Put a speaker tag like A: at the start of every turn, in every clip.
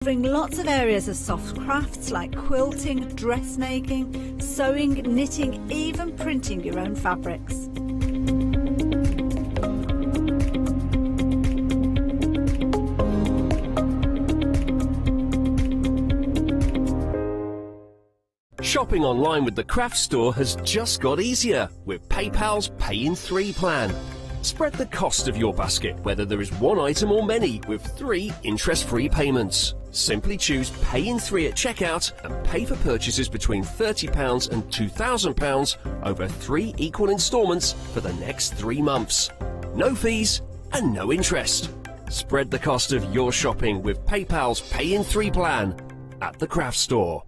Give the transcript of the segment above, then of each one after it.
A: Covering lots of areas of soft crafts like quilting, dressmaking, sewing, knitting, even printing your own fabrics.
B: Shopping online with the craft store has just got easier with PayPal's Pay in 3 plan. Spread the cost of your basket, whether there is one item or many, with 3 interest-free payments. Simply choose Pay in 3 at checkout and pay for purchases between £30 and £2,000 over 3 equal instalments for the next 3 months. No fees and no interest. Spread the cost of your shopping with PayPal's Pay in 3 plan at the craft store.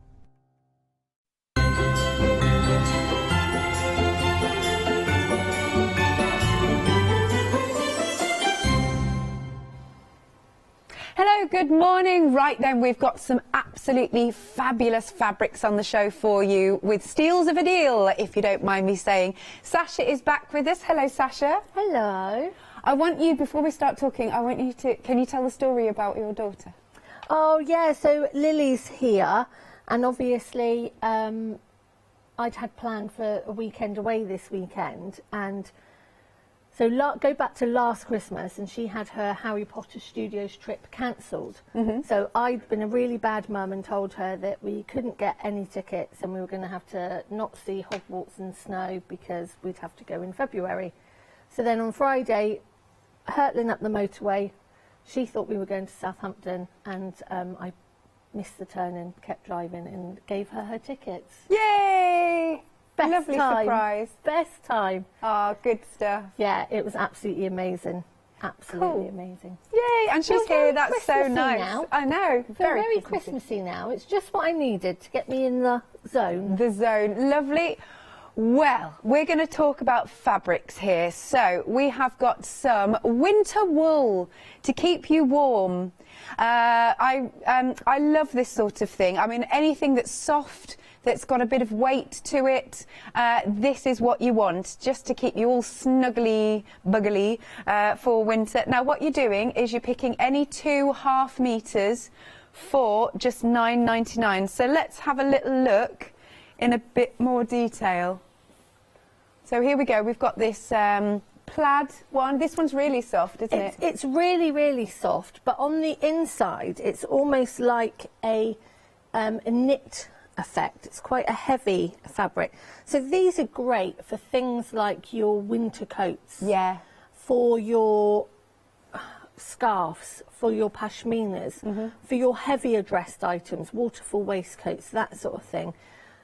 C: Hello, good morning. Right then, we've got some absolutely fabulous fabrics on the show for you with steals of a deal, if you don't mind me saying. Sasha is back with us. Hello, Sasha.
D: Hello.
C: I want you, before we start talking, I want you to, can you tell the story about your daughter?
D: Oh, yeah, so Lily's here, and obviously I'd had planned for a weekend away this weekend, and so go back to last Christmas, and she had her Harry Potter Studios trip cancelled. So I'd been a really bad mum and told her that we couldn't get any tickets and we were going to have to not see Hogwarts and snow because we'd have to go in February. So then on Friday, hurtling up the motorway, she thought we were going to Southampton, and I missed the turn and kept driving and gave her tickets.
C: Yay!
D: Best
C: Lovely
D: time.
C: surprise.
D: Best time.
C: Oh, good stuff.
D: Yeah, it was absolutely amazing. Absolutely amazing.
C: Yay, and she's here. That's so
D: Christmassy
C: nice.
D: now.
C: I know.
D: Very Christmassy now. It's just what I needed to get me in the zone.
C: The zone. Lovely. Well, we're going to talk about fabrics here. So we have got some winter wool to keep you warm. I love this sort of thing. I mean, anything that's soft, that's got a bit of weight to it, this is what you want, just to keep you all snuggly buggly for winter. Now, what you're doing is you're picking any 2 half meters for just £9.99. So let's have a little look in a bit more detail. So here we go. We've got this plaid one. This one's really soft, isn't it?
D: It's really, really soft, but on the inside, it's almost like a knit effect. It's quite a heavy fabric. So these are great for things like your winter coats.
C: Yeah.
D: For your scarves, for your pashminas, for your heavier dressed items, waterfall waistcoats, that sort of thing.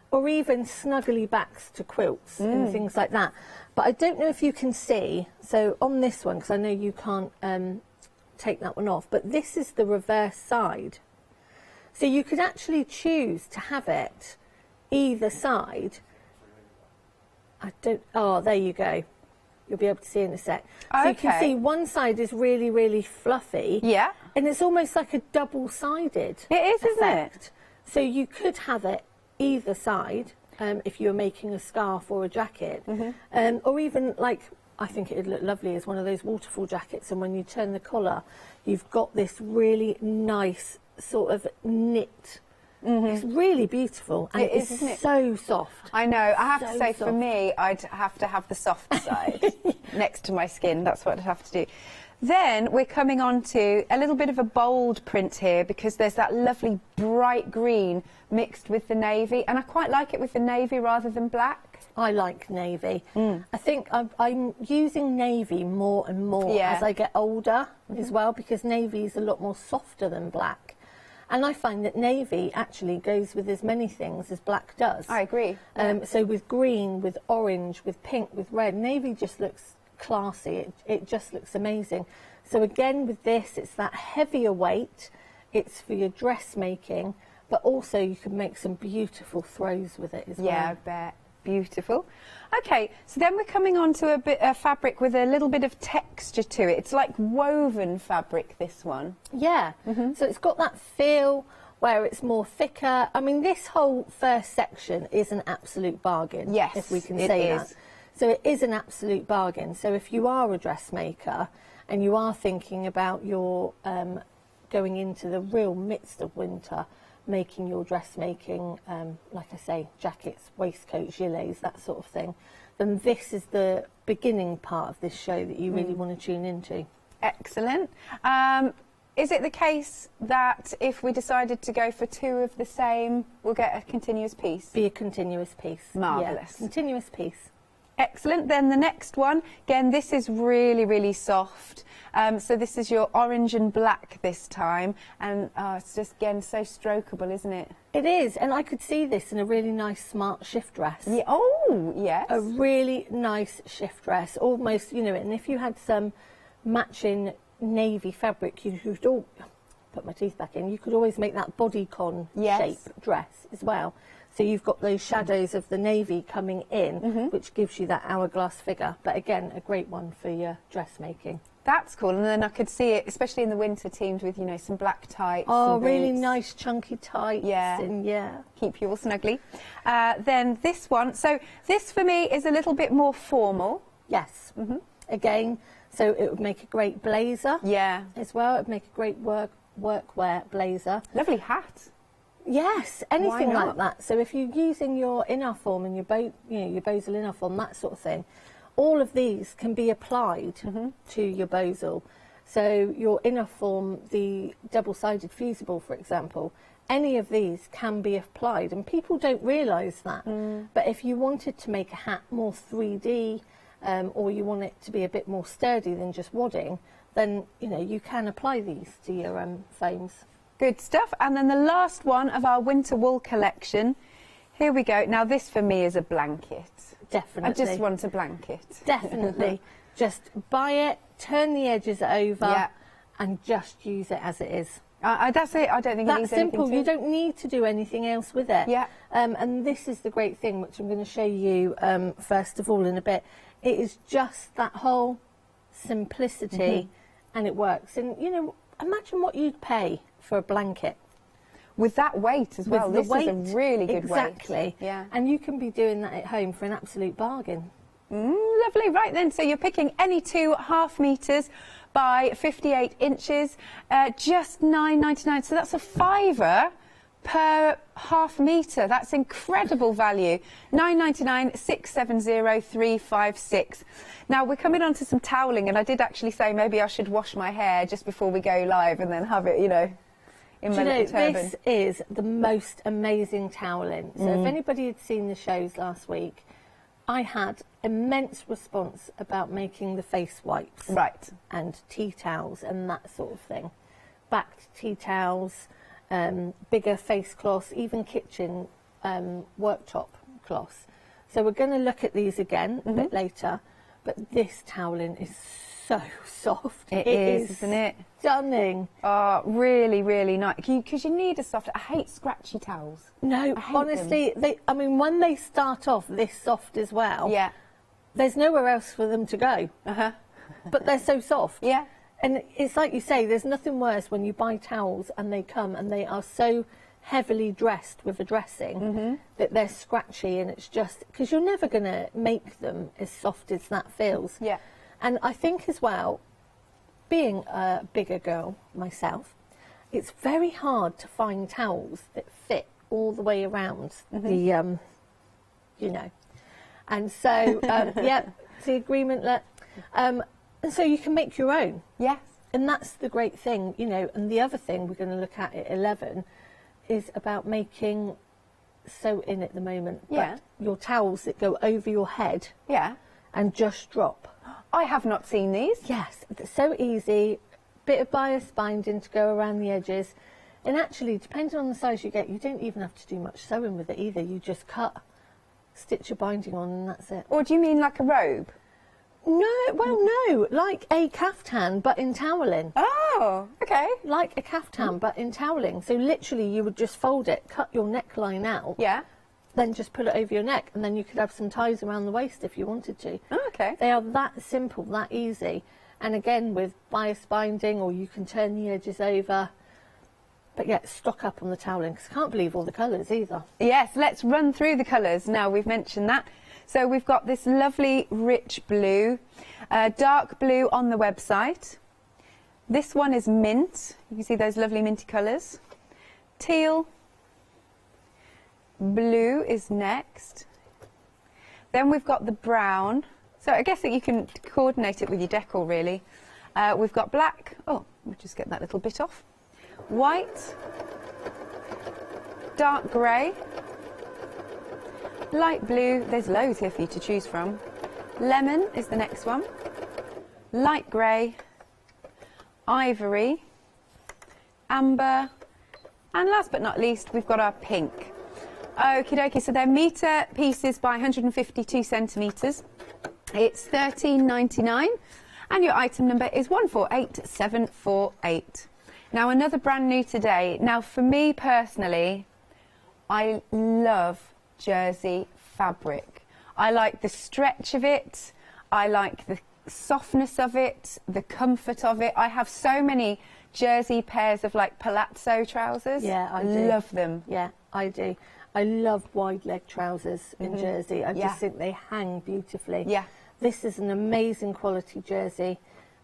D: Or even snuggly backs to quilts and things like that. But I don't know if you can see, so on this one, because I know you can't take that one off, but this is the reverse side. So you could actually choose to have it either side. Oh, there you go. You'll be able to see in a sec. So you can see one side is really, really fluffy.
C: Yeah.
D: And it's almost like a double-sided
C: It is, isn't it?
D: So you could have it either side if you were making a scarf or a jacket. Or even, like, I think it would look lovely as one of those waterfall jackets, and when you turn the collar, you've got this really nice sort of knit. It's really beautiful, and
C: It is,
D: it's
C: isn't it?
D: so soft.
C: I know. I have to
D: So
C: say, for
D: soft.
C: me, I'd have to have the soft side next to my skin. That's what I'd have to do. Then we're coming on to a little bit of a bold print here, because there's that lovely bright green mixed with the navy, and I quite like it with the navy rather than black.
D: I like navy. I think I'm using navy more and more as I get older as well, because navy is a lot more softer than black. And I find that navy actually goes with as many things as black does.
C: I agree.
D: So with green, with orange, with pink, with red, navy just looks classy. It just looks amazing. So again, with this, it's that heavier weight. It's for your dressmaking, but also you can make some beautiful throws with it as well.
C: Yeah, I bet. Beautiful. Okay, so then we're coming on to a fabric with a little bit of texture to it. It's like woven fabric, this one.
D: Yeah, so it's got that feel where it's more thicker. I mean, this whole first section is an absolute bargain.
C: Yes,
D: if we can
C: it
D: say
C: is.
D: that. So it is an absolute bargain. So if you are a dressmaker and you are thinking about your going into the real midst of winter, making your dressmaking, like I say, jackets, waistcoats, gilets, that sort of thing, then this is the beginning part of this show that you really want to tune into.
C: Excellent. Is it the case that if we decided to go for 2 of the same, we'll get a continuous piece?
D: Be a continuous piece.
C: Marvellous.
D: Yeah, continuous piece.
C: Excellent. Then the next one, again, this is really, really soft. So this is your orange and black this time. And it's just, again, so strokeable, isn't it?
D: It is. And I could see this in a really nice smart shift dress.
C: Yeah. Oh, yes.
D: A really nice shift dress. Almost, you know, and if you had some matching navy fabric, you could all put my teeth back in. You could always make that bodycon shape dress as well. So you've got those shadows of the navy coming in, which gives you that hourglass figure. But again, a great one for your dressmaking.
C: That's cool. And then I could see it, especially in the winter, teamed with, you know, some black tights.
D: Oh,
C: some
D: really
C: boots.
D: nice chunky tights.
C: Yeah.
D: And yeah.
C: Keep you all snuggly. Then this one. So this for me is a little bit more formal.
D: Yes. Again, so it would make a great blazer.
C: Yeah.
D: As well. It would make a great workwear blazer.
C: Lovely hat.
D: Yes, anything
C: Why not?
D: like that. So if you're using your inner form and your your bosal inner form, that sort of thing, all of these can be applied to your bosal. So your inner form, the double-sided fusible, for example, any of these can be applied, and people don't realise that. But if you wanted to make a hat more 3D, or you want it to be a bit more sturdy than just wadding, then you know you can apply these to your foams.
C: Good stuff. And then the last one of our winter wool collection. Here we go. Now this for me is a blanket.
D: Definitely.
C: I just want a blanket.
D: Definitely. Just buy it, turn the edges over, and just use it as it is.
C: That's it. I don't think it
D: That's
C: needs
D: simple.
C: anything
D: You don't need to do anything else with it.
C: Yeah.
D: And this is the great thing, which I'm going to show you first of all in a bit. It is just that whole simplicity, and it works. And, you know, imagine what you'd pay for a blanket.
C: With that weight as well.
D: With the weight,
C: is a really good
D: exactly.
C: weight. Yeah.
D: And you can be doing that at home for an absolute bargain.
C: Lovely. Right then, so you're picking any 2 half meters by 58 inches, just $9.99. So that's a £5 per half metre. That's incredible value. $9.99, 670 356. Now we're coming on to some toweling, and I did actually say maybe I should wash my hair just before we go live and then have it, you know, in my little turban.
D: This is the most amazing toweling. So if anybody had seen the shows last week, I had immense response about making the face wipes.
C: Right.
D: And tea towels and that sort of thing. Backed tea towels, bigger face cloths, even kitchen worktop cloths. So we're going to look at these again a bit later, but this toweling is so soft.
C: It is, isn't it?
D: Stunning.
C: Oh, really, really nice. Because you need a soft... I hate scratchy towels.
D: No, honestly, I mean, when they start off this soft as well, there's nowhere else for them to go. But they're so soft.
C: Yeah.
D: And it's like you say, there's nothing worse when you buy towels and they come and they are so heavily dressed with a dressing that they're scratchy, and it's just... Because you're never going to make them as soft as that feels.
C: Yeah.
D: And I think as well, being a bigger girl myself, it's very hard to find towels that fit all the way around the, you know. And so, the agreement that, and so you can make your own.
C: Yes.
D: And that's the great thing, you know. And the other thing we're going to look at 11 is about making sew-in at the moment.
C: Yeah.
D: But your towels that go over your head.
C: Yeah.
D: And just drop.
C: I have not seen these.
D: Yes, it's so easy. Bit of bias binding to go around the edges. And actually, depending on the size you get, you don't even have to do much sewing with it either. You just cut, stitch your binding on, and that's it.
C: Or do you mean like a robe?
D: No, well, no, like a caftan, but in toweling.
C: Oh, okay.
D: Like a caftan, but in toweling. So literally, you would just fold it, cut your neckline out.
C: Yeah.
D: Then just put it over your neck, and then you could have some ties around the waist if you wanted to.
C: Oh, okay.
D: They are that simple, that easy. And again, with bias binding, or you can turn the edges over. But yeah, stock up on the toweling, because I can't believe all the colours either.
C: Yes, let's run through the colours. Now, we've mentioned that. So we've got this lovely rich blue, dark blue on the website, This one is mint. You can see those lovely minty colours. Teal. Blue is next. Then we've got the brown. So I guess that you can coordinate it with your decor, really. We've got black. Oh, we'll just get that little bit off. White. Dark grey. Light blue. There's loads here for you to choose from. Lemon is the next one. Light grey. Ivory. Amber. And last but not least, we've got our pink. Okie dokie, so they're metre pieces by 152 centimetres. It's £13.99 and your item number is 148748. Now another brand new today. Now for me personally, I love jersey fabric. I like the stretch of it, I like the softness of it, the comfort of it. I have so many jersey pairs of like palazzo trousers.
D: Yeah, I do.
C: Love them.
D: Yeah, I do. I love wide leg trousers in jersey. I just think they hang beautifully.
C: Yeah.
D: This is an amazing quality jersey.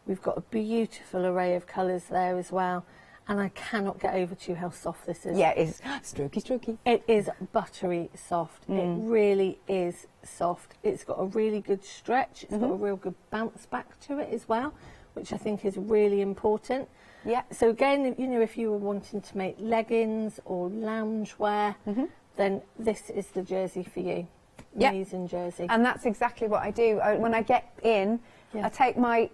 D: We've got a beautiful array of colours there as well. And I cannot get over to how soft this is.
C: Yeah, it is. Strokey, strokey.
D: It is buttery soft. It really is soft. It's got a really good stretch. It's got a real good bounce back to it as well, which I think is really important.
C: Yeah.
D: So again, you know, if you were wanting to make leggings or loungewear, then this is the jersey for you.
C: Yep.
D: Amazing jersey.
C: And that's exactly what I do. When I get in, I take my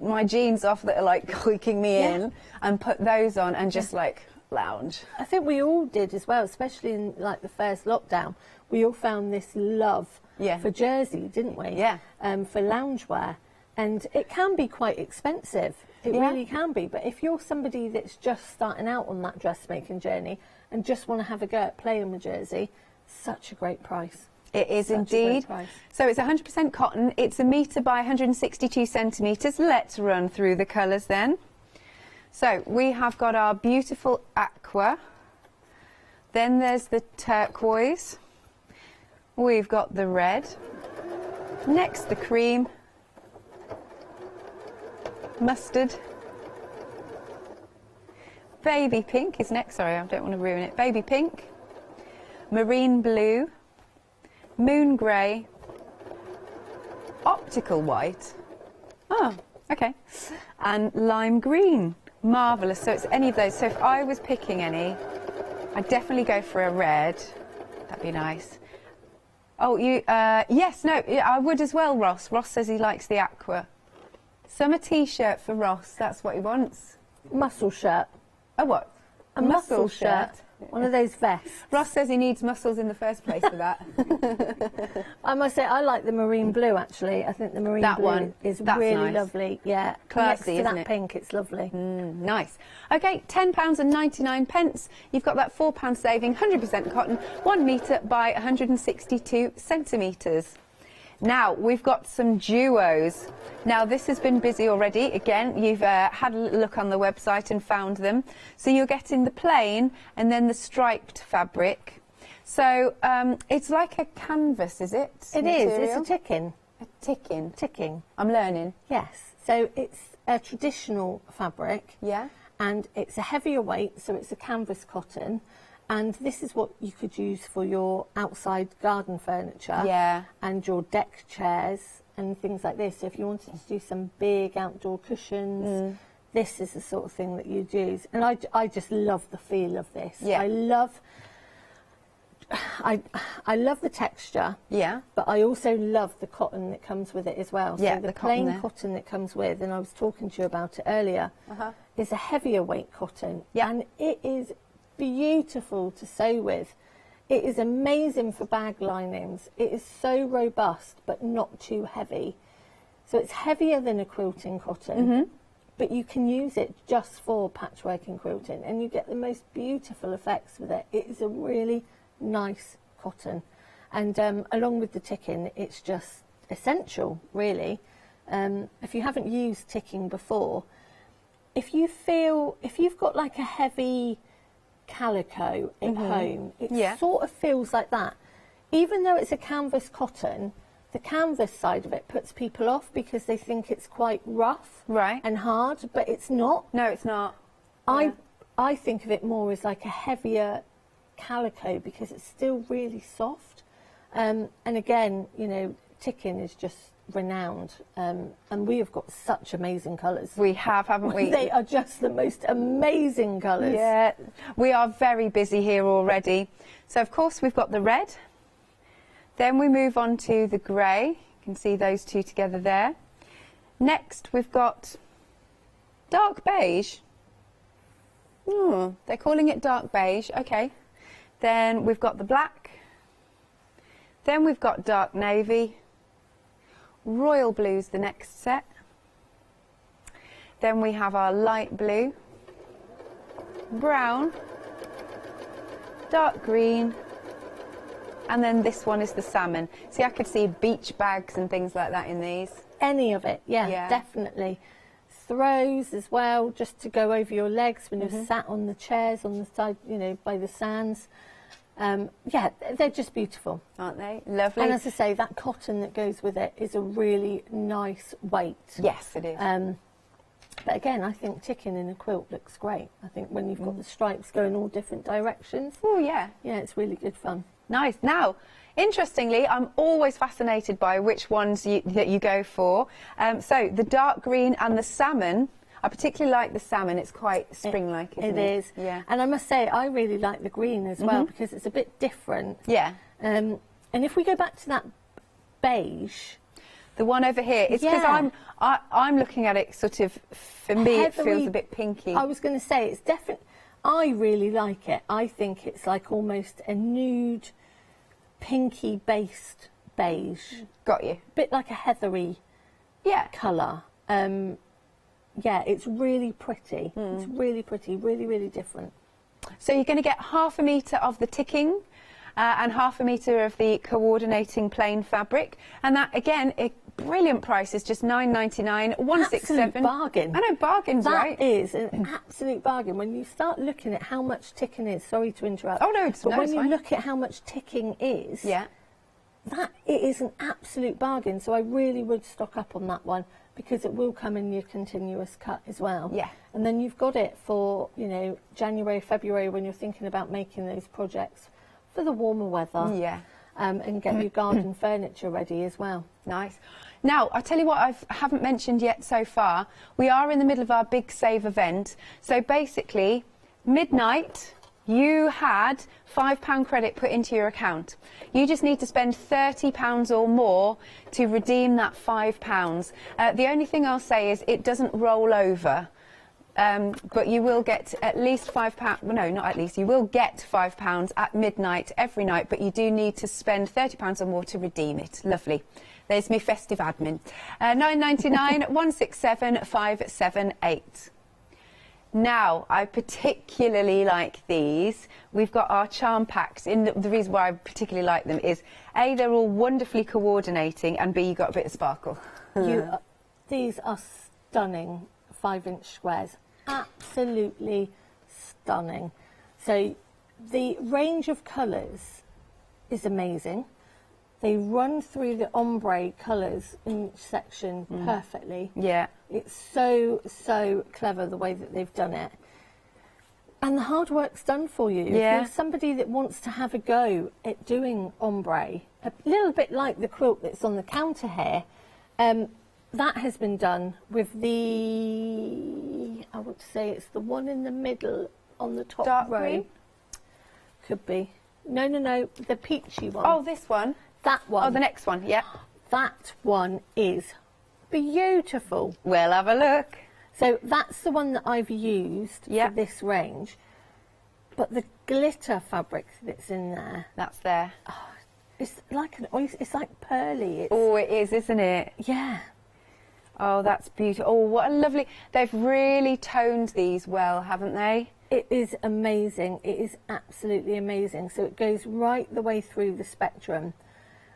C: my jeans off that are like creaking me in and put those on and just like lounge.
D: I think we all did as well, especially in like the first lockdown. We all found this love for jersey, didn't we?
C: Yeah.
D: For loungewear. And it can be quite expensive. It really can be. But if you're somebody that's just starting out on that dressmaking journey and just want to have a go at playing with jersey, such a great price.
C: It is
D: Such a
C: indeed.
D: great price.
C: So it's 100% cotton. It's a metre by 162 centimetres. Let's run through the colours then. So we have got our beautiful aqua. Then there's the turquoise. We've got the red. Next the cream. Mustard. Baby pink is next. Sorry, I don't want to ruin it. Baby pink. Marine blue. Moon grey. Optical white. Oh, okay. And lime green. Marvellous. So it's any of those. So if I was picking any, I'd definitely go for a red. That'd be nice. Oh, you, yes, no, I would as well, Ross. Ross says he likes the aqua. Summer t-shirt for Ross, that's what he wants.
D: Muscle shirt.
C: Oh, what?
D: A muscle shirt. One of those vests.
C: Ross says he needs muscles in the first place for that.
D: I must say, I like the marine blue, actually. I think the marine blue
C: one
D: is
C: that's
D: really
C: nice.
D: Lovely. Yeah.
C: Classy,
D: Next to
C: isn't
D: that
C: it?
D: pink, it's lovely.
C: Nice. Okay, £10.99. You've got that £4 saving, 100% cotton, 1 metre by 162 centimetres. Now, we've got some duos. Now, this has been busy already. Again, you've had a look on the website and found them. So you're getting the plain and then the striped fabric. So it's like a canvas, is it?
D: It is. It's a ticking.
C: A ticking.
D: Ticking.
C: I'm learning.
D: Yes. So it's a traditional fabric.
C: Yeah.
D: And it's a heavier weight, so it's a canvas cotton. And this is what you could use for your outside garden furniture.
C: Yeah.
D: And your deck chairs and things like this. So if you wanted to do some big outdoor cushions, this is the sort of thing that you'd use. And I just love the feel of this.
C: Yeah.
D: I love the texture.
C: Yeah.
D: But I also love the cotton that comes with it as well.
C: Yeah,
D: so the
C: cotton
D: plain
C: there.
D: cotton that comes with, and I was talking to you about it earlier, is a heavier weight cotton.
C: Yeah.
D: And it is beautiful to sew with. It is amazing for bag linings. It is so robust but not too heavy. So it's heavier than a quilting cotton, but you can use it just for patchwork and quilting, and you get the most beautiful effects with it. It is a really nice cotton, and along with the ticking, it's just essential, really. If you haven't used ticking before, if you've got like a heavy calico at home, it sort of feels like that. Even though it's a canvas cotton, the canvas side of it puts people off because they think it's quite rough and hard, but it's not.
C: No, it's not.
D: I think of it more as like a heavier calico because it's still really soft. And again, you know, Ticking is just renowned, and we have got such amazing colours.
C: We have, haven't we?
D: They are just the most amazing colours.
C: Yeah, we are very busy here already. So of course we've got the red, then we move on to the grey. You can see those two together there. Next we've got dark beige. Oh, they're calling it dark beige, okay. Then we've got the black, then we've got dark navy, royal blue's the next set. Then we have our light blue, brown, dark green, and then this one is the salmon. See, I could see beach bags and things like that in these.
D: Any of it, yeah. Definitely. Throws as well, just to go over your legs when you're sat on the chairs on the side, you know, by the sands. Yeah, they're just beautiful,
C: aren't they? Lovely.
D: And as I say, that cotton that goes with it is a really nice weight.
C: Yes, it is.
D: But again, I think Ticking in a quilt looks great. I think when you've got the stripes going all different directions.
C: Oh, yeah.
D: Yeah, it's really good fun.
C: Nice. Now, interestingly, I'm always fascinated by which ones that you go for. So the dark green and the salmon, I particularly like the salmon. It's quite spring-like, isn't it?
D: It is.
C: Yeah.
D: And I must say, I really like the green as well because it's a bit different.
C: Yeah.
D: And if we go back to that beige,
C: the one over here, it's because I'm looking at it sort of, for me, it feels a bit pinky.
D: I was going to say, it's definitely, I really like it. I think it's like almost a nude, pinky-based beige.
C: Got you.
D: Bit like a heathery colour. Yeah, it's really pretty. It's really pretty, really, really different.
C: So you're going to get 1/2 metre of the Ticking and 1/2 metre of the coordinating plain fabric. And that, again, a brilliant price is just £9.99, £167.
D: Absolute bargain.
C: I know, bargain's right.
D: That is an absolute bargain. When you start looking at how much Ticking is, sorry to interrupt.
C: Oh, no,
D: but when
C: it's
D: you
C: fine.
D: look at how much Ticking is,
C: that
D: it is an absolute bargain. So I really would stock up on that one because it will come in your continuous cut as well.
C: Yeah.
D: And then you've got it for, you know, January, February when you're thinking about making those projects for the warmer weather.
C: Yeah.
D: And get your garden furniture ready as well.
C: Nice. Now, I'll tell you what I haven't mentioned yet so far. We are in the middle of our big save event. So basically, midnight, you had £5 credit put into your account. You just need to spend £30 or more to redeem that £5. The only thing I'll say is it doesn't roll over. But you will get at least £5, no, not at least, you will get £5 at midnight every night, but you do need to spend £30 or more to redeem it. Lovely. There's me festive admin. £9.99, 167 578. Now, I particularly like these. We've got our charm packs. The reason why I particularly like them is, A, they're all wonderfully coordinating, and B, you got a bit of sparkle.
D: These are stunning 5-inch squares. Absolutely stunning. So the range of colours is amazing. They run through the ombre colours in each section perfectly.
C: Yeah.
D: It's so, so clever the way that they've done it. And the hard work's done for you.
C: Yeah.
D: If you're somebody that wants to have a go at doing ombre, a little bit like the quilt that's on the counter here, that has been done with the, I want to say it's the one in the middle on the top
C: Dark
D: row.
C: green?
D: Could be. No, the peachy one.
C: Oh, this one?
D: That one.
C: Oh, the next one, yeah.
D: That one is beautiful.
C: We'll have a look.
D: So that's the one that I've used for this range. But the glitter fabric that's in there.
C: That's there.
D: Oh, it's like an oyster. It's like pearly.
C: Oh, it is, isn't it?
D: Yeah.
C: Oh, that's beautiful. Oh, what a lovely... They've really toned these well, haven't they?
D: It is amazing. It is absolutely amazing. So it goes right the way through the spectrum.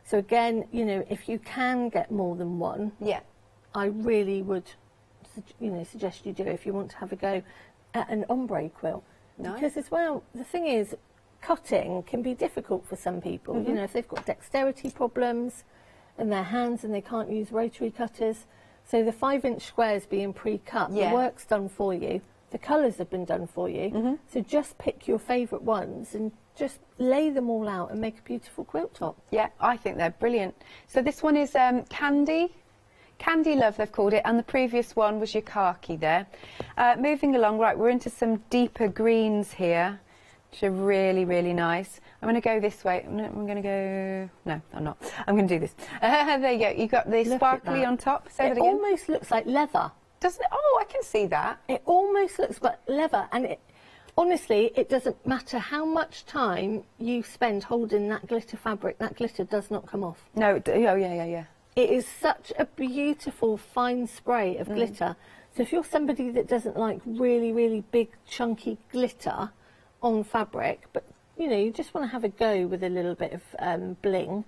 D: So again, you know, if you can get more than one, I really would, you know, suggest you do if you want to have a go at an ombre quilt. Nice. Because as well, the thing is, cutting can be difficult for some people. You know, if they've got dexterity problems, in their hands and they can't use rotary cutters. So the 5-inch squares being pre-cut,
C: Yeah.
D: the work's done for you. The colours have been done for you. So just pick your favourite ones and just lay them all out and make a beautiful quilt top.
C: Yeah, I think they're brilliant. So this one is Candy Love, they've called it, and the previous one was your khaki there. Moving along, right, we're into some deeper greens here, which are really, really nice. I'm going to go this way. I'm going to go... No, I'm not. I'm going to do this. There you go. You've got the
D: Look at
C: sparkly
D: that.
C: on top. Say
D: It
C: that again.
D: almost looks like leather.
C: Doesn't it? Oh, I can see that.
D: It almost looks like leather, and it, honestly, it doesn't matter how much time you spend holding that glitter fabric, that glitter does not come off.
C: No, oh, yeah.
D: It is such a beautiful fine spray of glitter. So if you're somebody that doesn't like really, really big chunky glitter on fabric, but you know, you just want to have a go with a little bit of bling,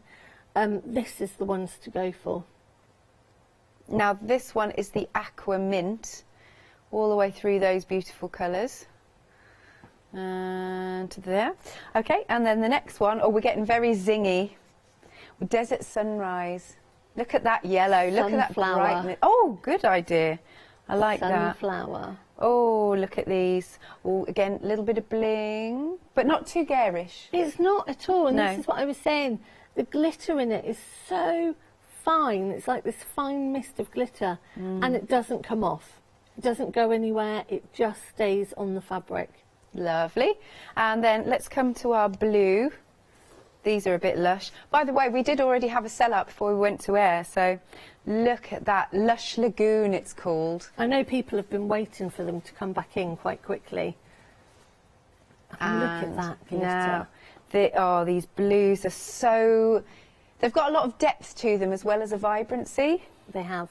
D: this is the ones to go for.
C: Now this one is the aqua mint, all the way through those beautiful colours. And to there. Okay, and then the next one, oh, we're getting very zingy. Desert Sunrise. Look at that yellow, look at that
D: Sunflower.
C: brightness. Oh, good idea. I like that.
D: Sunflower.
C: Oh, look at these. Oh, again, a little bit of bling, but not too garish.
D: It's not at all, and
C: No.
D: this is what I was saying. The glitter in it is so fine. It's like this fine mist of glitter, and it doesn't come off. It doesn't go anywhere. It just stays on the fabric.
C: Lovely. And then let's come to our blue. These are a bit lush. By the way, we did already have a sellout before we went to air, so look at that. Lush Lagoon, it's called.
D: I know people have been waiting for them to come back in quite quickly. And look at that glitter.
C: Now, these blues are so... They've got a lot of depth to them as well as a vibrancy.
D: They have.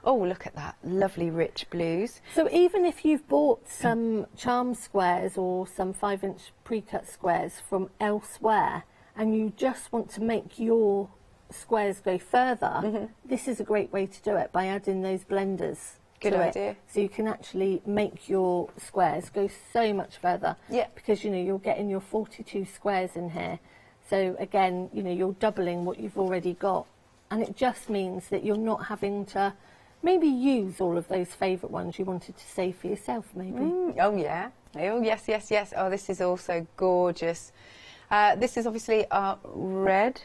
C: Oh, look at that. Lovely, rich blues.
D: So even if you've bought some charm squares or some 5-inch pre-cut squares from elsewhere and you just want to make your squares go further, this is a great way to do it by adding those blenders.
C: Good
D: to
C: idea.
D: It. So you can actually make your squares go so much further.
C: Yeah.
D: Because, you know, you're getting your 42 squares in here. So again, you know, you're doubling what you've already got. And it just means that you're not having to maybe use all of those favourite ones you wanted to save for yourself, maybe.
C: Oh, yeah. Oh, yes. Oh, this is also gorgeous. This is obviously our red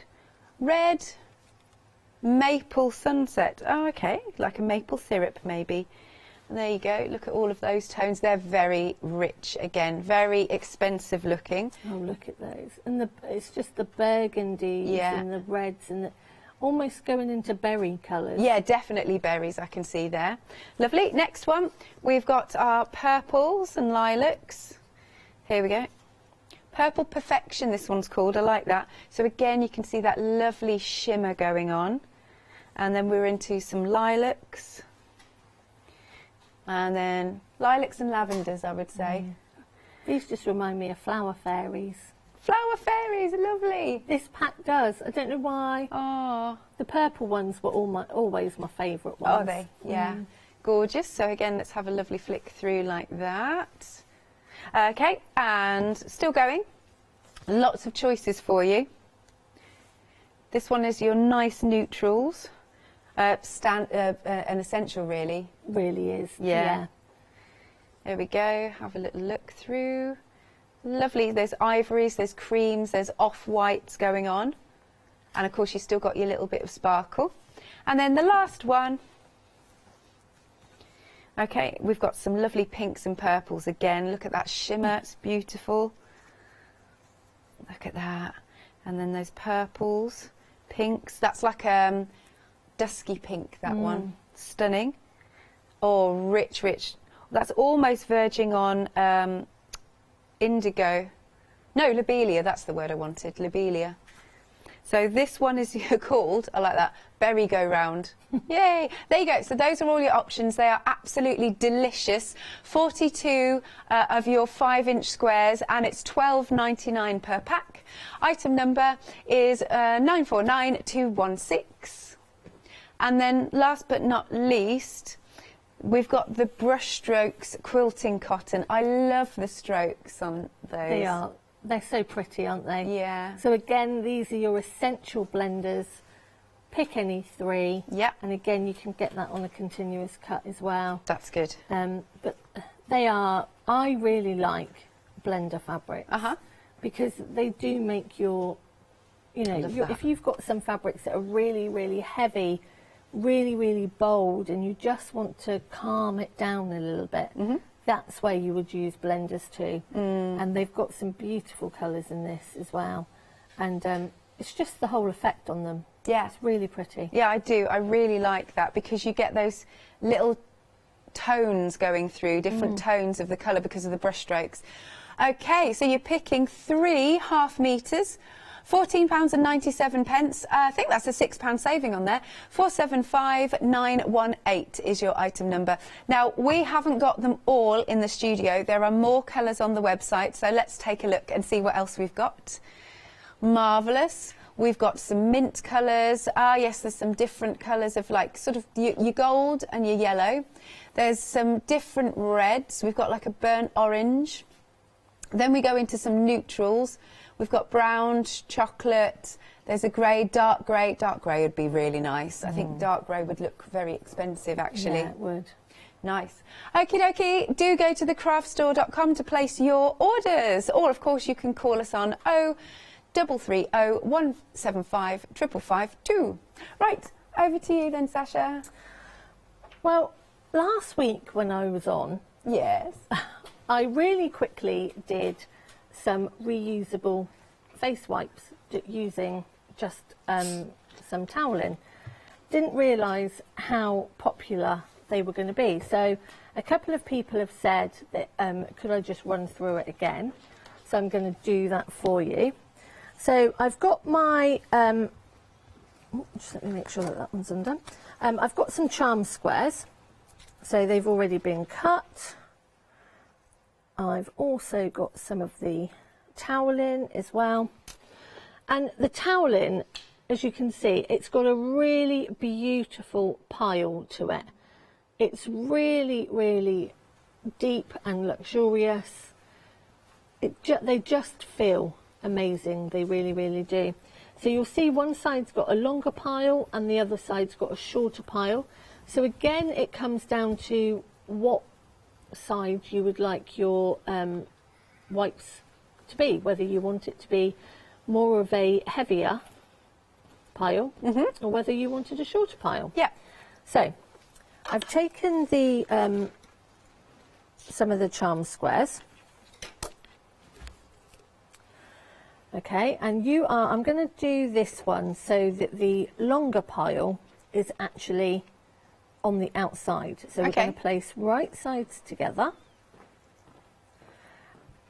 C: maple sunset. Oh, okay, like a maple syrup maybe. And there you go. Look at all of those tones. They're very rich again, very expensive looking.
D: Oh, look at those. And it's just the burgundies and the reds and the, almost going into berry colours.
C: Yeah, definitely berries, I can see there. Lovely. Next one, we've got our purples and lilacs. Here we go. Purple Perfection, this one's called. I like that. So again, you can see that lovely shimmer going on. And then we're into some lilacs. And then lilacs and lavenders, I would say.
D: These just remind me of flower fairies.
C: Flower fairies, lovely.
D: This pack does. I don't know why.
C: Oh,
D: The purple ones were always my favourite ones.
C: are they? Yeah. Gorgeous. So again, let's have a lovely flick through like that. Okay, and still going. Lots of choices for you. This one is your nice neutrals. An essential, really.
D: Really is.
C: Yeah. There we go. Have a little look through. Lovely. There's ivories, there's creams, there's off-whites going on. And of course, you've still got your little bit of sparkle. And then the last one. Okay, we've got some lovely pinks and purples again. Look at that shimmer, it's beautiful. Look at that. And then those purples, pinks. That's like dusky pink, that one. Stunning. Oh, rich. That's almost verging on indigo. No, lobelia, that's the word I wanted, lobelia. So this one is called, I like that, Berry Go Round. Yay! There you go. So those are all your options. They are absolutely delicious. 42 of your 5-inch squares, and it's $12.99 per pack. Item number is 949216. And then last but not least, we've got the Brushstrokes quilting cotton. I love the strokes on those.
D: They are. They're so pretty, aren't they?
C: Yeah.
D: So again, these are your essential blenders. pick any 3.
C: Yeah.
D: And again, you can get that on a continuous cut as well.
C: That's good.
D: But I really like blender fabrics because they do make your, if you've got some fabrics that are really, really heavy, really, really bold, and you just want to calm it down a little bit, that's where you would use blenders too. And they've got some beautiful colours in this as well. And it's just the whole effect on them.
C: Yeah.
D: It's really pretty.
C: Yeah, I do. I really like that because you get those little tones going through, different tones of the colour because of the brush strokes. Okay, so you're picking 3 half meters, £14.97. I think that's a £6 saving on there. 475918 is your item number. Now, we haven't got them all in the studio. There are more colours on the website, so let's take a look and see what else we've got. Marvellous. We've got some mint colours. Ah, yes, there's some different colours of like sort of your gold and your yellow. There's some different reds. We've got like a burnt orange. Then we go into some neutrals. We've got brown, chocolate. There's a grey, dark grey. Dark grey would be really nice. I think dark grey would look very expensive, actually.
D: Yeah, it would.
C: Nice. Okie dokie, do go to thecraftstore.com to place your orders. Or, of course, you can call us on 0330 175 552. Right, over to you then, Sasha.
D: Well, last week when I was on,
C: Yes.
D: I really quickly did some reusable face wipes using just some toweling. Didn't realise how popular they were going to be. So a couple of people have said that could I just run through it again? So I'm going to do that for you. So I've got my, just let me make sure that that one's undone. I've got some charm squares. So they've already been cut. I've also got some of the toweling as well. And the toweling, as you can see, it's got a really beautiful pile to it. It's really, really deep and luxurious. They just feel amazing. They really, really do. So you'll see one side's got a longer pile and the other side's got a shorter pile. So again, it comes down to what side you would like your wipes to be, whether you want it to be more of a heavier pile or whether you wanted a shorter pile.
C: Yeah.
D: So I've taken the some of the charm squares. Okay, and I'm going to do this one so that the longer pile is actually on the outside. So we're going to place right sides together.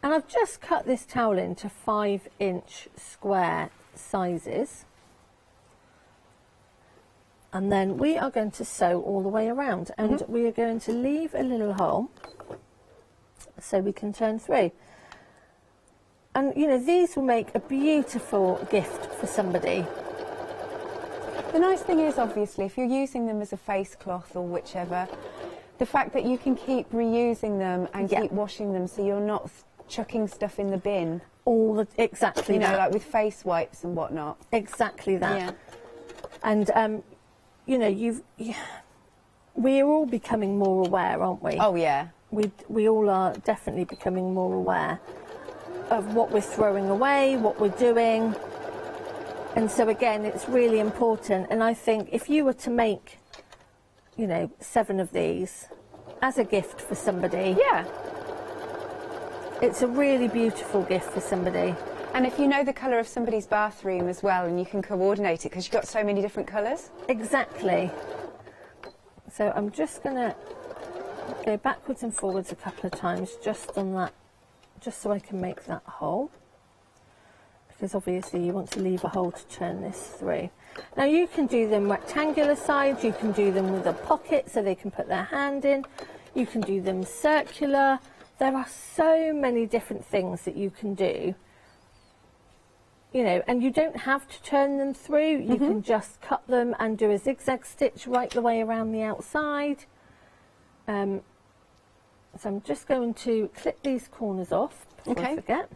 D: And I've just cut this towel into 5-inch square sizes. And then we are going to sew all the way around. And we are going to leave a little hole so we can turn through. And, you know, these will make a beautiful gift for somebody.
C: The nice thing is, obviously, if you're using them as a face cloth or whichever, the fact that you can keep reusing them and keep washing them, so you're not chucking stuff in the bin.
D: Exactly
C: that.
D: You know,
C: like with face wipes and whatnot.
D: Exactly that.
C: Yeah.
D: And, you know, we're all becoming more aware, aren't we?
C: Oh, yeah.
D: We all are definitely becoming more aware of what we're throwing away, what we're doing. And so again, it's really important. And I think if you were to make, you know, 7 of these as a gift for somebody, it's a really beautiful gift for somebody.
C: And if you know the colour of somebody's bathroom as well, and you can coordinate it because you've got so many different colours.
D: Exactly. So I'm just going to go backwards and forwards a couple of times just on that, just so I can make that hole. Because obviously you want to leave a hole to turn this through. Now you can do them rectangular sides, you can do them with a pocket so they can put their hand in, you can do them circular. There are so many different things that you can do, you know, and you don't have to turn them through. You can just cut them and do a zigzag stitch right the way around the outside. So I'm just going to clip these corners off before I forget.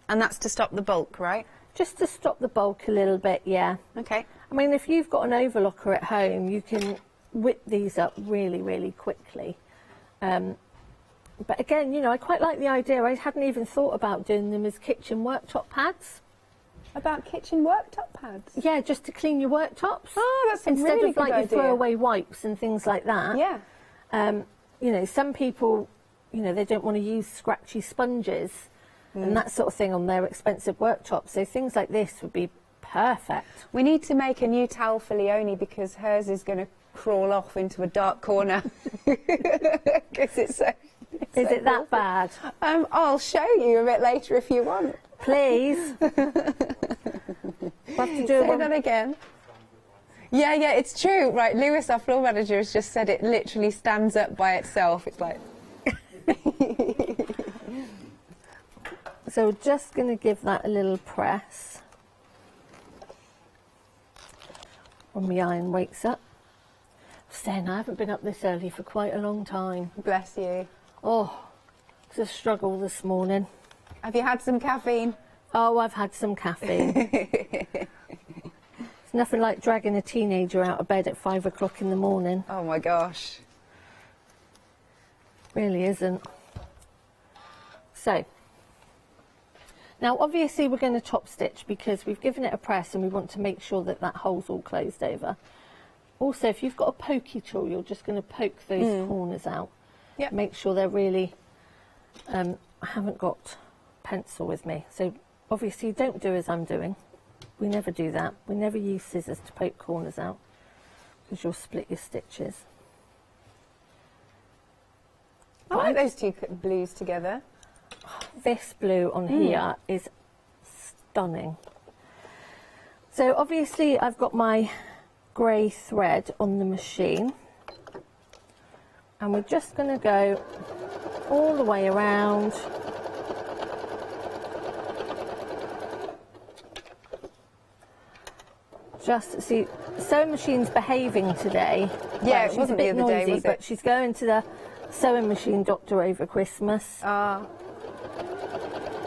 C: And that's to stop the bulk, right?
D: Just to stop the bulk a little bit, yeah.
C: Okay.
D: I mean, if you've got an overlocker at home, you can whip these up really, really quickly. But again, you know, I quite like the idea. I hadn't even thought about doing them as kitchen worktop pads.
C: About kitchen worktop pads?
D: Yeah, just to clean your worktops.
C: Oh, that's a
D: instead
C: really
D: of like
C: good
D: your
C: idea.
D: throwaway wipes and things like that.
C: Yeah.
D: You know, some people, you know, they don't want to use scratchy sponges and that sort of thing on their expensive worktops. So things like this would be perfect.
C: We need to make a new towel for Leonie because hers is going to crawl off into a dark corner because it's so.
D: Is it that bad?
C: I'll show you a bit later if you want.
D: Please. We'll have to do
C: Say that again. Yeah, it's true. Right, Lewis, our floor manager, has just said it literally stands up by itself. It's like...
D: So we're just going to give that a little press when the iron wakes up. Saying I haven't been up this early for quite a long time.
C: Bless you.
D: Oh, it's a struggle this morning.
C: Have you had some caffeine?
D: Oh, I've had some caffeine. It's nothing like dragging a teenager out of bed at 5 o'clock in the morning.
C: Oh my gosh.
D: Really isn't. So, now obviously we're going to top stitch because we've given it a press and we want to make sure that that hole's all closed over. Also, if you've got a pokey tool, you're just going to poke those corners out.
C: Yep.
D: Make sure they're really... I haven't got pencil with me, so obviously don't do as I'm doing. We never do that. We never use scissors to poke corners out because you'll split your stitches.
C: I like those two blues together.
D: This blue on here is stunning. So obviously I've got my grey thread on the machine and we're just going to go all the way around. Just see, sewing machine's behaving today.
C: Yeah,
D: Well,
C: it wasn't the other day, was it?
D: But she's going to the sewing machine doctor over Christmas.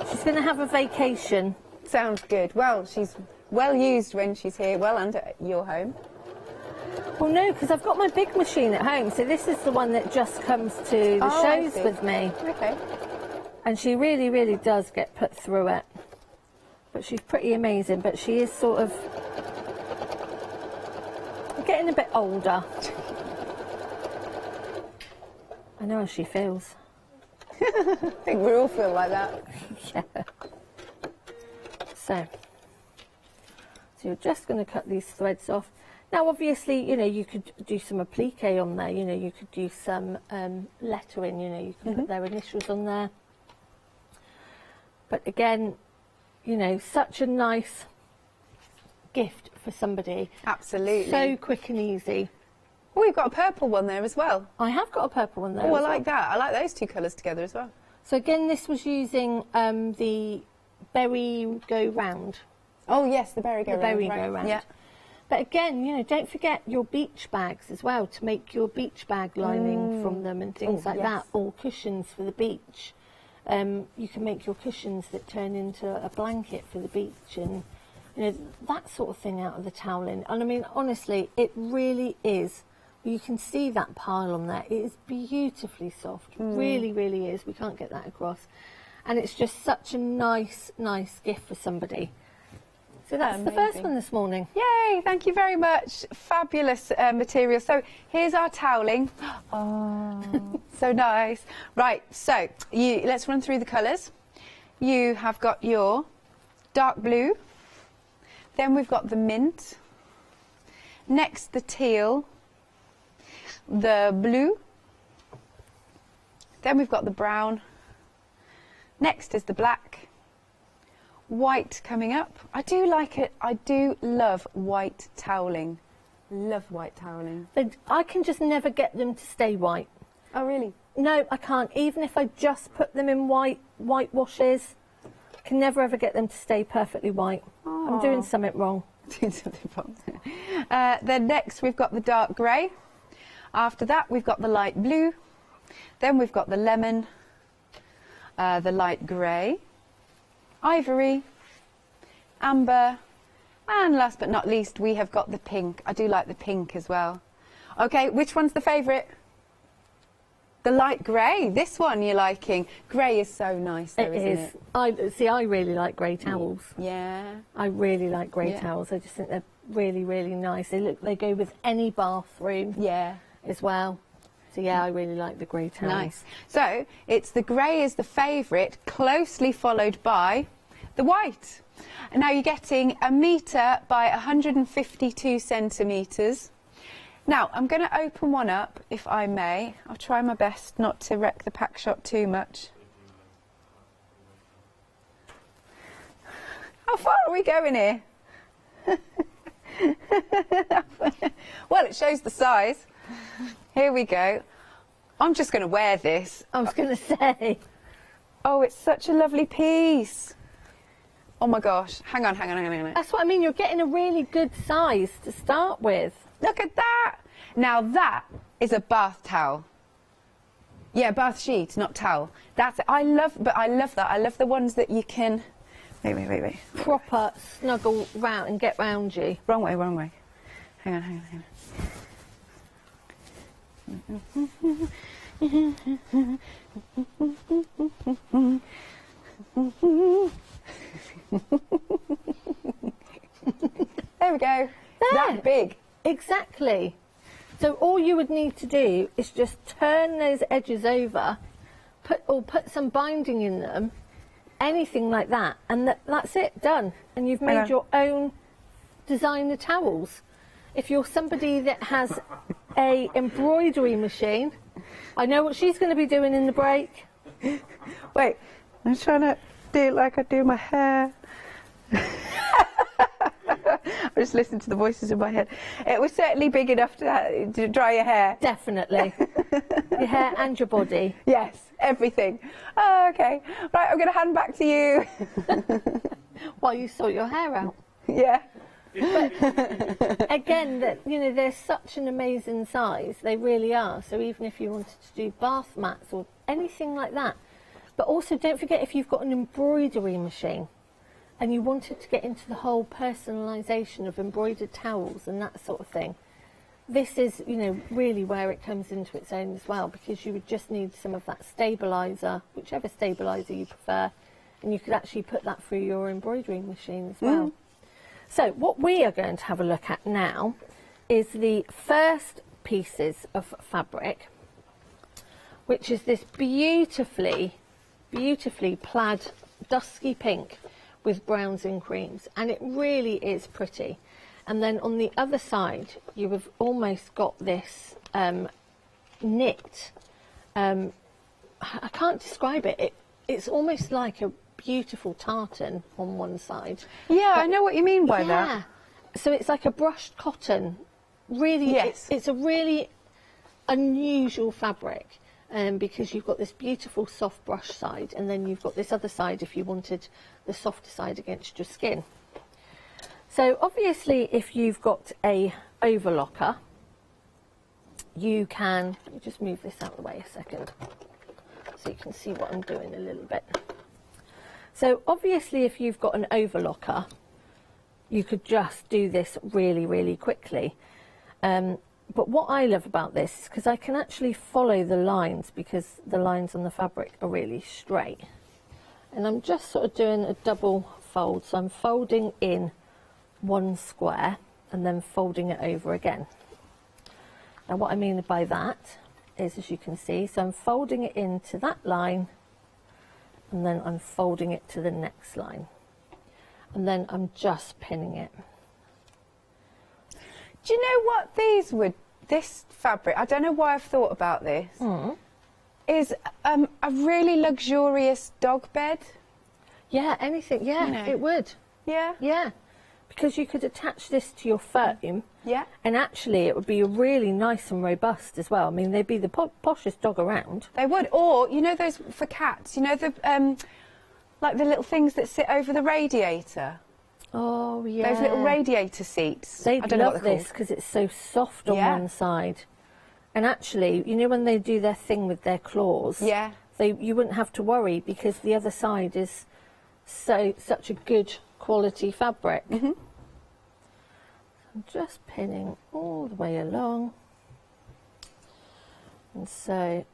D: She's going to have a vacation.
C: Sounds good. Well, she's well used when she's here, well under your home.
D: Well, no, because I've got my big machine at home, so this is the one that just comes to the shows with me.
C: Okay.
D: And she really, really does get put through it. But she's pretty amazing, but she is sort of getting a bit older. I know how she feels.
C: I think we all feel like that.
D: Yeah. So you're just going to cut these threads off. Now, obviously, you know, you could do some applique on there. You know, you could do some lettering. You know, you can put their initials on there. But again, you know, such a nice gift for somebody.
C: Absolutely.
D: So quick and easy.
C: Oh, we've got a purple one there as well.
D: I have got a purple one there.
C: Oh, I
D: as well.
C: like that. I like those two colours together as well.
D: So again, this was using the berry go round.
C: Oh yes, the berry go round.
D: The berry go round.
C: Yeah.
D: But again, you know, don't forget your beach bags as well, to make your beach bag lining from them and things like that, or cushions for the beach. You can make your cushions that turn into a blanket for the beach, and you know, that sort of thing out of the toweling. And I mean, honestly, it really is. You can see that pile on there. It is beautifully soft. Really, really is. We can't get that across. And it's just such a nice, nice gift for somebody. So that's the first one this morning.
C: Yay, thank you very much. Fabulous material. So here's our toweling. Oh, so nice. Right, so let's run through the colours. You have got your dark blue. Then we've got the mint. Next, the teal. The blue. Then we've got the brown. Next is the black. White coming up. I do like it. I do love white toweling. Love white toweling.
D: I can just never get them to stay white.
C: Oh, really?
D: No, I can't. Even if I just put them in white washes, I can never ever get them to stay perfectly white. I'm doing something wrong.
C: Doing something wrong. Then next we've got the dark grey. After that we've got the light blue. Then we've got the lemon, the light grey, ivory, amber, and last but not least, we have got the pink. I do like the pink as well. Okay, which one's the favourite? The light grey. This one you're liking. Grey is so nice, though, isn't it?
D: I really like grey towels.
C: Yeah.
D: I really like grey towels. I just think they're really, really nice. They go with any bathroom.
C: Yeah.
D: As well. So yeah, I really like the grey towels.
C: Nice. So it's the grey is the favourite, closely followed by the white. And now you're getting 1 metre by 152 centimetres. Now I'm going to open one up, if I may. I'll try my best not to wreck the pack shot too much. How far are we going here? Well, it shows the size. Here we go. I'm just going to wear this.
D: I was going to say.
C: Oh, it's such a lovely piece. Oh my gosh. Hang on.
D: That's what I mean. You're getting a really good size to start with.
C: Look at that. Now that is a bath towel. Yeah, bath sheet, not towel. That's it. I love that. I love the ones that you can... Wait.
D: Proper snuggle round and get round you.
C: Wrong way. Hang on. There we go.
D: There.
C: That big.
D: Exactly. So all you would need to do is just turn those edges over, put some binding in them, anything like that, and that's it, done. And you've made your own designer towels. If you're somebody that has a embroidery machine, I know what she's going to be doing in the break.
C: Wait, I'm trying to do it like I do my hair. I just listened to the voices in my head. It was certainly big enough to dry your hair.
D: Definitely. Your hair and your body.
C: Yes, everything. Oh, okay. Right, I'm going to hand back to you.
D: While you sort your hair out.
C: Yeah.
D: But again, they're such an amazing size. They really are. So even if you wanted to do bath mats or anything like that. But also don't forget, if you've got an embroidery machine and you wanted to get into the whole personalisation of embroidered towels and that sort of thing, this is, really where it comes into its own as well, because you would just need some of that stabiliser, whichever stabiliser you prefer, and you could actually put that through your embroidery machine as well. So what we are going to have a look at now is the first pieces of fabric, which is this beautifully plaid dusky pink with browns and creams, and it really is pretty. And then on the other side you have almost got this knit, I can't describe it, it's almost like a beautiful tartan on one side.
C: Yeah, I know what you mean by that.
D: So it's like a brushed cotton. Really,
C: yes.
D: It's a really unusual fabric, because you've got this beautiful soft brush side, and then you've got this other side if you wanted the softer side against your skin. So obviously, if you've got a overlocker, you can, let me just move this out of the way a second so you can see what I'm doing a little bit. So obviously, if you've got an overlocker, you could just do this really, really quickly. But what I love about this is because I can actually follow the lines, because the lines on the fabric are really straight. And I'm just sort of doing a double fold. So I'm folding in one square and then folding it over again. Now what I mean by that is, as you can see, so I'm folding it into that line, and then I'm folding it to the next line, and then I'm just pinning it.
C: Do you know what this fabric, I don't know why I've thought about this, is a really luxurious dog bed.
D: Yeah, anything, yeah, it would.
C: Yeah?
D: Yeah, because you could attach this to your foam.
C: Yeah.
D: And actually it would be really nice and robust as well. I mean, they'd be the poshest dog around.
C: They would. Or, those for cats, the like the little things that sit over the radiator.
D: Oh, yeah.
C: Those little radiator seats.
D: They'd love this because it's so soft on one side. And actually, when they do their thing with their claws,
C: yeah,
D: you wouldn't have to worry, because the other side is such a good quality fabric. So I'm just pinning all the way along, and so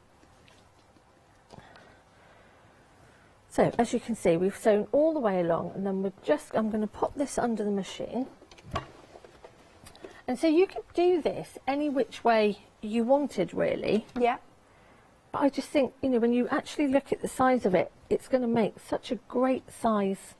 D: as you can see, we've sewn all the way along, and then I'm going to pop this under the machine. And so you could do this any which way you wanted, really.
C: Yeah.
D: But I just think, you know, when you actually look at the size of it, it's going to make such a great size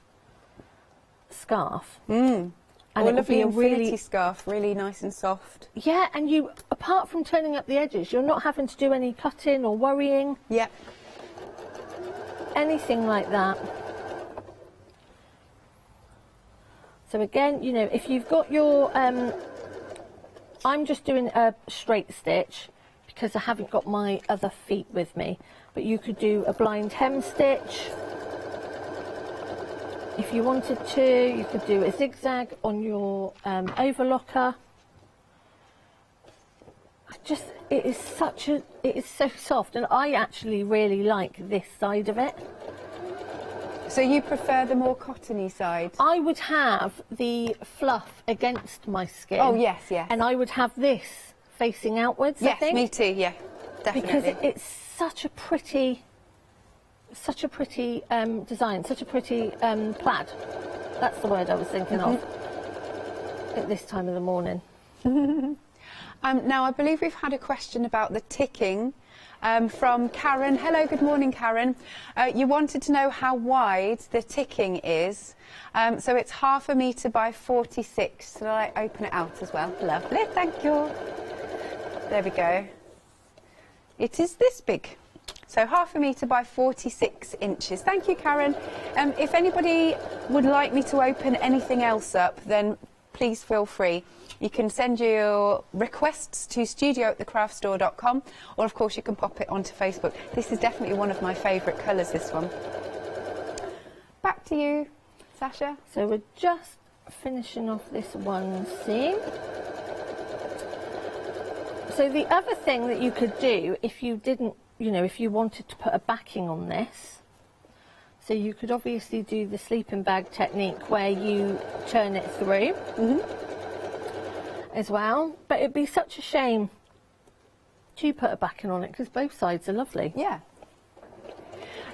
D: scarf. And
C: Or a
D: it will
C: lovely
D: be a
C: infinity scarf, really nice and soft.
D: Yeah, and you, apart from turning up the edges, you're not having to do any cutting or worrying.
C: Yeah.
D: Anything like that. So again, you know, if you've got your, I'm just doing a straight stitch because I haven't got my other feet with me, but you could do a blind hem stitch. If you wanted to, you could do a zigzag on your overlocker. It is so soft, and I actually really like this side of it.
C: So you prefer the more cottony side?
D: I would have the fluff against my skin.
C: Oh yes, yes.
D: And I would have this facing outwards, I
C: Yes,
D: think.
C: me too, yeah. Definitely.
D: Because it's such a pretty design, such a pretty plaid. That's the word I was thinking of at this time of the morning.
C: Now, I believe we've had a question about the ticking from Karen. Hello, good morning, Karen. You wanted to know how wide the ticking is. So it's 1/2 metre by 46. Shall I open it out as well? Lovely, thank you. There we go. It is this big. So 1/2 metre by 46 inches. Thank you, Karen. If anybody would like me to open anything else up, then please feel free. You can send your requests to studio@thecraftstore.com, or of course you can pop it onto Facebook. This is definitely one of my favourite colours, this one. Back to you, Sasha.
D: So we're just finishing off this one seam. So the other thing that you could do if you didn't, you know, if you wanted to put a backing on this, so you could obviously do the sleeping bag technique where you turn it through as well, but it'd be such a shame to put a backing on it because both sides are lovely.
C: Yeah.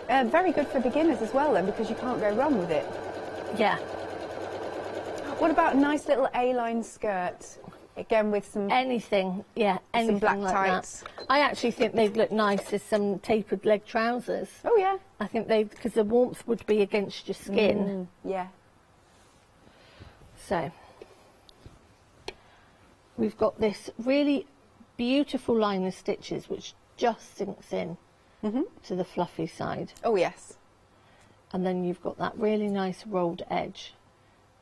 C: Very good for beginners as well then, because you can't go wrong with it.
D: Yeah.
C: What about a nice little A-line skirt? Again with some...
D: Anything, yeah, anything
C: black
D: like
C: tights.
D: that. I actually think they'd look nice as some tapered leg trousers.
C: Oh yeah.
D: I think because the warmth would be against your skin.
C: Yeah.
D: So we've got this really beautiful line of stitches which just sinks in to the fluffy side.
C: Oh yes.
D: And then you've got that really nice rolled edge.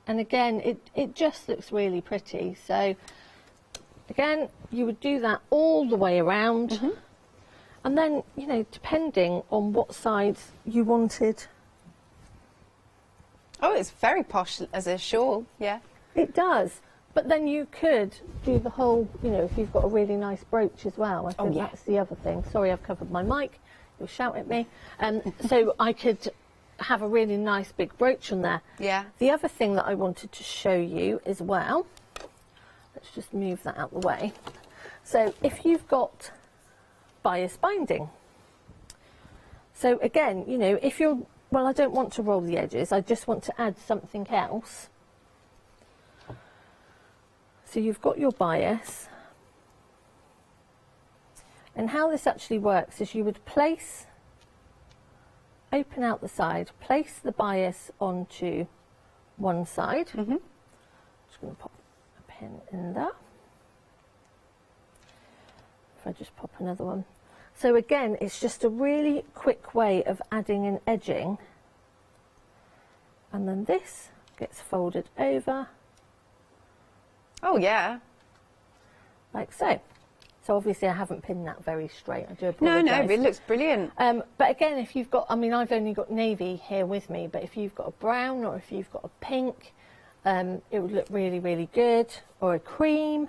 D: And again, it just looks really pretty. So again, you would do that all the way around. And then, you know, depending on what sides you wanted.
C: Oh, it's very posh as a shawl, yeah.
D: It does. But then you could do the whole, you know, if you've got a really nice brooch as well. I think that's the other thing. Sorry, I've covered my mic. You'll shout at me. So I could have a really nice big brooch on there.
C: Yeah.
D: The other thing that I wanted to show you as well, let's just move that out the way. So if you've got bias binding. So again, you know, if you're, well, I don't want to roll the edges, I just want to add something else. So you've got your bias. And how this actually works is you would place, open out the side, place the bias onto one side. Just going to pop a pin in there. If I just pop another one. So again, it's just a really quick way of adding an edging. And then this gets folded over.
C: Oh yeah.
D: Like so. So obviously I haven't pinned that very straight. I do
C: No,
D: apologise.
C: no, it looks brilliant.
D: But again, if you've got, I mean, I've only got navy here with me, but if you've got a brown or if you've got a pink, it would look really, really good. Or a cream.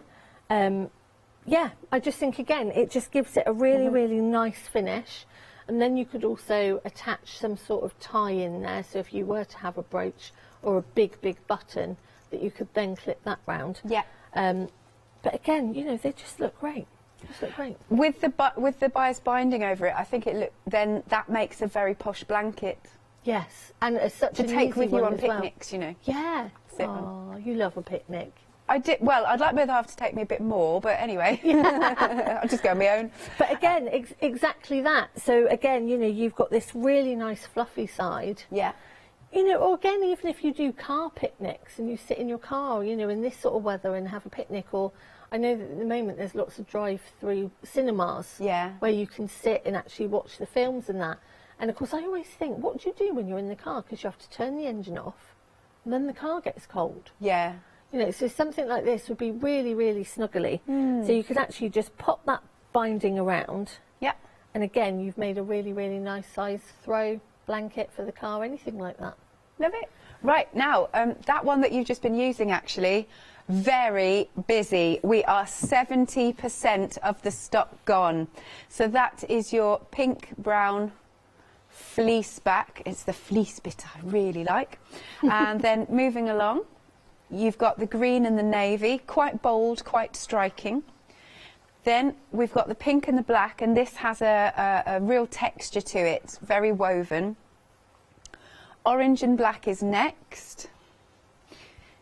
D: Yeah, I just think, again, it just gives it a really, really nice finish. And then you could also attach some sort of tie in there. So if you were to have a brooch or a big button, that you could then clip that round.
C: Yeah.
D: But again, you know, they just look great. Just look great.
C: With the bias binding over it, I think then that makes a very posh blanket.
D: Yes, and it's such
C: to
D: an
C: take
D: easy
C: with you
D: one
C: on
D: as well.
C: picnics, you know.
D: Yeah.
C: Sit on.
D: Oh, you love a picnic.
C: I did. Well, I'd like my other half to take me a bit more, but anyway, I'll just go on my own.
D: But again, exactly that. So again, you know, you've got this really nice fluffy side.
C: Yeah.
D: You know, or again, even if you do car picnics and you sit in your car, you know, in this sort of weather and have a picnic, or I know that at the moment there's lots of drive-through cinemas.
C: Yeah.
D: Where you can sit and actually watch the films and that. And of course, I always think, what do you do when you're in the car? Because you have to turn the engine off, and then the car gets cold.
C: Yeah.
D: You know, so something like this would be really, really snuggly. So you could actually just pop that binding around.
C: Yeah.
D: And again, you've made a really, really nice size throw blanket for the car, anything like that.
C: Love it. Right, now, that one that you've just been using, actually, very busy. We are 70% of the stock gone. So that is your pink, brown fleece back. It's the fleece bit I really like. And then moving along, you've got the green and the navy, quite bold, quite striking. Then we've got the pink and the black, and this has a real texture to it, very woven. Orange and black is next.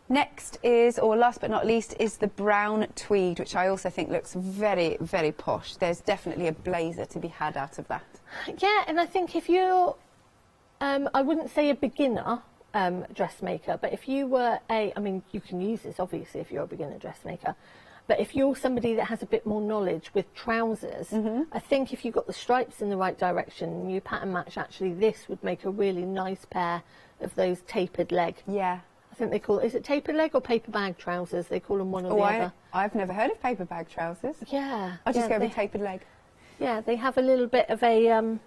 C: Next is, or last but not least, is the brown tweed, which I also think looks very, very posh. There's definitely a blazer to be had out of that.
D: Yeah, and I think if you're, I wouldn't say a beginner dressmaker, but if you were I mean, you can use this obviously if you're a beginner dressmaker, but if you're somebody that has a bit more knowledge with trousers, I think if you got the stripes in the right direction and you pattern match, actually this would make a really nice pair of those tapered leg.
C: Yeah.
D: I think they call, is it tapered leg or paper bag trousers? They call them one or the other.
C: I've never heard of paper bag trousers.
D: Yeah.
C: I'll just
D: yeah,
C: go with tapered leg.
D: Yeah, they have a little bit of a,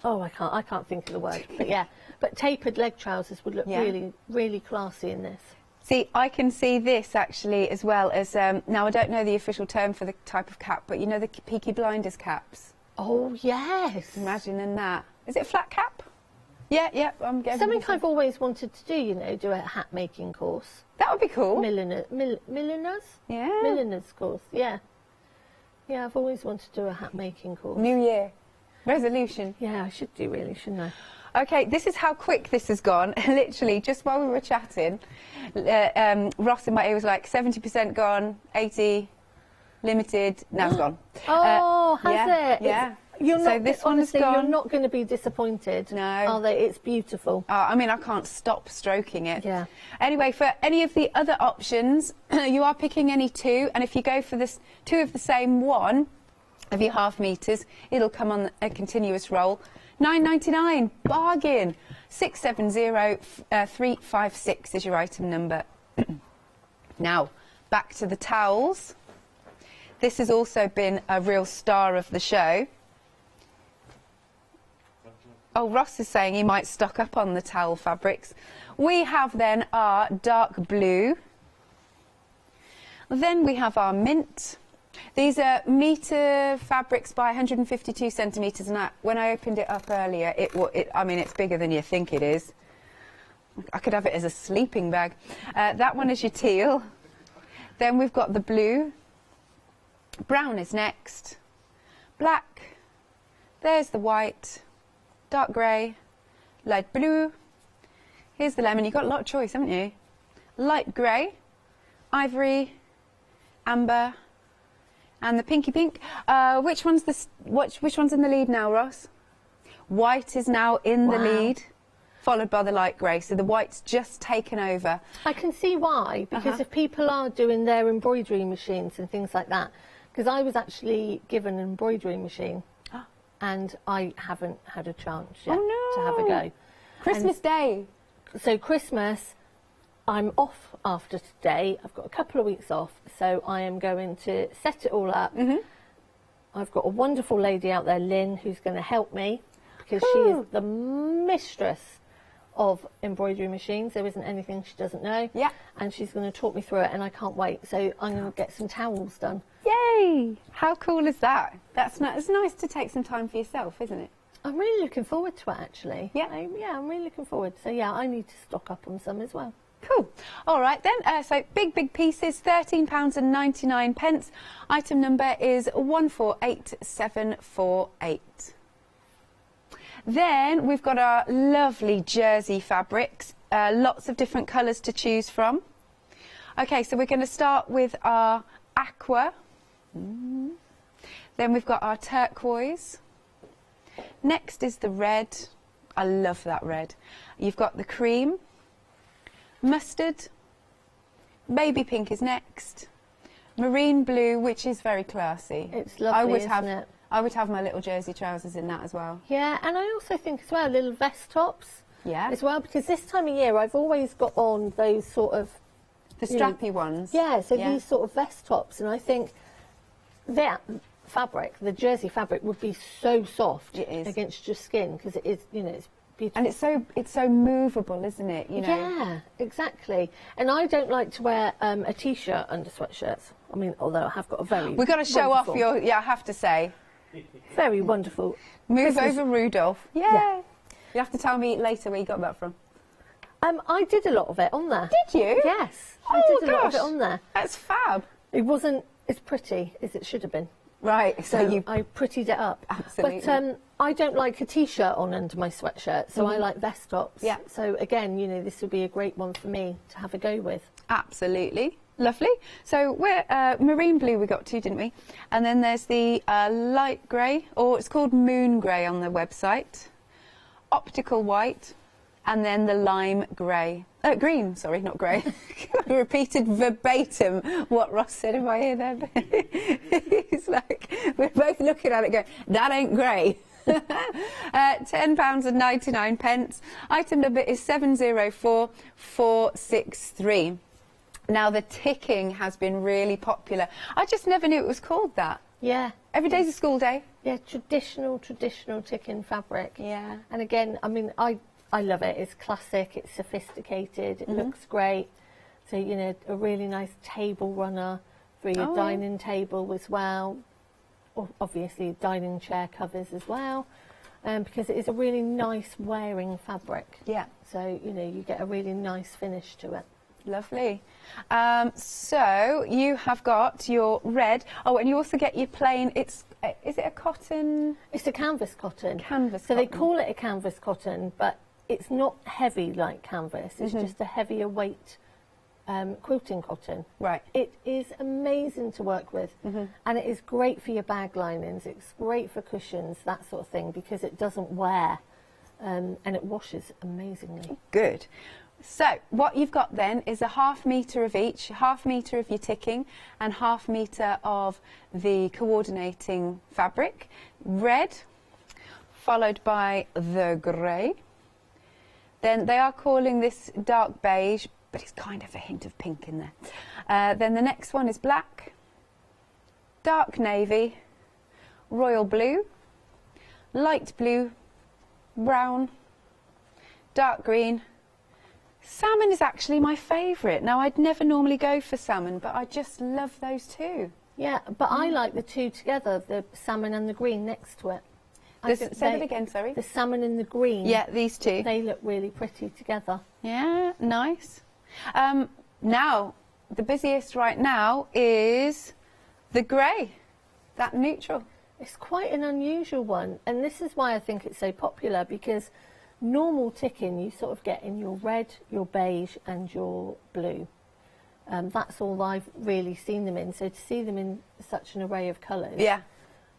D: I can't think of the word, but yeah. But tapered leg trousers would look really, really classy in this.
C: See, I can see this actually as well as, now I don't know the official term for the type of cap, but you know the Peaky Blinders caps?
D: Oh, yes.
C: Imagining that. Is it a flat cap? Yeah, I'm getting
D: Something I've always wanted to do, you know, do a hat making course.
C: That would be cool.
D: Milliners?
C: Yeah.
D: Milliners course, yeah. Yeah, I've always wanted to do a hat making course.
C: New year. Resolution.
D: Yeah, I should do really, shouldn't I?
C: Okay, this is how quick this has gone. Literally, just while we were chatting, Ross in my ear was like, 70% gone, 80, limited, now it's gone.
D: Oh, has
C: yeah,
D: it?
C: Yeah.
D: You're
C: so
D: not,
C: this
D: honestly,
C: one's gone.
D: you're not going to be disappointed.
C: No.
D: Are they? It's beautiful.
C: I mean, I can't stop stroking it.
D: Yeah.
C: Anyway, for any of the other options, you are picking any two, and if you go for this two of the same one of your half meters, it'll come on a continuous roll. £9.99, bargain. 670356 is your item number. Now, back to the towels. This has also been a real star of the show. Oh, Ross is saying he might stock up on the towel fabrics. We have then our dark blue. Then we have our mint. These are metre fabrics by 152 centimetres, and when I opened it up earlier, I mean, it's bigger than you think it is. I could have it as a sleeping bag. That one is your teal. Then we've got the blue. Brown is next. Black. There's the white. Dark grey. Light blue. Here's the lemon. You've got a lot of choice, haven't you? Light grey. Ivory. Amber. And the pinky pink. Which one's in the lead now, Ross? White is now in the lead, followed by the light grey. So the white's just taken over.
D: I can see why, because if people are doing their embroidery machines and things like that, because I was actually given an embroidery machine and I haven't had a chance yet to have a go.
C: Christmas Day.
D: So Christmas, I'm off after today. I've got a couple of weeks off, so I am going to set it all up. I've got a wonderful lady out there, Lynn, who's going to help me, because she is the mistress of embroidery machines. There isn't anything she doesn't know.
C: Yeah.
D: And she's going to talk me through it, and I can't wait. So I'm going to get some towels done.
C: Yay! Yay! How cool is that? That's it's nice to take some time for yourself, isn't it?
D: I'm really looking forward to it, actually.
C: Yeah.
D: I'm really looking forward. So, yeah, I need to stock up on some as well.
C: Cool. All right then. So big pieces, £13.99. Item number is 148748. Then we've got our lovely jersey fabrics. Lots of different colours to choose from. Okay, so we're going to start with our aqua. Then we've got our turquoise. Next is the red. I love that red. You've got the cream. Mustard, baby pink is next, marine blue, which is very classy.
D: It's lovely, isn't it?
C: I would have my little jersey trousers in that as well.
D: Yeah, and I also think as well, little vest tops.
C: Yeah.
D: As well, because this time of year I've always got on those sort of...
C: The strappy ones.
D: Yeah, so these sort of vest tops, and I think that fabric, the jersey fabric, would be so soft against your skin, because it is, you know, it's beautiful.
C: And it's so movable, isn't it? You know.
D: Yeah, exactly. And I don't like to wear a t-shirt under sweatshirts. I mean, although I have got a very
C: We've got to show off your. Yeah, I have to say.
D: Very wonderful.
C: Move
D: Christmas.
C: over, Rudolph. Yeah. You have to tell me later where you got that from.
D: I did a lot of it on there.
C: Did you?
D: Yes,
C: Oh,
D: I did a lot of
C: gosh.
D: it on there.
C: That's fab.
D: It wasn't as pretty as it should have been.
C: Right. So you.
D: I prettied it up.
C: Absolutely.
D: But I don't like a t-shirt on under my sweatshirt, so I like vest tops.
C: Yeah.
D: So again, you know, this would be a great one for me to have a go with.
C: Absolutely. Lovely. So we're marine blue we got to, didn't we? And then there's the light grey, or it's called moon grey on the website. Optical white, and then the lime grey. Green, sorry, not grey. I repeated verbatim what Ross said in my ear there. He's like, we're both looking at it going, that ain't grey. £10.99. Item number is 704463. Now, the ticking has been really popular. I just never knew it was called that.
D: Yeah.
C: Every day's a school day.
D: Yeah, traditional ticking fabric.
C: Yeah.
D: And again, I mean, I love it. It's classic, it's sophisticated, it looks great. So, you know, a really nice table runner for your dining table as well. Obviously, dining chair covers as well, because it is a really nice wearing fabric.
C: Yeah.
D: So, you know, you get a really nice finish to it.
C: Lovely. So you have got your red. Oh, and you also get your plain. Is it a cotton?
D: It's a canvas cotton.
C: Canvas
D: So
C: cotton.
D: they call it a canvas cotton, but it's not heavy like canvas. It's just a heavier weight quilting cotton.
C: Right.
D: It is amazing to work with, and it is great for your bag linings. It's great for cushions, that sort of thing, because it doesn't wear, and it washes amazingly.
C: Good. So what you've got then is a ½ metre of each, ½ metre of your ticking and ½ metre of the coordinating fabric. Red, followed by the grey. Then they are calling this dark beige, but it's kind of a hint of pink in there. Then the next one is black, dark navy, royal blue, light blue, brown, dark green. Salmon is actually my favourite. Now, I'd never normally go for salmon, but I just love those two.
D: Yeah, but I like the two together, the salmon and the green next to it.
C: Say that again, sorry.
D: The salmon and the green.
C: Yeah, these two.
D: They look really pretty together.
C: Yeah, nice. Now, the busiest right now is the grey, that neutral.
D: It's quite an unusual one, and this is why I think it's so popular, because normal ticking you sort of get in your red, your beige and your blue. That's all I've really seen them in, so to see them in such an array of colours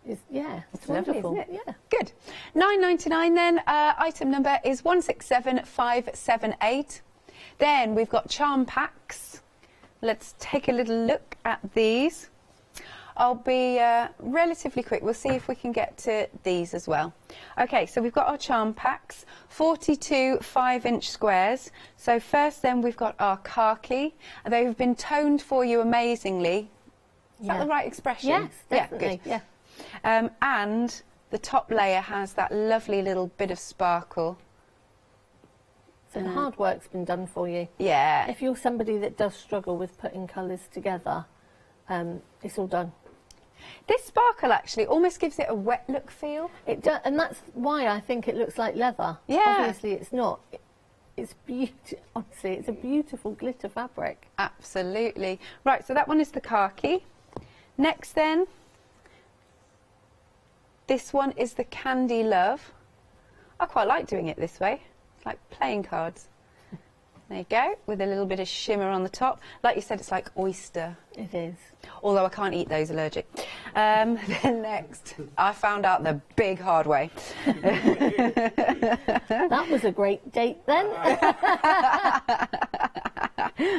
D: it's
C: lovely,
D: wonderful.
C: isn't it? Yeah. Good. £9.99 then. Item number is 167578. Then we've got charm packs. Let's take a little look at these. I'll be relatively quick. We'll see if we can get to these as well. Okay, so we've got our charm packs, 42 5-inch squares. So first then we've got our khaki. They've been toned for you amazingly. Is that the right expression?
D: Yes, definitely.
C: Yeah, good. And the top layer has that lovely little bit of sparkle.
D: So the hard work's been done for you.
C: Yeah.
D: If you're somebody that does struggle with putting colours together, it's all done.
C: This sparkle actually almost gives it a wet look feel.
D: It does, and that's why I think it looks like leather.
C: Yeah.
D: Obviously it's not. It's beautiful. Honestly, it's a beautiful glitter fabric.
C: Absolutely. Right, so that one is the khaki. Next then, this one is the Candy Love. I quite like doing it this way. It's like playing cards. There you go, with a little bit of shimmer on the top. Like you said, it's like oyster.
D: It is.
C: Although I can't eat those, allergic. Then next, I found out the big hard way.
D: That was a great date then.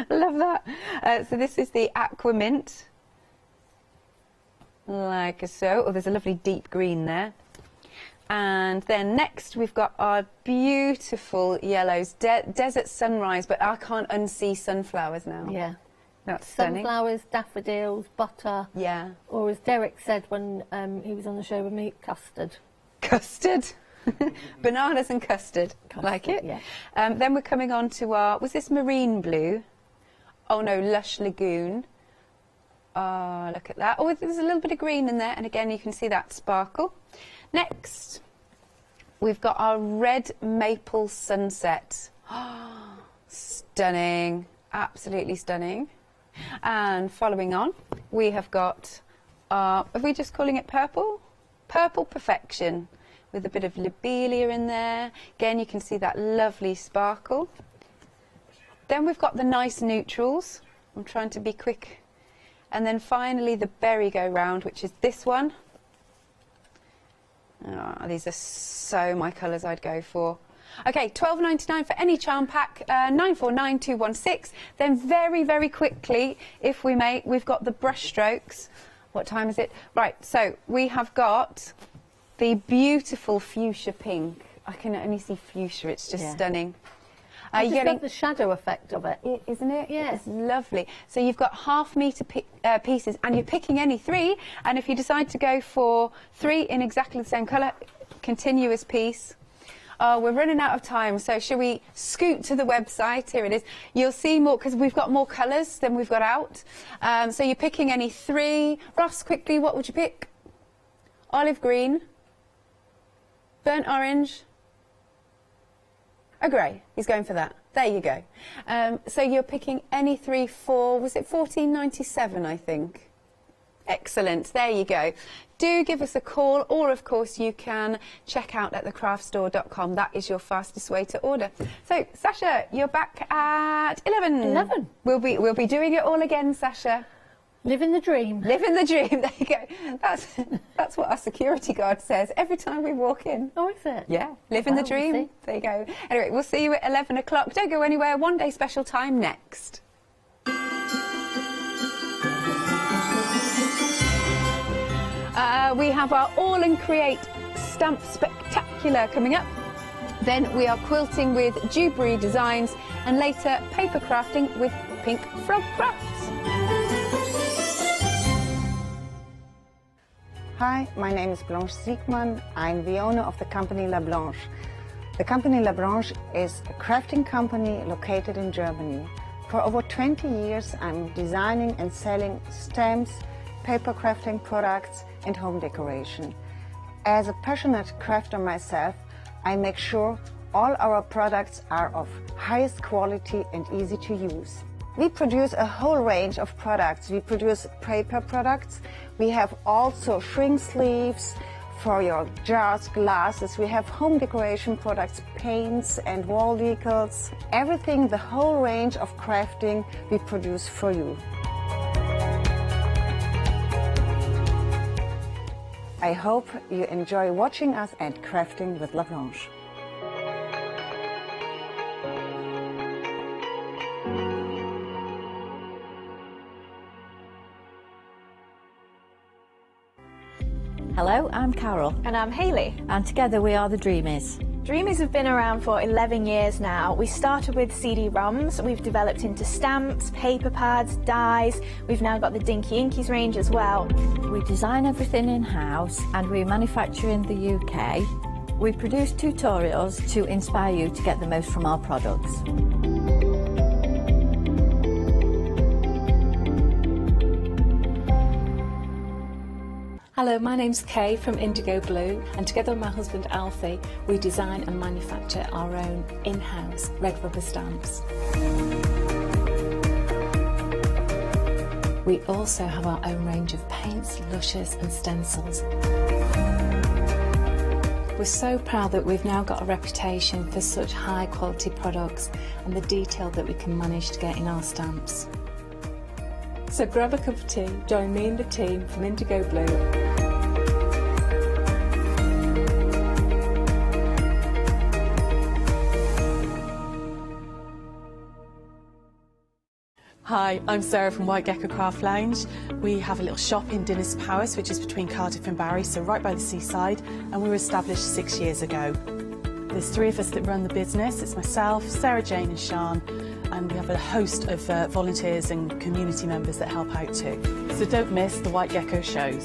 C: Love that. So this is the Aqua Mint. Like so. Oh, there's a lovely deep green there. And then next we've got our beautiful yellows, Desert Sunrise, but I can't unsee sunflowers now.
D: Yeah.
C: That's stunning.
D: Sunflowers, daffodils, butter.
C: Yeah.
D: Or as Derek said when he was on the show with me, custard.
C: Custard. Bananas and custard. Like it.
D: Yeah.
C: Then we're coming on to our, was this marine blue? Oh no, Lush Lagoon. Oh, look at that. Oh, there's a little bit of green in there, and again you can see that sparkle. Next, we've got our red maple sunset. Stunning, absolutely stunning. And following on, we have got, are we just calling it purple? Purple Perfection, with a bit of lobelia in there. Again, you can see that lovely sparkle. Then we've got the nice neutrals. I'm trying to be quick. And then finally the berry go round, which is this one. Oh, these are so my colours I'd go for. Okay, £12.99 for any charm pack, 949216. Then very, very quickly, if we may, we've got the brush strokes. What time is it? Right, so we have got the beautiful fuchsia pink. I can only see fuchsia, it's just stunning.
D: I just love the shadow effect of it.
C: Isn't it?
D: Yes.
C: It's lovely. So you've got half-metre pieces, and you're picking any three, and if you decide to go for 3 in exactly the same colour, continuous piece. Oh, we're running out of time, so shall we scoot to the website? Here it is. You'll see more, because we've got more colours than we've got out. So you're picking any 3. Ross, quickly, what would you pick? Olive green, burnt orange, a grey. He's going for that. There you go. So you're picking any 3 for, was it £14.97, I think? Excellent. There you go. Do give us a call, or of course you can check out at thecraftstore.com. That is your fastest way to order. So Sasha, you're back at 11.
D: 11.
C: We'll be doing it all again, Sasha.
D: Living the dream.
C: Living the dream. There you go. That's what our security guard says every time we walk in.
D: Oh, is it?
C: Yeah. Living the
D: Well,
C: dream.
D: we'll see.
C: There you go. Anyway, we'll see you at 11 o'clock. Don't go anywhere. One day special time next. We have our AALL Create Stamp Spectacular coming up. Then we are quilting with jewellery designs, and later paper crafting with Pink Frog Crafts.
E: Hi, my name is Blanche Siegmann. I'm the owner of the company La Blanche. The company La Blanche is a crafting company located in Germany. For over 20 years, I'm designing and selling stamps, paper crafting products, and home decoration. As a passionate crafter myself, I make sure all our products are of highest quality and easy to use. We produce a whole range of products. We produce paper products. We have also shrink sleeves for your jars, glasses. We have home decoration products, paints and wall decals. Everything, the whole range of crafting we produce for you. I hope you enjoy watching us and crafting with La Blanche.
F: Hello, I'm Carol,
G: And I'm Hayley.
F: and together we are the Dreamies.
G: Dreamies have been around for 11 years now. We started with CD-ROMs, we've developed into stamps, paper pads, dies, we've now got the Dinky Inkies range as well.
F: We design everything in-house and we manufacture in the UK. We produce tutorials to inspire you to get the most from our products.
H: Hello, my name's Kay from Indigo Blue, and together with my husband Alfie, we design and manufacture our own in-house red rubber stamps. We also have our own range of paints, lushes and stencils. We're so proud that we've now got a reputation for such high quality products and the detail that we can manage to get in our stamps. So grab a cup of tea, join me and the team from Indigo Blue.
I: Hi, I'm Sarah from White Gecko Craft Lounge. We have a little shop in Dinas Powys, which is between Cardiff and Barry, so right by the seaside, and we were established 6 years ago. There's 3 of us that run the business. It's myself, Sarah Jane and Sian, and we have a host of volunteers and community members that help out too. So don't miss the White Gecko shows.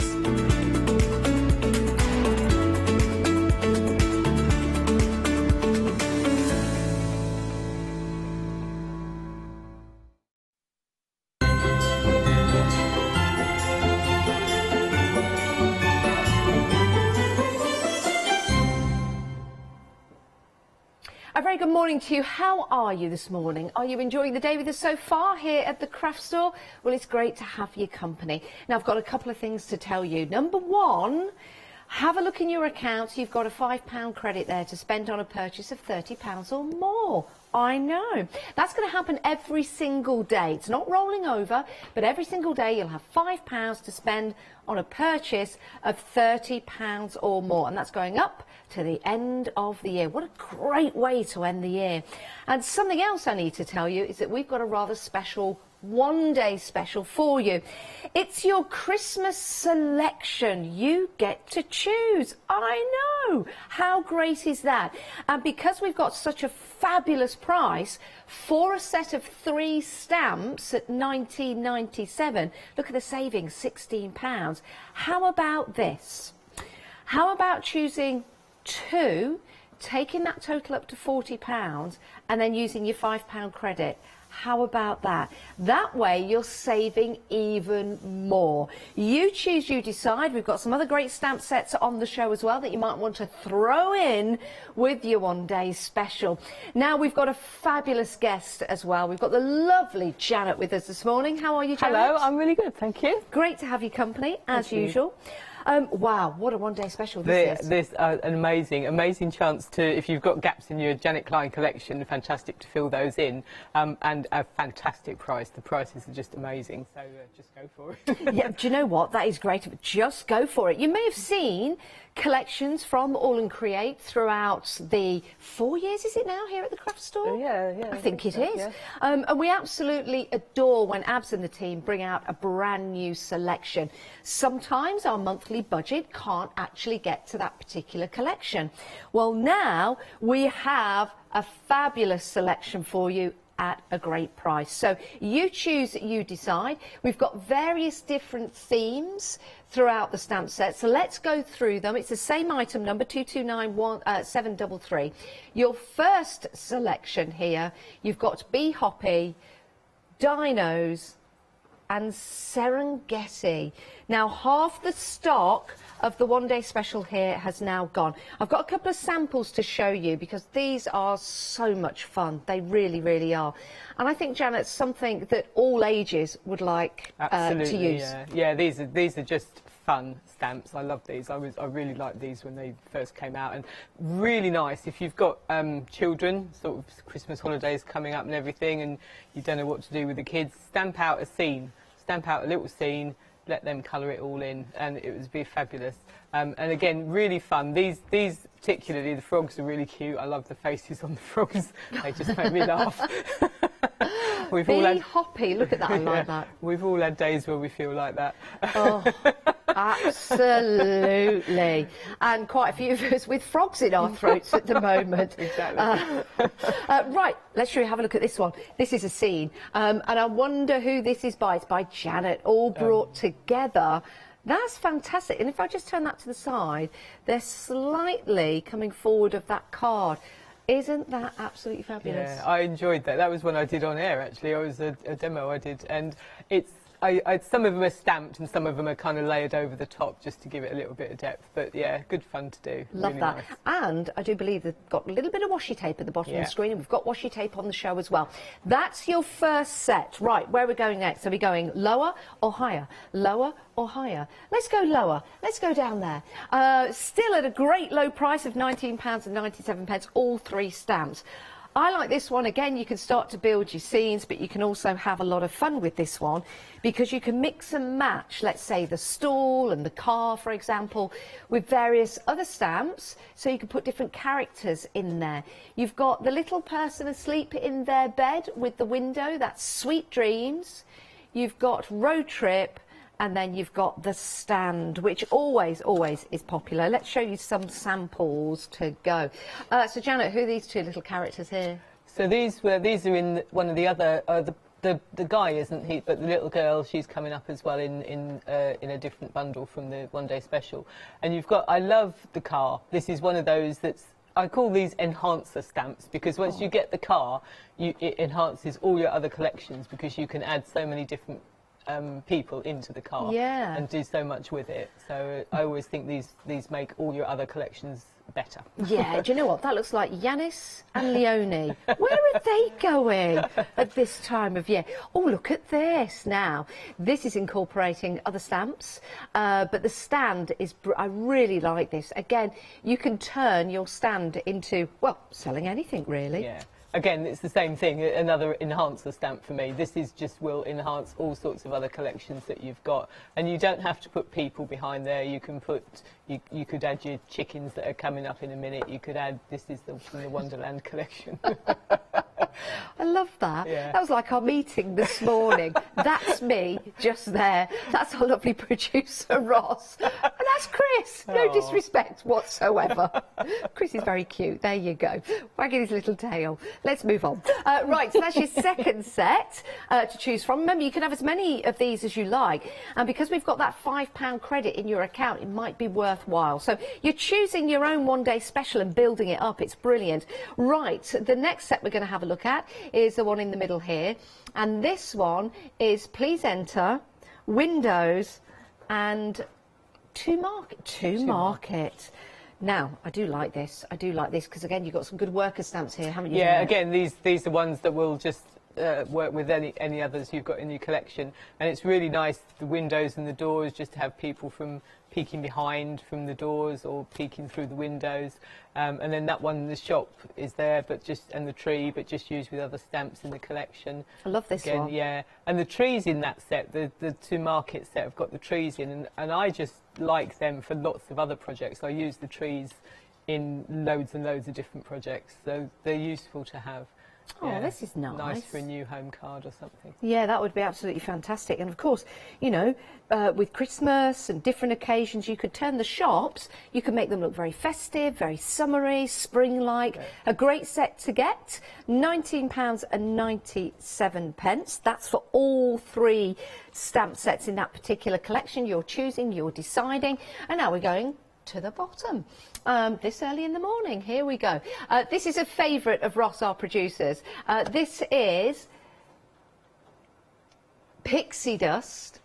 J: A very good morning to you. How are you this morning? Are you enjoying the day with us so far here at the craft store? Well, it's great to have your company. Now, I've got a couple of things to tell you. Number one, have a look in your account. You've got a £5 credit there to spend on a purchase of £30 or more. I know. That's going to happen every single day. It's not rolling over, but every single day you'll have £5 to spend on a purchase of £30 or more. And that's going up to the end of the year. What a great way to end the year. And something else I need to tell you is that we've got a rather special one-day special for you. It's your Christmas selection. You get to choose. I know. How great is that? And because we've got such a fabulous price for a set of 3 stamps at £19.97, look at the savings, £16. How about this? How about choosing 2, taking that total up to £40 and then using your £5 credit? How about that? That way you're saving even more. You choose, you decide. We've got some other great stamp sets on the show as well that you might want to throw in with your one-day special. Now we've got a fabulous guest as well. We've got the lovely Janet with us this morning. How are you, Janet?
K: Hello, I'm really good, thank you.
J: Great to have your company, as usual. Wow, what a one-day special this is.
K: This an amazing chance to, if you've got gaps in your Janet Klein collection, fantastic to fill those in, and a fantastic price. The prices are just amazing, so just go for it.
J: Yeah, do you know what? That is great. Just go for it. You may have seen collections from AALL Create throughout the 4 years, is it now, here at the craft store?
K: Yeah.
J: I think it
K: so,
J: is.
K: Yeah.
J: And we absolutely adore when Abs and the team bring out a brand new selection. Sometimes our monthly budget can't actually get to that particular collection. Well, now we have a fabulous selection for you at a great price. So you choose, you decide. We've got various different themes throughout the stamp set, so let's go through them. It's the same item number, 229733. Your first selection here, you've got Bee Hoppy, Dinos and Serengeti. Now, half the stock of the one-day special here has now gone. I've got a couple of samples to show you because these are so much fun. They really, really are. And I think, Janet, it's something that all ages would like to use.
K: Yeah, these are just fun stamps. I love these. I really liked these when they first came out, and really nice if you've got children, sort of Christmas holidays coming up and everything, and you don't know what to do with the kids. Stamp out a scene. Stamp out a little scene. Let them colour it all in, and it would be fabulous. And again, really fun. These particularly, the frogs are really cute. I love the faces on the frogs. They just make me laugh.
J: We've all had Hoppy. Look at that. I like that.
K: We've all had days where we feel like that.
J: Oh, absolutely. And quite a few of us with frogs in our throats at the moment.
K: Exactly.
J: Right, let's have a look at this one. This is a scene. And I wonder who this is by. It's by Janet, all brought together. That's fantastic. And if I just turn that to the side, they're slightly coming forward of that card. Isn't that absolutely fabulous?
K: Yeah, I enjoyed that. That was one I did on air, actually. It was a demo I did, and it's some of them are stamped and some of them are kind of layered over the top just to give it a little bit of depth. But yeah, good fun to do.
J: Love
K: really
J: that.
K: Nice.
J: And I do believe they've got a little bit of washi tape at the bottom of
K: Yeah.
J: the screen, and we've got washi tape on the show as well. That's your first set. Right, where are we going next? Are we going lower or higher? Lower or higher? Let's go lower. Let's go down there. Still at a great low price of £19.97, all 3 stamps. I like this one. Again, you can start to build your scenes, but you can also have a lot of fun with this one because you can mix and match, let's say, the stool and the car, for example, with various other stamps. So you can put different characters in there. You've got the little person asleep in their bed with the window. That's Sweet Dreams. You've got Road Trip. And then you've got the stand, which always is popular. Let's show you some samples to go. So Janet, who are these 2 little characters here?
K: So these are in one of the other. The guy isn't he, but the little girl, she's coming up as well in a different bundle from the one-day special. And you've got. I love the car. This is one of those that's. I call these enhancer stamps because once you get the car, it enhances all your other collections because you can add so many different people into the car and do so much with it. So I always think these make all your other collections better.
J: Yeah, do you know what? That looks like Yanis and Leonie. Where are they going at this time of year? Oh, look at this now. This is incorporating other stamps, but the stand is... I really like this. Again, you can turn your stand into, well, selling anything, really.
K: Yeah. Again, it's the same thing, another enhancer stamp for me. This is just will enhance all sorts of other collections that you've got. And you don't have to put people behind there. You can put, you could add your chickens that are coming up in a minute. You could add, this is from the Wonderland collection.
J: I love that.
K: Yeah.
J: That was like our meeting this morning. That's me, just there. That's our lovely producer, Ross. And that's Chris. No disrespect whatsoever. Chris is very cute. There you go. Wagging his little tail. Let's move on. Right, so that's your second set to choose from. Remember, you can have as many of these as you like. And because we've got that £5 credit in your account, it might be worthwhile. So you're choosing your own one-day special and building it up. It's brilliant. Right, the next set we're going to have a look at is the one in the middle here. And this one is Please Enter, Windows, and To Market. Now, I do like this. I do like this because, again, you've got some good worker stamps here, haven't you?
K: Yeah, again, these are ones that will just work with any others you've got in your collection. And it's really nice, the windows and the doors, just to have people from peeking behind from the doors or peeking through the windows. And then that one in the shop is there, and the tree, but just used with other stamps in the collection.
J: I love this one.
K: Yeah, and the trees in that set, the To Market set, have got the trees in, and I just like them for lots of other projects. I use the trees in loads and loads of different projects, so they're useful to have.
J: Oh, this is nice.
K: Nice for a new home card or something.
J: Yeah, that would be absolutely fantastic. And of course, you know, with Christmas and different occasions, you could turn the shops, you can make them look very festive, very summery, spring-like. Yeah. A great set to get, £19.97. That's for all 3 stamp sets in that particular collection. You're choosing, you're deciding. And now we're going to the bottom. This early in the morning, here we go. This is a favourite of Ross, our producers. This is Pixie Dust,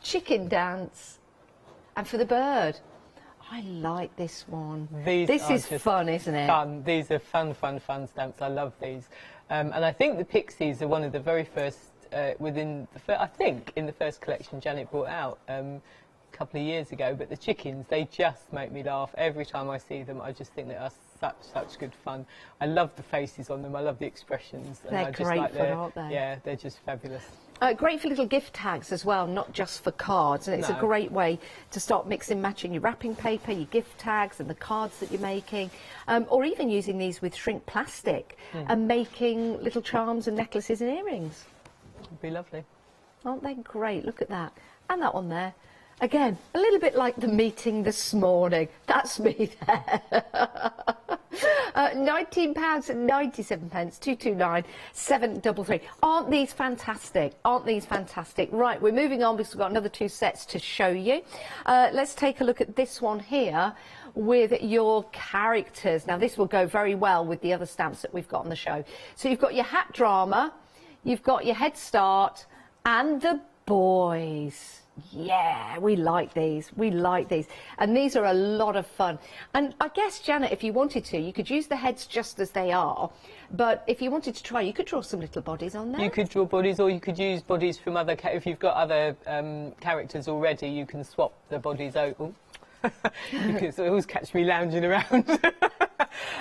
J: Chicken Dance, and For the Bird. I like this one. This is fun, isn't it?
K: Fun. These are fun stamps. I love these. And I think the Pixies are one of the very first, I think, in the first collection Janet brought out. Couple of years ago, but the chickens, they just make me laugh every time I see them. I just think they are such good fun. I love the faces on them. I love the expressions.
J: They're great fun, aren't they?
K: Yeah, they're just fabulous.
J: Great for little gift tags as well, not just for cards. And it's a great way to start mixing, matching your wrapping paper, your gift tags, and the cards that you're making, or even using these with shrink plastic and making little charms and necklaces and earrings.
K: It'd be lovely.
J: Aren't they great? Look at that. And that one there. Again, a little bit like the meeting this morning. That's me there. £19.97, 229 733. Aren't these fantastic? Aren't these fantastic? Right, we're moving on because we've got another 2 sets to show you. Let's take a look at this one here with your characters. Now, this will go very well with the other stamps that we've got on the show. So you've got your hat drama, you've got your head start, And the boys. Yeah, we like these. We like these. And these are a lot of fun. And I guess, Janet, if you wanted to, you could use the heads just as they are. But if you wanted to try, you could draw some little bodies on there.
K: You could draw bodies, or you could use bodies from other... If you've got other characters already, you can swap the bodies over. You can always catch me lounging around.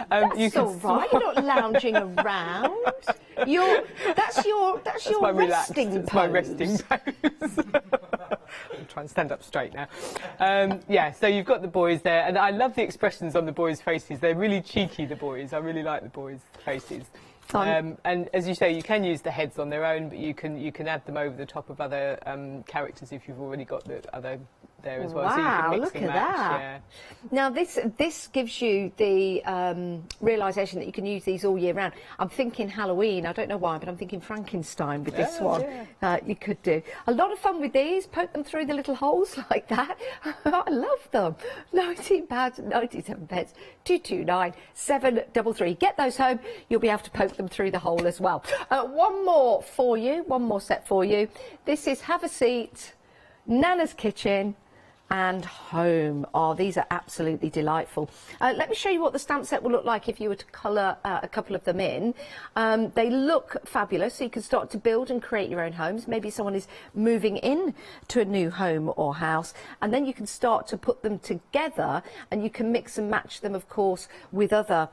J: That's all right. You're not lounging around. That's your resting pose.
K: It's my resting pose. I'm trying to stand up straight now. Yeah, so you've got the boys there, and I love the expressions on the boys' faces. They're really cheeky, the boys. I really like the boys' faces. And as you say, you can use the heads on their own, but you can add them over the top of other characters if you've already got the other there as well.
J: Wow,
K: so you can mix
J: look
K: and
J: at
K: match,
J: that.
K: yeah.
J: Now this gives you the realisation that you can use these all year round. I'm thinking Halloween, I don't know why, but I'm thinking Frankenstein with this one. Yeah. You could do. A lot of fun with these, poke them through the little holes like that. I love them. £19, 97 pence, 229 733. Get those home, you'll be able to poke them through the hole as well. One more set for you. This is Have a Seat, Nana's Kitchen and Home. Oh, these are absolutely delightful. Let me show you what the stamp set will look like if you were to colour a couple of them in. They look fabulous, so you can start to build and create your own homes. Maybe someone is moving in to a new home or house, and then you can start to put them together, and you can mix and match them, of course, with other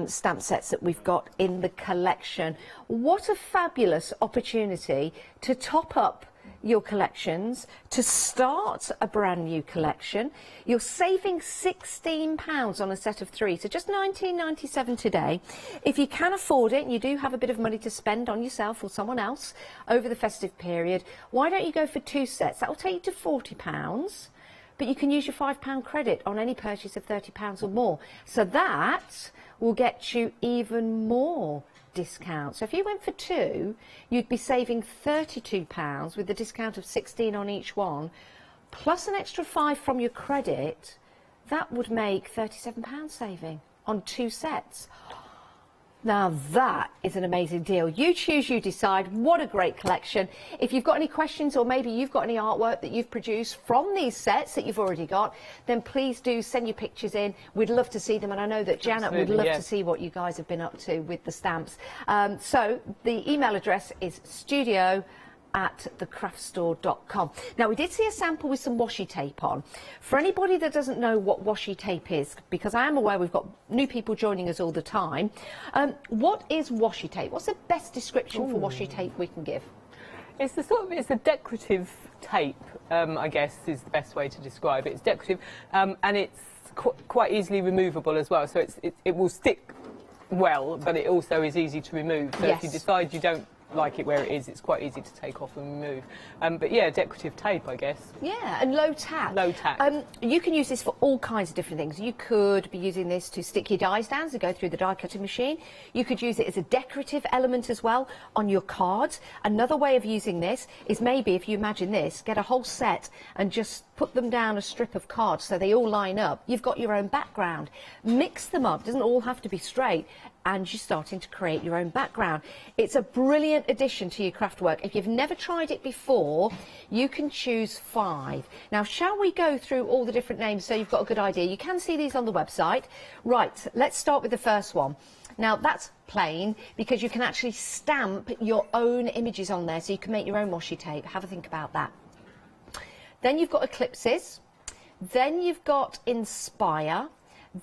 J: stamp sets that we've got in the collection. What a fabulous opportunity to top up your collections, to start a brand new collection. You're saving £16 on a set of 3, so just £19.97 today. If you can afford it and you do have a bit of money to spend on yourself or someone else over the festive period, why don't you go for 2 sets? That will take you to £40, but you can use your £5 credit on any purchase of £30 or more. So that will get you even more discount. So if you went for 2, you'd be saving £32 with the discount of 16 on each one, plus an extra 5 from your credit. That would make £37 saving on 2 sets. Now that is an amazing deal. You choose, you decide. What a great collection. If you've got any questions, or maybe you've got any artwork that you've produced from these sets that you've already got, then please do send your pictures in. We'd love to see them, and I know that Janet would love to see what you guys have been up to with the stamps. So the email address is studio@thecraftstore.com. Now, we did see a sample with some washi tape on. For anybody that doesn't know what washi tape is, because I am aware we've got new people joining us all the time, what is washi tape? What's the best description for washi tape we can give?
K: It's it's a decorative tape, I guess is the best way to describe it. It's decorative, and it's quite easily removable as well. So it will stick well, but it also is easy to remove. So if you decide you don't like it where it is, it's quite easy to take off and remove. But yeah, decorative tape, I guess.
J: Yeah, and low tack.
K: Low tack.
J: You can use this for all kinds of different things. You could be using this to stick your dies down to go through the die cutting machine. You could use it as a decorative element as well on your cards. Another way of using this is maybe, if you imagine this, get a whole set and just put them down a strip of cards so they all line up. You've got your own background. Mix them up. It doesn't all have to be straight, and you're starting to create your own background. It's a brilliant addition to your craft work. If you've never tried it before, you can choose 5. Now, shall we go through all the different names so you've got a good idea? You can see these on the website. Right, let's start with the first one. Now, that's plain because you can actually stamp your own images on there, so you can make your own washi tape. Have a think about that. Then you've got eclipses. Then you've got Inspire.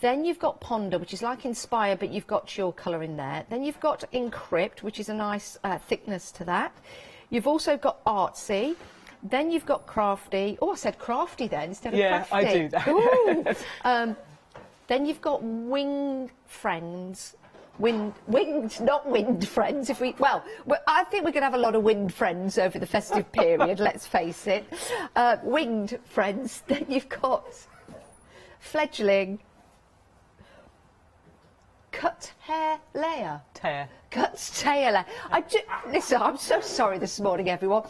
J: Then you've got Ponder, which is like Inspire, but you've got your colour in there. Then you've got Encrypt, which is a nice thickness to that. You've also got Artsy. Then you've got Crafty. Oh, I said Crafty then instead of Crafty.
K: Yeah, I do that.
J: Ooh. Then you've got Winged Friends. Winged, not wind friends. Well, I think we're going to have a lot of wind friends over the festive period, let's face it. Winged friends. Then you've got Fledgling. Cut hair layer. Cut tail layer. Listen, I'm so sorry this morning, everyone.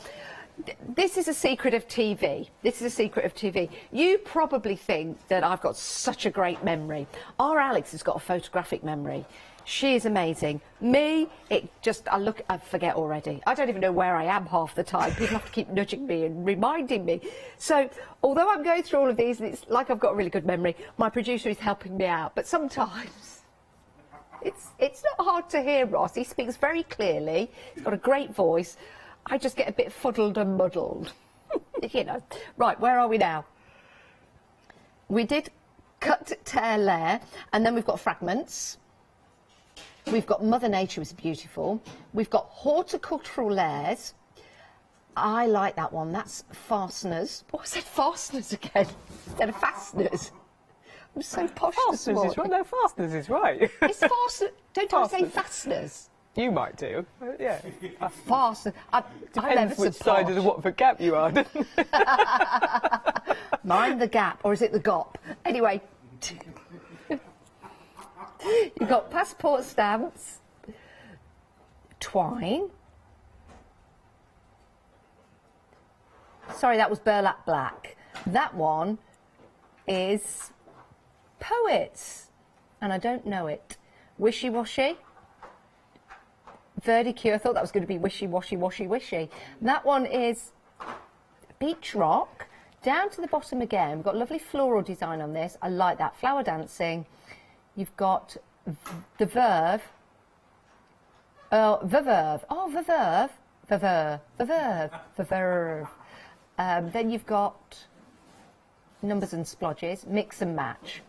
J: This is a secret of TV. This is a secret of TV. You probably think that I've got such a great memory. Our Alex has got a photographic memory. She is amazing. Me, I forget already. I don't even know where I am half the time. People have to keep nudging me and reminding me. So, although I'm going through all of these, and it's like I've got a really good memory, my producer is helping me out. But sometimes it's not hard to hear Ross. He speaks very clearly. He's got a great voice. I just get a bit fuddled and muddled. You know. Right, where are we now? We did cut, tear, layer, and then we've got fragments. We've got Mother Nature is beautiful. We've got horticultural layers. I like that one. That's fasteners. Oh, I said fasteners again instead of fasteners. I'm so posh this morning.
K: Fasteners is right. No, fasteners is right.
J: It's fasteners. Don't I say fasteners?
K: You might do. Yeah.
J: Fasteners.
K: Depends which side of the Watford Gap you are.
J: Mind the gap, or is it the gop? Anyway. You've got passport stamps, twine. Sorry, that was burlap black. That one is poets, and I don't know it. Wishy-washy. Verdicure, I thought that was going to be wishy-washy, washy-wishy. That one is beach rock. Down to the bottom again, we've got lovely floral design on this. I like that. Flower dancing. You've got the verve. The verve. Oh, the verve. The verve. The verve. The verve. Then you've got numbers and splodges, mix and match.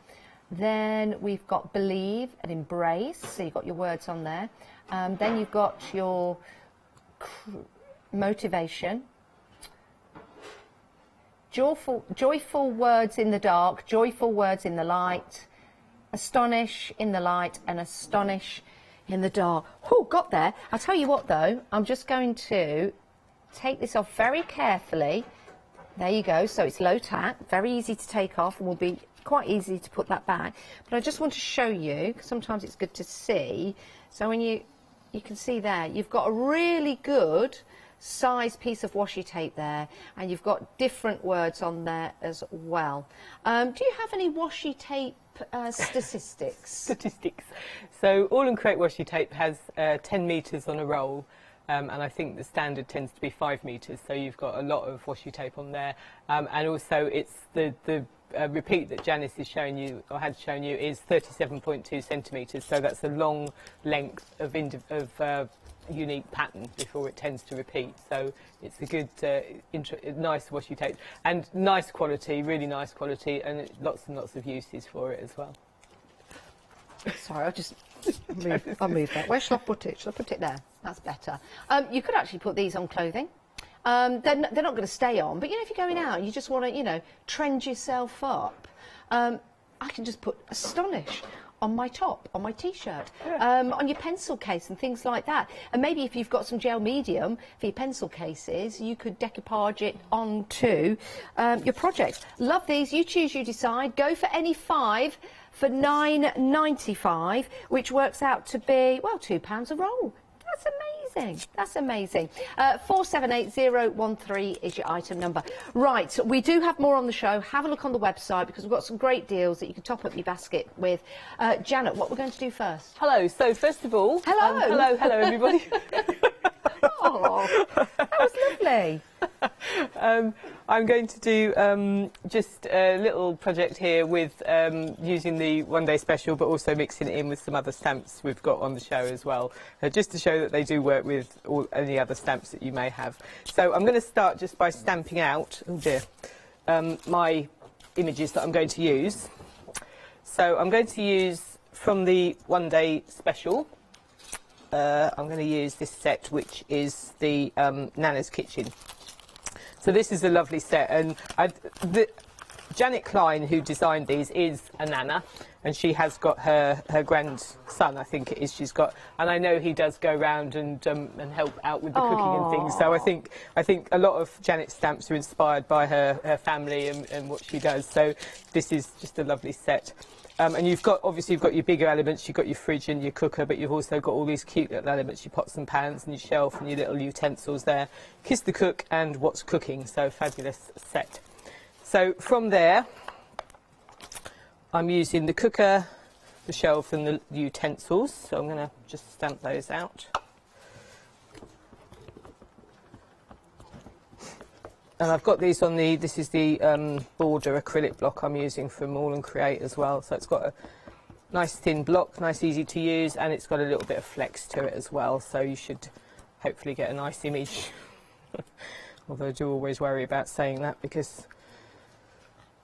J: Then we've got believe and embrace. So you've got your words on there. Then you've got your motivation. Joyful words in the dark, joyful words in the light. Astonish in the light and astonish in the dark. Oh, got there. I'll tell you what, though. I'm just going to take this off very carefully. There you go. So it's low tack, very easy to take off, and will be quite easy to put that back. But I just want to show you, 'cause sometimes it's good to see. So when you can see there, you've got a really good size piece of washi tape there, and you've got different words on there as well. Do you have any washi tape statistics?
K: Statistics. So AALL Create washi tape has 10 metres on a roll, and I think the standard tends to be 5 metres, so you've got a lot of washi tape on there. And also it's the repeat that Janice is showing you, or had shown you, is 37.2 centimetres, so that's a long length of unique pattern before it tends to repeat. So it's a good, nice washi tape, and nice quality, really nice quality, and lots and lots of uses for it as well.
J: Sorry, I'll move that. Where shall I put it? Shall I put it there? That's better. You could actually put these on clothing. They're not going to stay on, but you know, if you're going out and you just want to, you know, trend yourself up, I can just put astonish on my top, on my t-shirt, on your pencil case and things like that. And maybe if you've got some gel medium for your pencil cases, you could decoupage it onto your project. Love these. You choose, you decide. Go for any 5 for £9.95, which works out to be, well, £2 a roll. That's amazing. That's amazing. 478013 is your item number. Right, we do have more on the show. Have a look on the website, because we've got some great deals that you can top up your basket with. Janet, what we're going to do first?
K: Hello. So first of all,
J: hello,
K: hello, everybody.
J: Oh, that was lovely.
K: I'm going to do just a little project here with using the one-day special, but also mixing it in with some other stamps we've got on the show as well, just to show that they do work with any other stamps that you may have. So I'm going to start just by stamping out, oh dear, my images that I'm going to use. So I'm going to use from the one-day special. I'm going to use this set, which is the Nana's Kitchen. So this is a lovely set, and Janet Klein, who designed these, is a Nana, and she has got her grandson, I think it is, she's got, and I know he does go around and help out with the cooking and things. So I think a lot of Janet's stamps are inspired by her family and what she does. So this is just a lovely set. And you've got your bigger elements, you've got your fridge and your cooker, but you've also got all these cute little elements, your pots and pans and your shelf and your little utensils there. Kiss the Cook and What's Cooking, so fabulous set. So from there, I'm using the cooker, the shelf and the utensils, so I'm going to just stamp those out. And I've got these on the, this is the border acrylic block I'm using from AALL Create as well, so it's got a nice thin block, nice easy to use, and it's got a little bit of flex to it as well, so you should hopefully get a nice image. Although I do always worry about saying that because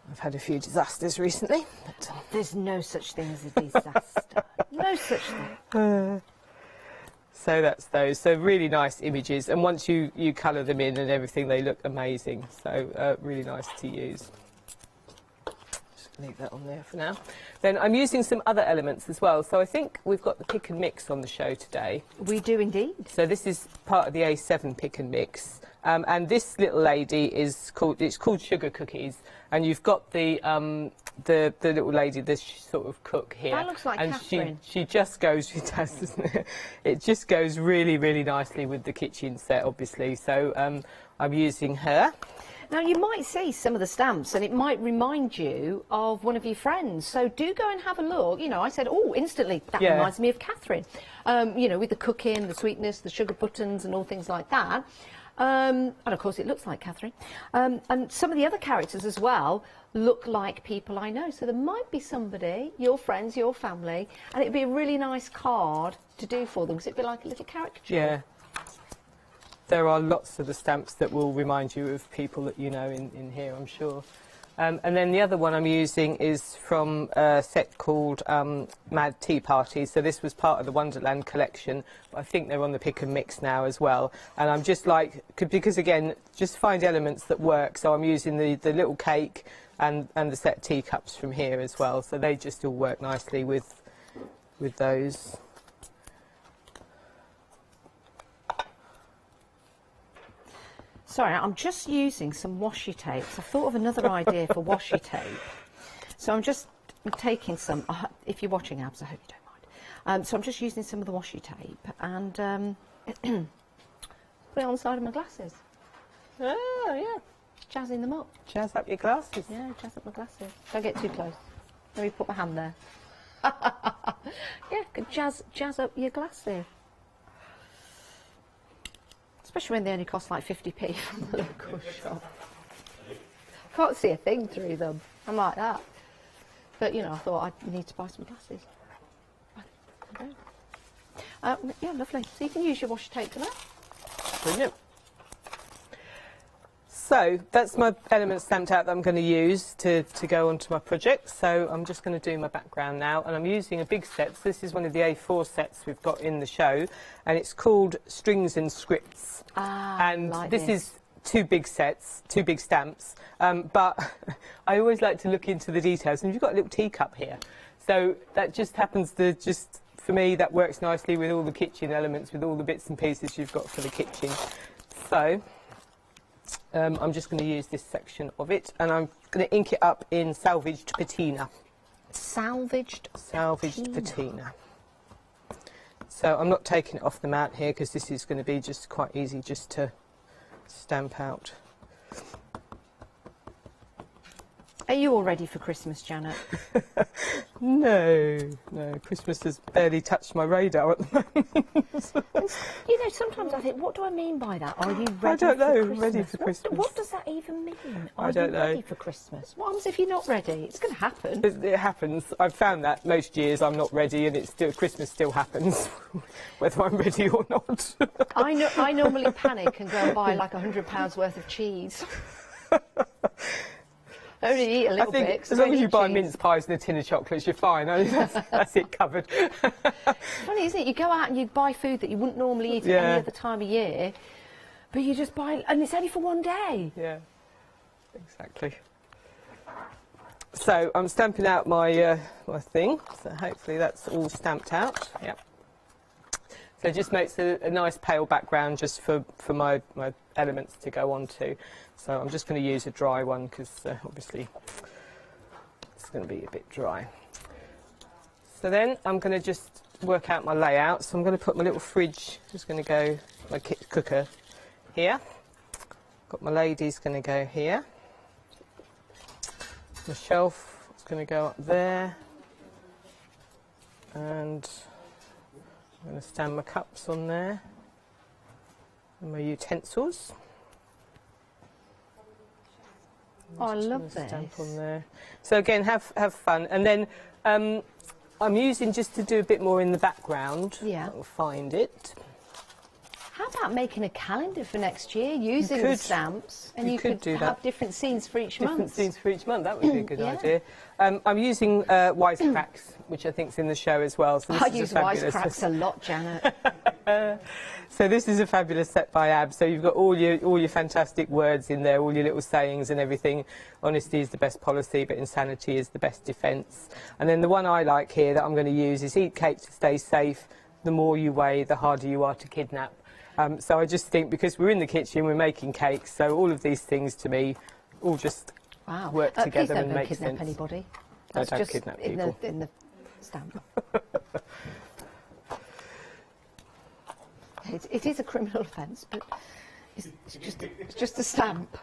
K: I've had a few disasters recently. But,
J: There's no such thing as a disaster. No such thing.
K: So that's those. So really nice images, and once you colour them in and everything, they look amazing. So really nice to use. Just leave that on there for now. Then I'm using some other elements as well. So I think we've got the pick and mix on the show today.
J: We do indeed.
K: So this is part of the A7 pick and mix. And this little lady is called, it's called Sugar Cookies, and you've got the little lady, this sort of cook here.
J: That looks like
K: and
J: Catherine.
K: she just goes, she does, doesn't it? It just goes really, really nicely with the kitchen set, obviously. So I'm using her.
J: Now, you might see some of the stamps and it might remind you of one of your friends. So do go and have a look. You know, I said, oh, instantly, that reminds me of Catherine. You know, with the cooking, the sweetness, the sugar buttons and all things like that. And of course, it looks like Catherine. And some of the other characters as well look like people I know. So there might be somebody, your friends, your family, and it'd be a really nice card to do for them because it'd be like a little caricature.
K: Yeah. There are lots of the stamps that will remind you of people that you know in here, I'm sure. And then the other one I'm using is from a set called Mad Tea Party. So this was part of the Wonderland collection, but I think they're on the pick and mix now as well. And I'm just like, because again, just find elements that work. So I'm using the little cake and the set teacups from here as well. So they just all work nicely with those.
J: Sorry, I'm just using some washi tapes. I thought of another idea for washi tape. So I'm taking some, if you're watching abs, I hope you don't mind. So I'm just using some of the washi tape and put it on the side of my glasses.
K: Oh, yeah.
J: Jazzing them up.
K: Jazz up your glasses.
J: Yeah, jazz up my glasses. Don't get too close. Let me put my hand there. Yeah, jazz up your glasses. Especially when they only cost like 50p from the local shop. Can't see a thing through them. I'm like that. But, you know, I thought I need to buy some glasses. Yeah, lovely. So you can use your washi tape for that.
K: Brilliant. So that's my element stamped out that I'm going to use to go onto my project. So I'm just going to do my background now, and I'm using a big set. So this is one of the A4 sets we've got in the show, and it's called Strings and Scripts. And
J: like
K: this is two big sets, two big stamps. But I always like to look into the details, and you've got a little teacup here. So that just happens to for me, that works nicely with all the kitchen elements, with all the bits and pieces you've got for the kitchen. So I'm just going to use this section of it, and I'm going to ink it up in salvaged patina.
J: Salvaged
K: patina. So I'm not taking it off the mat here because this is going to be just quite easy just to stamp out.
J: Are you all ready for Christmas, Janet?
K: No, Christmas has barely touched my radar at the moment.
J: You know, sometimes I think, what do I mean by that? Are you ready
K: I don't know,
J: for Christmas?
K: ready for Christmas.
J: What does that even mean?
K: I don't know.
J: Ready for Christmas? What happens if you're not ready? It's going to happen.
K: It happens. I've found that most years I'm not ready, and Christmas still happens, whether I'm ready or not.
J: I normally panic and go and buy like £100 worth of cheese. Only eat a little bit.
K: As long as you buy mince pies and a tin of chocolates, you're fine. I mean, that's it covered.
J: It's funny, isn't it? You go out and you buy food that you wouldn't normally eat at any other time of year, but you just buy, and it's only for one day.
K: Yeah, exactly. So I'm stamping out my my thing. So hopefully that's all stamped out. Yep. So it just makes a nice pale background just for my elements to go onto. So I'm just going to use a dry one because obviously it's going to be a bit dry. So then I'm going to just work out my layout. So I'm going to put my little fridge, just going to go, my cooker here. Got my ladies going to go here. My shelf is going to go up there. And I'm going to stand my cups on there and my utensils.
J: Oh, I
K: Just
J: love
K: gonna
J: this.
K: Stamp on there. So again, have fun. And then I'm using just to do a bit more in the background.
J: Yeah.
K: I'll find it.
J: How about making a calendar for next year using the
K: could.
J: stamps, and
K: You
J: you
K: could
J: could
K: do
J: have
K: that.
J: different scenes for each
K: Different
J: month?
K: scenes for each month. That would be a good
J: Yeah.
K: idea. I'm using wisecracks, which I think is in the show as well. So this
J: I
K: is a
J: use
K: fabulous
J: wisecracks a lot, Janet.
K: So this is a fabulous set by Ab. So you've got all your fantastic words in there, all your little sayings and everything. Honesty is the best policy, but insanity is the best defence. And then the one I like here that I'm going to use is eat cake to stay safe. The more you weigh, the harder you are to kidnap. So I just think because we're in the kitchen, we're making cakes, so all of these things to me all just
J: Wow.
K: work together
J: please
K: and
J: don't
K: make
J: kidnap
K: sense.
J: anybody.
K: No,
J: That's
K: don't
J: just
K: kidnap
J: in
K: people.
J: the stamp. It is a criminal offence, but it's just a stamp.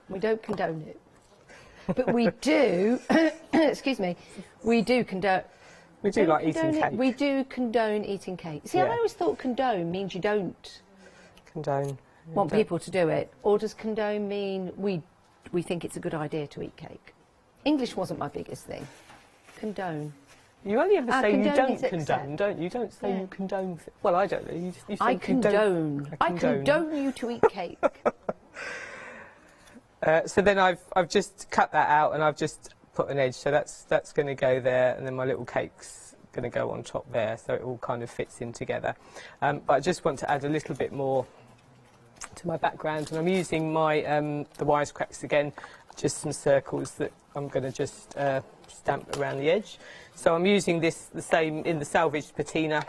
J: We don't condone it, but we do. Excuse me. We do condone.
K: We do like eating
J: condone it.
K: cake.
J: We do condone eating cake. See, I
K: Yeah.
J: always thought condone means you don't
K: Condone.
J: want people to do it, or does condone mean we think it's a good idea to eat cake? English wasn't my biggest thing. Condone.
K: You only ever say you
J: condone
K: don't
J: is accept.
K: condone, don't you? You don't say
J: Yeah.
K: you condone. Well, I don't know. You say
J: I
K: you don't-
J: condone. I condone you to eat cake.
K: So then I've just cut that out and I've just put an edge, so that's going to go there, and then my little cake's going to go on top there, so it all kind of fits in together. But I just want to add a little bit more to my background, and I'm using my the wisecracks again, just some circles that I'm going to just stamp around the edge. So I'm using this the same in the salvaged patina.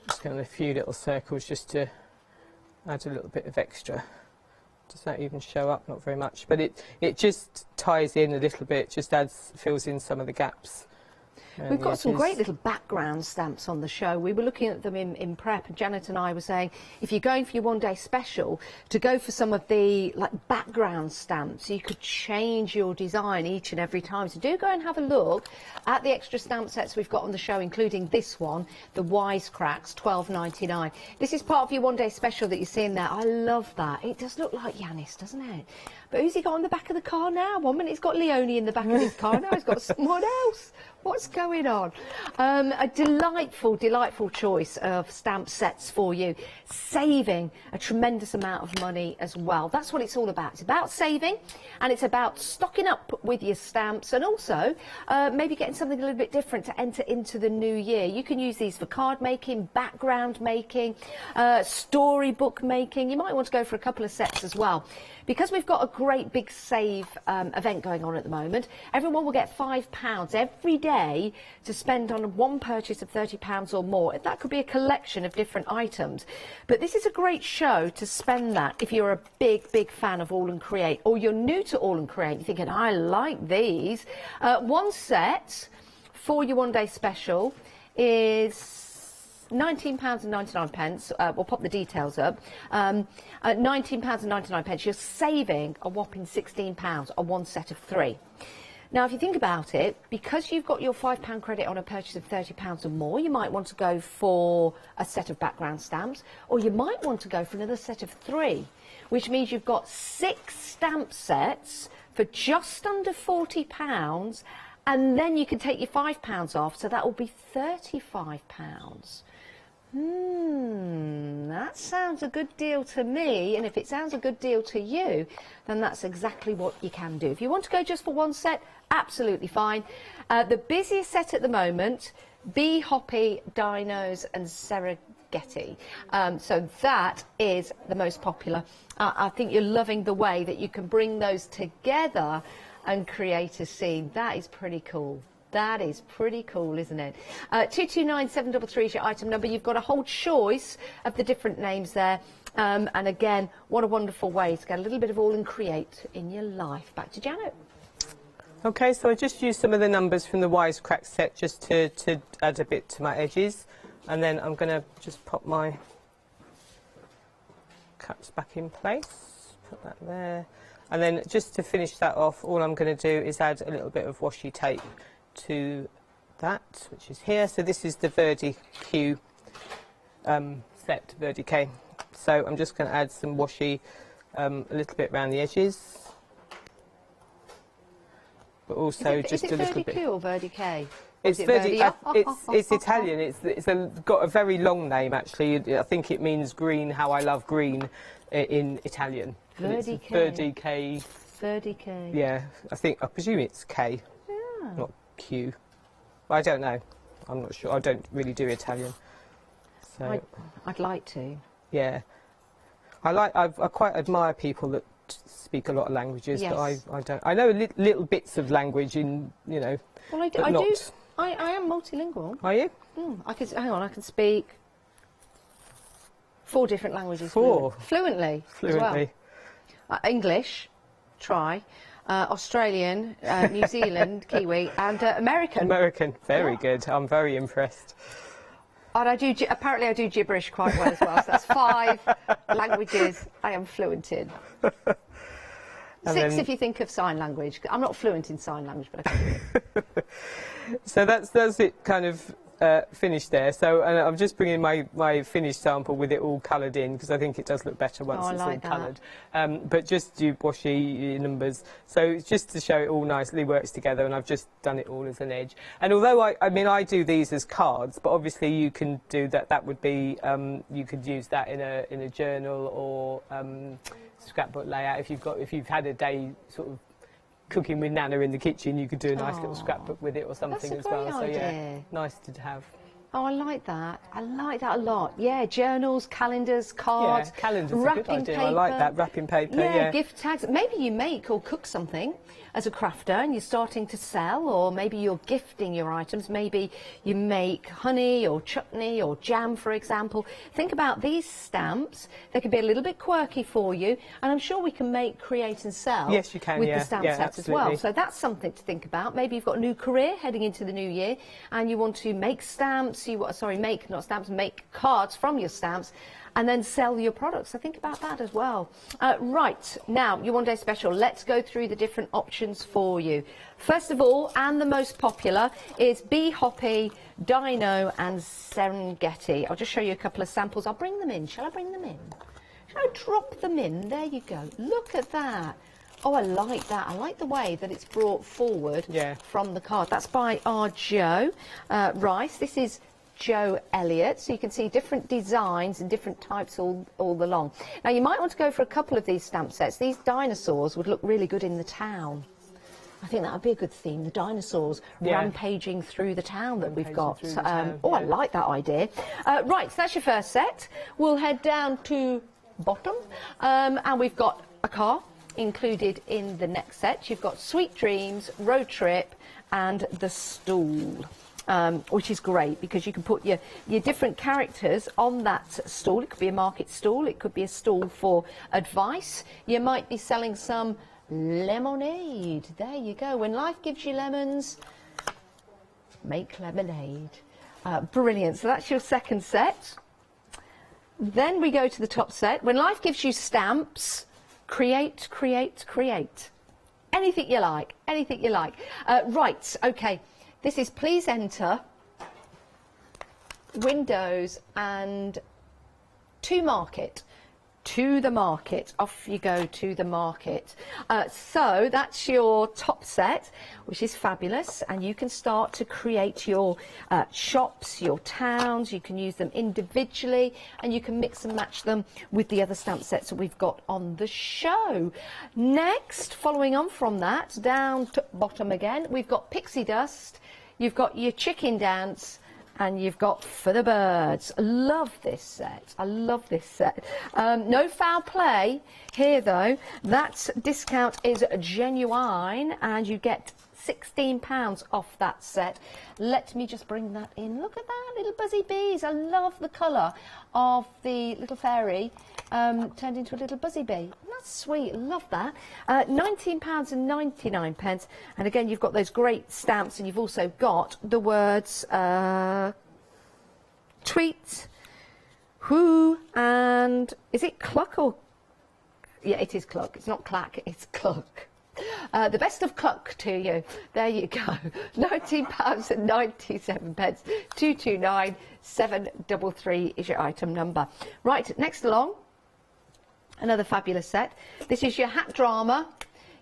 K: Just going a few little circles just to add a little bit of extra. Does that even show up? Not very much, but it just ties in a little bit, just fills in some of the gaps.
J: We've got some great little background stamps on the show. We were looking at them in prep, and Janet and I were saying if you're going for your one-day special, to go for some of the background stamps, you could change your design each and every time. So do go and have a look at the extra stamp sets we've got on the show, including this one, the Wisecracks, $12.99. This is part of your one-day special that you're seeing there. I love that. It does look like Yanis, doesn't it? But who's he got on the back of the car now? One minute he's got Leone in the back of his car, now he's got someone else. What's going on? A delightful, delightful choice of stamp sets for you, saving a tremendous amount of money as well. That's what it's all about. It's about saving, and it's about stocking up with your stamps, and also maybe getting something a little bit different to enter into the new year. You can use these for card making, background making, storybook making. You might want to go for a couple of sets as well. Because we've got a great big save event going on at the moment, everyone will get £5 every day to spend on one purchase of £30 or more. That could be a collection of different items. But this is a great show to spend that if you're a big, big fan of AALL Create, or you're new to AALL Create, you're thinking, I like these. One set for your one-day special is £19.99. We'll pop the details up. £19.99. You're saving a whopping £16 on one set of three. Now, if you think about it, because you've got your £5 credit on a purchase of £30 or more, you might want to go for a set of background stamps, or you might want to go for another set of three, which means you've got 6 stamp sets for just under £40, and then you can take your £5 off, so that will be £35. That sounds a good deal to me, and if it sounds a good deal to you, then that's exactly what you can do. If you want to go just for one set, absolutely fine. The busiest set at the moment, Bee Hoppy, Dinos and Serengeti. So that is the most popular. I think you're loving the way that you can bring those together and create a scene. That is pretty cool. That is pretty cool, isn't it? 229733 is your item number. You've got a whole choice of the different names there. And again, what a wonderful way to get a little bit of AALL Create in your life. Back to Janet.
K: Okay, so I just used some of the numbers from the Wisecrack set just to add a bit to my edges. And then I'm going to just pop my cups back in place. Put that there. And then just to finish that off, all I'm going to do is add a little bit of washi tape to that, which is here. So this is the Verdi Q set, Verdi K. So I'm just going to add some washi a little bit around the edges. But also just a little bit. Is it Verdi
J: Q or Verdi K?
K: It's Verdi. It's Italian. It's got a very long name actually. I think it means green. How I love green in Italian.
J: Verdi K.
K: Verdi K.
J: Verdi K.
K: Yeah, I presume it's K, not Q. I don't know. I'm not sure. I don't really do Italian. So
J: I'd like to.
K: Yeah, I quite admire people that speak a lot of languages,
J: yes.
K: but I don't. I know little bits of language in, you know.
J: Well, I do. I am multilingual.
K: Are you?
J: I can speak 4 different languages.
K: 4?
J: Fluently.
K: Fluently.
J: As well. English, try. Australian, New Zealand, Kiwi, and American.
K: American, very good. I'm very impressed.
J: And apparently I do gibberish quite well as well, so that's 5 languages I am fluent in. 6 if you think of sign language. I'm not fluent in sign language, but I can do it.
K: So that's it kind of finished there. So I'm just bringing my finished sample with it all coloured in, because I think it does look better once it's all coloured. But just do washi numbers. So it's just to show it all nicely works together, and I've just done it all as an edge. And although I do these as cards, but obviously you can do that. That would be you could use that in a journal or scrapbook layout. If you've had a day sort of cooking with Nana in the kitchen, you could do a nice little scrapbook with it or something as well. So yeah, nice to have.
J: Oh, I like that. I like that a lot. Yeah, journals, calendars, cards.
K: Yeah, calendars are a good idea.
J: Paper.
K: I like that, wrapping paper.
J: Yeah, gift tags. Maybe you make or cook something as a crafter and you're starting to sell, or maybe you're gifting your items. Maybe you make honey or chutney or jam, for example. Think about these stamps. They could be a little bit quirky for you, and I'm sure we can make, create and sell
K: yes, you can,
J: with the stamp sets
K: absolutely.
J: as well. So that's something to think about. Maybe you've got a new career heading into the new year and you want to make stamps, make cards from your stamps and then sell your products. So think about that as well. Right, now, your one day special. Let's go through the different options for you. First of all, and the most popular, is Bee Hoppy, Dino and Serengeti. I'll just show you a couple of samples. I'll bring them in. Shall I bring them in? Shall I drop them in? There you go. Look at that. Oh, I like that. I like the way that it's brought forward from the card. That's by our Joe Rice. This is Joe Elliott, so you can see different designs and different types all along. Now you might want to go for a couple of these stamp sets. These dinosaurs would look really good in the town. I think that would be a good theme, the dinosaurs rampaging through the town that we've got. I like that idea. Right, so that's your first set. We'll head down to bottom, and we've got a car included in the next set. You've got Sweet Dreams, Road Trip and the Stool. Which is great because you can put your different characters on that stall. It could be a market stall, it could be a stall for advice. You might be selling some lemonade. There you go. When life gives you lemons, make lemonade. Brilliant. So that's your second set. Then we go to the top set. When life gives you stamps, create, create, create. Anything you like, anything you like. Right, okay. This is please enter, Windows and to market. To the market. Off you go to the market. So that's your top set, which is fabulous, and you can start to create your shops, your towns. You can use them individually, and you can mix and match them with the other stamp sets that we've got on the show. Next, following on from that, down to bottom again, we've got Pixie Dust, you've got your Chicken Dance, and you've got For the Birds. I love this set. I love this set. No foul play here, though. That discount is genuine, and you get £16 off that set. Let me just bring that in. Look at that, little buzzy bees. I love the colour of the little fairy turned into a little buzzy bee. That's sweet. Love that. £19.99. And again, you've got those great stamps, and you've also got the words tweet, who, and is it cluck or Yeah, it is cluck. It's not clack, it's cluck. The best of cluck to you. There you go. £19.97. 229733 is your item number. Right, next along, another fabulous set. This is your hat drama.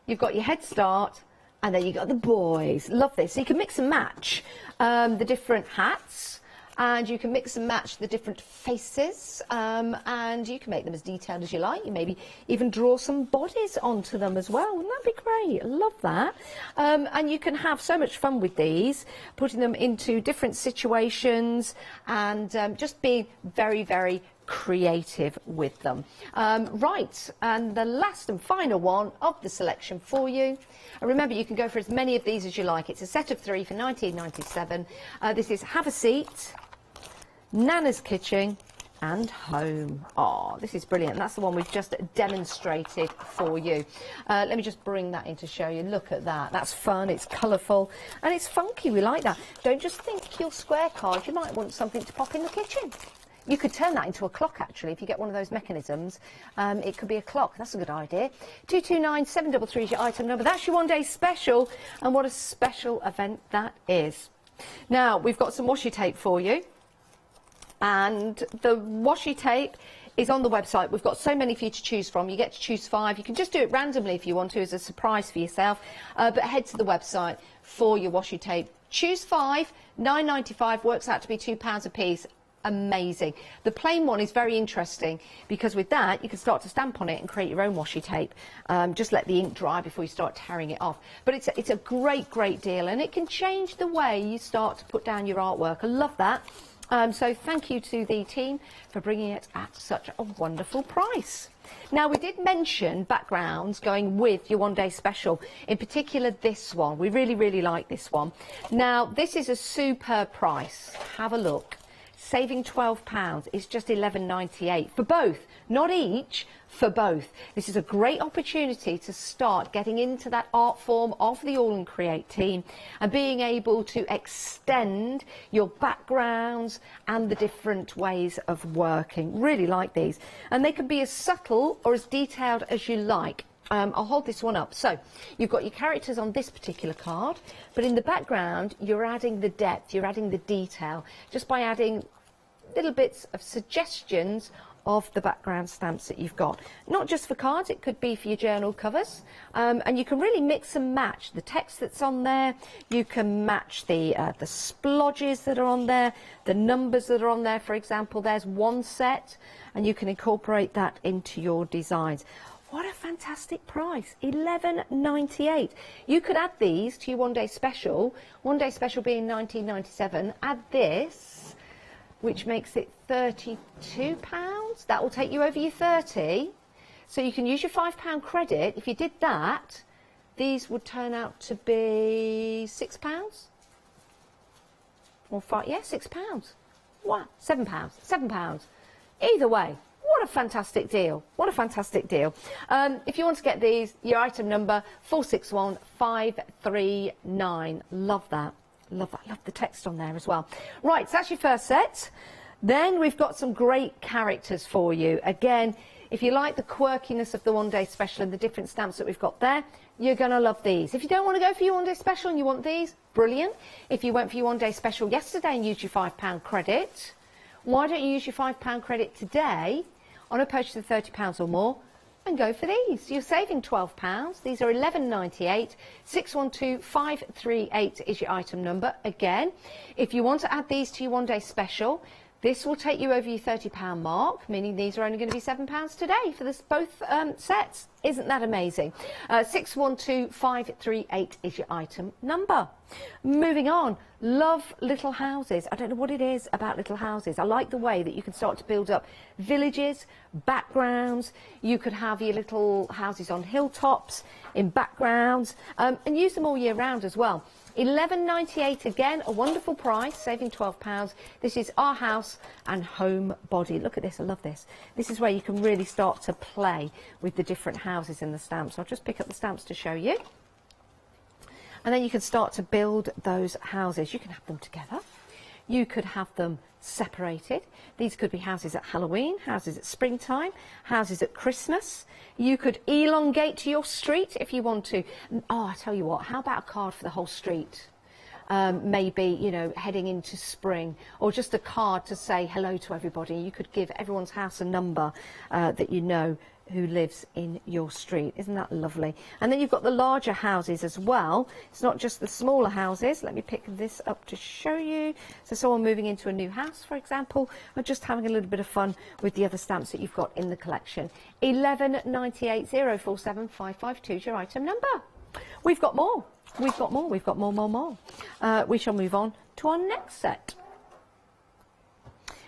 J: You've got your head start, and then you've got the boys. Love this. So you can mix and match the different hats, and you can mix and match the different faces, and you can make them as detailed as you like. You maybe even draw some bodies onto them as well. Wouldn't that be great? I love that. And you can have so much fun with these, putting them into different situations, and just being very, very creative with them. Right, and the last and final one of the selection for you. And remember, you can go for as many of these as you like. It's a set of 3 for £19.97. This is Have a Seat, Nana's Kitchen, and Home. Oh, this is brilliant. That's the one we've just demonstrated for you. Let me just bring that in to show you. Look at that. That's fun, it's colourful, and it's funky. We like that. Don't just think your square cards. You might want something to pop in the kitchen. You could turn that into a clock, actually, if you get one of those mechanisms. It could be a clock. That's a good idea. 229733 is your item number. That's your one-day special, and what a special event that is. Now, we've got some washi tape for you, and the washi tape is on the website. We've got so many for you to choose from. You get to choose 5. You can just do it randomly if you want to, as a surprise for yourself, but head to the website for your washi tape. Choose 5, £9.95, works out to be £2 a piece. Amazing. The plain one is very interesting because with that you can start to stamp on it and create your own washi tape. Just let the ink dry before you start tearing it off. But it's a great deal, and it can change the way you start to put down your artwork. I love that. So thank you to the team for bringing it at such a wonderful price. Now, we did mention backgrounds going with your one-day special, in particular this one. We really like this one. Now, this is a superb price. Have a look. Saving £12 is just £11.98 for both, not each, for both. This is a great opportunity to start getting into that art form of the AALL Create team and being able to extend your backgrounds and the different ways of working. Really like these, and they can be as subtle or as detailed as you like. I'll hold this one up. So you've got your characters on this particular card, but in the background you're adding the depth, you're adding the detail, just by adding little bits of suggestions of the background stamps that you've got. Not just for cards, it could be for your journal covers, and you can really mix and match the text that's on there. You can match the splodges that are on there, the numbers that are on there. For example, there's one set, and you can incorporate that into your designs. What a fantastic price, £11.98. You could add these to your one-day special being £19.97. Add this, which makes it £32. That will take you over your 30. So you can use your £5 credit. If you did that, these would turn out to be £6. Or £5, yeah, £6. What? £7. Either way. What a fantastic deal. What a fantastic deal. If you want to get these, your item number 461539. Love that. Love that. Love the text on there as well. Right, so that's your first set. Then we've got some great characters for you. Again, if you like the quirkiness of the one-day special and the different stamps that we've got there, you're going to love these. If you don't want to go for your one-day special and you want these, brilliant. If you went for your one-day special yesterday and used your £5 credit, why don't you use your £5 credit today on a purchase of £30 or more and go for these? You're saving £12. These are £11.98. 612538 is your item number. Again, if you want to add these to your one-day special, this will take you over your £30 mark, meaning these are only going to be £7 today for this both sets. Isn't that amazing? 612538 is your item number. Moving on, love little houses. I don't know what it is about little houses. I like the way that you can start to build up villages, backgrounds. You could have your little houses on hilltops, in backgrounds, and use them all year round as well. £11.98 again, a wonderful price, saving £12. This is Our House and Home Body. Look at this, I love this. This is where you can really start to play with the different houses in the stamps. I'll just pick up the stamps to show you. And then you can start to build those houses. You can have them together. You could have them separated. These could be houses at Halloween, houses at springtime, houses at Christmas. You could elongate your street if you want to. Oh, I tell you what, how about a card for the whole street? Maybe, you know, heading into spring, or just a card to say hello to everybody. You could give everyone's house a number that you know who lives in your street. Isn't that lovely? And then you've got the larger houses as well. It's not just the smaller houses. Let me pick this up to show you. So someone moving into a new house, for example, or just having a little bit of fun with the other stamps that you've got in the collection. 1198 047 552 is your item number. We've got more. We've got more. We've got more. We shall move on to our next set.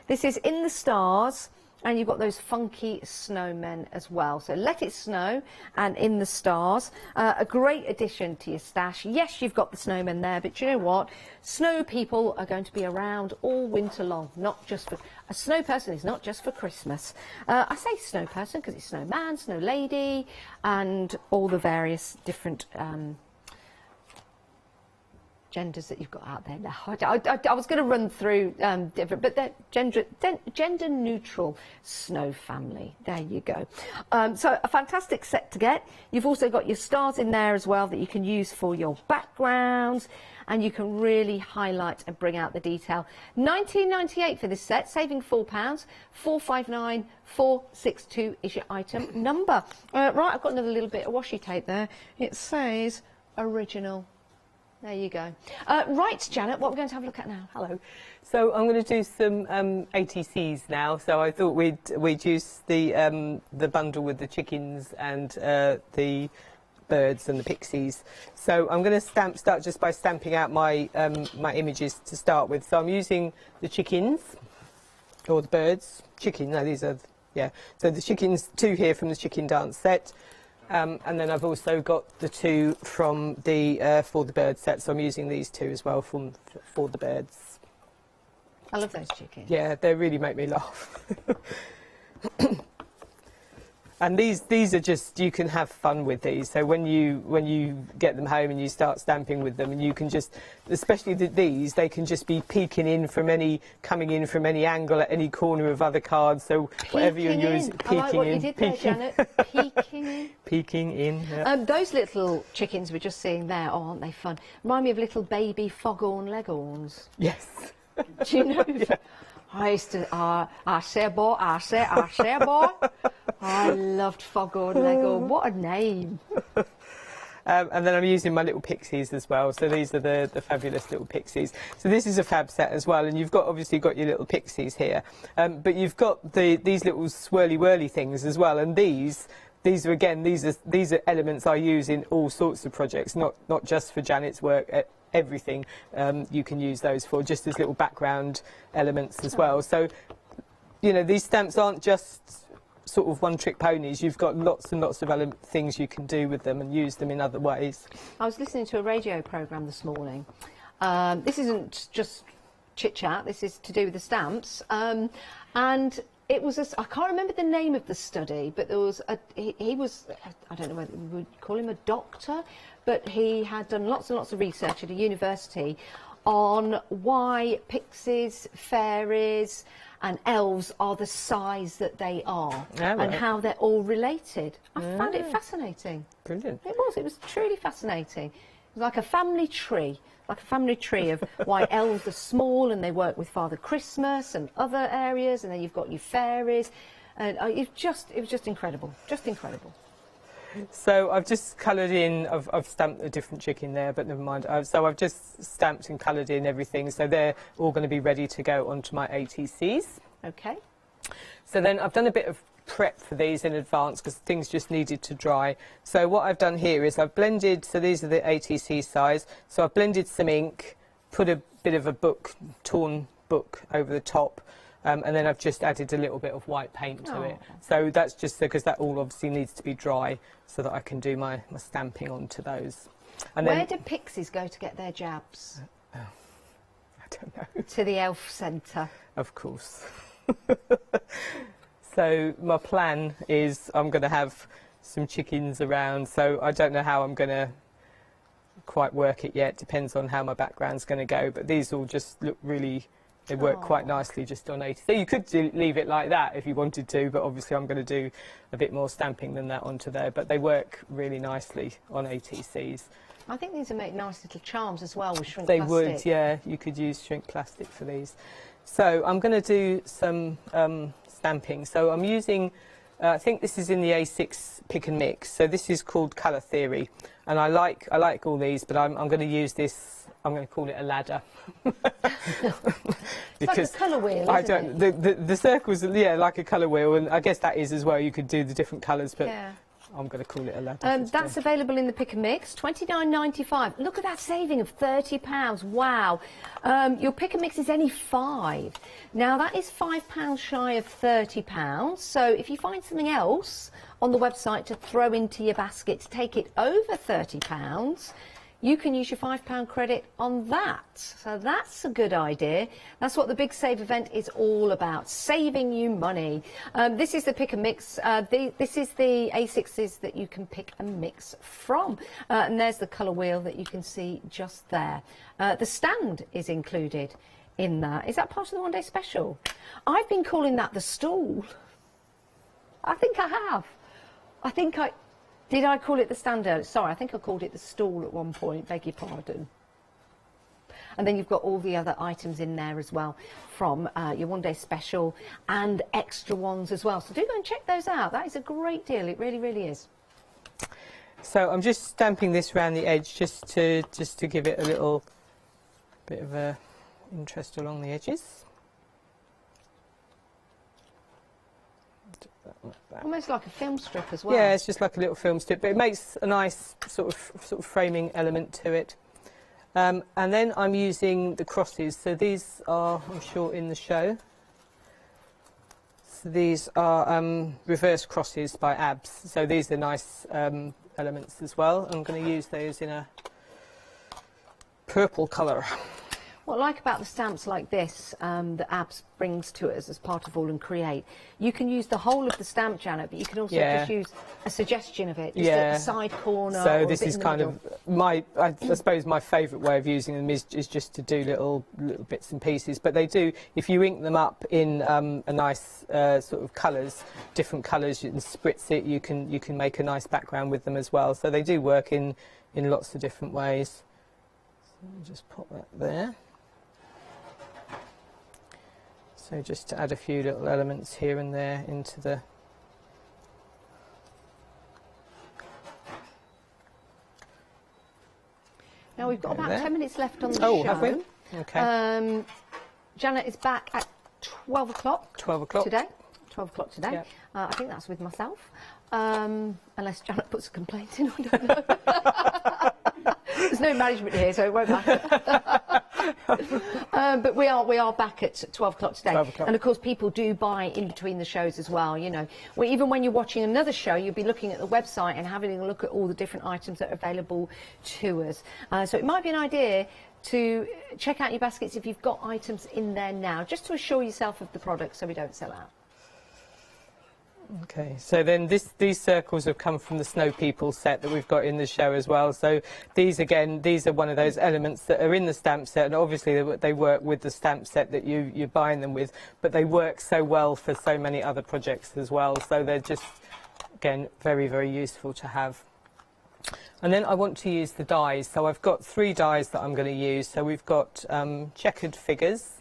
J: This is In the Stars, and you've got those funky snowmen as well. So Let It Snow and In the Stars. A great addition to your stash. Yes, you've got the snowmen there, but you know what? Snow people are going to be around all winter long, not just for... A snow person is not just for Christmas. I say snow person because it's snowman, snow lady, and all the various different... genders that you've got out there now. I was going to run through different, but they're gender neutral snow family. There you go. So a fantastic set to get. You've also got your stars in there as well that you can use for your backgrounds, and you can really highlight and bring out the detail. £19.98 for this set, saving £4. 459 462 is your item number. Right, I've got another little bit of washi tape there. It says original. There you go. Right, Janet, what we're going to have a look at now?
K: Hello. So I'm going to do some ATCs now. So I thought we'd use the bundle with the chickens and the birds and the pixies. So I'm going to start just by stamping out my my images to start with. So I'm using the chickens or the birds. Chicken. No, these are So the chickens, 2 here from the chicken dance set. And then I've also got the 2 from the For the Birds set, so I'm using these 2 as well from For the Birds.
J: I love those chickens.
K: Yeah, they really make me laugh. And these are just, you can have fun with these. So when you get them home and you start stamping with them, and you can just, especially these, they can just be coming in from any angle at any corner of other cards. So whatever you're using,
J: peeking in. I like what you did there, Janet. Peeking in.
K: Peeking in. Yeah.
J: Those little chickens we're just seeing there, oh, aren't they fun? Remind me of little baby foghorn leghorns.
K: Yes.
J: Do you know? Yeah. I used to, I say boy. I loved foghorn leghorn. What a name.
K: And then I'm using my little pixies as well. So these are the fabulous little pixies. So this is a fab set as well. And you've obviously got your little pixies here. But you've got these little swirly whirly things as well. And these are elements I use in all sorts of projects, not just for Janet's work. Everything you can use those for, just as little background elements as well. So, you know, these stamps aren't just sort of one-trick ponies. You've got lots and lots of things you can do with them and use them in other ways.
J: I was listening to a radio programme this morning. This isn't just chit-chat, this is to do with the stamps. And it was I can't remember the name of the study, but there was he was, I don't know whether we would call him a doctor, but he had done lots and lots of research at a university on why pixies, fairies and elves are the size that they are, and how they're all related. I found it fascinating.
K: Brilliant.
J: It was truly fascinating. It was like a family tree. Like a family tree of why elves are small and they work with Father Christmas and other areas, and then you've got your fairies, and it was just incredible, just incredible.
K: So I've just coloured in. I've stamped a different chicken there, but never mind. So I've just stamped and coloured in everything. So they're all going to be ready to go onto my ATCs.
J: Okay.
K: So then I've done a bit of prep for these in advance because things just needed to dry. So what I've done here is I've blended, so these are the ATC size, so I've blended some ink, put a bit of a torn book over the top, and then I've just added a little bit of white paint to it. So that's just because that all obviously needs to be dry so that I can do my stamping onto those. And
J: where do pixies go to get their jabs?
K: I don't know.
J: To the elf centre.
K: Of course. So my plan is I'm going to have some chickens around, so I don't know how I'm going to quite work it yet. Depends on how my background's going to go, but these all just look really They work quite nicely just on 80. So you could leave it like that if you wanted to, but obviously I'm going to do a bit more stamping than that onto there. But they work really nicely on ATCs.
J: I think these would make nice little charms as well with shrink
K: They
J: plastic.
K: would, yeah. You could use shrink plastic for these. So I'm going to do some stamping. So I'm using, I think this is in the A6 Pick and Mix. So this is called Colour Theory, and I like all these, but I'm going to use this. I'm going to call it a ladder.
J: Because it's like a colour wheel, isn't it?
K: The circles, yeah, like a colour wheel, and I guess that is as well. You could do the different colours, but
J: yeah.
K: I'm going to call it a ladder.
J: That's available in the Pick and Mix, £29.95. Look at that saving of £30. Wow. Your Pick and Mix is only £5. Now, that is £5 shy of £30. So if you find something else on the website to throw into your basket to take it over £30, you can use your £5 credit on that. So that's a good idea. That's what the Big Save event is all about, saving you money. This is the Pick and Mix. This is the A6s that you can pick and mix from. And there's the colour wheel that you can see just there. The stand is included in that. Is that part of the one-day special? I've been calling that the stool. I think I have. Did I call it the stand earlier? Sorry, I think I called it the stool at one point, beg your pardon. And then you've got all the other items in there as well from your one-day special and extra ones as well. So do go and check those out. That is a great deal. It really, really is.
K: So I'm just stamping this around the edge just to give it a little bit of a interest along the edges.
J: Almost like a film strip as well.
K: Yeah, it's just like a little film strip, but it makes a nice sort of framing element to it. And then I'm using the crosses. So these are, I'm sure, in the show. So these are reverse crosses by ABS. So these are nice elements as well. I'm going to use those in a purple colour.
J: What I like about the stamps like this that ABS brings to us as part of AALL Create, you can use the whole of the stamp, Janet, but you can also just use a suggestion of it, just at the side corner.
K: So
J: or
K: this is kind of I suppose my favourite way of using them is just to do little bits and pieces. But they do, if you ink them up in a nice sort of colours, different colours, you can spritz it. You can make a nice background with them as well. So they do work in lots of different ways. So I'll just pop that there. So just to add a few little elements here and there into the...
J: Now we've got about 10 minutes left on the show.
K: Oh, have we? Okay.
J: Janet is back at 12 o'clock.
K: 12 o'clock.
J: Today. 12 o'clock today.
K: Yep.
J: I think that's with myself. Unless Janet puts a complaint in, I don't know. There's no management here, so it won't matter. But we are back at 12 o'clock today.
K: 12 o'clock.
J: And of course, people do buy in between the shows as well. You know, even when you're watching another show, you'll be looking at the website and having a look at all the different items that are available to us. So it might be an idea to check out your baskets if you've got items in there now, just to assure yourself of the product so we don't sell out.
K: Okay, so then these circles have come from the Snow People set that we've got in the show as well. So these are one of those elements that are in the stamp set, and obviously they work with the stamp set that you're buying them with, but they work so well for so many other projects as well. So they're just, again, very, very useful to have. And then I want to use the dies. So I've got 3 dies that I'm going to use. So we've got checkered figures,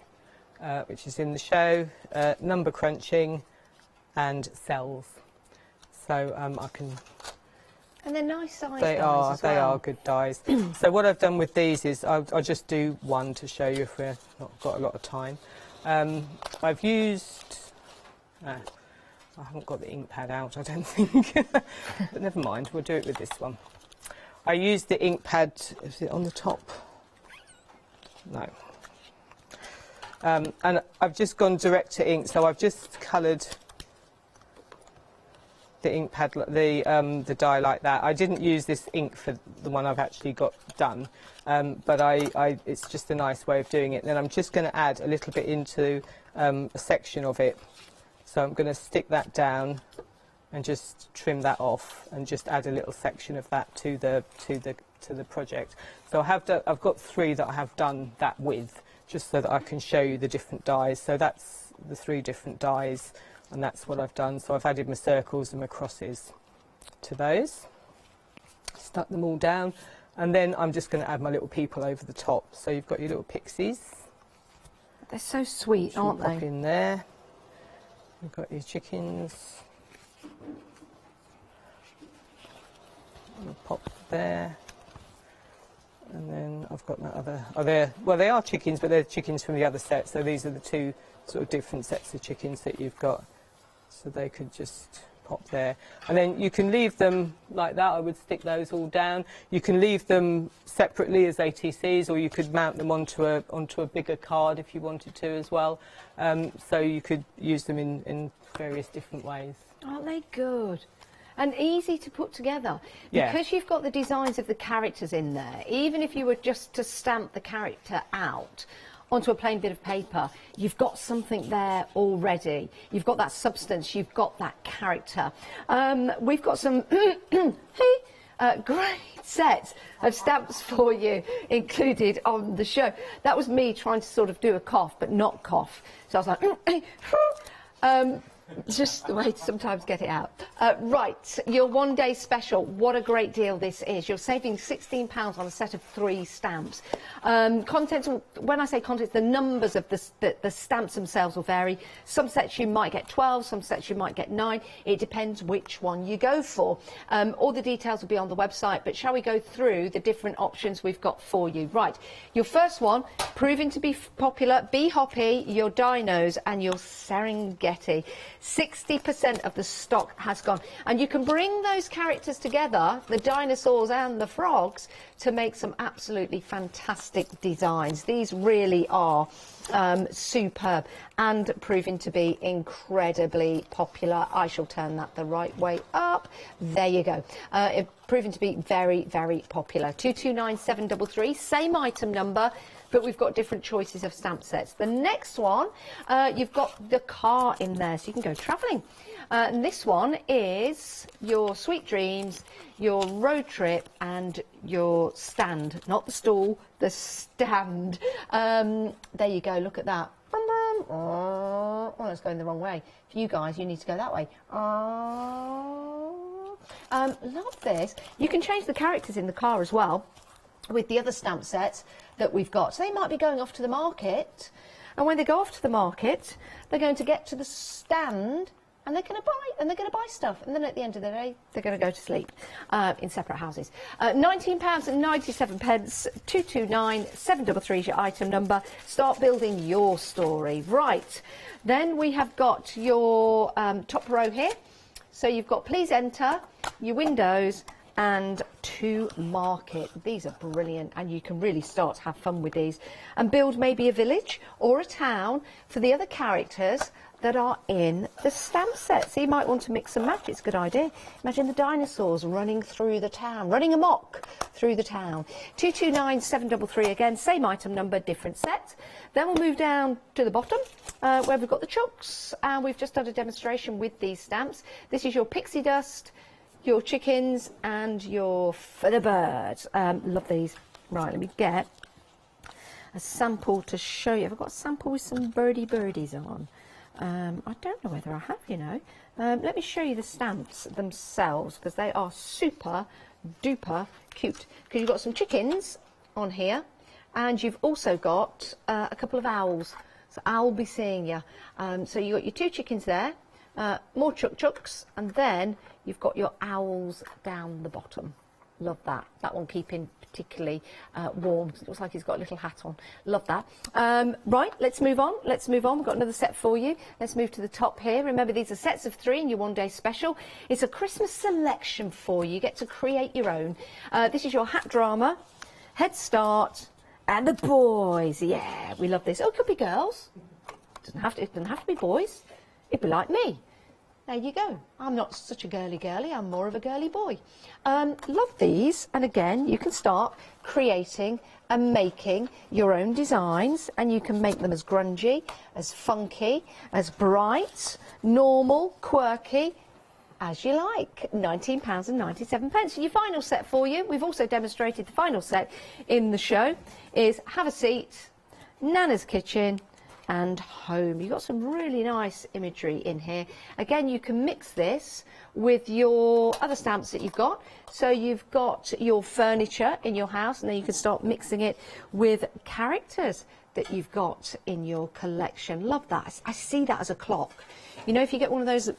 K: which is in the show, number crunching, and cells. So I can...
J: And they're nice size
K: They
J: dies
K: are,
J: as well.
K: they are good dies. So what I've done with these is I'll just do one to show you if we've not got a lot of time. I've used... I haven't got the ink pad out, I don't think. But never mind, we'll do it with this one. I used the ink pad... Is it on the top? No. And I've just gone direct to ink, so I've just coloured the ink pad, the die like that. I didn't use this ink for the one I've actually got done, but it's just a nice way of doing it. Then I'm just going to add a little bit into a section of it. So I'm going to stick that down and just trim that off and just add a little section of that to the project. So I've got 3 that I have done that with. just so that I can show you the different dies. So that's the 3 different dies, and that's what I've done. So I've added my circles and my crosses to those, stuck them all down, and then I'm just going to add my little people over the top. So you've got your little pixies.
J: They're so sweet, aren't
K: Pop
J: they?
K: in there. You've got your chickens. We'll pop there. And then I've got my other, well, they are chickens, but they're chickens from the other set. So these are the 2 sort of different sets of chickens that you've got. So they could just pop there. And then you can leave them like that. I would stick those all down. You can leave them separately as ATCs, or you could mount them onto a bigger card if you wanted to as well. So you could use them in various different ways.
J: Aren't they good? And easy to put together.
K: Yeah.
J: Because you've got the designs of the characters in there, even if you were just to stamp the character out onto a plain bit of paper, you've got something there already. You've got that substance, you've got that character. We've got some great sets of stamps for you included on the show. That was me trying to sort of do a cough, but not cough. So I was like, just the way to sometimes get it out. Right, your one-day special. What a great deal this is. You're saving £16 on a set of 3 stamps. Contents, when I say contents, the numbers of the stamps themselves will vary. Some sets you might get 12, some sets you might get 9. It depends which one you go for. All the details will be on the website, but shall we go through the different options we've got for you? Right, your first one, proving to be popular, Be Hoppy, your dinos and your Serengeti. 60% of the stock has gone, and you can bring those characters together, the dinosaurs and the frogs, to make some absolutely fantastic designs. These really are superb and proving to be incredibly popular. I shall turn that the right way up. There you go. Proving to be very, very popular. 229733, same item number, but we've got different choices of stamp sets. The next one, you've got the car in there, so you can go travelling. And this one is your Sweet Dreams, your Road Trip, and your stand. Not the stall, the stand. There you go, look at that. Oh, it's going the wrong way. For you guys, you need to go that way. Love this. You can change the characters in the car as well with the other stamp sets that we've got. So they might be going off to the market, and when they go off to the market, they're going to get to the stand, and they're going to buy stuff, and then at the end of the day, they're going to go to sleep in separate houses. £19.97, 229733 is your item number. Start building your story. Right, then we have got your top row here. So you've got please enter, your windows, and to market. These are brilliant, and you can really start to have fun with these and build maybe a village or a town for the other characters that are in the stamp set. So you might want to mix and match. It's a good idea. Imagine the dinosaurs running through the town, running amok through the town. 229733 again, same item number, different set. Then we'll move down to the bottom where we've got the chooks, and we've just done a demonstration with these stamps. This is your pixie dust, your chickens, and your feather birds. Love these. Right, let me get a sample to show you. I've got a sample with some birdies on. I don't know whether I have, you know. Let me show you the stamps themselves, because they are super duper cute. Because you've got some chickens on here, and you've also got a couple of owls. So I'll be seeing you. So you've got your 2 chickens there, more chooks, and then you've got your owls down the bottom. Love that. That one keeping particularly warm. It looks like he's got a little hat on. Love that. Right, let's move on. We've got another set for you. Let's move to the top here. Remember, these are sets of 3 in your one-day special. It's a Christmas selection for you. You get to create your own. This is your hat drama, Head Start, and the boys. Yeah, we love this. Oh, it could be girls. It doesn't have to be boys. It'd be like me. There you go. I'm not such a girly, I'm more of a girly boy. Love these, and again, you can start creating and making your own designs, and you can make them as grungy, as funky, as bright, normal, quirky, as you like. £19.97. Your final set for you, we've also demonstrated the final set in the show, is have a seat, Nana's kitchen and home. You've got some really nice imagery in here. Again, you can mix this with your other stamps that you've got. So you've got your furniture in your house, and then you can start mixing it with characters that you've got in your collection. Love that. I see that as a clock. You know, if you get one of those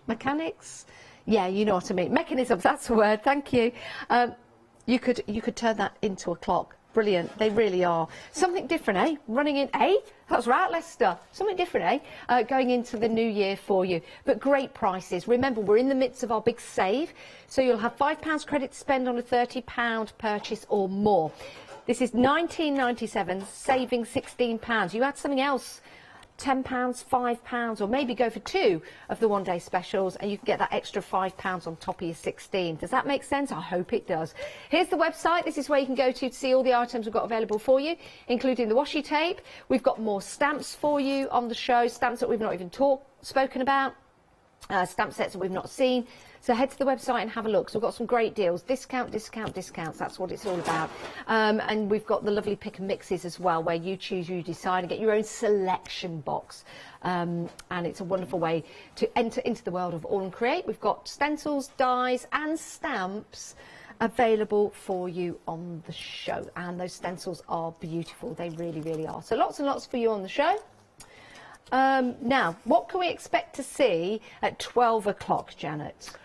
J: mechanics? Yeah, you know what I mean. Mechanisms, that's the word, thank you. You could turn that into a clock. Brilliant, they really are. Something different, eh? Running in, eh? That's right, Lester. Something different, eh? Going into the new year for you. But great prices. Remember, we're in the midst of our big save, so you'll have £5 credit to spend on a £30 purchase or more. This is £19.97, saving £16. You add something else, £10, £5, or maybe go for 2 of the one-day specials, and you can get that extra £5 on top of your 16. Does that make sense? I hope it does. Here's the website. This is where you can go to see all the items we've got available for you, including the washi tape. We've got more stamps for you on the show, stamps that we've not even spoken about, stamp sets that we've not seen. So head to the website and have a look. So we've got some great deals. Discounts. That's what it's all about. And we've got the lovely pick and mixes as well, where you choose, you decide, and get your own selection box. And it's a wonderful way to enter into the world of AALL Create. We've got stencils, dies and stamps available for you on the show. And those stencils are beautiful. They really, really are. So lots and lots for you on the show. Now, what can we expect to see at 12 o'clock, Janet?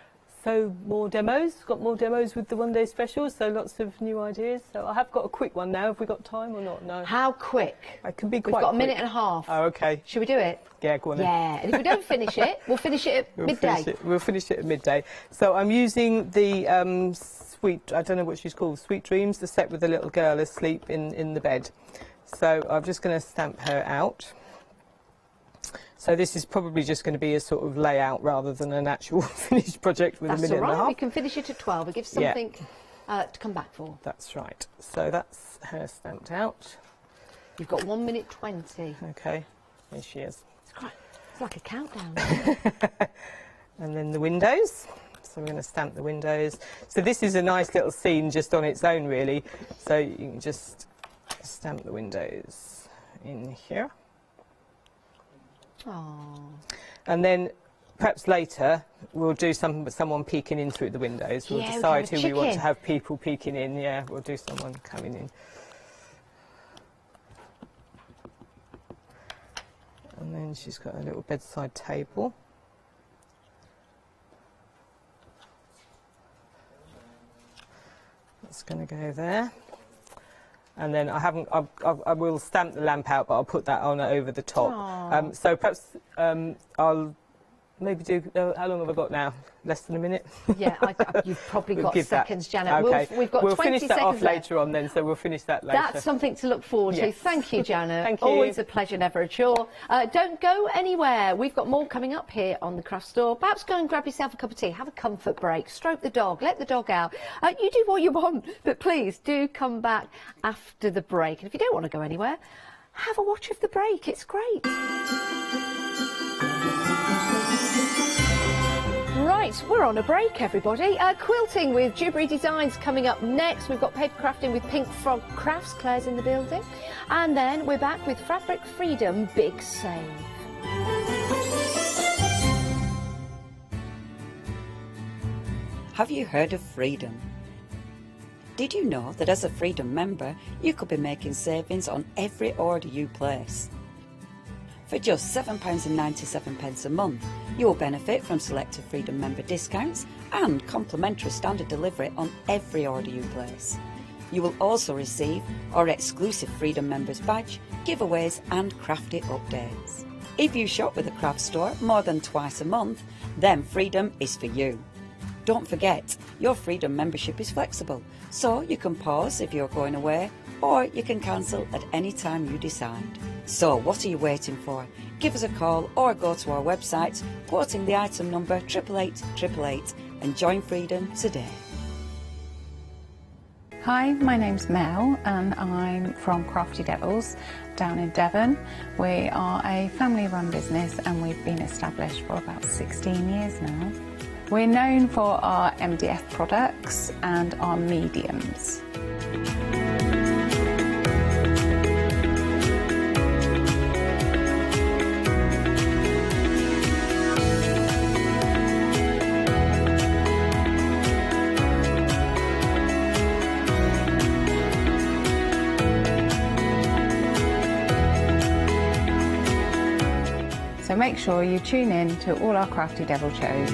K: So more demos, got more demos with the one-day specials, so lots of new ideas. So I have got a quick one now. Have we got time or not? No.
J: How quick?
K: I can be quite
J: We've got
K: quick.
J: a minute and a half.
K: Oh, okay.
J: Should we do it?
K: Yeah, go on then.
J: Yeah, and if we don't finish it, we'll finish it at midday.
K: We'll finish it at midday. So I'm using the I don't know what she's called, Sweet Dreams, the set with the little girl asleep in the bed. So I'm just going to stamp her out. So this is probably just going to be a sort of layout rather than an actual finished project with a minute and a half.
J: We can finish it at 12. It gives something to come back for.
K: That's right. So that's her stamped out.
J: You've got 1 minute 20.
K: Okay, here she is.
J: It's like a countdown.
K: And then the windows. So we're going to stamp the windows. So this is a nice little scene just on its own, really. So you can just stamp the windows in here.
J: Aww.
K: And then perhaps later we'll do someone peeking in through the windows. We'll decide who we want to have people peeking in. Yeah, we'll do someone coming in. And then she's got a little bedside table. That's going to go there. And then I will stamp the lamp out, but I'll put that on over the top. So perhaps I'll maybe do, how long have I got now? Less than a minute?
J: Yeah, you've probably got seconds, Janet.
K: Okay.
J: We've got 20 seconds.
K: We'll finish that off
J: left.
K: later on then, so we'll finish that later.
J: That's something to look forward to. Thank you, Janet.
K: Thank you.
J: Always a pleasure, never a chore. Don't go anywhere. We've got more coming up here on the Craft Store. Perhaps go and grab yourself a cup of tea, have a comfort break, stroke the dog, let the dog out. You do what you want, but please do come back after the break. And if you don't want to go anywhere, have a watch of the break. It's great. Right, we're on a break, everybody. Quilting with Jewellery Designs coming up next. We've got paper crafting with Pink Frog Crafts. Claire's in the building. And then we're back with Fabric Freedom Big Save.
L: Have you heard of Freedom? Did you know that as a Freedom member, you could be making savings on every order you place? For just £7.97 a month, you will benefit from selected Freedom member discounts and complimentary standard delivery on every order you place. You will also receive our exclusive Freedom members badge, giveaways and crafty updates. If you shop with a craft store more than twice a month, then Freedom is for you. Don't forget, your Freedom membership is flexible, so you can pause if you're going away, or you can cancel at any time you decide. So what are you waiting for? Give us a call or go to our website, quoting the item number 88888 and join Freedom today.
H: Hi, my name's Mel and I'm from Crafty Devils down in Devon. We are a family-run business and we've been established for about 16 years now. We're known for our MDF products and our mediums.
C: make sure you tune in to all our Crafty Devil shows.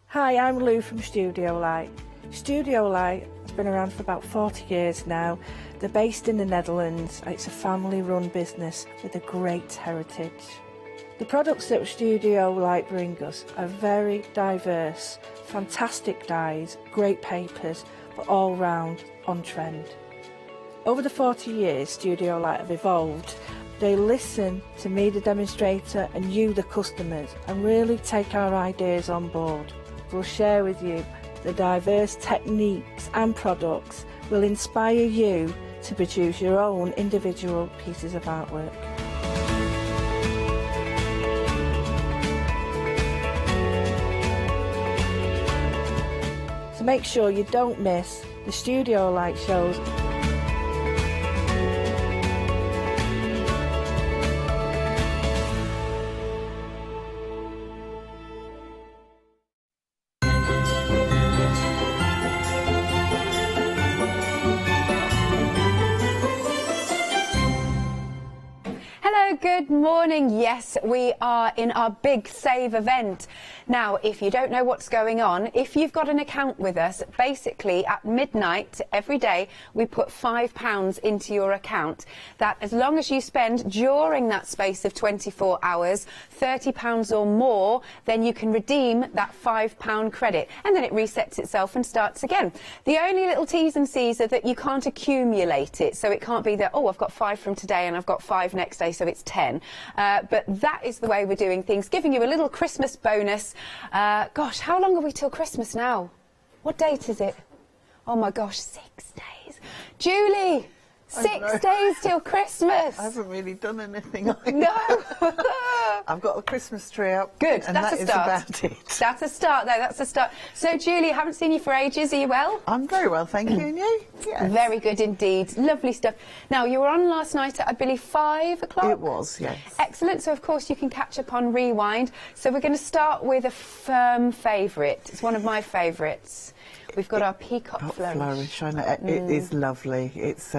M: Hi, I'm Lou from Studio Light. Studio Light has been around for about 40 years now. They're based in the Netherlands. It's a family-run business with a great heritage. The products that Studio Light bring us are very diverse, fantastic dyes, great papers, but all round on trend. Over the 40 years Studio Light have evolved. They listen to me, the demonstrator, and you, the customers, and really take our ideas on board. We'll share with you the diverse techniques and products will inspire you to produce your own individual pieces of artwork. So make sure you don't miss the Studio Light shows.
C: Good morning. Yes, we are in our big save event. Now, if you don't know what's going on, if you've got an account with us, basically at midnight every day, we put £5 into your account. That as long as you spend during that space of 24 hours, £30 or more, then you can redeem that £5 credit. And then it resets itself and starts again. The only little T's and C's are that you can't accumulate it. So it can't be that, oh, I've got 5 from today and I've got 5 next day, so it's 10. But that is the way we're doing things, giving you a little Christmas bonus. Gosh, how long are we till Christmas now? What date is it? Oh my gosh, 6 days. Julie, 6 days till Christmas.
N: I haven't really done anything.
C: No.
N: I've got a Christmas tree up.
C: Good,
N: and
C: that's
N: that
C: a start.
N: Is about it.
C: That's a start, though, that's a start. So, Julie, I haven't seen you for ages. Are you well?
N: I'm very well, thank you. And you? Yes.
C: Very good indeed. Lovely stuff. Now, you were on last night at, I believe, 5 o'clock?
N: It was, yes.
C: Excellent. So, of course, you can catch up on Rewind. So, we're going to start with a firm favourite. It's one of my favourites. We've got our Peacock Flourish.
N: I know. It is lovely. It's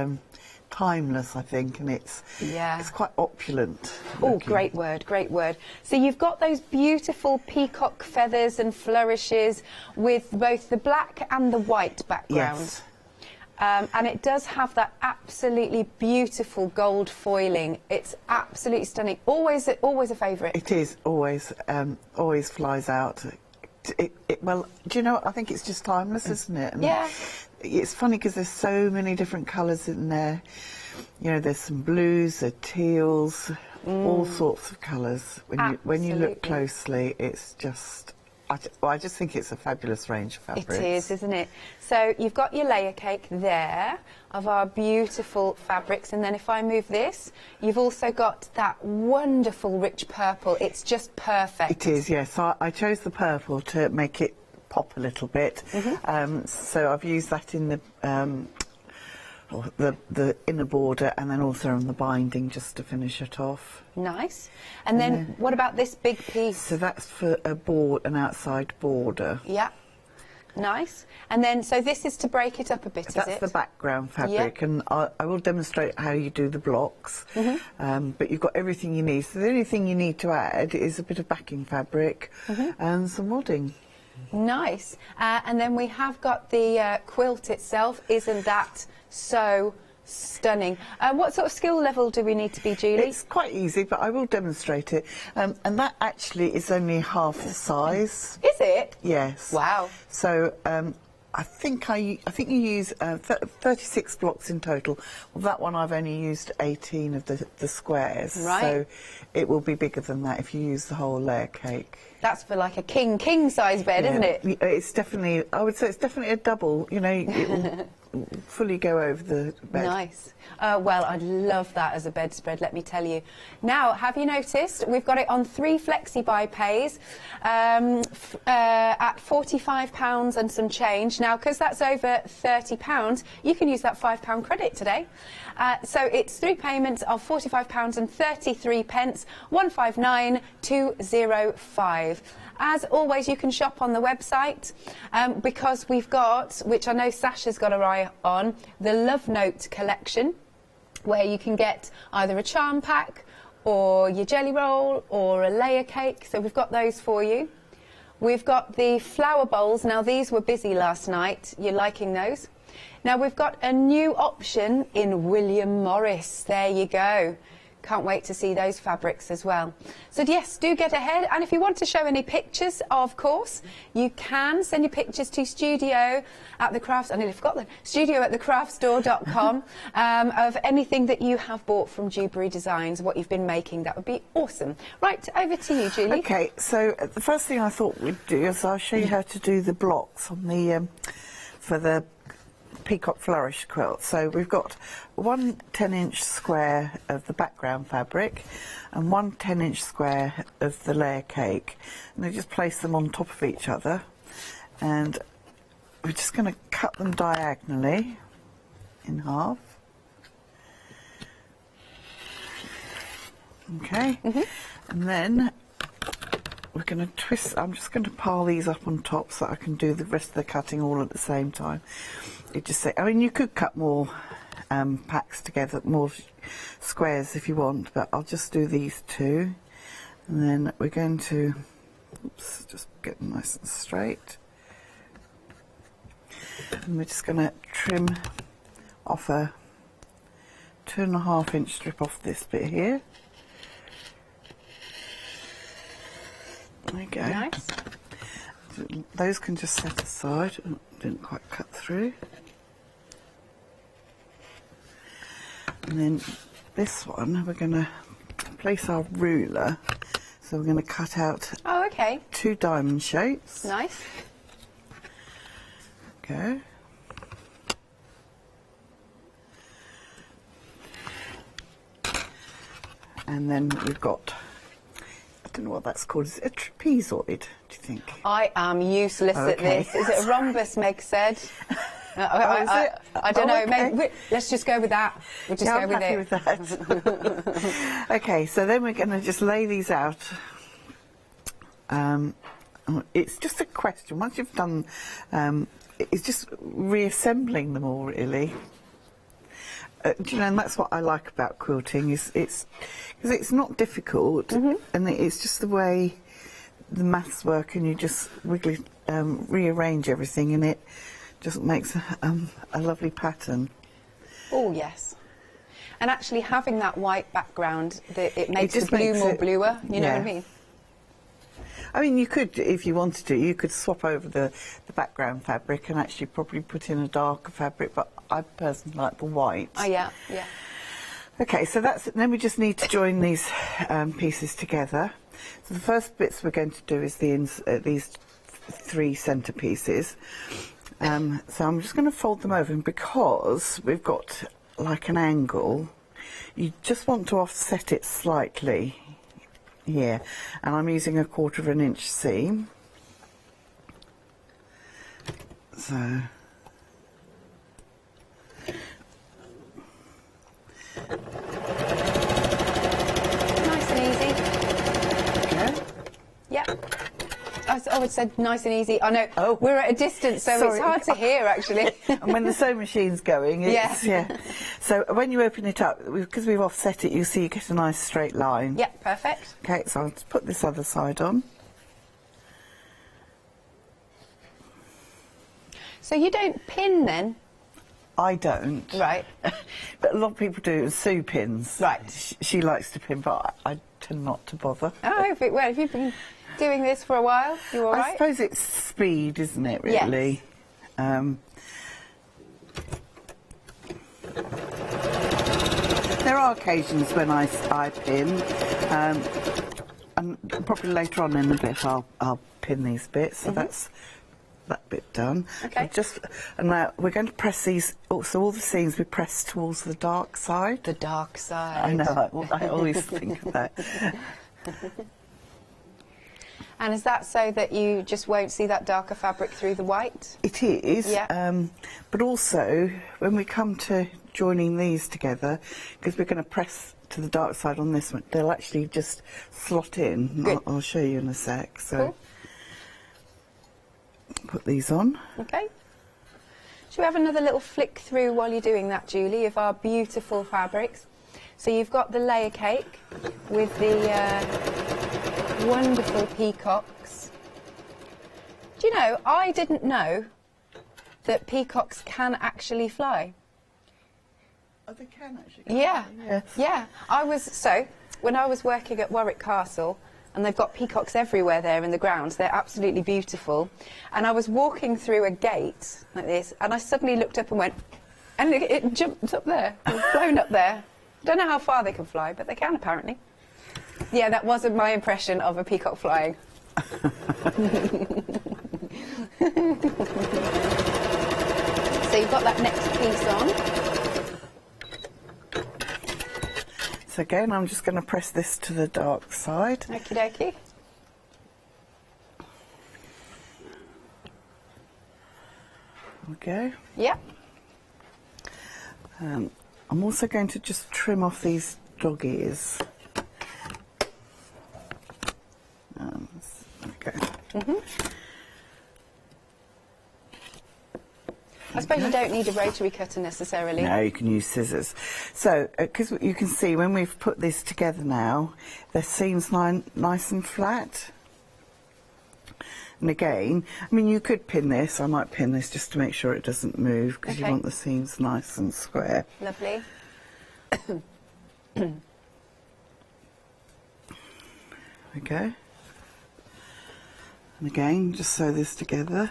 N: timeless, I think, and it's quite opulent.
C: Oh, great word, great word. So you've got those beautiful peacock feathers and flourishes with both the black and the white background.
N: Yes.
C: And it does have that absolutely beautiful gold foiling. It's absolutely stunning. Always a favourite.
N: It is always flies out. Well, do you know what? I think it's just timeless, isn't it? And
C: yeah.
N: It's funny because there's so many different colours in there. You know, there's some blues, there's teals, all sorts of colours. When you look closely, it's just. I just think it's a fabulous range of fabrics.
C: It is, isn't it? So you've got your layer cake there of our beautiful fabrics, and then if I move this, you've also got that wonderful rich purple. It's just perfect.
N: It is, yes. I chose the purple to make it pop a little bit. So I've used that in the inner border and then also on the binding just to finish it off.
C: Nice. And then what about this big piece?
N: So that's for an outside border.
C: Yeah. Nice. And then, so this is to break it up a bit, is it?
N: That's the background fabric, and I will demonstrate how you do the blocks. But you've got everything you need. So the only thing you need to add is a bit of backing fabric and some wadding.
C: Nice. And then we have got the quilt itself. Isn't that so stunning? What sort of skill level do we need to be, Julie?
N: It's quite easy, but I will demonstrate it. And that actually is only half the size.
C: Is it?
N: Yes.
C: Wow.
N: So I think you use 36 blocks in total. Well, that one I've only used 18 of the squares.
C: Right.
N: So it will be bigger than that if you use the whole layer cake.
C: That's for like a king size bed, isn't it?
N: It's definitely, I would say it's definitely a double. You know, fully go over the bed.
C: Nice. Well, I'd love that as a bedspread, let me tell you. Now, have you noticed we've got it on 3 flexi buy pays at £45 and some change. Now, because that's over £30, you can use that £5 credit today. So it's 3 payments of £45 and 33 pence, 159,205. As always, you can shop on the website because we've got, which I know Sasha's got her eye on, the Love Note collection, where you can get either a charm pack or your jelly roll or a layer cake. So we've got those for you. We've got the flower bowls. Now, these were busy last night. You're liking those? Now, we've got a new option in William Morris. There you go. Can't wait to see those fabrics as well. So yes, do get ahead, and if you want to show any pictures, of course, you can send your pictures to studio@thecraftstore.com of anything that you have bought from Dewberry Designs, what you've been making. That would be awesome. Right, over to you, Julie.
N: Okay, so the first thing I thought we'd do is I'll show you how to do the blocks on the for the Peacock Flourish quilt. So we've got one 10-inch square of the background fabric and one 10-inch square of the layer cake, and I just place them on top of each other, and we're just going to cut them diagonally in half. Okay, and then we're going to twist. I'm just going to pile these up on top so I can do the rest of the cutting all at the same time. It just say, I mean, you could cut more packs together, more squares if you want, but I'll just do these two, and then we're going to, oops, just get them nice and straight, and we're just going to trim off a 2.5-inch strip off this bit here. There you go.
C: Nice.
N: Those can just set aside. Oh, didn't quite cut through. And then this one, we're going to place our ruler. So we're going to cut out 2 diamond shapes.
C: Nice.
N: Okay. And then we've got, I don't know what that's called. Is it a trapezoid, do you think?
C: I am useless at this. Is it a rhombus, Meg said? I don't know.
N: Okay.
C: Maybe, let's just go with that. We'll just go with it.
N: With that. Okay, so then we're going to just lay these out. It's just a question. Once you've done, it's just reassembling them all, really. Do you know, and that's what I like about quilting. Is it's because it's not difficult, and it's just the way the maths work, and you just rearrange everything, and it just makes a lovely pattern.
C: Oh yes, and actually having that white background, it makes the blue more bluer. You know what I mean?
N: I mean, you could, if you wanted to, you could swap over the background fabric and actually probably put in a darker fabric, but I personally like the white.
C: Oh yeah, yeah.
N: Okay, so that's it. Then we just need to join these pieces together. So the first bits we're going to do is these 3 centre pieces. So I'm just going to fold them over, and because we've got like an angle, you just want to offset it slightly here, and I'm using 1/4 inch seam. So
C: nice and easy.
N: Okay.
C: Yep. Oh, it said nice and easy. I know. Oh, we're at a distance, so
N: sorry.
C: It's hard to hear, actually.
N: And when the sewing machine's going, it's, yeah. So when you open it up, because we've offset it, you see you get a nice straight line.
C: Yeah, perfect.
N: Okay, so I'll just put this other side on.
C: So you don't pin then?
N: I don't.
C: Right.
N: But a lot of people do sew pins.
C: Right.
N: She likes to pin, but I tend not to bother.
C: Oh, well, if you've been doing this for a while, you all right?
N: I suppose it's speed, isn't it, really?
C: Yes.
N: There are occasions when I pin, and probably later on in the bit I'll pin these bits, so that's that bit done.
C: Okay.
N: And now we're going to press these. So all the seams we press towards the dark side.
C: The dark side.
N: I know. I always think of that.
C: And is that so that you just won't see that darker fabric through the white?
N: It is.
C: Yeah.
N: But also when we come to joining these together, because we're going to press to the dark side on this one, they'll actually just slot in.
C: Good.
N: I'll show you in a sec. So.
C: Cool.
N: Put these on.
C: Okay. Should we have another little flick through while you're doing that, Julie, of our beautiful fabrics? So you've got the layer cake with the wonderful peacocks. Do you know, I didn't know that peacocks can actually fly.
N: Oh, they can actually.
C: Yeah.
N: Yes.
C: Yeah. When I was working at Warwick Castle, and they've got peacocks everywhere there in the grounds. They're absolutely beautiful. And I was walking through a gate like this, and I suddenly looked up and went, and it jumped up there, flown up there. Don't know how far they can fly, but they can apparently. Yeah, that wasn't my impression of a peacock flying. So you've got that next piece on.
N: So again, I'm just going to press this to the dark side.
C: Okie dokie.
N: Okay.
C: Yep.
N: I'm also going to just trim off these dog ears. Okay.
C: I suppose you don't need a rotary cutter necessarily.
N: No, you can use scissors. So, because you can see when we've put this together now, the seam's nice and flat. And again, I mean, you could pin this. I might pin this just to make sure it doesn't move, because you want the seams nice and square.
C: Lovely.
N: Okay. And again, just sew this together.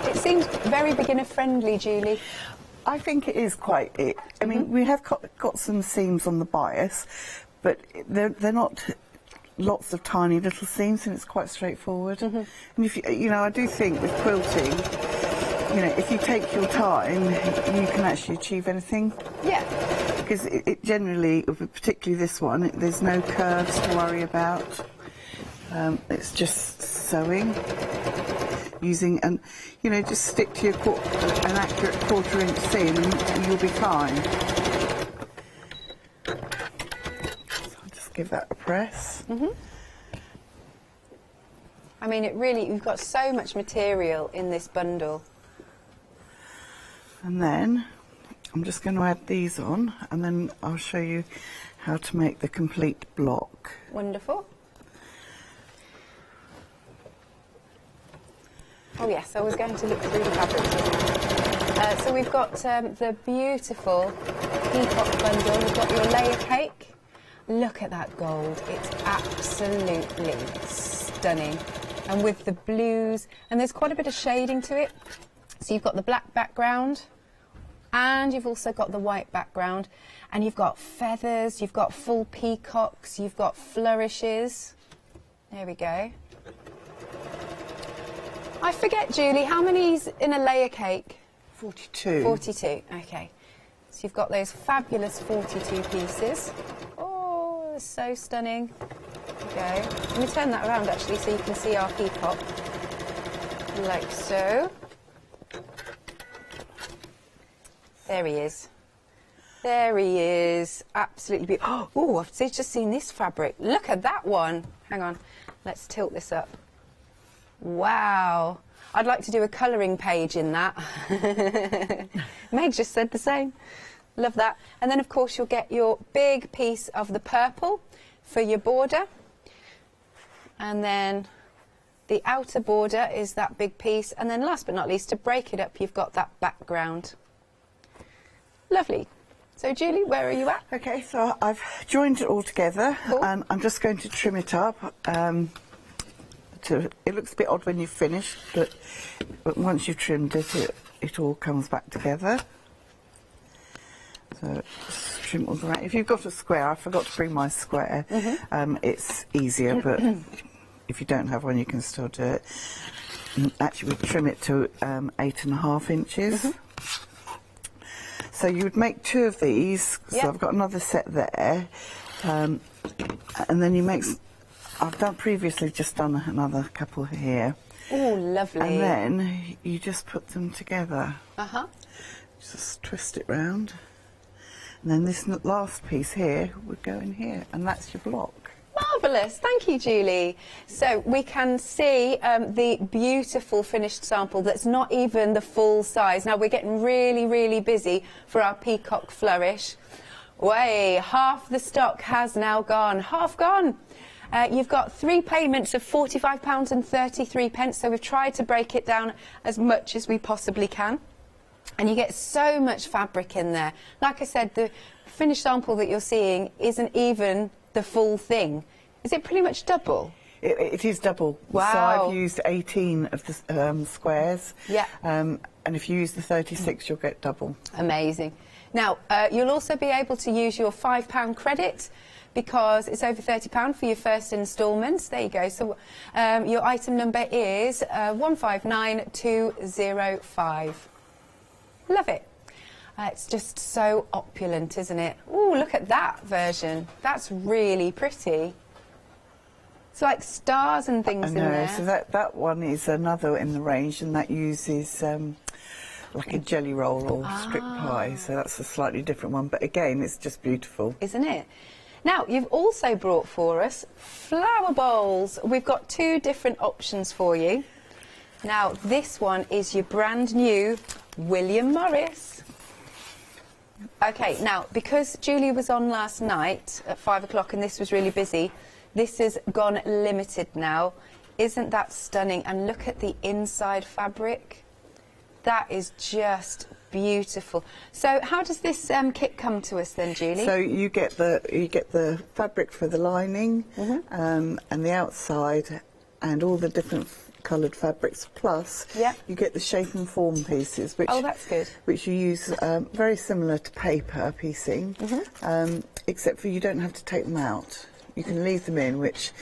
C: It seems very beginner friendly, Julie.
N: I think it is quite it. I mean, we have got some seams on the bias, but they're not lots of tiny little seams, and it's quite straightforward. And if you know, I do think with quilting, you know, if you take your time, you can actually achieve anything.
C: Yeah.
N: Because it generally, particularly this one, there's no curves to worry about. It's just sewing. Using, and you know, just stick to your an accurate 1/4 inch seam and you'll be fine. So I'll just give that a press.
C: I mean, you've got so much material in this bundle.
N: And then I'm just going to add these on, and then I'll show you how to make the complete block.
C: Wonderful. Oh yes, I was going to look through the fabrics. So we've got the beautiful peacock bundle. We've got your layer cake. Look at that gold. It's absolutely stunning. And with the blues, and there's quite a bit of shading to it. So you've got the black background, and you've also got the white background. And you've got feathers, you've got full peacocks, you've got flourishes. There we go. I forget, Julie, how many's in a layer cake?
N: 42.
C: 42, okay. So you've got those fabulous 42 pieces. Oh, they're so stunning. There we go. Let me turn that around, actually, so you can see our peacock. Like so. There he is. There he is. Absolutely beautiful. Oh, I've just seen this fabric. Look at that one. Hang on. Let's tilt this up. Wow. I'd like to do a colouring page in that. Meg just said the same. Love that. And then, of course, you'll get your big piece of the purple for your border. And then the outer border is that big piece. And then last but not least, to break it up, you've got that background. Lovely. So, Julie, where are you at?
N: Okay, so I've joined it all together.
C: Cool.
N: And I'm just going to trim it up. It looks a bit odd when you've finished, but once you've trimmed it, it all comes back together. So just trim all around. If you've got a square, I forgot to bring my square. It's easier, but if you don't have one, you can still do it. Actually, we trim it to 8.5 inches. So you would make 2 of these. So I've got another set there, and then you make. I've previously just done another couple here.
C: Oh, lovely.
N: And then you just put them together. Just twist it round. And then this last piece here would go in here, and that's your block.
C: Marvellous, thank you, Julie. So we can see the beautiful finished sample that's not even the full size. Now we're getting really, really busy for our peacock flourish. Way, half the stock has now gone, half gone. You've got 3 payments of £45.33, so we've tried to break it down as much as we possibly can. And you get so much fabric in there. Like I said, the finished sample that you're seeing isn't even the full thing. Is it pretty much double?
N: It is double.
C: Wow.
N: So I've used 18 of the squares.
C: Yeah.
N: And if you use the 36, you'll get double.
C: Amazing. Now, you'll also be able to use your £5 credit because it's over £30 for your first instalments. There you go. So your item number is 159205. Love it. It's just so opulent, isn't it? Oh, look at that version. That's really pretty. It's like stars and things in there.
N: So that one is another in the range, and that uses like a jelly roll or strip pie. So that's a slightly different one. But again, it's just beautiful.
C: Isn't it? Now, you've also brought for us flower bowls. We've got 2 different options for you. Now, this one is your brand new William Morris. Okay, now, because Julie was on last night at 5 o'clock and this was really busy, this has gone limited now. Isn't that stunning? And look at the inside fabric. That is just beautiful. So how does this kit come to us then, Julie?
N: So you get the fabric for the lining and the outside and all the different coloured fabrics, plus you get the shape and form pieces, which
C: that's good.
N: Which you use very similar to paper piecing, except for you don't have to take them out. You can leave them in, which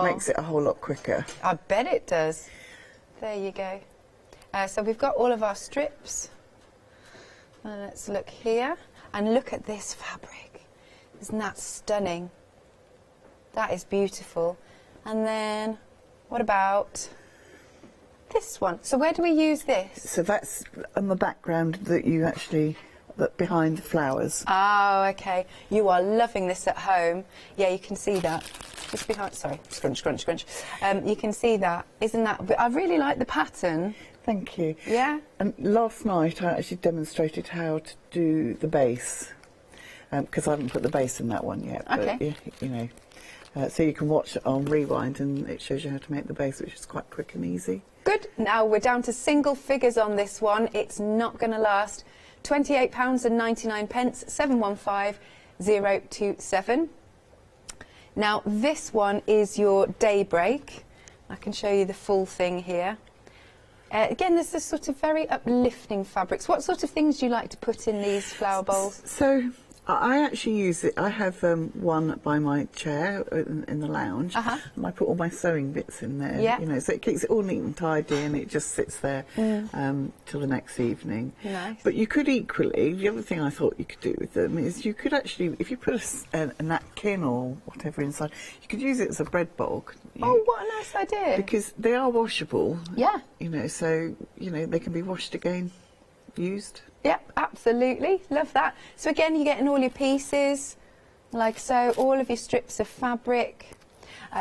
N: makes it a whole lot quicker.
C: I bet it does. There you go. So we've got all of our strips. Let's look here and look at this fabric. Isn't that stunning? That is beautiful. And then what about this one? So where do we use this?
N: So that's on the background that you actually, behind the flowers.
C: Oh, okay. You are loving this at home. Yeah, you can see that. Just behind, sorry, scrunch, scrunch, scrunch. You can see that. Isn't that, but I really like the pattern.
N: Thank you.
C: Yeah?
N: And last night I actually demonstrated how to do the base, because I haven't put the base in that one yet.
C: Okay.
N: But, you know, so you can watch it on Rewind and it shows you how to make the base, which is quite quick and easy.
C: Good. Now we're down to single figures on this one. It's not going to last. £28.99, 715027. Now this one is your Daybreak. I can show you the full thing here. Again, there's this sort of very uplifting fabrics. What sort of things do you like to put in these flower bowls?
N: So I actually use it. I have one by my chair in the lounge, and I put all my sewing bits in there.
C: Yeah.
N: You know, so it keeps it all neat and tidy, and it just sits there till the next evening.
C: Nice.
N: But you could equally. The other thing I thought you could do with them is you could actually, if you put a napkin or whatever inside, you could use it as a bread bowl.
C: Oh, what a nice idea!
N: Because they are washable.
C: Yeah.
N: You know, so you know they can be washed again, used.
C: Yep, absolutely. Love that. So again, you're getting all your pieces, like so, all of your strips of fabric.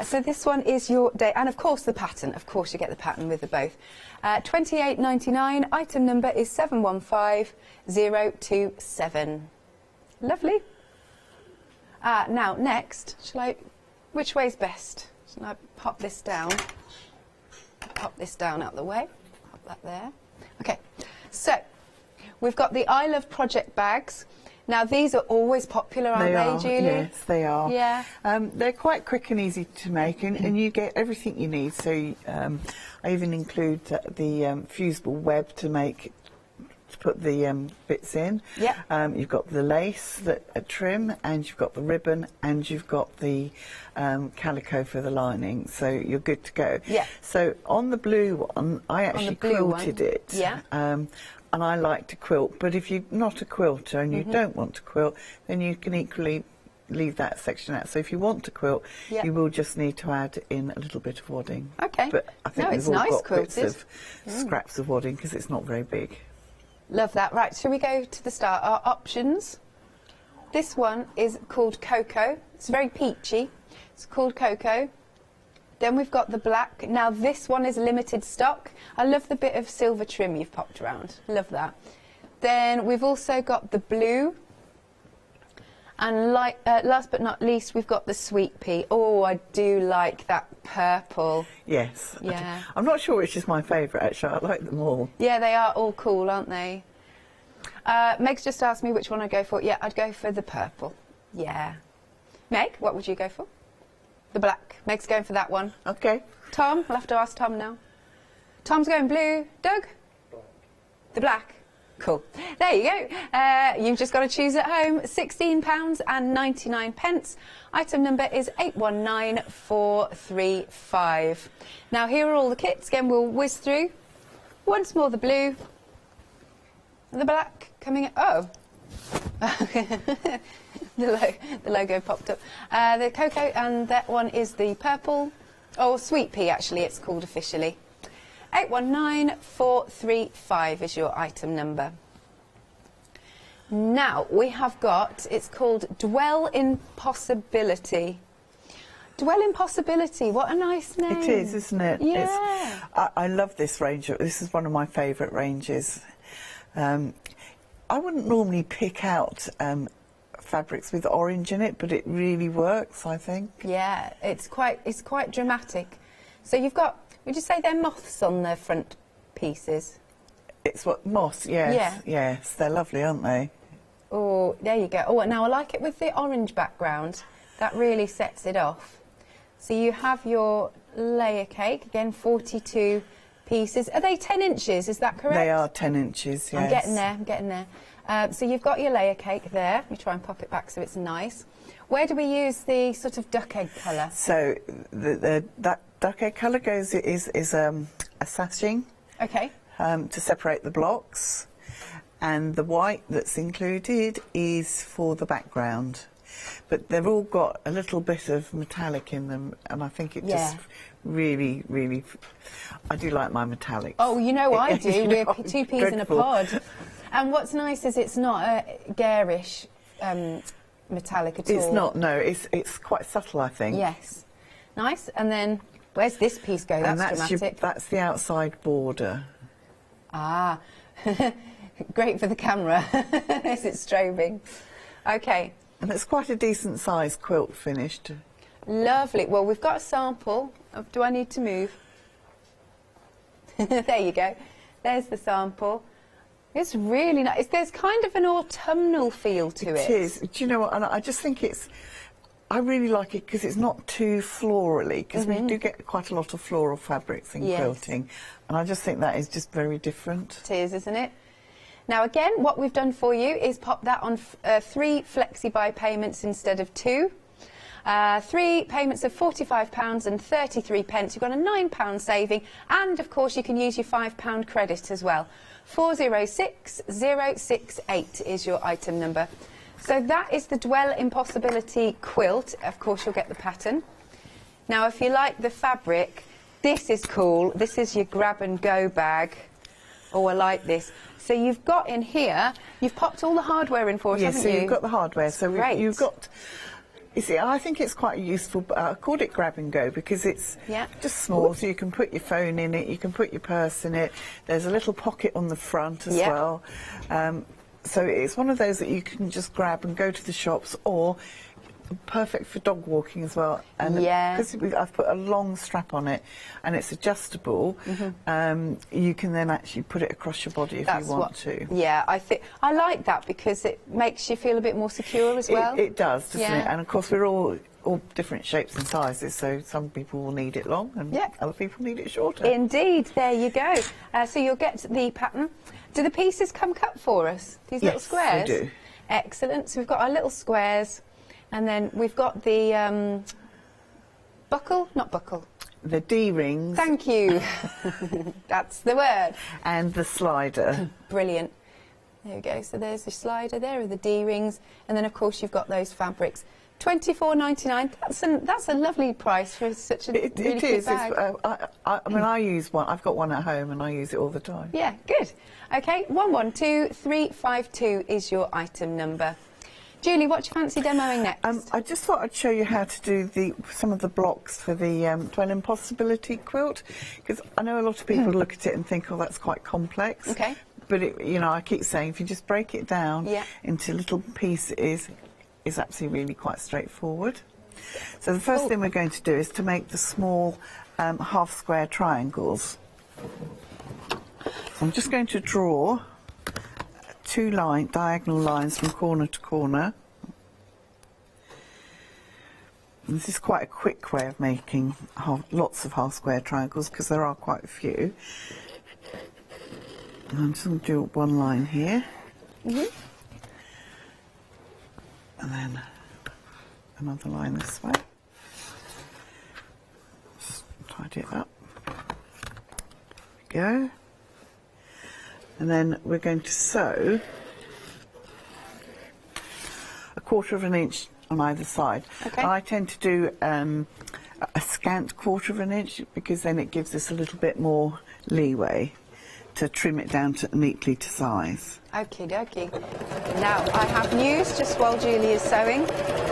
C: So this one is your day, and of course the pattern. Of course, you get the pattern with the both. £28.99. Item number is 715027. Lovely. Now next, which way's best? Shall I pop this down? Pop this down out the way. Pop that there. Okay. So we've got the I Love Project bags. Now, these are always popular, aren't they, Julie?
N: Yes, they are.
C: Yeah.
N: They're quite quick and easy to make, and you get everything you need. So I even include the fusible web to make to put the bits in.
C: Yeah.
N: You've got the lace trim, and you've got the ribbon, and you've got the calico for the lining, so you're good to go.
C: Yeah.
N: So on the blue one, I actually quilted it.
C: Yeah.
N: And I like to quilt, but if you're not a quilter and you don't want to quilt, then you can equally leave that section out. So if you want to quilt, you will just need to add in a little bit of wadding.
C: Okay.
N: But I think
C: it's
N: we've all
C: nice
N: got
C: quilted.
N: bits of scraps of wadding because it's not very big.
C: Love that. Right, shall we go to the start? Our options. This one is called Cocoa. It's very peachy. It's called Cocoa. Then we've got the black. Now this one is limited stock. I love the bit of silver trim you've popped around. Love that. Then we've also got the blue. And last but not least, we've got the sweet pea. Oh, I do like that purple.
N: Yes.
C: Yeah.
N: I'm not sure which is my favourite, actually. I like them all.
C: Yeah, they are all cool, aren't they? Meg's just asked me which one I'd go for. Yeah, I'd go for the purple. Yeah. Meg, what would you go for? The black. Meg's going for that one.
N: Okay.
C: Tom, I'll have to ask Tom now. Tom's going blue. Doug? The black. Cool. There you go. You've just got to choose at home. £16.99. Item number is 819435. Now here are all the kits. Again, we'll whiz through. Once more the blue. The black coming in. Oh. The logo popped up. The cocoa, and that one is the purple. Oh, sweet pea, actually, it's called officially. 819435 is your item number. Now, we have got, it's called Dwell in Possibility. Dwell in Possibility, what a nice name.
N: It is, isn't it?
C: Yeah.
N: I love this range. This is one of my favourite ranges. I wouldn't normally pick out fabrics with orange in it, but it really works, I think.
C: Yeah, it's quite dramatic. So you've got, would you say they're moths on the front pieces?
N: It's what, moss, yes.
C: Yeah.
N: Yes, they're lovely, aren't they?
C: Oh, there you go. Oh, now I like it with the orange background. That really sets it off. So you have your layer cake, again 42 pieces. Are they 10 inches, is that correct?
N: They are 10 inches, yes.
C: I'm getting there. So you've got your layer cake there. Let me try and pop it back so it's nice. Where do we use the sort of duck egg colour?
N: So that duck egg colour is a sashing.
C: Okay.
N: To separate the blocks, and the white that's included is for the background. But they've all got a little bit of metallic in them, and I think it just really, really... I do like my metallics.
C: Oh, you know I do.
N: You
C: We're
N: know,
C: two peas
N: dreadful.
C: in a pod. And what's nice is it's not a garish metallic at all.
N: It's not, no. It's quite subtle, I think.
C: Yes. Nice. And then, where's this piece go? That's dramatic.
N: That's the outside border.
C: Ah, great for the camera as it's strobing. Okay.
N: And it's quite a decent size quilt finished.
C: Lovely. Well, we've got a sample of, do I need to move? There you go. There's the sample. It's really nice. There's kind of an autumnal feel to it.
N: It is. Do you know what? And I just think I really like it because it's not too florally, because we do get quite a lot of floral fabrics in quilting, and I just think that is just very different.
C: It is, isn't it? Now again, what we've done for you is pop that on 3 flexi-buy payments instead of 2. 3 payments of £45.33. You've got a £9 saving, and of course you can use your £5 credit as well. 406068 is your item number. So that is the Dwell in Possibility quilt. Of course, you'll get the pattern. Now, if you like the fabric, this is cool. This is your grab-and-go bag. Oh, I like this. So you've got in here, you've popped all the hardware in for us, haven't you?
N: Yes, so you've got the hardware. So you've got... You see, I think it's quite useful. I called it grab and go because it's just small, so you can put your phone in it, you can put your purse in it. There's a little pocket on the front as well. So it's one of those that you can just grab and go to the shops, or perfect for dog walking as well. And because I've put a long strap on it and it's adjustable, you can then actually put it across your body if you want to.
C: Yeah, I like that because it makes you feel a bit more secure as well.
N: It does, doesn't it? And of course we're all different shapes and sizes, so some people will need it long and other people need it shorter.
C: Indeed, there you go. So you'll get the pattern. Do the pieces come cut for us? These little squares?
N: They do.
C: Excellent. So we've got our little squares, and then we've got the not buckle.
N: The D-rings.
C: Thank you. That's the word.
N: And the slider.
C: Brilliant. There we go. So there's the slider, there are the D-rings, and then of course you've got those fabrics. $24.99. That's a lovely price for such a really cute bag.
N: I mean, I use one. I've got one at home, and I use it all the time.
C: Yeah, good. Okay, 112352 is your item number. Julie, what do you fancy demoing next?
N: I just thought I'd show you how to do some of the blocks for the Twin Impossibility quilt, because I know a lot of people look at it and think, oh, that's quite complex.
C: Okay.
N: But you know, I keep saying, if you just break it down into little pieces, is actually really quite straightforward. So the first thing we're going to do is to make the small half square triangles. So I'm just going to draw two diagonal lines from corner to corner. And this is quite a quick way of making lots of half square triangles, because there are quite a few. And I'm just going to do one line here. And then another line this way. Just tidy it up. There we go. And then we're going to sew 1/4 of an inch on either side.
C: Okay.
N: And I tend to do a scant 1/4 of an inch, because then it gives us a little bit more leeway to trim it down neatly to size.
C: Okie dokie. Now, I have news just while Julie is sewing.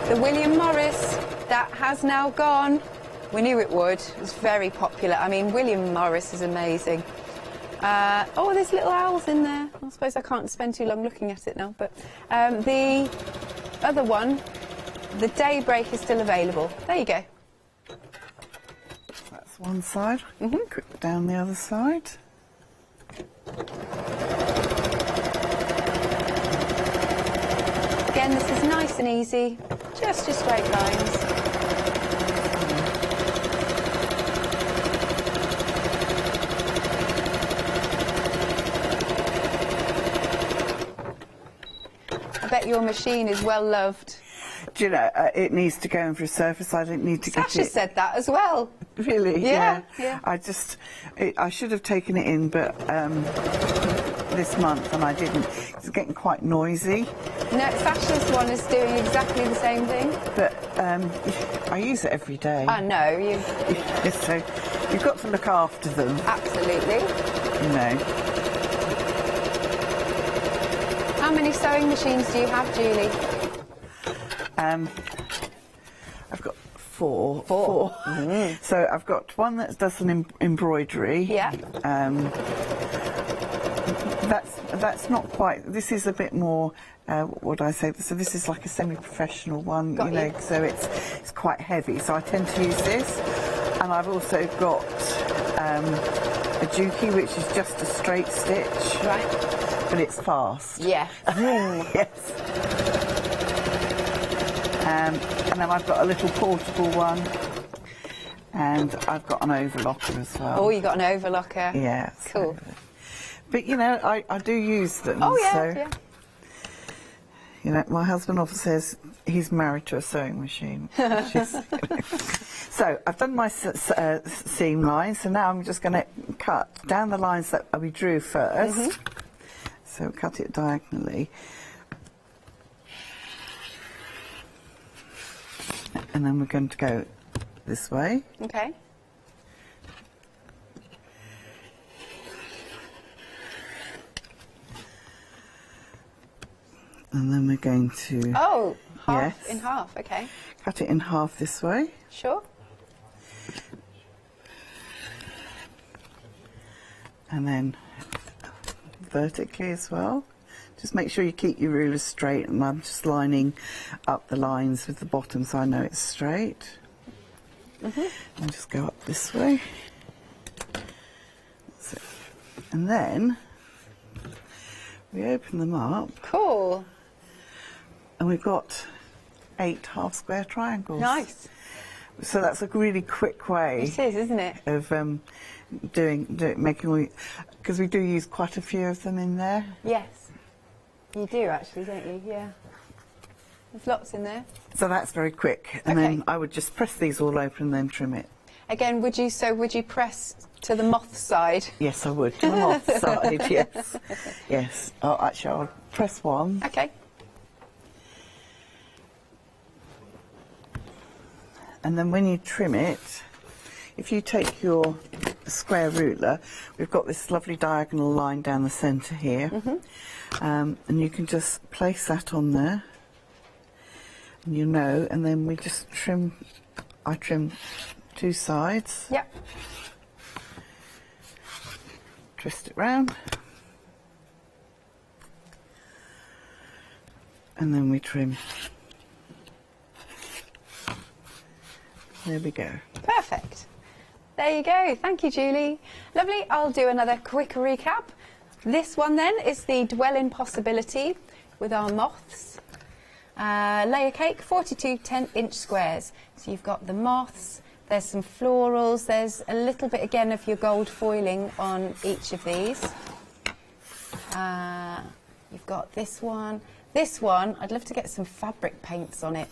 C: The William Morris, that has now gone. We knew it would. It was very popular. I mean, William Morris is amazing. Oh, there's little owls in there. I suppose I can't spend too long looking at it now. But the other one, the Daybreak, is still available. There you go.
N: That's one side. Quick down the other side.
C: Again, this is nice and easy. Just your straight lines. I bet your machine is well loved.
N: Do you know, it needs to go in for a surface. I don't need to get it.
C: Sasha said that as well.
N: Really?
C: Yeah.
N: I should have taken it in, but this month, and I didn't. It's getting quite noisy.
C: No, Sasha's one is doing exactly the same thing.
N: But I use it every day.
C: I know you.
N: So you've got to look after them.
C: Absolutely.
N: You know.
C: How many sewing machines do you have, Julie?
N: I've got four. So I've got one that does an embroidery.
C: Yeah.
N: That's not quite. This is a bit more. What would I say? So this is like a semi-professional one.
C: Got you.
N: So it's quite heavy. So I tend to use this, and I've also got a Juki, which is just a straight stitch.
C: Right.
N: But it's fast.
C: Yeah.
N: Yes. And then I've got a little portable one, and I've got an overlocker as well.
C: Oh, you got an overlocker.
N: Yeah.
C: Cool.
N: But you know, I do use them.
C: Oh yeah,
N: so,
C: yeah.
N: You know, my husband often says he's married to a sewing machine. So I've done my seam lines, so now I'm just going to cut down the lines that we drew first. So cut it diagonally. And then we're going to go this way.
C: Okay.
N: And then we're going to...
C: Oh, half
N: yes,
C: in half, okay.
N: cut it in half this way.
C: Sure.
N: And then vertically as well. Just make sure you keep your ruler straight, and I'm just lining up the lines with the bottom so I know it's straight. And just go up this way. That's it. And then we open them up.
C: Cool.
N: And we've got 8 half square triangles.
C: Nice.
N: So that's a really quick way.
C: It is, isn't it?
N: Of making, because we do use quite a few of them in there.
C: Yes, you do actually, don't you? Yeah. There's lots in there.
N: So that's very quick, and then I would just press these all open and then trim it.
C: Again, would you press to the moth side?
N: Yes, I would. To the moth side, yes. Yes. Oh, actually, I'll press one.
C: Okay.
N: And then when you trim it, if you take your square ruler, we've got this lovely diagonal line down the centre here, and you can just place that on there, and and then we just trim. I trim 2 sides.
C: Yep.
N: Twist it round, and then we trim. There we go.
C: Perfect. There you go. Thank you, Julie. Lovely. I'll do another quick recap. This one then is the dwelling possibility with our moths. Layer cake, 42 10-inch squares. So you've got the moths, there's some florals, there's a little bit again of your gold foiling on each of these. You've got this one. This one, I'd love to get some fabric paints on it.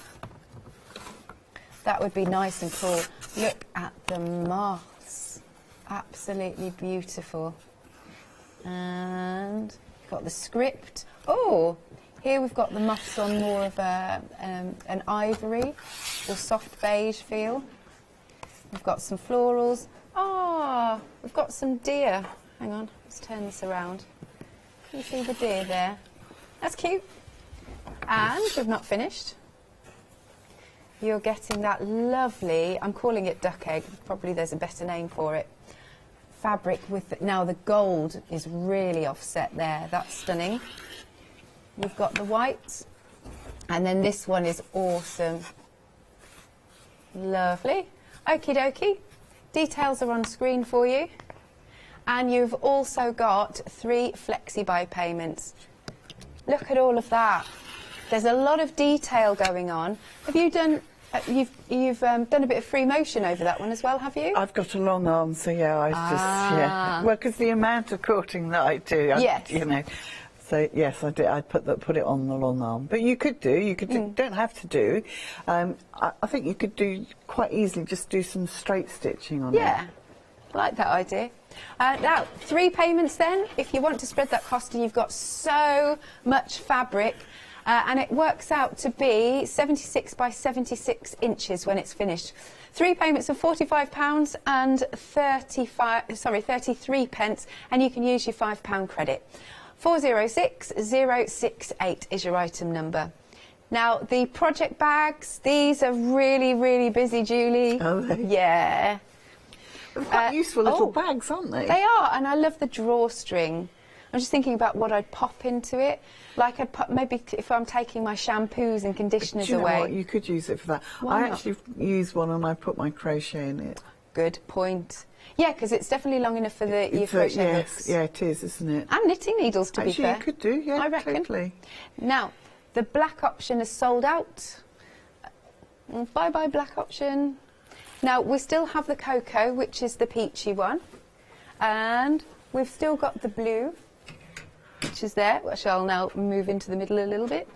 C: That would be nice and cool. Look at the moths. Absolutely beautiful. And you've got the script. Oh, here we've got the moths on more of an ivory or soft beige feel. We've got some florals. Ah, we've got some deer. Hang on, let's turn this around. Can you see the deer there? That's cute. And we've not finished. You're getting that lovely, I'm calling it duck egg, probably there's a better name for it, fabric with, now the gold is really offset there, that's stunning. You've got the white, and then this one is awesome. Lovely. Okie dokie. Details are on screen for you. And you've also got 3 flexi-buy payments. Look at all of that. There's a lot of detail going on. Have you done? You've done a bit of free motion over that one as well, have you?
N: I've got a long arm, so yeah, Well, because the amount of quilting that I do,
C: yes.
N: So yes, I did. I put it on the long arm. But you could do. Don't have to do. I think you could do quite easily. Just do some straight stitching on it.
C: Yeah, I like that idea. Now, 3 payments then. If you want to spread that cost, and you've got so much fabric. And it works out to be 76 by 76 inches when it's finished. 3 payments of £45 and 33 pence, and you can use your £5 credit. 406068 is your item number. Now, the project bags, these are really, really busy, Julie.
N: Oh, they?
C: Yeah.
N: They're quite useful little bags, aren't they?
C: They are, and I love the drawstring. I'm just thinking about what I'd pop into it. Like I'd put, maybe if I'm taking my shampoos and conditioners
N: away. Do you know what?
C: You
N: could use it for that. I actually use one and I put my crochet in it.
C: Good point. Yeah, because it's definitely long enough for your crochet hooks.
N: Yeah, it is, isn't it?
C: And knitting needles, to be fair.
N: Actually, you could do, yeah,
C: I reckon.
N: totally.
C: Now, the black option is sold out. Bye-bye, black option. Now, we still have the cocoa, which is the peachy one. And we've still got the blue, which is there, which I'll now move into the middle a little bit.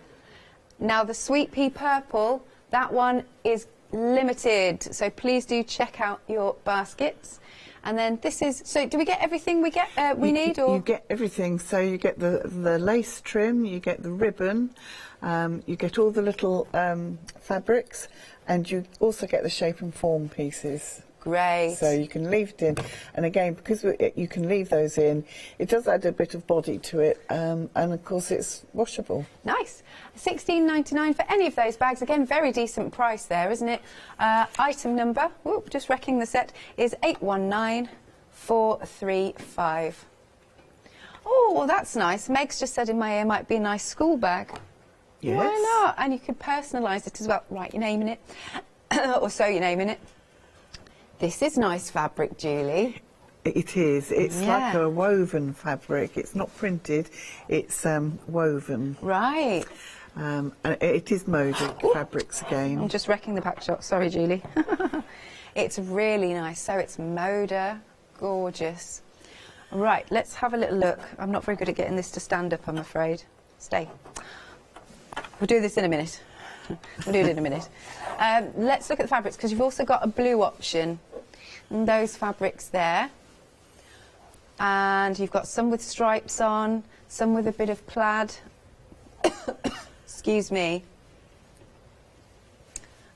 C: Now, the sweet pea purple, that one is limited, so please do check out your baskets. And then this is, so do we get everything we need? Or?
N: You get everything, so you get the lace trim, you get the ribbon, you get all the little fabrics, and you also get the shape and form pieces.
C: Great.
N: So you can leave it in, and again, because you can leave those in, it does add a bit of body to it, and of course it's washable.
C: Nice. £16.99 for any of those bags. Again, very decent price there, isn't it? Item number, just wrecking the set, is 819435. Oh, well, that's nice. Meg's just said in my ear might be a nice school bag.
N: Yes.
C: Why not? And you could personalise it as well. Write your name in it, or sew your name in it. This is nice fabric, Julie.
N: It is. It's like a woven fabric. It's not printed. It's woven.
C: Right.
N: And it is moded fabrics again.
C: I'm just wrecking the backshot. Sorry, Julie. It's really nice. So it's Moda, gorgeous. Right, let's have a little look. I'm not very good at getting this to stand up, I'm afraid. Stay. We'll do this in a minute. We'll do it in a minute. Let's look at the fabrics, because you've also got a blue option. And those fabrics there. And you've got some with stripes on, some with a bit of plaid. Excuse me.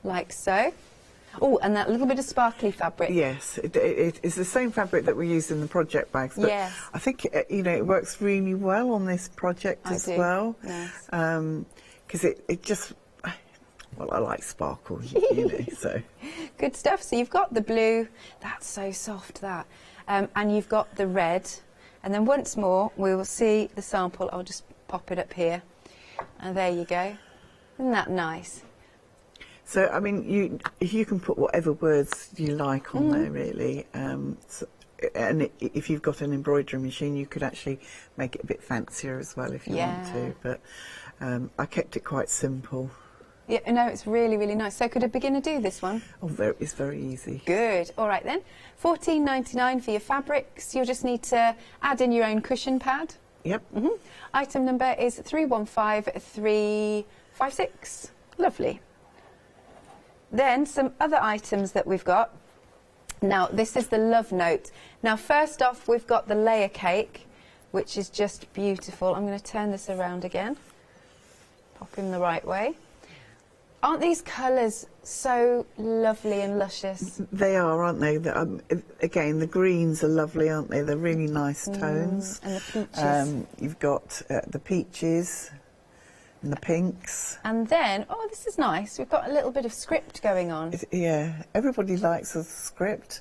C: Like so. Oh, and that little bit of sparkly fabric.
N: Yes, it's the same fabric that we used in the project bags. But
C: yes.
N: I think, you know, it works really well on this project as well.
C: Yes.
N: Because it just, well, I like sparkle, you know, so.
C: Good stuff. So you've got the blue. That's so soft, that. And you've got the red. And then once more, we will see the sample. I'll just pop it up here. And there you go. Isn't that nice?
N: So, I mean, you can put whatever words you like on there, really. So, and if you've got an embroidery machine, you could actually make it a bit fancier as well if you want to. But I kept it quite simple.
C: Yeah, no, it's really, really nice. So could a beginner do this one?
N: Oh, it's very easy.
C: Good. All right then. $14.99 for your fabrics. You'll just need to add in your own cushion pad.
N: Yep.
C: Item number is 315356. Lovely. Then some other items that we've got. Now, this is the love note. Now, first off, we've got the layer cake, which is just beautiful. I'm going to turn this around again. Pop him the right way. Aren't these colours so lovely and luscious?
N: They are, aren't they? Again, the greens are lovely, aren't they? They're really nice tones.
C: And the peaches.
N: You've got the peaches and the pinks.
C: And then, oh, this is nice. We've got a little bit of script going on.
N: Yeah, everybody likes a script.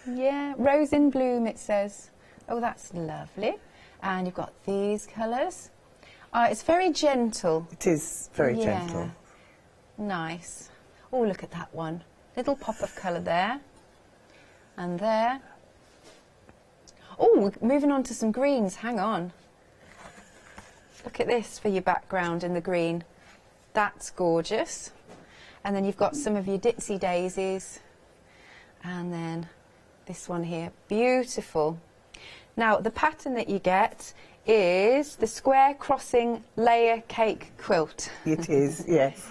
C: Yeah, rose in bloom, it says. Oh, that's lovely. And you've got these colours. It's very gentle.
N: It is very gentle.
C: Nice. Oh, look at that one. Little pop of colour there. And there. Oh, moving on to some greens. Hang on. Look at this for your background in the green. That's gorgeous. And then you've got some of your ditzy daisies. And then this one here. Beautiful. Now, the pattern that you get is the square crossing layer cake quilt.
N: It is, yes.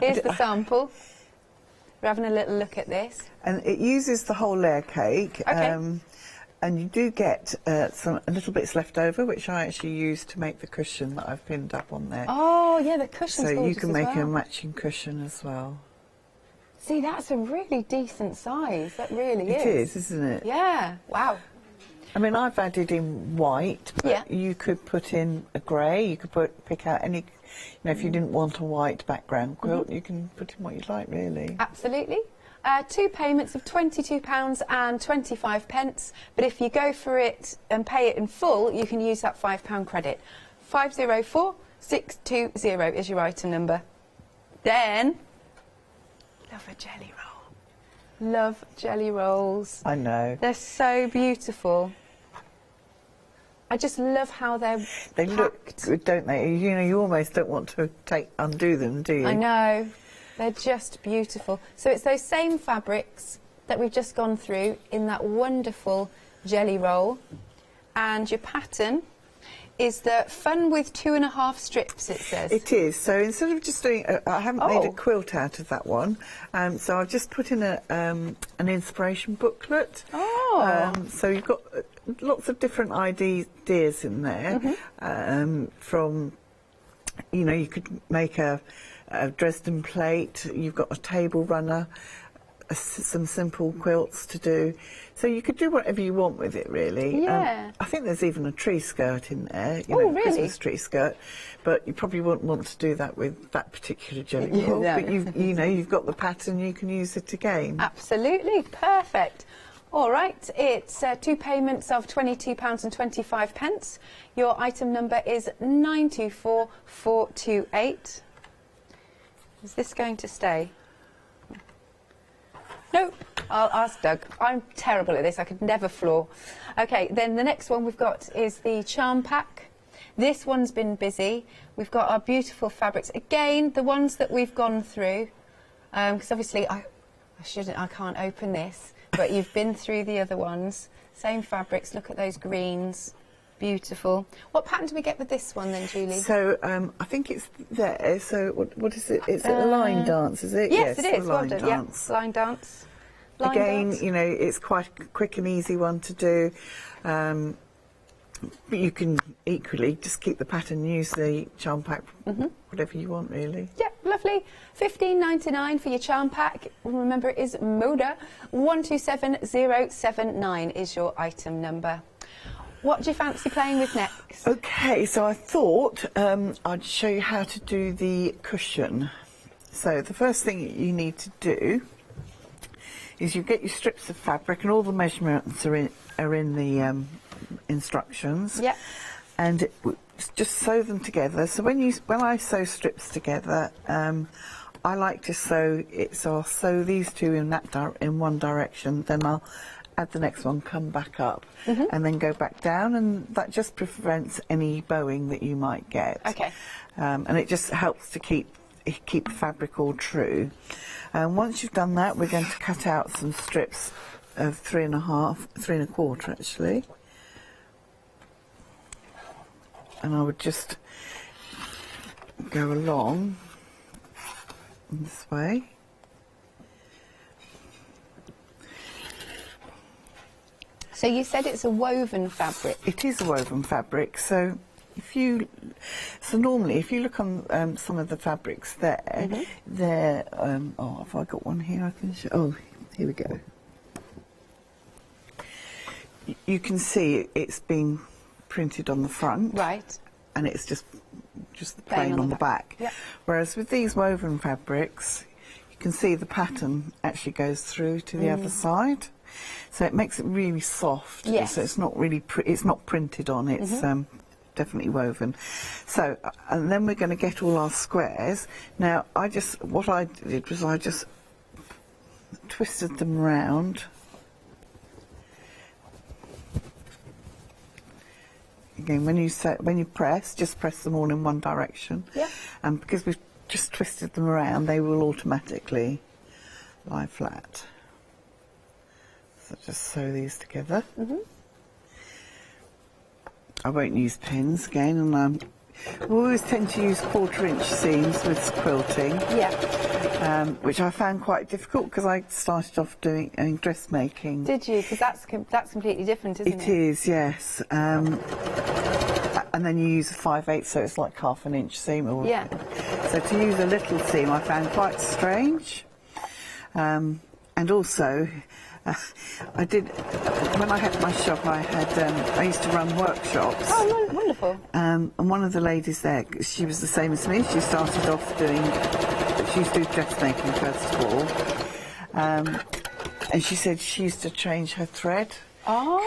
C: Here's the sample. We're having a little look at this.
N: And it uses the whole layer cake.
C: Okay.
N: And you do get a little bits left over, which I actually use to make the cushion that I've pinned up on there.
C: Oh, yeah, the cushion's
N: So you can make
C: a
N: matching cushion as well.
C: See, that's a really decent size. That really is.
N: It is, isn't it?
C: Yeah. Wow.
N: I mean, I've added in white, but you could put in a grey. You could pick out any, you know, if you didn't want a white background quilt, you can put in what you like, really.
C: Absolutely. 2 payments of £22.25, but if you go for it and pay it in full, you can use that £5 credit. 504620 is your item number. Then, love a jelly roll. Love jelly rolls.
N: I know.
C: They're so beautiful. I just love how they're
N: They look good, don't they? You know, you almost don't want to undo them, do you?
C: I know. They're just beautiful. So it's those same fabrics that we've just gone through in that wonderful jelly roll. And your pattern is the fun with 2.5 strips, it says.
N: It is. So instead of just doing, I haven't made a quilt out of that one. So I've just put in an inspiration booklet.
C: Oh.
N: So you've got lots of different ideas in there. From, you know, you could make a Dresden plate. You've got a table runner. Some simple quilts to do, so you could do whatever you want with it, really.
C: Yeah.
N: I think there's even a tree skirt in there, you
C: know,
N: really? Christmas tree skirt, but you probably wouldn't want to do that with that particular jelly roll.
C: No.
N: But you've got the pattern, you can use it again.
C: Absolutely, perfect. All right, it's 2 payments of £22.25. Your item number is 924428. Is this going to stay? Nope. I'll ask Doug. I'm terrible at this. I could never floor. Okay, then the next one we've got is the charm pack. This one's been busy. We've got our beautiful fabrics. Again, the ones that we've gone through, because obviously I can't open this, but you've been through the other ones. Same fabrics, look at those greens. Beautiful. What pattern do we get with this one then, Julie?
N: So I think it's there. So what is it? It's a line dance, is it?
C: Yes, it is.
N: A line
C: Well done.
N: dance.
C: Yep. Line dance. Line
N: Again,
C: dance.
N: you know, it's quite a quick and easy one to do. But you can equally just keep the pattern, use the charm pack, whatever you want, really.
C: Yep, lovely. $15.99 for your charm pack. Remember, it is Moda. 127079 is your item number. What do you fancy playing with next?
N: Okay, so I thought I'd show you how to do the cushion. So the first thing you need to do is you get your strips of fabric, and all the measurements are in the instructions.
C: Yeah.
N: And just sew them together. So when I sew strips together, I like to sew it. So I'll sew these two in one direction, then I'll add the next one, come back up, and then go back down, and that just prevents any bowing that you might get.
C: Okay.
N: And it just helps to keep the fabric all true. Once you've done that, we're going to cut out some strips of 3.25 actually. And I would just go along in this way.
C: So you said it's a woven fabric.
N: It is a woven fabric. So normally if you look on some of the fabrics there, they're oh, have I got one here I can show? Oh, here we go. You can see it's being printed on the front,
C: right,
N: and it's just the plain on the back.
C: Yep.
N: Whereas with these woven fabrics, you can see the pattern actually goes through to the other side, so it makes it really soft.
C: Yes.
N: So it's not really it's not printed on. It's definitely woven. So and then we're going to get all our squares. Now what I did was I just twisted them round. Again, when you press, just press them all in one direction.
C: Yeah.
N: And because we've just twisted them around, they will automatically lie flat. So just sew these together. I won't use pins again, and we always tend to use 1/4" seams with quilting. Yeah. Which I found quite difficult because I started off doing dressmaking.
C: Did you? Because that's completely different, isn't it?
N: It is, yes. And then you use a 5/8, so it's like 1/2 inch seam.
C: Yeah.
N: So to use a little seam I found quite strange. And also, I did, when I had my shop, I used to run workshops.
C: Oh, wonderful.
N: And one of the ladies there, she was the same as me. She started off she used to do dressmaking first of all. And she said she used to change her thread.
C: Oh.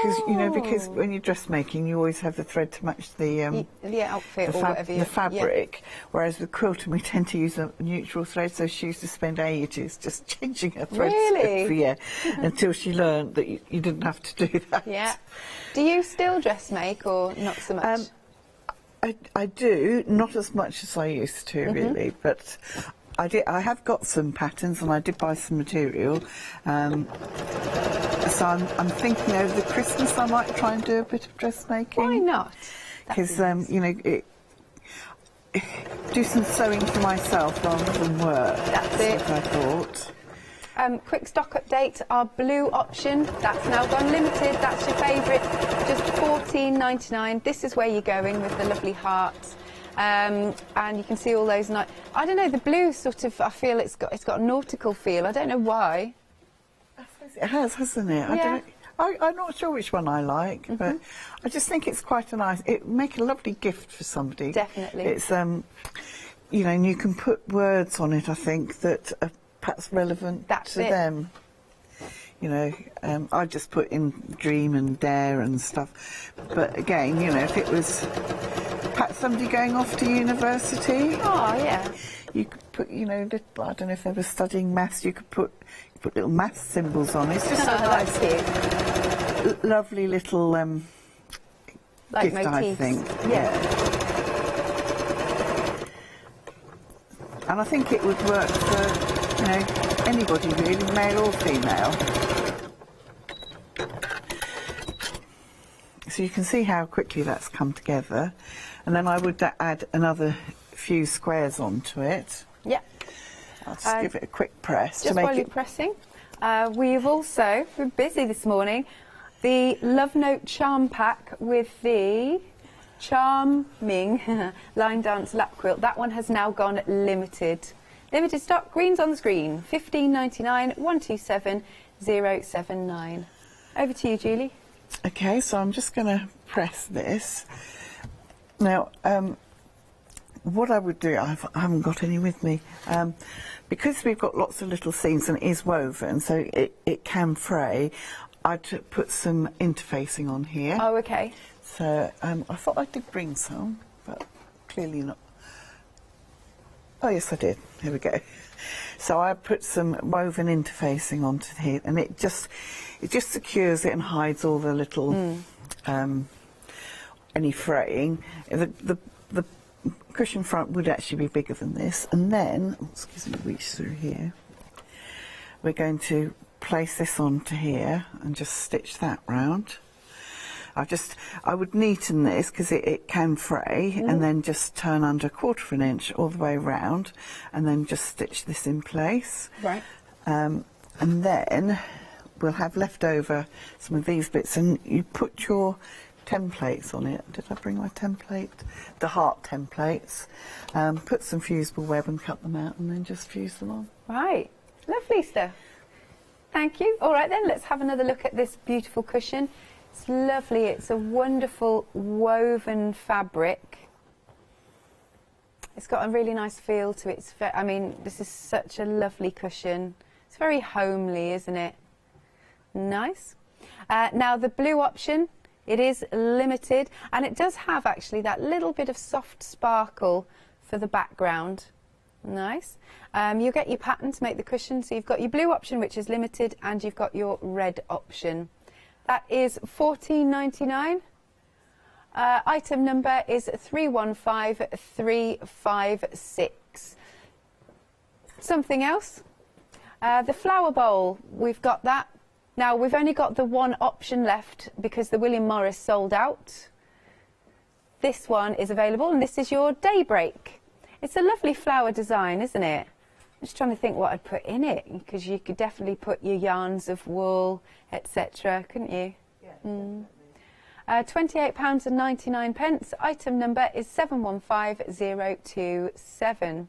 N: Because when you're dressmaking, you always have the thread to match the
C: outfit or whatever.
N: The fabric. Whereas with quilting, we tend to use a neutral thread. So she used to spend ages just changing her threads.
C: Really?
N: Until she learned that you didn't have to do that.
C: Yeah. Do you still dressmake or not so much?
N: I do, not as much as I used to, really, but I have got some patterns, and I did buy some material. So I'm thinking over the Christmas I might try and do a bit of dressmaking.
C: Why not?
N: Because do some sewing for myself rather than work.
C: That's it.
N: What I thought.
C: Quick stock update, our blue option, that's now gone limited, that's your favourite, just $14.99. This is where you're going with the lovely hearts. And you can see all those I don't know, the blue sort of, I feel it's got a nautical feel. I don't know why.
N: I suppose it has, hasn't it?
C: Yeah.
N: I'm not sure which one I like, but I just think it's quite a nice. It would make a lovely gift for somebody.
C: Definitely.
N: It's and you can put words on it. I think that are perhaps relevant to them. I just put in dream and dare and stuff. But again, if it was perhaps somebody going off to university.
C: Oh, yeah.
N: You could put, little, I don't know if they were studying maths, you could put little maths symbols on. It's just a nice, lovely little
C: like
N: gift,
C: motifs.
N: I think.
C: Yeah.
N: And I think it would work for, you know, anybody really, male or female. So you can see how quickly that's come together. And then I would add another few squares onto it.
C: Yeah.
N: I'll just give it a quick press to
C: Just
N: make
C: while you're
N: it...
C: pressing, we're busy this morning, the Love Note Charm Pack with the charming line dance lap quilt. That one has now gone limited. Limited stock, green's on the screen, $15.99, 127079. Over to you, Julie.
N: Okay, so I'm just going to press this. Now, what I would do, I haven't got any with me, because we've got lots of little seams and it is woven, so it can fray, I'd put some interfacing on here.
C: Oh, okay.
N: So I thought I did bring some, but clearly not. Oh, yes, I did. Here we go. So I put some woven interfacing onto here, and it just secures it and hides all the little any fraying. The cushion front would actually be bigger than this, and then, excuse me, reach through here. We're going to place this onto here and just stitch that round. I would neaten this because it can fray, and then just turn under 1/4 inch all the way around, and then just stitch this in place.
C: Right.
N: And then we'll have left over some of these bits, and you put your templates on it. Did I bring my template? The heart templates. Put some fusible web and cut them out, and then just fuse them on.
C: Right. Lovely stuff. Thank you. All right then, let's have another look at this beautiful cushion. It's lovely. It's a wonderful woven fabric. It's got a really nice feel to it. I mean, this is such a lovely cushion. It's very homely, isn't it? Nice. Now the blue option, it is limited, and it does have actually that little bit of soft sparkle for the background. Nice. You get your pattern to make the cushion, so you've got your blue option, which is limited, and you've got your red option. That is $14.99. Item number is 315356. Something else? The flower bowl, we've got that. Now, we've only got the one option left because the William Morris sold out. This one is available, and this is your Daybreak. It's a lovely flower design, isn't it? I'm just trying to think what I'd put in it, because you could definitely put your yarns of wool, etc., couldn't you? Yeah, £28.99. Item number is 715027.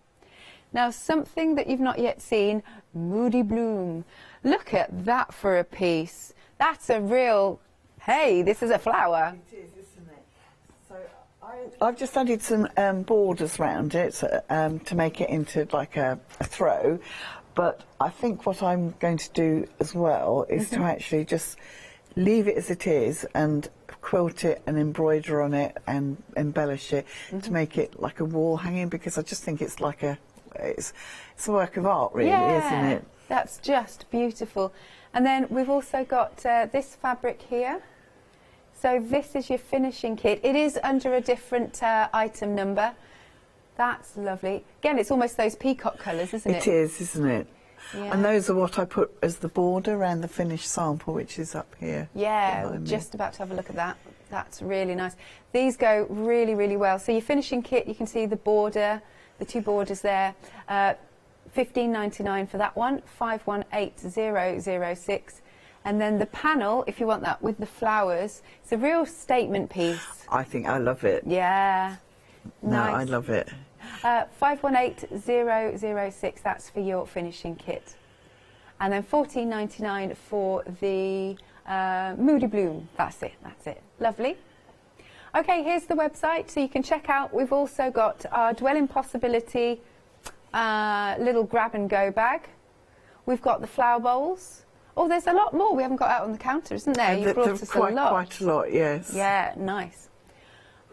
C: Now, something that you've not yet seen, Moody Bloom. Look at that for a piece. That's a real, hey, this is a flower.
N: It is, isn't it? So I've just added some borders around it to make it into like a throw. But I think what I'm going to do as well is to actually just leave it as it is and quilt it and embroider on it and embellish it to make it like a wall hanging, because I just think it's like it's a work of art, really, isn't it?
C: That's just beautiful. And then we've also got this fabric here. So this is your finishing kit. It is under a different item number. That's lovely. Again, it's almost those peacock colours, isn't it?
N: It is, isn't it?
C: Yeah.
N: And those are what I put as the border around the finished sample, which is up here.
C: Yeah, we're just about to have a look at that. That's really nice. These go really, really well. So your finishing kit, you can see the border, the two borders there. $15.99 for that one, 518006. And then the panel, if you want that with the flowers, it's a real statement piece.
N: I think I love it.
C: Yeah.
N: No,
C: Nice.
N: I love it.
C: 518006, that's for your finishing kit. And then $14.99 for the Moody Bloom. That's it. Lovely. Okay, here's the website, so you can check out. We've also got our Dwelling Possibility little grab and go bag. We've got the flower bowls. Oh, there's a lot more we haven't got out on the counter, isn't there? You brought us a lot.
N: Quite a lot, yes.
C: Yeah, nice.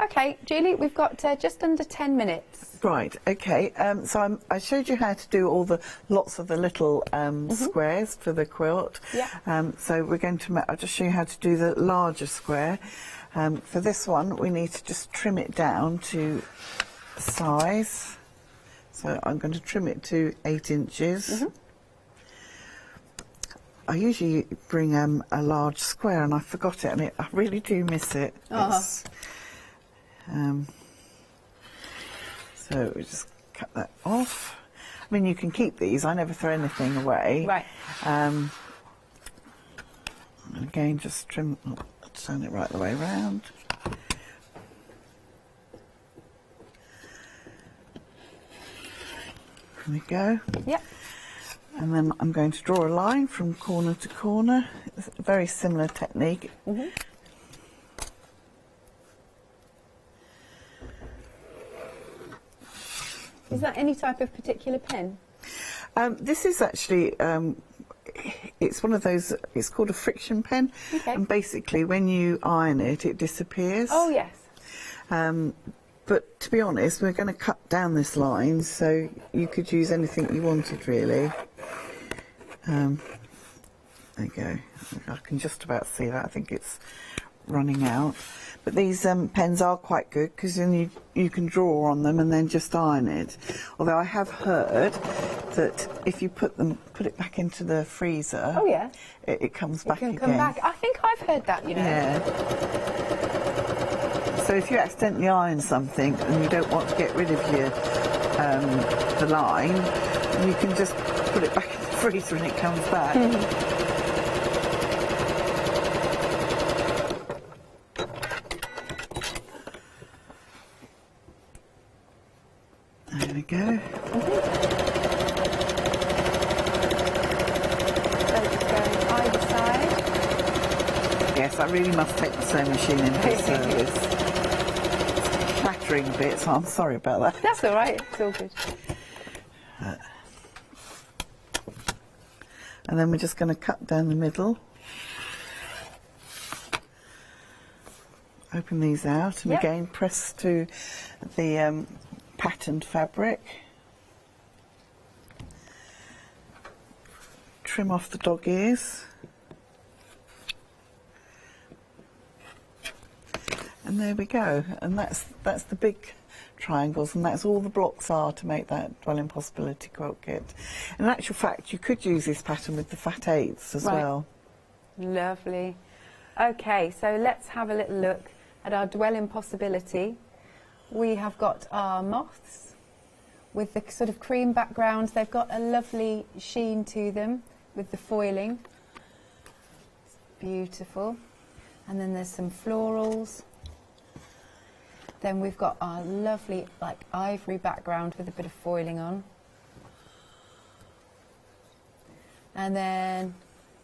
C: Okay, Julie, we've got just under 10 minutes.
N: Right, okay. So I showed you how to do all the lots of the little squares for the quilt.
C: Yeah.
N: So we're going to, I'll just show you how to do the larger square. For this one, we need to just trim it down to size. So I'm going to trim it to 8 inches. I usually bring a large square, and I forgot it, and I really do miss it. It's, so we just cut that off. I mean, you can keep these. I never throw anything away.
C: Right.
N: And again, just trim, turn it right the way around. There we go.
C: Yep.
N: And then I'm going to draw a line from corner to corner. It's a very similar technique.
C: Is that any type of particular pen?
N: This is actually, it's one of those, it's called a friction pen.
C: Okay.
N: And basically when you iron it, it disappears.
C: Oh, yes.
N: But to be honest, we're going to cut down this line, so you could use anything you wanted, really. There you go. I can just about see that. I think it's running out. But these pens are quite good because then you can draw on them and then just iron it. Although I have heard that if you put it back into the freezer,
C: oh yeah,
N: it comes back again.
C: It can come back. I think I've heard that, you know.
N: Yeah. So if you accidentally iron something and you don't want to get rid of your the line, you can just put it back in the freezer and it comes back. There we go.
C: Either side.
N: Yes, I really must take the sewing machine in for service. Clattering bits, I'm sorry about that.
C: That's all right, it's all good.
N: And then we're just going to cut down the middle. Open these out and again press to the patterned fabric. Trim off the dog ears. And there we go. And that's the big triangles, and that's all the blocks are to make that Dwelling Possibility quilt kit. In actual fact, you could use this pattern with the fat eighths as well.
C: Lovely. Okay, so let's have a little look at our Dwelling Possibility. We have got our moths with the sort of cream background. They've got a lovely sheen to them with the foiling. It's beautiful. And then there's some florals. Then we've got our lovely like ivory background with a bit of foiling on. And then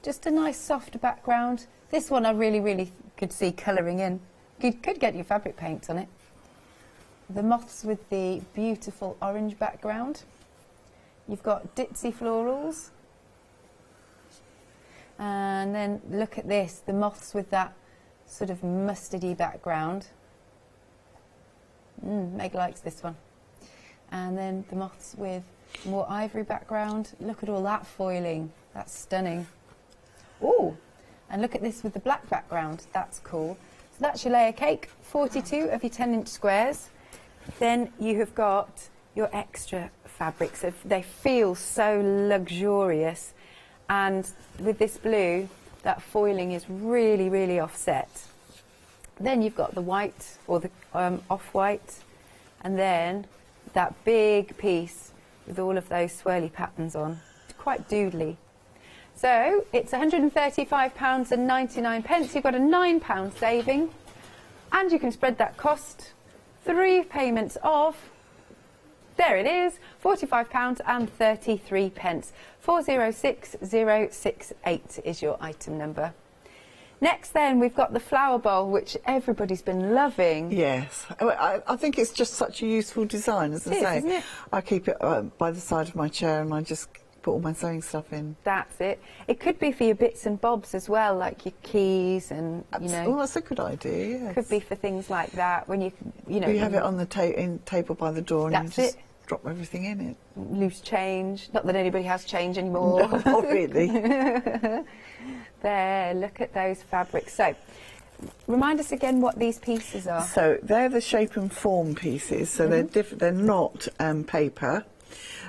C: just a nice soft background. This one I really could see colouring in. You could get your fabric paints on it. The moths with the beautiful orange background. You've got ditzy florals. And then look at this, the moths with that sort of mustardy background. Meg likes this one. And then the moths with more ivory background. Look at all that foiling. That's stunning. Oh, and look at this with the black background. That's cool. So that's your layer cake, 42 of your 10-inch squares. Then you have got your extra fabrics. So they feel so luxurious. And with this blue, that foiling is really offset. Then you've got the white or the off-white, and then that big piece with all of those swirly patterns on. It's quite doodly. So it's £135.99. You've got a £9 saving, and you can spread that cost 3 payments of, there it is, £45.33. 406068 is your item number. Next then, we've got the flower bowl, which everybody's been loving.
N: Yes. I think it's just such a useful design, as I say.
C: Isn't it?
N: I keep it by the side of my chair and I just put all my sewing stuff in.
C: That's it. It could be for your bits and bobs as well, like your keys and, you know.
N: Oh, that's a good idea, yes.
C: Could be for things like that, when you know.
N: You have it on the table by the door and
C: That's
N: you just
C: it.
N: drop everything in it.
C: Loose change. Not that anybody has change anymore.
N: No, not really.
C: There, look at those fabrics. So, remind us again what these pieces are.
N: So they're the shape and form pieces. So they're different. They're not paper.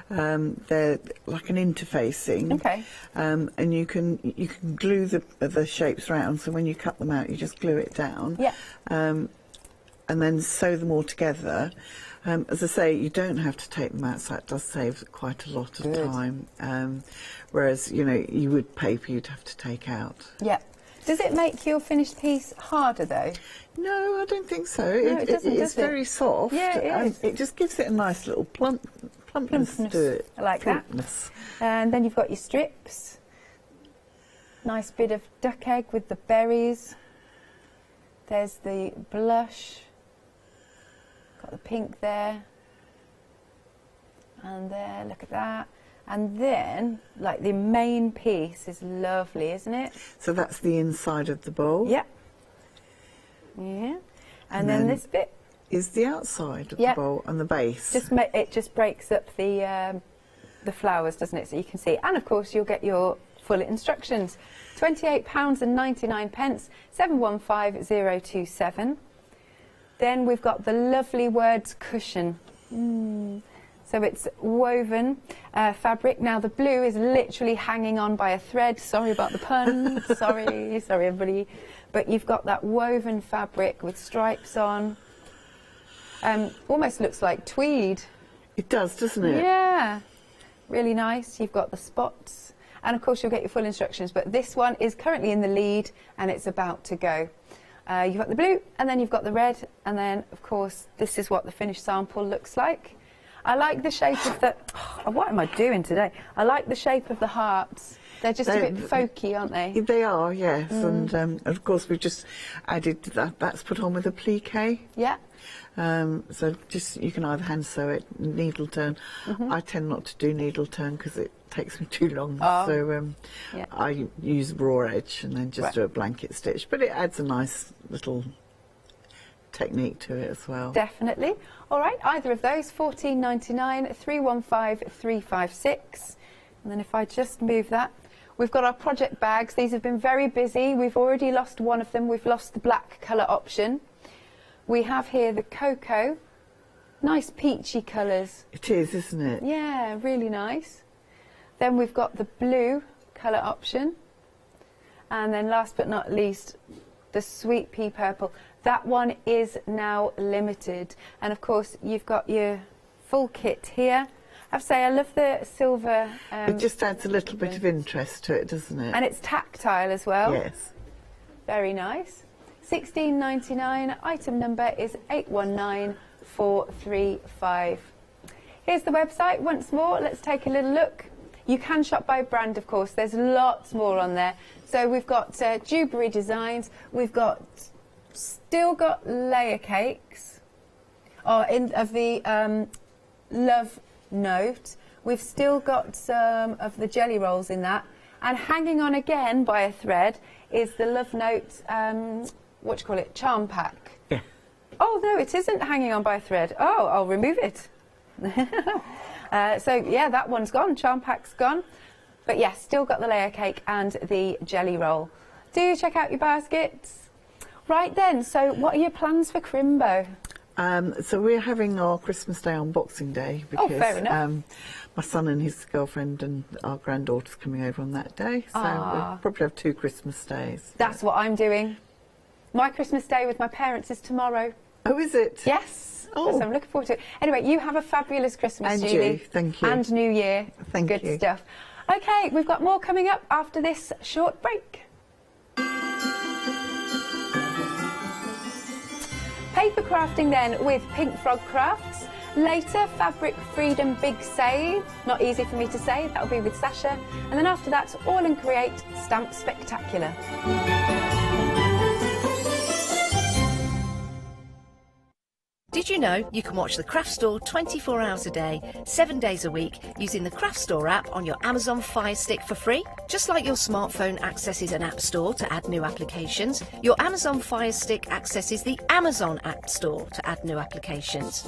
N: They're like an interfacing.
C: Okay.
N: And you can glue the shapes round. So when you cut them out, you just glue it down.
C: Yeah.
N: And then sew them all together. As I say, you don't have to take them out, so it does save quite a lot of time. Whereas, you know, you would paper you'd have to take out.
C: Yeah. Does it make your finished piece harder though?
N: No, I don't think so.
C: No, it doesn't,
N: it's very soft.
C: Yeah, it is.
N: It just gives it a nice little plumpness to it.
C: I like
N: Plumpness.
C: that. And then you've got your strips. Nice bit of duck egg with the berries. There's the blush. Got the pink there. And there, look at that. And then, like, the main piece is lovely, isn't it?
N: So that's the inside of the bowl?
C: Yeah. Yeah. And then this bit
N: is the outside of the bowl and the base.
C: It just breaks up the flowers, doesn't it? So you can see. And, of course, you'll get your full instructions. £28.99, 715027. Then we've got the lovely words cushion. So it's woven fabric. Now the blue is literally hanging on by a thread. Sorry about the pun. sorry everybody. But you've got that woven fabric with stripes on. Almost looks like tweed.
N: It does, doesn't it?
C: Yeah. Really nice. You've got the spots. And of course you'll get your full instructions. But this one is currently in the lead and it's about to go. You've got the blue and then you've got the red. And then, of course, this is what the finished sample looks like. I like the shape of the... Oh, what am I doing today? I like the shape of the hearts. They're just a bit folky, aren't they?
N: They are, yes. And of course we've just added that. That's put on with a pliqué.
C: Yeah.
N: So just you can either hand sew it, needle turn. I tend not to do needle turn because it takes me too long. So I use raw edge and then just do a blanket stitch. But it adds a nice little technique to it as well.
C: Definitely. All right, either of those, $14.99, 315 356. And then if I just move that, we've got our project bags. These have been very busy. We've already lost one of them. We've lost the black colour option. We have here the cocoa. Nice peachy colours.
N: It is, isn't it?
C: Yeah, really nice. Then we've got the blue colour option. And then last but not least, the sweet pea purple. That one is now limited. And of course, you've got your full kit here. I have to say, I love the silver.
N: It just adds a little bit of interest to it, doesn't it?
C: And it's tactile as well.
N: Yes.
C: Very nice. $16.99. Item number is 819435. Here's the website once more. Let's take a little look. You can shop by brand, of course. There's lots more on there. So we've got Dewberry Designs. We've still got layer cakes. Of the Love Note. We've still got some of the jelly rolls in that. And hanging on again by a thread is the Love Note, what do you call it, charm pack.
N: Yeah.
C: Oh, no, it isn't hanging on by a thread. Oh, I'll remove it. So, yeah, that one's gone. Charm pack's gone. But, yes, still got the layer cake and the jelly roll. Do check out your baskets. Right then, so what are your plans for Crimbo?
N: So we're having our Christmas Day on Boxing Day because
C: fair enough.
N: My son and his girlfriend and our granddaughter's coming over on that day. So we'll probably have 2 Christmas days.
C: That's what I'm doing. My Christmas Day with my parents is tomorrow.
N: Oh, is it?
C: Yes.
N: Oh.
C: So I'm looking forward to it. Anyway, you have a fabulous Christmas,
N: And
C: Julie.
N: you, thank you.
C: And New Year.
N: Thank you.
C: Good stuff. OK, we've got more coming up after this short break. Paper crafting then with Pink Frog Crafts. Later, Fabric Freedom Big Save. Not easy for me to say. That'll be with Sasha. And then after that, AALL Create Stamp Spectacular.
O: Did you know you can watch the Craft Store 24 hours a day, 7 days a week using the Craft Store app on your Amazon Fire Stick for free? Just like your smartphone accesses an app store to add new applications, your Amazon Fire Stick accesses the Amazon App Store to add new applications.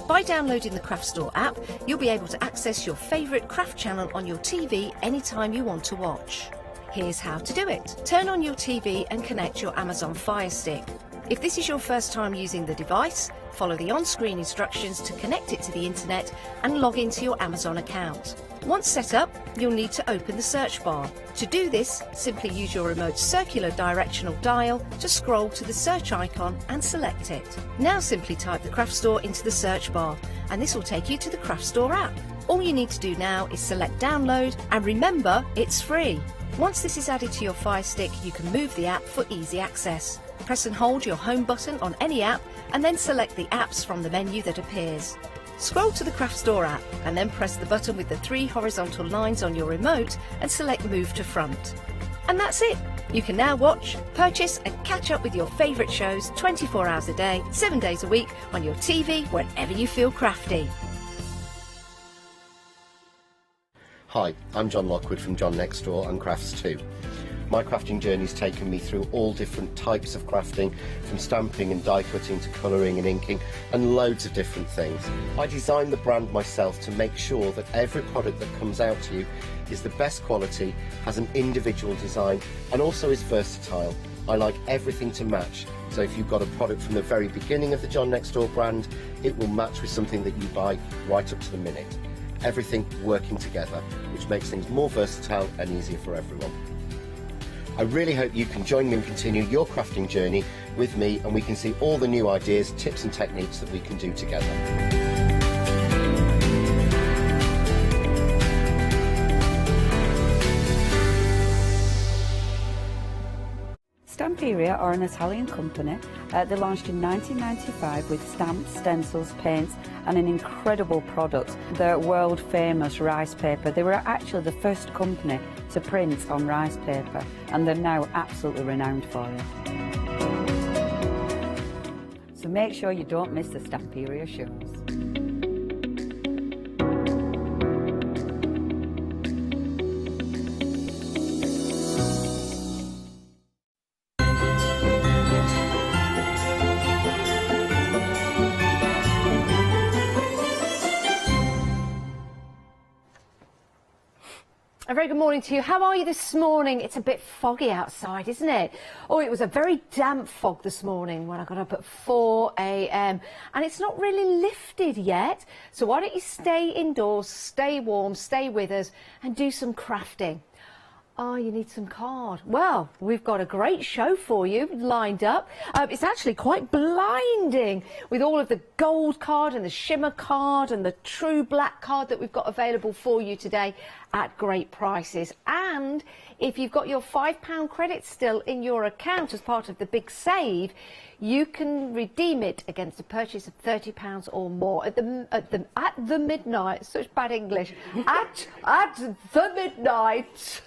O: By downloading the Craft Store app, you'll be able to access your favourite craft channel on your TV anytime you want to watch. Here's how to do it. Turn on your TV and connect your Amazon Fire Stick. If this is your first time using the device, follow the on-screen instructions to connect it to the internet and log into your Amazon account. Once set up, you'll need to open the search bar. To do this, simply use your remote circular directional dial to scroll to the search icon and select it. Now simply type the Craft Store into the search bar and this will take you to the Craft Store app. All you need to do now is select download and remember, it's free. Once this is added to your Fire Stick, you can move the app for easy access. Press and hold your home button on any app and then select the apps from the menu that appears. Scroll to the Craft Store app and then press the button with the 3 horizontal lines on your remote and select Move to Front. And that's it! You can now watch, purchase and catch up with your favourite shows 24 hours a day, 7 days a week on your TV whenever you feel crafty.
P: Hi, I'm John Lockwood from John Next Door and Crafts 2. My crafting journey's taken me through all different types of crafting, from stamping and die cutting to colouring and inking, and loads of different things. I designed the brand myself to make sure that every product that comes out to you is the best quality, has an individual design, and also is versatile. I like everything to match, so if you've got a product from the very beginning of the John Next Door brand, it will match with something that you buy right up to the minute. Everything working together, which makes things more versatile and easier for everyone. I really hope you can join me and continue your crafting journey with me, and we can see all the new ideas, tips and techniques that we can do together.
L: Stamperia are an Italian company. They launched in 1995 with stamps, stencils, paints and an incredible product, the world famous rice paper. They were actually the first company to print on rice paper and they're now absolutely renowned for it. So make sure you don't miss the Stamperia shows.
J: A very good morning to you. How are you this morning? It's a bit foggy outside, isn't it? Oh, it was a very damp fog this morning when I got up at 4 a.m. and it's not really lifted yet. So why don't you stay indoors, stay warm, stay with us and do some crafting. Oh, you need some card. Well, we've got a great show for you lined up. It's actually quite blinding with all of the gold card and the shimmer card and the true black card that we've got available for you today at great prices. And if you've got your £5 credit still in your account as part of the big save, you can redeem it against a purchase of £30 or more at the midnight. Such bad English. at the midnight.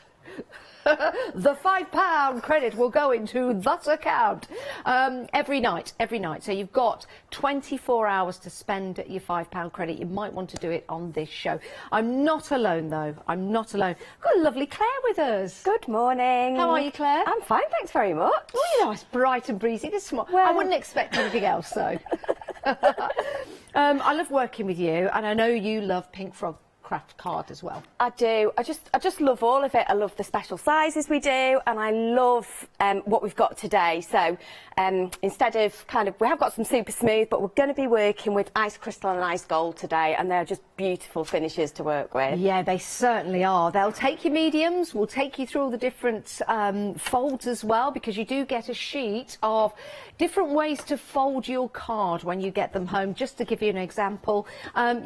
J: The £5 credit will go into that account every night. So you've got 24 hours to spend your £5 credit. You might want to do it on this show. I'm not alone though. I'm not alone. I've got a lovely Claire with us.
Q: Good morning.
J: How are you, Claire?
Q: I'm fine, thanks very much.
J: Oh, you're nice, bright and breezy this morning. Well, I wouldn't expect anything else though. I love working with you, and I know you love Pink Frog craft card as well.
Q: I do. I just love all of it. I love the special sizes we do, and I love what we've got today. So instead of we have got some super smooth, but we're going to be working with ice crystal and ice gold today, and they're just beautiful finishes to work with.
J: Yeah, they certainly are. They'll take your mediums. We'll take you through all the different folds as well, because you do get a sheet of different ways to fold your card when you get them home. Just to give you an example,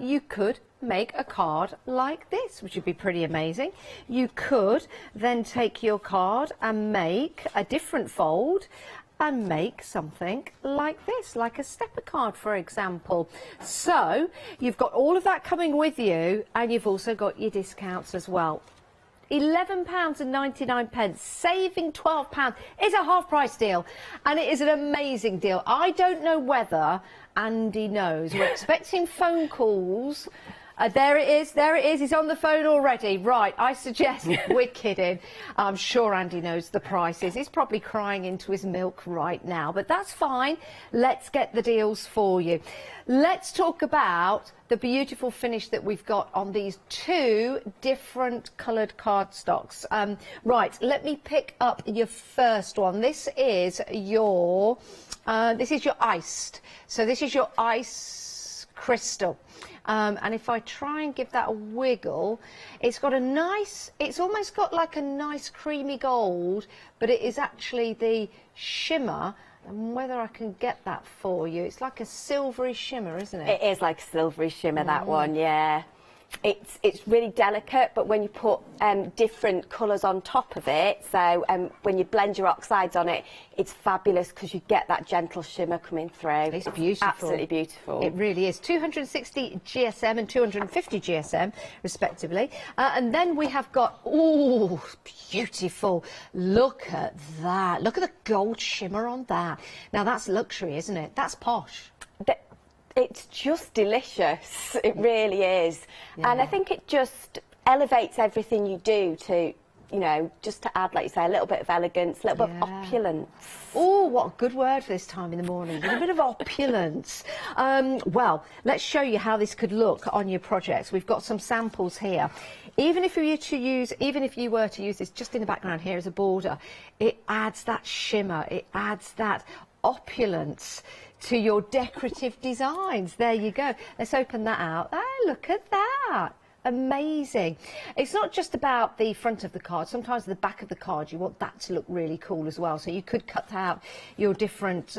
J: you could make a card like this, which would be pretty amazing. You could then take your card and make a different fold and make something like this, like a stepper card, for example. So you've got all of that coming with you, and you've also got your discounts as well. £11.99, saving £12. It's a half price deal, and it is an amazing deal. I don't know whether Andy knows. We're expecting phone calls There it is, he's on the phone already. Right, I suggest, we're kidding. I'm sure Andy knows the prices. He's probably crying into his milk right now, but that's fine. Let's get the deals for you. Let's talk about the beautiful finish that we've got on these 2 different coloured cardstocks. Right, let me pick up your first one. This is your iced. So this is your ice crystal. And if I try and give that a wiggle, it's got a nice, it's almost got like a nice creamy gold, but it is actually the shimmer. And whether I can get that for you, it's like a silvery shimmer, isn't it?
Q: It is like a silvery shimmer, that one, yeah. It's really delicate, but when you put different colours on top of it, so when you blend your oxides on it, it's fabulous because you get that gentle shimmer coming through.
J: It's beautiful.
Q: Absolutely beautiful.
J: It really is. 260 GSM and 250 GSM, respectively. And then we have got, ooh, beautiful. Look at that. Look at the gold shimmer on that. Now, that's luxury, isn't it? That's posh.
Q: It's just delicious. It really is.
J: Yeah.
Q: And I think it just elevates everything you do to, you know, just to add, like you say, a little bit of elegance, a little bit of opulence.
J: Oh, what a good word for this time in the morning. A little bit of opulence. Well, let's show you how this could look on your projects. We've got some samples here. Even if you were to use this just in the background here as a border, it adds that shimmer, it adds that opulence to your decorative designs. There you go. Let's open that out. Oh, look at that. Amazing. It's not just about the front of the card. Sometimes the back of the card, you want that to look really cool as well. So you could cut out your different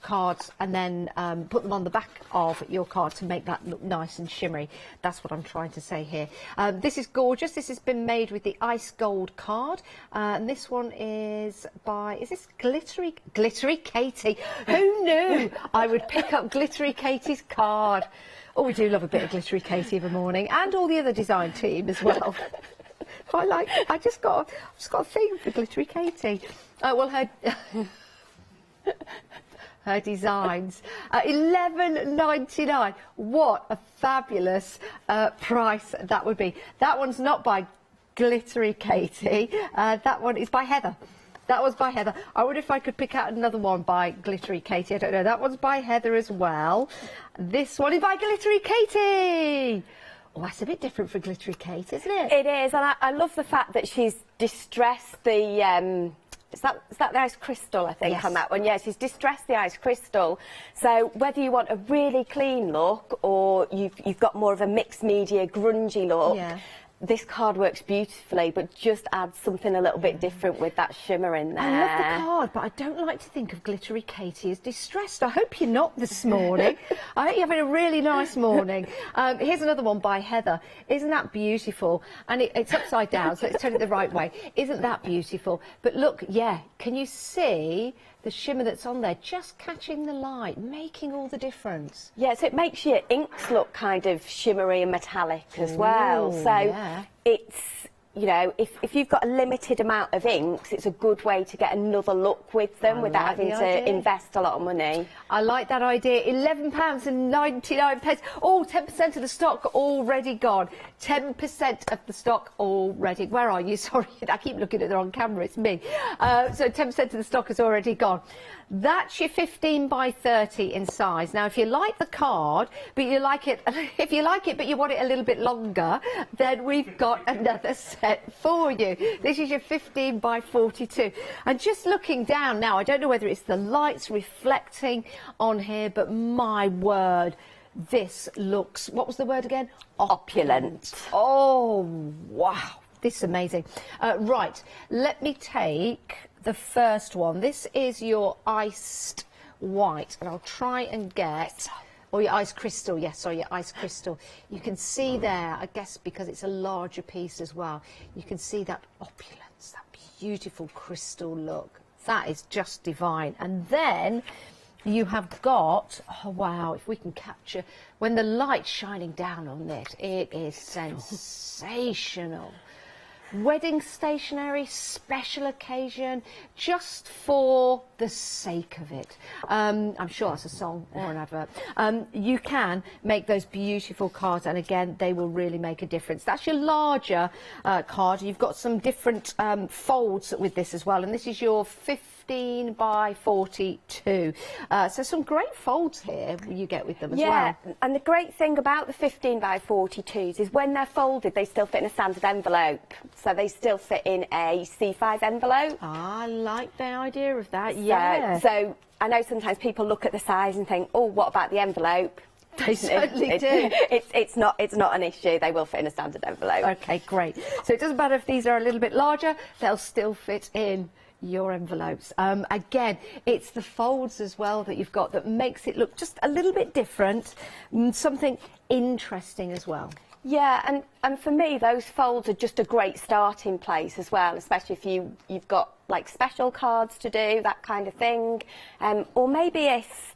J: cards and then put them on the back of your card to make that look nice and shimmery. That's what I'm trying to say here. This is gorgeous. This has been made with the ice gold card, and this one is by, is this Glittery Katie? Who knew I would pick up Glittery Katie's card? Oh, we do love a bit of Glittery Katie of a morning, and all the other design team as well. I just got a thing for Glittery Katie. Well, her designs, $11.99. What a fabulous price that would be. That one's not by Glittery Katie. That one is by Heather. That was by Heather. I wonder if I could pick out another one by Glittery Katie. I don't know. That one's by Heather as well. This one is by Glittery Katie. Oh, that's a bit different for Glittery Katie, isn't it?
Q: It is, and I love the fact that she's distressed the... Is that the ice crystal, I think,
J: yes,
Q: on that one? Yeah, she's distressed the ice crystal. So whether you want a really clean look or you've got more of a mixed media, grungy look, this card works beautifully, but just adds something a little bit different with that shimmer in there.
J: I love the card, but I don't like to think of Glittery Katie as distressed. I hope you're not this morning. I hope you're having a really nice morning. Here's another one by Heather. Isn't that beautiful? And it's upside down, so let's turn it the right way. Isn't that beautiful? But look, yeah, can you see the shimmer that's on there, just catching the light, making all the difference?
Q: Yeah, so it makes your inks look kind of shimmery and metallic as well. So it's, you know, if you've got a limited amount of inks, it's a good way to get another look with them without having to invest a lot of money.
J: I like that idea. £11.99. Oh, 10% of the stock already gone. 10% of the stock already. Where are you? Sorry, I keep looking at the wrong camera. It's me. So 10% of the stock has already gone. That's your 15 by 30 in size. Now, if you like the card, but you like it, but you want it a little bit longer, then we've got another set for you. This is your 15 by 42. And just looking down now, I don't know whether it's the lights reflecting on here, but my word, this looks, what was the word again?
Q: Opulent.
J: Oh, wow. This is amazing. Right, let me take the first one. This is your iced white, and I'll try and get, or your ice crystal, yes, sorry, your ice crystal. You can see there, I guess because it's a larger piece as well, you can see that opulence, that beautiful crystal look. That is just divine. And then you have got, oh wow, if we can capture, when the light's shining down on it, it is sensational. Wedding stationery, special occasion, just for the the sake of it. I'm sure that's a song or an advert. You can make those beautiful cards, and again, they will really make a difference. That's your larger card. You've got some different folds with this as well, and this is your 15 by 42. So some great folds here you get with them as well.
Q: Yeah, and the great thing about the 15 by 42s is when they're folded, they still fit in a standard envelope. So they still fit in a C5 envelope.
J: I like the idea of that, yeah.
Q: So I know sometimes people look at the size and think, oh, what about the envelope?
J: They certainly do.
Q: It's not an issue. They will fit in a standard envelope.
J: Okay, great. So it doesn't matter if these are a little bit larger, they'll still fit in your envelopes. Again, it's the folds as well that you've got that makes it look just a little bit different, something interesting as well.
Q: Yeah, and for me, those folds are just a great starting place as well, especially if you've got like special cards to do, that kind of thing. Or maybe if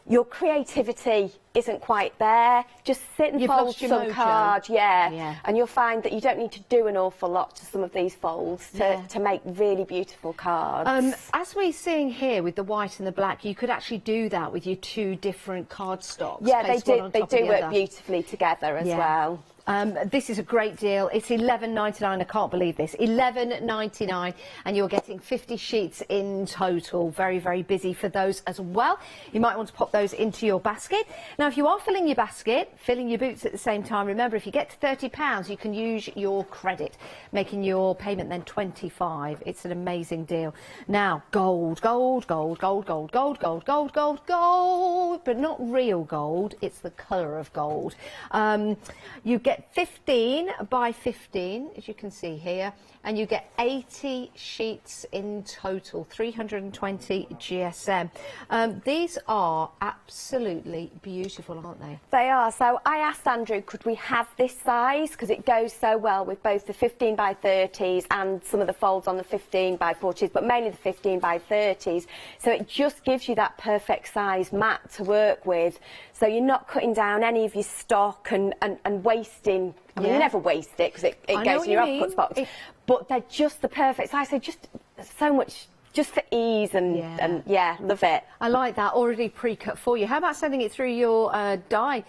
Q: your creativity isn't quite there, just sit and fold some cards, and you'll find that you don't need to do an awful lot to some of these folds to make really beautiful cards.
J: As we're seeing here with the white and the black, you could actually do that with your two different cardstocks.
Q: Yeah, they do work beautifully together as well.
J: This is a great deal. It's $11.99. I can't believe this. $11.99, and you're getting 50 sheets in total. Very, very busy for those as well. You might want to pop those into your basket. Now, if you are filling your basket, filling your boots at the same time, remember, if you get to £30, you can use your credit, making your payment then $25. It's an amazing deal. Now, gold, gold, gold, gold, gold, gold, gold, gold, gold, gold, but not real gold. It's the colour of gold. You get 15 by 15, as you can see here, and you get 80 sheets in total, 320 GSM. These are absolutely beautiful, aren't they?
Q: They are. So I asked Andrew, could we have this size? Because it goes so well with both the 15 by 30s and some of the folds on the 15 by 40s, but mainly the 15 by 30s. So it just gives you that perfect size mat to work with. So you're not cutting down any of your stock and wasting. I mean, you never waste it because it goes in your offcuts box. But they're just the perfect size. So just so much, just for ease and yeah, love it.
J: I like that, already pre-cut for you. How about sending it through your die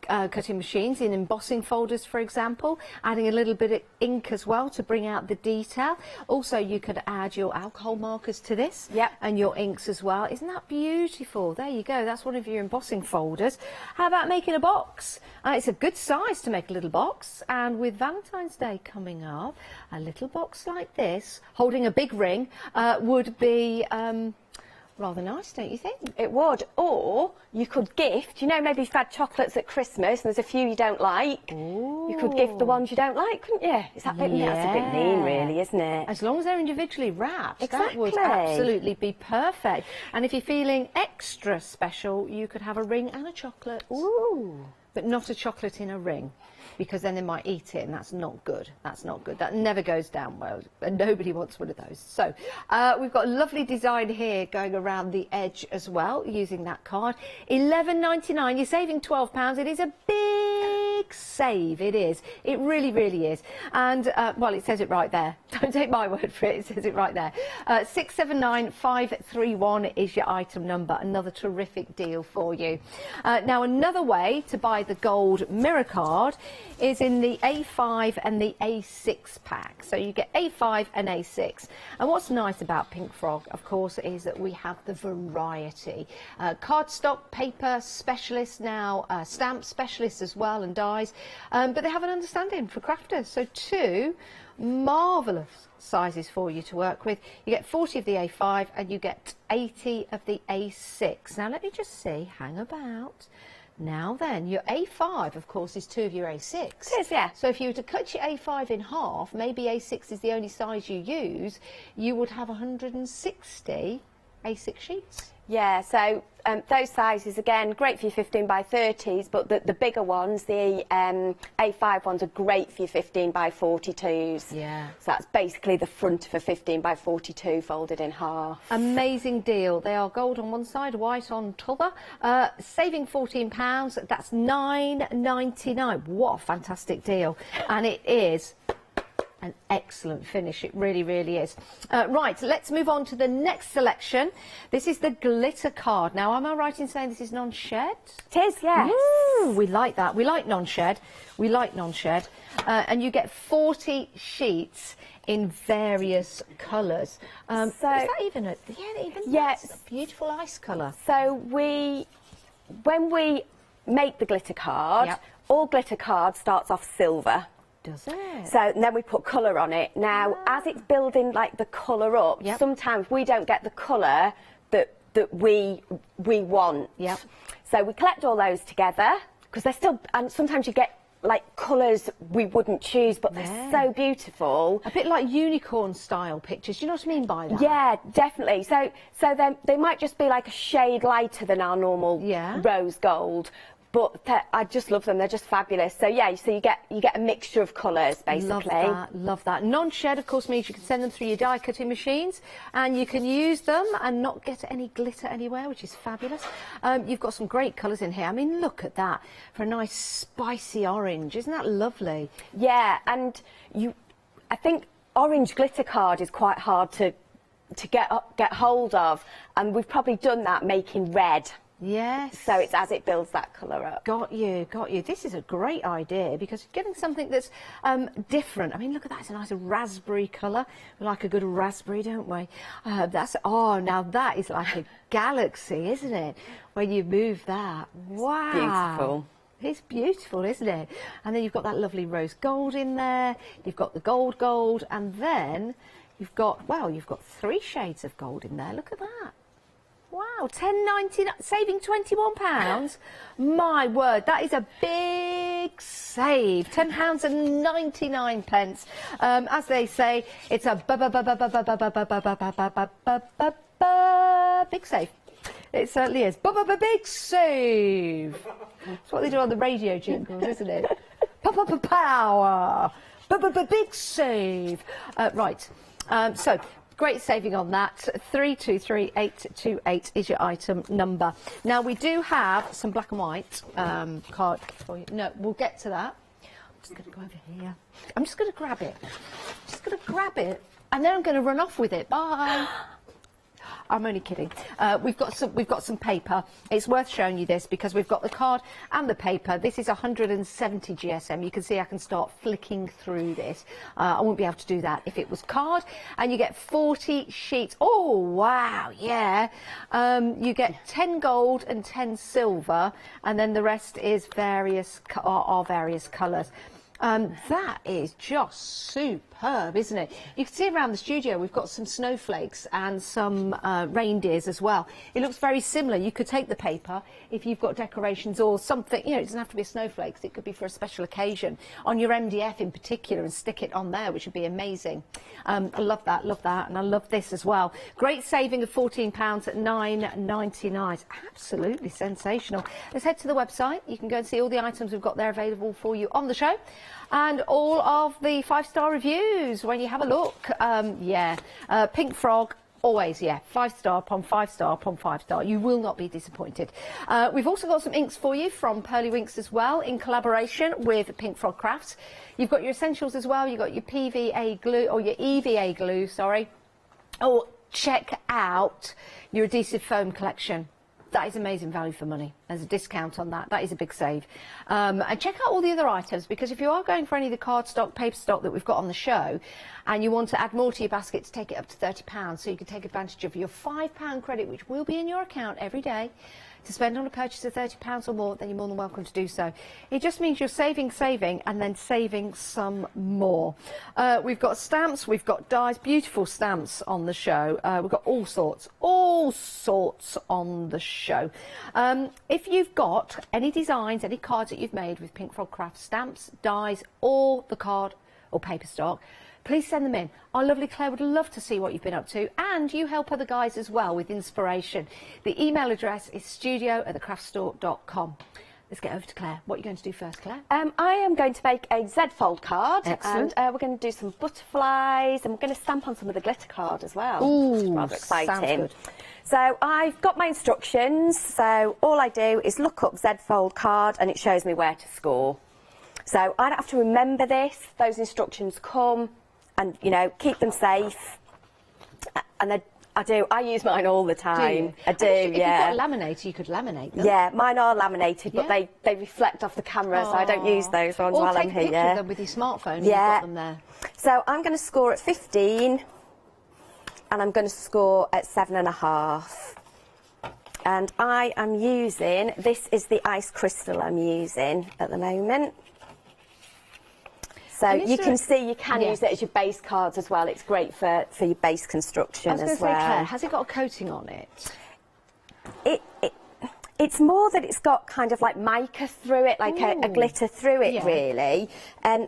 J: cutting machines in embossing folders, for example, adding a little bit of ink as well to bring out the detail. Also, you could add your alcohol markers to this and your inks as well. Isn't that beautiful? There you go. That's one of your embossing folders. How about making a box? It's a good size to make a little box, and with Valentine's Day coming up, a little box like this holding a big ring would be rather nice, don't you think?
Q: It would. Or you could gift, you know, maybe you've had chocolates at Christmas and there's a few you don't like.
J: Ooh.
Q: You could gift the ones you don't like, couldn't you? That's a bit mean, really, isn't it?
J: As long as they're individually wrapped,
Q: exactly.
J: That would absolutely be perfect. And if you're feeling extra special, you could have a ring and a chocolate.
Q: Ooh.
J: But not a chocolate in a ring, because then they might eat it, and that's not good. That's not good. That never goes down well, and nobody wants one of those. So we've got a lovely design here going around the edge as well, using that card. $11.99. You're saving £12. It is a big save. It is. It really, really is. And well, it says it right there. Don't take my word for it. It says it right there. 679531 is your item number. Another terrific deal for you. Now, another way to buy the gold mirror card is in the A5 and the A6 pack. So you get A5 and A6. And what's nice about Pink Frog, of course, is that we have the variety. Cardstock, paper specialists now, stamp specialists as well, and dies. But they have an understanding for crafters. So two marvellous sizes for you to work with. You get 40 of the A5 and you get 80 of the A6. Now let me just see, hang about. Now then, your A5, of course, is 2 of your A6.
Q: It is, yeah.
J: So if you were to cut your A5 in half, maybe A6 is the only size you use, you would have 160 A6 sheets.
Q: Yeah, so those sizes, again, great for your 15 by 30s, but the bigger ones, the A5 ones, are great for your 15 by 42s.
J: Yeah.
Q: So that's basically the front of a 15 by 42 folded in half.
J: Amazing deal. They are gold on one side, white on t'other. Saving £14, that's $9.99. What a fantastic deal. And it is an excellent finish. It really, really is. Right, let's move on to the next selection. This is the glitter card. Now, am I right in saying this is non-shed?
Q: It is, yes.
J: Ooh, we like that. We like non-shed. We like non-shed. And you get 40 sheets in various colours. So is that even a...
Q: Yes.
J: That's a beautiful ice colour.
Q: So when we make the glitter card, all glitter card starts off silver.
J: Does it?
Q: So and then we put colour on it. Now, as it's building like the colour up, sometimes we don't get the colour that we want.
J: Yep.
Q: So we collect all those together because they're still, and sometimes you get like colours we wouldn't choose, but they're so beautiful.
J: A bit like unicorn style pictures. Do you know what I mean by that?
Q: Yeah, definitely. So then they might just be like a shade lighter than our normal rose gold. But I just love them. They're just fabulous. So yeah, so you get a mixture of colours basically.
J: Love that. Love that. Non-shed, of course, means you can send them through your die cutting machines, and you can use them and not get any glitter anywhere, which is fabulous. You've got some great colours in here. I mean, look at that for a nice spicy orange. Isn't that lovely?
Q: Yeah, and I think orange glitter card is quite hard to get hold of, and we've probably done that making red.
J: Yes.
Q: So it's as it builds that colour up.
J: Got you, got you. This is a great idea because you're getting something that's different. I mean, look at that. It's a nice raspberry colour. We like a good raspberry, don't we? Now that is like a galaxy, isn't it? When you move that. Wow.
Q: Beautiful.
J: It's beautiful, isn't it? And then you've got that lovely rose gold in there. You've got the gold, and then you've got, well, you've got 3 shades of gold in there. Look at that. Wow, £10.99, saving £21. My word, that is a big save. £10.99. As they say, it's a big save. It certainly is. Big save. That's what they do on the radio jingles, isn't it? Power. Big save. Right. So. Great saving on that. 323828 is your item number. Now we do have some black and white card for you. No, we'll get to that. I'm just going to go over here. I'm just going to grab it. And then I'm going to run off with it. Bye. I'm only kidding. We've got some paper. It's worth showing you this because we've got the card and the paper. This is 170 GSM. You can see I can start flicking through this. I wouldn't be able to do that if it was card. And you get 40 sheets. Oh, wow, yeah. You get 10 gold and 10 silver, and then the rest is various colours. That is just superb, isn't it? You can see around the studio we've got some snowflakes and some reindeers as well. It looks very similar. You could take the paper if you've got decorations or something, you know, it doesn't have to be snowflakes, it could be for a special occasion, on your MDF in particular, and stick it on there, which would be amazing. I love that, and I love this as well. Great saving of £14 at $9.99. Absolutely sensational. Let's head to the website. You can go and see all the items we've got there available for you on the show, and all of the 5-star reviews when you have a look. Pink Frog, always, 5-star upon 5-star upon 5-star. You will not be disappointed. We've also got some inks for you from Pearly Winks as well, in collaboration with Pink Frog Crafts. You've got your essentials as well. You've got your PVA glue, or your EVA glue, sorry. Oh, check out your adhesive foam collection. That is amazing value for money. There's a discount on that. That is a big save. And check out all the other items, because if you are going for any of the card stock, paper stock that we've got on the show, and you want to add more to your basket to take it up to £30, so you can take advantage of your £5 credit, which will be in your account every day, to spend on a purchase of £30 or more, then you're more than welcome to do so. It just means you're saving, and then saving some more. We've got stamps, we've got dies, beautiful stamps on the show. We've got all sorts on the show. If you've got any designs, any cards that you've made with Pink Frog Crafts, stamps, dies, or the card or paper stock, please send them in. Our lovely Claire would love to see what you've been up to, and you help other guys as well with inspiration. The email address is studio@thecraftstore.com. Let's get over to Claire. What are you going to do first, Claire?
Q: I am going to make a Z-fold card.
J: Excellent.
Q: And we're going to do some butterflies, and we're going to stamp on some of the glitter card as well.
J: Ooh,
Q: rather exciting.
J: sounds good.
Q: So I've got my instructions. So all I do is look up Z-fold card, and it shows me where to score. So I don't have to remember this. Those instructions come and you know, keep them safe. And I use mine all the time. I do,
J: if you've
Q: yeah.
J: got laminator, you could laminate them.
Q: Yeah, mine are laminated, but they reflect off the camera, so I don't use those ones while I'm here.
J: Or take a picture of them with your smartphone and
Q: yeah.
J: you've got them there.
Q: So I'm going to score at 15, and I'm going to score at 7.5. And I am using, this is the ice crystal I'm using at the moment. So you can see you can use it as your base cards as well. It's great for your base construction as well.
J: I was going to say, Claire, has it got a coating on it?
Q: It's more that it's got kind of like mica through it, like a glitter through it, really.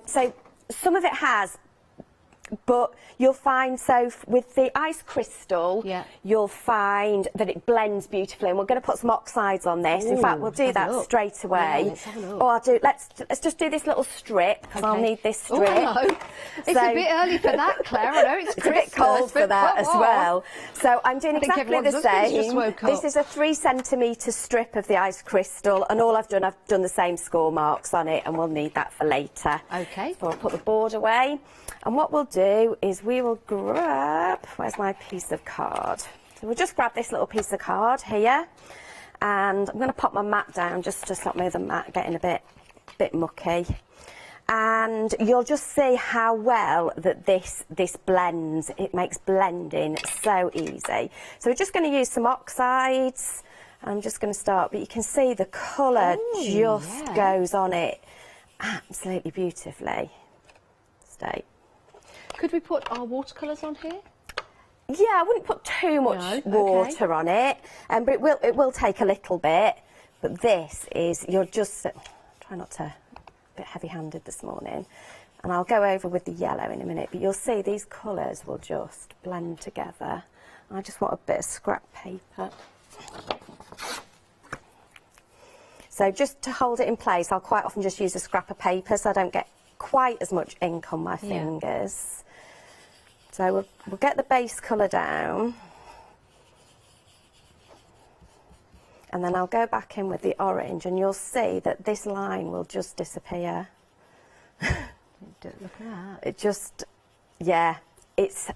Q: So some of it has, but you'll find, so with the ice crystal, you'll find that it blends beautifully. And we're going to put some oxides on this. In fact, we'll do that straight away.
J: Yeah, let's have a look.
Q: Or let's just do this little strip, because I'll need this strip.
J: Oh, hello. It's a bit early for that, Claire. I know it's
Q: a bit cold for that as well. So I'm doing exactly the same. This is a 3 centimetre strip of the ice crystal, and all I've done the same score marks on it, and we'll need that for later.
J: Okay.
Q: So I'll put the board away. And what we'll do is we will grab, where's my piece of card? So we'll just grab this little piece of card here, and I'm going to pop my mat down just to stop me the mat getting a bit mucky. And you'll just see how well that this blends. It makes blending so easy. So we're just going to use some oxides. I'm just going to start, but you can see the colour just goes on it absolutely beautifully. Stay.
J: Could we put our watercolours on here?
Q: Yeah, I wouldn't put too much water on it, but it will take a little bit. But this is, you're just, try not to, a bit heavy-handed this morning. And I'll go over with the yellow in a minute, but you'll see these colours will just blend together. I just want a bit of scrap paper. So just to hold it in place, I'll quite often just use a scrap of paper so I don't get quite as much ink on my fingers. So we'll get the base colour down, and then I'll go back in with the orange, and you'll see that this line will just disappear.
J: Look at that.
Q: It just, yeah, it's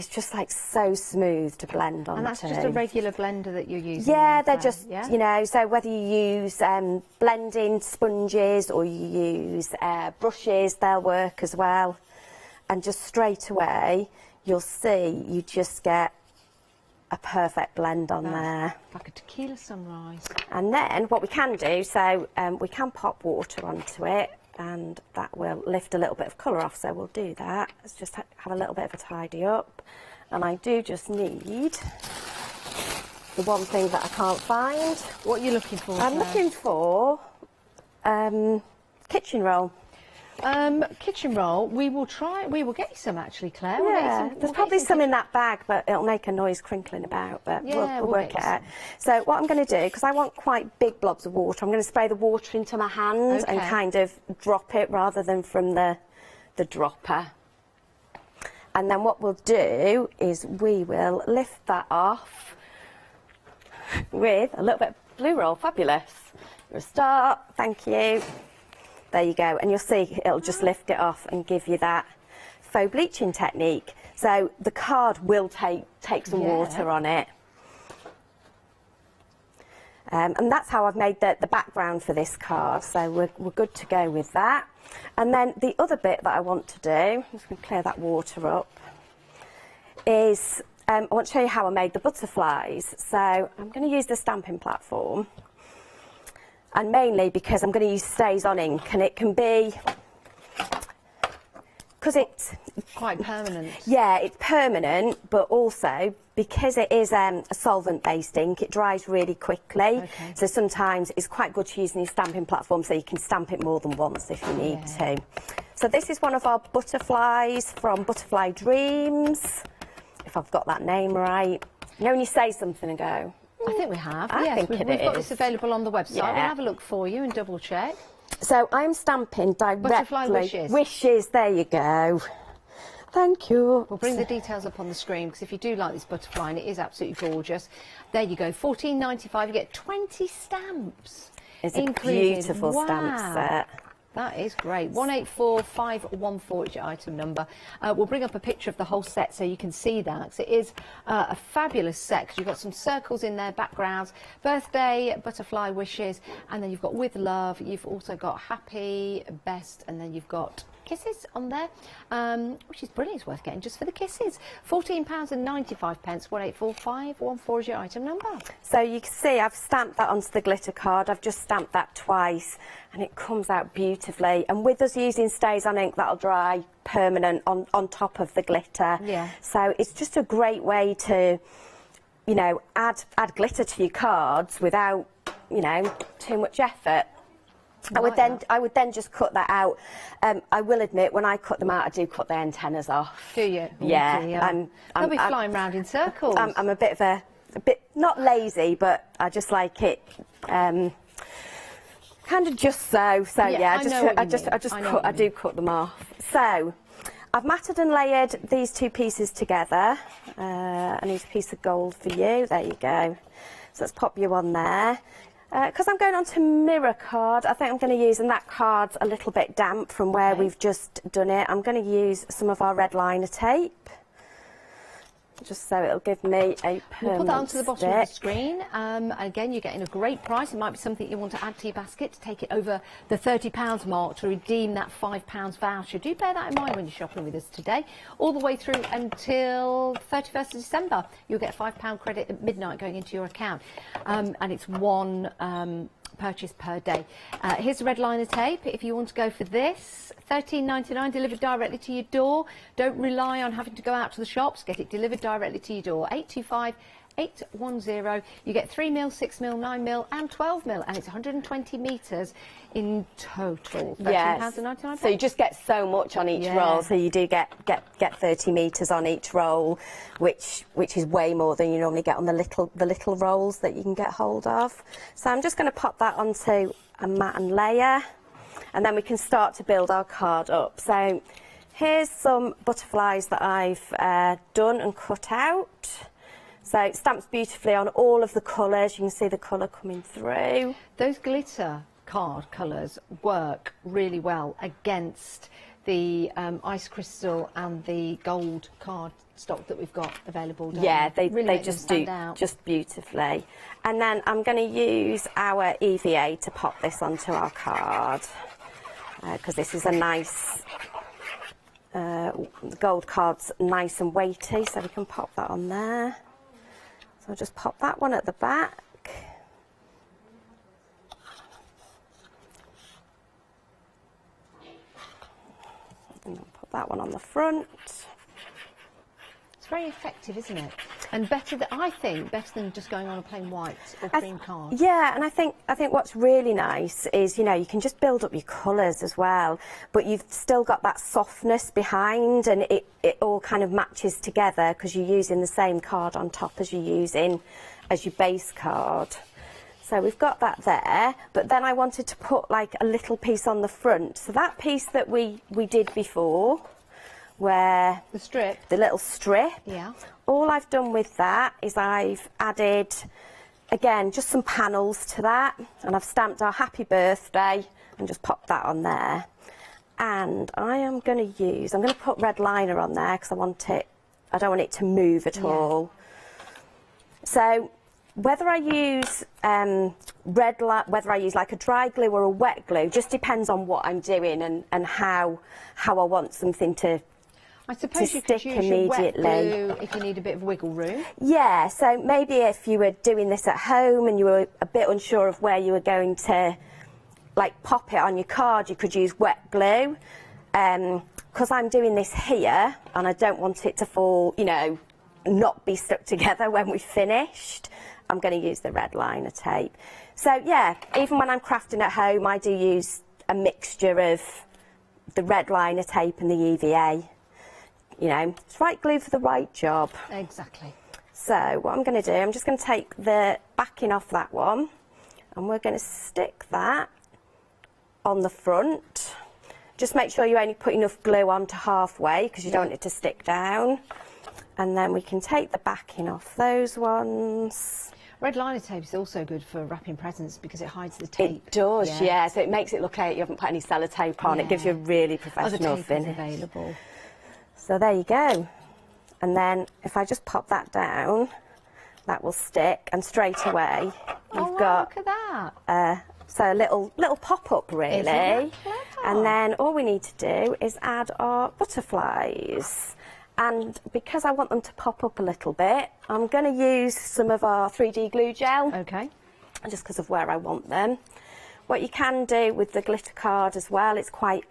Q: just like so smooth to blend on.
J: And that's just a regular blender that you're using?
Q: Yeah, they're just, you know, so whether you use blending sponges or you use brushes, they'll work as well. And just straight away, you'll see you just get a perfect blend on there.
J: Like a tequila sunrise.
Q: And then what we can do, so we can pop water onto it, and that will lift a little bit of colour off, so we'll do that. Let's just have a little bit of a tidy up. And I do just need the one thing that I can't find.
J: What are you looking for?
Q: I'm looking for kitchen roll.
J: Kitchen roll, we will get you some actually, Claire.
Q: Yeah, there's probably some in that bag, but it'll make a noise crinkling about, but we'll work it out. So what I'm going to do, because I want quite big blobs of water, I'm going to spray the water into my hand and kind of drop it rather than from the dropper. And then what we'll do is we will lift that off with a little bit of blue roll. Fabulous. We'll start, thank you. There you go, and you'll see it'll just lift it off and give you that faux bleaching technique. So the card will take some water on it. And that's how I've made the background for this card, so we're good to go with that. And then the other bit that I want to do, I'm just going to clear that water up, is I want to show you how I made the butterflies. So I'm going to use the stamping platform. And mainly because I'm going to use Stays On ink, and it can be, because it's
J: quite permanent.
Q: Yeah, it's permanent, but also because it is a solvent-based ink, it dries really quickly. So sometimes it's quite good to use your stamping platform so you can stamp it more than once if you need to. So this is one of our butterflies from Butterfly Dreams, if I've got that name right. You know when you say something and go,
J: I think we have.
Q: I think
J: we've got this available on the website. We'll have a look for you and double check.
Q: So I'm stamping directly.
J: Butterfly Wishes.
Q: Wishes, there you go. Thank you.
J: We'll bring the details up on the screen, because if you do like this butterfly, and it is absolutely gorgeous, there you go, $14.95. You get 20 stamps.
Q: It's a beautiful stamp set.
J: That is great. 184514 is your item number. We'll bring up a picture of the whole set so you can see that. 'Cause it is a fabulous set, because you've got some circles in there, backgrounds, birthday, butterfly wishes, and then you've got with love. You've also got happy, best, and then you've got kisses on there, which is brilliant. It's worth getting just for the kisses. £14.95. 184514 is your item number.
Q: So you can see I've stamped that onto the glitter card. I've just stamped that twice and it comes out beautifully. And with us using Stays on ink, that'll dry permanent on top of the glitter.
J: Yeah.
Q: So it's just a great way to, you know, add glitter to your cards without, you know, too much effort. I would then just cut that out. I will admit, when I cut them out, I do cut the antennas off.
J: Do you?
Q: Yeah.
J: They'll be flying round in circles.
Q: I'm a bit of a bit not lazy, but I just like it kind of just so. So yeah, I do cut them off. So I've matted and layered these two pieces together. I need a piece of gold for you. There you go. So let's pop you on there. Because I'm going on to mirror card, I think I'm going to use, and that card's a little bit damp from where we've just done it, I'm going to use some of our red liner tape, just so it'll give me a permanent
J: We'll put that onto the bottom of the
Q: stick.
J: screen. Again, you're getting a great price. It might be something you want to add to your basket to take it over the £30 mark to redeem that £5 voucher. Do bear that in mind when you're shopping with us today. All the way through until 31st of December, you'll get a £5 credit at midnight going into your account. And it's one purchase per day. Here's the red liner tape. If you want to go for this, £13.99 delivered directly to your door. Don't rely on having to go out to the shops. Get it delivered directly to your door. 825 810. You get 3mm, 6mm, 9mm and 12mm, and it's 120 metres in total. £13.99.
Q: So you just get so much on each roll, so you do get 30 metres on each roll, which is way more than you normally get on the little rolls that you can get hold of. So I'm just going to pop that onto a mat and layer, and then we can start to build our card up. So here's some butterflies that I've done and cut out. So it stamps beautifully on all of the colours. You can see the colour coming through.
J: Those glitter card colours work really well against the ice crystal and the gold card stock that we've got available.
Q: Yeah, they just do
J: out.
Q: just beautifully. And then I'm going to use our EVA to pop this onto our card, because this is a nice, the gold card's nice and weighty, so we can pop that on there. So I'll just pop that one at the back. And I'll put that one on the front.
J: It's very effective, isn't it? And better than, I think, better than just going on a plain white or cream card.
Q: Yeah, and I think what's really nice is, you know, you can just build up your colours as well, but you've still got that softness behind, and it all kind of matches together because you're using the same card on top as you're using as your base card. So we've got that there, but then I wanted to put like a little piece on the front. So that piece that we did before, where the little strip, all I've done with that is I've added, again, just some panels to that, and I've stamped our happy birthday and just popped that on there. And I am going to put red liner on there because I don't want it to move at all. So whether I use whether I use like a dry glue or a wet glue just depends on what I'm doing and how I want something to
J: I suppose you could use your wet glue if you need a bit of wiggle room.
Q: Yeah, so maybe if you were doing this at home and you were a bit unsure of where you were going to like pop it on your card, you could use wet glue. Because I'm doing this here and I don't want it to fall, you know, not be stuck together when we've finished, I'm going to use the red liner tape. So yeah, even when I'm crafting at home, I do use a mixture of the red liner tape and the EVA. You know, it's right glue for the right job.
J: Exactly.
Q: So what I'm going to do, I'm just going to take the backing off that one and we're going to stick that on the front. Just make sure you only put enough glue on to halfway because you don't want it to stick down. And then we can take the backing off those ones.
J: Red liner tape is also good for wrapping presents because it hides the tape.
Q: It does, yeah. So it makes it look like you haven't put any sellotape on. It gives you a really professional finish.
J: Available.
Q: So there you go. And then if I just pop that down, that will stick, and straight away you've got
J: look at that.
Q: so a little pop-up really. And then all we need to do is add our butterflies. And because I want them to pop up a little bit, I'm going to use some of our 3D glue gel.
J: Okay.
Q: Just because of where I want them. What you can do with the glitter card as well, it's quite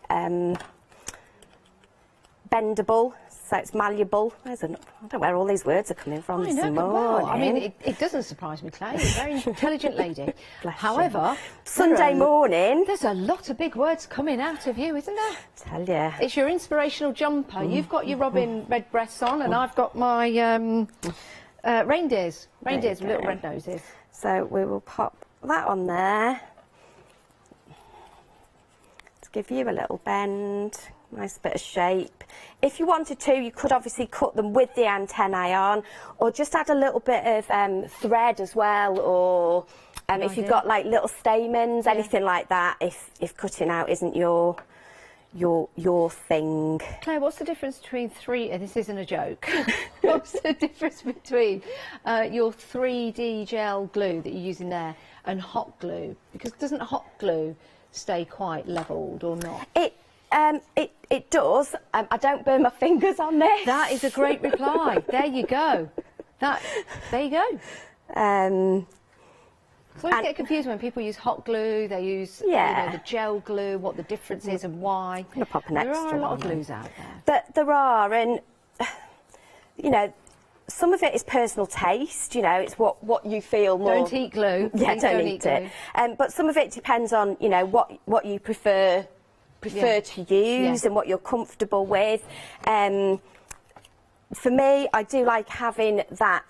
Q: bendable, so it's malleable. I don't know where all these words are coming from this morning.
J: Well, I mean, it doesn't surprise me, Claire. You're a very intelligent lady. However,
Q: Sunday morning,
J: there's a lot of big words coming out of you, isn't there?
Q: Tell you.
J: It's your inspirational jumper. You've got your robin redbreasts on, and I've got my reindeers with little red noses.
Q: So we will pop that on there to give you a little bend. Nice bit of shape. If you wanted to, you could obviously cut them with the antennae on, or just add a little bit of thread as well, or if you've got like little stamens, anything like that. If cutting out isn't your thing.
J: Claire, what's the difference between this isn't a joke. What's the difference between your 3D gel glue that you're using there and hot glue? Because doesn't hot glue stay quite levelled or not?
Q: It does. I don't burn my fingers on this.
J: That is a great reply. There you go. There you go. So I get confused when people use hot glue, they use the gel glue, what the difference is and why.
Q: I'm going to pop an extra one.
J: There are a lot of glues out there.
Q: There are, and you know, some of it is personal taste. You know, it's what you feel more.
J: Don't eat glue.
Q: Yeah, don't eat it. But some of it depends on what you prefer to use and what you're comfortable with. For me, I do like having that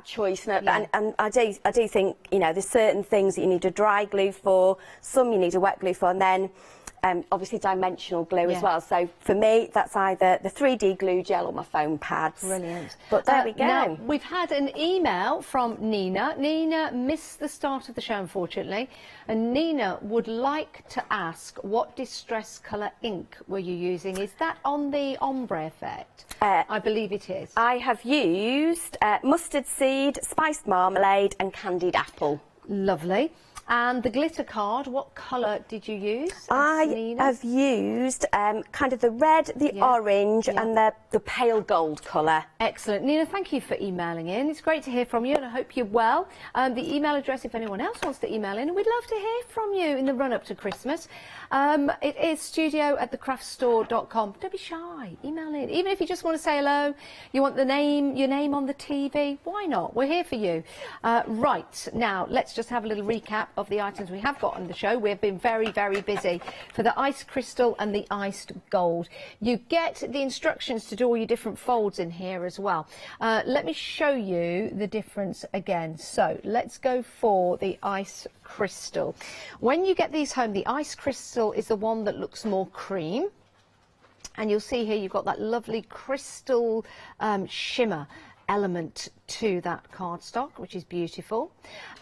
Q: choice, and I do think, you know, there's certain things that you need a dry glue for, some you need a wet glue for, and then obviously dimensional glue as well. So for me, that's either the 3D glue gel or my foam pads.
J: Brilliant.
Q: But there we go.
J: Now, we've had an email from Nina. Nina missed the start of the show, unfortunately, and Nina would like to ask, what distress colour ink were you using? Is that on the ombre effect? I believe it is.
Q: I have used mustard seed, spiced marmalade and candied apple.
J: Lovely. And the glitter card, what colour did you use?
Q: I have used kind of the red, the orange and the pale gold colour.
J: Excellent. Nina, thank you for emailing in. It's great to hear from you and I hope you're well. The email address, if anyone else wants to email in, and we'd love to hear from you in the run-up to Christmas. It is studio@thecraftstore.com. Don't be shy. Email in. Even if you just want to say hello, you want your name on the TV, why not? We're here for you. Right, now let's just have a little recap of the items we have got on the show. We've been very, very busy for the ice crystal and the iced gold. You get the instructions to do all your different folds in here as well. Let me show you the difference again. So let's go for the ice crystal. When you get these home, the ice crystal is the one that looks more cream. And you'll see here you've got that lovely crystal shimmer element to that cardstock, which is beautiful.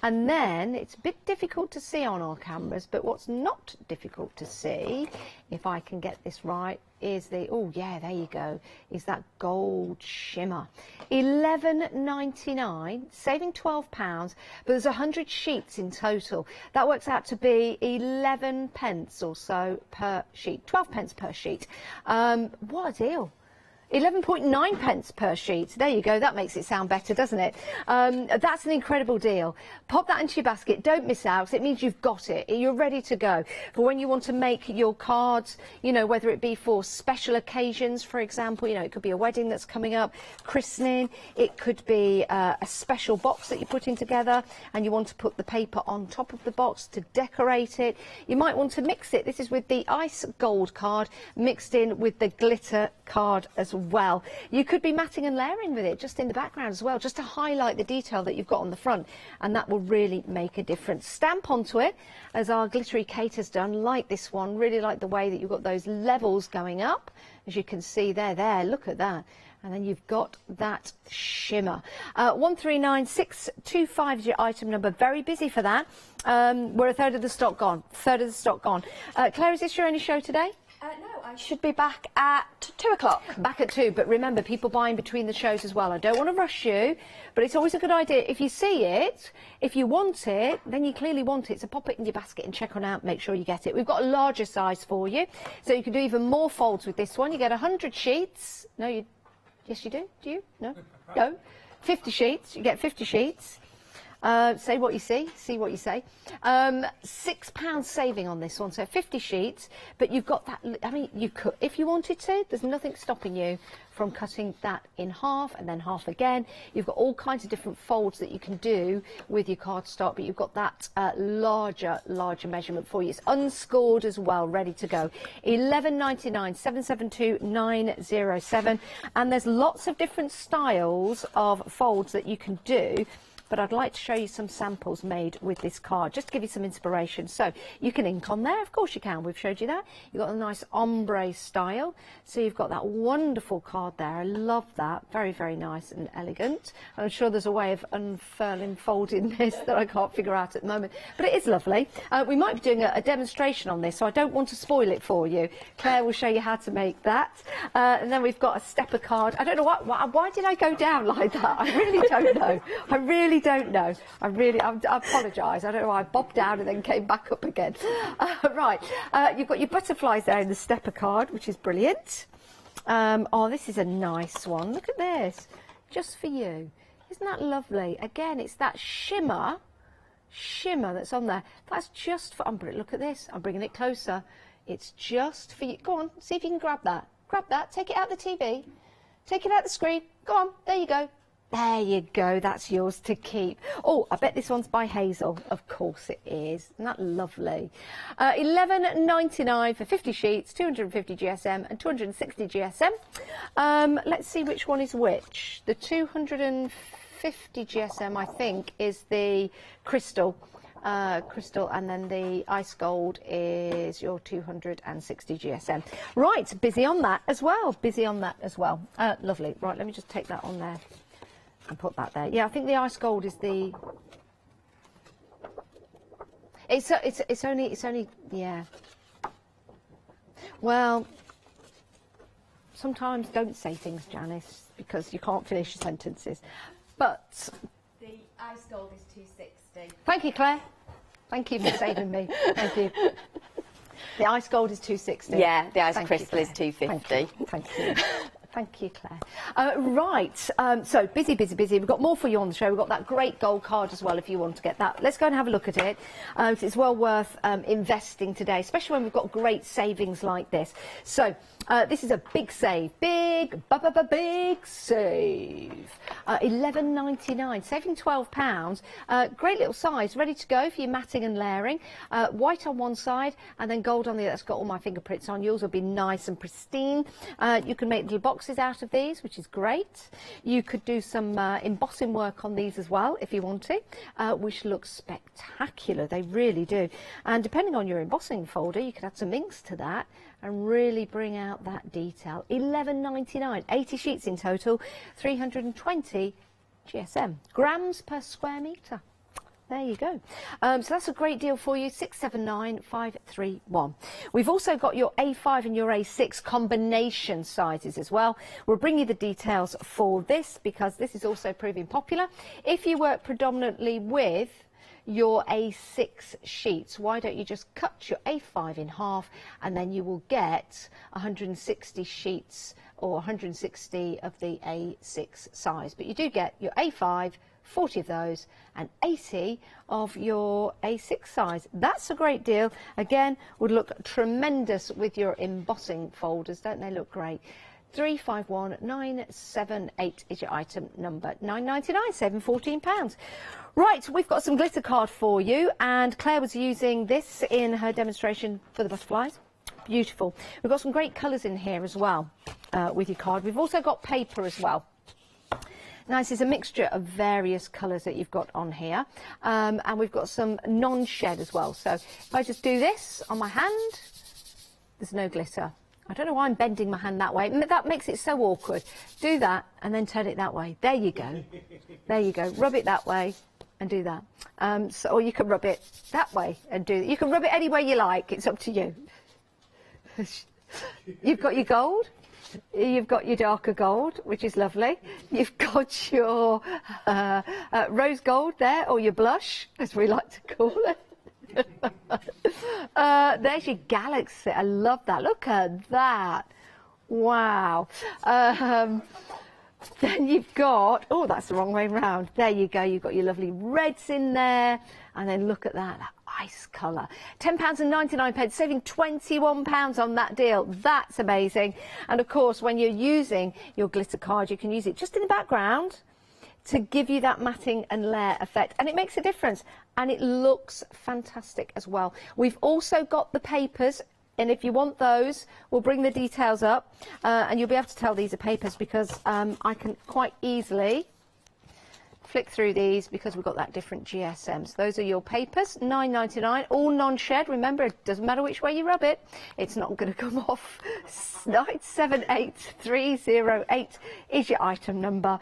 J: And then it's a bit difficult to see on our cameras, but what's not difficult to see, if I can get this right, is the, oh yeah, there you go, is that gold shimmer. £11.99, saving £12, but there's 100 sheets in total. That works out to be 11 pence or so per sheet, 12 pence per sheet. What a deal. 11.9 pence per sheet. There you go. That makes it sound better, doesn't it? That's an incredible deal. Pop that into your basket. Don't miss out, 'cause it means you've got it. You're ready to go. For when you want to make your cards, you know, whether it be for special occasions, for example, you know, it could be a wedding that's coming up, christening, it could be a special box that you're putting together and you want to put the paper on top of the box to decorate it. You might want to mix it. This is with the ice gold card mixed in with the glitter card as well. You could be matting and layering with it just in the background as well, just to highlight the detail that you've got on the front, and that will really make a difference. Stamp onto it, as our glittery Kate has done, like this one. Really like the way that you've got those levels going up, as you can see there, look at that. And then you've got that shimmer. 139625 is your item number. Very busy for that. We're a third of the stock gone. Third of the stock gone. Claire, is this your only show today?
Q: No, I should be back at 2 o'clock.
J: Back at 2, but remember, people buy in between the shows as well. I don't want to rush you, but it's always a good idea. If you see it, if you want it, then you clearly want it. So pop it in your basket and check on out, make sure you get it. We've got a larger size for you, so you can do even more folds with this one. You get 100 sheets. No, you... Yes, you do. Do you? No? No. 50 sheets. You get 50 sheets. Say what you see what you say. £6 saving on this one, so 50 sheets, but you've got that, I mean, you could, if you wanted to, there's nothing stopping you from cutting that in half and then half again. You've got all kinds of different folds that you can do with your cardstock, but you've got that larger measurement for you. It's unscored as well, ready to go. £11.99, 772907, and there's lots of different styles of folds that you can do. But I'd like to show you some samples made with this card, just to give you some inspiration. So you can ink on there, of course you can, we've showed you that. You've got a nice ombre style, so you've got that wonderful card there. I love that, very, very nice and elegant. I'm sure there's a way of unfurling, folding this that I can't figure out at the moment, but it is lovely. We might be doing a demonstration on this, so I don't want to spoil it for you. Claire will show you how to make that. And then we've got a stepper card. I don't know why did I go down like that? I really don't know. I really don't know. I apologise. I don't know why I bobbed down and then came back up again. Right, you've got your butterflies there in the stepper card, which is brilliant. Oh, this is a nice one. Look at this, just for you. Isn't that lovely? Again, it's that shimmer that's on there. That's just for. Look at this. I'm bringing it closer. It's just for you. Go on, see if you can grab that. Grab that. Take it out the TV. Take it out the screen. Go on. There you go. There you go, that's yours to keep. Oh, I bet this one's by Hazel. Of course it is. Isn't that lovely? £11.99 for 50 sheets, 250 GSM and 260 GSM. Let's see which one is which. The 250 GSM, I think, is the crystal. And then the ice gold is your 260 GSM. Right, busy on that as well. Lovely. Right, let me just take that on there and put that there. Yeah, I think the ice gold is the. It's only yeah. Well, sometimes don't say things, Janice, because you can't finish your sentences. But
Q: the ice gold is 260.
J: Thank you, Claire. Thank you for saving me. Thank you. The ice gold is 260.
Q: Yeah, the ice crystal is 250.
J: Thank you. Thank you, Claire. Right, so busy. We've got more for you on the show. We've got that great gold card as well if you want to get that. Let's go and have a look at it. It's well worth investing today, especially when we've got great savings like this. So this is a big save. Big save. £11.99, saving £12. Great little size, ready to go for your matting and layering. White on one side and then gold on the other. That's got all my fingerprints on. Yours will be nice and pristine. You can make little boxes out of these, which is great. You could do some embossing work on these as well if you want to, which looks spectacular. They really do. And depending on your embossing folder, you could add some inks to that and really bring out that detail. £11.99, 80 sheets in total, 320 GSM, grams per square metre. There you go. So that's a great deal for you, 679531. We've also got your A5 and your A6 combination sizes as well. We'll bring you the details for this because this is also proving popular. If you work predominantly with your A6 sheets, why don't you just cut your A5 in half and then you will get 160 sheets or 160 of the A6 size. But you do get your A5, 40 of those and 80 of your A6 size. That's a great deal. Again, would look tremendous with your embossing folders. Don't they look great? 351978 is your item number. £9.99, saving £14. Right, we've got some glitter card for you, and Claire was using this in her demonstration for the butterflies. Beautiful. We've got some great colours in here as well with your card. We've also got paper as well. Nice, it's a mixture of various colours that you've got on here, and we've got some non-shed as well. So if I just do this on my hand, there's no glitter. I don't know why I'm bending my hand that way. That makes it so awkward. Do that and then turn it that way. There you go. There you go. Rub it that way and do that. Or you can rub it that way and do that. You can rub it any way you like. It's up to you. You've got your gold. You've got your darker gold, which is lovely. You've got your rose gold there, or your blush, as we like to call it. There's your galaxy. I love that. Look at that. Wow. Then you've got, oh, that's the wrong way round. There you go. You've got your lovely reds in there. And then look at that ice colour. £10.99, saving £21 on that deal. That's amazing. And of course, when you're using your glitter card, you can use it just in the background to give you that matting and layer effect, and it makes a difference, and it looks fantastic as well. We've also got the papers, and if you want those, we'll bring the details up, and you'll be able to tell these are papers because I can quite easily flick through these because we've got that different GSM. So those are your papers, £9.99, all non-shed. Remember, it doesn't matter which way you rub it, it's not going to come off. 978308 is your item number.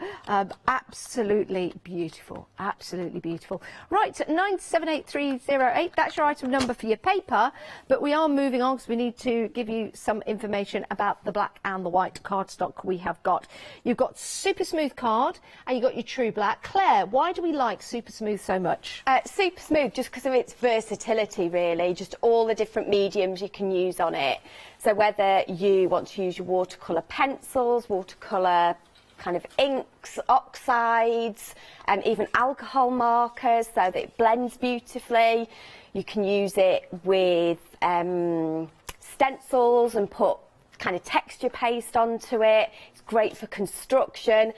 J: Absolutely beautiful, absolutely beautiful. Right, 978308, that's your item number for your paper, but we are moving on because we need to give you some information about the black and the white cardstock we have got. You've got super smooth card and you've got your true black. Claire, why do we like super smooth so much?
Q: Super smooth just because of its versatility, really, just all the different mediums you can use on it. So whether you want to use your watercolour pencils, watercolour kind of inks, oxides, and even alcohol markers so that it blends beautifully. You can use it with stencils and put kind of texture paste onto it. It's great for construction.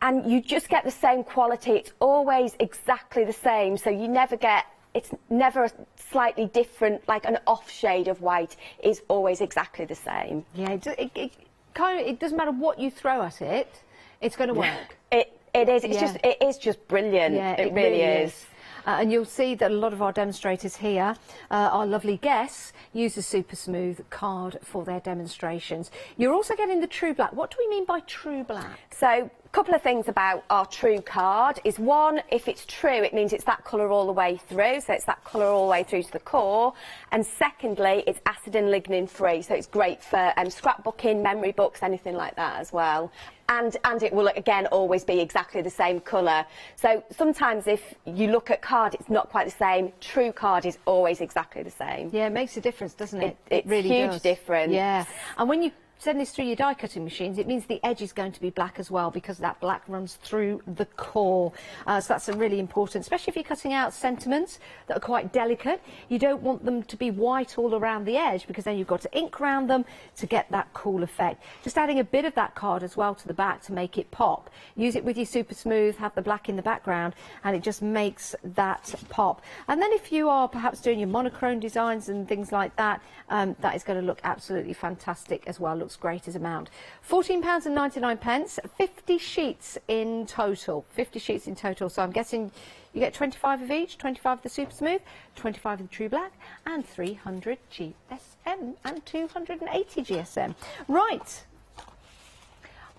Q: And you just get the same quality. It's always exactly the same. So you never get, it's never slightly different, like an off shade of white is always exactly the same.
J: Yeah, it doesn't matter what you throw at it, it's going to work.
Q: It is. It is just brilliant.
J: Yeah,
Q: it really is.
J: And you'll see that a lot of our demonstrators here, our lovely guests, use the super smooth card for their demonstrations. You're also getting the true black. What do we mean by true black?
Q: So, a couple of things about our true card is, one, if it's true, it means it's that colour all the way through, so it's that colour all the way through to the core. And secondly, it's acid and lignin free, so it's great for scrapbooking, memory books, anything like that as well. And it will, again, always be exactly the same colour. So sometimes if you look at card, it's not quite the same. True card is always exactly the same.
J: Yeah, it makes a difference, doesn't it?
Q: It's
J: really
Q: huge
J: does.
Q: difference.
J: Yeah, and when you send this through your die cutting machines, it means the edge is going to be black as well because that black runs through the core. So that's really important, especially if you're cutting out sentiments that are quite delicate. You don't want them to be white all around the edge because then you've got to ink around them to get that cool effect. Just adding a bit of that card as well to the back to make it pop. Use it with your super smooth, have the black in the background, and it just makes that pop. And then if you are perhaps doing your monochrome designs and things like that, that is going to look absolutely fantastic as well. Looks great as a mount. £14.99, 50 sheets in total. 50 sheets in total. So I'm guessing you get 25 of each, 25 of the super smooth, 25 of the true black, and 300 GSM and 280 GSM. Right.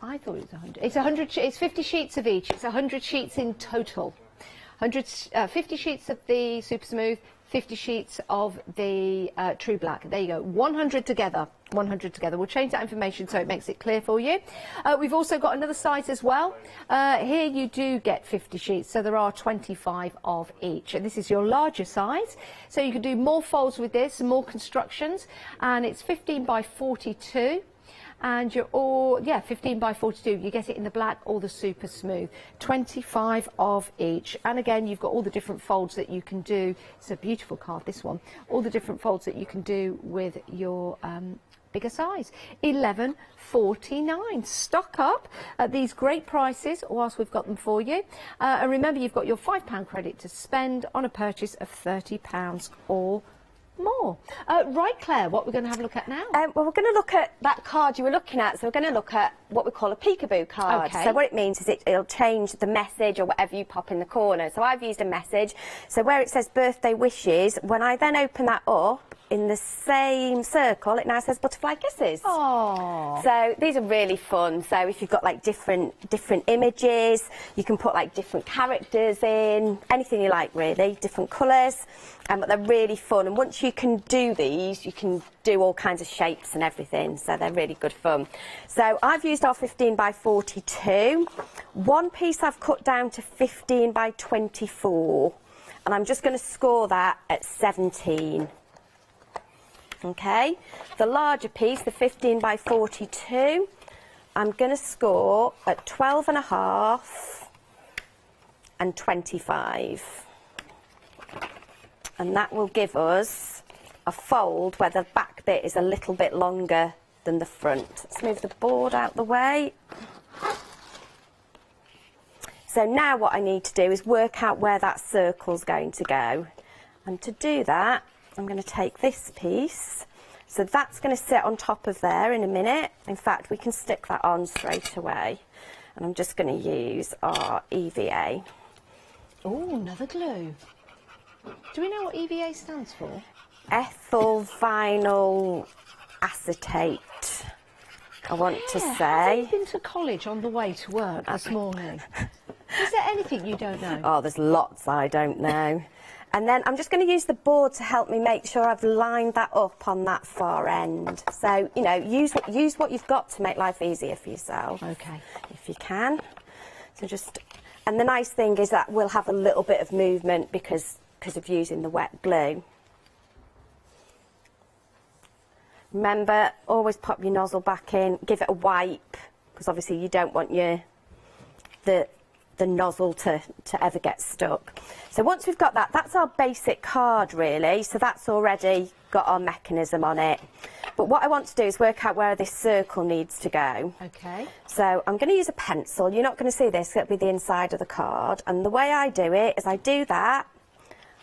J: I thought it was 100. It's 100. It's 50 sheets of each. It's 100 sheets in total. 50 sheets of the super smooth, 50 sheets of the true black. There you go. 100 together. 100 together. We'll change that information so it makes it clear for you. We've also got another size as well. Here you do get 50 sheets, so there are 25 of each. And this is your larger size, so you can do more folds with this, more constructions, and it's 15 by 42. And you're all, 15 by 42. You get it in the black or the super smooth. 25 of each. And again, you've got all the different folds that you can do. It's a beautiful card, this one. All the different folds that you can do with your bigger size. £11.49. Stock up at these great prices whilst we've got them for you. And remember, you've got your £5 credit to spend on a purchase of £30 or more. Right, Claire, what we're going to have a look at now?
Q: Well, we're going to look at that card you were looking at. So we're going to look at what we call a peekaboo card.
J: Okay.
Q: So what it means is it'll change the message or whatever you pop in the corner. So I've used a message. So where it says birthday wishes, when I then open that up, in the same circle, it now says butterfly kisses.
J: Oh.
Q: So these are really fun. So if you've got like different images, you can put like different characters in, anything you like really, different colours. But they're really fun. And once you can do these, you can do all kinds of shapes and everything. So they're really good fun. So I've used our 15 by 42. One piece I've cut down to 15 by 24. And I'm just going to score that at 17. Okay, the larger piece, the 15 by 42, I'm going to score at 12.5 and 25. And that will give us a fold where the back bit is a little bit longer than the front. Let's move the board out the way. So now what I need to do is work out where that circle's going to go. And to do that, I'm going to take this piece. So that's going to sit on top of there in a minute. In fact, we can stick that on straight away. And I'm just going to use our EVA.
J: Oh, another glue. Do we know what EVA stands for?
Q: Ethyl vinyl acetate, I want to say.
J: Have you been to college on the way to work this morning? Is there anything you don't know?
Q: Oh, there's lots I don't know. And then I'm just going to use the board to help me make sure I've lined that up on that far end. So, you know, use what you've got to make life easier for yourself.
J: Okay.
Q: If you can. So just, and the nice thing is that we'll have a little bit of movement because of using the wet glue. Remember, always pop your nozzle back in, give it a wipe, because obviously you don't want the nozzle to ever get stuck. So once we've got that, that's our basic card really, so that's already got our mechanism on it. But what I want to do is work out where this circle needs to go.
J: Okay.
Q: So I'm going to use a pencil. You're not going to see this, it'll be the inside of the card. And the way I do it is I do that,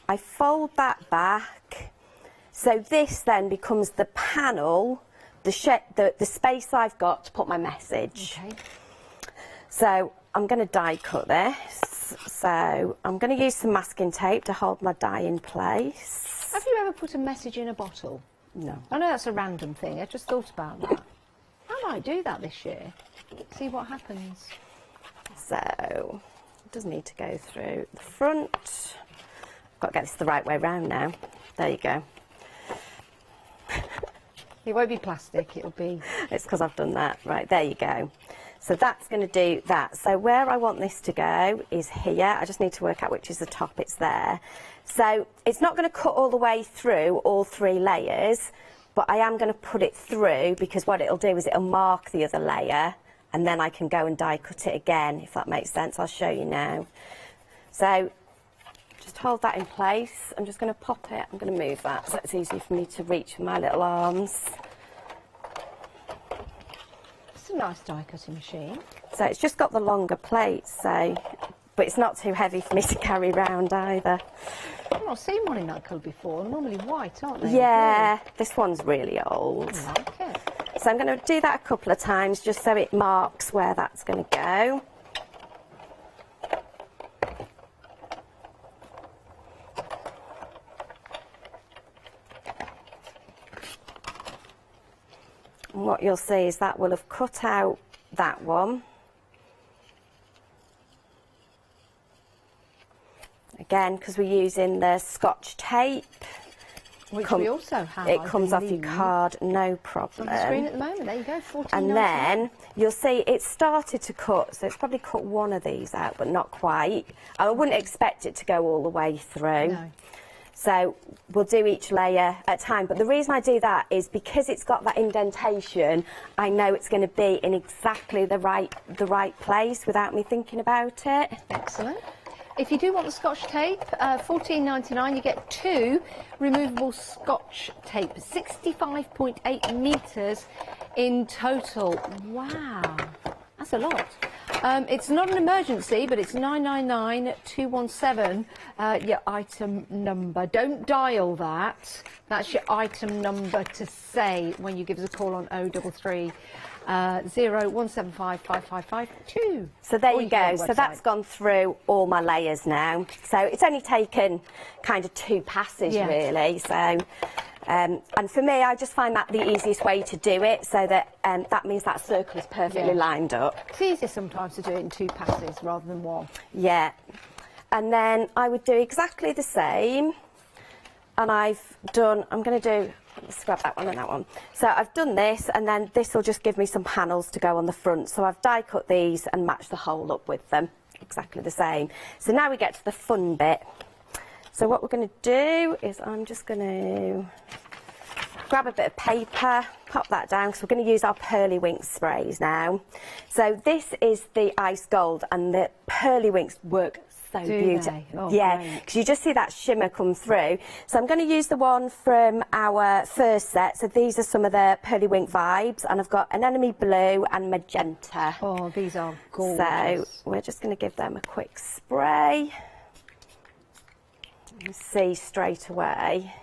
Q: I fold that back, so this then becomes the panel, the space I've got to put my message.
J: Okay.
Q: So I'm going to die cut this. So I'm going to use some masking tape to hold my die in place.
J: Have you ever put a message in a bottle?
Q: No.
J: I know that's a random thing. I just thought about that. I might do that this year. See what happens.
Q: So it does need to go through the front. Got to get this the right way round now. There you go.
J: It won't be plastic, it'll be...
Q: It's because I've done that. Right, there you go. So that's going to do that. So where I want this to go is here. I just need to work out which is the top. It's there. So it's not going to cut all the way through all 3 layers, but I am going to put it through because what it'll do is it'll mark the other layer and then I can go and die cut it again, if that makes sense. I'll show you now. So just hold that in place. I'm just going to pop it. I'm going to move that so it's easier for me to reach with my little arms.
J: It's a nice die cutting machine.
Q: So it's just got the longer plate, so, but it's not too heavy for me to carry around either.
J: I've not seen one in that colour before. They're normally white, aren't they?
Q: Yeah, this one's really old.
J: I like it.
Q: So I'm going to do that a couple of times just so it marks where that's going to go. And what you'll see is that will have cut out that one. Again, because we're using the Scotch tape.
J: Which we also have,
Q: it comes off your card, no problem.
J: On the screen at the moment, there you go, 14.99.
Q: And then you'll see it started to cut, so it's probably cut one of these out, but not quite. I wouldn't expect it to go all the way through.
J: No.
Q: So we'll do each layer at a time. But the reason I do that is because it's got that indentation, I know it's going to be in exactly the right place without me thinking about it.
J: Excellent. If you do want the Scotch tape, $14.99, you get 2 removable Scotch tape, 65.8 metres in total. Wow, that's a lot. It's not an emergency, but it's 999-217, your item number. Don't dial that. That's your item number to say when you give us a call on 033 0175 5552.
Q: So there you go. So that's gone through all my layers now. So it's only taken kind of 2 passes really. So And for me, I just find that the easiest way to do it, so that that means that circle is perfectly lined up.
J: It's easier sometimes to do it in 2 passes rather than 1.
Q: Yeah. And then I would do exactly the same. And I'm going to do, let's grab that one and that one. So I've done this, and then this will just give me some panels to go on the front. So I've die cut these and matched the hole up with them, exactly the same. So now we get to the fun bit. So what we're going to do is I'm just going to grab a bit of paper, pop that down, because we're going to use our Pearly Winks sprays now. So this is the ice gold, and the Pearly Winks work so beautiful.
J: Oh,
Q: yeah, because you just see that shimmer come through. So I'm going to use the one from our first set. So these are some of the Pearly Wink vibes, and I've got Anemone Blue and Magenta.
J: Oh, these are gorgeous.
Q: So we're just going to give them a quick spray. You see straight away.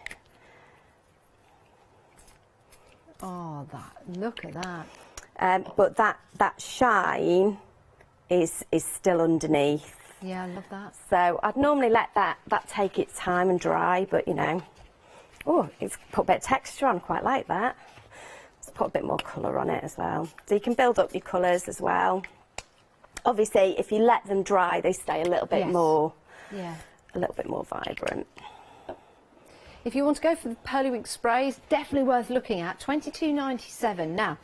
J: Oh, look at that.
Q: But that shine is still underneath.
J: Yeah, I love that.
Q: So I'd normally let that take its time and dry, but you know, oh, it's put a bit of texture on. Quite like that. Let's put a bit more colour on it as well. So you can build up your colours as well. Obviously, if you let them dry, they stay a little bit more, a little bit more vibrant.
J: If you want to go for the Pearly Wink sprays, definitely worth looking at. $22.97. Now,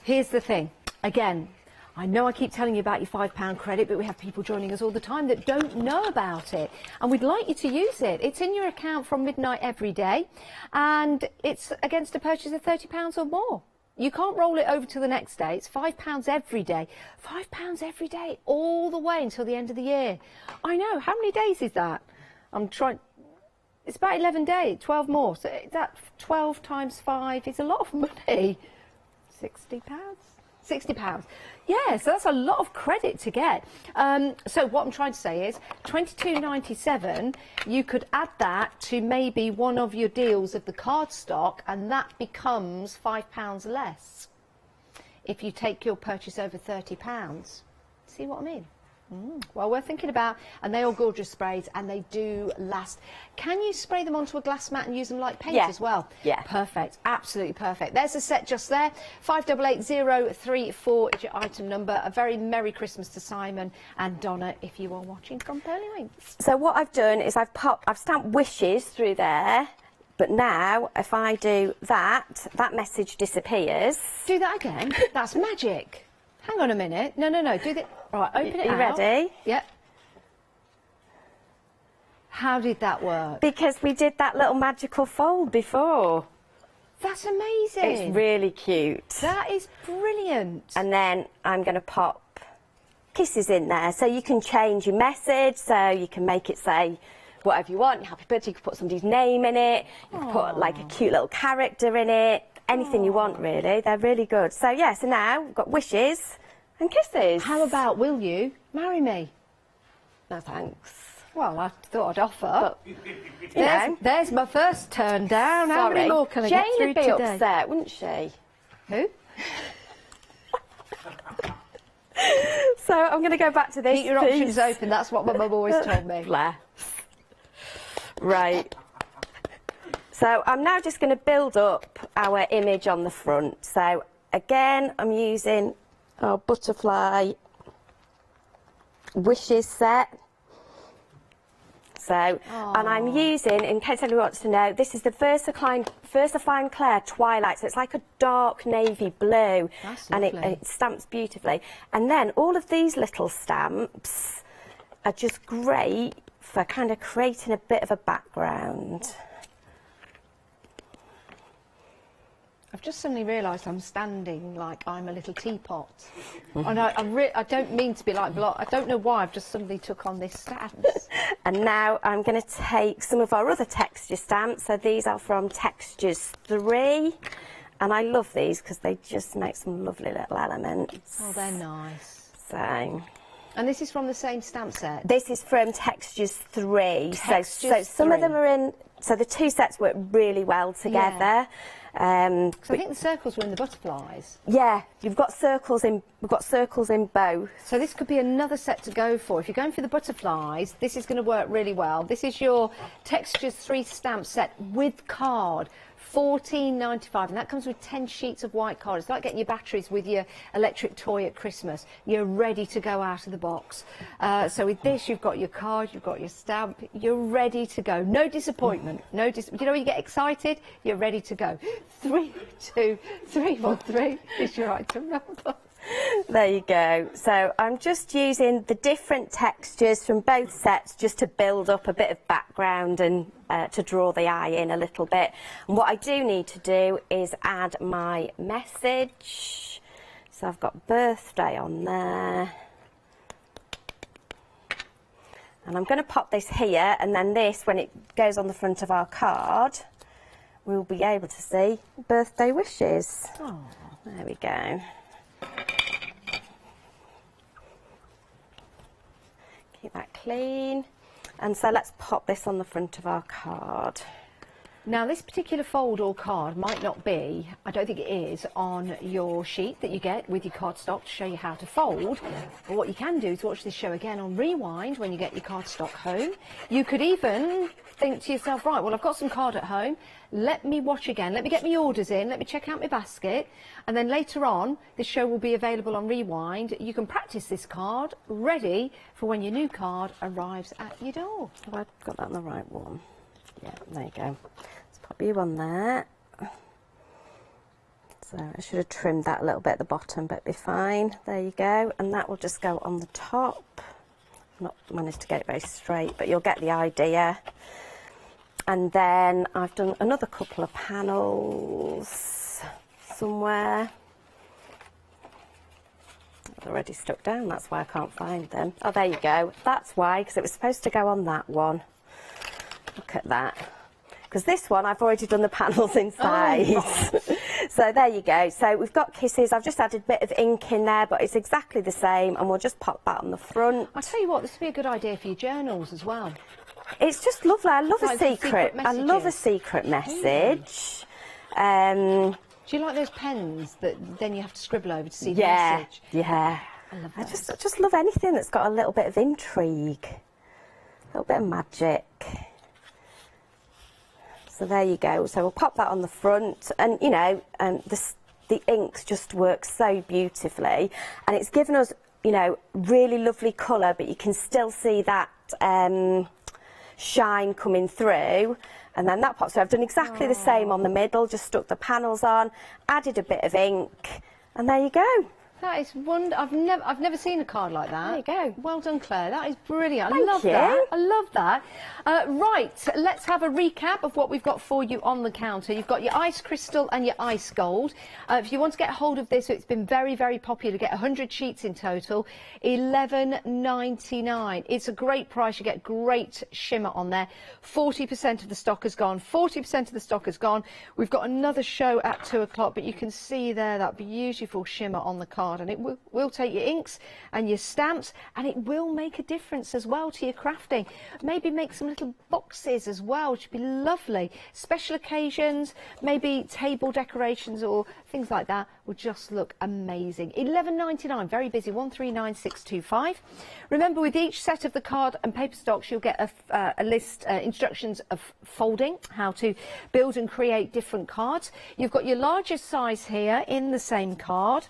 J: here's the thing. Again, I know I keep telling you about your £5 credit, but we have people joining us all the time that don't know about it, and we'd like you to use it. It's in your account from midnight every day, and it's against a purchase of £30 or more. You can't roll it over to the next day. It's £5 every day. £5 every day, all the way until the end of the year. I know. How many days is that? I'm trying. It's about 11 days, 12 more. So that 12 times 5 is a lot of money. £60? £60. Yeah, so that's a lot of credit to get. So what I'm trying to say is $22.97, you could add that to maybe one of your deals of the cardstock, and that becomes £5 less if you take your purchase over £30. See what I mean? Well, we're thinking about, and they are gorgeous sprays, and they do last. Can you spray them onto a glass mat and use them like paint as well?
Q: Yeah.
J: Perfect. Absolutely perfect. There's a set just there. 588034 is your item number. A very Merry Christmas to Simon and Donna if you are watching from Pearly Winks.
Q: So what I've done is I've stamped wishes through there. But now, if I do that message disappears.
J: Do that again. That's magic. Hang on a minute. No. Do that. Right, open it
Q: out. Are you ready?
J: Yep. How did that work?
Q: Because we did that little magical fold before.
J: That's amazing.
Q: It's really cute.
J: That is brilliant.
Q: And then I'm going to pop kisses in there. So you can change your message, so you can make it say whatever you want. Happy birthday, you can put somebody's name in it. You can put like a cute little character in it. Anything you want, really. They're really good. So, yeah, so now we've got wishes and kisses.
J: How about, will you marry me?
Q: No, thanks.
J: Well, I thought I'd offer. But, there's my first turn down. How many more can I get through today?
Q: Jane would be upset, wouldn't she?
J: Who?
Q: So I'm going to go back to this.
J: Keep your options open. That's what my mum always told me.
Q: Bless. Right. So I'm now just going to build up our image on the front. So again, I'm using our butterfly wishes set. So, and I'm using, in case anyone wants to know, this is the VersaFine Clair Twilight. So it's like a dark navy blue.
J: That's
Q: and
J: lovely.
Q: it stamps beautifully. And then all of these little stamps are just great for kind of creating a bit of a background.
J: I've just suddenly realised I'm standing like I'm a little teapot. And I don't mean to be like block. I don't know why I've just suddenly took on this stance.
Q: And now I'm going to take some of our other texture stamps. So these are from Textures 3. And I love these because they just make some lovely little elements.
J: Oh, they're nice.
Q: So.
J: And this is from the same stamp set?
Q: This is from Textures 3.
J: Textures
Q: so some
J: 3.
Q: of them are in... So the two sets work really well together.
C: Because I think the circles were in the butterflies.
Q: Yeah, we've got circles in both.
C: So this could be another set to go for. If you're going for the butterflies, this is going to work really well. This is your Textures 3 stamp set with card. $14.95, and that comes with 10 sheets of white card. It's like getting your batteries with your electric toy at Christmas. You're ready to go out of the box. So with this, you've got your card, you've got your stamp, you're ready to go. No disappointment. You know when you get excited? You're ready to go. 3, 2, 3, 1, 3 is your item number.
Q: There you go. So I'm just using the different textures from both sets just to build up a bit of background and to draw the eye in a little bit. And what I do need to do is add my message. So I've got birthday on there. And I'm going to pop this here, and then this, when it goes on the front of our card, we'll be able to see birthday wishes. Oh, there we go. Keep that clean. And so let's pop this on the front of our card.
C: Now this particular fold or card might not be, I don't think it is, on your sheet that you get with your cardstock to show you how to fold. But what you can do is watch this show again on rewind when you get your cardstock home. You could even think to yourself, right, well I've got some card at home, let me watch again, let me get my orders in, let me check out my basket, and then later on this show will be available on rewind. You can practice this card ready for when your new card arrives at your door.
Q: Have I got that on the right one? Yeah, there you go. Let's pop you on there. So I should have trimmed that a little bit at the bottom, but it'll be fine. There you go. And that will just go on the top. I've not managed to get it very straight, but you'll get the idea. And then I've done another couple of panels somewhere. They're already stuck down, that's why I can't find them. Oh, there you go. That's why, because it was supposed to go on that one. Look at that. Because this one, I've already done the panels inside. Oh, so there you go. So we've got kisses. I've just added a bit of ink in there, but it's exactly the same, and we'll just pop that on the front.
C: I'll tell you what, this would be a good idea for your journals as well.
Q: It's just lovely. I love a secret. I love a secret message.
C: Do you like those pens that then you have to scribble over to see the message?
Q: Yeah.
C: I love
Q: I just love anything that's got a little bit of intrigue, a little bit of magic. So there you go. So we'll pop that on the front, and you know, the inks just work so beautifully, and it's given us, you know, really lovely colour, but you can still see that shine coming through. And then that pops. So I've done exactly the same on the middle, just stuck the panels on, added a bit of ink, and there you go.
C: That is wonderful. I've never seen a card like that.
Q: There you go.
C: Well done, Claire. That is brilliant.
Q: Thank
C: I love
Q: you.
C: that. I love that. Right, let's have a recap of what we've got for you on the counter. You've got your ice crystal and your ice gold. If you want to get hold of this, it's been very, very popular. Get 100 sheets in total, $11.99. It's a great price. You get great shimmer on there. 40% of the stock has gone. 40% of the stock has gone. We've got another show at 2 o'clock, but you can see there that beautiful shimmer on the card. And it will take your inks and your stamps, and it will make a difference as well to your crafting. Maybe make some little boxes as well, which would be lovely. Special occasions, maybe table decorations or things like that would just look amazing. $11.99, very busy, 139625. Remember, with each set of the card and paper stocks, you'll get a list, instructions of folding, how to build and create different cards. You've got your largest size here in the same card.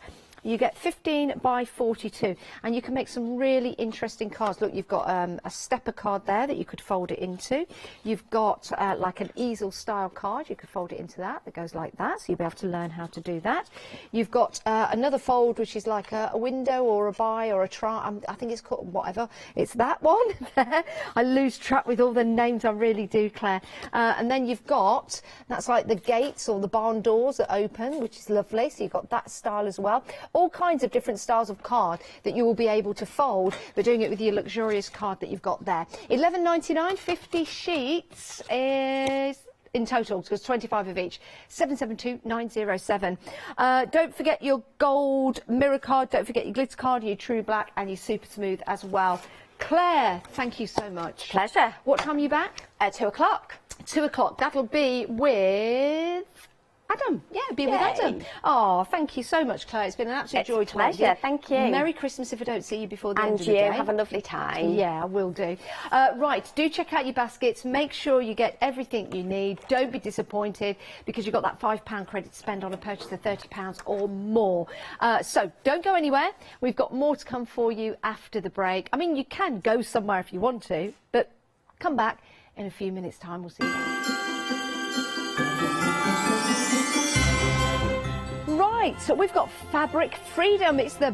C: You get 15 by 42, and you can make some really interesting cards. Look, you've got a stepper card there that you could fold it into. You've got like an easel style card. You could fold it into that goes like that, so you'll be able to learn how to do that. You've got another fold which is like a window or a buy or a try. I think it's called whatever. It's that one there. I lose track with all the names, I really do, Claire. And then you've got, that's like the gates or the barn doors that open, which is lovely. So you've got that style as well. All kinds of different styles of card that you will be able to fold, but doing it with your luxurious card that you've got there. $11.99, 50 sheets is in total, because 25 of each. 772907. Don't forget your gold mirror card, don't forget your glitter card, your true black and your super smooth as well. Claire, thank you so much.
Q: Pleasure.
C: What time are you back?
Q: At 2 o'clock.
C: 2 o'clock. That'll be with
J: Adam. Yeah, be with Adam. Oh, thank you so much, Claire. It's been an absolute joy to
Q: pleasure.
J: you.
Q: Thank you.
J: Merry Christmas if I don't see you before the
Q: and
J: end of the day.
Q: you have a lovely time.
J: Yeah, I will do. Right, do check out your baskets. Make sure you get everything you need. Don't be disappointed because you've got that £5 credit to spend on a purchase of £30 or more. So don't go anywhere. We've got more to come for you after the break. I mean, you can go somewhere if you want to, but come back in a few minutes' time. We'll see you then. Right, so we've got Fabric Freedom. It's the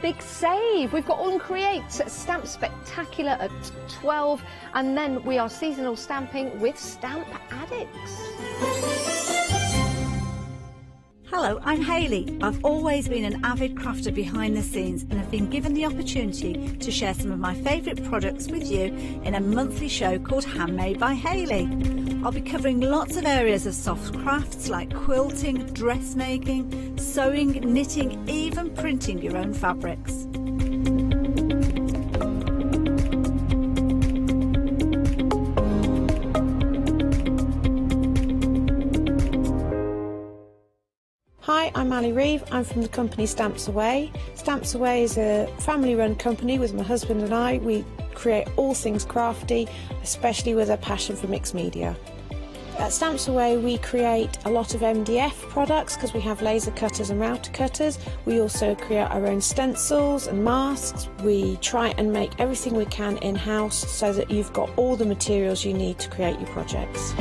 J: big save. We've got AALL Create Stamp Spectacular at 12, and then we are seasonal stamping with Stamp Addicts.
A: Hello, I'm Hayley. I've always been an avid crafter behind the scenes and have been given the opportunity to share some of my favourite products with you in a monthly show called Handmade by Hayley. I'll be covering lots of areas of soft crafts like quilting, dressmaking, sewing, knitting, even printing your own fabrics.
R: Hi, I'm Ali Reeve. I'm from the company Stamps Away. Stamps Away is a family-run company with my husband and I. We create all things crafty, especially with a passion for mixed media. At Stamps Away we create a lot of MDF products because we have laser cutters and router cutters. We also create our own stencils and masks. We try and make everything we can in-house so that you've got all the materials you need to create your projects.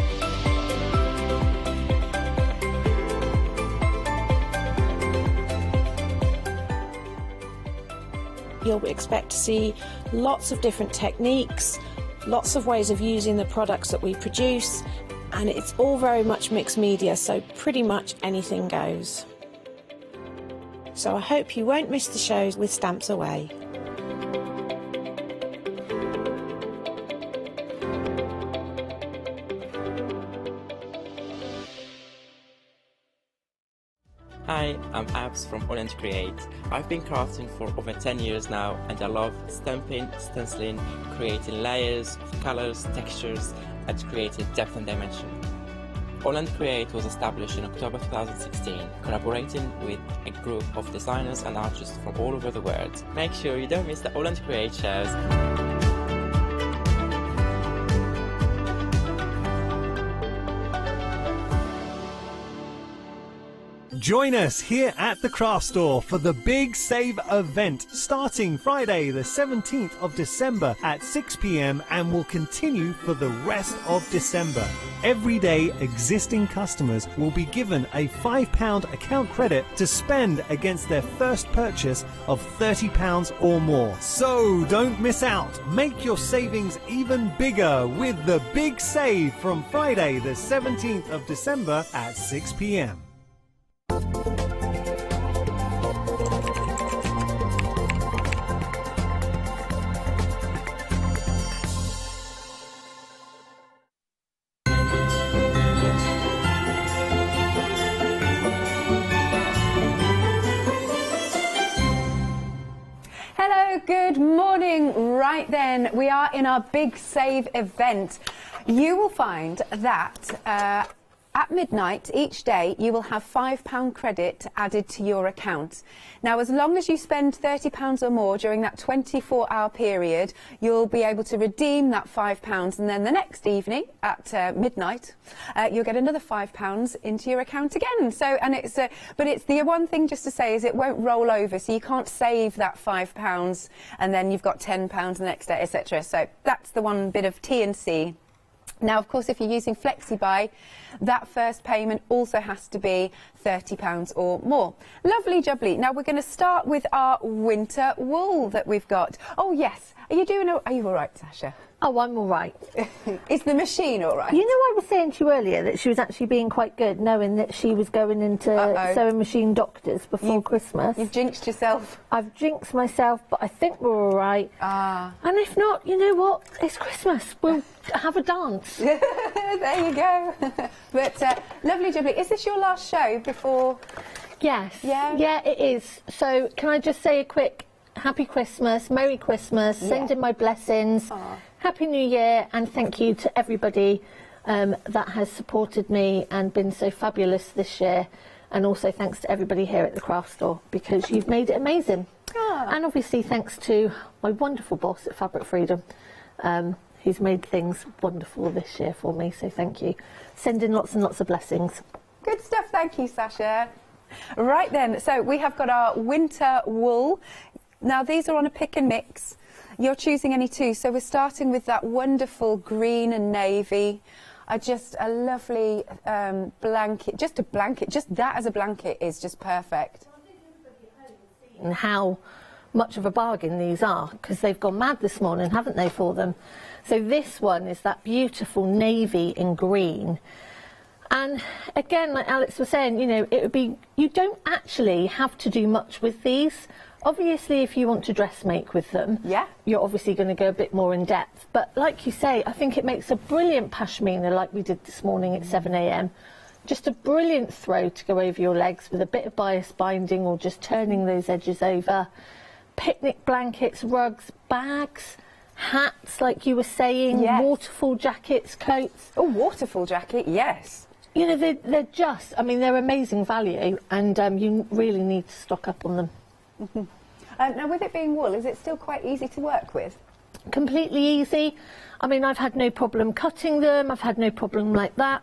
R: You'll expect to see lots of different techniques, lots of ways of using the products that we produce, and it's all very much mixed media, so pretty much anything goes. So I hope you won't miss the shows with Stamps Away.
S: Hi, I'm Abs from AALL Create. I've been crafting for over 10 years now and I love stamping, stenciling, creating layers of colours, textures and creating depth and dimension. AALL Create was established in October 2016, collaborating with a group of designers and artists from all over the world. Make sure you don't miss the AALL Create shows.
T: Join us here at the Craft Store for the Big Save event starting Friday the 17th of December at 6 p.m. and will continue for the rest of December. Every day existing customers will be given a £5 account credit to spend against their first purchase of £30 or more. So don't miss out. Make your savings even bigger with the Big Save from Friday the 17th of December at 6 p.m.
C: Hello, good morning. Right then, we are in our Big Save event. You will find that at midnight each day you will have £5 credit added to your account. Now, as long as you spend £30 or more during that 24-hour period, you'll be able to redeem that £5, and then the next evening at midnight you'll get another £5 into your account again. So, and it's but it's the one thing just to say is it won't roll over, so you can't save that £5 and then you've got £10 the next day, etc. So that's the one bit of T&C. Now, of course, if you're using FlexiBuy, that first payment also has to be £30 or more. Lovely jubbly. Now, we're going to start with our winter wool that we've got. Oh, yes. Are you all right, Sasha?
D: Oh, I'm all right.
C: Is the machine all right?
D: You know, I was saying to you earlier that she was actually being quite good, knowing that she was going into sewing machine doctors before Christmas.
C: You've jinxed yourself.
D: I've jinxed myself, but I think we're all right. And if not, you know what? It's Christmas. We'll have a dance.
C: There you go. But lovely jubbly. Is this your last show before?
D: Yes.
C: Yeah?
D: Yeah, it is. So can I just say a quick Happy Christmas, Merry Christmas, send in my blessings. Happy New Year, and thank you to everybody that has supported me and been so fabulous this year. And also thanks to everybody here at the craft store, because you've made it amazing. And obviously thanks to my wonderful boss at Fabric Freedom, who's made things wonderful this year for me, so thank you. Sending lots and lots of blessings.
C: Good stuff, thank you, Sasha. Right then, so we have got our winter wool. Now these are on a pick and mix. You're choosing any two, so we're starting with that wonderful green and navy. Just a lovely blanket, just that as a blanket is just perfect.
D: And how much of a bargain these are, because they've gone mad this morning, haven't they, for them? So this one is that beautiful navy in green. And again, like Alex was saying, you know, it would be, you don't actually have to do much with these. Obviously, if you want to dressmake with them, you're obviously going to go a bit more in depth. But like you say, I think it makes a brilliant pashmina like we did this morning at 7 a.m. Just a brilliant throw to go over your legs with a bit of bias binding or just turning those edges over. Picnic blankets, rugs, bags, hats, like you were saying, waterfall jackets, coats.
C: Oh, waterfall jacket, yes.
D: You know, they're just, I mean, they're amazing value, and you really need to stock up on them.
C: Now, with it being wool, is it still quite easy to work with?
D: Completely easy. I mean, I've had no problem cutting them. I've had no problem like that.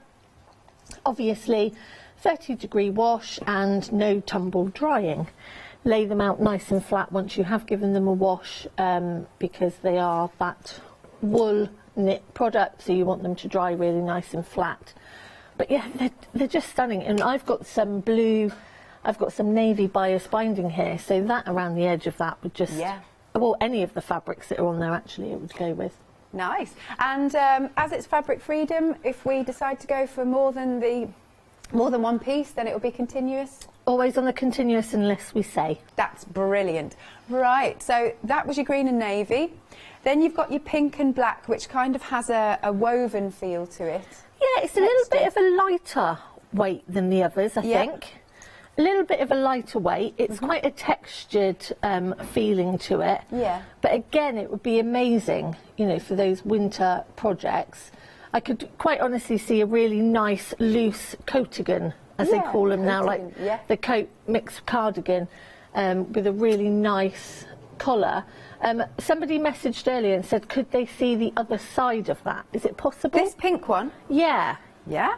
D: Obviously, 30-degree wash and no tumble drying. Lay them out nice and flat once you have given them a wash, because they are that wool knit product, so you want them to dry really nice and flat. But yeah, they're just stunning. And I've got some blue, I've got some navy bias binding here, so that around the edge of that would just, well, any of the fabrics that are on there actually it would go with.
C: Nice. And as it's Fabric Freedom, if we decide to go for more than one piece, then it will be continuous?
D: Always on the continuous unless we say.
C: That's brilliant. Right, so that was your green and navy. Then you've got your pink and black, which kind of has a woven feel to it.
D: Yeah, it's a little bit of a lighter weight than the others, I think. A little bit of a lighter weight. It's quite a textured feeling to it.
C: Yeah.
D: But again, it would be amazing, you know, for those winter projects. I could quite honestly see a really nice loose coatigan, as they call them now, like the coat mixed cardigan, with a really nice collar. Somebody messaged earlier and said, could they see the other side of that? Is it possible?
C: This pink one?
D: Yeah.
C: Yeah.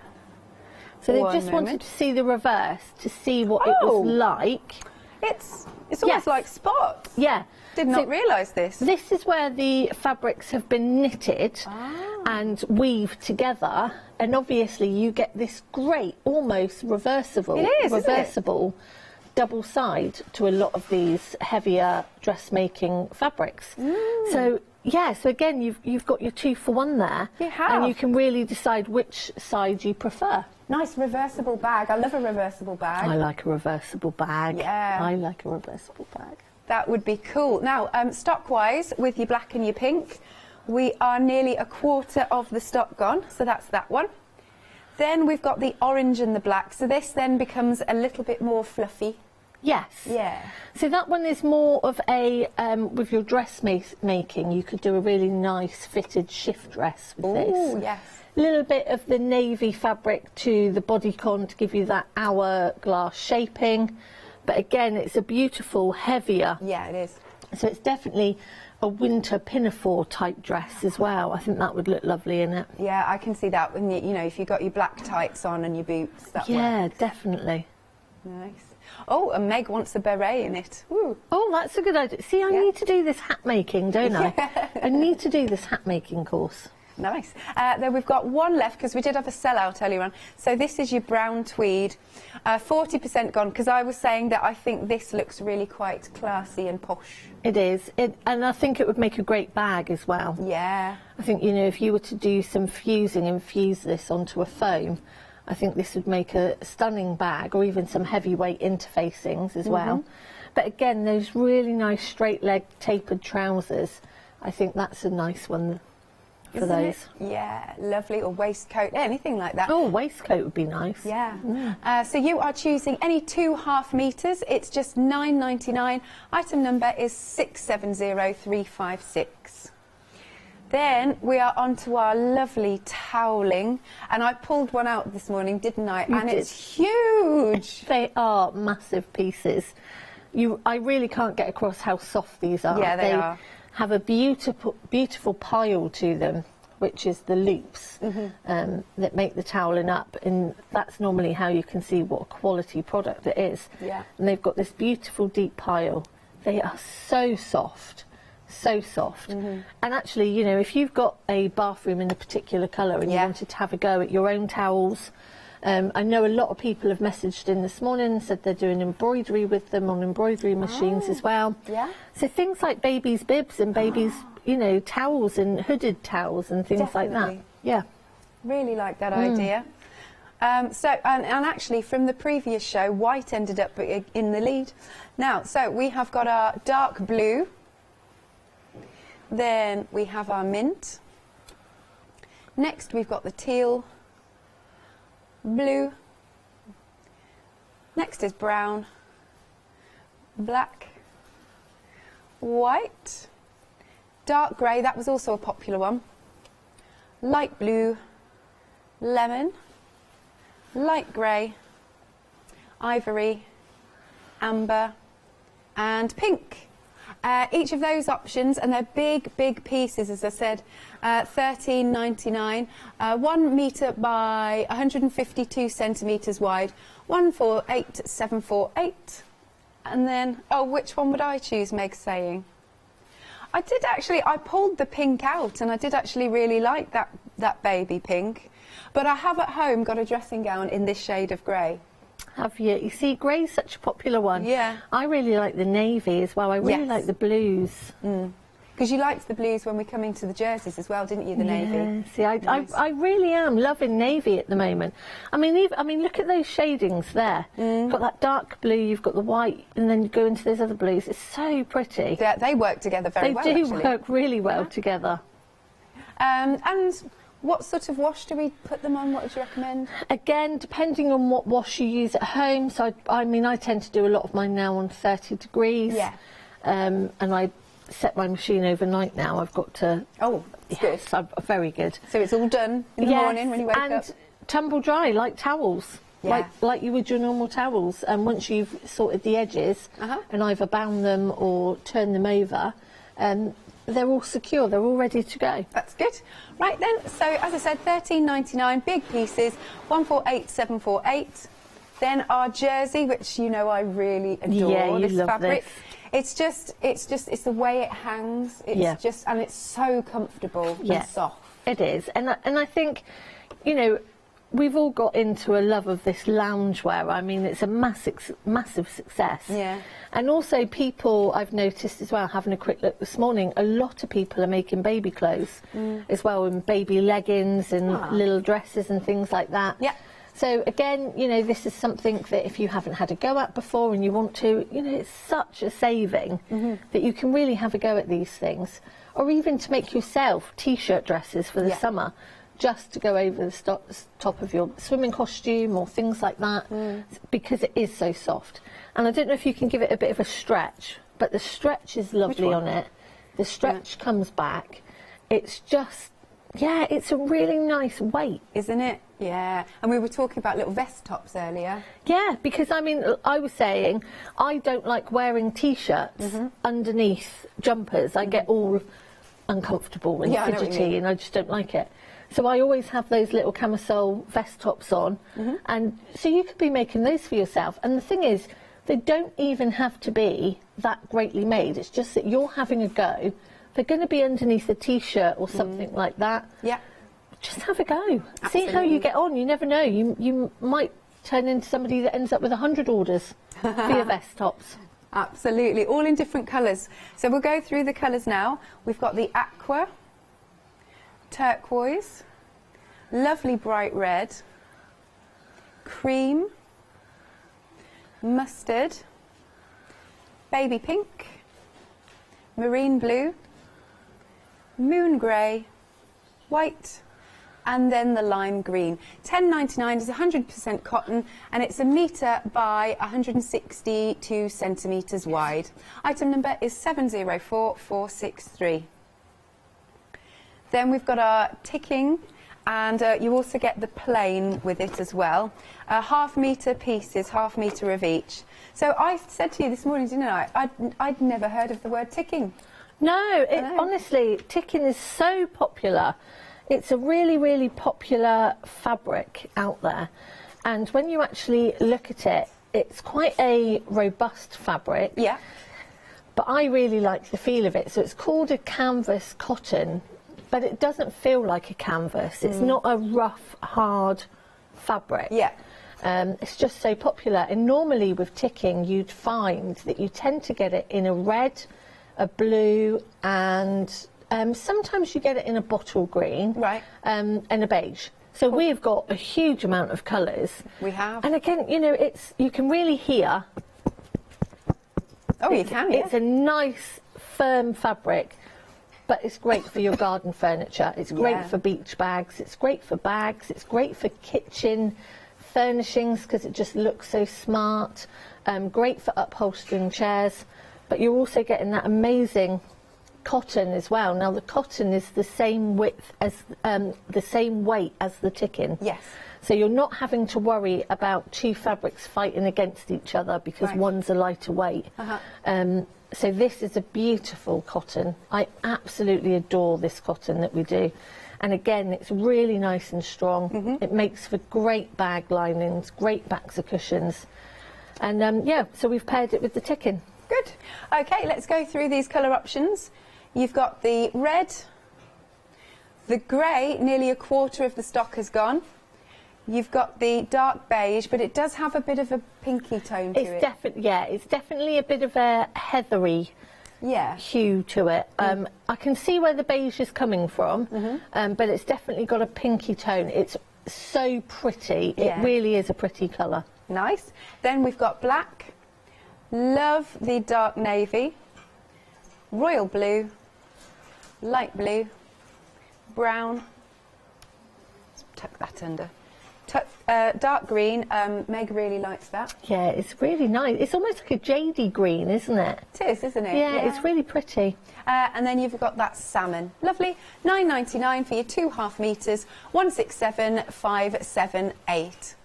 D: So they just wanted to see the reverse, to see what it was like.
C: It's almost like spots.
D: Yeah.
C: Did not realise this.
D: This is where the fabrics have been knitted and weaved together, and obviously you get this great, almost reversible, double side to a lot of these heavier dressmaking fabrics. So yeah, so again you've got your 2-for-1 there.
C: You have.
D: And you can really decide which side you prefer.
C: Nice reversible bag. I love a reversible bag.
D: I like a reversible bag.
C: Yeah.
D: I like a reversible bag.
C: That would be cool. Now, stock-wise, with your black and your pink, we are nearly a quarter of the stock gone, so that's that one. Then we've got the orange and the black, so this then becomes a little bit more fluffy.
D: Yes.
C: Yeah.
D: So that one is more of a, with your dressmaking, you could do a really nice fitted shift dress with this.
C: Oh, yes.
D: A little bit of the navy fabric to the bodycon to give you that hourglass shaping. But again, it's a beautiful, heavier.
C: Yeah, it is.
D: So it's definitely a winter pinafore type dress as well. I think that would look lovely in it.
C: Yeah, I can see that when you know, if you've got your black tights on and your boots. That works.
D: Definitely.
C: Nice. Oh, and Meg wants a beret in it. Woo.
D: Oh, that's a good idea. See, I need to do this hat making, don't I? I need to do this hat making course.
C: Nice. Then we've got one left because we did have a sellout earlier on. So this is your brown tweed. 40% gone because I was saying that I think this looks really quite classy and posh.
D: It is. And I think it would make a great bag as well.
C: Yeah.
D: I think, you know, if you were to do some fusing and fuse this onto a foam, I think this would make a stunning bag, or even some heavyweight interfacings as well. But again, those really nice straight leg tapered trousers, I think that's a nice one for
C: Isn't
D: those.
C: It? Yeah, lovely. Or waistcoat, anything like that.
D: Oh, waistcoat would be nice.
C: Yeah. So you are choosing any 2.5 meters. It's just £9.99. Item number is 670356. Then we are onto our lovely toweling, and I pulled one out this morning, didn't I?
D: You
C: and
D: did.
C: It's huge.
D: They are massive pieces. I really can't get across how soft these are.
C: Yeah, they are.
D: Have a beautiful pile to them, which is the loops that make the toweling up, and that's normally how you can see what a quality product it is.
C: Yeah.
D: And they've got this beautiful deep pile. They are so soft. So soft. And actually, you know, if you've got a bathroom in a particular colour and you wanted to have a go at your own towels, I know a lot of people have messaged in this morning and said they're doing embroidery with them on embroidery machines as well.
C: Yeah.
D: So things like babies' bibs and babies', you know, towels and hooded towels and things like that.
C: Definitely.
D: Yeah.
C: Really like that idea. And actually, from the previous show, white ended up in the lead. Now, so we have got our dark blue. Then we have our mint. Next, we've got the teal, blue. Next is brown, black, white, dark grey, that was also a popular one, light blue, lemon, light grey, ivory, amber, and pink. Each of those options, and they're big pieces, as I said, $13.99, 1 metre by 152 centimetres wide, 148748. And then, oh, which one would I choose, Meg's saying? I pulled the pink out, and I did actually really like that baby pink. But I have at home got a dressing gown in this shade of grey.
D: Have you? You see, grey's such a popular one.
C: Yeah.
D: I really like the navy as well. I really like the blues.
C: Because you liked the blues when we come into the jerseys as well, didn't you, the navy?
D: See, I really am loving navy at the moment. I mean, look at those shadings there. You've got that dark blue, you've got the white, and then you go into those other blues. It's so pretty.
C: They work together very well,
D: They do
C: actually.
D: work really well together.
C: And what sort of wash do we put them on? What would you recommend?
D: Again, depending on what wash you use at home. So, I tend to do a lot of mine now on 30 degrees.
C: Yeah.
D: And I set my machine overnight now. I've got to...
C: Oh,
D: good. Very good.
C: So it's all done in the morning when you wake up?
D: And tumble dry, like towels.
C: Yeah.
D: Like you would your normal towels. And once you've sorted the edges and either bound them or turned them over, they're all secure, they're all ready to go.
C: That's good. Right then, so as I said, $13.99, big pieces, 148748. Then our jersey, which you know I really adore,
D: Yeah, you
C: this
D: love
C: fabric.
D: this.
C: It's the way it hangs. And it's so comfortable and soft.
D: It is. And I think, you know, we've all got into a love of this loungewear. I mean, it's a massive success.
C: Yeah.
D: And also people, I've noticed as well, having a quick look this morning, a lot of people are making baby clothes as well, and baby leggings and little dresses and things like that.
C: Yeah.
D: So again, you know, this is something that if you haven't had a go at before and you want to, you know, it's such a saving that you can really have a go at these things. Or even to make yourself T-shirt dresses for the summer, just to go over the top of your swimming costume or things like that, because it is so soft. And I don't know if you can give it a bit of a stretch, but the stretch is lovely on it. The stretch comes back. It's just, it's a really nice weight.
C: Isn't it? Yeah. And we were talking about little vest tops earlier.
D: Yeah, because I mean, I was saying I don't like wearing T-shirts underneath jumpers. I get all uncomfortable and fidgety, and I just don't like it. So I always have those little camisole vest tops on, and so you could be making those for yourself. And the thing is, they don't even have to be that greatly made. It's just that you're having a go. They're going to be underneath a T-shirt or something like that.
C: Yeah.
D: Just have a go.
C: Absolutely.
D: See how you get on. You never know. You might turn into somebody that ends up with 100 orders for your vest tops.
C: Absolutely. All in different colours. So we'll go through the colours now. We've got the aqua, turquoise, lovely bright red, cream, mustard, baby pink, marine blue, moon grey, white, and then the lime green. $10.99 is 100% cotton, and it's 1 metre by 162 centimetres wide. Item number is 704463. Then we've got our ticking, and you also get the plain with it as well. Half-metre pieces, half-metre of each. So I said to you this morning, didn't I? I'd never heard of the word ticking.
D: No, honestly, ticking is so popular. It's a really, really popular fabric out there. And when you actually look at it, it's quite a robust fabric.
C: Yeah.
D: But I really like the feel of it. So it's called a canvas cotton, but it doesn't feel like a canvas. It's not a rough, hard fabric.
C: Yeah.
D: It's just so popular. And normally with ticking, you'd find that you tend to get it in a red, a blue, and sometimes you get it in a bottle green.
C: Right.
D: And a beige. So we've got a huge amount of colours.
C: We have.
D: And again, you know, you can really hear.
C: Oh, you can, yeah.
D: It's a nice, firm fabric, but it's great for your garden furniture. It's great for beach bags. It's great for bags. It's great for kitchen furnishings because it just looks so smart. Great for upholstering chairs, but you're also getting that amazing cotton as well. Now the cotton is the same width as the same weight as the ticking.
C: Yes.
D: So you're not having to worry about two fabrics fighting against each other because one's a lighter weight. So this is a beautiful cotton. I absolutely adore this cotton that we do. And again, it's really nice and strong. It makes for great bag linings, great backs of cushions. And yeah, so we've paired it with the ticking.
C: Good. Okay, let's go through these colour options. You've got the red, the grey, nearly a quarter of the stock has gone. You've got the dark beige, but it does have a bit of a pinky tone to it.
D: It's definitely a bit of a heathery hue to it. I can see where the beige is coming from, but it's definitely got a pinky tone. It's so pretty. It really is a pretty colour.
C: Nice. Then we've got black. Love the dark navy, royal blue, light blue, brown. Let's tuck that under. Dark green. Meg really likes that.
D: Yeah, it's really nice. It's almost like a jadey green, isn't it?
C: It is, isn't it?
D: Yeah, it's really pretty.
C: And then you've got that salmon. Lovely. £9.99 for your 2.5 metres. 167,578.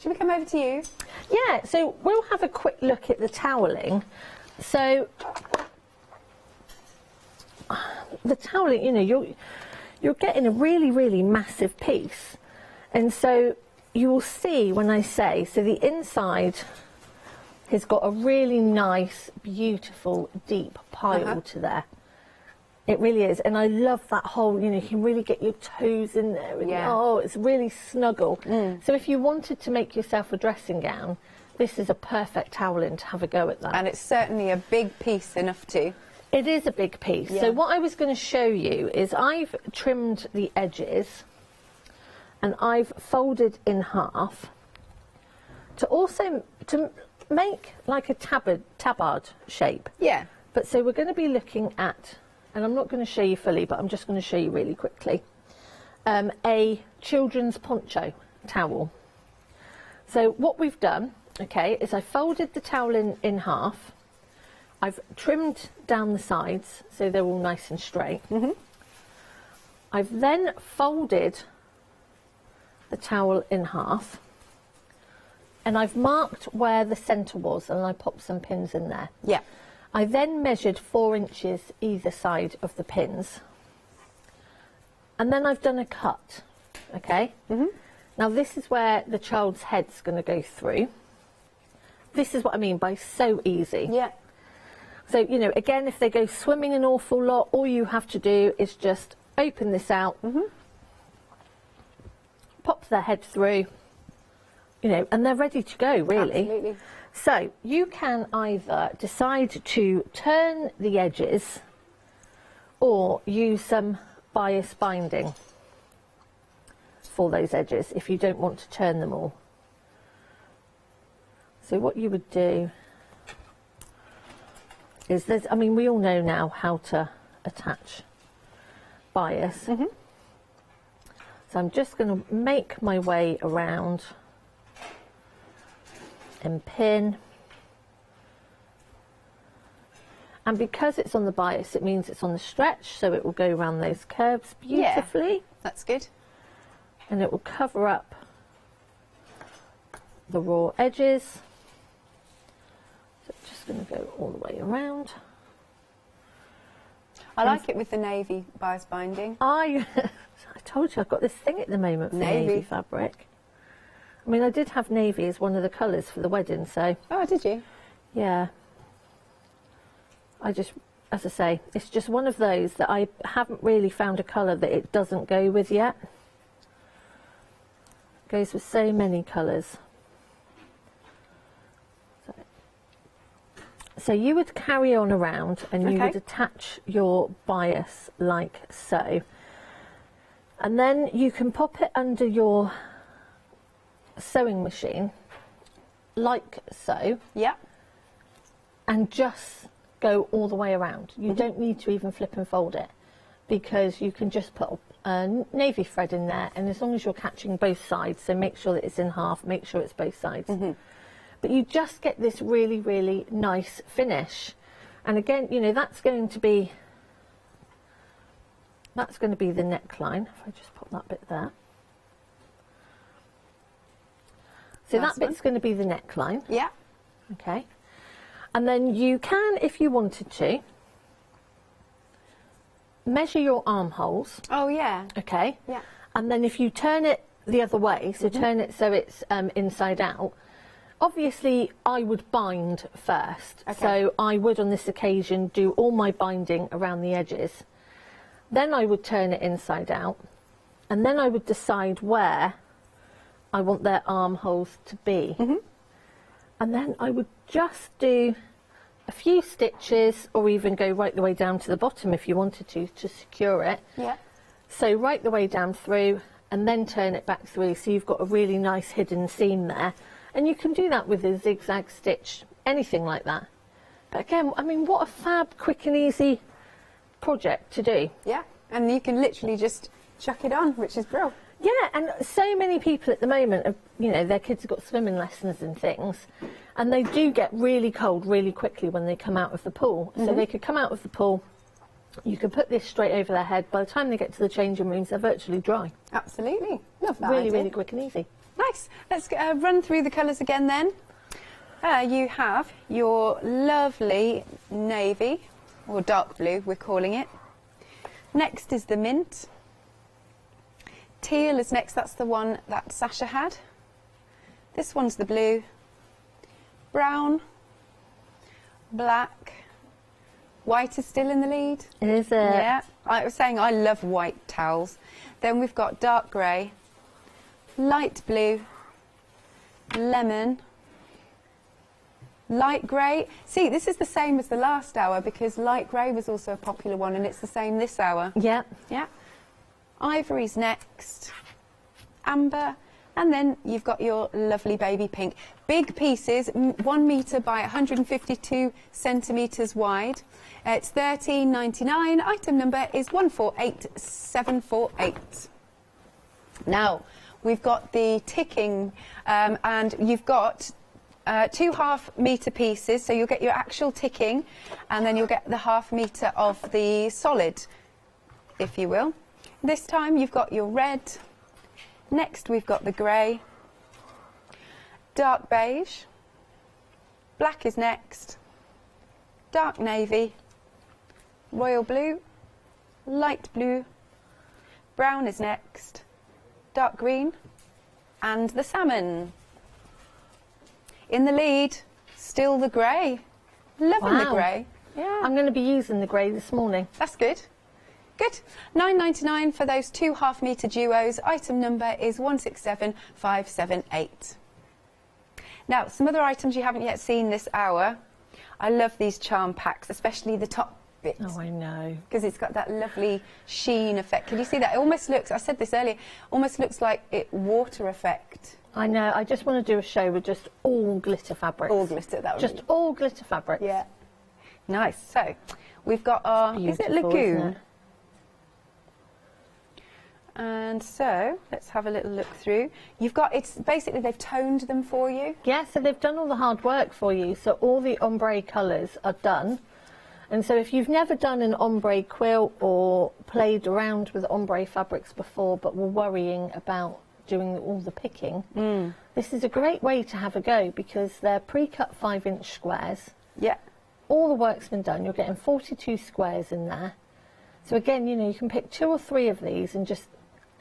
C: Should we come over to you?
D: Yeah, so we'll have a quick look at the toweling. So the toweling, you know, you're getting a really, really massive piece. And so you will see when I say, so the inside has got a really nice, beautiful, deep pile to there. It really is. And I love that whole, you know, you can really get your toes in there. And, oh, it's really snuggle. So if you wanted to make yourself a dressing gown, this is a perfect toweling to have a go at that.
C: And it's certainly a big piece enough to.
D: It is a big piece. So what I was going to show you is I've trimmed the edges and I've folded in half to make like a tabard shape.
C: Yeah.
D: But so we're going to be looking at, and I'm not going to show you fully, but I'm just going to show you really quickly, a children's poncho towel. So what we've done, okay, is I folded the towel in half. I've trimmed down the sides so they're all nice and straight. I've then folded the towel in half and I've marked where the centre was and I popped some pins in there.
C: Yeah.
D: I then measured 4 inches either side of the pins and then I've done a cut, okay? Now this is where the child's head's going to go through. This is what I mean by so easy.
C: Yeah.
D: So, you know, again, if they go swimming an awful lot, all you have to do is just open this out, pop their head through, you know, and they're ready to go, really.
C: Absolutely.
D: So you can either decide to turn the edges or use some bias binding for those edges if you don't want to turn them all. So what you would do is I mean, we all know now how to attach bias. So I'm just going to make my way around and pin. And because it's on the bias, it means it's on the stretch, so it will go around those curves beautifully.
C: Yeah, that's good.
D: And it will cover up the raw edges. So it's just going to go all the way around.
C: I like it with the navy bias binding.
D: I told you I've got this thing at the moment for navy fabric. I mean, I did have navy as one of the colours for the wedding, so...
C: Oh, did you?
D: Yeah. I just, as I say, it's just one of those that I haven't really found a colour that it doesn't go with yet. It goes with so many colours. So you would carry on around and you would attach your bias like so. And then you can pop it under your sewing machine like so.
C: Yeah.
D: And just go all the way around. You don't need to even flip and fold it, because you can just put a navy thread in there, and as long as you're catching both sides, so make sure that it's in half, make sure it's both sides. But you just get this really, really nice finish. And again, you know, that's going to be the neckline. If I just put that bit there. So that bit's going to be the neckline.
C: Yeah.
D: Okay. And then you can, if you wanted to, measure your armholes.
C: Oh, yeah.
D: Okay.
C: Yeah.
D: And then if you turn it the other way, so turn it so it's inside out, obviously I would bind first.
C: Okay.
D: So I would on this occasion do all my binding around the edges. Then I would turn it inside out, and then I would decide where I want their armholes to be. And then I would just do a few stitches, or even go right the way down to the bottom if you wanted to secure it.
C: Yeah.
D: So right the way down through, and then turn it back through, so you've got a really nice hidden seam there. And you can do that with a zigzag stitch, anything like that. But again, I mean, what a fab, quick and easy project to do.
C: Yeah, and you can literally just chuck it on, which is brilliant.
D: Yeah, and so many people at the moment, have, you know, their kids have got swimming lessons and things, and they do get really cold really quickly when they come out of the pool. So they could come out of the pool, you could put this straight over their head. By the time they get to the changing rooms, they're virtually dry.
C: Absolutely. Love that
D: Really,
C: idea.
D: really quick and easy.
C: Nice. Let's run through the colours again then. You have your lovely navy, or dark blue, we're calling it. Next is the mint. Teal is next, that's the one that Sasha had. This one's the blue. Brown. Black. White is still in the lead.
D: Is it?
C: Yeah. I was saying I love white towels. Then we've got dark grey, light blue, lemon, light grey. See, this is the same as the last hour, because light grey was also a popular one, and it's the same this hour.
D: Yeah.
C: Yeah. Ivory's next, amber, and then you've got your lovely baby pink. Big pieces, 1 metre by 152 centimetres wide. It's $13.99. Item number is 148748. Now, we've got the ticking, and you've got 2 half-metre pieces, so you'll get your actual ticking, and then you'll get the half-metre of the solid, if you will. This time you've got your red. Next we've got the grey, dark beige, black is next, dark navy, royal blue, light blue, brown is next, dark green, and the salmon. In the lead, still the grey. Loving the grey. Yeah.
D: I'm going to be using the grey this morning.
C: That's good. Good. $9.99 for those 2 half-metre duos. Item number is 167578. Now, some other items you haven't yet seen this hour. I love these charm packs, especially the top bit.
D: Oh, I know.
C: Because it's got that lovely sheen effect. Can you see that? It almost looks, I said this earlier, almost looks like water effect.
D: I know. I just want to do a show with just all glitter fabrics.
C: All glitter, that would
D: just
C: be...
D: all glitter fabrics.
C: Yeah. Nice. So, we've got our... Is it Lagoon?
D: Isn't it?
C: And so, let's have a little look through. You've got, it's basically they've toned them for you.
D: Yeah, so they've done all the hard work for you. So all the ombre colours are done. And so if you've never done an ombre quilt or played around with ombre fabrics before but were worrying about doing all the picking, this is a great way to have a go because they're pre-cut 5-inch squares.
C: Yeah.
D: All the work's been done. You're getting 42 squares in there. So again, you know, you can pick 2 or 3 of these and just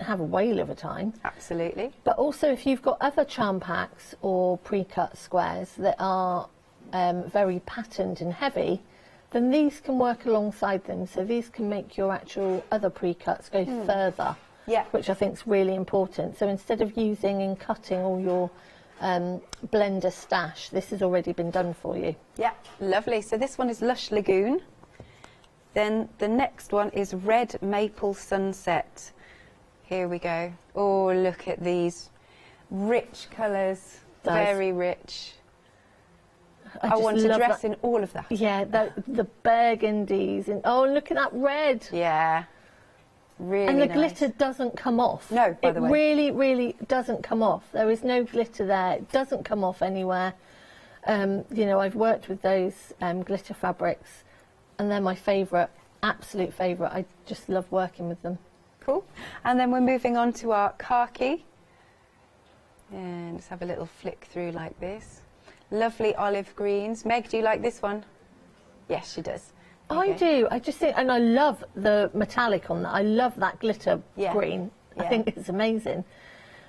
D: have a whale of a time.
C: Absolutely.
D: But also if you've got other charm packs or pre-cut squares that are very patterned and heavy, then these can work alongside them. So these can make your actual other pre-cuts go further, which I think is really important. So instead of using and cutting all your blender stash, this has already been done for you.
C: Yeah, lovely. So this one is Lush Lagoon. Then the next one is Red Maple Sunset. Here we go. Oh, look at these rich colours, very rich. I want to dress in all of that.
D: Yeah, the burgundies. And oh, look at that red.
C: Yeah, really
D: And the
C: nice.
D: glitter doesn't come off.
C: No, by the way.
D: It really, really doesn't come off. There is no glitter there. It doesn't come off anywhere. You know, I've worked with those glitter fabrics and they're my favourite, absolute favourite. I just love working with them.
C: Cool. And then we're moving on to our khaki. And let's have a little flick through like this. Lovely olive greens. Meg, do you like this one? Yes, she does.
D: I do. I just think, and I love the metallic on that. I love that glitter green. I think it's amazing.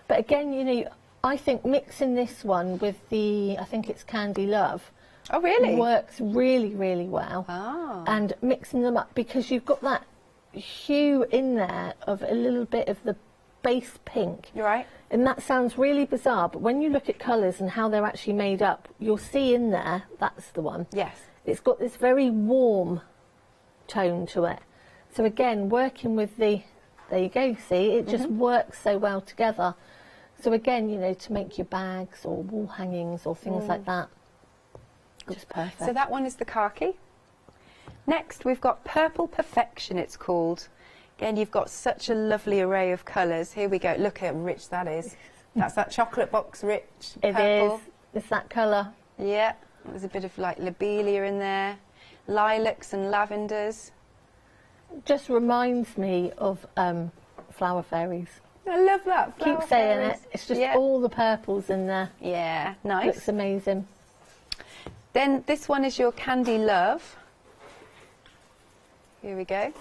D: But again, you know, I think mixing this one with the, I think it's Candy Love.
C: Oh, really?
D: Works really, really well.
C: Ah.
D: And mixing them up because you've got that hue in there of a little bit of the base pink.
C: You're right.
D: And that sounds really bizarre, but when you look at colours and how they're actually made up, you'll see in there, that's the one.
C: Yes.
D: It's got this very warm tone to it. So again, working with the, there you go, see, it just works so well together. So again, you know, to make your bags or wall hangings or things like that, just perfect.
C: So that one is the khaki. Next, we've got Purple Perfection, it's called. Again, you've got such a lovely array of colours. Here we go. Look how rich that is. That's that chocolate box rich
D: It
C: purple.
D: is. It's that colour.
C: Yeah. There's a bit of like lobelia in there. Lilacs and lavenders.
D: Just reminds me of flower fairies.
C: I love that.
D: Keep saying it. It's just all the purples in there.
C: Yeah, nice.
D: Looks amazing.
C: Then this one is your Candy Love. Here we go.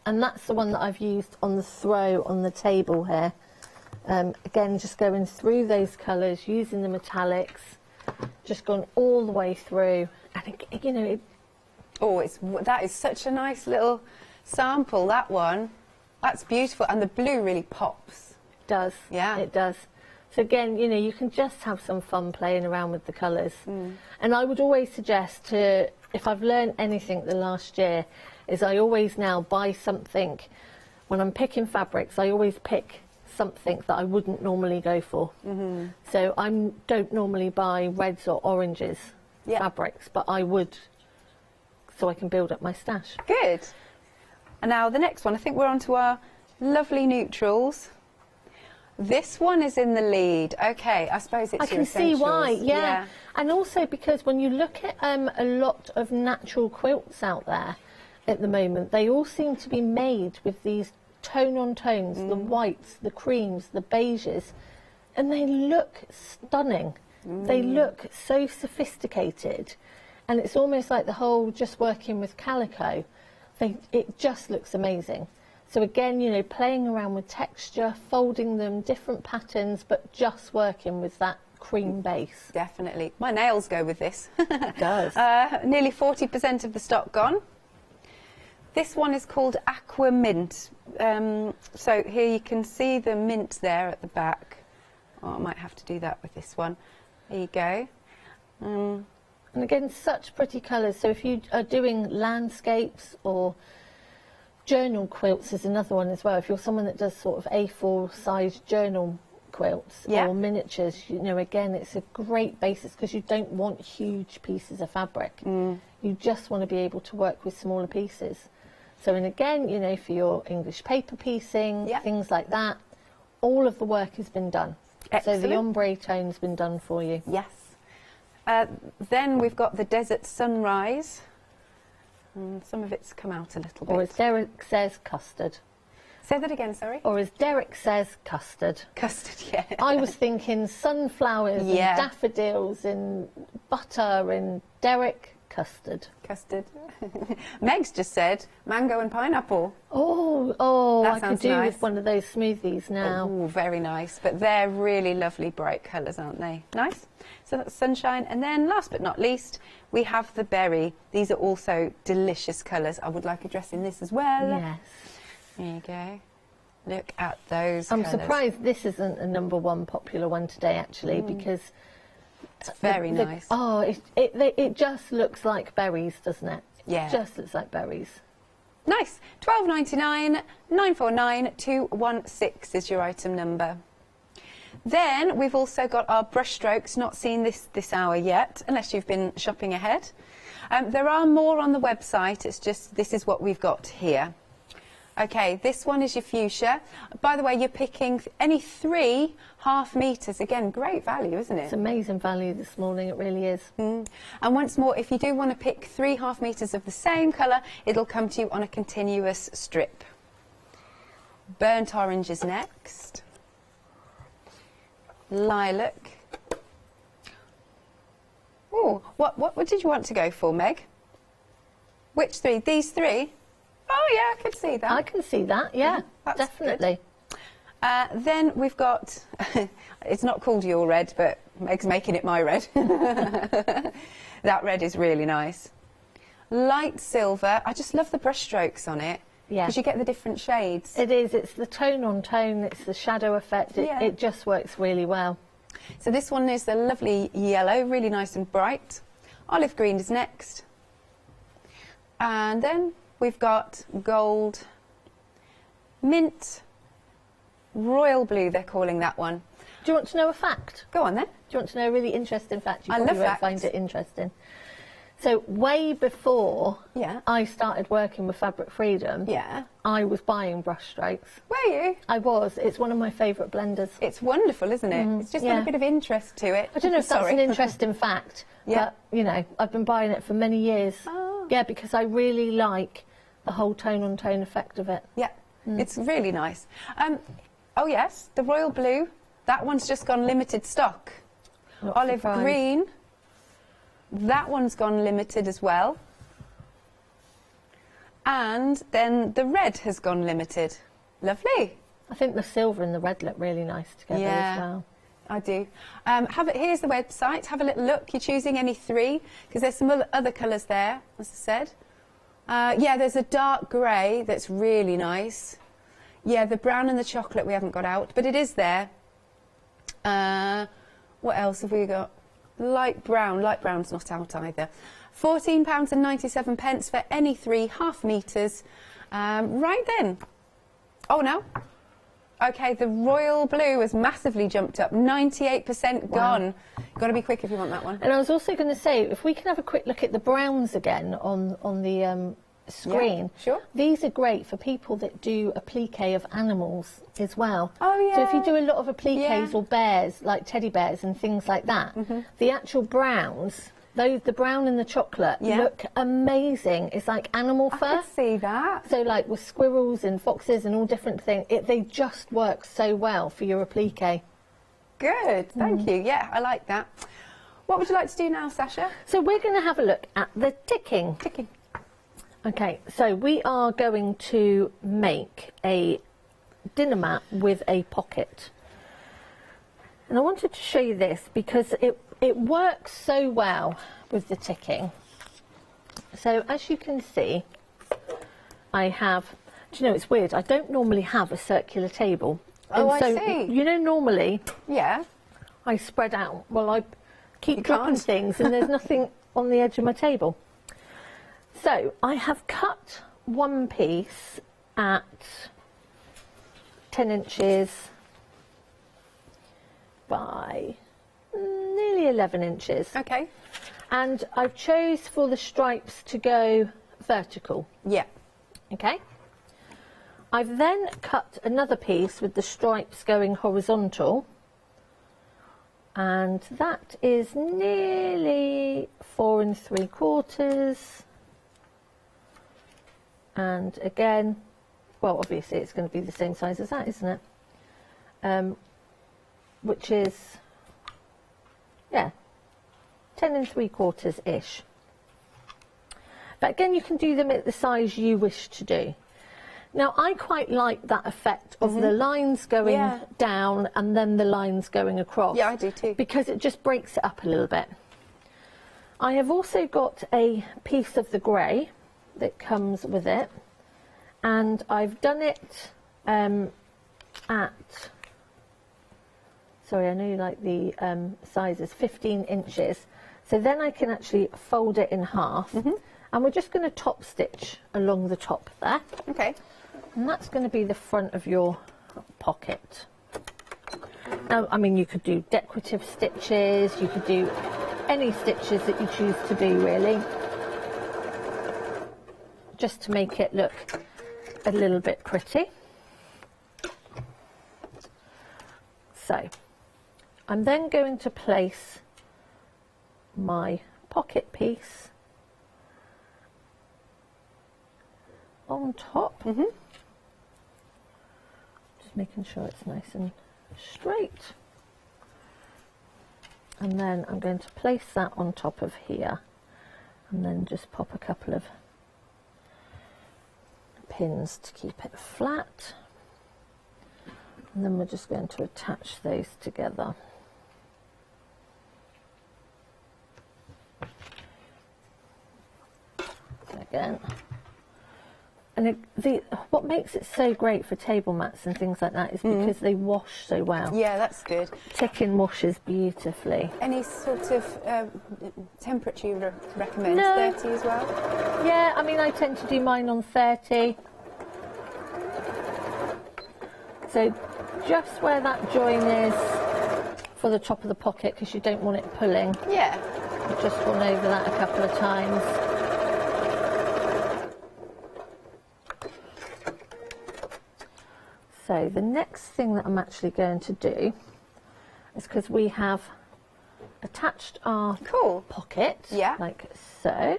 D: And that's the one that I've used on the throw on the table here. Again, just going through those colours, using the metallics, just gone all the way through. And it, you know,
C: that is such a nice little sample. That one, that's beautiful, and the blue really pops.
D: It does.
C: Yeah,
D: it does. So again, you know, you can just have some fun playing around with the colours. And I would always suggest to, if I've learned anything the last year, is I always now buy something, when I'm picking fabrics, I always pick something that I wouldn't normally go for. So I don't normally buy reds or oranges fabrics, but I would, so I can build up my stash.
C: Good. And now the next one, I think we're on to our lovely neutrals. This one is in the lead. Okay, I suppose it's
D: I can see why, yeah. And also because when you look at a lot of natural quilts out there at the moment, they all seem to be made with these tone-on-tones, the whites, the creams, the beiges, and they look stunning. They look so sophisticated, and it's almost like the whole just working with calico. It just looks amazing. So again, you know, playing around with texture, folding them, different patterns, but just working with that cream base.
C: Definitely. My nails go with this.
D: It does.
C: Nearly 40% of the stock gone. This one is called Aqua Mint. So here you can see the mint there at the back. Oh, I might have to do that with this one. There you go.
D: And again, such pretty colours. So if you are doing landscapes or journal quilts is another one as well. If you're someone that does sort of A4 size journal quilts or miniatures, you know, again, it's a great basis because you don't want huge pieces of fabric. You just want to be able to work with smaller pieces. So, and again, you know, for your English paper piecing, things like that, all of the work has been done.
C: Excellent.
D: So the ombre tone's been done for you.
C: Yes. Then we've got the Desert Sunrise. Some of it's come out a little bit.
D: Or as Derek says, custard.
C: Say that again, sorry.
D: Or as Derek says, custard.
C: Custard, yeah.
D: I was thinking sunflowers and daffodils and butter, and Derek, custard.
C: Custard. Meg's just said mango and pineapple.
D: Oh,
C: That
D: I could
C: sounds
D: do
C: nice.
D: with one of those smoothies now.
C: Oh, very nice. But they're really lovely bright colours, aren't they? Nice. So that's sunshine. And then last but not least, we have the berry. These are also delicious colours. I would like a dress in this as well.
D: Yes.
C: There you go. Look at those
D: I'm
C: colours.
D: surprised this isn't a #1 popular one today, actually, because
C: it's very nice.
D: Oh, it just looks like berries, doesn't it?
C: Yeah.
D: It just looks like berries.
C: Nice. £12.99, 949 216 is your item number. Then we've also got our brush strokes, not seen this hour yet, unless you've been shopping ahead. There are more on the website, it's just this is what we've got here. Okay, this one is your fuchsia. By the way, you're picking any 3 half meters. Again, great value, isn't it?
D: It's amazing value this morning, it really is.
C: And once more, if you do want to pick 3 half meters of the same colour, it'll come to you on a continuous strip. Burnt orange is next. Lilac. Oh, what did you want to go for, Meg? Which 3? These 3? Oh yeah, I could see that.
D: I can see that, yeah,
C: That's
D: definitely.
C: Then we've got, it's not called your red, but Meg's making it my red. That red is really nice. Light silver, I just love the brush strokes on it.
D: Yeah.
C: Because you get the different shades.
D: It is, it's the tone on tone, it's the shadow effect, it just works really well.
C: So this one is the lovely yellow, really nice and bright. Olive green is next. And then we've got gold, mint, royal blue, they're calling that one.
D: Do you want to know a fact?
C: Go on then.
D: Do you want to know a really interesting fact? You
C: I
D: probably
C: love
D: won't
C: facts.
D: find it interesting. So way before I started working with Fabric Freedom, I was buying brush strokes.
C: Were you?
D: I was. It's one of my favourite blenders.
C: It's wonderful, isn't it? It's just got a bit of interest to it.
D: I don't know if that's an interesting fact, but, you know, I've been buying it for many years.
C: Oh.
D: Yeah, because I really like the whole tone-on-tone effect of it.
C: Yeah, it's really nice. Oh yes, the royal blue, that one's just gone limited stock.
D: Not
C: Olive
D: surprised.
C: green, that one's gone limited as well. And then the red has gone limited. Lovely.
D: I think the silver and the red look really nice together as well.
C: I do. Here's the website. Have a little look. You're choosing any 3 because there's some other colours there, as I said. Yeah, there's a dark grey that's really nice. Yeah, the brown and the chocolate we haven't got out, but it is there. What else have we got? Light brown. Light brown's not out either. £14.97 for any 3 half meters. Right then. Oh no. Okay, the royal blue has massively jumped up. 98% gone. Got to be quick if you want that one.
D: And I was also going to say, if we can have a quick look at the browns again on the screen.
C: Yeah, sure.
D: These are great for people that do applique of animals as well.
C: Oh, yeah.
D: So if you do a lot of appliques or bears, like teddy bears and things like that, the actual browns, the brown and the chocolate look amazing. It's like animal fur.
C: I can see that.
D: So like with squirrels and foxes and all different things, they just work so well for your applique.
C: Good, thank you. Yeah, I like that. What would you like to do now, Sasha?
D: So we're going to have a look at the ticking.
C: Ticking.
D: Okay, so we are going to make a dinner mat with a pocket. And I wanted to show you this because it works so well with the ticking. So as you can see, I have, do you know, it's weird, I don't normally have a circular table.
C: Oh,
D: And so,
C: I see.
D: you know, normally
C: Yeah.
D: I spread out. Well, I keep dropping things and there's nothing on the edge of my table. So I have cut one piece at 10 inches by nearly 11 inches.
C: Okay.
D: And I've chose for the stripes to go vertical.
C: Yeah.
D: Okay. I've then cut another piece with the stripes going horizontal. And that is nearly 4 3/4. And again, well, obviously it's going to be the same size as that, isn't it? Which is, yeah, 10 3/4-ish. But again, you can do them at the size you wish to do. Now, I quite like that effect of the lines going down and then the lines going across.
C: Yeah, I do too.
D: Because it just breaks it up a little bit. I have also got a piece of the grey that comes with it, and I've done it at, sorry, I know you like the sizes, 15 inches. So then I can actually fold it in half, and we're just going to top stitch along the top there.
C: Okay.
D: And that's going to be the front of your pocket. Now, I mean, you could do decorative stitches, you could do any stitches that you choose to do, really, just to make it look a little bit pretty. So, I'm then going to place my pocket piece on top. Just making sure it's nice and straight. And then I'm going to place that on top of here, and then just pop a couple of pins to keep it flat. And then we're just going to attach those together. Again. And what makes it so great for table mats and things like that is because they wash so well.
C: Yeah, that's good.
D: Ticking washes beautifully.
C: Any sort of temperature you would recommend?
D: No.
C: 30 as well?
D: Yeah, I mean, I tend to do mine on 30. So just where that join is for the top of the pocket, because you don't want it pulling.
C: Yeah.
D: I've just gone over that a couple of times. So the next thing that I'm actually going to do is, because we have attached our pocket, like so,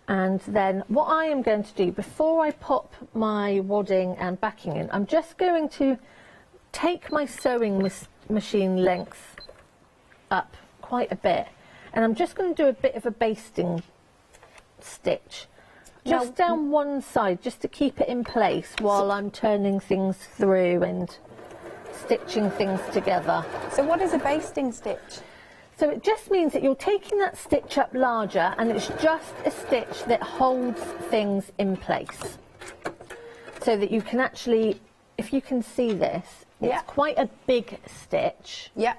D: and then what I am going to do before I pop my wadding and backing in, I'm just going to take my sewing machine length up quite a bit, and I'm just going to do a bit of a basting stitch. Just down one side, just to keep it in place while I'm turning things through and stitching things together.
C: So what is a basting stitch?
D: So it just means that you're taking that stitch up larger, and it's just a stitch that holds things in place. So that you can actually, if you can see this, it's quite a big stitch.
C: Yeah.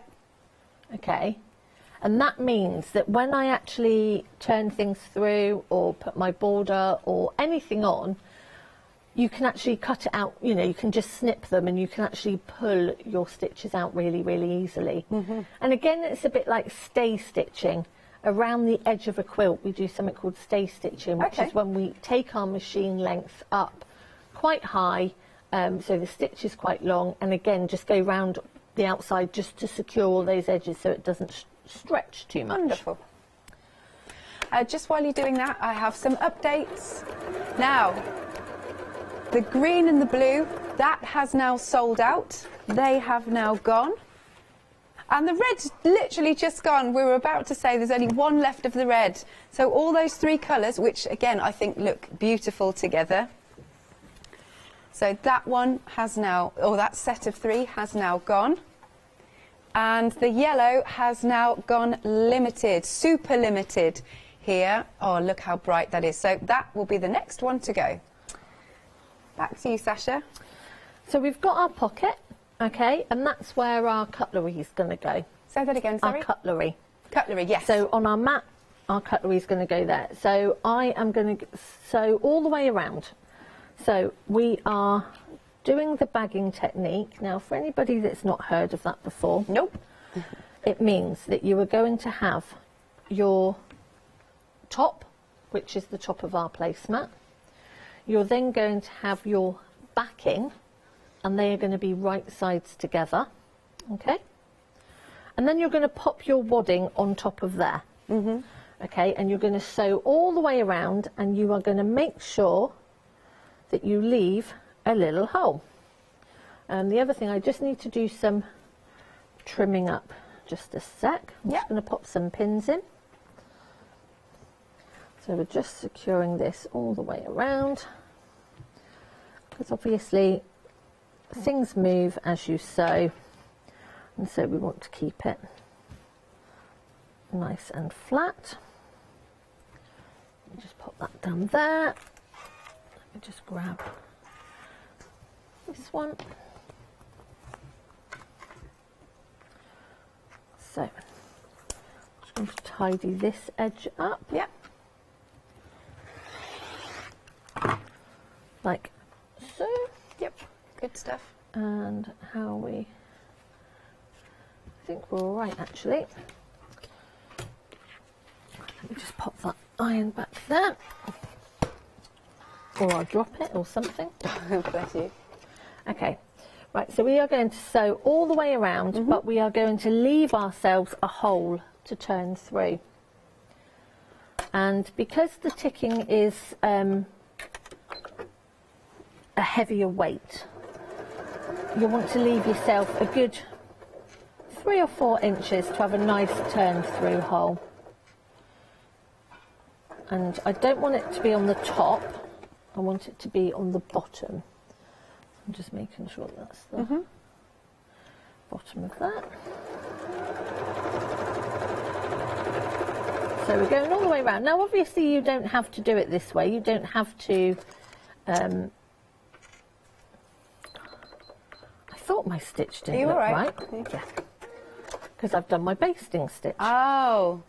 D: Okay. And that means that when I actually turn things through or put my border or anything on, you can actually cut it out, you know, you can just snip them and you can actually pull your stitches out really, really easily. And again, it's a bit like stay stitching. Around the edge of a quilt, we do something called stay stitching, which is when we take our machine length up quite high, so the stitch is quite long, and again, just go round the outside just to secure all those edges so it doesn't stretch too much.
C: Wonderful. Just while you're doing that, I have some updates. Now, the green and the blue, that has now sold out. They have now gone. And the red's literally just gone. We were about to say there's only one left of the red. So all those three colours, which again I think look beautiful together. So that one has now, or that set of three has now gone. And the yellow has now gone limited, super limited here. Oh, look how bright that is. So that will be the next one to go. Back to you, Sasha.
D: So we've got our pocket, okay, and that's where our cutlery is going to go.
C: Say that again, sorry.
D: Our cutlery.
C: Cutlery, yes.
D: So on our mat, our cutlery is going to go there. So I am going to sew all the way around. So we are doing the bagging technique. Now, for anybody that's not heard of that before, it means that you are going to have your top, which is the top of our placemat. You're then going to have your backing, and they are going to be right sides together, okay? And then you're going to pop your wadding on top of there. Okay, and you're going to sew all the way around, and you are going to make sure that you leave a little hole. And the other thing, I just need to do some trimming up. Just a sec. I'm just going to pop some pins in. So we're just securing this all the way around, because obviously things move as you sew, and so we want to keep it nice and flat. Just pop that down there. Let me just grab this one. So, just going to tidy this edge up.
C: Yeah.
D: Like so.
C: Yep. Good stuff.
D: And how we... I think we're all right, actually. Let me just pop that iron back there. Or I'll drop it or something.
C: Bless you.
D: Okay. Right, so we are going to sew all the way around, but we are going to leave ourselves a hole to turn through. And because the ticking is a heavier weight, you want to leave yourself a good 3 or 4 inches to have a nice turn through hole. And I don't want it to be on the top, I want it to be on the bottom. I'm just making sure that's the bottom of that. So we're going all the way around. Now obviously you don't have to do it this way, you don't have to... I thought my stitch didn't look right. Yeah. Because I've done my basting stitch.
C: Oh.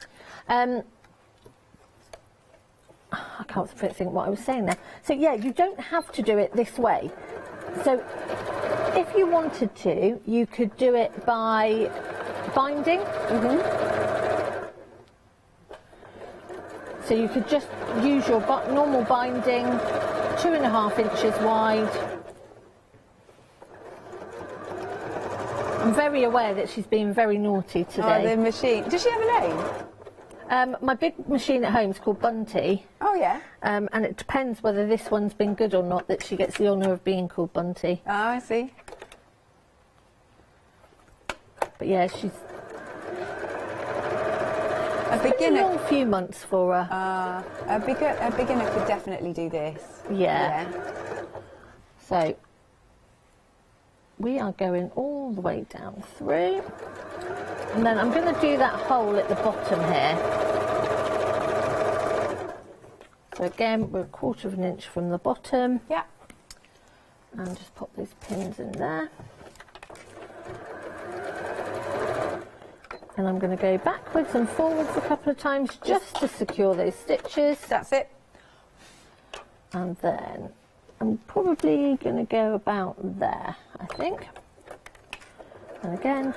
D: I can't think what I was saying there. So yeah, you don't have to do it this way. So if you wanted to, you could do it by binding. So you could just use your normal binding, 2.5 inches wide. I'm very aware that she's been very naughty today.
C: Oh, the machine. Does she have a name?
D: My big machine at home is called Bunty.
C: Oh, yeah.
D: And it depends whether this one's been good or not that she gets the honour of being called Bunty.
C: Oh, I see.
D: But yeah, she's...
C: A beginner.
D: Been a long few months for her.
C: A beginner could definitely do this.
D: Yeah. So we are going all the way down through, and then I'm going to do that hole at the bottom here. So again, we're 1/4 of an inch from the bottom.
C: Yeah.
D: And just pop these pins in there. And I'm going to go backwards and forwards a couple of times just to secure those stitches.
C: That's it.
D: And then I'm probably going to go about there, I think. And again,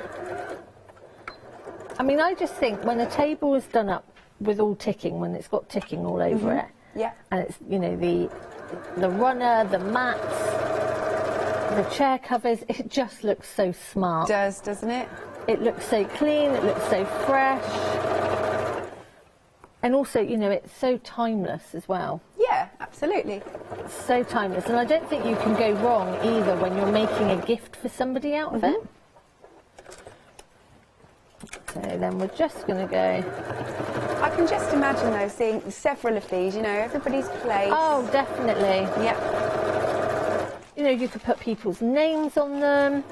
D: I mean, I just think when a table is done up with all ticking, when it's got ticking all over it, and it's, you know, the runner, the mats, the chair covers, it just looks so smart.
C: It does, doesn't it?
D: It looks so clean, it looks so fresh. And also, you know, it's so timeless as well.
C: Yeah, absolutely.
D: So timeless. And I don't think you can go wrong either when you're making a gift for somebody out of it. So then we're just going to go...
C: I can just imagine, though, seeing several of these, you know, everybody's place.
D: Oh, definitely.
C: Yep.
D: You know, you could put people's names on them.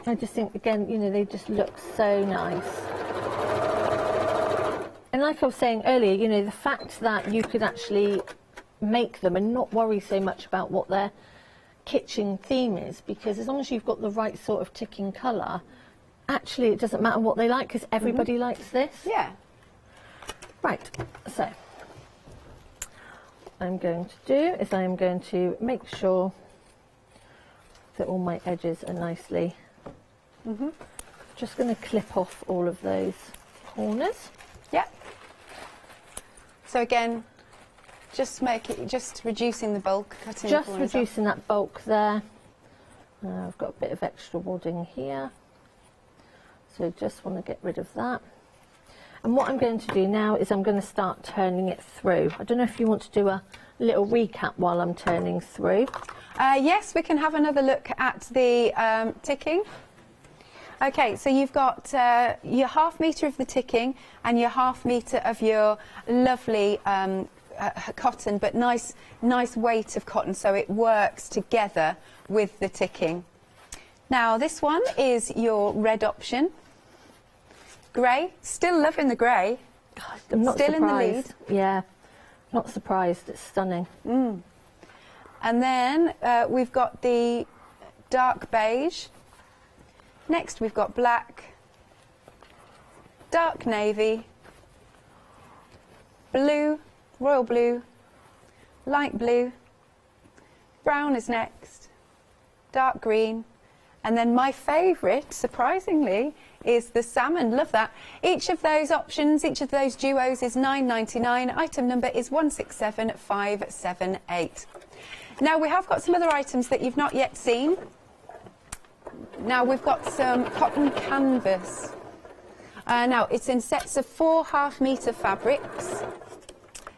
D: I just think, again, you know, they just look so nice. And like I was saying earlier, you know, the fact that you could actually make them and not worry so much about what their kitchen theme is, because as long as you've got the right sort of ticking colour, actually it doesn't matter what they like, because everybody likes this.
C: Yeah.
D: Right, so what I'm going to do is I'm going to make sure that all my edges are nicely... Just going to clip off all of those corners.
C: Yep. So again, just reducing the bulk, cutting
D: Just
C: the corners
D: reducing that bulk there. I've got a bit of extra wadding here. So So just want to get rid of that. And what I'm going to do now is I'm going to start turning it through. I don't know if you want to do a little recap while I'm turning through.
C: Yes, we can have another look at the ticking. Okay, so you've got your ½ metre of the ticking and your ½ metre of your lovely cotton, but nice weight of cotton, so it works together with the ticking. Now this one is your red option. Grey, still loving the grey.
D: I'm not
C: still
D: surprised.
C: in the lead.
D: Yeah, not surprised. It's stunning.
C: And then we've got the dark beige. Next we've got black, dark navy, blue, royal blue, light blue, brown is next, dark green, and then my favourite, surprisingly, is the salmon. Love that. Each of those options, each of those duos is £9.99. Item number is 167578. Now we have got some other items that you've not yet seen. Now we've got some cotton canvas. Now it's in sets of 4 ½ metre fabrics.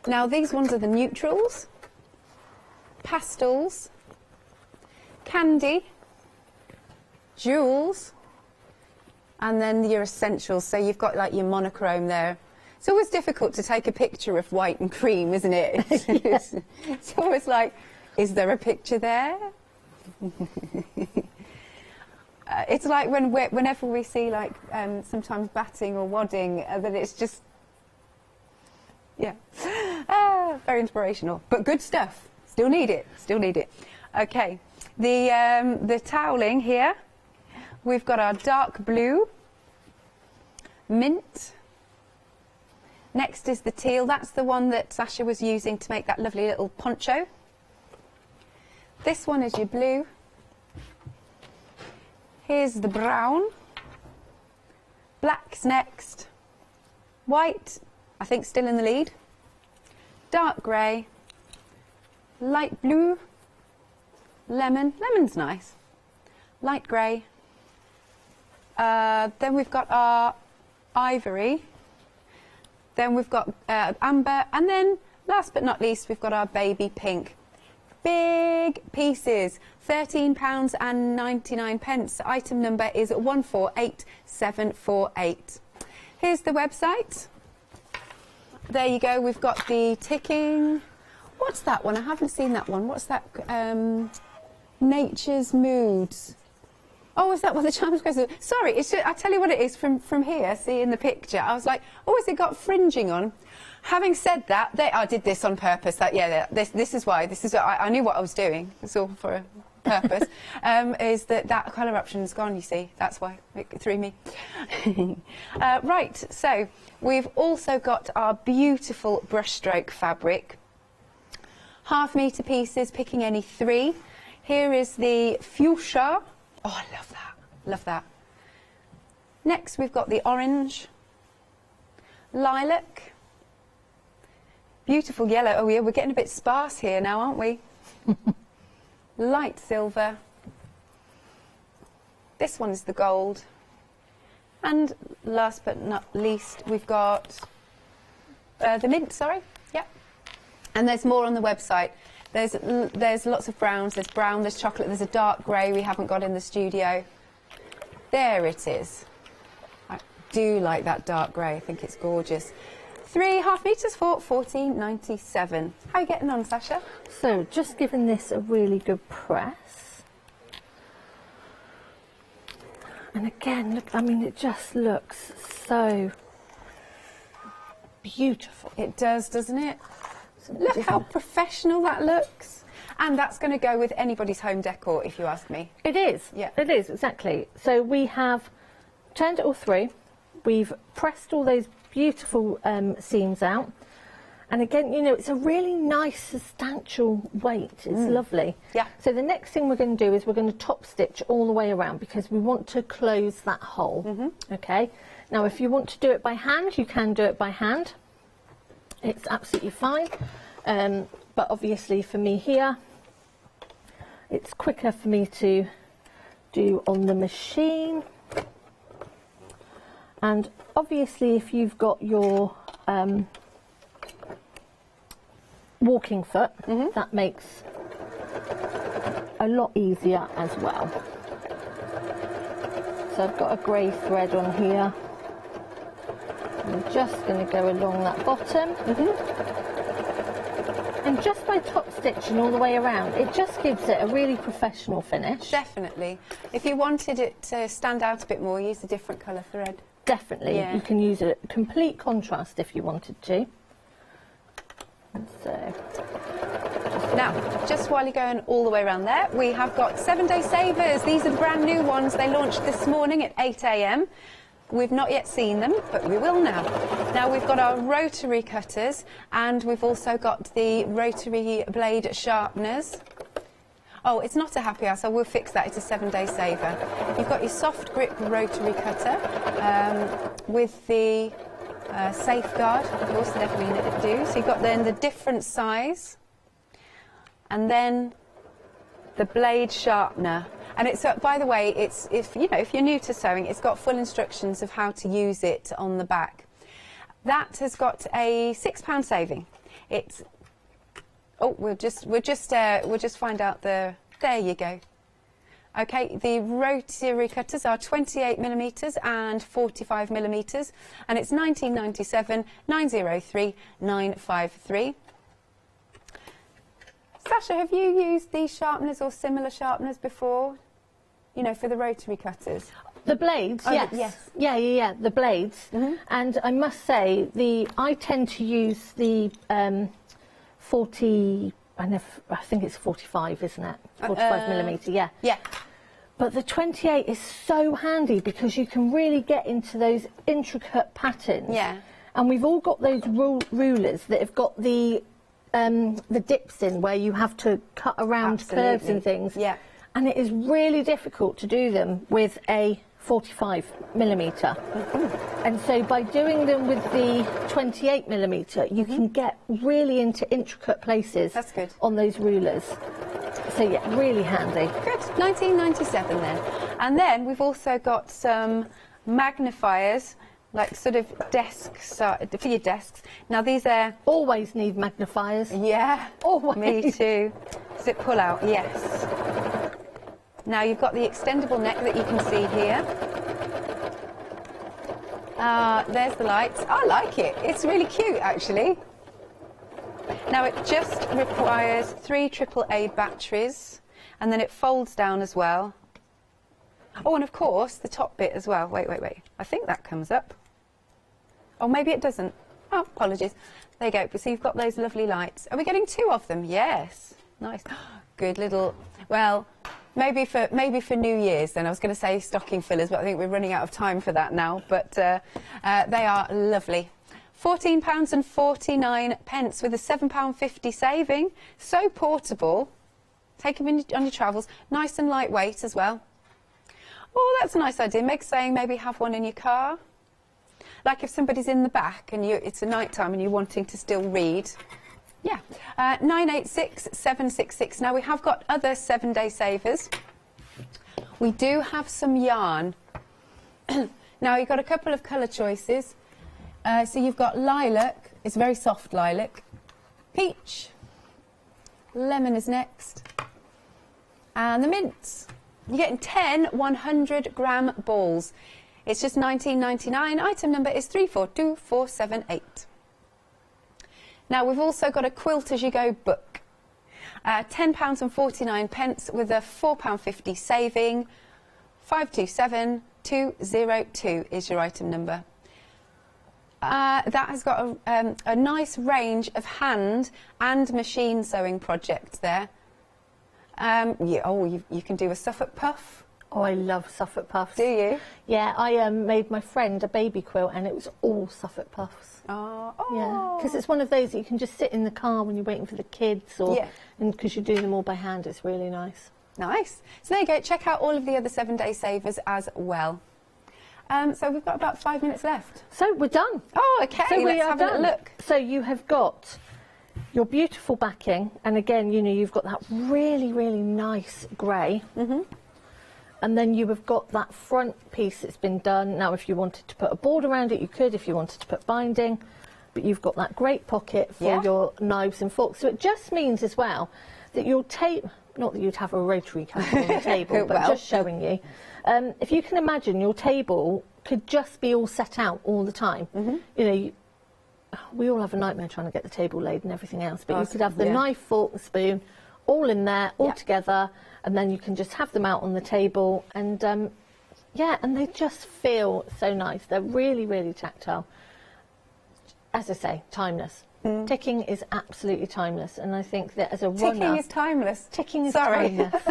C: Now these ones are the neutrals, pastels, candy, jewels, and then your essentials. So you've got like your monochrome there. It's always difficult to take a picture of white and cream, isn't it? It's always like, is there a picture there? It's like whenever we see like sometimes batting or wadding, that it's just, yeah, very inspirational. But good stuff. Still need it. Still need it. Okay, the toweling here. We've got our dark blue, mint. Next is the teal. That's the one that Sasha was using to make that lovely little poncho. This one is your blue. Here's the brown. Black's next. White, I think still in the lead. Dark grey. Light blue. Lemon. Lemon's nice. Light grey. Then we've got our ivory. Then we've got amber. And then, last but not least, we've got our baby pink. Big pieces, £13.99. Item number is 148748. Here's the website. There you go. We've got the ticking. What's that one? I haven't seen that one. What's that? Nature's Moods. Oh, is that what the chimes goes? Sorry, it's just, I tell you what it is from here. See in the picture, I was like, oh, has it got fringing on? Having said that, I did this on purpose. This is why. This is I knew what I was doing. It's all for a purpose. Is that colour option's gone? You see, that's why it threw me. Right. So we've also got our beautiful brushstroke fabric. ½ metre pieces, picking any 3. Here is the fuchsia. Oh, I love that. Love that. Next, we've got the orange, lilac, beautiful yellow. Oh, yeah, we're getting a bit sparse here now, aren't we? Light silver. This one's the gold. And last but not least, we've got the mint, sorry. Yep. And there's more on the website. There's lots of browns. There's brown, there's chocolate, there's a dark grey we haven't got in the studio. There it is. I do like that dark grey. I think it's gorgeous. 3 ½ metres for £14.97. How are you getting on, Sasha?
D: So just giving this a really good press. And again, look, I mean, it just looks so beautiful.
C: It does, doesn't it? Look how professional that looks. And that's going to go with anybody's home decor, if you ask me.
D: It is.
C: Yeah.
D: It is, exactly. So we have turned it all through. We've pressed all those beautiful seams out. And again, you know, it's a really nice, substantial weight. It's lovely.
C: Yeah.
D: So the next thing we're going to do is we're going to top stitch all the way around because we want to close that hole. Okay. Now, if you want to do it by hand, you can do it by hand. It's absolutely fine, but obviously for me here, it's quicker for me to do on the machine. And obviously if you've got your walking foot, that makes a lot easier as well. So I've got a grey thread on here. I'm just going to go along that bottom. And just by top stitching all the way around, it just gives it a really professional finish.
C: Definitely. If you wanted it to stand out a bit more, use a different colour thread.
D: Definitely.
C: Yeah.
D: You can use a complete contrast if you wanted to. So,
C: now, just while you're going all the way around there, we have got 7-day savers. These are the brand new ones. They launched this morning at 8 a.m. We've not yet seen them, but we will now. Now we've got our rotary cutters, and we've also got the rotary blade sharpeners. Oh, it's not a happy hour, so we'll fix that. It's a 7-day saver. You've got your soft grip rotary cutter with the safeguard, of course, definitely do. So you've got then the different size, and then the blade sharpener. And it's, by the way, it's if you're new to sewing, it's got full instructions of how to use it on the back. That has got a £6 saving. It's we'll just find out the. There you go. Okay, the rotary cutters are 28mm and 45mm, and it's 1997 903 953. Sasha, have you used these sharpeners or similar sharpeners before? You know, for the rotary cutters?
D: the blades,
C: Oh,
D: yes.
C: yes.
D: Yeah, the blades. And I must say, I tend to use the 40, I think it's 45, isn't it? 45mm, yeah.
C: Yeah.
D: But the 28 is so handy because you can really get into those intricate patterns.
C: Yeah.
D: And we've all got those rulers that have got the dips in where you have to cut around curves and things.
C: Yeah.
D: And it is really difficult to do them with a 45mm. And so by doing them with the 28mm, you can get really into intricate places.
C: That's good.
D: On those rulers. So yeah, really handy.
C: Good. 1997 then. And then we've also got some magnifiers, like sort of desks, for your desks. Now these are...
D: Always need magnifiers.
C: Yeah.
D: Always.
C: Me too. Does it pull out? Yes. Now you've got the extendable neck that you can see here. There's the lights. I like it. It's really cute, actually. Now it just requires 3 AAA batteries, and then it folds down as well. Oh, and of course the top bit as well. Wait. I think that comes up. Oh, maybe it doesn't. Oh, apologies. There you go. So you've got those lovely lights. Are we getting 2 of them? Yes. Nice. Good little. Well, maybe for New Year's. Then I was going to say stocking fillers, but I think we're running out of time for that now. But they are lovely. £14.49 with a £7.50 saving. So portable. Take them on your travels. Nice and lightweight as well. Oh, that's a nice idea. Meg's saying maybe have one in your car. Like if somebody's in the back and it's a night time and you're wanting to still read. Yeah. 986766. Now we have got other 7-day savers. We do have some yarn. Now you've got a couple of colour choices. So you've got lilac, it's very soft lilac, peach, lemon is next, and the mints. You're getting 10 100-gram balls. It's just £19.99. Item number is 342478. Now we've also got a Quilt As You Go book. £10.49 with a £4.50 saving. 527202 is your item number. That has got a nice range of hand and machine sewing projects there. You can do a Suffolk puff.
D: Oh, I love Suffolk puffs.
C: Do you?
D: Yeah, I made my friend a baby quilt and it was all Suffolk puffs.
C: Oh.
D: Yeah, because it's one of those that you can just sit in the car when you're waiting for the kids, and because you're doing them all by hand, it's really nice.
C: Nice. So there you go. Check out all of the other 7-day savers as well. So we've got about 5 minutes left.
D: So we're done.
C: Oh, okay.
D: So
C: let's have a little look.
D: So you have got your beautiful backing, and again, you've got that really, really nice grey. and then you have got that front piece that's been done. Now, if you wanted to put a board around it, you could. If you wanted to put binding, but you've got that great pocket for your knives and forks. So it just means as well that your table, not that you'd have a rotary camera on the table, but just showing you. If you can imagine, your table could just be all set out all the time. You know, we all have a nightmare trying to get the table laid and everything else, but you could have the knife, fork and spoon all in there, all together, and then you can just have them out on the table, and yeah, and they just feel so nice. They're really, really tactile. As I say, timeless. Ticking is absolutely timeless, and I think that as a runner...
C: Ticking is timeless.
D: Ticking is timeless.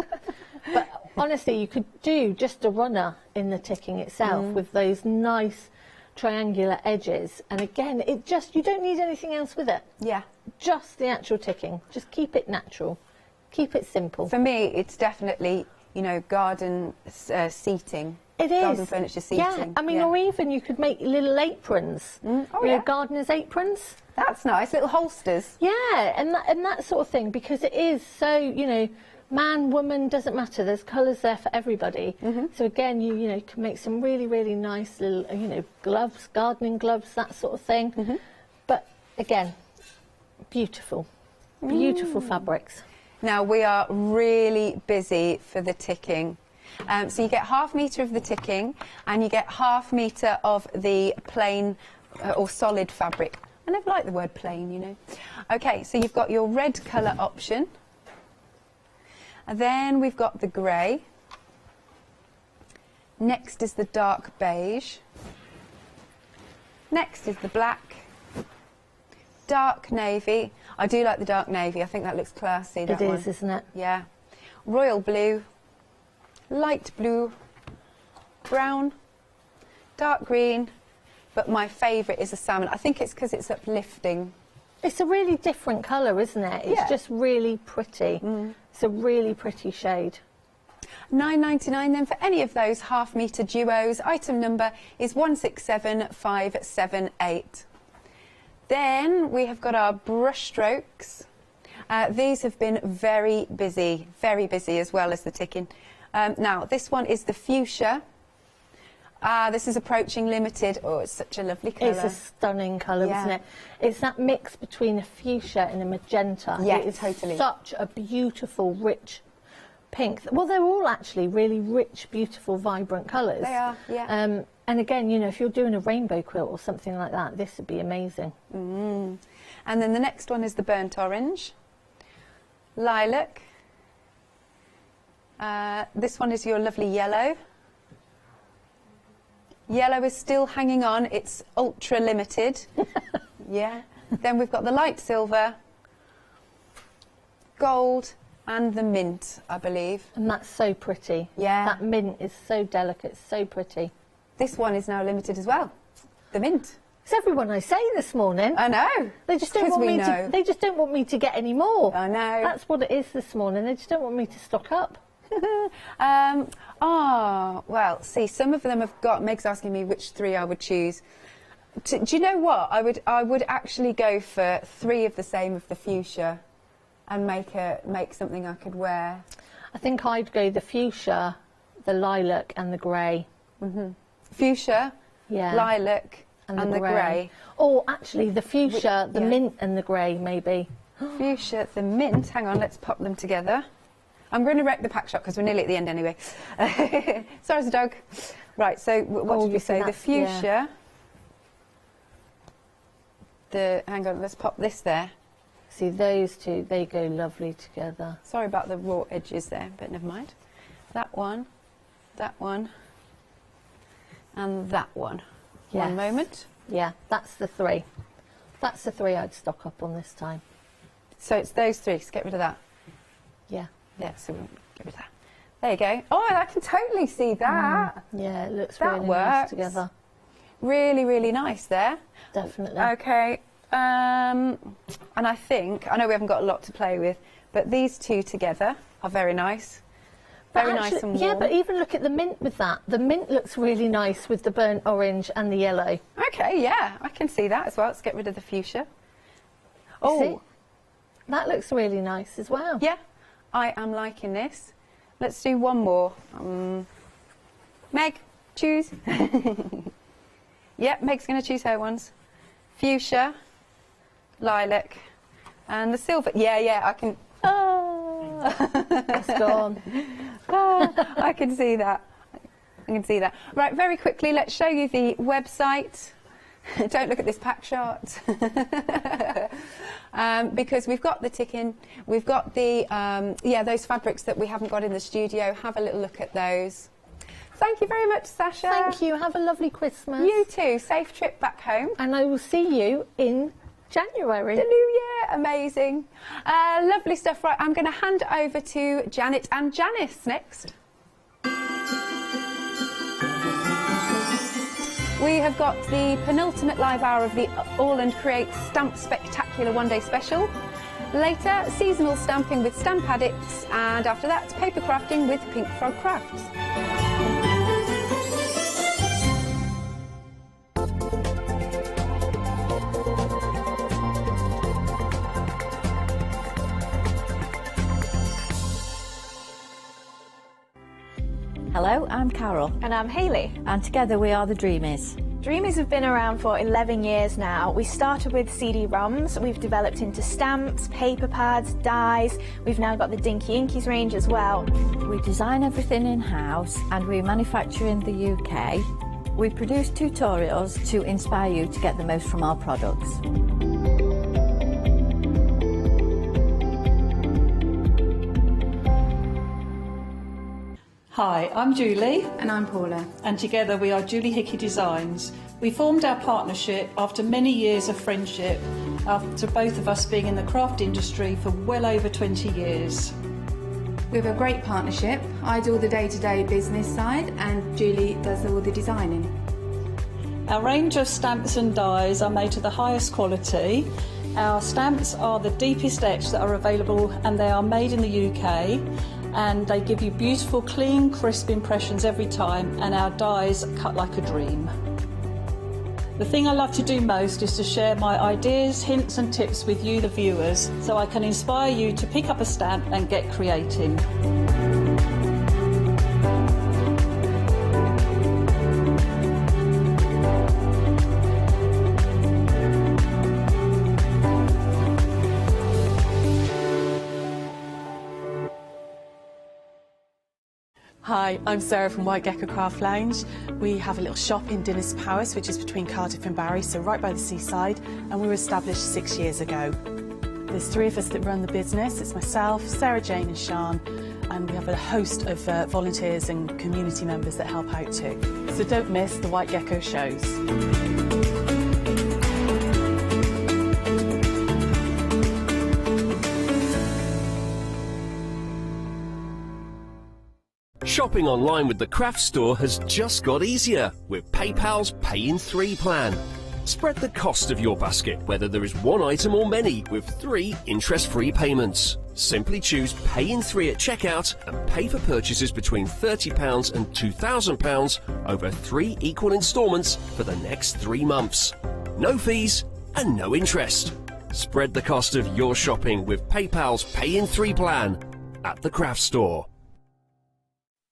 D: But honestly, you could do just a runner in the ticking itself with those nice triangular edges, and again, it just, you don't need anything else with it.
C: Yeah.
D: Just the actual ticking. Just keep it natural. Keep it simple.
C: For me, it's definitely, you know, garden seating.
D: It is.
C: Garden furniture seating.
D: Yeah, I mean, or even you could make little aprons.
C: Oh,
D: you know, gardener's aprons.
C: That's nice, little holsters.
D: Yeah, and that sort of thing, because it is so, you know, man, woman, doesn't matter. There's colours there for everybody. So again, you know, you can make some really, really nice little, you know, gloves, gardening gloves, that sort of thing. But again, beautiful, beautiful fabrics.
C: Now, we are really busy for the ticking. So you get ½ metre of the ticking, and you get ½ metre of the plain or solid fabric. I never like the word plain, you know. Okay, so you've got your red colour option. And then we've got the grey. Next is the dark beige. Next is the black. Dark navy. I do like the dark navy. I think that looks classy, that one.
D: It is, isn't it?
C: Yeah. Royal blue. Light blue. Brown. Dark green. But my favourite is a salmon. I think it's because it's uplifting.
D: It's a really different colour, isn't it? It's just really pretty. It's a really pretty shade.
C: £9.99 then for any of those ½ metre duos. Item number is 167578. Then we have got our brush strokes. These have been very busy as well as the ticking. Now, this one is the fuchsia. This is approaching limited. Oh, it's such a lovely colour.
D: It's a stunning colour, isn't it? It's that mix between a fuchsia and a magenta.
C: Yeah,
D: it is
C: totally.
D: Such a beautiful, rich pink. Well, they're all actually really rich, beautiful, vibrant colours.
C: They are, yeah.
D: And again, you know, if you're doing a rainbow quilt or something like that, this would be amazing.
C: And then the next one is the burnt orange. Lilac. This one is your lovely yellow. Yellow is still hanging on. It's ultra limited. Yeah. Then we've got the light silver, gold, and the mint, I believe.
D: And that's so pretty.
C: Yeah.
D: That mint is so delicate, so pretty.
C: This one is now limited as well. The mint.
D: It's everyone I say this morning.
C: I know.
D: They just don't want me to. They just don't want me to get any more.
C: I know.
D: That's what it is this morning. They just don't want me to stock up.
C: Well, see, some of them have got. Meg's asking me which 3 I would choose. Do you know what? I would actually go for 3 of the same of the fuchsia, and make something I could wear.
D: I think I'd go the fuchsia, the lilac, and the grey.
C: Fuchsia, lilac, and the grey.
D: Or actually, the fuchsia, the mint, and the grey, maybe.
C: Fuchsia, the mint. Hang on, let's pop them together. I'm going to wreck the pack shot because we're nearly at the end anyway. Sorry, Doug. Right, so what did we say? The fuchsia. Hang on, let's pop this there.
D: See, those two, they go lovely together.
C: Sorry about the raw edges there, but never mind. That one, and that one.
D: Yes.
C: One moment.
D: Yeah, that's the 3. That's the 3 I'd stock up on this time.
C: So it's those 3, so get rid of that.
D: Yeah.
C: Yeah, so we'll get rid of that. There you go. Oh, I can totally see that.
D: Yeah, it looks
C: that
D: really
C: works.
D: nice together.
C: Really, really nice there.
D: Definitely.
C: Okay. And I think, I know we haven't got a lot to play with, but these 2 together are very nice. Very nice and warm.
D: Yeah, but even look at the mint with that. The mint looks really nice with the burnt orange and the yellow.
C: Okay, yeah, I can see that as well. Let's get rid of the fuchsia. Oh,
D: see? That looks really nice as well.
C: Yeah, I am liking this. Let's do one more. Meg, choose. Yep, Meg's going to choose her ones. Fuchsia, lilac, and the silver. Yeah, I can. Oh,
D: it's gone.
C: Oh, I can see that. I can see that. Right, very quickly, let's show you the website. Don't look at this pack chart. Because we've got the ticking, we've got the, those fabrics that we haven't got in the studio. Have a little look at those. Thank you very much, Sasha.
D: Thank you. Have a lovely Christmas.
C: You too. Safe trip back home.
D: And I will see you in January.
C: The new year. Amazing. Lovely stuff. Right, I'm going to hand over to Janet and Janice next. We have got the penultimate live hour of the AALL Create Stamp Spectacular one-day special. Later, seasonal stamping with Stamp Addicts, and after that, paper crafting with Pink Frog Crafts.
F: Hello, I'm Carol.
G: And I'm Hayley.
F: And together we are the Dreamies.
G: Dreamies have been around for 11 years now. We started with CD-ROMs, we've developed into stamps, paper pads, dies, we've now got the Dinky Inkies range as well.
F: We design everything in-house and we manufacture in the UK. We produce tutorials to inspire you to get the most from our products.
U: Hi, I'm Julie.
V: And I'm Paula.
U: And together we are Julie Hickey Designs. We formed our partnership after many years of friendship, after both of us being in the craft industry for well over 20 years.
V: We have a great partnership. I do all the day-to-day business side and Julie does all the designing.
U: Our range of stamps and dies are made to the highest quality. Our stamps are the deepest etch that are available and they are made in the UK. And they give you beautiful, clean, crisp impressions every time, and our dies cut like a dream. The thing I love to do most is to share my ideas, hints and tips with you, the viewers, so I can inspire you to pick up a stamp and get creating.
I: Hi, I'm Sarah from White Gecko Craft Lounge. We have a little shop in Dinas Powys, which is between Cardiff and Barry, so right by the seaside, and we were established 6 years ago. There's 3 of us that run the business. It's myself, Sarah Jane and Sian, and we have a host of volunteers and community members that help out too. So don't miss the White Gecko shows.
B: Shopping online with the Craft Store has just got easier with PayPal's Pay in 3 plan. Spread the cost of your basket, whether there is one item or many, with 3 interest-free payments. Simply choose Pay in 3 at checkout and pay for purchases between £30 and £2,000 over 3 equal instalments for the next 3 months. No fees and no interest. Spread the cost of your shopping with PayPal's Pay in 3 plan at the Craft Store.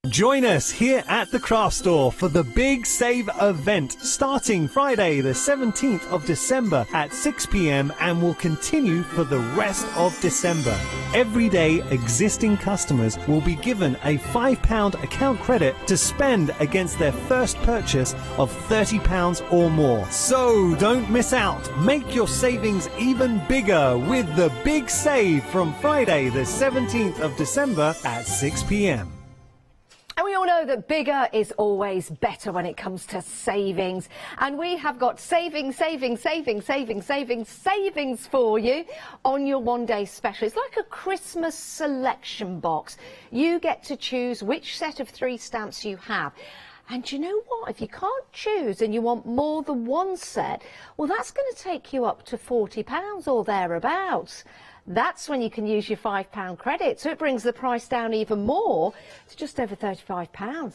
T: Join us here at the Craft Store for the Big Save event starting Friday the 17th of December at 6 p.m. and will continue for the rest of December. Everyday existing customers will be given a £5 account credit to spend against their first purchase of £30 or more. So don't miss out. Make your savings even bigger with the Big Save from Friday the 17th of December at 6 p.m.
J: And we all know that bigger is always better when it comes to savings. And we have got savings for you on your one-day special. It's like a Christmas selection box. You get to choose which set of 3 stamps you have. And you know what? If you can't choose and you want more than one set, well, that's going to take you up to £40 or thereabouts. that's when you can use your £5 credit. So it brings the price down even more to just over £35.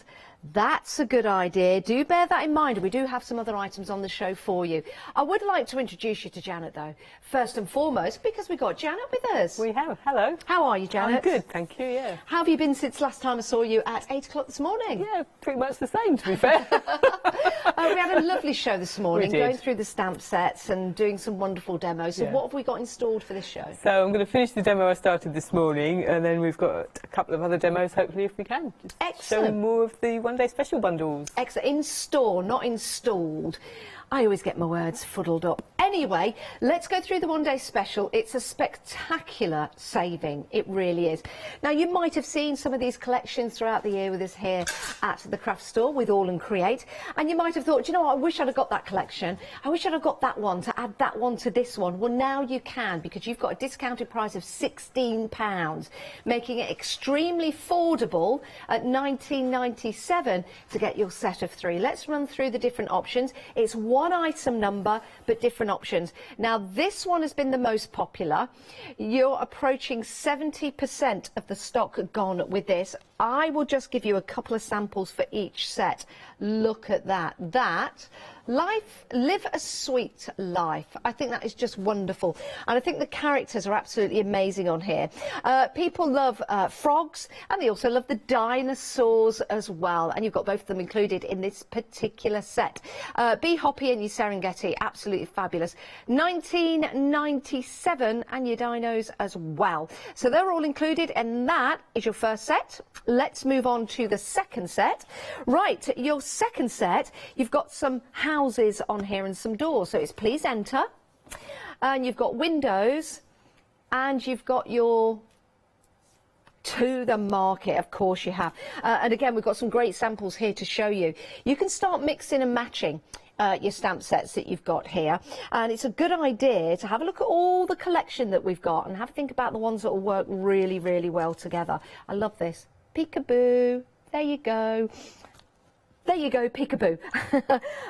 J: That's a good idea. Do bear that in mind. We do have some other items on the show for you. I would like to introduce you to Janet, though, first and foremost, because we've got Janet with us.
E: We have. Hello.
J: How are you, Janet?
E: I'm good, thank you, yeah.
J: How have you been since last time I saw you at 8 o'clock this morning?
E: Yeah, pretty much the same, to be fair.
J: We had a lovely show this morning,
E: We did.
J: going through the stamp sets and doing some wonderful demos. So
E: Yeah.
J: what have we got installed for this show?
E: So I'm going to finish the demo I started this morning, and then we've got a couple of other demos, hopefully, if we can. Just
J: Excellent.
E: show more of the one-day special bundles.
J: Excellent. In store, not installed. I always get my words fuddled up. Anyway, let's go through the one-day special. It's a spectacular saving. It really is. Now, you might have seen some of these collections throughout the year with us here at the craft store with AALL Create. And you might have thought, "Do you know what, I wish I'd have got that collection. I wish I'd have got that one to add that one to this one." Well, now you can, because you've got a discounted price of £16, making it extremely affordable at $19.97 to get your set of 3. Let's run through the different options. It's one item number, but different options. Now, this one has been the most popular. You're approaching 70% of the stock gone with this. I will just give you a couple of samples for each set. Look at that. Live a sweet life. I think that is just wonderful. And I think the characters are absolutely amazing on here. People love frogs, and they also love the dinosaurs as well. And you've got both of them included in this particular set. Bee Hoppy and your Serengeti, absolutely fabulous. $19.97 and your dinos as well. So they're all included, and that is your first set. Let's move on to the second set. Right, your second set, you've got some houses on here and some doors. So it's please enter, and you've got windows, and you've got your to the market, of course you have. And again, we've got some great samples here to show you. You can start mixing and matching your stamp sets that you've got here, and it's a good idea to have a look at all the collection that we've got and have a think about the ones that will work really, really well together. I love this. Peekaboo. There you go. There you go, peekaboo.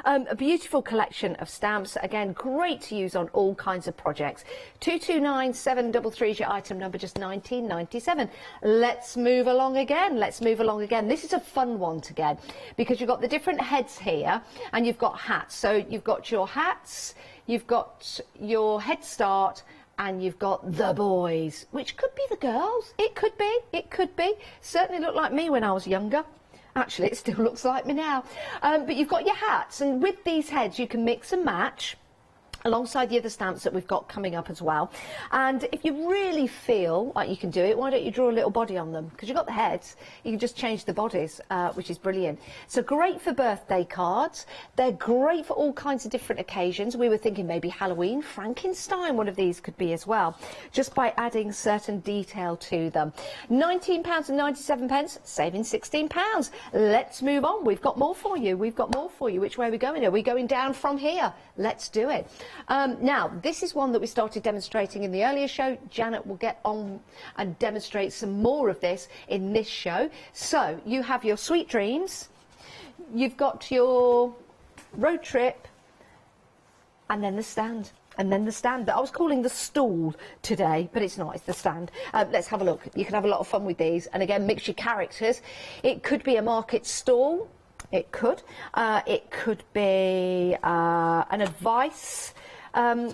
J: A beautiful collection of stamps. Again, great to use on all kinds of projects. 229733 is your item number, just $19.97. Let's move along again. This is a fun one to get, because you've got the different heads here, and you've got hats. So you've got your hats, you've got your head start, and you've got the boys, which could be the girls. It could be. Certainly looked like me when I was younger. Actually, it still looks like me now. But you've got your hats, and with these heads, you can mix and match alongside the other stamps that we've got coming up as well. And if you really feel like you can do it, why don't you draw a little body on them? Because you've got the heads, you can just change the bodies, which is brilliant. So great for birthday cards. They're great for all kinds of different occasions. We were thinking maybe Halloween, Frankenstein, one of these could be as well, just by adding certain detail to them. £19.97, saving £16. Let's move on. We've got more for you. Which way are we going? Are we going down from here? Let's do it. Now, this is one that we started demonstrating in the earlier show. Janet will get on and demonstrate some more of this in this show. So, you have your Sweet Dreams, you've got your Road Trip, and then the stand. That I was calling the stool today, but it's not, it's the stand. Let's have a look. You can have a lot of fun with these, and again, mix your characters. It could be a market stall. It could be an advice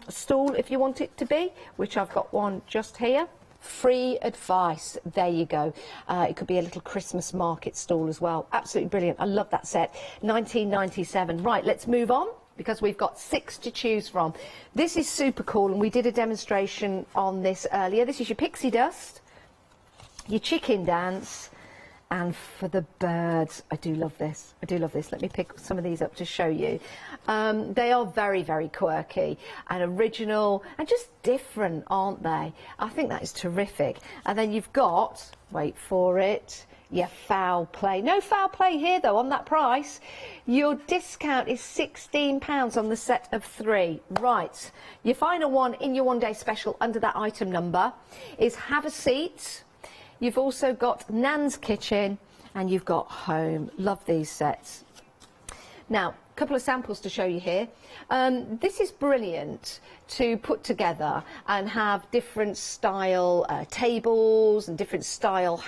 J: stall if you want it to be, which I've got one just here. Free advice. There you go. It could be a little Christmas market stall as well. Absolutely brilliant. I love that set. $19.97. Right, let's move on, because we've got 6 to choose from. This is super cool, and we did a demonstration on this earlier. This is your pixie dust, your chicken dance, and for the birds. I do love this. Let me pick some of these up to show you. They are very, very quirky and original and just different, aren't they? I think that is terrific. And then you've got, wait for it, your foul play. No foul play here though on that price. Your discount is £16 on the set of 3. Right, your final one in your one-day special under that item number is Have a Seat. You've also got Nan's Kitchen, and you've got Home. Love these sets. Now, couple of samples to show you here. This is brilliant to put together and have different style tables and different style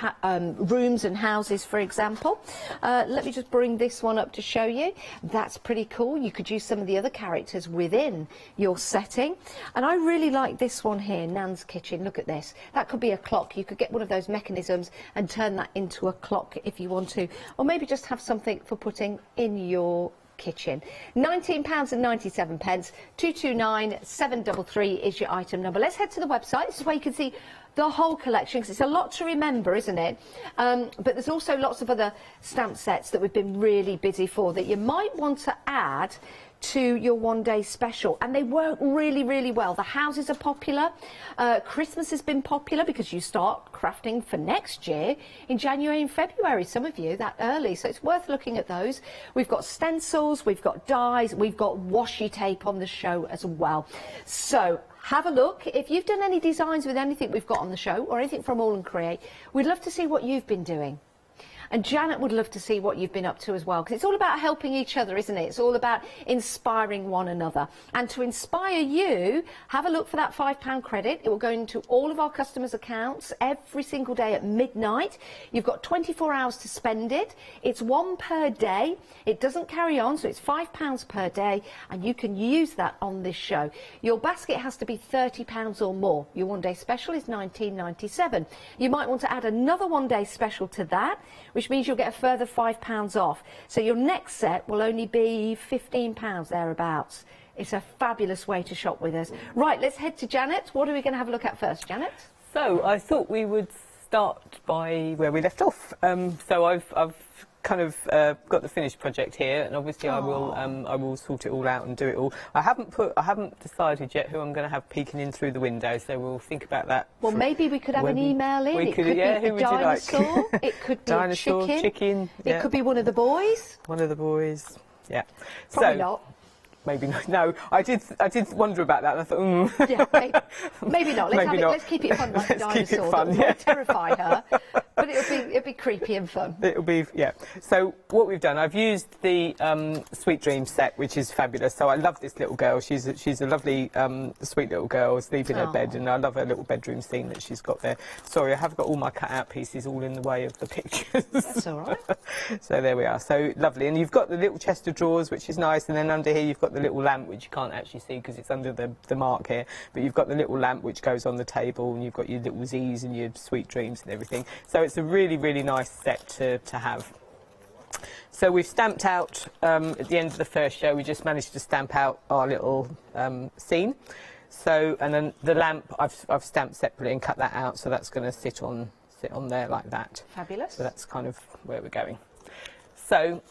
J: rooms and houses, for example. Let me just bring this one up to show you. That's pretty cool. You could use some of the other characters within your setting. And I really like this one here, Nan's Kitchen. Look at this. That could be a clock. You could get one of those mechanisms and turn that into a clock if you want to. Or maybe just have something for putting in your kitchen. £19.97, 229733 is your item number. Let's head to the website. This is where you can see the whole collection, because it's a lot to remember, isn't it? But there's also lots of other stamp sets that we've been really busy for that you might want to add to your one-day special, and they work really, really well. The houses are popular. Christmas has been popular because you start crafting for next year in January and February, some of you that early, so it's worth looking at those. We've got stencils, we've got dies, we've got washi tape on the show as well. So have a look. If you've done any designs with anything we've got on the show or anything from AALL Create, we'd love to see what you've been doing. And Janet would love to see what you've been up to as well, because it's all about helping each other, isn't it? It's all about inspiring one another. And to inspire you, have a look for that £5 credit. It will go into all of our customers' accounts every single day at midnight. You've got 24 hours to spend it. It's one per day. It doesn't carry on, so it's £5 per day, and you can use that on this show. Your basket has to be £30 or more. Your one-day special is £19.97. You might want to add another one-day special to that, which means you'll get a further £5 off. So your next set will only be £15 thereabouts. It's a fabulous way to shop with us. Right, let's head to Janet. What are we going to have a look at first, Janet?
E: So I thought we would start by where we left off. So I've kind of got the finished project here, and obviously I will sort it all out and do it all. I haven't decided yet who I'm going to have peeking in through the window, so we'll think about that.
J: Well, maybe we could have an email in. It could be a dinosaur. It could be a chicken.
E: Yeah.
J: It could be one of the boys.
E: One of the boys. Yeah.
J: Probably not.
E: Maybe not. No, I did wonder about that, and I thought,
J: Yeah, maybe not. Let's keep it fun like a dinosaur.
E: Keep it fun,
J: that won't terrify her, but it'll be creepy and fun.
E: It'll be, yeah. So what we've done, I've used the Sweet Dreams set, which is fabulous. So I love this little girl. She's a lovely, sweet little girl asleep in her bed, and I love her little bedroom scene that she's got there. Sorry, I have got all my cut-out pieces all in the way of the pictures.
J: That's all right.
E: So there we are. So lovely. And you've got the little chest of drawers, which is nice, and then under here you've got the little lamp, which you can't actually see because it's under the mark here, but you've got the little lamp which goes on the table, and you've got your little Z's and your Sweet Dreams and everything. So it's a really, really nice set to have. So we've stamped out, at the end of the first show, we just managed to stamp out our little scene. So, and then the lamp I've stamped separately and cut that out, so that's going to sit on there like that.
J: Fabulous.
E: So that's kind of where we're going. So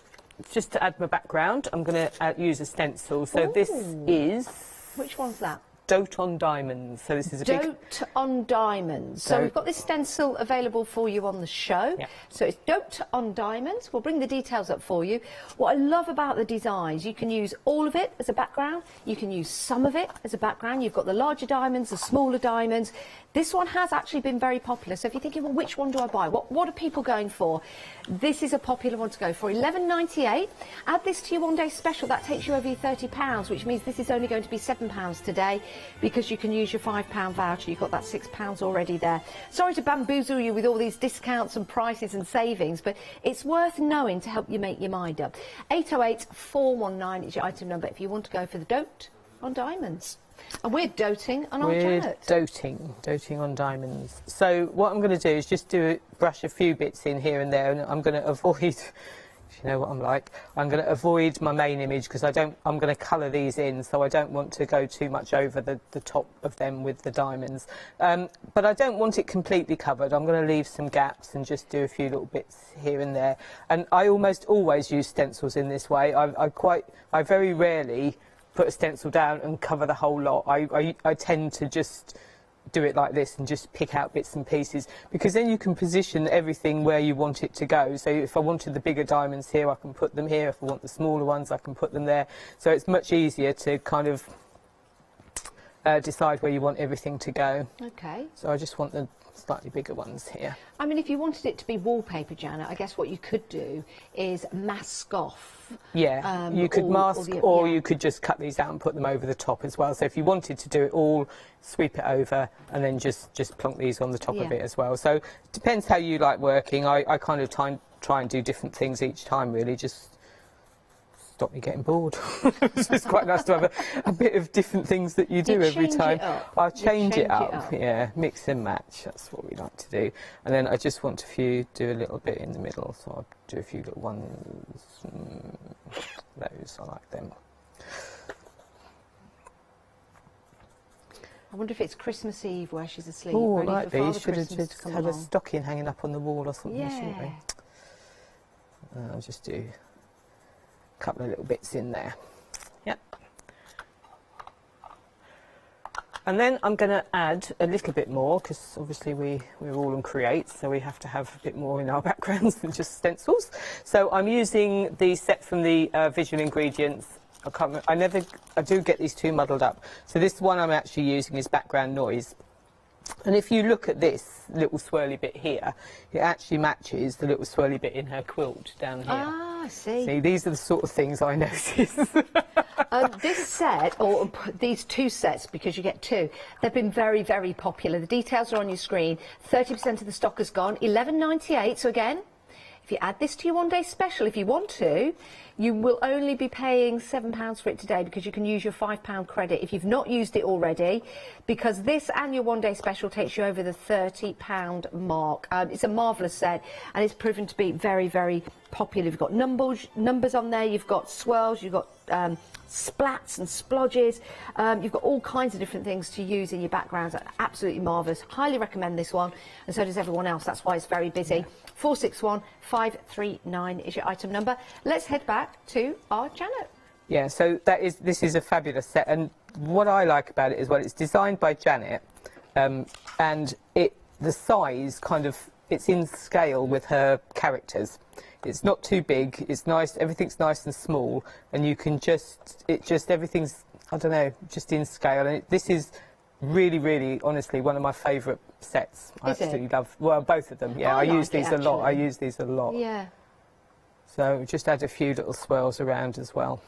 E: just to add my background, I'm going to use a stencil. So this is...
J: Which one's that?
E: Dote on Diamonds. So this is a big...
J: Dote on Diamonds. So we've got this stencil available for you on the show.
E: Yeah.
J: So it's Dote on Diamonds. We'll bring the details up for you. What I love about the designs, you can use all of it as a background. You can use some of it as a background. You've got the larger diamonds, the smaller diamonds. This one has actually been very popular. So if you're thinking, well, which one do I buy? What are people going for? This is a popular one to go for. £11.98. Add this to your one-day special. That takes you over your £30, which means this is only going to be £7 today, because you can use your £5 voucher. You've got that £6 already there. Sorry to bamboozle you with all these discounts and prices and savings, but it's worth knowing to help you make your mind up. 808 419 is your item number if you want to go for the Dote on Diamonds. And we're doting on our Janet.
E: Doting on diamonds. So what I'm going to do is just brush a few bits in here and there, and I'm going to avoid... You know what I'm like. I'm going to avoid my main image because I'm going to colour these in, so I don't want to go too much over the top of them with the diamonds. But I don't want it completely covered. I'm going to leave some gaps and just do a few little bits here and there. And I almost always use stencils in this way. I very rarely put a stencil down and cover the whole lot. I tend to just do it like this and just pick out bits and pieces, because then you can position everything where you want it to go. So if I wanted the bigger diamonds here, I can put them here. If I want the smaller ones, I can put them there. So it's much easier to kind of decide where you want everything to go.
J: Okay.
E: So I just want the slightly bigger ones here.
J: I mean, if you wanted it to be wallpaper, Janet, I guess what you could do is mask off.
E: Yeah, you could mask, or you could just cut these out and put them over the top as well. So if you wanted to do it all, sweep it over and then just plonk these on the top of it as well. So it depends how you like working. I kind of try and do different things each time, really, just stop me getting bored. It's just quite nice to have a bit of different things that you do every time. I'll change it up. Yeah, mix and match. That's what we like to do. And then I just want to do a little bit in the middle, so I'll do a few little ones. Those, I like them.
J: I wonder if it's Christmas Eve where she's asleep.
E: Oh,
J: ready
E: like
J: for Father
E: these. Should have
J: Christmas
E: just
J: to come
E: had a
J: along.
E: stocking hanging up on the wall or something, shouldn't we? I'll just do a couple of little bits in there. Yep. And then I'm going to add a little bit more, because obviously we're all on Create, so we have to have a bit more in our backgrounds than just stencils. So I'm using the set from the Visual Ingredients. I do get these two muddled up. So this one I'm actually using is Background Noise. And if you look at this little swirly bit here, it actually matches the little swirly bit in her quilt down here.
J: Ah, I see.
E: See, these are the sort of things I notice.
J: This set, or these two sets, because you get two, they've been very, very popular. The details are on your screen. 30% of the stock has gone. $11.98. So again, if you add this to your one-day special, if you want to, you will only be paying £7 for it today, because you can use your £5 credit if you've not used it already, because this and your one-day special takes you over the £30 mark. It's a marvellous set, and it's proven to be very, very popular. You've got numbers on there, you've got swirls, you've got splats and splodges, you've got all kinds of different things to use in your backgrounds. Absolutely marvellous. Highly recommend this one, and so does everyone else. That's why it's very busy. 461539 is your item number. Let's head back to our Janet.
E: Yeah, so this is a fabulous set, and what I like about it is, well, it's designed by Janet, and the size it's in scale with her characters. It's not too big. It's nice. Everything's nice and small, and you can everything's, I don't know, just in scale. And this is really, really, honestly, one of my favourite sets. I absolutely love. Well, both of them. Yeah, I use these a lot. I use these a lot.
J: Yeah.
E: So just add a few little swirls around as well.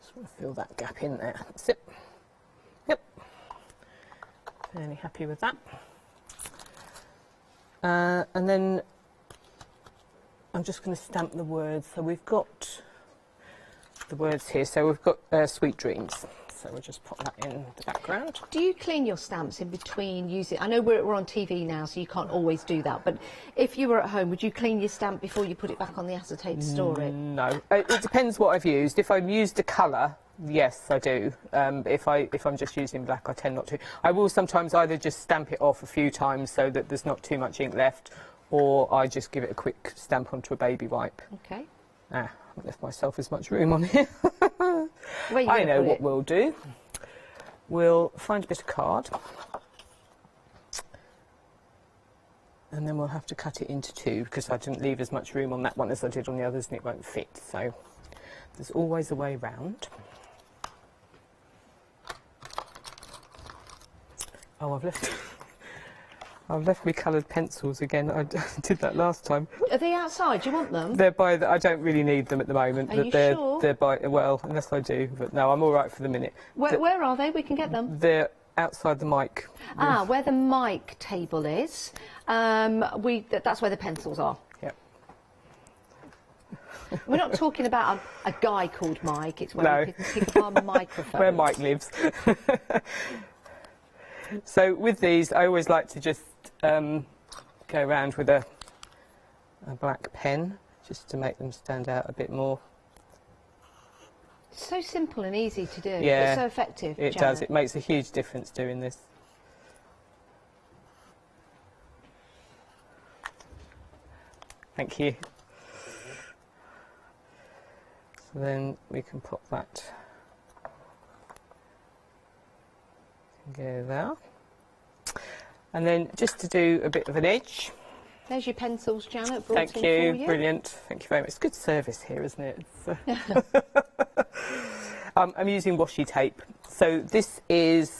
E: Just want to fill that gap in there. That's it. Yep. Fairly happy with that. And then I'm just going to stamp the words. So we've got the words here. So we've got Sweet Dreams. So we'll just pop that in the background.
J: Do you clean your stamps in between using... I know we're on TV now, so you can't always do that, but if you were at home, would you clean your stamp before you put it back on the acetate to store it?
E: No. It depends what I've used. If I've used a colour, yes, I do. If I'm just using black, I tend not to. I will sometimes either just stamp it off a few times so that there's not too much ink left, or I just give it a quick stamp onto a baby wipe.
J: Okay.
E: I haven't left myself as much room on here.
J: I
E: know what we'll do. We'll find a bit of card, and then we'll have to cut it into two, because I didn't leave as much room on that one as I did on the others, and it won't fit. So there's always a way round. Oh, I've left me coloured pencils again. I did that last time.
J: Are they outside? Do you want them?
E: They're I don't really need them at the moment.
J: Are you sure?
E: They're well, unless I do. But no, I'm all right for the minute.
J: Where are they? We can get them.
E: They're outside the mic.
J: Where the mic table is. That's where the pencils are.
E: Yep.
J: We're not talking about a guy called Mike. It's where we can pick up our microphone.
E: Where Mike lives. So with these, I always like to just go around with a black pen, just to make them stand out a bit more.
J: So simple and easy to do,
E: yeah,
J: but so effective.
E: It does. It makes a huge difference doing this. Thank you. So then we can pop that. Go there. And then just to do a bit of an edge.
J: There's your pencils, Janet.
E: Thank you. Brilliant. Thank you very much. It's good service here, isn't it? I'm using washi tape. So this is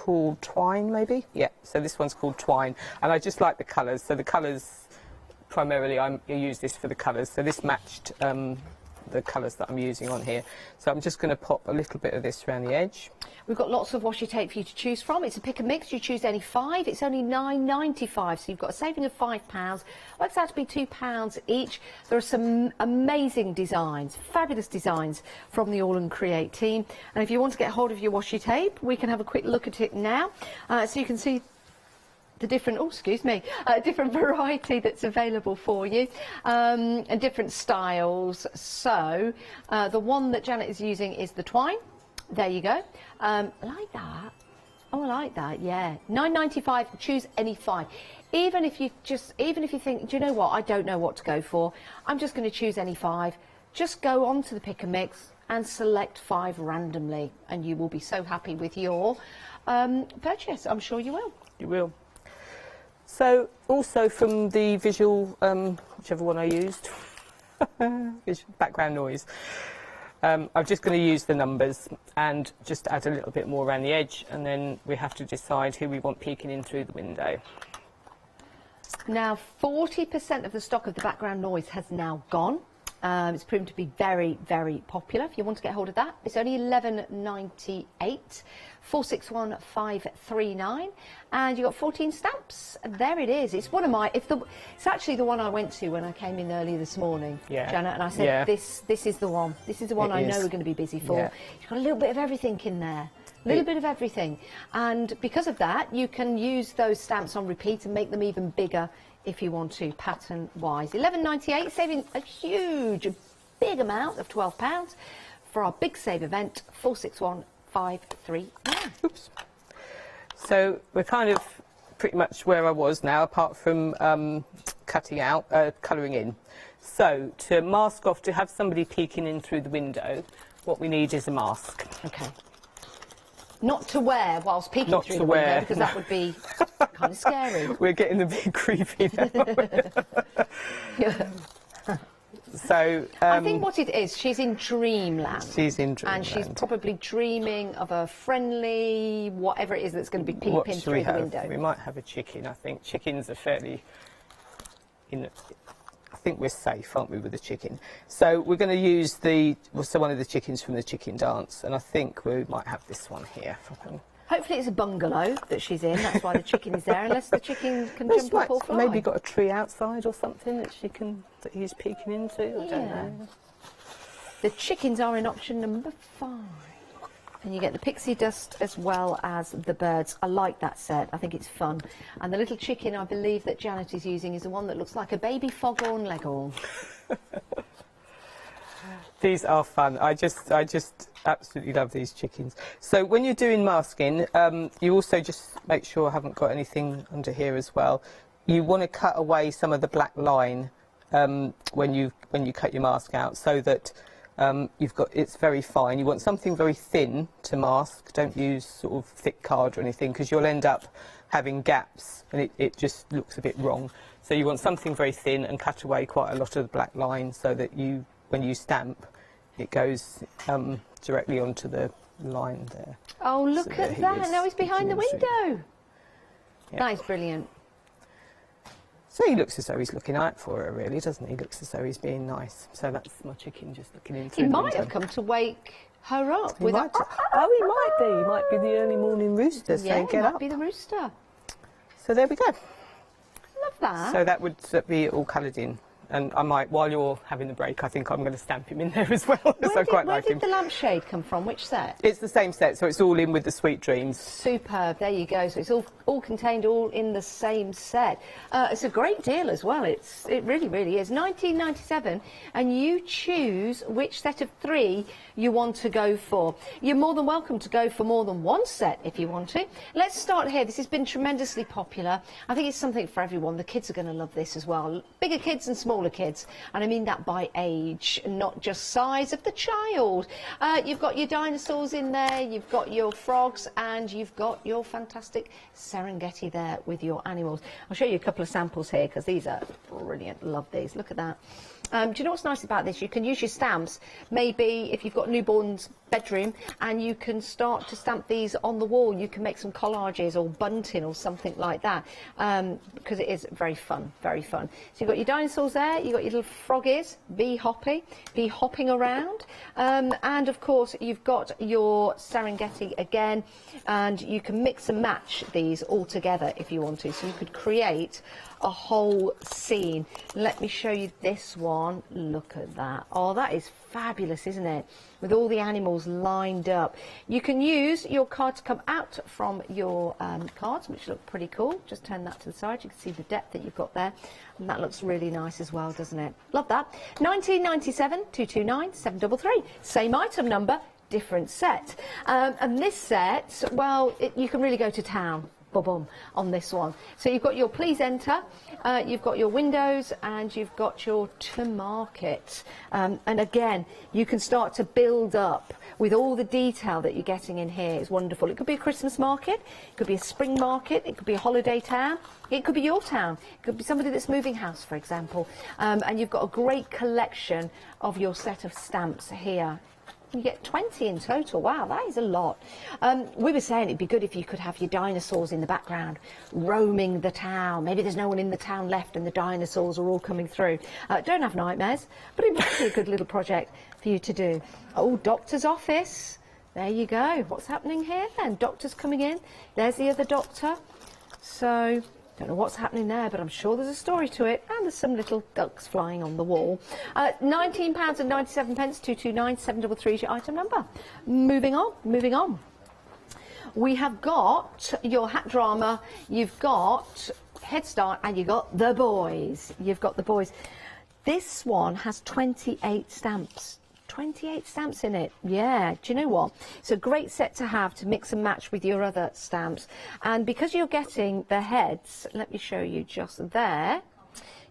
E: called Twine, maybe? Yeah, so this one's called Twine. And I just like the colours. So the colours, primarily I use this for the colours. So this matched the colours that I'm using on here. So I'm just going to pop a little bit of this around the edge.
J: We've got lots of washi tape for you to choose from. It's a pick and mix. You choose any 5. It's only £9.95, so you've got a saving of £5. Works out to be £2 each. There are some amazing designs, fabulous designs from the AALL Create team. And if you want to get hold of your washi tape, we can have a quick look at it now, so you can see the different, different variety that's available for you, and different styles. So the one that Janet is using is the Twine. There you go. I like that. Oh, I like that. Yeah, £9.95. Choose any 5. Even if you think, do you know what? I don't know what to go for. I'm just going to choose any 5. Just go on to the pick and mix and select 5 randomly, and you will be so happy with your purchase. I'm sure you will.
E: You will. So, also from the visual, whichever one I used, background noise, I'm just going to use the numbers and just add a little bit more around the edge, and then we have to decide who we want peeking in through the window.
J: Now, 40% of the stock of the background noise has now gone. It's proven to be very, very popular. If you want to get hold of that, it's only £11.98, 461539, and you got 14 stamps. There it is. It's one of my. It's actually the one I went to when I came in earlier this morning, Janet, and I said, this is the one. This is the one I know we're going to be busy for. Yeah. You've got a little bit of everything in there. A little bit of everything, and because of that, you can use those stamps on repeat and make them even bigger if you want to, pattern-wise. £11.98, saving a big amount of £12 for our big save event, 461539.
E: Oops. So we're kind of pretty much where I was now, apart from cutting out, colouring in. So to mask off, to have somebody peeking in through the window, what we need is a mask.
J: Okay. Not to wear whilst peeking through the window, because that would be kind of scary.
E: We're getting a bit creepy now. So
J: I think what it is, she's in dreamland.
E: She's in dreamland.
J: And she's probably dreaming of a friendly, whatever it is that's going to be peeping through the window.
E: We might have a chicken, I think. Chickens are fairly... I think we're safe, aren't we, with the chicken? So we're going to use one of the chickens from the chicken dance, and I think we might have this one here.
J: Hopefully it's a bungalow that she's in, that's why the chicken is there, unless the chicken can jump up or fly.
E: Maybe got a tree outside or something that he's peeking into, I don't know.
J: The chickens are in option number 5. And you get the pixie dust as well as the birds. I like that set. I think it's fun. And the little chicken, I believe, that Janet is using is the one that looks like a baby foghorn leghorn.
E: These are fun. I just absolutely love these chickens. So when you're doing masking, you also just make sure I haven't got anything under here as well. You want to cut away some of the black line when you cut your mask out, so that it's very fine. You want something very thin to mask. Don't use sort of thick card or anything, because you'll end up having gaps and it just looks a bit wrong. So you want something very thin and cut away quite a lot of the black line, so that when you stamp, it goes directly onto the line there.
J: Oh, look at that. Now he's behind the window.
E: Yeah.
J: That is brilliant.
E: So he looks as though he's looking out for her, really, doesn't he? He looks as though he's being nice. So that's my chicken just looking in through the window.
J: He might have come to wake her up.
E: He might be. He might be the early morning rooster saying, get up.
J: Yeah, might be the rooster.
E: So there we go.
J: Love that.
E: So that would be all coloured in. And I might, while you're having the break, I think I'm going to stamp him in there as well, because I quite like him.
J: Where did the lampshade come from? Which set?
E: It's the same set, so it's all in with the Sweet Dreams.
J: Superb. There you go. So it's all contained, all in the same set. It's a great deal as well. It really, really is. £19.97, and you choose which set of 3 you want to go for. You're more than welcome to go for more than one set if you want to. Let's start here. This has been tremendously popular. I think it's something for everyone. The kids are going to love this as well. Bigger kids and smaller kids, and I mean that by age, not just size of the child. You've got your dinosaurs in there, you've got your frogs, and you've got your fantastic Serengeti there with your animals. I'll show you a couple of samples here, because these are brilliant. Love these. Look at that. Do you know what's nice about this? You can use your stamps, maybe if you've got a newborn's bedroom, and you can start to stamp these on the wall. You can make some collages or bunting or something like that, because it is very fun, very fun. So you've got your dinosaurs there, you've got your little froggies, bee hopping around, and of course you've got your Serengeti again, and you can mix and match these all together if you want to. So you could create a whole scene. Let me show you this one. Look at that. Oh, that is fabulous, isn't it? With all the animals lined up. You can use your card to come out from your cards, which look pretty cool. Just turn that to the side. You can see the depth that you've got there. And that looks really nice as well, doesn't it? Love that. 1997 229 733. Same item number, different set. And this set, well, you can really go to town. Boom, on this one. So you've got your please enter, you've got your windows, and you've got your to market. And again, you can start to build up with all the detail that you're getting in here. It's wonderful. It could be a Christmas market, it could be a spring market, it could be a holiday town, it could be your town, it could be somebody that's moving house, for example. And you've got a great collection of your set of stamps here. You get 20 in total. Wow, that is a lot. We were saying it'd be good if you could have your dinosaurs in the background roaming the town. Maybe there's no one in the town left and the dinosaurs are all coming through. Don't have nightmares, but it might be a good little project for you to do. Oh, doctor's office. There you go. What's happening here then? Doctor's coming in. There's the other doctor. So don't know what's happening there, but I'm sure there's a story to it. And there's some little ducks flying on the wall. £19.97, 229 733 is your item number. Moving on. We have got your hat drama, you've got Head Start, and you've got the boys. This one has 28 stamps. 28 stamps in it. Yeah, do you know what? It's a great set to have to mix and match with your other stamps. And because you're getting the heads, let me show you just there.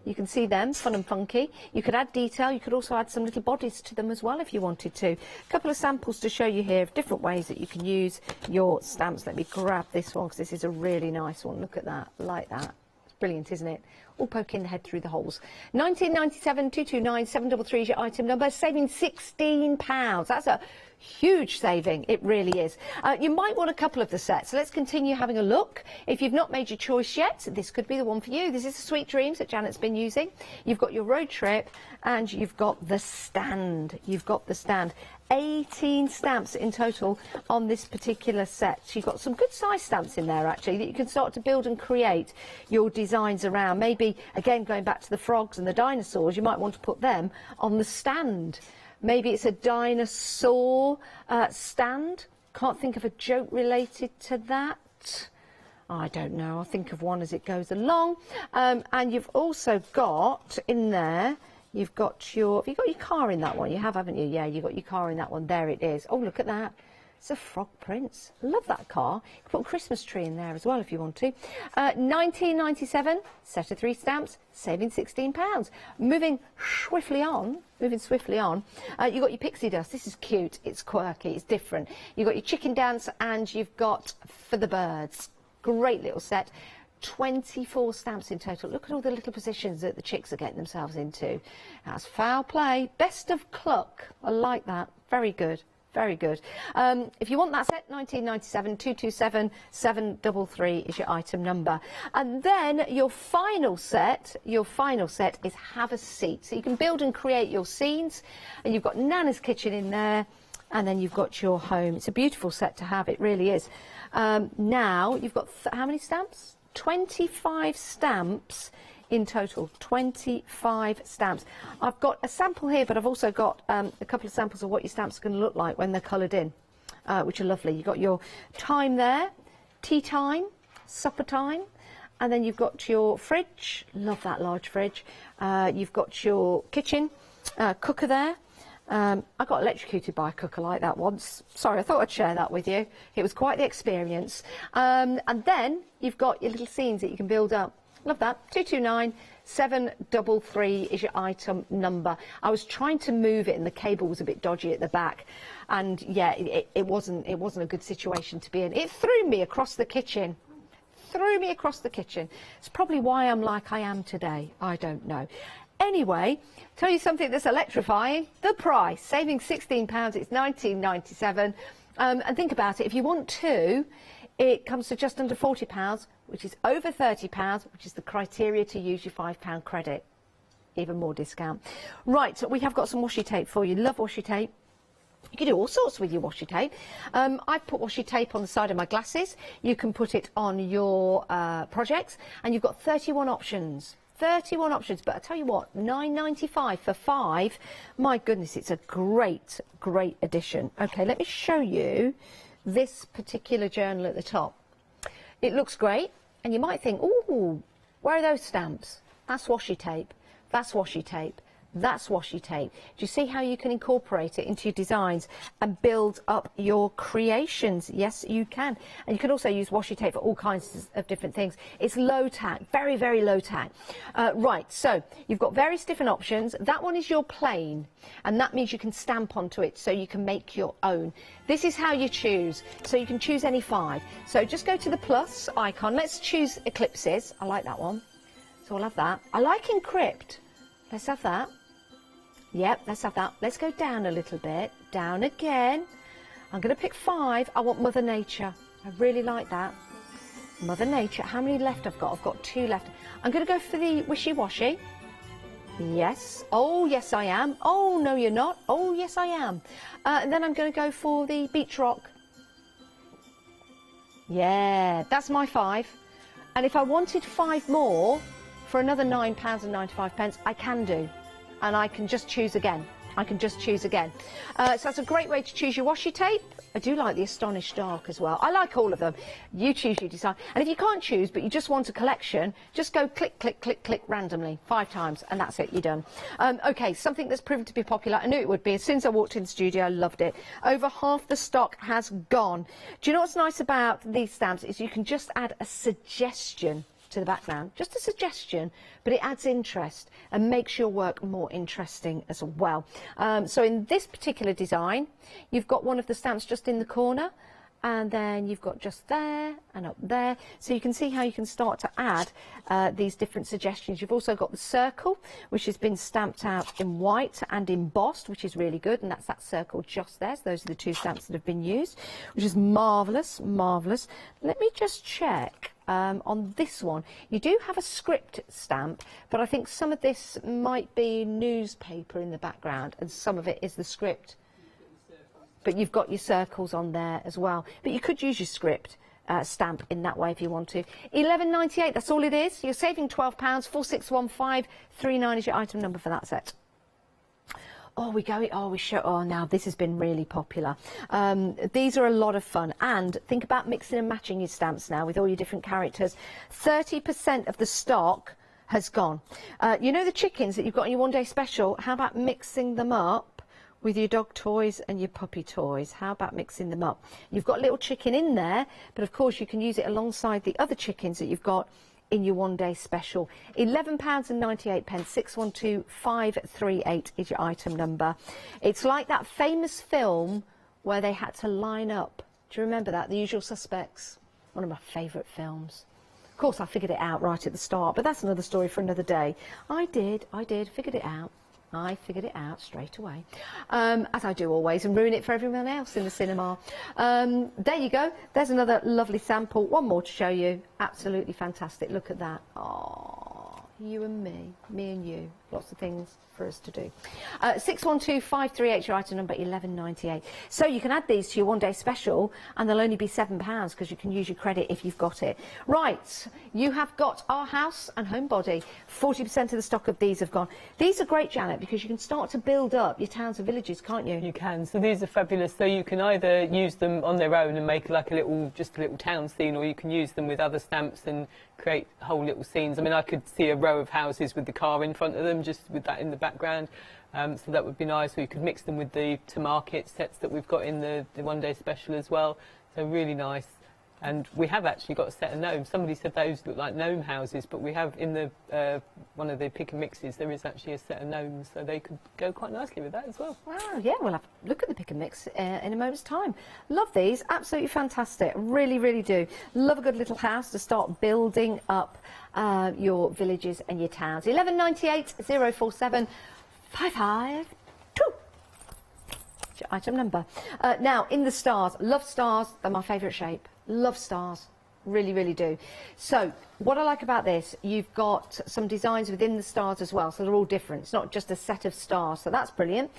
J: You can see them, fun and funky. You could add detail. You could also add some little bodies to them as well if you wanted to. A couple of samples to show you here of different ways that you can use your stamps. Let me grab this one because this is a really nice one. Look at that, like that. It's brilliant, isn't it? All poking the head through the holes. 1997 229 733 is your item number, saving £16. That's a huge saving, it really is. You might want a couple of the sets, so let's continue having a look. If you've not made your choice yet, this could be the one for you. This is the Sweet Dreams that Janet's been using. You've got your road trip and you've got the stand. 18 stamps in total on this particular set. So you've got some good size stamps in there actually that you can start to build and create your designs around. Maybe again going back to the frogs and the dinosaurs, you might want to put them on the stand. Maybe it's a dinosaur stand. Can't think of a joke related to that. I don't know. I'll think of one as it goes along. And you've also got in there, have you got your car in that one? You have, haven't you? Yeah, you've got your car in that one. There it is. Oh, look at that. It's a Frog Prince. Love that car. You can put a Christmas tree in there as well if you want to. 1997, set of 3 stamps, saving £16. Moving swiftly on. You've got your pixie dust. This is cute. It's quirky. It's different. You've got your chicken dance and you've got for the birds. Great little set. 24 stamps in total. Look at all the little positions that the chicks are getting themselves into. That's foul play. Best of cluck. I like that. Very good. Very good. If you want that set, 1997 227 733 is your item number. And then your final set is Have a Seat. So you can build and create your scenes, and you've got Nana's Kitchen in there, and then you've got your home. It's a beautiful set to have, it really is. Now you've got how many stamps? 25 stamps in total. 25 stamps. I've got a sample here, but I've also got a couple of samples of what your stamps are going to look like when they're coloured in, which are lovely. You've got your time there, tea time, supper time, and then you've got your fridge. Love that large fridge. You've got your kitchen, cooker there. I got electrocuted by a cooker like that once. Sorry, I thought I'd share that with you. It was quite the experience. And then you've got your little scenes that you can build up. Love that. 229 733 is your item number. I was trying to move it and the cable was a bit dodgy at the back, and yeah, it wasn't a good situation to be in. It threw me across the kitchen. It's probably why I'm like I am today. I don't know. Anyway, tell you something that's electrifying, the price. Saving £16, it's £19.97. And think about it, if you want two, it comes to just under £40, which is over £30, which is the criteria to use your £5 credit. Even more discount. Right, so we have got some washi tape for you. Love washi tape. You can do all sorts with your washi tape. I've put washi tape on the side of my glasses. You can put it on your projects, and you've got 31 options. 31 options, but I tell you what, £9.95 for 5. My goodness, it's a great, great addition. Okay, let me show you this particular journal at the top. It looks great, and you might think, ooh, where are those stamps? That's washi tape. That's washi tape. That's washi tape. Do you see how you can incorporate it into your designs and build up your creations? Yes, you can. And you can also use washi tape for all kinds of different things. It's low tack, very, very low tack. Right, so you've got various different options. That one is your plain, and that means you can stamp onto it so you can make your own. This is how you choose. So you can choose any 5. So just go to the plus icon. Let's choose eclipses. I like that one. So I'll have that. I like encrypt. Let's have that. Yep, let's have that. Let's go down a little bit. Down again. I'm going to pick 5. I want Mother Nature. I really like that. Mother Nature. How many left I've got? I've got 2 left. I'm going to go for the wishy-washy. Yes. Oh, yes, I am. Oh, no, you're not. Oh, yes, I am. And then I'm going to go for the beach rock. Yeah, that's my 5. And if I wanted 5 more for another £9.95, I can do. And I can just choose again. I can just choose again. So that's a great way to choose your washi tape. I do like the Astonished Dark as well. I like all of them. You choose, you decide. And if you can't choose, but you just want a collection, just go click, click, click, click randomly 5 times, and that's it, you're done. OK, something that's proven to be popular. I knew it would be. As soon as I walked in the studio, I loved it. Over half the stock has gone. Do you know what's nice about these stamps is you can just add a suggestion to the background, just a suggestion, but it adds interest and makes your work more interesting as well. So in this particular design, you've got one of the stamps just in the corner, and then you've got just there and up there. So you can see how you can start to add these different suggestions. You've also got the circle, which has been stamped out in white and embossed, which is really good, and that's that circle just there. So those are the 2 stamps that have been used, which is marvellous, marvellous. Let me just check. On this one, you do have a script stamp, but I think some of this might be newspaper in the background, and some of it is the script. But you've got your circles on there as well. But you could use your script stamp in that way if you want to. £11.98, that's all it is. You're saving £12, 461539 is your item number for that set. Oh, now this has been really popular. These are a lot of fun, and think about mixing and matching your stamps now with all your different characters. 30% of the stock has gone. You know the chickens that you've got in your one-day special? How about mixing them up with your dog toys and your puppy toys? How about mixing them up? You've got a little chicken in there, but of course you can use it alongside the other chickens that you've got in your one-day special. £11.98, 612538 is your item number. It's like that famous film where they had to line up. Do you remember that? The Usual Suspects. One of my favourite films. Of course, I figured it out right at the start, but that's another story for another day. I did, figured it out. I figured it out straight away, as I do always, and ruin it for everyone else in the cinema. There you go. There's another lovely sample. One more to show you. Absolutely fantastic. Look at that. Oh, you and me and you. Lots of things for us to do. 612538, your item number, 11.98. So you can add these to your one-day special, and they'll only be £7 because you can use your credit if you've got it. Right, you have got Our House and Homebody. 40% of the stock of these have gone. These are great, Janet, because you can start to build up your towns and villages, can't you?
E: You can. So these are fabulous. So you can either use them on their own and make like just a little town scene, or you can use them with other stamps and create whole little scenes. I mean, I could see a row of houses with the car in front of them, just with that in the background. So that would be nice. We could mix them with the to market sets that we've got in the one-day special as well. So really nice. And we have actually got a set of gnomes. Somebody said those look like gnome houses, but we have in the one of the pick and mixes, there is actually a set of gnomes, so they could go quite nicely with that as well.
J: Wow, yeah, we'll have a look at the pick and mix in a moment's time. Love these, absolutely fantastic. Really, really do. Love a good little house to start building up your villages and your towns. 1198 047 552. Your item number. Now, in the stars, love stars, they're my favourite shape. Love stars, really, really do. So, what I like about this, you've got some designs within the stars as well, so they're all different. It's not just a set of stars, so that's brilliant.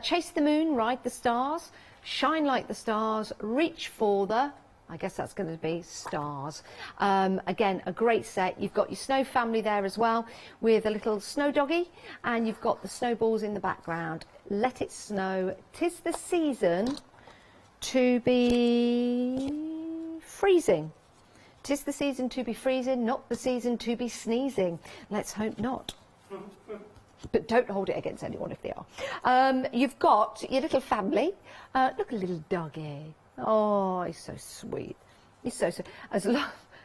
J: Chase the moon, ride the stars, shine like the stars, reach for the... I guess that's going to be stars. Again, a great set. You've got your snow family there as well with a little snow doggy, and you've got the snowballs in the background. Let it snow. 'Tis the season to be freezing. 'Tis the season to be freezing, not the season to be sneezing. Let's hope not. But don't hold it against anyone if they are. You've got your little family. Look, a little doggy. Oh, he's so sweet. He's so sweet. As long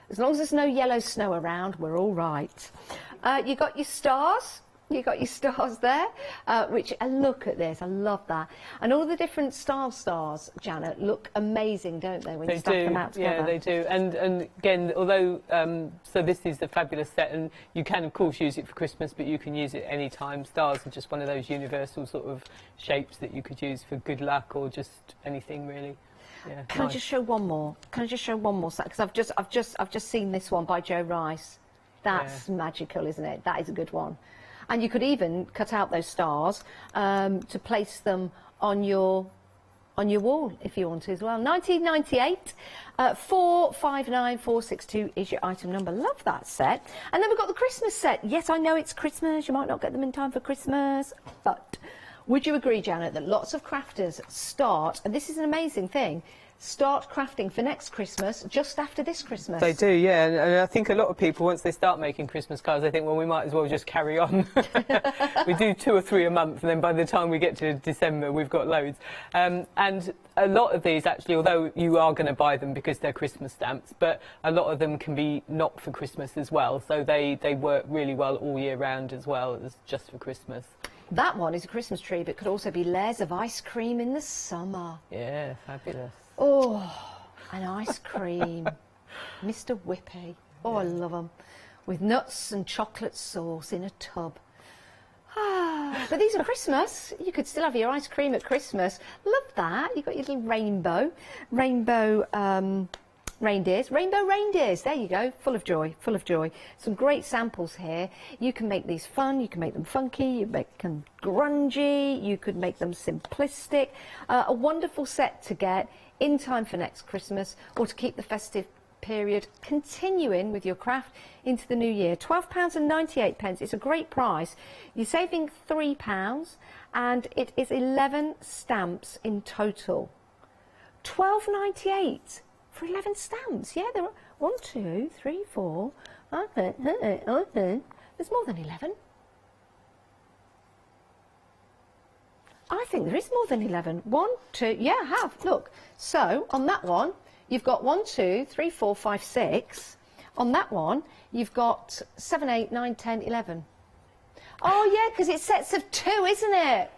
J: as there's no yellow snow around, we're all right. You got your stars. You got your stars there, which, look at this, I love that. And all the different stars, Janet, look amazing, don't they, when you stack them out together?
E: Yeah, they do. And again, although, so this is a fabulous set, and you can, of course, use it for Christmas, but you can use it any time. Stars are just one of those universal sort of shapes that you could use for good luck or just anything, really. Yeah,
J: Can I just show one more? Can I just show one more set? Because I've just seen this one by Joe Rice. That's magical, isn't it? That is a good one. And you could even cut out those stars to place them on your wall if you want to as well. 1998, 459462 is your item number. Love that set. And then we've got the Christmas set. Yes, I know it's Christmas. You might not get them in time for Christmas, but would you agree, Janet, that lots of crafters start, and this is an amazing thing, start crafting for next Christmas just after this Christmas?
E: They do, yeah, and I think a lot of people, once they start making Christmas cards, they think, well, we might as well just carry on. We do 2 or 3 a month, and then by the time we get to December, we've got loads. And a lot of these, actually, although you are going to buy them because they're Christmas stamps, but a lot of them can be not for Christmas as well, so they work really well all year round as well as just for Christmas.
J: That one is a Christmas tree, but could also be layers of ice cream in the summer.
E: Yeah, fabulous.
J: Oh, an ice cream. Mr. Whippy. Oh, I love them. With nuts and chocolate sauce in a tub. Ah, but these are Christmas. You could still have your ice cream at Christmas. Love that. You've got your little rainbow reindeers. Rainbow reindeers. There you go. Full of joy. Full of joy. Some great samples here. You can make these fun. You can make them funky. You make them grungy. You could make them simplistic. A wonderful set to get in time for next Christmas or to keep the festive period continuing with your craft into the new year. £12.98. It's a great price. You're saving £3 and it is 11 stamps in total. £12.98 for 11 stamps. Yeah, there are 1, 2, 3, 4. Okay. There's more than 11. I think there is more than 11. 1, 2, yeah, I have. Look. So, on that one, you've got 1, 2, 3, 4, 5, 6. On that one, you've got 7, 8, 9, 10, 11. Oh, yeah, because it's sets of 2, isn't it?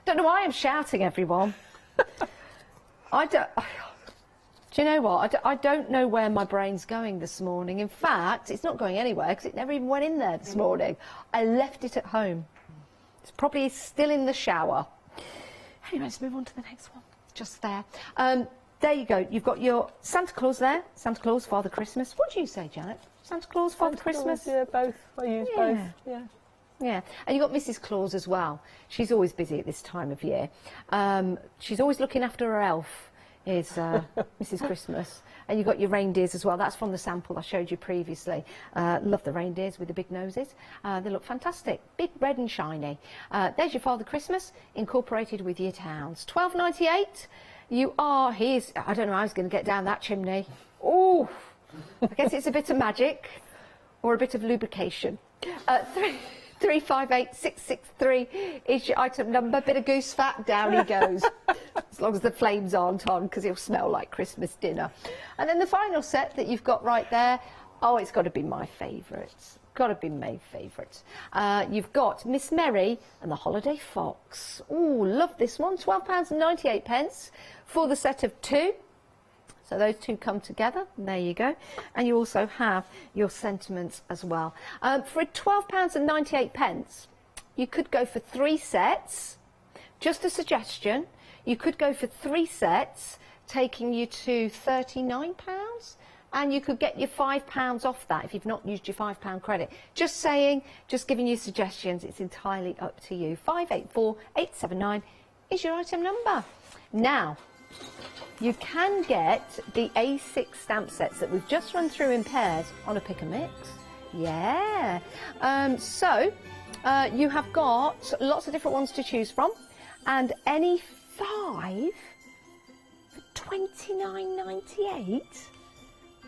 J: Don't know why I'm shouting, everyone. Do you know what? I don't know where my brain's going this morning. In fact, it's not going anywhere because it never even went in there this morning. I left it at home. It's probably still in the shower. Anyway, let's move on to the next one. Just there. There you go. You've got your Santa Claus there. Santa Claus, Father Christmas. What do you say, Janet? Santa Claus, Father Christmas?
E: Yeah, both. I use both. Yeah.
J: Yeah, and you've got Mrs. Claus as well. She's always busy at this time of year. She's always looking after her elf, is Mrs. Christmas. And you've got your reindeers as well. That's from the sample I showed you previously. Love the reindeers with the big noses. They look fantastic. Big, red and shiny. There's your Father Christmas, incorporated with your towns. £12.98. You are, I don't know how I was going to get down that chimney. Oh, I guess it's a bit of magic or a bit of lubrication. 358663 is your item number. Bit of goose fat, down he goes. As long as the flames aren't on, because he'll smell like Christmas dinner. And then the final set that you've got right there, oh, it's got to be my favourite. Got to be my favourite. You've got Miss Merry and the Holiday Fox. Ooh, love this one. £12.98 for the set of 2. So those 2 come together, and there you go. And you also have your sentiments as well. For £12.98, you could go for 3 sets. Just a suggestion, you could go for 3 sets, taking you to £39, and you could get your £5 off that if you've not used your £5 credit. Just saying, just giving you suggestions, it's entirely up to you. 584879 is your item number. Now, you can get the A6 stamp sets that we've just run through in pairs on a pick and mix. Yeah. You have got lots of different ones to choose from, and any 5 for £29.98.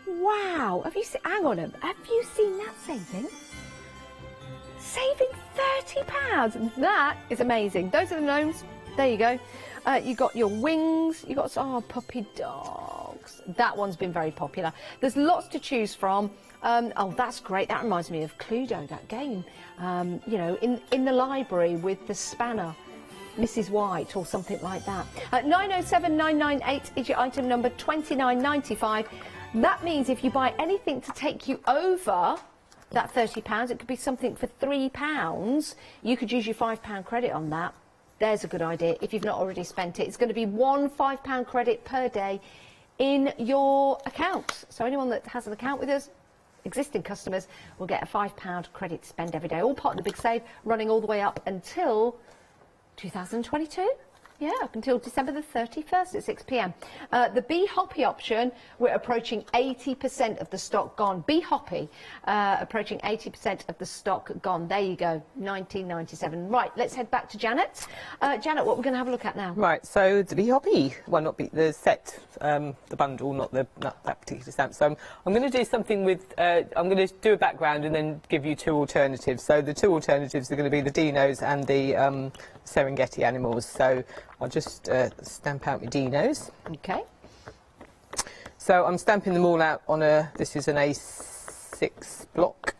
J: Wow. Have you seen? Hang on. Have you seen that saving? Saving £30. That is amazing. Those are the gnomes. There you go. You got your wings, you got puppy dogs. That one's been very popular. There's lots to choose from. Oh, that's great. That reminds me of Cluedo, that game. You know, in the library with the spanner, Mrs. White or something like that. 907998 is your item number, £29.95. That means if you buy anything to take you over that £30, it could be something for £3. You could use your £5 credit on that. There's a good idea if you've not already spent it. It's going to be one £5 credit per day in your account. So anyone that has an account with us, existing customers, will get a £5 credit to spend every day. All part of the big save, running all the way up until 2022. Yeah, up until December the 31st at 6 p.m. The Bee Hoppy option, we're approaching 80% of the stock gone. Bee Hoppy, approaching 80% of the stock gone. There you go, 1997. Right, let's head back to Janet. Janet, what we're going to have a look at now?
E: Right, so the Bee Hoppy, well, not the set, the bundle, not that particular stamp. So I'm going to do something with, I'm going to do a background and then give you 2 alternatives. So the 2 alternatives are going to be the dinos and the Serengeti animals. So I'll just stamp out my dinos.
J: Okay.
E: So I'm stamping them all out on this is an A6 block.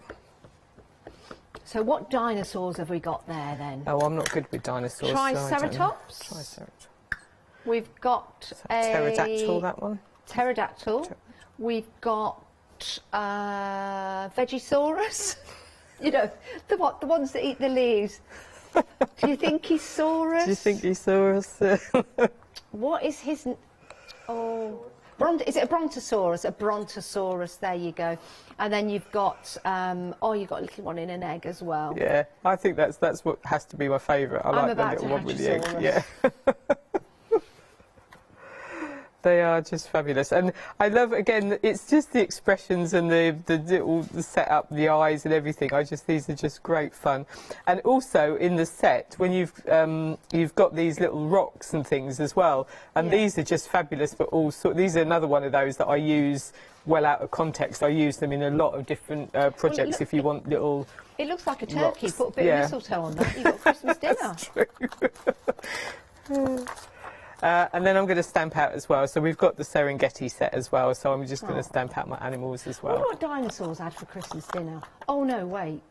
J: So what dinosaurs have we got there then?
E: Oh, I'm not good with dinosaurs.
J: Triceratops?
E: So Triceratops.
J: We've got a
E: pterodactyl, that one.
J: Pterodactyl. We've got Vegisaurus. You know, the ones that eat the leaves. Do you think he saw us?
E: Do you think he saw us?
J: What is his... Oh... Is it a Brontosaurus? A Brontosaurus, there you go. And then you've got... you've got a little one in an egg as well.
E: Yeah, I think that's what has to be my favourite. I like the little one with the egg. Yeah. They are just fabulous, and I love, again, it's just the expressions and the setup, the eyes and everything. These are just great fun. And also in the set, when you've got these little rocks and things as well, and these are just fabulous for all sorts. These are another one of those that I use well out of context. I use them in a lot of different projects. If you want little,
J: it looks like a turkey.
E: Rocks.
J: Put a bit of mistletoe on that. You've got Christmas dinner.
E: True. And then I'm going to stamp out as well. So we've got the Serengeti set as well. So I'm just going to stamp out my animals as well.
J: What dinosaurs had for Christmas dinner? Oh no, wait.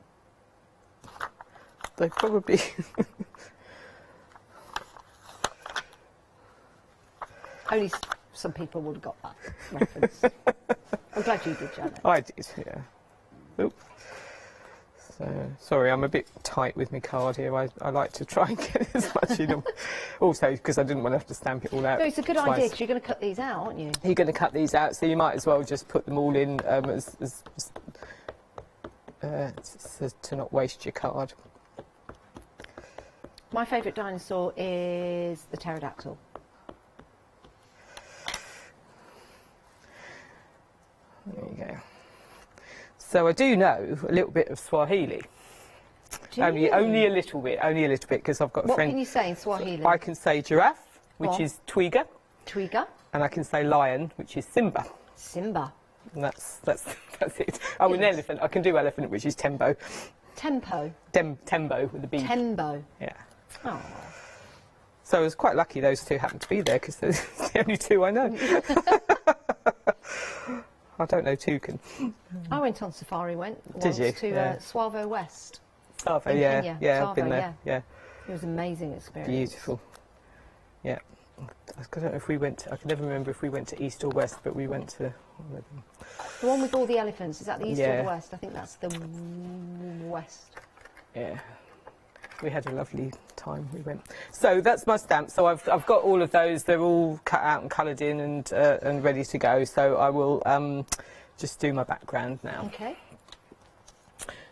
E: They probably.
J: Only some people would have got that reference. I'm glad you did, Janet.
E: I did, yeah. Oop. So, sorry, I'm a bit tight with my card here. I like to try and get as much in them. Also, because I didn't want to have to stamp it all out.
J: No, it's a good idea, because you're going to cut these out, aren't you?
E: You're going to cut these out, so you might as well just put them all in to not waste your card.
J: My favourite dinosaur is the pterodactyl.
E: There you go. So I do know a little bit of Swahili. Only a little bit, because I've got a friend.
J: What can you say in Swahili?
E: I can say giraffe, which is twiga.
J: Twiga.
E: And I can say lion, which is Simba.
J: Simba.
E: And that's it. Oh, an elephant. I can do elephant, which is tembo.
C: Tempo.
E: Tembo with a B.
C: Tembo.
E: Yeah.
C: Oh.
E: So I was quite lucky those two happened to be there because they're the only two I know. I don't know toucan.
C: I went on safari once
E: Did you?
C: to
E: Yeah.
C: Suavo West.
E: Suavo,
C: in
E: yeah,
C: Kenya.
E: yeah,
C: Suavo,
E: I've been there. Yeah.
C: It was an amazing experience.
E: Beautiful. Yeah. I don't know if we went. I can never remember if we went to east or west, but we went to one of them.
C: The one with all the elephants, is that the east or
E: Yeah.
C: the west? I think that's the west.
E: Yeah. We had a lovely time. We went. So that's my stamp. So I've got all of those. They're all cut out and coloured in and ready to go. So I will just do my background now.
C: Okay.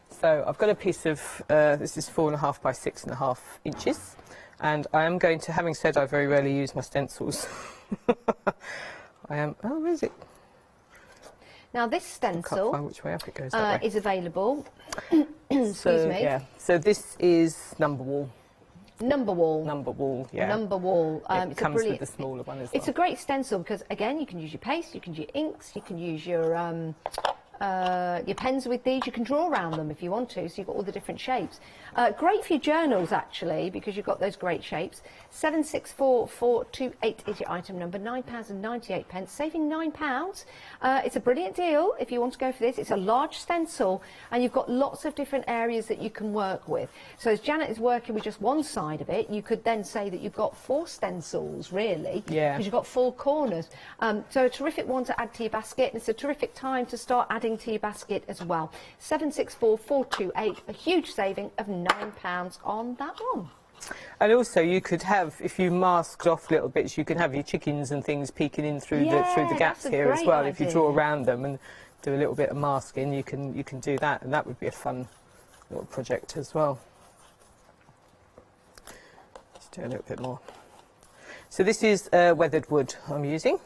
E: So I've got a piece of this is 4.5 by 6.5 inches, and I am going to. Having said I very rarely use my stencils. I am. Oh, where is it?
C: Now this stencil
E: I can't find which way up it goes. That way.
C: is available. Excuse me.
E: Yeah. So this is number wall.
C: Number wall.
E: Number wall. Yeah.
C: Number wall.
E: It
C: It's
E: comes
C: a brilliant,
E: with the smaller one as well.
C: It's a great stencil because again you can use your paste, you can use your inks, you can use your pens with these. You can draw around them if you want to, so you've got all the different shapes. Great for your journals actually, because you've got those great shapes. 764428 is your item number, £9.98, saving £9. It's a brilliant deal if you want to go for this. It's a large stencil and you've got lots of different areas that you can work with. So as Janet is working with just one side of it, you could then say that you've got 4 stencils really,
E: Yeah.
C: because you've got 4 corners. So a terrific one to add to your basket, and it's a terrific time to start adding to your basket as well. 764428, a huge saving of £9 on that one.
E: And also, you could have, if you masked off little bits, you could have your chickens and things peeking in through the gaps here as well. If you draw around them and do a little bit of masking, you can do that, and that would be a fun little project as well. Let's do a little bit more. So this is weathered wood I'm using.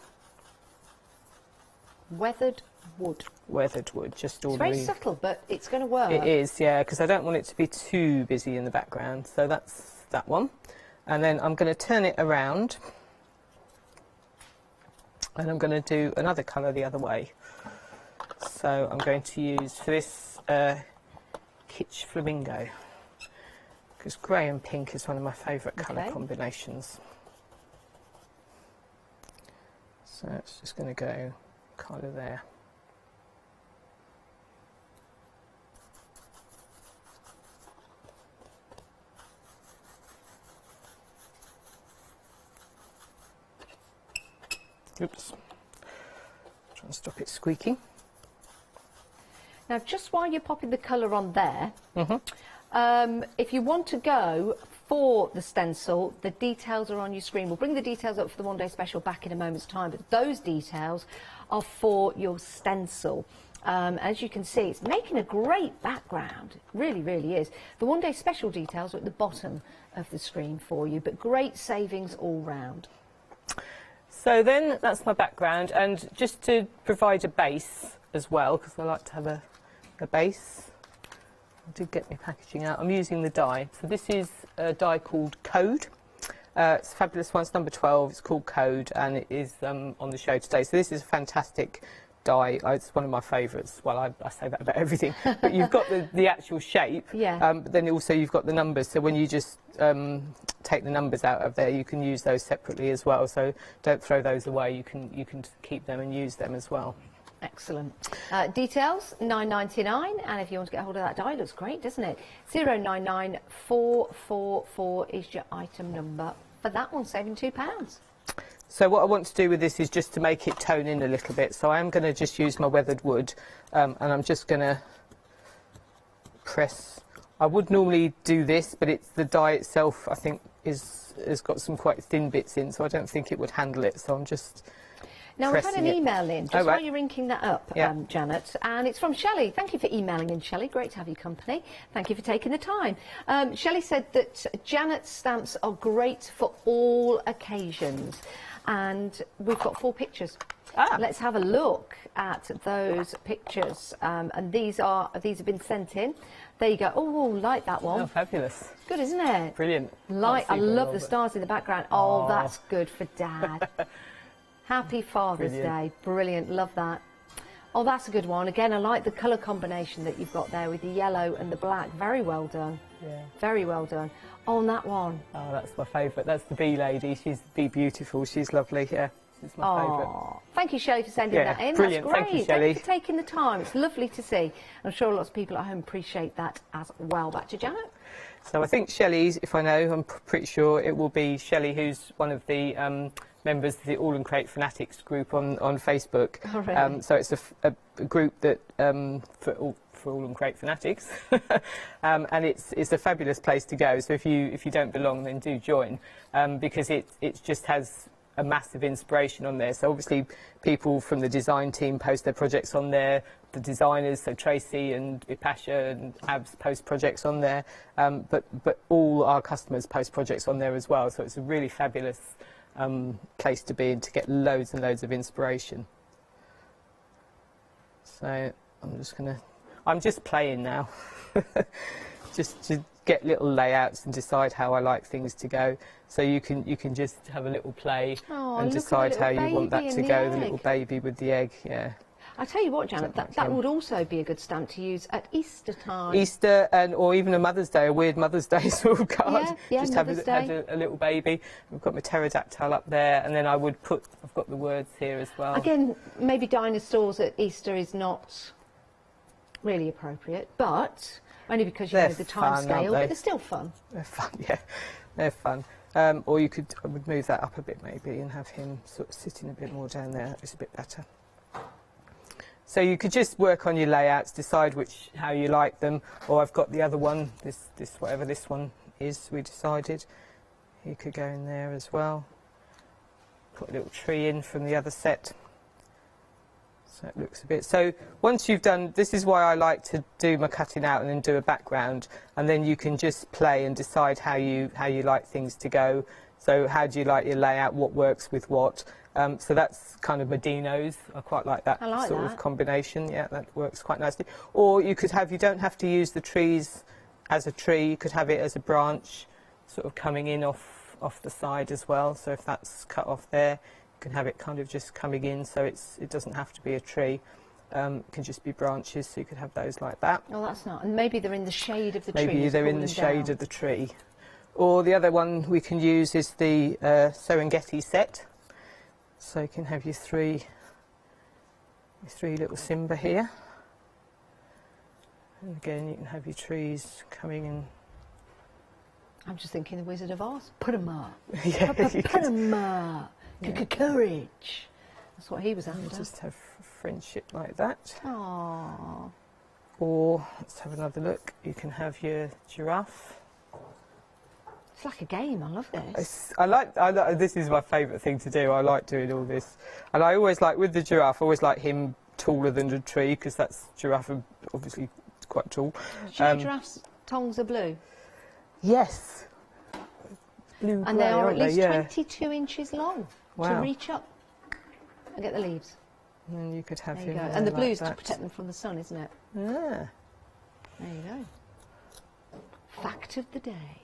C: Weathered wood.
E: Weathered wood, just
C: It's
E: ordinary.
C: very subtle, but it's going to work.
E: It is, yeah, because I don't want it to be too busy in the background. So that's that one. And then I'm going to turn it around. And I'm going to do another colour the other way. So I'm going to use, for this, Kitsch Flamingo. Because grey and pink is one of my favourite colour combinations. So it's just going to go kind of there. Oops. Try and stop it squeaking.
C: Now, just while you're popping the colour on there, if you want to go for the stencil, the details are on your screen. We'll bring the details up for the one-day special back in a moment's time, but those details are for your stencil. As you can see, it's making a great background. It really, really is. The one-day special details are at the bottom of the screen for you, but great savings all round.
E: So then that's my background, and just to provide a base as well, because I like to have a base. I did get my packaging out. I'm using the die. So this is a die called Code. It's a fabulous one. It's number 12. It's called Code, and it is on the show today. So this is a fantastic die. It's one of my favourites. Well, I say that about everything. But you've got the actual shape, but then also you've got the numbers. So when you just take the numbers out of there, you can use those separately as well. So don't throw those away. You can keep them and use them as well.
C: Excellent. Details, £9.99, and if you want to get hold of that die, it looks great, doesn't it? 099444 is your item number for that one, saving £2.
E: So what I want to do with this is just to make it tone in a little bit. So I'm going to just use my weathered wood, and I'm just going to press. I would normally do this, but it's the die itself, I think, has got some quite thin bits in, so I don't think it would handle it. So I'm just
C: Now, we've had an email in, just while you're inking that up, Janet, and it's from Shelley. Thank you for emailing in, Shelley. Great to have your company. Thank you for taking the time. Shelley said that Janet's stamps are great for all occasions, and we've got 4 pictures. Let's have a look at those pictures, and these have been sent in. There you go. Oh, like that one.
E: Oh, fabulous.
C: Good, isn't it?
E: Brilliant.
C: Like, I love the stars in the background. Oh, that's good for Dad. Happy Father's Day. Brilliant. Love that.
J: Oh, that's a good one. Again, I like the colour combination that you've got there with the yellow and the black. Very well done.
E: Yeah.
J: Very well done. Oh, and that one.
E: Oh, that's my favourite. That's the bee lady. She's Bee Beautiful. She's lovely. Yeah, she's my favourite.
J: Thank you, Shelley, for sending that in.
E: Brilliant.
J: That's great.
E: Thank you, Shelley.
J: Thanks for taking the time. It's lovely to see. I'm sure lots of people at home appreciate that as well. Back to Janet.
E: So I think Shelley's, if I know, I'm pretty sure it will be Shelley, who's one of the members of the AALL Create Fanatics group on Facebook.
J: Oh, really?
E: So it's a group that for AALL Create Fanatics, and it's a fabulous place to go. So if you don't belong, then do join, because it just has a massive inspiration on there. So obviously people from the design team post their projects on there, the designers, so Tracy and Bipasha and Abs post projects on there, but all our customers post projects on there as well. So it's a really fabulous place to be and to get loads and loads of inspiration. So I'm just playing now, just to get little layouts and decide how I like things to go. So you can just have a little play and decide how you want that to go. The little baby with the egg, yeah.
J: I tell you what, Janet, that would also be a good stamp to use at Easter time.
E: Easter or even a Mother's Day, a weird Mother's Day sort of card.
J: Yeah,
E: just have a little baby. I've got my pterodactyl up there, and then I've got the words here as well.
J: Again, maybe dinosaurs at Easter is not really appropriate, but only because you know the time scale, but they're still fun.
E: They're fun, yeah, they're fun. Or I would move that up a bit maybe and have him sort of sitting a bit more down there. It's a bit better. So you could just work on your layouts, decide how you like them. Or I've got the other one, this whatever this one is, we decided. You could go in there as well. Put a little tree in from the other set. So it looks a bit. So once you've done, this is why I like to do my cutting out and then do a background, and then you can just play and decide how you like things to go. So how do you like your layout? What works with what? So that's kind of Medino's. I quite like that of combination. Yeah, that works quite nicely. Or you don't have to use the trees as a tree. You could have it as a branch, sort of coming in off the side as well. So if that's cut off there, you can have it kind of just coming in. So it doesn't have to be a tree. It can just be branches. So you could have those like that.
J: Oh, that's not. And maybe they're in the shade of the tree.
E: Maybe they're in the shade of the tree. Or the other one we can use is the Serengeti set. So you can have your three little Simba here. And again, you can have your trees coming in.
J: I'm just thinking the Wizard of Oz. Put 'em up.
E: Yeah,
J: put 'em up. Courage. That's what he was after.
E: And just have friendship like that.
J: Aww.
E: Or let's have another look. You can have your giraffe.
J: It's like a game. I love this.
E: I like this is my favourite thing to do. I like doing all this, and I always like with the giraffe. I always like him taller than the tree because that's giraffe are obviously quite tall.
J: Do you know giraffes' tongues are blue?
E: Yes. Blue
J: and they are at least
E: yeah.
J: 22 inches long to reach up and get the leaves.
E: And then you could have him.
J: And the
E: like
J: blue's
E: that.
J: to protect them from the sun, isn't it?
E: Yeah.
J: There you go. Fact of the day.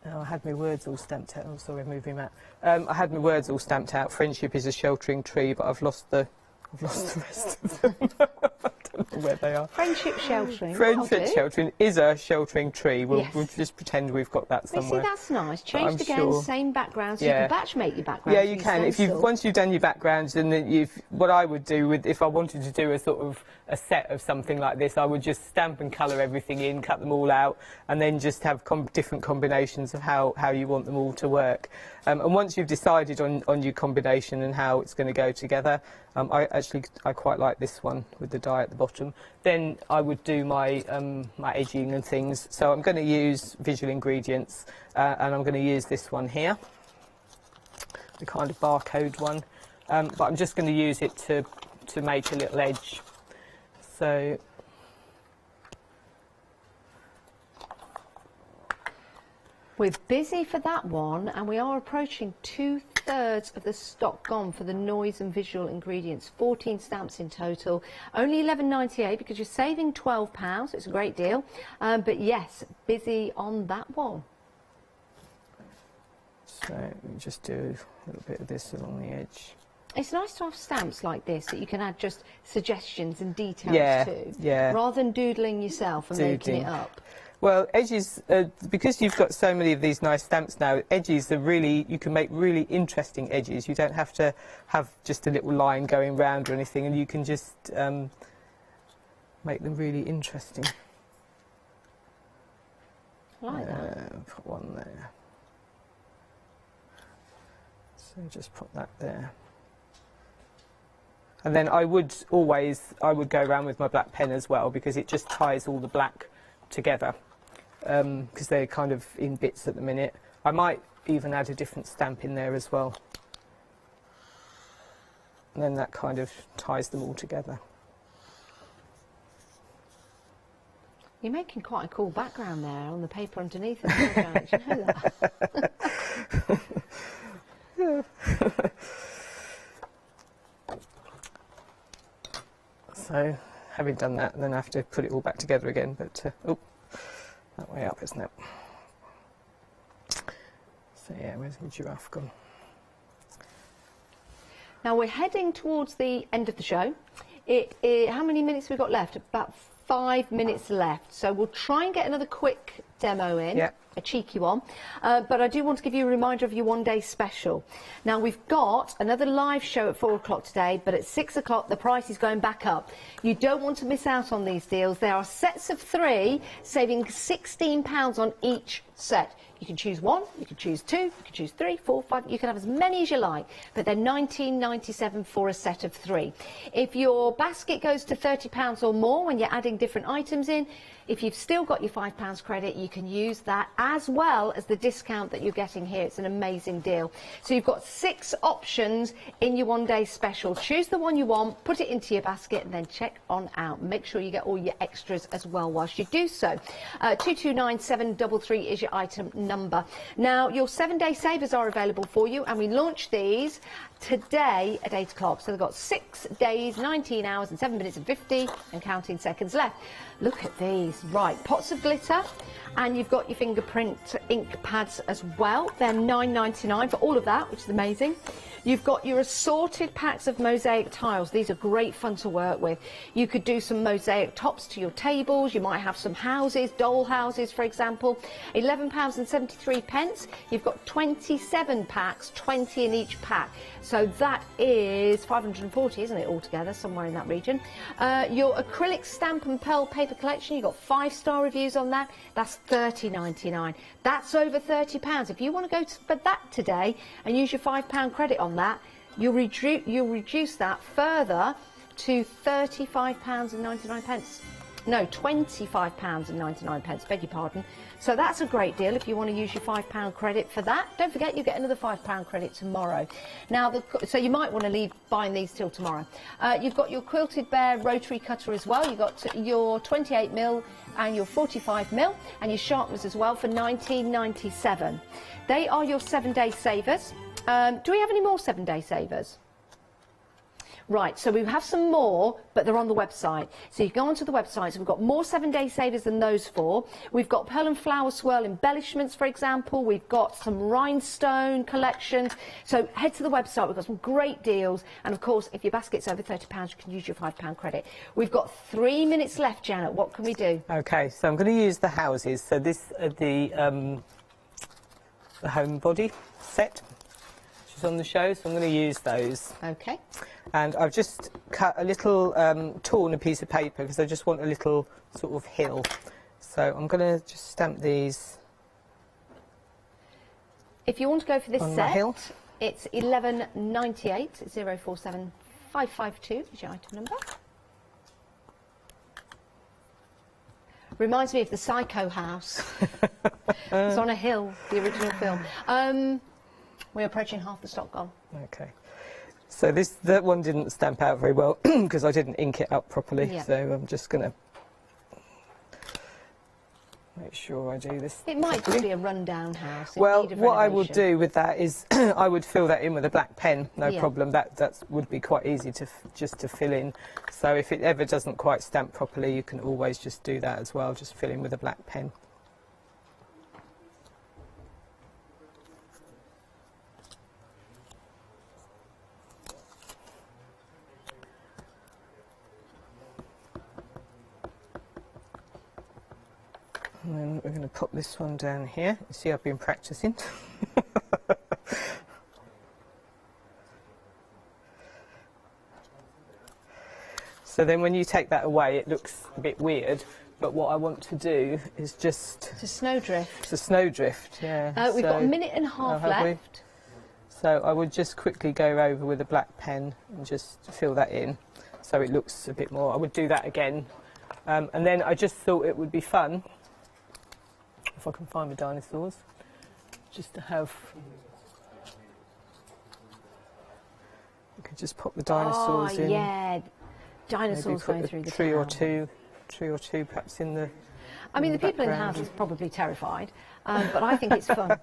E: Oh, I had my words all stamped out. Oh, sorry, I'm moving that. I had my words all stamped out. Friendship is a sheltering tree, but I've lost the rest of them. I don't know where they are.
J: Friendship sheltering.
E: Friendship sheltering is a sheltering tree. We'll just pretend we've got that somewhere.
J: See, that's nice. Changed again, same background, so you can batch make your background.
E: Yeah, you can. Once you've done your backgrounds, and then what I would do if I wanted to do a sort of a set of something like this, I would just stamp and colour everything in, cut them all out, and then just have different combinations of how you want them all to work. And once you've decided on your combination and how it's going to go together, I quite like this one with the die at the bottom. Then I would do my my edging and things. So I'm going to use Visual Ingredients, and I'm going to use this one here, the kind of barcode one. But I'm just going to use it to make a little edge. So
J: we're busy for that one, and we are approaching 2/3 of the stock gone for the noise and visual ingredients. 14 stamps in total, only £11.98 because you're saving £12. It's a great deal, but yes, busy on that one.
E: So we just do a little bit of this along the edge.
J: It's nice to have stamps like this that you can add just suggestions and details to, rather than doodling yourself and making it up.
E: Well, edges, because you've got so many of these nice stamps now, edges are really, you can make really interesting edges. You don't have to have just a little line going round or anything, and you can just make them really interesting.
J: I like that.
E: Put one there. So just put that there. And then I would go around with my black pen as well, because it just ties all the black together, because they're kind of in bits at the minute. I might even add a different stamp in there as well. And then that kind of ties them all together.
J: You're making quite a cool background there on the paper underneath it. Did you know that?
E: So, having done that, then I have to put it all back together again, but, oh, that way up, isn't it? So yeah, where's the giraffe gone?
J: Now we're heading towards the end of the show. How many minutes have we got left? About 5 minutes left. So we'll try and get another quick demo in.
E: Yeah.
J: A cheeky one, but I do want to give you a reminder of your one-day special. Now we've got another live show at 4 o'clock today, but at 6 o'clock the price is going back up. You don't want to miss out on these deals. There are sets of 3, saving £16 on each set. You can choose 1, you can choose 2, you can choose 3, 4, 5, you can have as many as you like, but they're £19.97 for a set of 3. If your basket goes to £30 or more when you're adding different items in, if you've still got your £5 credit, you can use that as well as the discount that you're getting here. It's an amazing deal. So you've got 6 options in your one-day special. Choose the one you want, put it into your basket, and then check on out. Make sure you get all your extras as well whilst you do so. 229733 is your item number. Now, your 7-day savers are available for you, and we launch these today at 8 o'clock. So they've got 6 days, 19 hours and 7 minutes and 50 and counting seconds left. Look at these. Right, pots of glitter, and you've got your fingerprint ink pads as well. They're £9.99 for all of that, which is amazing. You've got your assorted packs of mosaic tiles. These are great fun to work with. You could do some mosaic tops to your tables. You might have some houses, doll houses, for example. £11.73. You've got 27 packs, 20 in each pack. So that is 540, isn't it, altogether, somewhere in that region. Your acrylic stamp and pearl paper collection, you've got 5-star reviews on that. That's £30.99. That's over £30. If you want to go for that today and use your £5 credit on that, you'll reduce that further to £35.99. No, £25.99, beg your pardon. So that's a great deal if you want to use your £5 credit for that. Don't forget you get another £5 credit tomorrow. Now, so you might want to leave buying these till tomorrow. You've got your Quilted Bear rotary cutter as well. You've got your 28mm and your 45mm and your sharpeners as well for £19.97. They are your 7-day savers. Do we have any more 7-day savers? Right, so we have some more, but they're on the website. So you go onto the website, so we've got more 7-day savers than those 4. We've got pearl and flower swirl embellishments, for example. We've got some rhinestone collections. So head to the website, we've got some great deals. And of course, if your basket's over £30, you can use your £5 credit. We've got 3 minutes left, Janet. What can we do?
E: Okay, so I'm going to use the houses. So this is the home body set, which is on the show, so I'm going to use those.
J: Okay.
E: And I've just cut a little, torn a piece of paper because I just want a little sort of hill. So I'm going to just stamp these.
J: If you want to go for this
E: on
J: set,
E: hill.
J: It's 1198 047 552 is your item number. Reminds me of the Psycho house. It's on a hill, the original film. We're approaching half the stock gone.
E: Okay. So that one didn't stamp out very well because I didn't ink it up properly.
J: Yeah.
E: So I'm just going to make sure I do this.
J: It might just be a rundown house.
E: Well, what I will do with that is I would fill that in with a black pen, no problem. That would be quite easy to just to fill in. So if it ever doesn't quite stamp properly, you can always just do that as well, just fill in with a black pen. And then we're going to pop this one down here. You see, I've been practicing. So then when you take that away, it looks a bit weird. But what I want to do is just...
J: It's a snowdrift.
E: It's a snowdrift, yeah.
J: We've got a minute and a half left.
E: So I would just quickly go over with a black pen and just fill that in so it looks a bit more. I would do that again. And then I just thought it would be fun, if I can find my dinosaurs, just to have... You could just pop the dinosaurs in.
J: Yeah. Dinosaurs going through the
E: tree
J: town.
E: Tree or two perhaps in the...
J: I mean, the people in the house is probably terrified, but I think it's fun.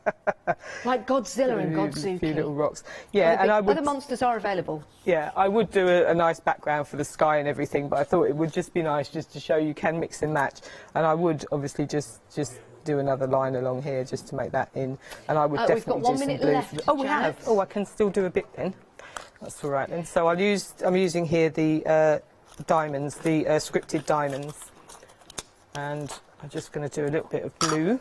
J: Like Godzilla and Godzuki.
E: A few little rocks. Yeah, and I would...
J: Other monsters are available.
E: Yeah, I would do a nice background for the sky and everything, but I thought it would just be nice just to show you can mix and match. And I would obviously just do another line along here just to make that in. And I would definitely
J: we've got 1
E: do some
J: minute
E: blue.
J: left,
E: Oh, we
J: Janet.
E: have. Oh, I can still do a bit then. That's all right then. So I'm using here the diamonds, the scripted diamonds, and I'm just going to do a little bit of blue.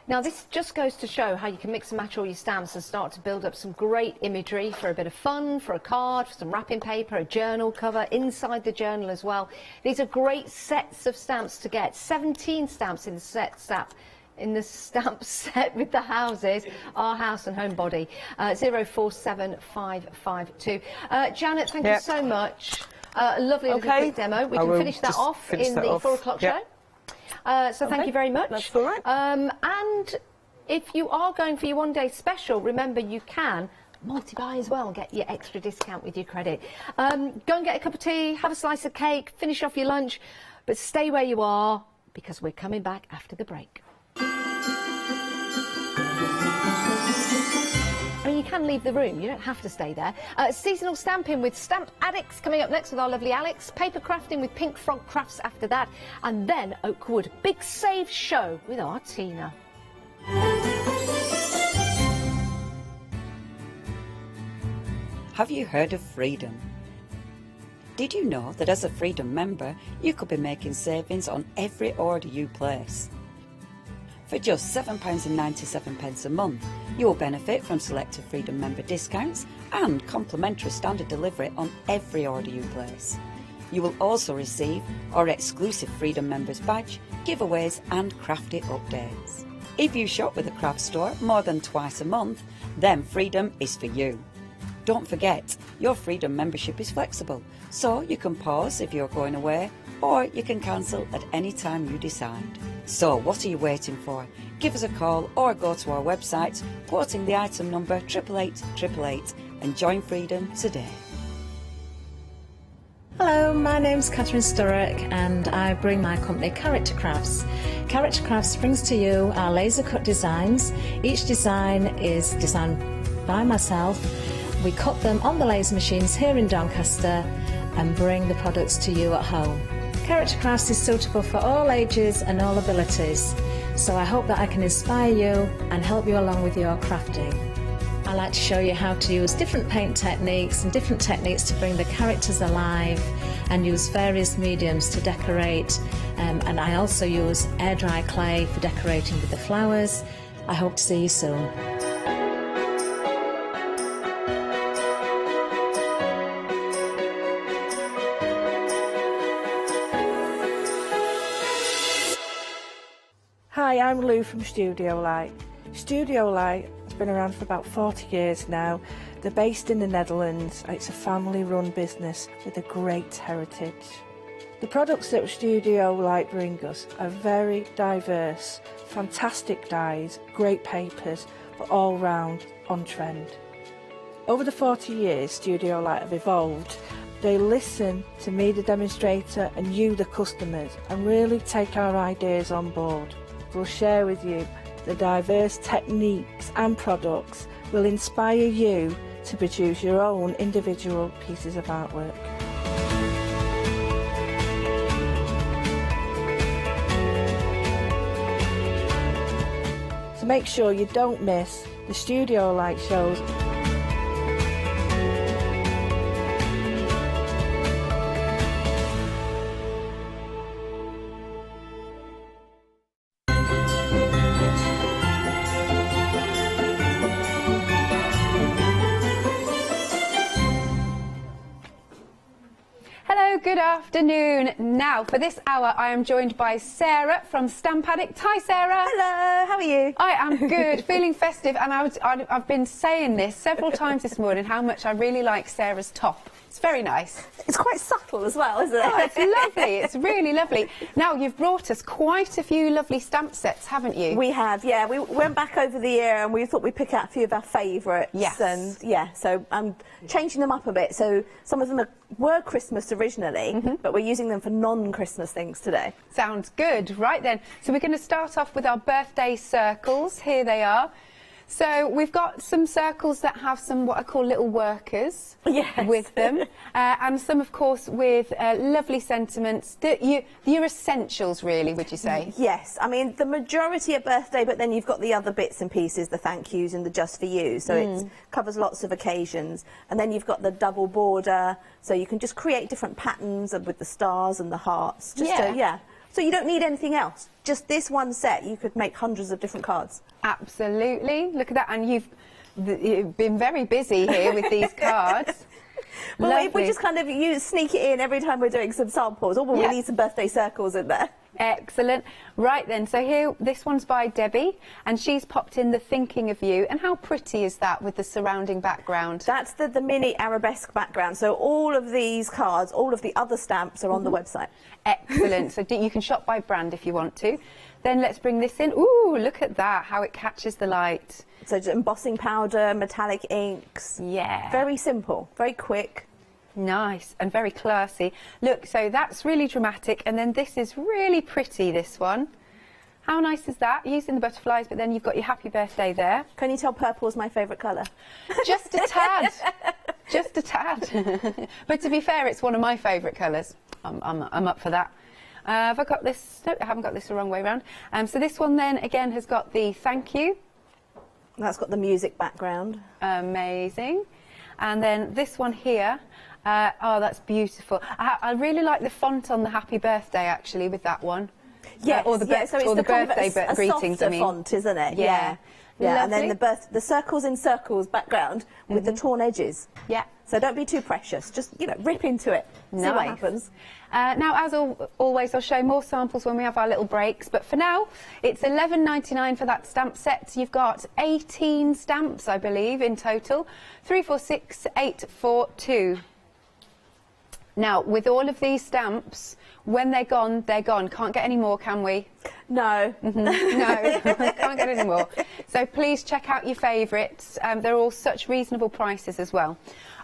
J: Now this just goes to show how you can mix and match all your stamps and start to build up some great imagery for a bit of fun, for a card, for some wrapping paper, a journal cover, inside the journal as well. These are great sets of stamps to get. 17 stamps in the stamp set with the houses, Our House and Home Body. 047552. Janet, thank you so much. Lovely little quick demo. We can finish that off in the 4 o'clock show. So thank you very much.
E: That's all right.
J: And if you are going for your one-day special, remember you can multi-buy as well and get your extra discount with your credit. Go and get a cup of tea, have a slice of cake, finish off your lunch, but stay where you are because we're coming back after the break. I mean, you can leave the room, you don't have to stay there. Seasonal stamping with Stamp Addicts coming up next with our lovely Alex. Paper crafting with Pink Frog Crafts after that. And then Oakwood Big Save Show with our Tina.
L: Have you heard of Freedom? Did you know that as a Freedom member, you could be making savings on every order you place? For just £7.97 a month, you will benefit from selected Freedom member discounts and complimentary standard delivery on every order you place. You will also receive our exclusive Freedom members badge, giveaways and crafty updates. If you shop with a craft store more than twice a month, then Freedom is for you. Don't forget, your Freedom membership is flexible, so you can pause if you're going away, or you can cancel at any time you decide. So what are you waiting for? Give us a call or go to our website, quoting the item number 88888 and join Freedom today.
H: Hello, my name's Catherine Sturrock and I bring my company Character Crafts. Character Crafts brings to you our laser cut designs. Each design is designed by myself. We cut them on the laser machines here in Doncaster and bring the products to you at home. Character Crafts is suitable for all ages and all abilities, so I hope that I can inspire you and help you along with your crafting. I like to show you how to use different paint techniques and different techniques to bring the characters alive and use various mediums to decorate, and I also use air dry clay for decorating with the flowers. I hope to see you soon.
M: Hi, I'm Lou from Studio Light. Studio Light has been around for about 40 years now. They're based in the Netherlands. It's a family-run business with a great heritage. The products that Studio Light bring us are very diverse, fantastic dyes, great papers, but all round on trend. Over the 40 years Studio Light have evolved. They listen to me, the demonstrator, and you, the customers, and really take our ideas on board. We'll share with you the diverse techniques and products will inspire you to produce your own individual pieces of artwork. So make sure you don't miss the Studio Light shows.
C: good afternoon. Now, for this hour, I am joined by Sarah from Stamp Addict. Hi, Sarah.
K: Hello, how are you?
C: I am good, feeling festive, and I've been saying this several times this morning, how much I really like Sarah's top. It's very nice.
K: It's quite subtle as well, isn't it?
C: Oh, it's lovely. It's really lovely. Now, you've brought us quite a few lovely stamp sets, haven't you?
K: We have, yeah. We went back over the year and we thought we'd pick out a few of our favourites.
C: Yes.
K: And, yeah, so I'm changing them up a bit. So some of them were Christmas originally, but we're using them for non-Christmas things today.
C: Sounds good. Right then. So we're going to start off with our birthday circles. Here they are. So we've got some circles that have some what I call little workers with them, and some, of course, with lovely sentiments. Your essentials, really, would you say?
K: Yes, I mean the majority are birthday, but then you've got the other bits and pieces, the thank yous and the just for you. So it covers lots of occasions, and then you've got the double border, so you can just create different patterns with the stars and the hearts. So you don't need anything else. Just this one set, you could make hundreds of different cards.
C: Absolutely. Look at that. And you've been very busy here with these cards.
K: Well, we just kind of sneak it in every time we're doing some samples. Oh, well, we need some birthday circles in there.
C: Excellent. Right then, so here, this one's by Debbie, and she's popped in the thinking of you. And how pretty is that with the surrounding background?
K: That's the mini arabesque background. So all of these cards, all of the other stamps are on the website.
C: Excellent. So you can shop by brand if you want to. Then let's bring this in. Ooh, look at that, how it catches the light.
K: So just embossing powder, metallic inks.
C: Yeah.
K: Very simple, very quick.
C: Nice and very classy. Look, so that's really dramatic, and then this is really pretty, this one. How nice is that? Using the butterflies, but then you've got your happy birthday there.
K: Can you tell purple is my favourite colour?
C: Just a tad. Just a tad. But to be fair, it's one of my favourite colours. I'm up for that. Have I got this? No, I haven't got this the wrong way around. So this one then, again, has got the thank you.
K: That's got the music background.
C: Amazing. And then this one here, oh, that's beautiful. I really like the font on the happy birthday, actually, with that one.
K: Yes,
C: or the
K: so it's
C: the
K: kind
C: birthday
K: of a
C: greetings,
K: softer font, isn't it? Yeah. And then the circles in circles background with the torn edges.
C: Yeah.
K: So don't be too precious. Just, rip into it. See what happens.
C: Now, as always, I'll show more samples when we have our little breaks. But for now, it's £11.99 for that stamp set. You've got 18 stamps, I believe, in total. 346842. Now, with all of these stamps, when they're gone, they're gone. Can't get any more, can we?
K: No.
C: No, can't get any more. So please check out your favourites. They're all such reasonable prices as well.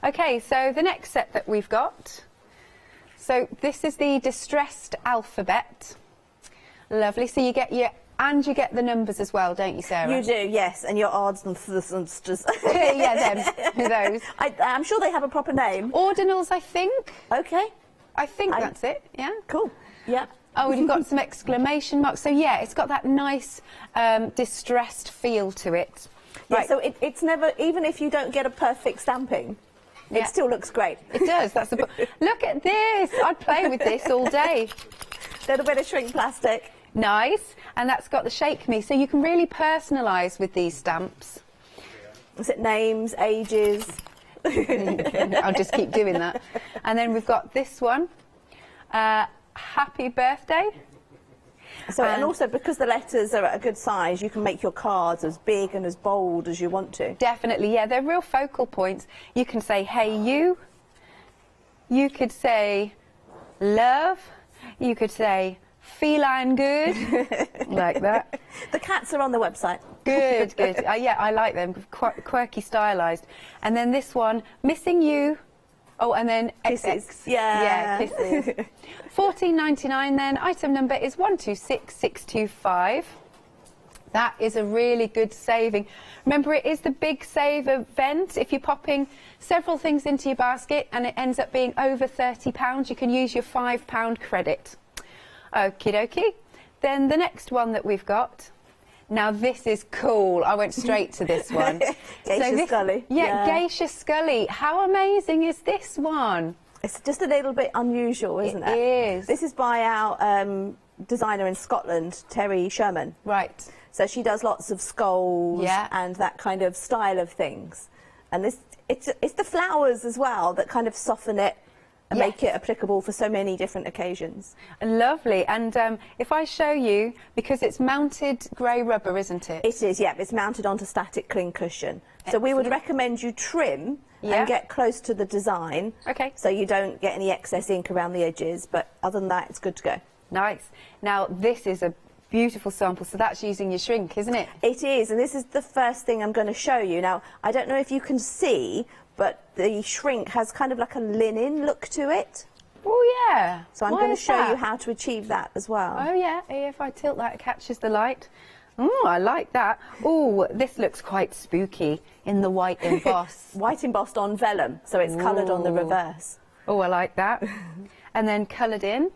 C: OK, so the next set that we've got. So this is the distressed alphabet. Lovely. So you get the numbers as well, don't you, Sarah?
K: You do, yes, and your odds and
C: yeah, those.
K: I'm sure they have a proper name.
C: Ordinals, I think.
K: Okay.
C: I think that's it, yeah.
K: Cool, yeah.
C: Oh, and you've got some exclamation marks. So, yeah, it's got that nice distressed feel to it.
K: Yeah, right. So it's never, even if you don't get a perfect stamping, it still looks great.
C: It does. Look at this. I'd play with this all day.
K: Little bit of shrink plastic.
C: Nice. And that's got the Shake Me. So you can really personalise with these stamps.
K: Is it names, ages?
C: I'll just keep doing that. And then we've got this one. Happy birthday.
K: So, and also because the letters are at a good size, you can make your cards as big and as bold as you want to.
C: Definitely, yeah, they're real focal points. You can say, hey, you. You could say, love. You could say, feline good. Like that.
K: The cats are on the website.
C: Good, good. Yeah, I like them. Quirky, stylised. And then this one, missing you. Oh, and then
K: kisses.
C: XX. Yeah, kisses. £14.99 then. Item number is 126625. That is a really good saving. Remember, it is the big save event. If you're popping several things into your basket and it ends up being over £30, you can use your £5 credit. Okie dokie. Then the next one that we've got. Now this is cool. I went straight to this one.
K: Geisha Scully.
C: Yeah, Geisha Scully. How amazing is this one?
K: It's just a little bit unusual, isn't it?
C: It is.
K: This is by our designer in Scotland, Terry Sherman.
C: Right.
K: So she does lots of skulls and that kind of style of things. And this, it's the flowers as well that kind of soften it and make it applicable for so many different occasions.
C: Lovely. And if I show you, because it's mounted grey rubber, isn't it?
K: It is, yeah. It's mounted onto static cling cushion. So we would recommend you trim and get close to the design.
C: Okay.
K: So you don't get any excess ink around the edges, but other than that, it's good to go.
C: Nice. Now, this is a beautiful sample, so that's using your shrink, isn't it?
K: It is, and this is the first thing I'm going to show you. Now, I don't know if you can see, but the shrink has kind of like a linen look to it.
C: Oh, yeah.
K: So I'm going to show you how to achieve that as well.
C: Oh, yeah. If I tilt that, it catches the light. Oh, I like that. Oh, this looks quite spooky in the white emboss.
K: White embossed on vellum, so it's coloured on the reverse.
C: Oh, I like that. And then coloured in.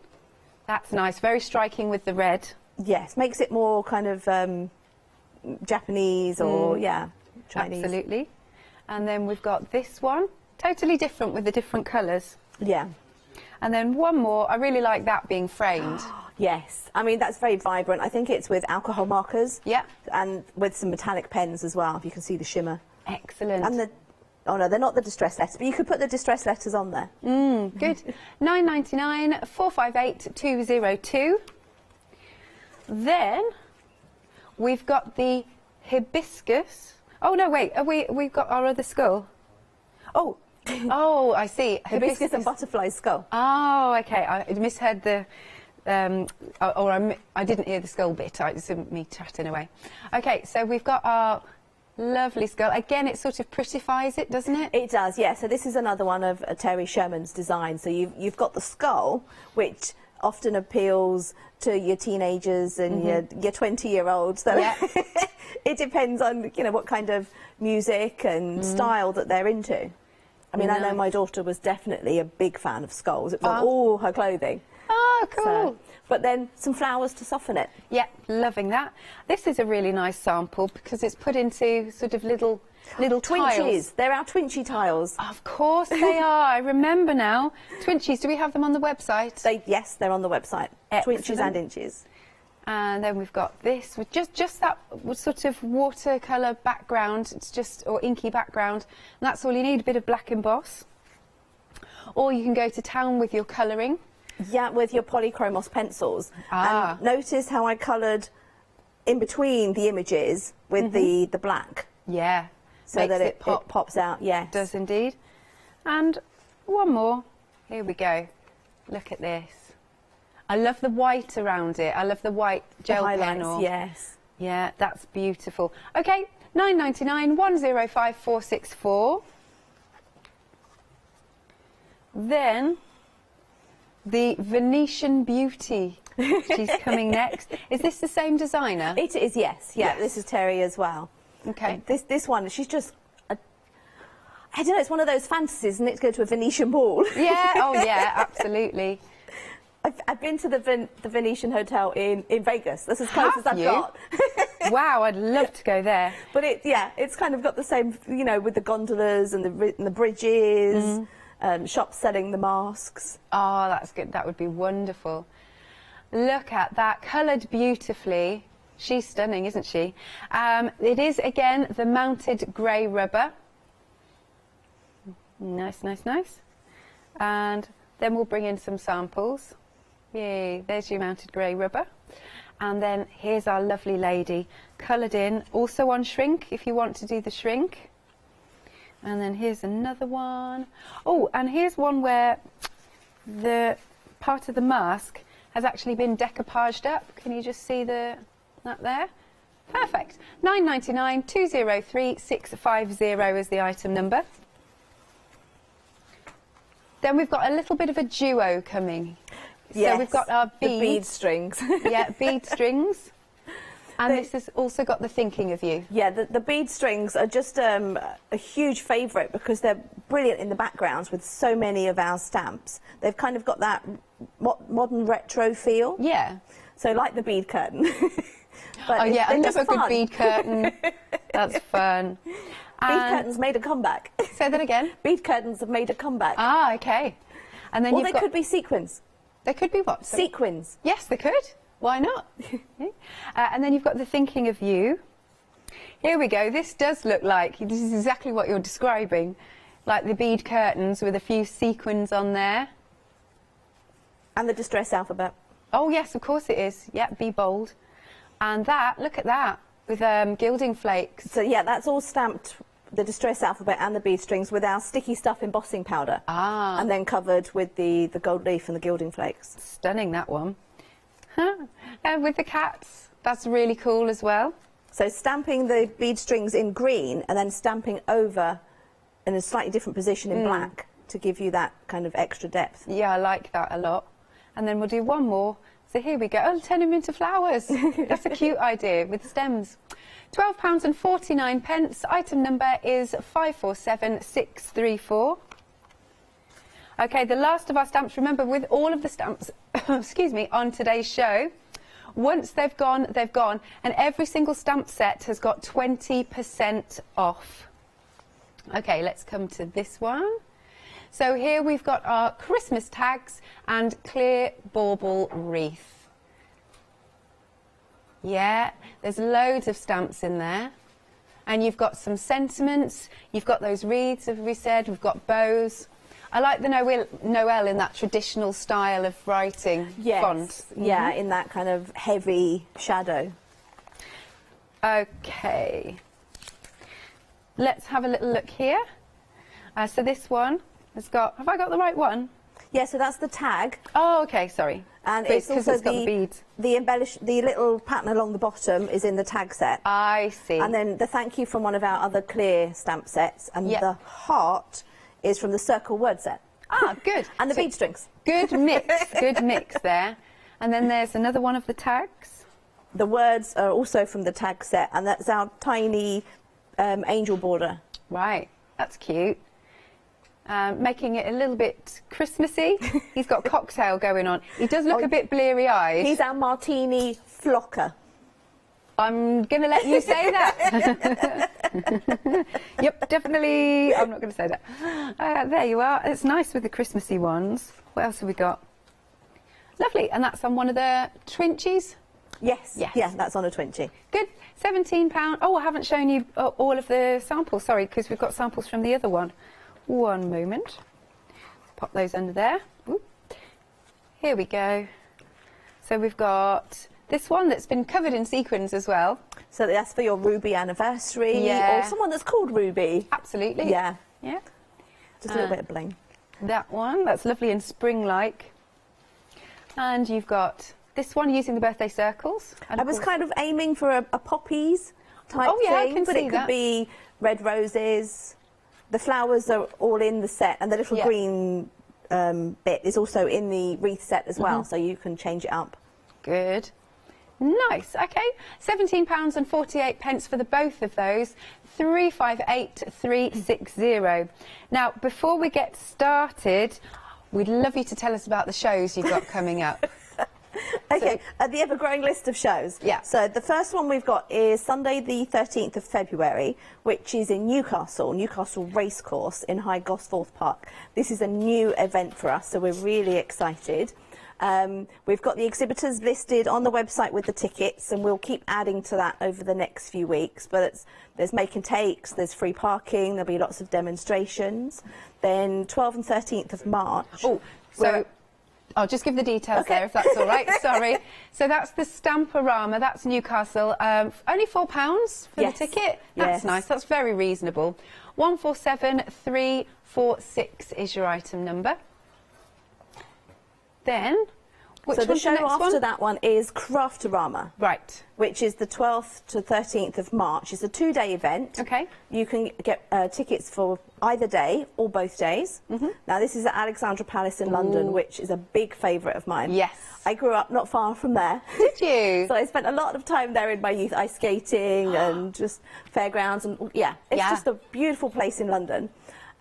C: That's nice. Very striking with the red.
K: Yes, makes it more kind of Japanese or, Chinese.
C: Absolutely. And then we've got this one. Totally different with the different colours.
K: Yeah.
C: And then one more. I really like that being framed.
K: Yes, I mean, that's very vibrant. I think it's with alcohol markers.
C: Yeah. And
K: with some metallic pens as well, if you can see the shimmer.
C: Excellent.
K: And the, oh no, they're not the distress letters, but you could put the distress letters on there.
C: Good. £9.99, 458 202. Then we've got the hibiscus. Oh no, wait, we've got our other skull. Oh, oh, I see.
K: Hibiscus and butterfly skull.
C: Oh, okay. I misheard the. I didn't hear the skull bit. It's me chatting away. Okay, so we've got our lovely skull. Again, it sort of prettifies it, doesn't it?
K: It does, yeah. So this is another one of Terry Sherman's design. So you've got the skull, which often appeals to your teenagers and your 20-year-olds. So it depends on what kind of music and style that they're into. I mean, I know my daughter was definitely a big fan of skulls. It was on all her clothing.
C: Oh, cool.
K: So, but then some flowers to soften it.
C: Yeah, loving that. This is a really nice sample because it's put into sort of little
K: Twinchies.
C: tiles.
K: They're our Twinchy tiles.
C: Of course they are. I remember now. Twinchies, do we have them on the website?
K: Yes, they're on the website.
C: Excellent.
K: Twinchies and inches.
C: And then we've got this with just that sort of watercolour background. It's just, or inky background. And that's all you need, a bit of black emboss. Or you can go to town with your colouring.
K: Yeah, with your polychromos pencils. And notice how I coloured in between the images with the black.
C: Yeah.
K: So that it pops out, yes.
C: It does indeed. And one more. Here we go. Look at this. I love the white around it. I love the white gel pen.
K: Yes.
C: Yeah, that's beautiful. Okay, £9.99, 105464. Then the Venetian Beauty. She's coming next. Is this the same designer?
K: It is, yes. Yeah, this is Terry as well.
C: Okay.
K: This one, she's just, I don't know, it's one of those fantasies, isn't it, to go to a Venetian ball?
C: Yeah, oh yeah, absolutely.
K: I've been to the Venetian Hotel in Vegas. That's as close as I've got.
C: Wow, I'd love to go there.
K: But it's kind of got the same, with the gondolas and the bridges, shops selling the masks.
C: Oh, that's good. That would be wonderful. Look at that, coloured beautifully. She's stunning, isn't she? It is, again, the mounted grey rubber. Nice, nice, nice. And then we'll bring in some samples. Yay, there's your mounted grey rubber. And then here's our lovely lady, coloured in, also on shrink, if you want to do the shrink. And then here's another one. Oh, and here's one where the part of the mask has actually been decoupaged up. Can you just see that there? Perfect. £9.99, 203 650 is the item number. Then we've got a little bit of a duo coming.
K: Yes,
C: so we've got our beads.
K: The bead strings.
C: Yeah, bead strings. And this has also got the thinking of you.
K: Yeah, the bead strings are just a huge favourite because they're brilliant in the backgrounds with so many of our stamps. They've kind of got that modern retro feel.
C: Yeah.
K: So like the bead curtain.
C: But yeah, I love a good bead curtain. That's fun.
K: Bead curtains made a comeback.
C: Say that again.
K: Bead curtains have made a comeback.
C: Ah, okay. And then
K: they could be sequins.
C: They could be what?
K: Sequins.
C: Yes, they could. Why not? And then you've got the thinking of you. Here we go. This does look like, this is exactly what you're describing, like the bead curtains with a few sequins on there.
K: And the distress alphabet.
C: Oh yes, of course it is. Yeah, be bold. And that, look at that, with gilding flakes.
K: So yeah, that's all stamped, the distress alphabet and the bead strings, with our sticky stuff embossing powder.
C: Ah.
K: And then covered with the gold leaf and the gilding flakes.
C: Stunning, that one. And with the cats, that's really cool as well.
K: So stamping the bead strings in green and then stamping over in a slightly different position in black to give you that kind of extra depth.
C: Yeah, I like that a lot. And then we'll do one more. So here we go. Oh, turn them into flowers. That's a cute idea with stems. £12.49. Item number is 547634. Okay, the last of our stamps. Remember, with all of the stamps, excuse me, on today's show, once they've gone, they've gone. And every single stamp set has got 20% off. Okay, let's come to this one. So here we've got our Christmas tags and clear bauble wreath. Yeah, there's loads of stamps in there. And you've got some sentiments, you've got those wreaths, as we said, we've got bows. I like the Noel in that traditional style of writing font.
K: Yeah, in that kind of heavy shadow.
C: Okay. Let's have a little look here. So this one has got, have I got the right one?
K: Yeah, so that's the tag.
C: Oh, okay, sorry.
K: And
C: But
K: it's also
C: it's got the beads.
K: The little pattern along the bottom is in the tag set.
C: I see.
K: And then the thank you from one of our other clear stamp sets, and the heart is from the circle word set.
C: Ah, good.
K: And the bead strings.
C: Good mix, good mix there. And then there's another one of the tags.
K: The words are also from the tag set, and that's our tiny angel border.
C: Right, that's cute. Making it a little bit Christmassy. He's got cocktail going on. He does look a bit bleary-eyed.
K: He's our martini flocker.
C: I'm going to let you say that. Yep, definitely. I'm not going to say that. There you are. It's nice with the Christmassy ones. What else have we got? Lovely. And that's on one of the Twinchies?
K: Yes. Yeah, that's on a Twinchy.
C: Good. £17. Oh, I haven't shown you all of the samples. Sorry, because we've got samples from the other one. One moment. Pop those under there. Ooh. Here we go. So we've got this one that's been covered in sequins as well.
K: So that's for your Ruby anniversary, or someone that's called Ruby.
C: Absolutely.
K: Yeah.
C: Yeah.
K: Just a little bit of bling.
C: That one, that's lovely and spring-like. And you've got this one using the birthday circles. And
K: I was kind of aiming for a poppies type
C: thing,
K: I can
C: but
K: see it could be red roses. The flowers are all in the set, and the little green bit is also in the wreath set as well, so you can change it up.
C: Good. Nice. Okay. £17.48 for the both of those. 358360. Now, before we get started, we'd love you to tell us about the shows you've got coming up.
K: Okay, the ever-growing list of shows. Yeah. So the first one we've got is Sunday the 13th of February, which is in Newcastle Racecourse in High Gosforth Park. This is a new event for us, so we're really excited. We've got the exhibitors listed on the website with the tickets, and we'll keep adding to that over the next few weeks. But there's make and takes, there's free parking, there'll be lots of demonstrations. Then 12th and 13th of March.
C: Oh, so I'll just give the details there, if that's all right. Sorry. So that's the Stamporama. That's Newcastle. Only £4 for the ticket. That's nice. That's very reasonable. 147346 is your item number. Then,
K: so the show after that one is Craftorama.
C: Right.
K: Which is the 12th to 13th of March. It's a 2-day event.
C: Okay.
K: You can get tickets for either day or both days. Now, this is at Alexandra Palace in London, which is a big favourite of mine.
C: Yes.
K: I grew up not far from there.
C: Did you?
K: So I spent a lot of time there in my youth, ice skating and just fairgrounds. And it's just a beautiful place in London.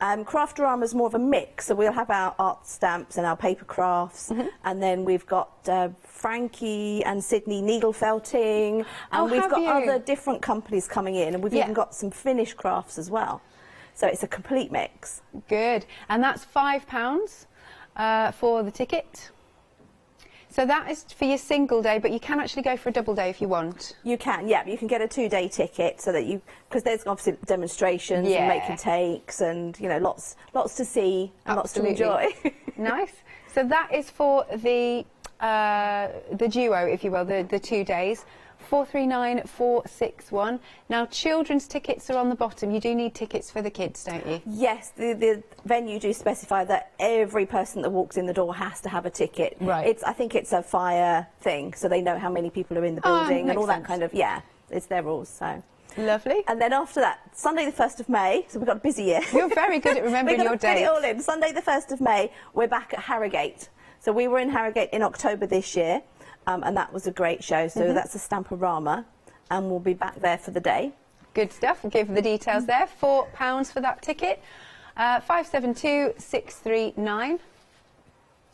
K: Craftorama is more of a mix, so we'll have our art stamps and our paper crafts, and then we've got Frankie and Sydney needle felting, and we've got other different companies coming in, and we've even got some finished crafts as well. So it's a complete mix.
C: Good. And that's £5 for the ticket. So that is for your single day, but you can actually go for a double day if you want.
K: You can, yeah. You can get a 2-day ticket so that because there's obviously demonstrations and make and takes, and lots to see and lots to enjoy.
C: Nice. So that is for the duo, if you will, the 2 days. 439461. Now, children's tickets are on the bottom. You do need tickets for the kids, don't you?
K: Yes, the venue do specify that every person that walks in the door has to have a ticket.
C: Right.
K: I think it's a fire thing, so they know how many people are in the building and all that kind of, it's their rules, so.
C: Lovely.
K: And then after that, Sunday the 1st of May, so we've got a busy year.
C: You're very good at remembering your dates.
K: We've got to fit it all in. Sunday the 1st of May, we're back at Harrogate. So we were in Harrogate in October this year, and that was a great show. So that's a Stamporama, and we'll be back there for the day.
C: Good stuff. We'll give the details there. £4 for that ticket. 572639.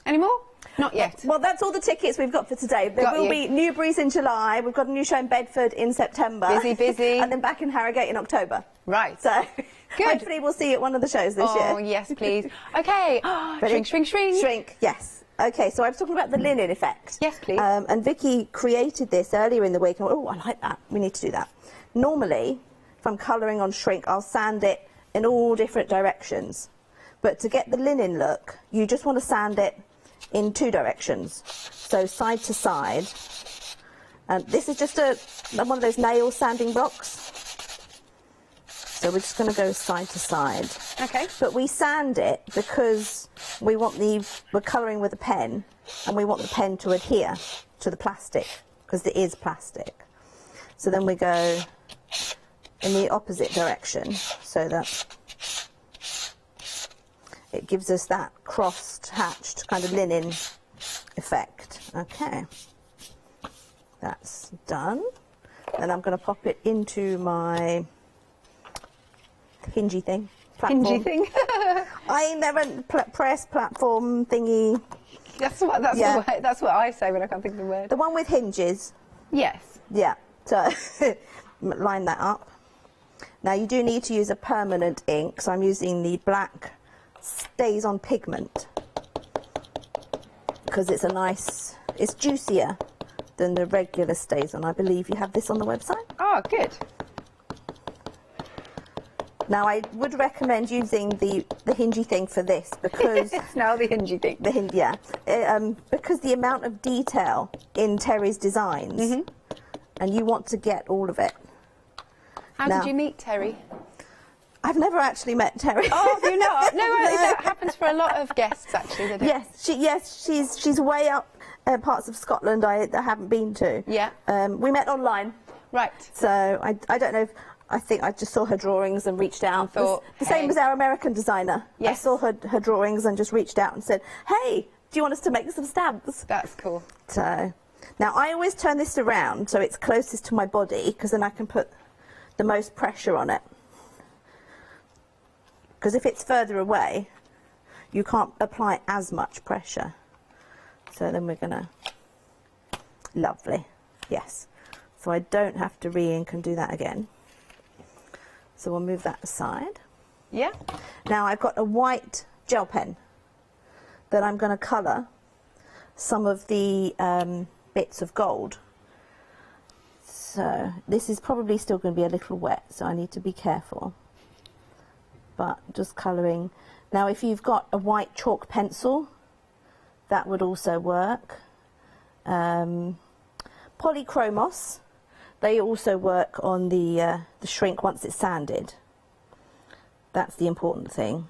C: Any more? Not yet.
K: Well, that's all the tickets we've got for today. There will be Newbury's in July. We've got a new show in Bedford in September.
C: Busy.
K: And then back in Harrogate in October.
C: Right.
K: So hopefully we'll see you at one of the shows this year.
C: Oh, yes, please. OK. Shrink.
K: Shrink, yes. OK, so I was talking about the linen effect.
C: Yes, please.
K: And Vicky created this earlier in the week. And I went, oh, I like that. We need to do that. Normally, if I'm colouring on shrink, I'll sand it in all different directions. But to get the linen look, you just want to sand it in 2 directions, so side to side. And this is just one of those nail sanding blocks. So we're just going to go side to side.
C: Okay.
K: But we sand it because we're colouring with a pen, and we want the pen to adhere to the plastic, because it is plastic. So then we go in the opposite direction, so that it gives us that cross-hatched kind of linen effect. Okay, that's done. Then I'm going to pop it into my hingy thing. Platform.
C: Hingy thing?
K: I never press platform thingy.
C: That's what I say when I can't think of the word.
K: The one with hinges.
C: Yes.
K: Yeah, so line that up. Now you do need to use a permanent ink, so I'm using the black Stays On pigment, because it's it's juicier than the regular Stays On. I believe you have this on the website.
C: Oh, good.
K: Now I would recommend using the hingy thing for this, because
C: now the hingy thing.
K: Because the amount of detail in Terry's designs, and you want to get all of it.
C: How did you meet Terry?
K: I've never actually met Terry.
C: Oh, you know? No, that happens for a lot of guests, actually.
K: Yes, she's way up parts of Scotland I haven't been to.
C: Yeah.
K: We met online.
C: Right.
K: So I don't know if, I think I just saw her drawings and reached out.
C: Thought,
K: the same as our American designer.
C: Yes.
K: I saw her drawings and just reached out and said, hey, do you want us to make some stamps?
C: That's cool.
K: So, now I always turn this around so it's closest to my body, because then I can put the most pressure on it. Because if it's further away, you can't apply as much pressure. So then we're gonna, lovely, yes. So I don't have to re-ink and do that again. So we'll move that aside.
C: Yeah.
K: Now I've got a white gel pen that I'm gonna colour some of the bits of gold. So this is probably still gonna be a little wet, so I need to be careful. But just colouring. Now if you've got a white chalk pencil, that would also work. Polychromos, they also work on the shrink once it's sanded. That's the important thing.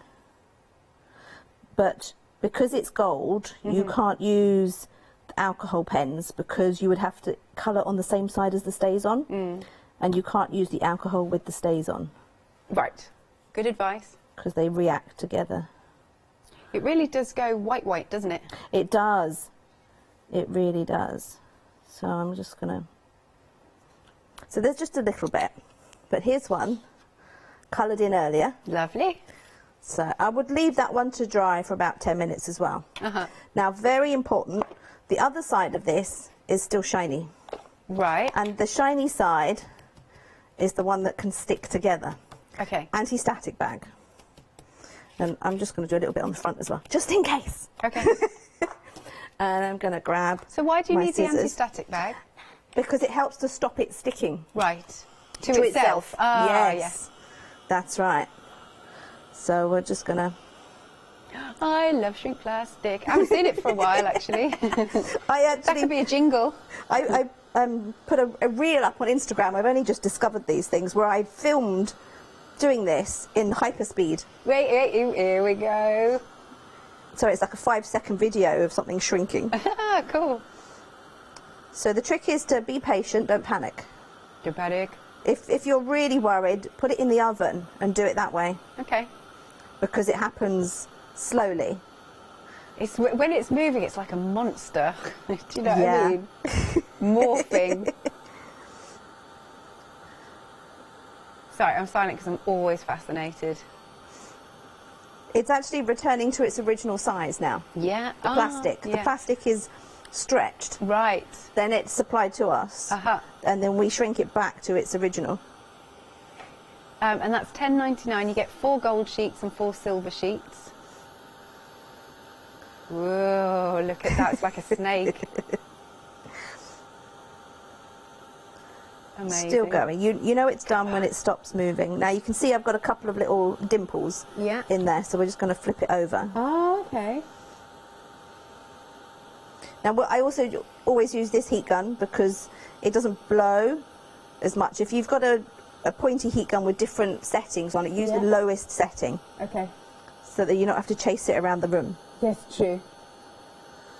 K: But because it's gold, you can't use alcohol pens, because you would have to colour on the same side as the Stays On, and you can't use the alcohol with the Stays On.
C: Right. Good advice.
K: Because they react together.
C: It really does go white, doesn't it?
K: It does. It really does. So I'm just going to... So there's just a little bit. But here's one, coloured in earlier.
C: Lovely.
K: So I would leave that one to dry for about 10 minutes as well. Now, very important, the other side of this is still shiny.
C: Right.
K: And the shiny side is the one that can stick together.
C: Okay.
K: Anti-static bag. And I'm just going to do a little bit on the front as well, just in case.
C: Okay.
K: And I'm going to grab.
C: So why do you need
K: scissors.
C: the anti-static bag?
K: Because it helps to stop it sticking.
C: Right. To itself.
K: Yes. That's right. So we're just going to...
C: I love shrink plastic. I haven't seen it for a while, actually.
K: That
C: could be a jingle.
K: I put a reel up on Instagram. I've only just discovered these things where I filmed doing this in hyperspeed.
C: Wait, here we go.
K: So it's like a 5-second video of something shrinking.
C: Cool.
K: So the trick is to be patient, don't panic.
C: Don't panic.
K: If you're really worried, put it in the oven and do it that way.
C: Okay.
K: Because it happens slowly.
C: It's when it's moving, it's like a monster. Do you know what I mean? Morphing. Sorry, I'm silent because I'm always fascinated.
K: It's actually returning to its original size now.
C: Yeah.
K: The plastic.
C: Yeah.
K: The plastic is stretched.
C: Right.
K: Then it's supplied to us. And then we shrink it back to its original.
C: And that's £10.99. You get 4 gold sheets and 4 silver sheets. Whoa, look at that. It's like a snake. Amazing.
K: Still going. You know it's done when it stops moving. Now you can see I've got a couple of little dimples in there, so we're just going to flip it over.
C: Oh, okay.
K: Now I also always use this heat gun because it doesn't blow as much. If you've got a pointy heat gun with different settings on it, use the lowest setting.
C: Okay.
K: So that you don't have to chase it around the room.
C: Yes, true.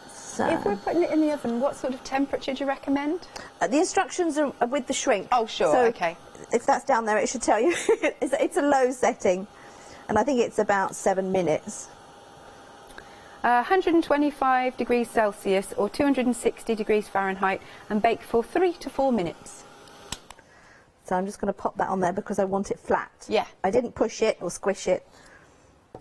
K: So
C: if we're putting it in the oven, what sort of temperature do you recommend?
K: The instructions are with the shrink.
C: Oh, sure,
K: so
C: okay.
K: If that's down there, it should tell you. It's a low setting, and I think it's about 7 minutes.
C: 125 degrees Celsius or 260 degrees Fahrenheit, and bake for 3 to 4 minutes.
K: So I'm just going to pop that on there because I want it flat.
C: Yeah.
K: I didn't push it or squish it. I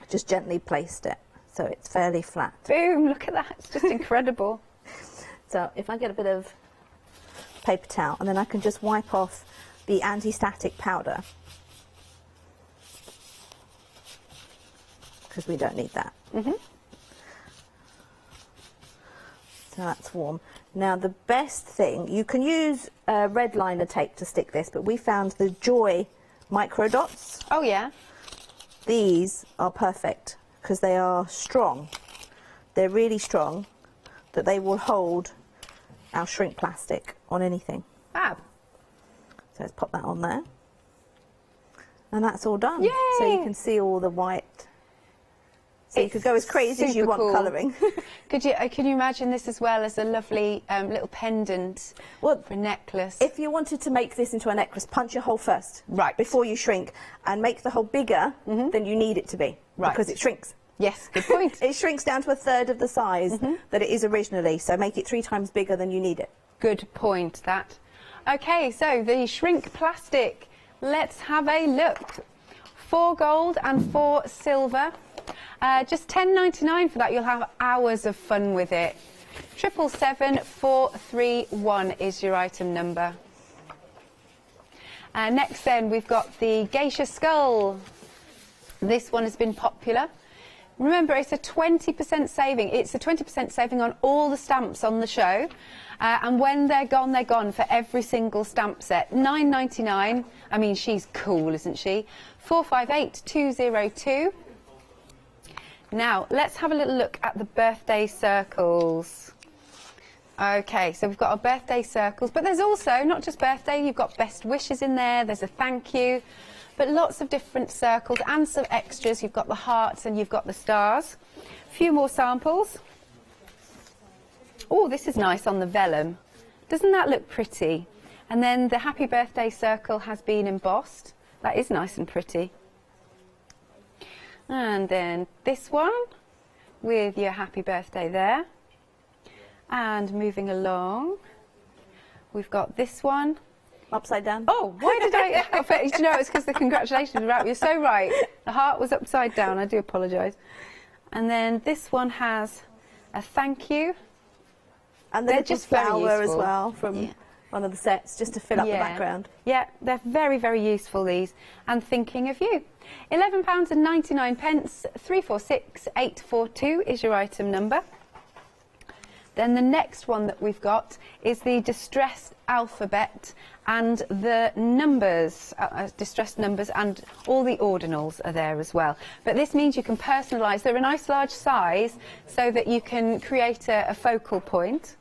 K: just gently placed it, so it's fairly flat.
C: Boom, look at that. It's just incredible.
K: So if I get a bit of paper towel, and then I can just wipe off the anti-static powder, because we don't need that. So that's warm. Now the best thing, you can use red liner tape to stick this, but we found the Joy micro dots.
C: Oh yeah.
K: These are perfect because they are strong. They're really strong, that they will hold our shrink plastic on anything.
C: Fab.
K: So let's pop that on there. And that's all done.
C: Yay!
K: So you can see all the white. So you could go as crazy as you want colouring.
C: Can you imagine this as well as a lovely little pendant for a necklace?
K: If you wanted to make this into a necklace, punch a hole first. Right. Before you shrink. And make the hole bigger than you need it to be.
C: Right.
K: Because it shrinks.
C: Yes, good point.
K: It shrinks down to a third of the size that it is originally. So make it 3 times bigger than you need it.
C: Good point, that. Okay, so the shrink plastic. Let's have a look. 4 gold and 4 silver. Just £10.99 for that. You'll have hours of fun with it. 777-431 is your item number. Next then we've got the geisha skull. This one has been popular. Remember, it's a 20% saving. It's a 20% saving on all the stamps on the show. And when they're gone for every single stamp set. £9.99. I mean, she's cool, isn't she? 458202. Now, let's have a little look at the birthday circles. Okay, so we've got our birthday circles, but there's also, not just birthday, you've got best wishes in there, there's a thank you, but lots of different circles and some extras. You've got the hearts and you've got the stars. A few more samples. Oh, this is nice on the vellum. Doesn't that look pretty? And then the happy birthday circle has been embossed. That is nice and pretty. And then this one with your happy birthday there. And moving along, we've got this one.
K: Upside down.
C: Oh, why did I? You know, it's because the congratulations were out. You're so right. The heart was upside down. I do apologise. And then this one has a thank you.
K: And the little flower as well from one of the sets, just to fill up the background.
C: Yeah, they're very, very useful, these. And thinking of you. £11.99, 346842 is your item number. Then the next one that we've got is the distressed alphabet and the numbers, distressed numbers, and all the ordinals are there as well. But this means you can personalise. They're a nice large size so that you can create a focal point.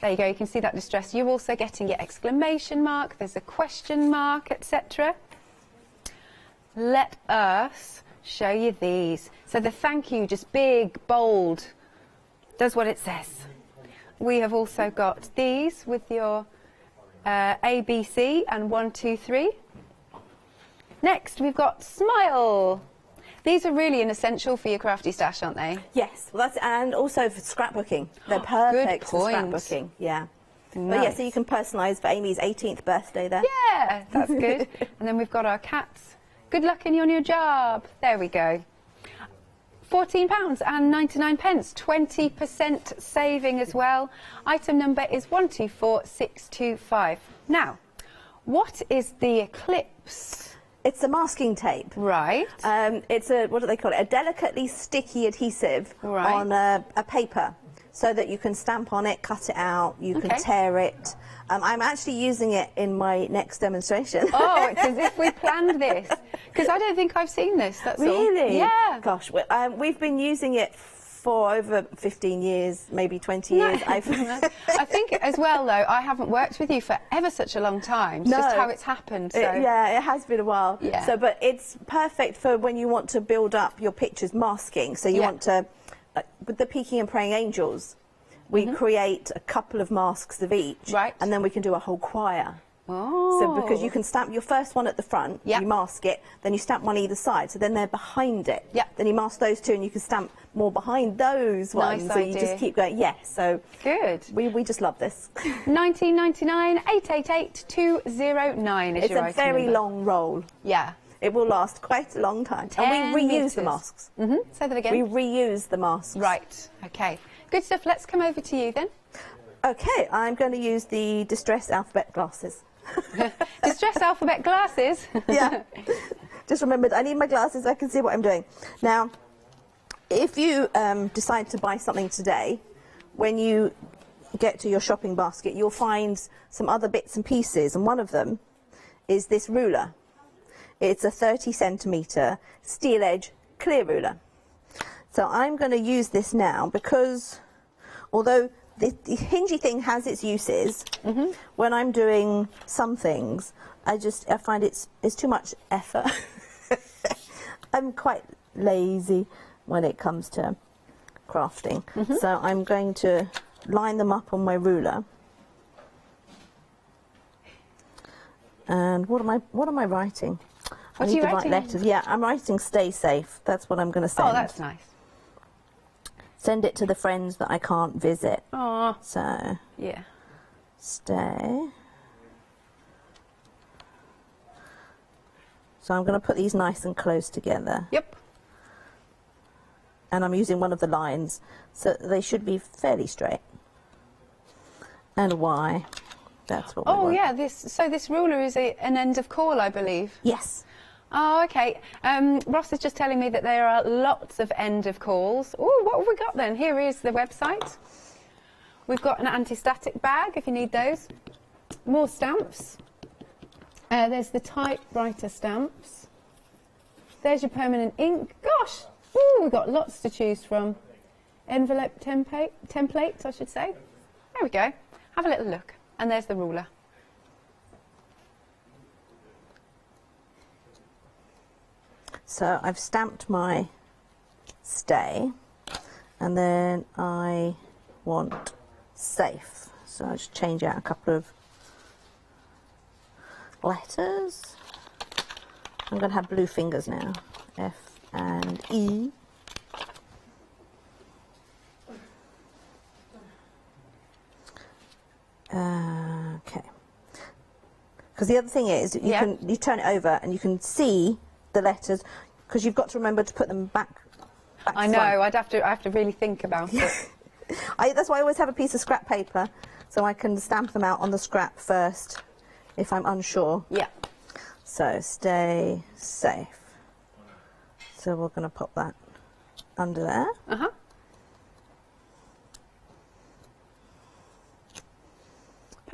C: There you go, you can see that distress. You're also getting your exclamation mark, there's a question mark, etc. Let us show you these. So the thank you, just big, bold, does what it says. We have also got these with your A, B, C and 1, 2, 3. Next, we've got smile. These are really an essential for your crafty stash, aren't they?
K: Yes, well, and also for scrapbooking. They're perfect for scrapbooking. Yeah.
C: Nice.
K: But yeah, so you can personalise for Amy's 18th birthday there.
C: Yeah, that's good. And then we've got our cats. Good luck in your new job. There we go. £14.99, 20% saving as well. Item number is 124625. Now, what is the Eclipse?
K: It's a masking tape.
C: Right.
K: It's a, what do they call it? A delicately sticky adhesive on a paper so that you can stamp on it, cut it out, you can tear it. I'm actually using it in my next demonstration.
C: Oh, it's as if we planned this. Because I don't think I've seen this, that's all.
K: Really?
C: Yeah.
K: Gosh, we've been using it for over 15 years, maybe 20 years.
C: I think as well, though, I haven't worked with you for ever such a long time. It's just how it's happened. So.
K: Yeah, it has been a while.
C: Yeah.
K: So, but it's perfect for when you want to build up your pictures masking. So you want to, with the Peeking and Praying Angels, we create a couple of masks of each, and then we can do a whole choir.
C: Oh.
K: So because you can stamp your first one at the front, you mask it, then you stamp one either side, so then they're behind it. Then you mask those two and you can stamp more behind those ones.
C: Nice
K: so
C: idea.
K: you just keep going, so
C: good.
K: We just love this.
C: 1999 888 209 is
K: it's
C: your
K: a
C: item
K: very
C: number.
K: long roll.
C: Yeah.
K: It will last quite a long time.
C: 10
K: and we reuse
C: metres.
K: the masks.
C: Say that again.
K: We reuse the masks.
C: Right. Okay. Good stuff. Let's come over to you then.
K: Okay, I'm going to use the distressed alphabet glasses.
C: Distressed alphabet glasses?
K: Yeah. Just remembered, I need my glasses so I can see what I'm doing. Now, if you decide to buy something today, when you get to your shopping basket, you'll find some other bits and pieces, and one of them is this ruler. It's a 30cm steel edge clear ruler. So I'm going to use this now because although the hingy thing has its uses, when I'm doing some things, I find it's too much effort. I'm quite lazy when it comes to crafting. So I'm going to line them up on my ruler. And what am I writing? I need to write letters. Yeah, I'm writing stay safe. That's what I'm going to send.
C: Oh, that's nice.
K: Send it to the friends that I can't visit.
C: Aww.
K: So,
C: yeah.
K: Stay. So I'm going to put these nice and close together.
C: Yep.
K: And I'm using one of the lines, so they should be fairly straight. And Y. That's what we want.
C: Yeah, this ruler is an end of call, I believe.
K: Yes.
C: Oh, okay. Ross is just telling me that there are lots of end of calls. Oh, what have we got then? Here is the website. We've got an anti-static bag if you need those. More stamps. There's the typewriter stamps. There's your permanent ink. Gosh, we've got lots to choose from. Envelope templates, I should say. There we go. Have a little look. And there's the ruler.
K: So I've stamped my stay, and then I want safe. So I'll just change out a couple of letters. I'm going to have blue fingers now. F and E. Okay. Because the other thing is, you turn it over and you can see the letters, because you've got to remember to put them back
C: I know. I have to really think about it.
K: That's why I always have a piece of scrap paper, so I can stamp them out on the scrap first if I'm unsure.
C: Yeah.
K: So stay safe. So we're going to pop that under there.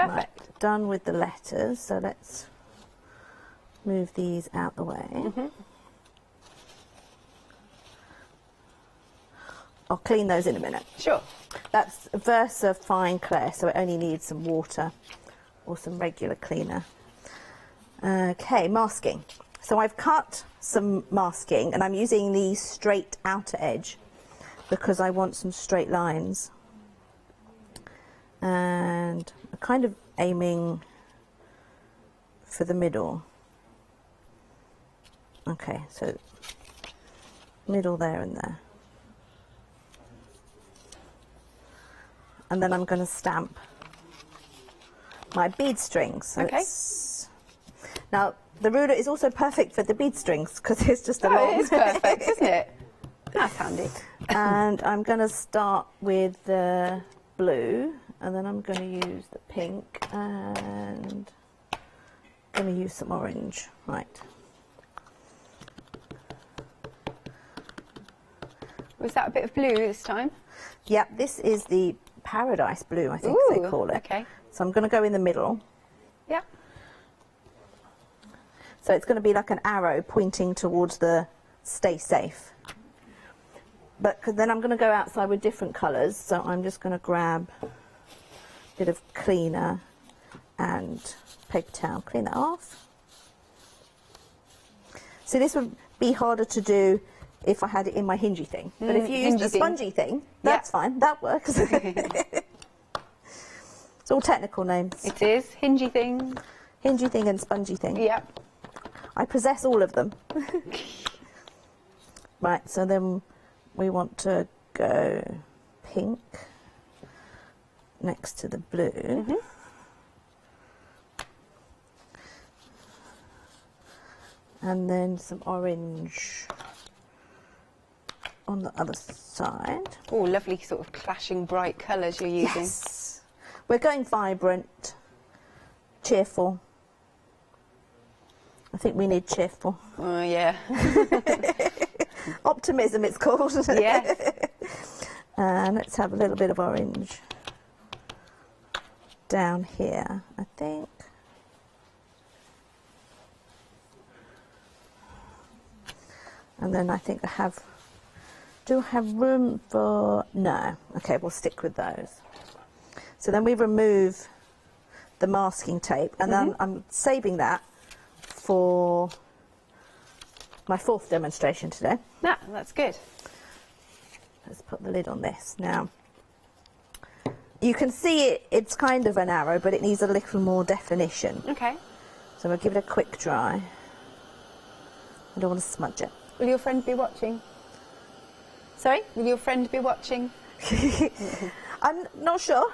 C: Perfect.
K: Right, done with the letters, so let's move these out the way. I'll clean those in a minute.
C: Sure.
K: That's Versa Fine Clay, so it only needs some water or some regular cleaner. Okay, masking. So I've cut some masking and I'm using the straight outer edge because I want some straight lines. And I'm kind of aiming for the middle. Okay, so middle there and there. And then I'm going to stamp my bead strings. So
C: Okay.
K: Now, the ruler is also perfect for the bead strings because it's just a long...
C: It is perfect, isn't it? That's handy.
K: And I'm going to start with the blue, and then I'm going to use the pink, and I'm going to use some orange. Right.
C: Was that a bit of blue this time?
K: Yep, this is the Paradise Blue, I think they call it.
C: Okay.
K: So I'm going to go in the middle.
C: Yeah.
K: So it's going to be like an arrow pointing towards the stay safe. But then I'm going to go outside with different colours. So I'm just going to grab a bit of cleaner and paper towel. Clean that off. So this would be harder to do if I had it in my hingy thing. But if you use the spongy thing, that's fine. That works. It's all technical names.
C: It is. Hingy thing.
K: Hingy thing and spongy thing.
C: Yep.
K: I possess all of them. Right, so then we want to go pink next to the blue. And then some orange on the other side.
C: Oh, lovely sort of clashing bright colours you're using.
K: Yes. We're going vibrant, cheerful. I think we need cheerful.
C: Oh, yeah.
K: Optimism, it's called.
C: Yes.
K: And let's have a little bit of orange down here, I think. And then I think do I have room for, no. Okay, we'll stick with those. So then we remove the masking tape, and then I'm saving that for my fourth demonstration today.
C: No, that's good.
K: Let's put the lid on this. Now, you can see it's kind of an arrow, but it needs a little more definition.
C: Okay.
K: So we'll give it a quick dry. I don't want to smudge it.
C: Will your friend be watching?
K: Sorry?
C: Will your friend be watching?
K: I'm not sure.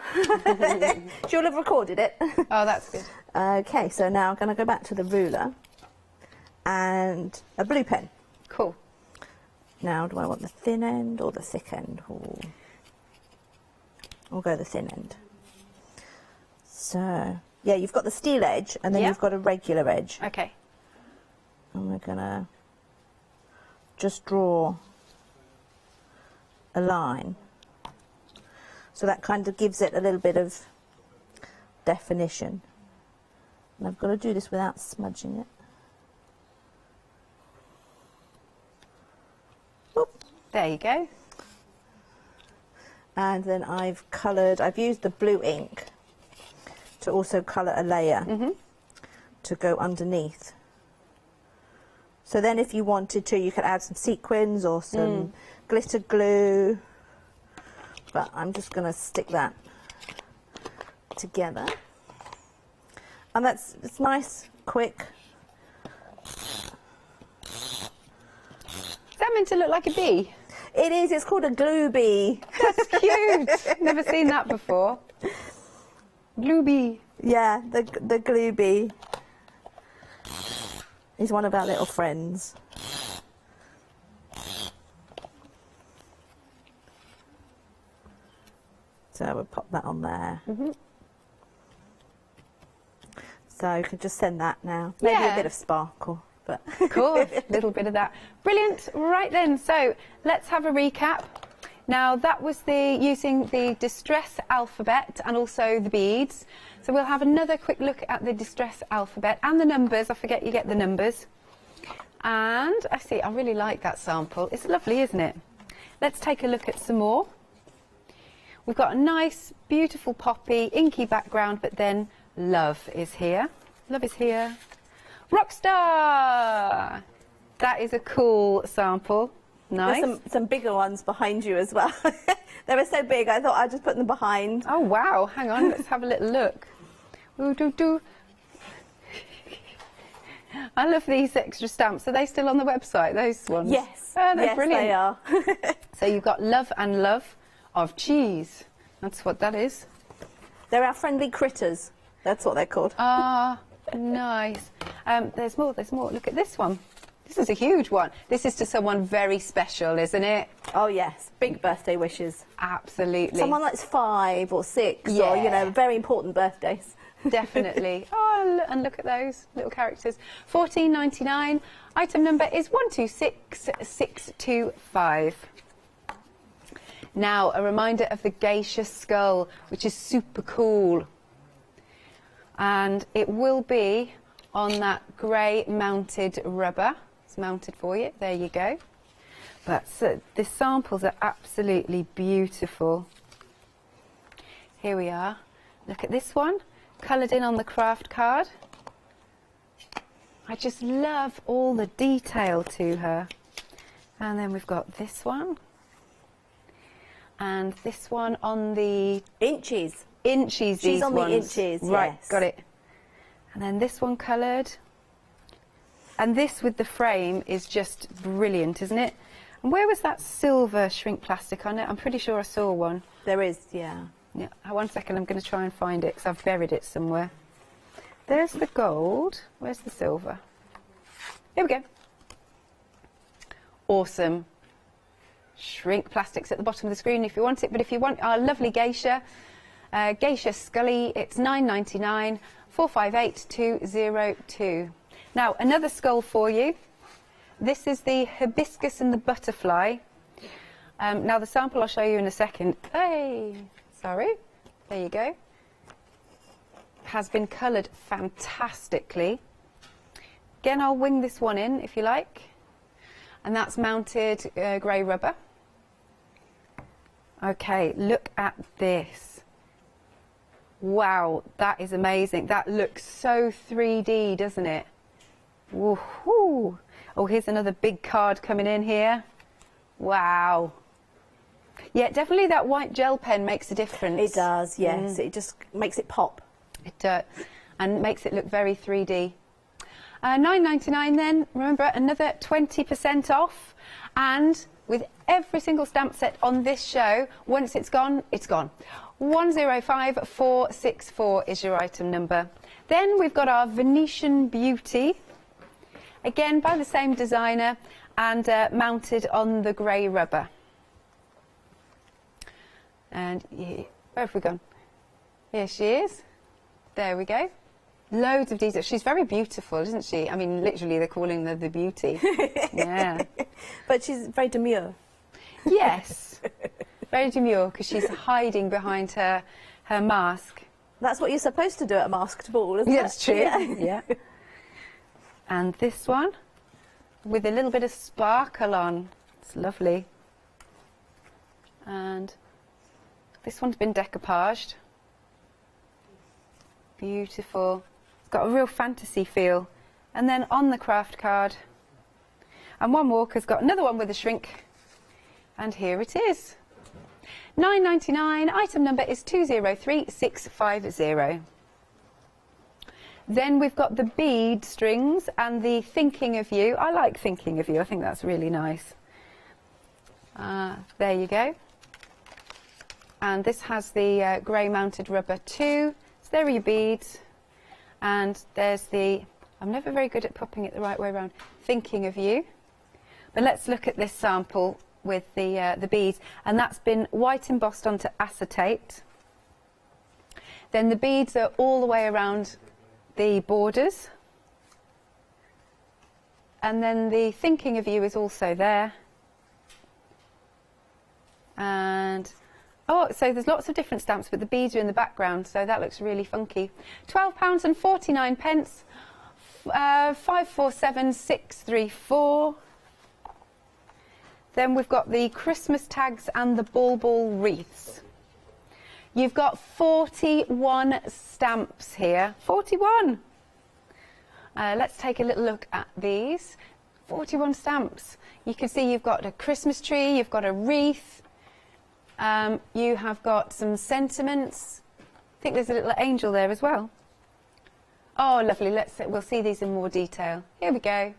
K: She'll have recorded it.
C: Oh, that's good.
K: Okay, so now I'm going to go back to the ruler and a blue pen.
C: Cool.
K: Now, do I want the thin end or the thick end? I'll go the thin end. So, yeah, you've got the steel edge and then you've got a regular edge.
C: Okay.
K: And we're going to just draw a line. So that kind of gives it a little bit of definition. And I've got to do this without smudging it. Oop.
C: There you go.
K: And then I've used the blue ink to also colour a layer to go underneath. So then if you wanted to, you could add some sequins or some glitter glue. But I'm just going to stick that together. And it's nice, quick.
C: Is that meant to look like a bee?
K: It is, it's called a glue bee.
C: That's cute. Never seen that before. Glue bee.
K: Yeah, the glue bee. He's one of our little friends. So we'll pop that on there. So you can just send that now. Maybe a bit of sparkle, but
C: Cool, a little bit of that. Brilliant. Right then, so let's have a recap. Now that was using the distress alphabet and also the beads. So we'll have another quick look at the distress alphabet and the numbers. I forget you get the numbers. And I really like that sample. It's lovely, isn't it? Let's take a look at some more. We've got a nice, beautiful poppy, inky background, but then love is here. Love is here. Rockstar! That is a cool sample. Nice.
K: There's some bigger ones behind you as well. They were so big, I thought I'd just put them behind.
C: Oh, wow. Hang on, let's have a little look. Ooh, doo, doo. I love these extra stamps. Are they still on the website, those ones?
K: Yes.
C: Oh, they're
K: yes,
C: brilliant.
K: they are.
C: So you've got love and love of cheese. That's what that is.
K: They're our friendly critters. That's what they're called.
C: Ah, nice. There's more, there's more. Look at this one. This is a huge one. This is to someone very special, isn't it?
K: Oh, yes. Big birthday wishes.
C: Absolutely.
K: Someone that's 5 or 6
C: Yeah.
K: or, you know, very important birthdays.
C: Definitely. Oh, and look at those little characters. $14.99. Item number is 126625. Now, a reminder of the geisha skull, which is super cool. And it will be on that grey mounted rubber. It's mounted for you. There you go. But the samples are absolutely beautiful. Here we are. Look at this one. Coloured in on the craft card. I just love all the detail to her. And then we've got this one. And this one on the...
K: Inchies.
C: Inchies,
K: She's
C: these
K: on
C: ones.
K: the inchies,
C: Right,
K: yes.
C: got it. And then this one coloured. And this with the frame is just brilliant, isn't it? And where was that silver shrink plastic on it? I'm pretty sure I saw one.
K: There is, yeah.
C: Yeah, 1 second, I'm going to try and find it because I've buried it somewhere. There's the gold. Where's the silver? Here we go. Awesome. Shrink plastics at the bottom of the screen if you want it, but if you want our lovely geisha, geisha scully, it's $9.99, 458202. Now, another skull for you. This is the hibiscus and the butterfly. Now, the sample I'll show you in a second. Hey! Sorry, there you go. Has been coloured fantastically. Again, I'll wing this one in if you like. And that's mounted grey rubber. Okay, look at this. Wow, that is amazing. That looks so 3D, doesn't it? Woohoo! Oh, here's another big card coming in here. Wow. Yeah, definitely that white gel pen makes a difference.
K: It does, yes. It just makes it pop.
C: It does, and makes it look very 3D. $9.99 then. Remember, another 20% off. And with every single stamp set on this show, once it's gone, it's gone. 105464 is your item number. Then we've got our Venetian Beauty. Again, by the same designer and mounted on the grey rubber. And where have we gone? Here she is. There we go. Loads of detail. She's very beautiful, isn't she? I mean, literally, they're calling her the beauty. Yeah.
K: But she's very demure.
C: Yes. Very demure, because she's hiding behind her mask.
K: That's what you're supposed to do at a masked ball, isn't it?
C: That's true.
K: Yeah.
C: Yeah. And this one, with a little bit of sparkle on. It's lovely. And this one's been decoupaged. Beautiful. It's got a real fantasy feel. And then on the craft card, and one Walker's got another one with a shrink. And here it is. $9.99. Item number is 203650. Then we've got the bead strings and the Thinking of You. I like Thinking of You. I think that's really nice. There you go. And this has the grey mounted rubber too. So there are your beads. And there's the, I'm never very good at popping it the right way around, Thinking of You. But let's look at this sample with the beads. And that's been white embossed onto acetate. Then the beads are all the way around the borders. And then the Thinking of You is also there. And oh, so there's lots of different stamps, but the beads are in the background, so that looks really funky. £12.49. 547634. Then we've got the Christmas tags and the ball wreaths. You've got 41 stamps here. 41. Let's take a little look at these. 41 stamps. You can see you've got a Christmas tree, you've got a wreath, you have got some sentiments. I think there's a little angel there as well. Oh, lovely. We'll see these in more detail. Here we go.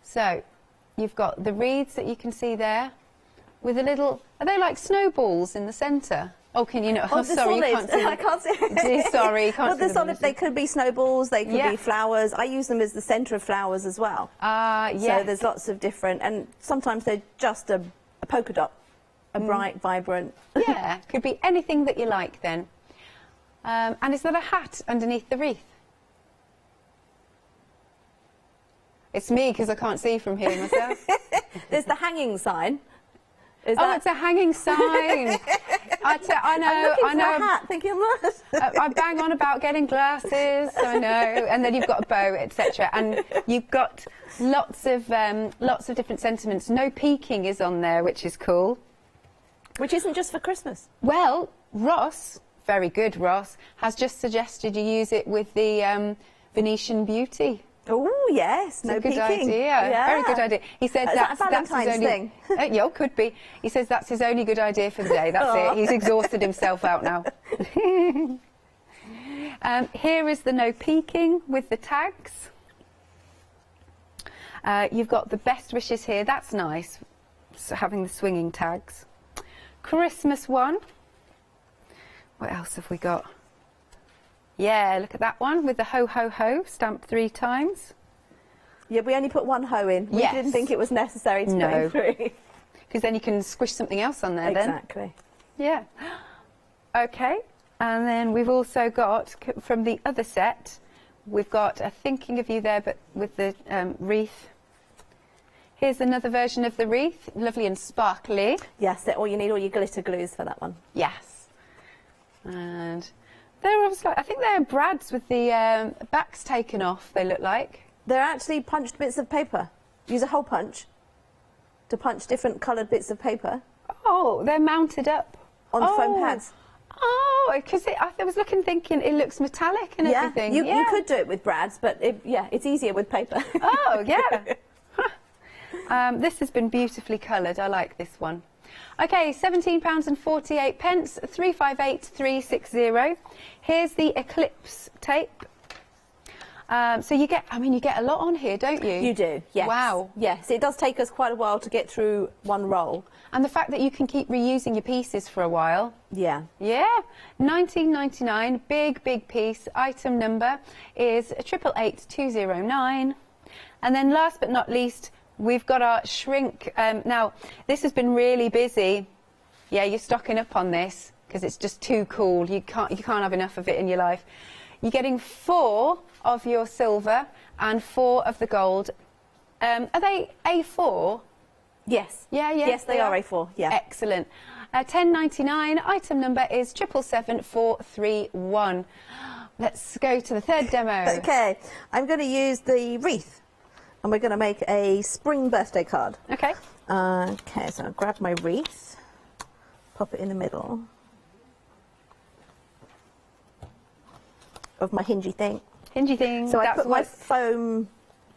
C: So, you've got the wreaths that you can see there with a little, are they like snowballs in the centre? Oh, can you not?
K: Oh,
C: sorry,
K: solid.
C: you can't see.
K: I can't see.
C: Sorry, you can't
K: But
C: see.
K: the solid, they could be snowballs, they could
C: Yeah.
K: be flowers. I use them as the centre of flowers as well.
C: Yeah.
K: So there's lots of different, and sometimes they're just a polka dot, a bright, vibrant.
C: Yeah, could be anything that you like then. And is there a hat underneath the wreath? It's me because I can't see from here myself.
K: There's the hanging sign. Is
C: Oh,
K: that...
C: it's a hanging sign. I know.
K: I'm looking
C: I know.
K: for a hat, thinking I'm not.
C: I bang on about getting glasses. I know, and then you've got a bow, etc. And you've got lots of different sentiments. No peeking is on there, which is cool.
K: Which isn't just for Christmas.
C: Well, Ross, very good, Ross, has just suggested you use it with the Venetian Beauty.
K: Oh yes,
C: It's
K: no
C: a good
K: peeking.
C: idea.
K: Yeah.
C: Very good idea. He said
K: Is that a
C: that's his
K: Valentine's
C: only
K: thing?
C: Yeah, could be. He says that's his only good idea for the day. That's
K: Aw.
C: it. He's exhausted himself out now. Here is the no peeking with the tags. You've got the best wishes here. That's nice. So having the swinging tags. Christmas one. What else have we got? Yeah, look at that one with the ho ho ho stamped 3 times.
K: Yeah, we only put one ho in. We
C: Yes.
K: didn't think it was necessary to
C: No.
K: put 3.
C: Because then you can squish something else on there then.
K: Exactly.
C: Yeah. Okay. And then we've also got, from the other set, we've got a Thinking of You there, but with the wreath. Here's another version of the wreath, lovely and sparkly.
K: Yes, you need all your glitter glues for that one.
C: Yes. And they're obviously, I think they're brads with the backs taken off, they look like.
K: They're actually punched bits of paper. Use a hole punch to punch different coloured bits of paper.
C: Oh, they're mounted up.
K: On foam pads.
C: Oh, because I was thinking it looks metallic and everything.
K: You could do it with brads, but it's easier with paper.
C: Oh, yeah. This has been beautifully coloured. I like this one. Okay, £17.48, 358360. Here's the Eclipse tape. So you get a lot on here, don't you?
K: You do, yes.
C: Wow.
K: Yes, it does take us quite a while to get through one roll.
C: And the fact that you can keep reusing your pieces for a while.
K: Yeah.
C: Yeah. £19.99, big piece. Item number is 888209. And then last but not least, we've got our shrink. Now, this has been really busy. Yeah, you're stocking up on this because it's just too cool. You can't have enough of it in your life. You're getting 4 of your silver and 4 of the gold. Are they A4?
K: Yes.
C: Yeah.
K: Yes, they are A4. Yeah.
C: Excellent. £10.99. Item number is 777431. Let's go to the third demo.
K: Okay, I'm going to use the wreath. And we're going to make a spring birthday card.
C: Okay.
K: Okay, so I'll grab my wreath, pop it in the middle of my hingy thing.
C: Hingy thing.
K: So I put my foam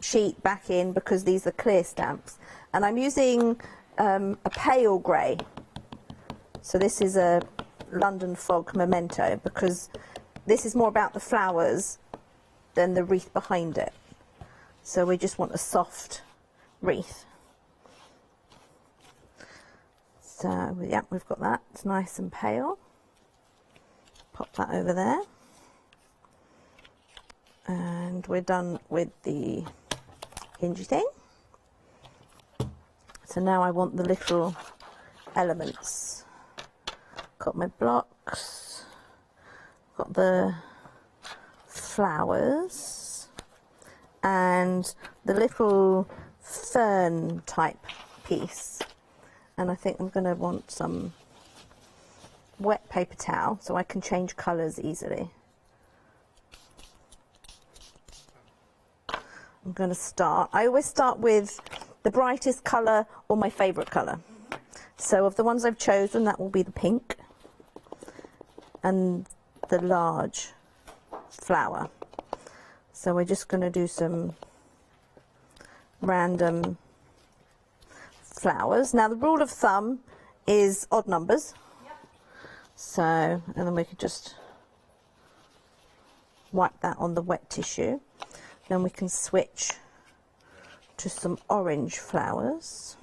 K: sheet back in because these are clear stamps. And I'm using a pale grey. So this is a London Fog Memento because this is more about the flowers than the wreath behind it. So we just want a soft wreath. So, yeah, we've got that. It's nice and pale. Pop that over there. And we're done with the hingy thing. So now I want the little elements. Got my blocks. Got the flowers. And the little fern type piece. And I think I'm going to want some wet paper towel so I can change colours easily. I'm going to start. I always start with the brightest colour or my favourite colour. So of the ones I've chosen, that will be the pink and the large flower. So we're just going to do some random flowers. Now the rule of thumb is odd numbers. So, and then we could just wipe that on the wet tissue. Then we can switch to some orange flowers.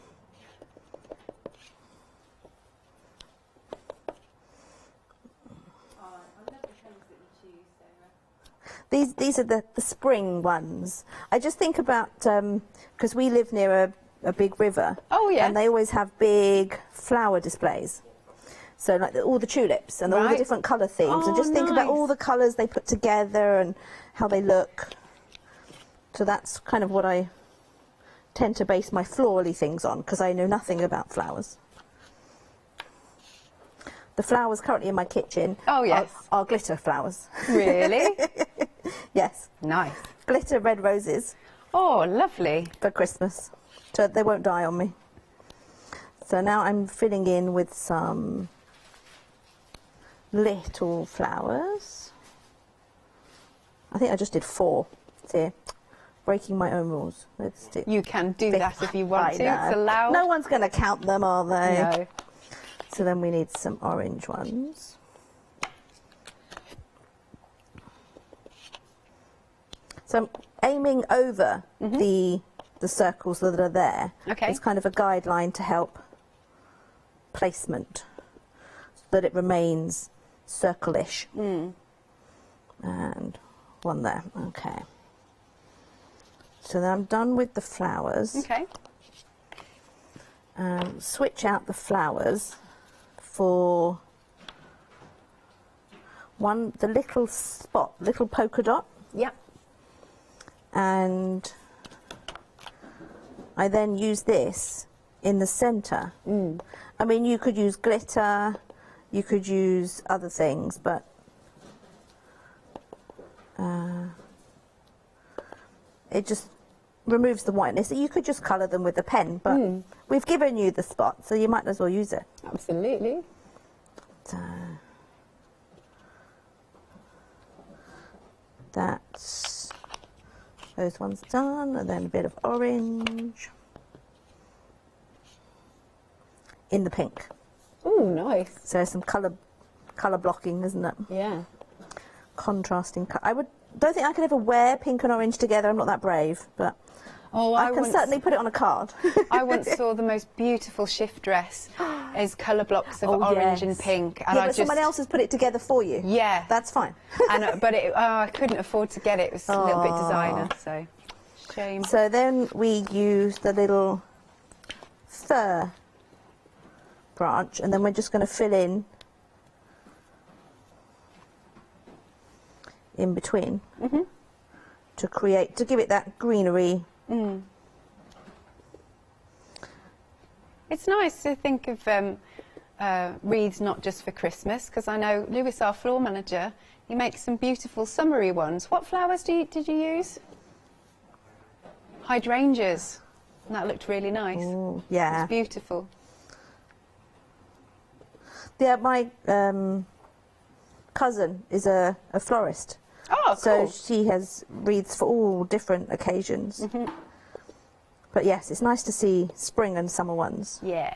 K: These are the spring ones. I just think about, because we live near a big river.
C: Oh, yeah.
K: And they always have big flower displays. So like all the tulips and all the different colour themes. And just think about all the colours they put together and how they look. So that's kind of what I tend to base my florally things on, because I know nothing about flowers. The flowers currently in my kitchen are glitter flowers.
C: Really?
K: Yes.
C: Nice.
K: Glitter red roses.
C: Oh, lovely.
K: For Christmas. So they won't die on me. So now I'm filling in with some little flowers. I think I just did 4. See, breaking my own rules. Let's do.
C: You can do that if you want to. It's allowed.
K: No one's going to count them, are they?
C: No.
K: So then we need some orange ones. So I'm aiming over the circles that are there.
C: Okay.
K: It's kind of a guideline to help placement, so that it remains circle-ish. And one there. Okay. So then I'm done with the flowers.
C: Okay.
K: Switch out the flowers for the little spot, little polka dot.
C: Yep.
K: And I then use this in the centre. I mean, you could use glitter, you could use other things, but it just removes the whiteness. You could just colour them with a pen, but we've given you the spot, so you might as well use it.
C: Absolutely.
K: So that's those ones done, and then a bit of orange in the pink.
C: Oh, nice.
K: So some colour blocking, isn't it?
C: Yeah.
K: Contrasting. Don't think I could ever wear pink and orange together. I'm not that brave, but I can certainly put it on a card.
C: I once saw the most beautiful shift dress as colour blocks of orange and pink. And
K: but someone else has put it together for you.
C: Yeah.
K: That's fine.
C: But I couldn't afford to get it. It was a little bit designer, so shame.
K: So then we use the little fir branch, and then we're just going to fill in between to give it that greenery.
C: It's nice to think of wreaths not just for Christmas, because I know Lewis, our floor manager, he makes some beautiful summery ones. What flowers did you use? Hydrangeas. And that looked really nice.
K: Ooh, yeah.
C: It's beautiful.
K: Yeah, my cousin is a florist.
C: Oh,
K: so
C: cool.
K: she has wreaths for all different occasions. But yes, it's nice to see spring and summer ones.
C: Yeah.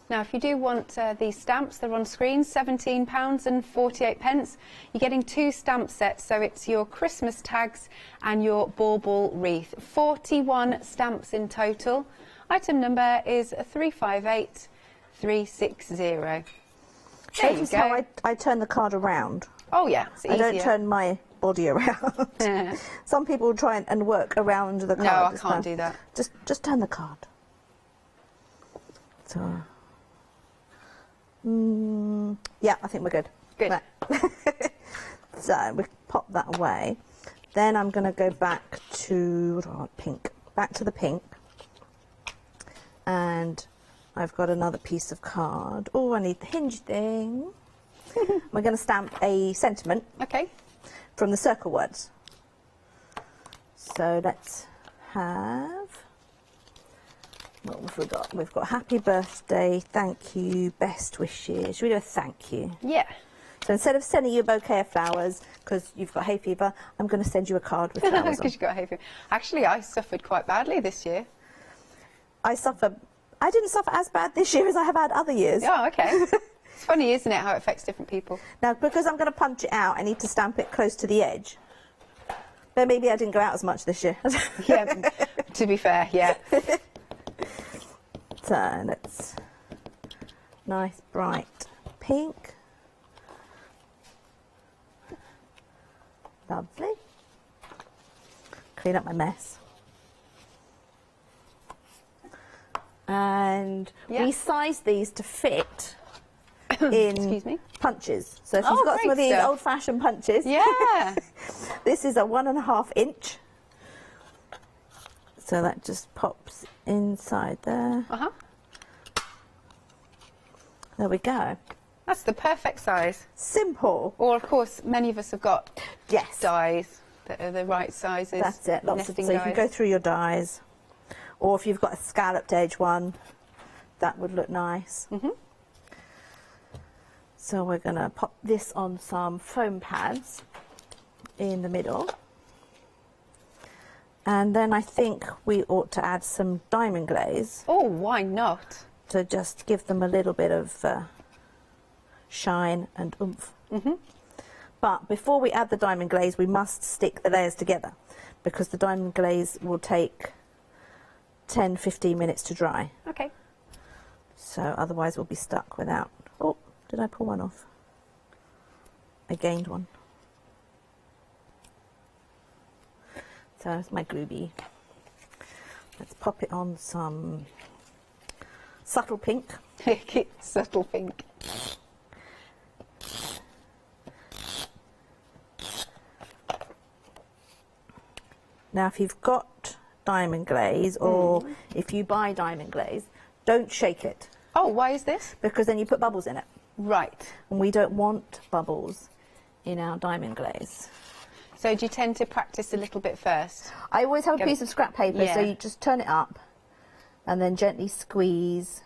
C: Now, if you do want these stamps, they're on screen, £17.48. You're getting 2 stamp sets, so it's your Christmas tags and your bauble wreath. 41 stamps in total. Item number is 358360. There you go.
K: How I turn the card around.
C: Oh yeah, it's easier.
K: I don't turn my body around. Some people try and work around the card.
C: No, I can't do that.
K: Just turn the card. So, yeah, I think we're good.
C: Good.
K: Right. So we pop that away. Then I'm going to go back to pink. Back to the pink. And I've got another piece of card. Oh, I need the hinge thing. We're going to stamp a sentiment.
C: Okay.
K: From the circle words. So let's have what have we got? We've got happy birthday, thank you, best wishes. Should we do a thank you?
C: Yeah.
K: So instead of sending you a bouquet of flowers because you've got hay fever, I'm going to send you a card with flowers on.
C: Because you've got hay fever. Actually, I suffered quite badly this year.
K: I didn't suffer as bad this year as I have had other years.
C: Oh, okay. It's funny, isn't it, how it affects different people?
K: Now, because I'm going to punch it out, I need to stamp it close to the edge. But maybe I didn't go out as much this year.
C: Yeah, to be fair, yeah.
K: So let's nice bright pink. Lovely. Clean up my mess. And we size these to fit in
C: Excuse me?
K: punches. So if you've got some of these old-fashioned punches,
C: yeah,
K: this is a 1.5 inch. So that just pops inside there. There we go.
C: That's the perfect size.
K: Simple.
C: Or, of course, many of us have got dies that are the right sizes.
K: That's it. Lots of, so
C: nesting
K: you can
C: dies.
K: go through your dies. Or if you've got a scalloped edge one, that would look nice. So we're going to pop this on some foam pads in the middle. And then I think we ought to add some diamond glaze.
C: Oh, why not?
K: To just give them a little bit of shine and oomph. But before we add the diamond glaze, we must stick the layers together because the diamond glaze will take 10-15 minutes to dry.
C: Okay.
K: So otherwise we'll be stuck without... Oh, did I pull one off? I gained one. So that's my glue bee. Let's pop it on some subtle pink.
C: Subtle pink.
K: Now if you've got diamond glaze or if you buy diamond glaze, don't shake it.
C: Oh, why is this?
K: Because then you put bubbles in it.
C: Right.
K: And we don't want bubbles in our diamond glaze.
C: So do you tend to practice a little bit first?
K: I always have a piece of scrap paper, so you just turn it up and then gently squeeze,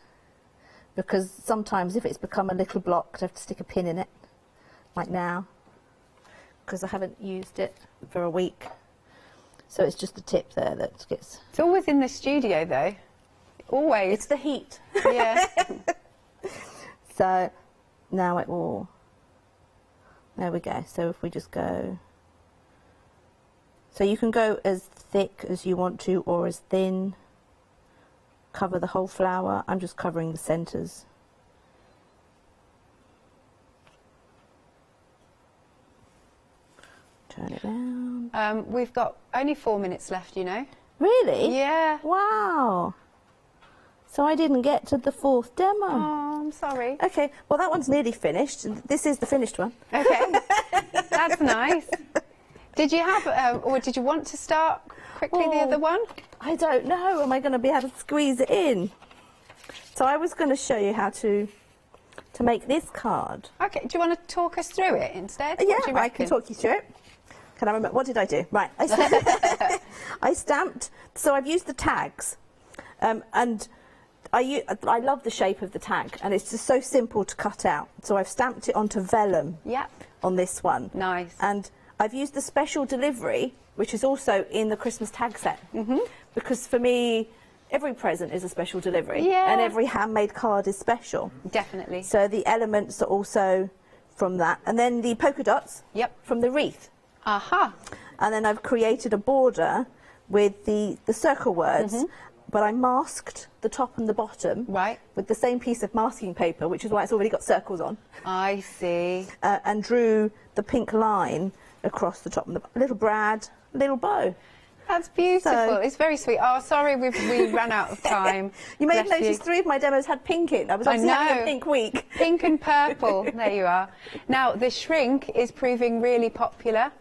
K: because sometimes if it's become a little blocked, I have to stick a pin in it, like now, because I haven't used it for a week. So it's just the tip there that gets...
C: It's always in the studio, though. Always.
K: It's the heat.
C: Yeah.
K: So now it will... There we go. So if we just go... So you can go as thick as you want to or as thin. Cover the whole flower. I'm just covering the centres. Turn it round.
C: We've got only 4 minutes left, you know.
K: Really?
C: Yeah.
K: Wow. So I didn't get to the 4th demo.
C: Oh, I'm sorry.
K: Okay, well that one's nearly finished. This is the finished one.
C: Okay. That's nice. Did you have, or did you want to start quickly the other one?
K: I don't know. Am I going to be able to squeeze it in? So I was going to show you how to make this card.
C: Okay. Do you want to talk us through it instead?
K: Yeah,
C: What do you
K: I can
C: reckon?
K: talk you through it. Can I remember? What did I do? Right. I stamped. So I've used the tags, and I love the shape of the tag, and it's just so simple to cut out. So I've stamped it onto vellum.
C: Yeah.
K: On this one.
C: Nice.
K: And I've used the special delivery, which is also in the Christmas tag set, because for me, every present is a special delivery, and every handmade card is special.
C: Definitely.
K: So the elements are also from that, and then the polka dots from the wreath.
C: Aha.
K: And then I've created a border with the circle words, but I masked the top and the bottom with the same piece of masking paper, which is why it's already got circles on.
C: I see.
K: And drew the pink line across the top and the little brad, little bow.
C: That's beautiful.
K: So-
C: It's very sweet. Oh, sorry, we ran out of time.
K: You may have
C: Bless
K: noticed 3 of my demos had pink in. I was obviously having a pink week.
C: Pink and purple. There you are. Now, the shrink is proving really popular.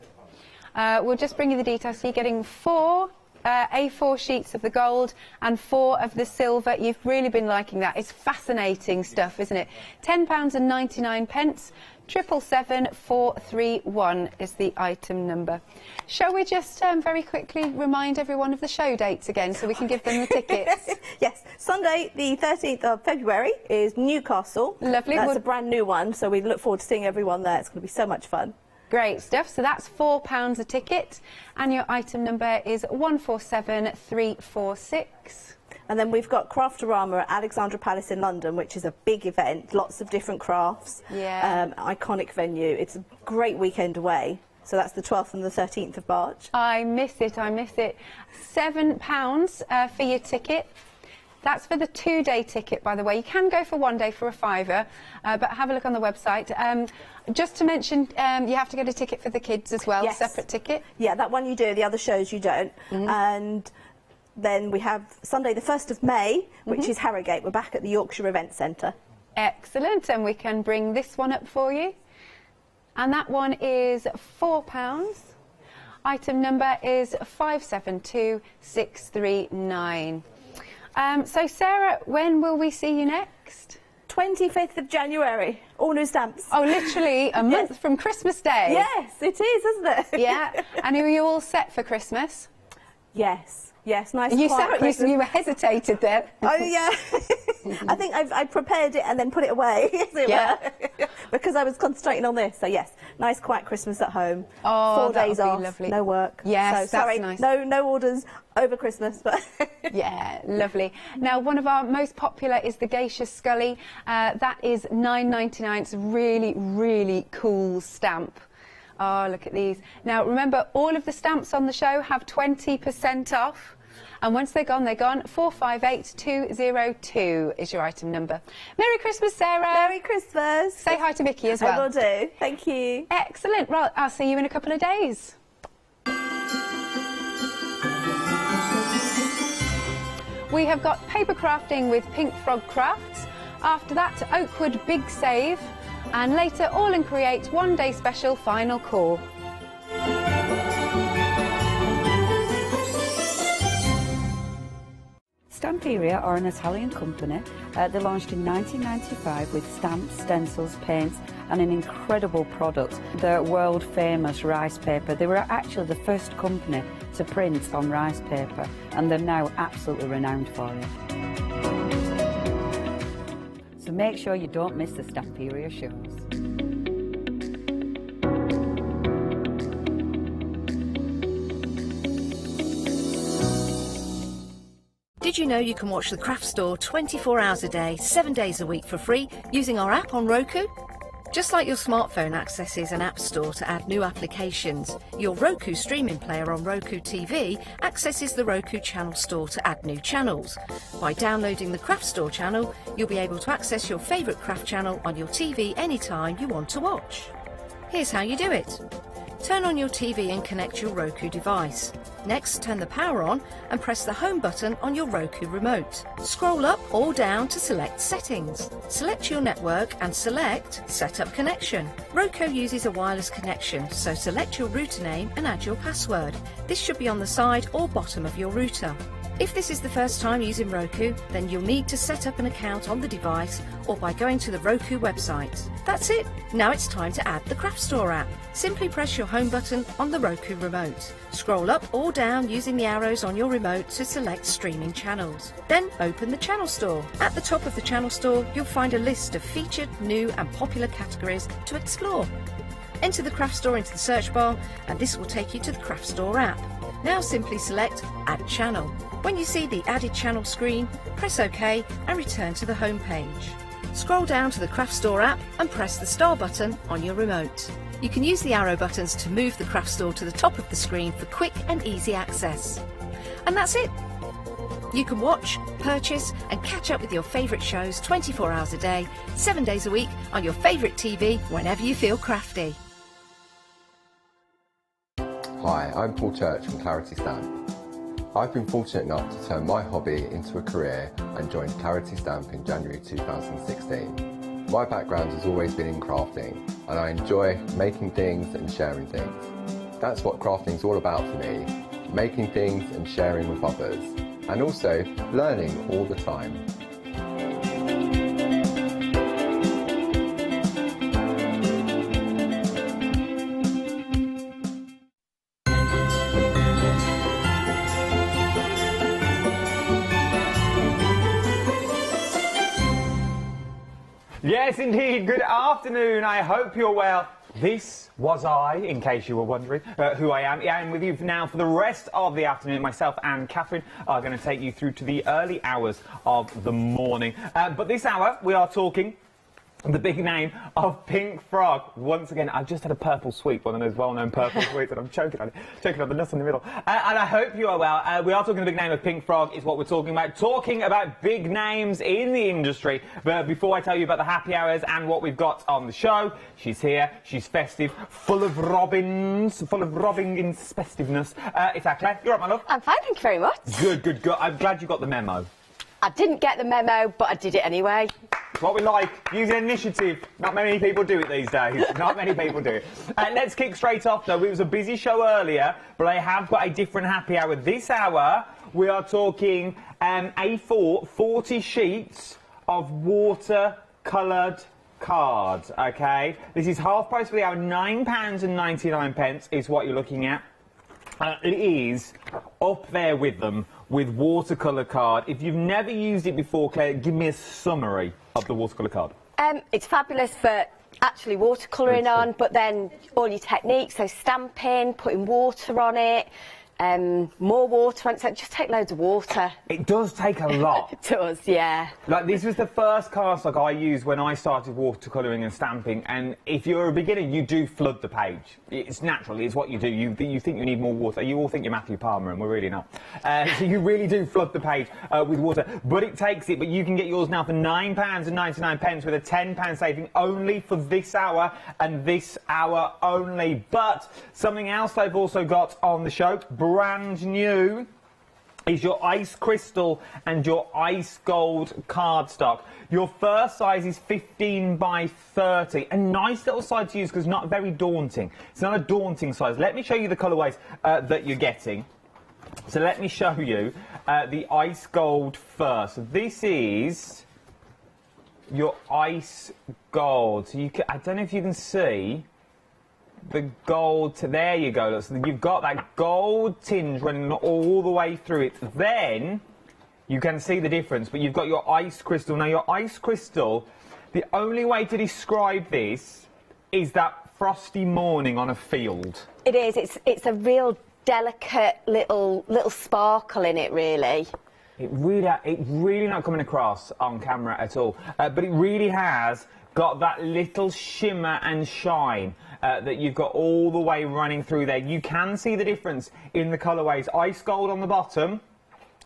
C: We'll just bring you the details. So you're getting 4 A4 sheets of the gold and 4 of the silver. You've really been liking that. It's fascinating stuff, isn't it? £10.99. 777-431 is the item number. Shall we just very quickly remind everyone of the show dates again so we can give them the tickets?
K: Yes, Sunday the 13th of February is Newcastle.
C: Lovely.
K: That's a brand new one, so we look forward to seeing everyone there. It's going to be so much fun.
C: Great stuff. So that's £4 a ticket, and your item number is 147346.
K: And then we've got Craftorama at Alexandra Palace in London, which is a big event, lots of different crafts, iconic venue. It's a great weekend away. So that's the 12th and the 13th of March.
C: I miss it, I miss it. £7 for your ticket. That's for the 2-day ticket, by the way. You can go for 1 day for a £5, but have a look on the website. Just to mention, you have to get a ticket for the kids as well,
K: Yes.
C: a separate ticket.
K: Yeah, that one you do, the other shows you don't. And then we have Sunday the 1st of May, which is Harrogate. We're back at the Yorkshire Event Centre.
C: Excellent, and we can bring this one up for you. And that one is £4. Item number is 572639. So Sarah, when will we see you next?
K: 25th of January, all new stamps.
C: Oh, literally a month from Christmas Day.
K: Yes, it is, isn't it?
C: Yeah, and are you all set for Christmas?
K: Yes. Yes, nice.
C: You
K: quiet Christmas.
C: you hesitated there.
K: Oh yeah, I think I prepared it and then put it away, as it were, because I was concentrating on this. So yes, nice quiet Christmas at home.
C: Oh,
K: 4 days
C: that would
K: off,
C: be lovely.
K: no work.
C: Yes,
K: so, sorry,
C: that's
K: nice. No orders over Christmas, but
C: yeah, lovely. Now, one of our most popular is the Geisha Scully. That is £9.99. It's a really, really cool stamp. Oh, look at these. Now, remember, all of the stamps on the show have 20% off. And once they're gone, they're gone. 458202 is your item number. Merry Christmas, Sarah.
K: Merry Christmas.
C: Say hi to Vicky as well.
K: I will do. Thank you.
C: Excellent. Right, I'll see you in a couple of days. We have got paper crafting with Pink Frog Crafts. After that, Oakwood Big Save. And later, AALL Create 1 day special final call.
L: Stamperia are an Italian company. They launched in 1995 with stamps, stencils, paints and an incredible product, the world famous rice paper. They were actually the first company to print on rice paper and they're now absolutely renowned for it. So make sure you don't miss the Stamperia shows.
N: Did you know you can watch the Craft Store 24 hours a day, 7 days a week for free using our app on Roku? Just like your smartphone accesses an app store to add new applications, your Roku streaming player on Roku TV accesses the Roku channel store to add new channels. By downloading the Craft Store channel, you'll be able to access your favourite craft channel on your TV anytime you want to watch. Here's how you do it. Turn on your TV and connect your Roku device. Next, turn the power on and press the home button on your Roku remote. Scroll up or down to select Settings. Select your network and select Set Up Connection. Roku uses a wireless connection, so select your router name and add your password. This should be on the side or bottom of your router. If this is the first time using Roku, then you'll need to set up an account on the device or by going to the Roku website. That's it. Now it's time to add the Craft Store app. Simply press your home button on the Roku remote. Scroll up or down using the arrows on your remote to select streaming channels. Then open the Channel Store. At the top of the Channel Store, you'll find a list of featured, new and popular categories to explore. Enter the Craft Store into the search bar and this will take you to the Craft Store app. Now simply select Add Channel. When you see the Added Channel screen, press OK and return to the home page. Scroll down to the Craft Store app and press the star button on your remote. You can use the arrow buttons to move the Craft Store to the top of the screen for quick and easy access. And that's it. You can watch, purchase and catch up with your favourite shows 24 hours a day, 7 days a week on your favourite TV whenever you feel crafty.
O: Hi, I'm Paul Church from Clarity Stamp. I've been fortunate enough to turn my hobby into a career and joined Clarity Stamp in January 2016. My background has always been in crafting and I enjoy making things and sharing things. That's what crafting's all about for me. making things and sharing with others, and also learning all the time.
P: Yes, indeed. Good afternoon. I hope you're well. This was I, in case you were wondering who I am. Yeah, I'm with you now for the rest of the afternoon. Myself and Catherine are going to take you through to the early hours of the morning. But this hour, we are talking the big name of Pink Frog. Once again, I've just had a purple sweet, one of those well-known purple sweets, and I'm choking on it, choking on the nuts in the middle. And I hope you are well. We are talking the big name of Pink Frog is what we're talking about big names in the industry. But before I tell you about the happy hours and what we've got on the show, she's here, she's festive, full of robins, full of robbing in festiveness. It's our Claire. You're right, my love?
Q: I'm fine, thank you very much.
P: Good, good, good. I'm glad you got the memo.
Q: I didn't get the memo, but I did it anyway.
P: It's what we like, using initiative. Not many people do it these days. Not many people do it. Let's kick straight off, though. It was a busy show earlier, but I have got a different happy hour. This hour, we are talking A4, 40 sheets of watercoloured cards, OK? This is half price for the hour, £9.99 is what you're looking at. It is up there with them, with watercolour card. If you've never used it before, Claire, give me a summary of the watercolour card.
Q: It's fabulous for actually watercolouring on, but then all your techniques, so stamping, putting water on it, more water on it, so just take loads of water.
P: It does take a lot.
Q: It does, yeah.
P: Like, this was the first cardstock I used when I started watercolouring and stamping, and if you're a beginner, you do flood the page. It's natural, it's what you do. You think you need more water. You all think you're Matthew Palmer, and we're really not. So you really do flood the page with water, but it takes it. But you can get yours now for £9.99 with a £10 saving only for this hour and this hour only. But something else they've also got on the show, brand new, is your ice crystal and your ice gold cardstock. Your first size is 15 by 30. A nice little size to use because not very daunting. It's not a daunting size. Let me show you the colourways that you're getting. So let me show you the ice gold first. So this is your ice gold. So you can, I don't know if you can see the gold. There you go. So you've got that gold tinge running all the way through it. Then you can see the difference, but you've got your ice crystal. Now, your ice crystal, the only way to describe this is that frosty morning on a field.
Q: It is. It's a real delicate little sparkle in it, really.
P: It really not coming across on camera at all, but it really has got that little shimmer and shine that you've got all the way running through there. You can see the difference in the colourways. Ice gold on the bottom,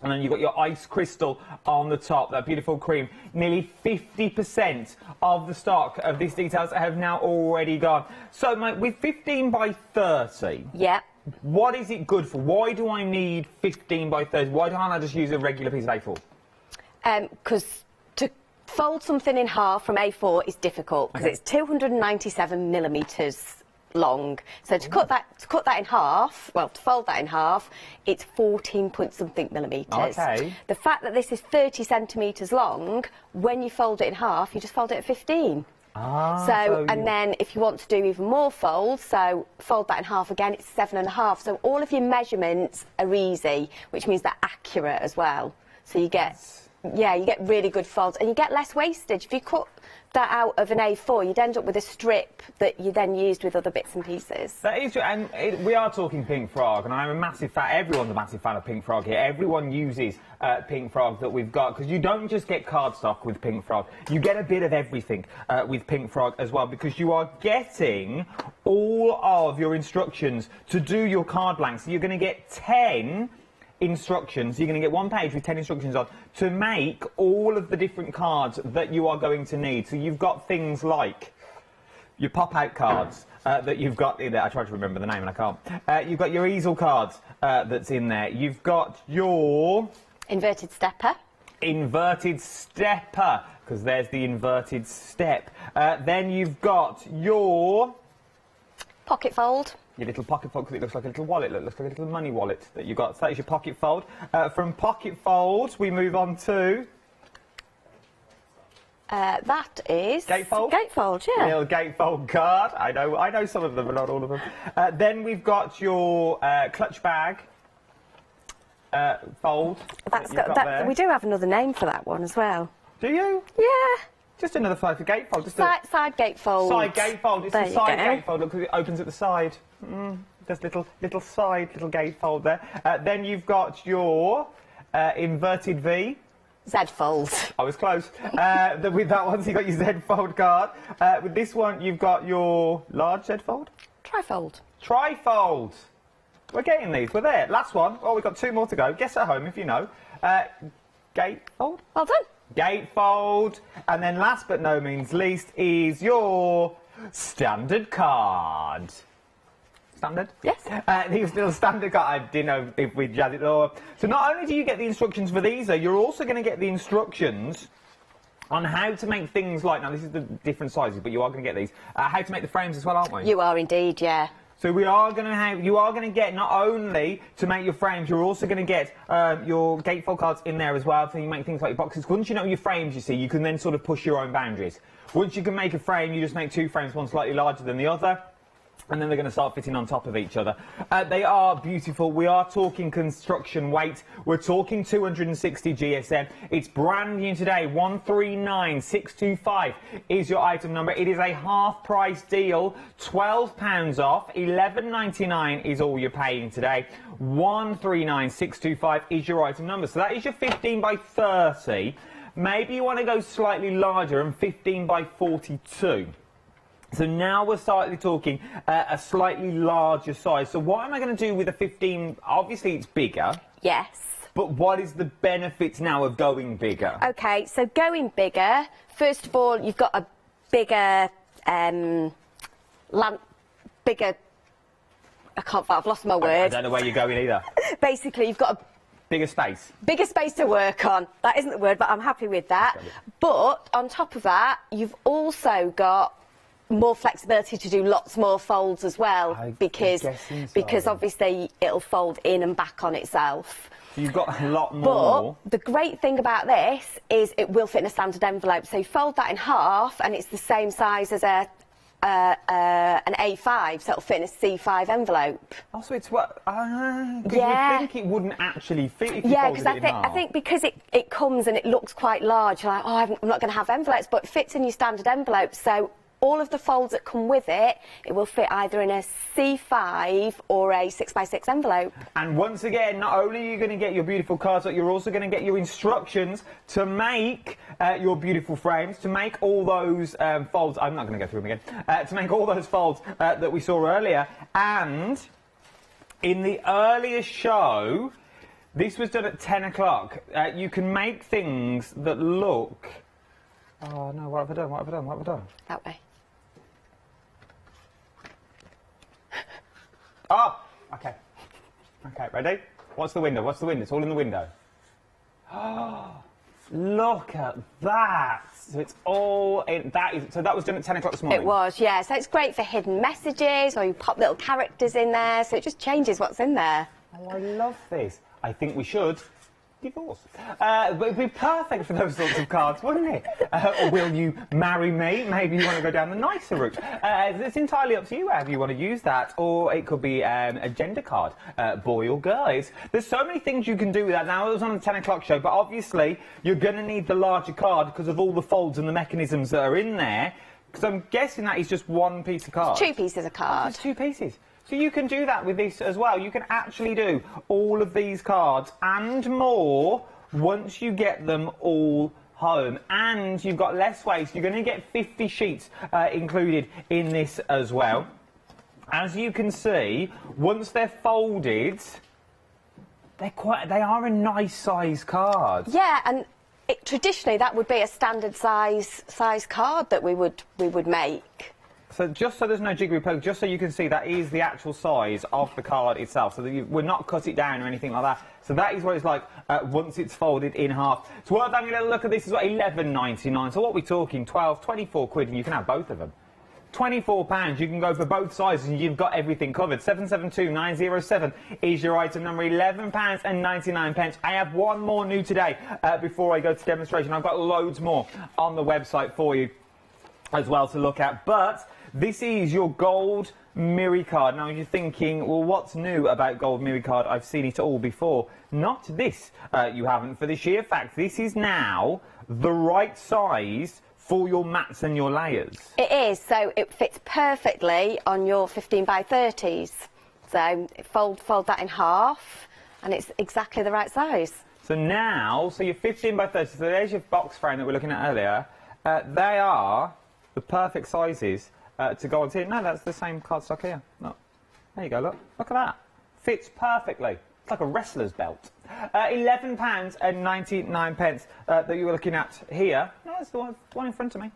P: and then you've got your ice crystal on the top, that beautiful cream. Nearly 50% of the stock of these details have now already gone. So, mate, with 15 by 30...
Q: Yeah.
P: What is it good for? Why do I need 15 by 30? Why can't I just use a regular piece of A4?
Q: Because to fold something in half from A4 is difficult, because it's 297 millimetres long. So to cut that in half, well, to fold that in half, it's 14 point something millimetres.
P: Okay.
Q: The fact that this is 30 centimetres long, when you fold it in half, you just fold it at 15. And then if you want to do even more folds, so fold that in half again, it's 7.5. So all of your measurements are easy, which means they're accurate as well. So you get, yeah, you get really good folds, and you get less wastage. If you cut that out of an A4, you'd end up with a strip that you then used with other bits and pieces.
P: That is true, and we are talking Pink Frog, and I'm a massive fan, everyone's a massive fan of Pink Frog here. Everyone uses Pink Frog that we've got, because you don't just get cardstock with Pink Frog, you get a bit of everything with Pink Frog as well, because you are getting all of your instructions to do your card blanks. So you're going to get 10 instructions. You're going to get one page with 10 instructions on to make all of the different cards that you are going to need. So you've got things like your pop-out cards that you've got in there. I tried to remember the name and I can't. You've got your easel cards that's in there. You've got your...
Q: Inverted stepper.
P: Inverted stepper, because there's the inverted step. Then you've got your...
Q: Pocket fold.
P: your little pocket fold, because it looks like a little wallet, it looks like a little money wallet that you've got. So that is your pocket fold. From pocket folds, we move on to...
Q: that is...
P: Gatefold?
Q: Gatefold, yeah.
P: Little gatefold card. I know some of them, but not all of them. Then we've got your clutch bag fold.
Q: We do have another name for that one as well.
P: Do you?
Q: Yeah.
P: Just another side for gatefold. Just
Q: side gatefold.
P: Side gatefold. It's the side gatefold. Look, it opens at the side. Just little gatefold there. Then you've got your inverted V.
Q: Z-fold.
P: I was close. With that one, so you've got your Z-fold card. With this one, you've got your large Z-fold.
Q: Trifold.
P: Trifold. We're getting these. We're there. Last one. Oh, we've got 2 more to go. Guess at home if you know. Gatefold.
Q: Well done.
P: Gatefold. And then last but no means least is your standard card. Standard?
Q: Yes.
P: These little standard card. I didn't know if we'd jazz it all up. So not only do you get the instructions for these, you're also going to get the instructions on how to make things like, now this is the different sizes, but you are going to get these, how to make the frames as well, aren't we?
Q: You are indeed, yeah.
P: So you are going to get not only to make your frames, you're also going to get your gatefold cards in there as well, so you make things like your boxes. Once you know your frames, you see, you can then sort of push your own boundaries. Once you can make a frame, you just make 2 frames, one slightly larger than the other, and then they're going to start fitting on top of each other. They are beautiful. We are talking construction weight. We're talking 260 GSM. It's brand new today. 139625 is your item number. It is a half-price deal. £12 off. £11.99 is all you're paying today. 139625 is your item number. So that is your 15 by 30. Maybe you want to go slightly larger and 15 by 42. So now we're slightly talking a slightly larger size. So what am I going to do with a 15? Obviously, it's bigger.
Q: Yes.
P: But what is the benefits now of going bigger?
Q: OK, so going bigger, first of all, you've got a bigger, I've lost my word.
P: I don't know where you're going either.
Q: Basically, you've got a
P: bigger space.
Q: Bigger space to work on. That isn't the word, but I'm happy with that. But on top of that, you've also got more flexibility to do lots more folds as well, because obviously it'll fold in and back on itself.
P: So you've got a lot more.
Q: But the great thing about this is it will fit in a standard envelope. So you fold that in half, and it's the same size as an A5, so it'll fit in a C5 envelope.
P: Oh, so it's what?
Q: Yeah.
P: You think it wouldn't actually fit if you folded it in half.
Q: I think because it comes and it looks quite large, you're like, oh, I'm not going to have envelopes, but it fits in your standard envelope. So all of the folds that come with it, it will fit either in a C5 or a 6x6 envelope.
P: And once again, not only are you going to get your beautiful cards, but you're also going to get your instructions to make your beautiful frames, to make all those folds. I'm not going to go through them again. To make all those folds that we saw earlier. And in the earlier show, this was done at 10 o'clock. You can make things that look... Oh, no, what have I done? What have I done? What have I done?
Q: That way.
P: Oh! OK. OK, ready? What's the window? What's the window? It's all in the window. Oh, look at that! So it's all in... So that was done at 10 o'clock this morning?
Q: It was, yeah. So it's great for hidden messages, or you pop little characters in there, so it just changes what's in there.
P: Oh, I love this. I think we should... divorce. But it'd be perfect for those sorts of cards, wouldn't it? Or will you marry me? Maybe you want to go down the nicer route. It's entirely up to you however you want to use that. Or it could be a gender card, boy or girl. There's so many things you can do with that. Now, it was on the 10 o'clock show, but obviously you're going to need the larger card because of all the folds and the mechanisms that are in there. Because I'm guessing that is just one piece of card.
Q: It's 2 pieces of card.
P: Oh, it's 2 pieces. So you can do that with this as well. You can actually do all of these cards and more once you get them all home. And you've got less waste. You're going to get 50 sheets included in this as well. As you can see, once they're folded, they are a nice size card.
Q: Yeah, and traditionally that would be a standard size card that we would make.
P: So just so there's no jiggery poke, just so you can see that is the actual size of the card itself. So that we're not cut it down or anything like that. So that is what it's like once it's folded in half. So what I'm going to look at this is what £11.99. So what we're talking, 12, 24 quid, and you can have both of them. £24. You can go for both sizes and you've got everything covered. 772907 is your item number, £11.99. I have one more new today before I go to demonstration. I've got loads more on the website for you as well to look at, but this is your gold Miri card. Now you're thinking, well, what's new about gold Miri card? I've seen it all before. Not this, you haven't, for the sheer fact this is now the right size for your mats and your layers.
Q: It is, so it fits perfectly on your 15 by 30s. So fold that in half and it's exactly the right size.
P: So now, so your 15 by 30, so there's your box frame that we were looking at earlier. They are the perfect sizes to go on here. No, that's the same cardstock here. Look. There you go, look at that. Fits perfectly. It's like a wrestler's belt. £11.99 that you were looking at here. No, that's the one in front of me.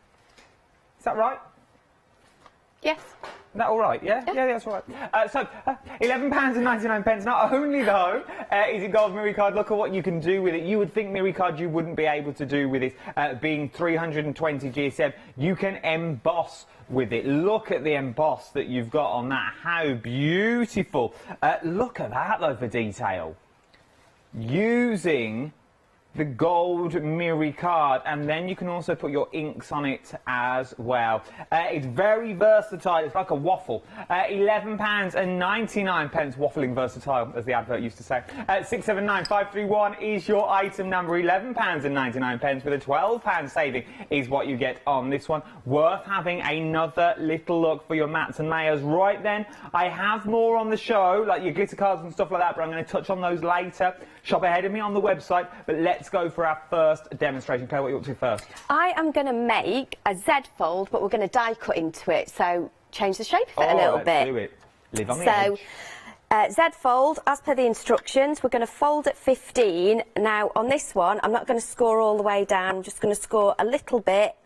P: Is that right?
Q: Yes.
P: Is that all right? Yeah, that's all right. So, £11.99. Not only, though, is it gold Miri card, look at what you can do with it. You would think Miri card you wouldn't be able to do with it, being 320 GSM. You can emboss with it. Look at the emboss that you've got on that. How beautiful. Look at that, though, for detail. Using the gold Miri card, and then you can also put your inks on it as well. It's very versatile. It's like a waffle. £11.99, waffling versatile, as the advert used to say. 679531 is your item number. £11.99 with a £12 saving is what you get on this one. Worth having another little look for your mats and layers. Right then, I have more on the show, like your glitter cards and stuff like that, but I'm going to touch on those later. Shop ahead of me on the website, but let's go for our first demonstration. Claire, what are you up to first?
Q: I am going to make a Z fold, but we're going to die cut into it, so change the shape of it a little bit.
P: Let's do it. Live on the edge.
Q: Z fold, as per the instructions, we're going to fold at 15. Now, on this one, I'm not going to score all the way down. I'm just going to score a little bit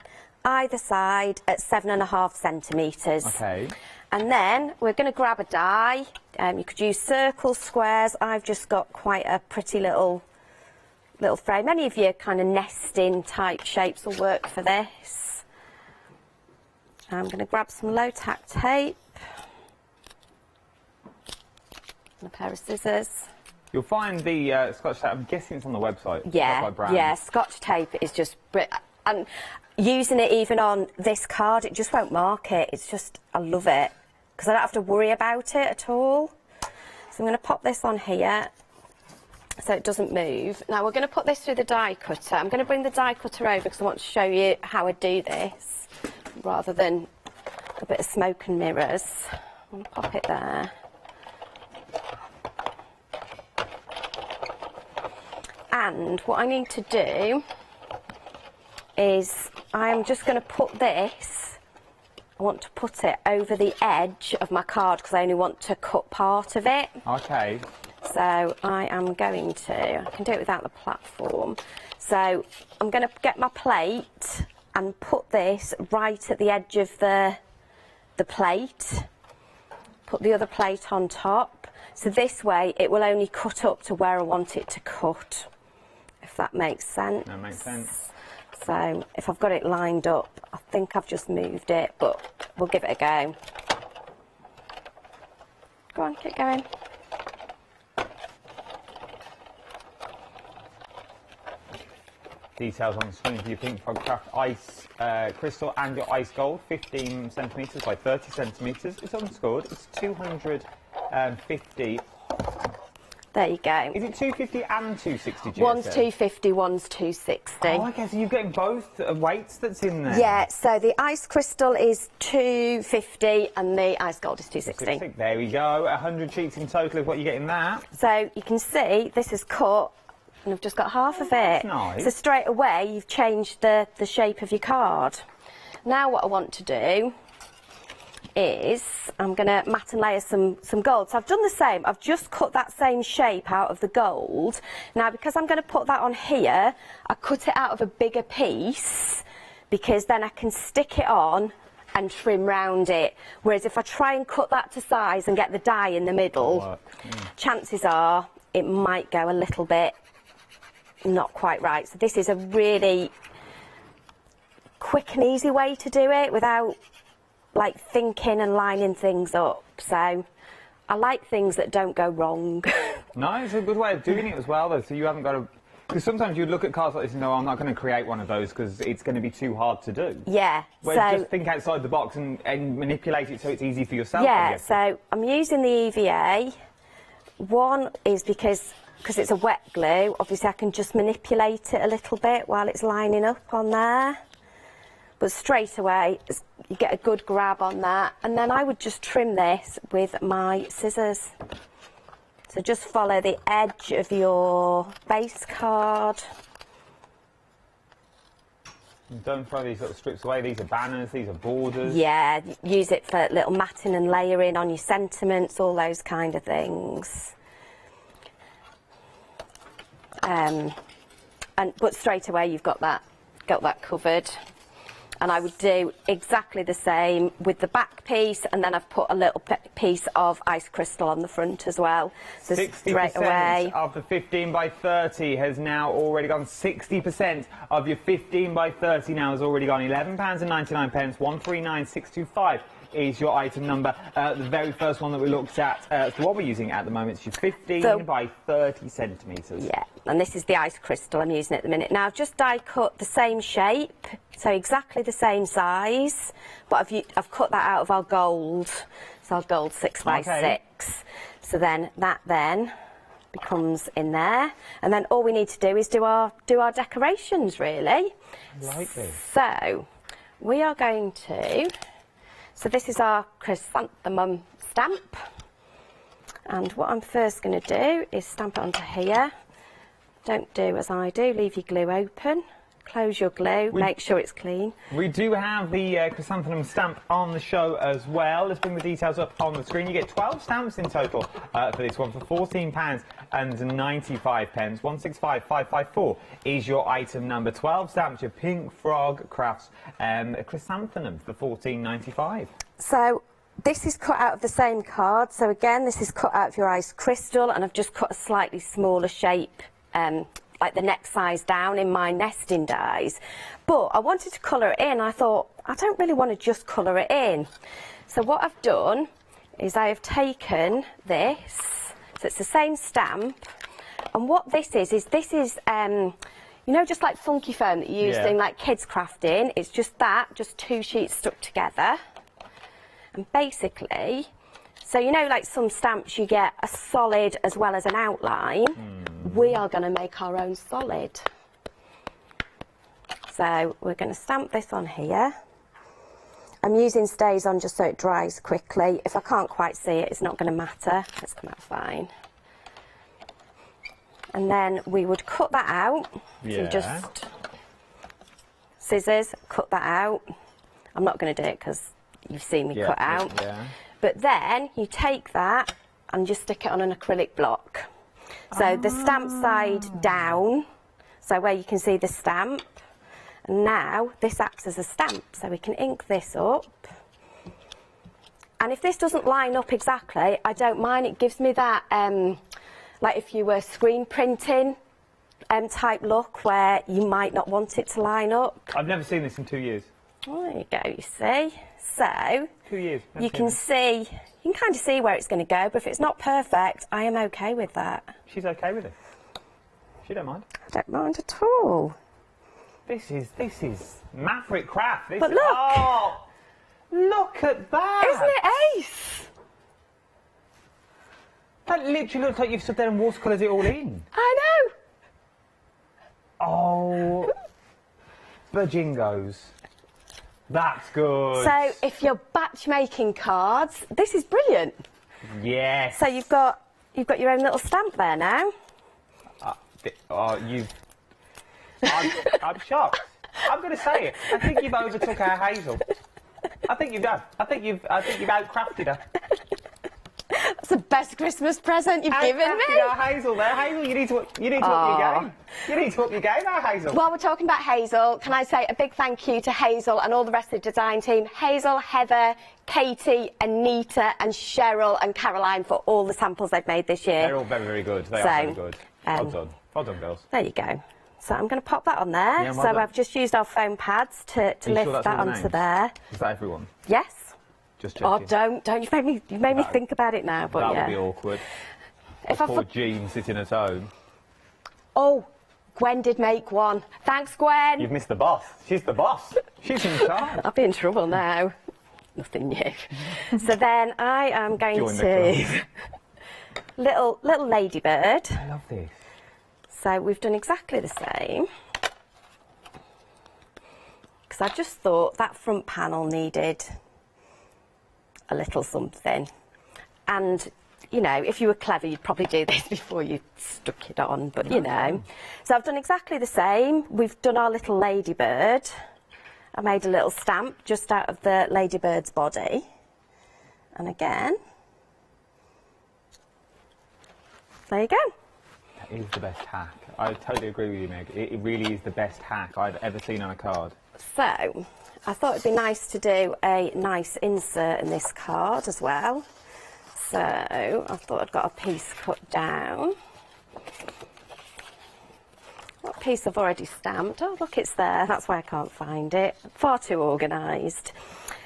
Q: either side at 7.5 centimetres.
P: Okay.
Q: And then we're going to grab a die. You could use circles, squares. I've just got quite a pretty little frame. Any of your kind of nesting type shapes will work for this. I'm going to grab some low tack tape and a pair of scissors.
P: You'll find the Scotch tape, I'm guessing it's on the website.
Q: Yeah, Scotch tape is just... And using it even on this card, it just won't mark it. It's just, I love it, because I don't have to worry about it at all. So I'm going to pop this on here so it doesn't move. Now we're going to put this through the die cutter. I'm going to bring the die cutter over because I want to show you how I do this rather than a bit of smoke and mirrors. I'm going to pop it there. And what I need to do is I'm just going to put this, I want to put it over the edge of my card because I only want to cut part of it.
P: Okay.
Q: So I am going to, I can do it without the platform. So I'm going to get my plate and put this right at the edge of the plate. Put the other plate on top. So this way it will only cut up to where I want it to cut, if that makes sense.
P: That makes sense.
Q: So if I've got it lined up, I think I've just moved it, but we'll give it a go. Go on, keep going.
P: Details on the screen for your Pink Frog Craft ice crystal and your ice gold, 15 centimetres by 30 centimetres. It's unscored. It's 250.
Q: There you go.
P: Is it 250 and 260 GSM?
Q: One's 250, one's 260.
P: Oh, okay, so you're getting both weights that's in there.
Q: Yeah, so the ice crystal is 250 and the ice gold is 260.
P: There we go. 100 sheets in total is what you get in that.
Q: So you can see this is cut and I've just got half of it.
P: That's nice.
Q: So straight away you've changed the shape of your card. Now what I want to do is I'm going to mat and layer some gold. So I've done the same. I've just cut that same shape out of the gold. Now because I'm going to put that on here, I cut it out of a bigger piece because then I can stick it on and trim round it. Whereas if I try and cut that to size and get the die in the middle, chances are it might go a little bit not quite right. So this is a really quick and easy way to do it without like thinking and lining things up. So I like things that don't go wrong.
P: No, it's a good way of doing it as well, though. So you haven't got to. Because sometimes you look at cards like this and no, I'm not going to create one of those because it's going to be too hard to do.
Q: Yeah.
P: Where just think outside the box and manipulate it so it's easy for yourself.
Q: Yeah. So I'm using the EVA. One is because it's a wet glue. Obviously, I can just manipulate it a little bit while it's lining up on there. But straight away, you get a good grab on that. And then I would just trim this with my scissors. So just follow the edge of your base card.
P: And don't throw these little strips away. These are banners, these are borders.
Q: Yeah, use it for little matting and layering on your sentiments, all those kind of things. But straight away you've got that covered. And I would do exactly the same with the back piece, and then I've put a little piece of ice crystal on the front as well. So
P: 60% of the 15 by 30 has now already gone. 60% of your 15 by 30 now has already gone. £11.99, 139625 is your item number. The very first one that we looked at, so what we're using at the moment is your 15 by 30 centimetres.
Q: Yeah, and this is the ice crystal I'm using at the minute. Now I've just die cut the same shape, so exactly the same size, but I've cut that out of our gold, so our gold 6x6. So then that becomes in there, and then all we need to do is do our decorations, really.
P: I like this.
Q: So we are going to. So this is our chrysanthemum stamp, and what I'm first going to do is stamp it onto here. Don't do as I do, leave your glue open, close your glue, make sure it's clean.
P: We do have the chrysanthemum stamp on the show as well. Let's bring the details up on the screen. You get 12 stamps in total for this one for £14.95. 165554 is your item number. 12 stamps, your Pink Frog Crafts chrysanthemum for £14.95.
Q: So this is cut out of the same card. So again, this is cut out of your ice crystal, and I've just cut a slightly smaller shape, like the next size down in my nesting dies. But I wanted to colour it in. I thought, I don't really want to just colour it in. So what I've done is I have taken this, so it's the same stamp, and what this is you know, just like funky foam that you use in like kids crafting. It's just that, just two sheets stuck together. And basically, so you know, like some stamps you get a solid as well as an outline. We are going to make our own solid. So we're going to stamp this on here. I'm using stays on just so it dries quickly. If I can't quite see it, it's not going to matter. It's come out fine. And then we would cut that out. So just scissors, cut that out. I'm not going to do it because you've seen me cut out. But then you take that and just stick it on an acrylic block. So the stamp side down, so where you can see the stamp. And now this acts as a stamp, so we can ink this up. And if this doesn't line up exactly, I don't mind. It gives me that, like if you were screen printing type look where you might not want it to line up.
P: I've never seen this in 2 years.
Q: Oh, there you go, you see. So
P: 2 years.
Q: You can see, you can kind of see where it's going to go, but if it's not perfect, I am okay with that.
P: She's okay with it. She don't mind.
Q: I don't mind at all.
P: This is Maverick Craft.
Q: But look!
P: Oh, look at that!
Q: Isn't it ace?
P: That literally looks like you've stood there and watercoloured it all in.
Q: I know.
P: Oh, bajingos. That's good.
Q: So if you're batch making cards, this is brilliant.
P: Yes.
Q: So you've got your own little stamp there now.
P: I'm shocked. I'm going to say it. I think you've overtook our Hazel. I think you've done. I think you've outcrafted her.
Q: That's the best Christmas present you've given me.
P: Our Hazel there. Hazel, you need to up your game. You need to up your game now, Hazel.
Q: While we're talking about Hazel, can I say a big thank you to Hazel and all the rest of the design team. Hazel, Heather, Katie, Anita and Cheryl and Caroline for all the samples they've made this year.
P: They're all very, very good. They are very good. Well done. Well done, girls.
Q: There you go. So I'm going to pop that on there.
P: Yeah,
Q: so I've just used our foam pads to lift that onto there.
P: Is that everyone?
Q: Yes.
P: Just
Q: Oh,
P: checking.
Q: don't. You've made me think about it now, but
P: That
Q: yeah.
P: would be awkward.
Q: If I
P: Poor Jean sitting at home.
Q: Oh, Gwen did make one. Thanks, Gwen.
P: You've missed the boss. She's the boss. She's in charge.
Q: I'll be in trouble now. Nothing new. So then I am going
P: Join the
Q: to... little ladybird.
P: I love this.
Q: So we've done exactly the same. Because I just thought that front panel needed a little something. And, you know, if you were clever, you'd probably do this before you stuck it on, but, you know. So I've done exactly the same. We've done our little ladybird. I made a little stamp just out of the ladybird's body. And again, there you go.
P: That is the best hack. I totally agree with you, Meg. It really is the best hack I've ever seen on a card.
Q: So, I thought it'd be nice to do a nice insert in this card as well. So, I thought I'd got a piece cut down. That piece I've already stamped. Oh, look, it's there. That's why I can't find it. Far too organised.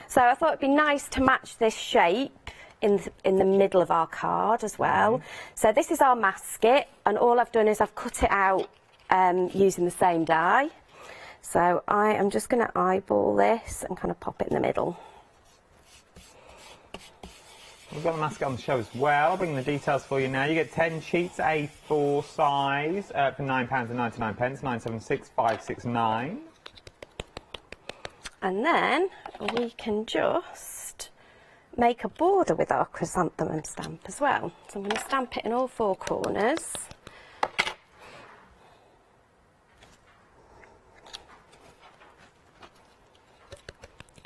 Q: So, I thought it'd be nice to match this shape in the middle of our card as well. So, this is our masket, and all I've done is I've cut it out using the same die. So I am just going to eyeball this and kind of pop it in the middle.
P: We've got the masket on the show as well. I'll bring the details for you now. You get 10 sheets, A4 size, for £9.99, 976,569.
Q: And then we can just make a border with our chrysanthemum stamp as well. So I'm going to stamp it in all four corners.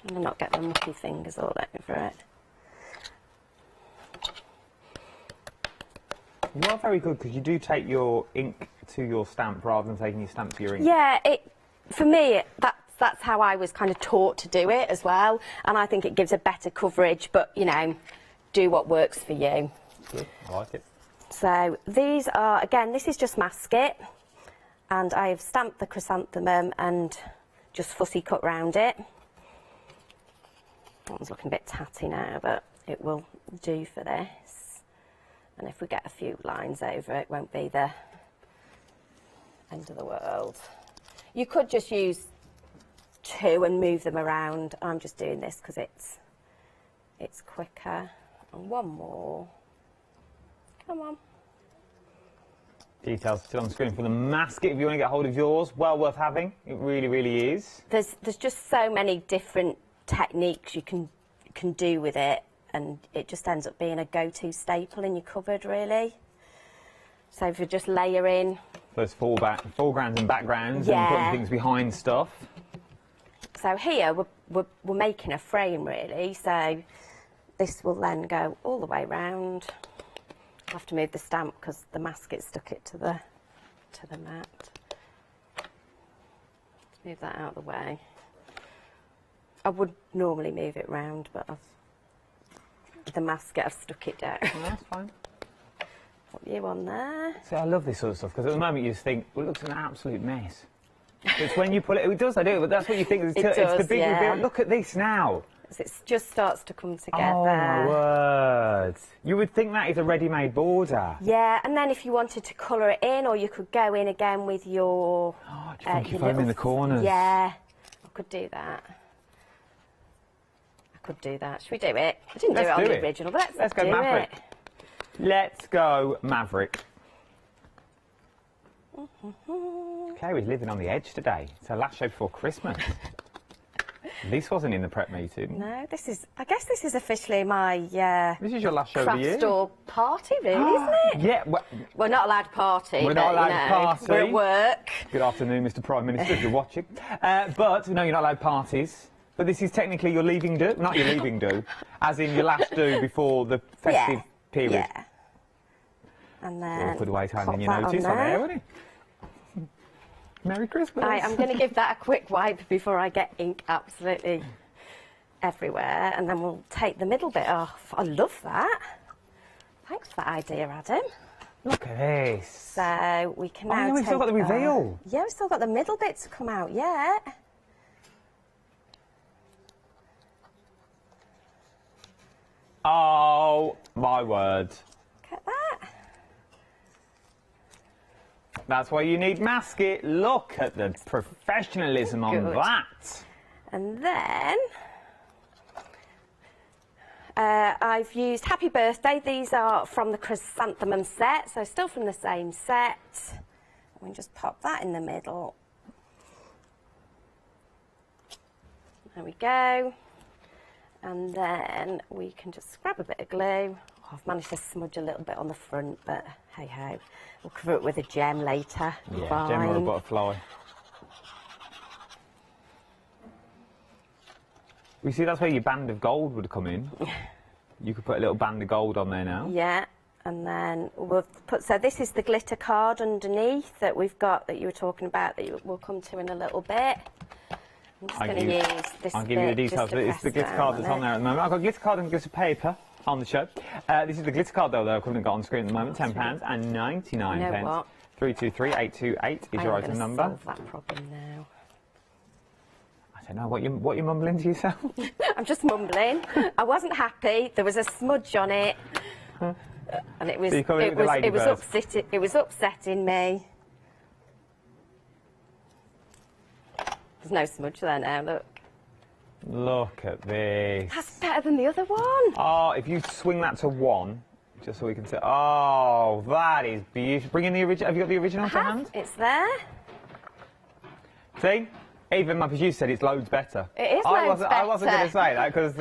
Q: And not get the mucky fingers all over it.
P: You are very good because you do take your ink to your stamp rather than taking your stamp to your ink.
Q: Yeah, for me, that's how I was kind of taught to do it as well. And I think it gives a better coverage, but, you know, do what works for you.
P: Good, I like it.
Q: So these are, again, this is just masket. And I've stamped the chrysanthemum and just fussy cut round it. That one's looking a bit tatty now, but it will do for this. And if we get a few lines over it, won't be the end of the world. You could just use two and move them around. I'm just doing this because it's quicker. And one more. Come on.
P: Details still on the screen for the masket if you want to get hold of yours. Well worth having. It really, really is.
Q: There's just so many different techniques you can do with it, and it just ends up being a go-to staple in your cupboard, really. So if you're just layering,
P: There's foregrounds and backgrounds
Q: Yeah.
P: and putting things behind stuff.
Q: so here we're making a frame, really. So this will then go all the way round. I have to move the stamp because the masket stuck it to the mat. Let's move that out of the way. I would normally move it round, but the masket, I've stuck it down.
P: That's fine.
Q: Put you on there.
P: See, I love this sort of stuff because at the moment you just think, well, it looks an absolute mess. It's when you put it does, I do, but that's what you think. It's the big reveal. Look at this now.
Q: It just starts to come together.
P: Oh, my word. You would think that is a ready-made border.
Q: Yeah, and then if you wanted to colour it in, or you could go in again with your...
P: funky foam in the corners.
Q: Yeah, I could do that. Should we do it? I didn't do it on the original, but let's
P: go
Q: do
P: Maverick.
Q: it.
P: Let's go Maverick. Clary's living on the edge today. It's her last show before Christmas. This wasn't in the prep meeting.
Q: No, I guess this is officially my
P: this is your last show of the year.
Q: craft store party, really, isn't it?
P: Yeah.
Q: We're not allowed to party.
P: We're not allowed
Q: to
P: party.
Q: We're at work.
P: Good afternoon, Mr. Prime Minister, if you're watching. But, no, you're not allowed parties. But this is technically your leaving do. Not your leaving do, as in your last do before the festive period.
Q: Yeah. And then
P: Awkward way to hand in
Q: pop
P: your
Q: that
P: notice on air, wouldn't it? Merry Christmas.
Q: I'm going to give that a quick wipe before I get ink absolutely everywhere, and then we'll take the middle bit off. I love that. Thanks for that idea, Adam.
P: Look at this.
Q: So we can now
P: we've still got the reveal.
Q: Yeah, we've still got the middle bit to come out yet.
P: Oh, my word.
Q: Look at that.
P: That's why you need masking. Look at the professionalism on that.
Q: And then I've used Happy Birthday. These are from the chrysanthemum set, so still from the same set. We can just pop that in the middle. There we go. And then we can just grab a bit of glue. Oh, I've managed to smudge a little bit on the front, but hey ho. We'll cover it with a gem later.
P: Yeah,
Q: Fine.
P: gem or a butterfly. You see, that's where your band of gold would come in. You could put a little band of gold on there now.
Q: Yeah, and then we'll put, so this is the glitter card underneath that we've got, that you were talking about, that we'll come to in a little bit. I'm just going to use this.
P: I'll give you the details. It's the glitter card that's on there at the moment. I've got glitter card and glitter paper on the show. This is the glitter card, though, that I couldn't have got on screen at the moment. £10.99.
Q: You know what?
P: 323828 is your item number.
Q: Solve that problem now.
P: I don't know what you're mumbling to yourself.
Q: I'm just mumbling. I wasn't happy. There was a smudge on it, and it was upsetting me. There's no smudge there now. Look.
P: Look at this.
Q: That's better than the other one.
P: Oh, if you swing that to 1, just so we can see. Oh, that is beautiful. Bring in the original. Have you got the original to hand?
Q: It's there.
P: See? Even my producer said it's loads better.
Q: It is loads better.
P: I wasn't going to say that because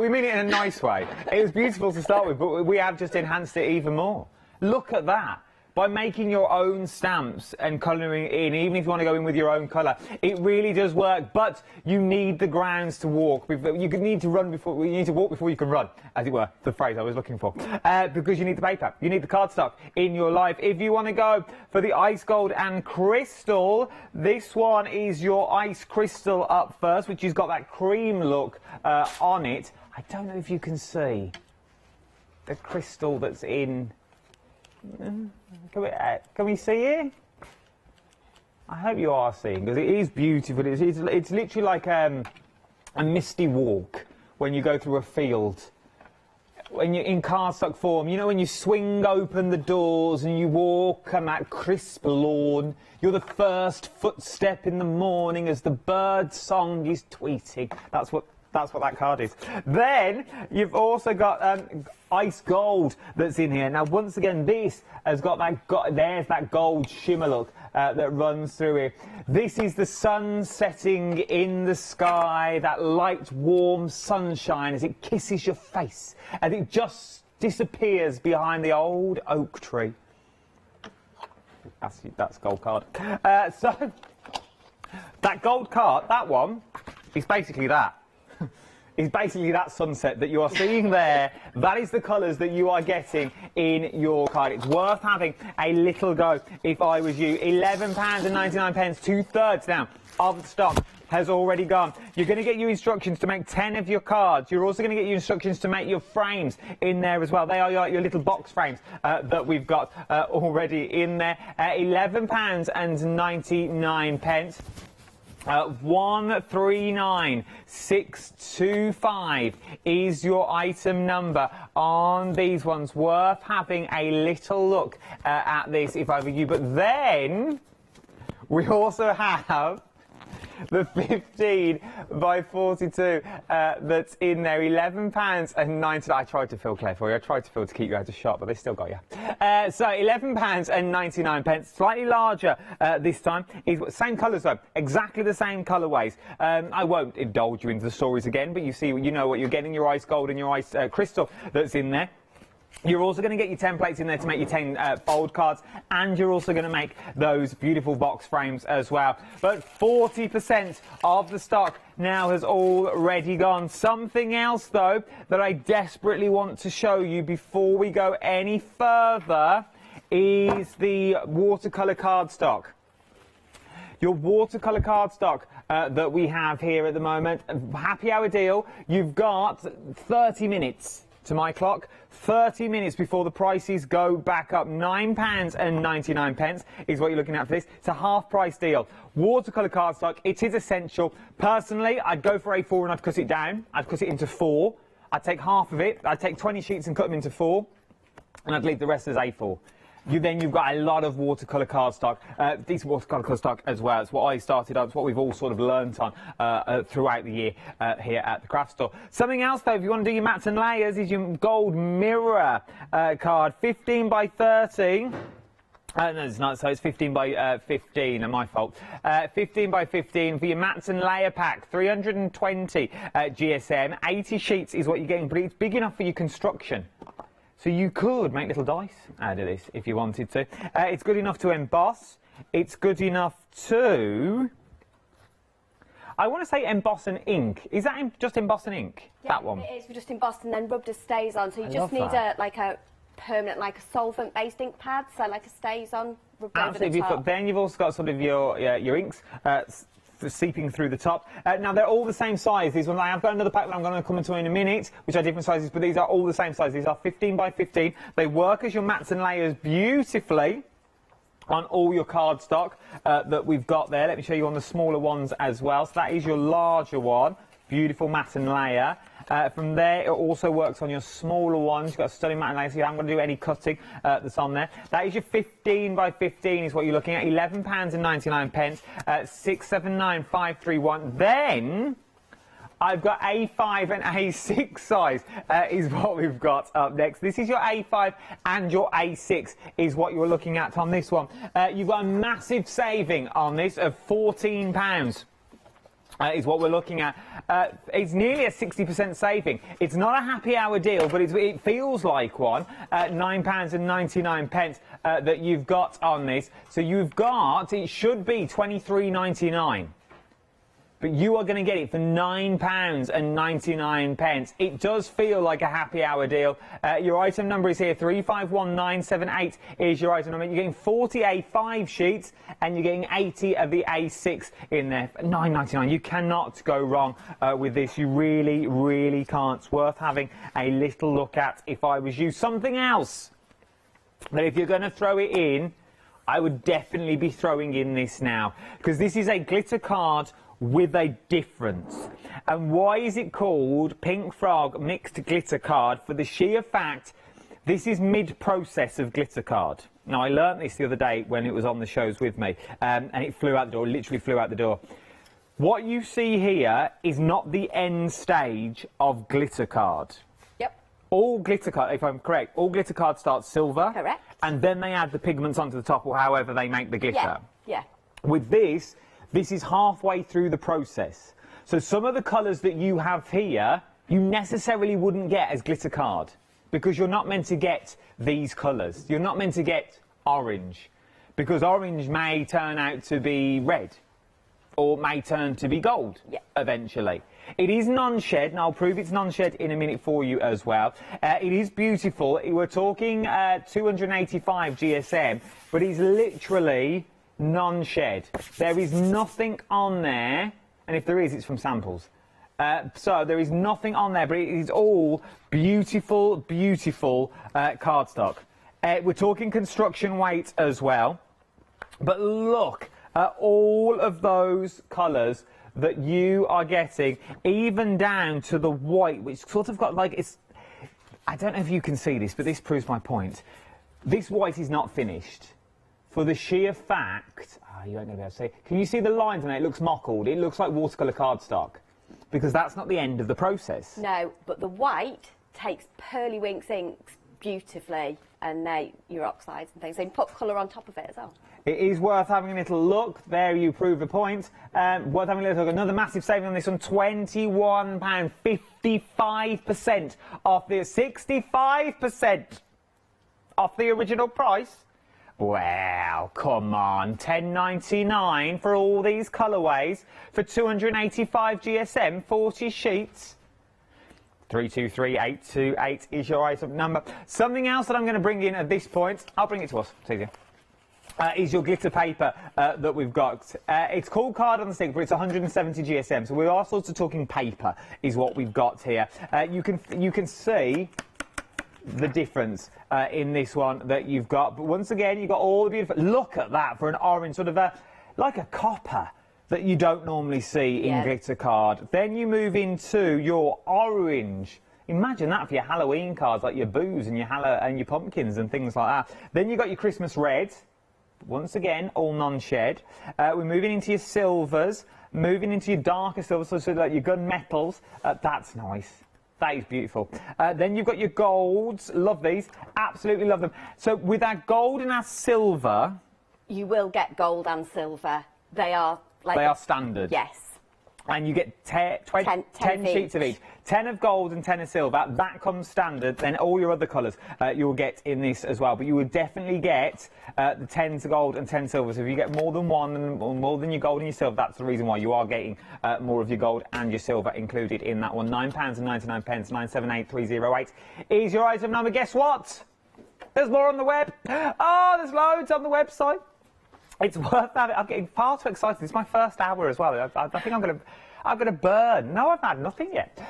P: we mean it in a nice way. It was beautiful to start with, but we have just enhanced it even more. Look at that. By making your own stamps and colouring in, even if you want to go in with your own colour, it really does work. But you need the grounds to walk. You need to run before you need to walk before you can run, as it were. The phrase I was looking for, because you need the paper, you need the cardstock in your life. If you want to go for the ice gold and crystal, this one is your ice crystal up first, which has got that cream look on it. I don't know if you can see the crystal that's in. Can we see it? I hope you are seeing, because it is beautiful. It's literally like a misty walk when you go through a field. When you're in cardstock form, you know, when you swing open the doors and you walk on that crisp lawn, you're the first footstep in the morning as the bird song is tweeting. That's what that card is. Then you've also got ice gold that's in here. Now, once again, this has got there's that gold shimmer look that runs through it. This is the sun setting in the sky, that light, warm sunshine as it kisses your face, and it just disappears behind the old oak tree. That's gold card. So that gold card, that one, is basically that. Is basically that sunset that you are seeing there. That is the colours that you are getting in your card. It's worth having a little go if I was you. £11.99, 2/3 now of the stock has already gone. You're going to get your instructions to make 10 of your cards. You're also going to get your instructions to make your frames in there as well. They are your little box frames that we've got already in there. £11.99. 139625 is your item number on these ones. Worth having a little look at this if I were you. But then we also have the 15 by 42 that's in there. £11.99. I tried to feel clear for you. I tried to keep you out of shot, but they still got you. So £11.99. Slightly larger this time. Same colours though. Exactly the same colourways. I won't indulge you into the stories again, but you know what you're getting. Your ice gold and your ice crystal that's in there. You're also going to get your templates in there to make your 10 fold cards, and you're also going to make those beautiful box frames as well. But 40% of the stock now has already gone. Something else, though, that I desperately want to show you before we go any further is the watercolour cardstock. Your watercolour cardstock that we have here at the moment, happy hour deal, you've got 30 minutes. To my clock, 30 minutes before the prices go back up. £9.99 is what you're looking at for this. It's a half price deal. Watercolour cardstock, it is essential. Personally, I'd go for A4 and I'd cut it down. I'd cut it into 4. I'd take half of it, I'd take 20 sheets and cut them into 4, and I'd leave the rest as A4. You've got a lot of watercolour cardstock, decent watercolour cardstock as well. It's what I started on, it's what we've all sort of learnt on throughout the year here at the craft store. Something else though, if you want to do your mats and layers, is your gold mirror card, 15 by 30. No, it's not, so it's 15 by 15, my fault. 15 by 15 for your mats and layer pack, 320 GSM, 80 sheets is what you're getting, but it's big enough for your construction. So you could make little dice out of this if you wanted to. It's good enough to emboss. It's good enough to... I want to say emboss and ink. Is that just emboss and ink?
Q: Yeah,
P: that one?
Q: It is. We just embossed and then rubbed a stays on. So you just need a permanent, like a solvent-based ink pad. So like a stays on, rubbed over the top.
P: Then you've also got sort of your inks seeping through the top. Now they're all the same size. These ones, I've got another pack that I'm going to come into in a minute, which are different sizes, but these are all the same size. These are 15 by 15. They work as your mats and layers beautifully on all your cardstock that we've got there. Let me show you on the smaller ones as well. So that is your larger one. Beautiful mat and layer. From there, it also works on your smaller ones. You've got a stunning mat and layer, so you haven't got to do any cutting that's on there. That is your 15 by 15 is what you're looking at. £11.99, 679531. Then I've got A5 and A6 size is what we've got up next. This is your A5 and your A6 is what you're looking at on this one. You've got a massive saving on this of £14. Is what we're looking at. It's nearly a 60% saving. It's not a happy hour deal, but it feels like one. £9.99 that you've got on this. So you've got, it should be £23.99. But you are going to get it for £9.99. It does feel like a happy hour deal. Your item number is here, 351978 is your item number. You're getting 40 A5 sheets and you're getting 80 of the A6 in there. £9.99. You cannot go wrong with this. You really, really can't. It's worth having a little look at if I was you. Something else that if you're going to throw it in, I would definitely be throwing in this now, because this is a glitter card with a difference. And why is it called Pink Frog Mixed Glitter Card? For the sheer fact, this is mid-process of glitter card. Now, I learnt this the other day when it was on the shows with me, and it flew out the door, literally flew out the door. What you see here is not the end stage of glitter card.
Q: Yep.
P: All glitter card, if I'm correct, all glitter cards start silver.
Q: Correct.
P: And then they add the pigments onto the top, or however they make the glitter.
Q: Yeah, yeah.
P: With this is halfway through the process. So some of the colours that you have here, you necessarily wouldn't get as glitter card, because you're not meant to get these colours. You're not meant to get orange, because orange may turn out to be red, or may turn to be gold eventually. It is non-shed, and I'll prove it's non-shed in a minute for you as well. It is beautiful. We're talking 285 GSM, but it's literally non-shed. There is nothing on there, and if there is, it's from samples. So there is nothing on there, but it is all beautiful, beautiful cardstock. We're talking construction weight as well, but look at all of those colours that you are getting, even down to the white, which sort of got like, it's, I don't know if you can see this, but this proves my point. This white is not finished. For the sheer fact, you ain't going to be able to see. Can you see the lines on it? It looks mockled. It looks like watercolour cardstock, because that's not the end of the process.
Q: No, but the white takes Pearly Winks inks beautifully, and your oxides and things. They put colour on top of it as well.
P: It is worth having a little look. There you prove the point. Worth having a little look. Another massive saving on this one, £21, 55% off the 65% off the original price. Well, come on, £10.99 for all these colourways for 285 GSM, 40 sheets. 323828 is your item number. Something else that I'm going to bring in at this point, I'll bring it to us, it's easier, is your glitter paper that we've got. It's called Card on the Stick, but it's 170 GSM, so we are sort of talking paper is what we've got here. You can see the difference in this one that you've got, but once again you've got all the beautiful, look at that for an orange, sort of like a copper that you don't normally see in glitter card. Then you move into your orange Imagine that for your Halloween cards, like your boos and your pumpkins and things like that. Then you've got your Christmas red. Once again, all non-shed. We're moving into your silvers, moving into your darker silvers, so like your gunmetals. That's nice. That is beautiful. Then you've got your golds. Love these. Absolutely love them. So with our gold and our silver...
Q: You will get gold and silver. They are like...
P: They are standard.
Q: Yes.
P: And you get 10 sheets of each. 10 of gold and 10 of silver. That comes standard. Then all your other colours you'll get in this as well. But you would definitely get the 10 to gold and 10 silver. So if you get more than one and more than your gold and your silver, that's the reason why you are getting more of your gold and your silver included in that one. £9.99, 978308 is your item number. Guess what? There's more on the web. Oh, there's loads on the website. It's worth having. I'm getting far too excited. It's my first hour as well. I think I'm going to burn. No, I've had nothing yet.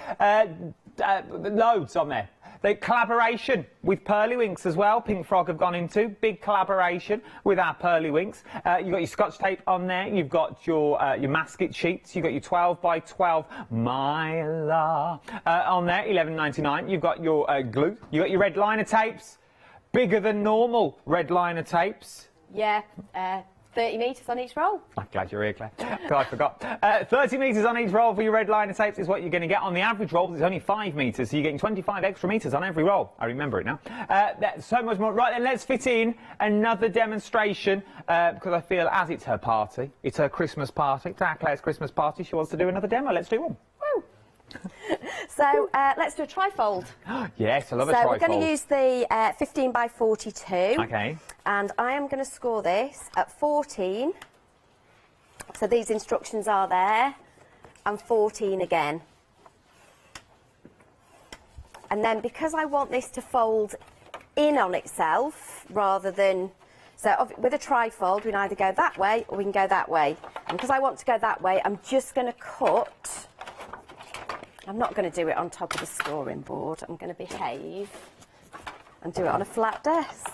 P: Loads on there. The collaboration with Pearlywinks as well. Pink Frog have gone into big collaboration with our Pearlywinks. You've got your Scotch tape on there. You've got your masket sheets. You've got your 12 by 12 Mylar on there, $11.99. You've got your glue. You've got your red liner tapes, bigger than normal red liner tapes.
Q: Yeah. 30 metres on each roll.
P: I'm glad you're here, Claire. God, I forgot. 30 metres on each roll for your red liner tapes is what you're going to get. On the average roll, it's only 5 metres, so you're getting 25 extra metres on every roll. I remember it now. That's so much more. Right, then let's fit in another demonstration, because I feel as it's her party, it's her Christmas party, it's our Claire's Christmas party, she wants to do another demo. Let's do one.
Q: Woo! So let's do a trifold.
P: Yes, I love a trifold.
Q: So we're going to use the 15 by 42.
P: Okay.
Q: And I am going to score this at 14. So these instructions are there. And 14 again. And then because I want this to fold in on itself rather than... So with a trifold, we can either go that way or we can go that way. And because I want to go that way, I'm just going to cut... I'm not going to do it on top of the scoring board. I'm going to behave and do it on a flat desk.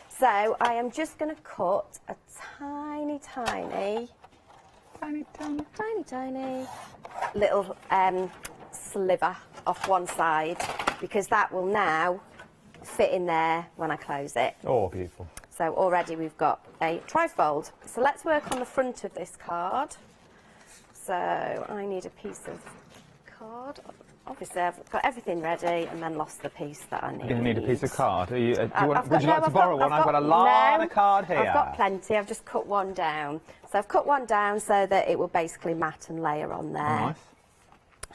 Q: So I am just going to cut a tiny little sliver off one side, because that will now fit in there when I close it.
P: Oh, beautiful.
Q: So already we've got a trifold. So let's work on the front of this card. So I need a piece of card. Obviously, I've got everything ready and then lost the piece that I need.
P: You're going to need a piece of card. Would you like to borrow one? I've got a lot of card here.
Q: I've got plenty. I've just cut one down. So I've cut one down so that it will basically mat and layer on there.
P: Nice.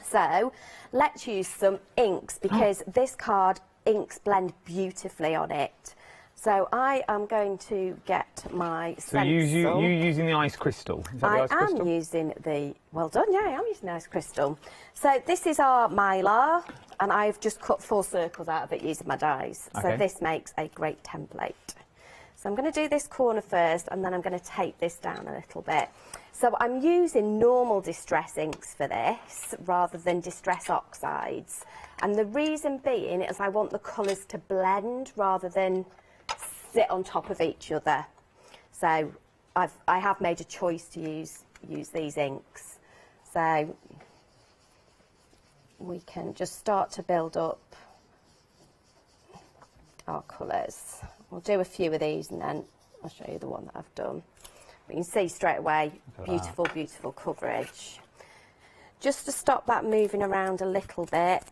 Q: So let's use some inks, because this card inks blend beautifully on it. So I am going to get my stencil.
P: So you're using the ice crystal? Is that the ice crystal?
Q: I am using the... Well done, yeah, I am using the ice crystal. So this is our Mylar, and I've just cut 4 circles out of it using my dies.
P: Okay.
Q: So this makes a great template. So I'm going to do this corner first, and then I'm going to tape this down a little bit. So I'm using normal distress inks for this, rather than distress oxides. And the reason being is I want the colours to blend rather than sit on top of each other. So I have made a choice to use these inks. So we can just start to build up our colours. We'll do a few of these and then I'll show you the one that I've done. But you can see straight away, beautiful, beautiful coverage. Just to stop that moving around a little bit.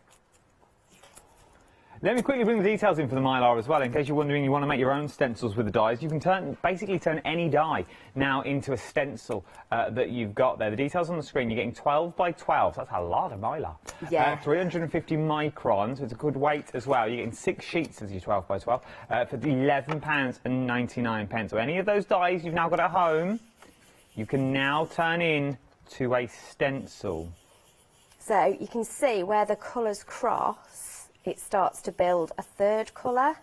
P: Let me quickly bring the details in for the Mylar as well, in case you're wondering you want to make your own stencils with the dies. You can basically turn any die now into a stencil that you've got there. The details on the screen, you're getting 12 by 12, so that's a lot of Mylar.
Q: Yeah.
P: 350 microns, so it's a good weight as well. You're getting 6 sheets as your 12 by 12 for £11.99. So any of those dies you've now got at home, you can now turn in to a stencil.
Q: So you can see where the colours cross, it starts to build a third colour,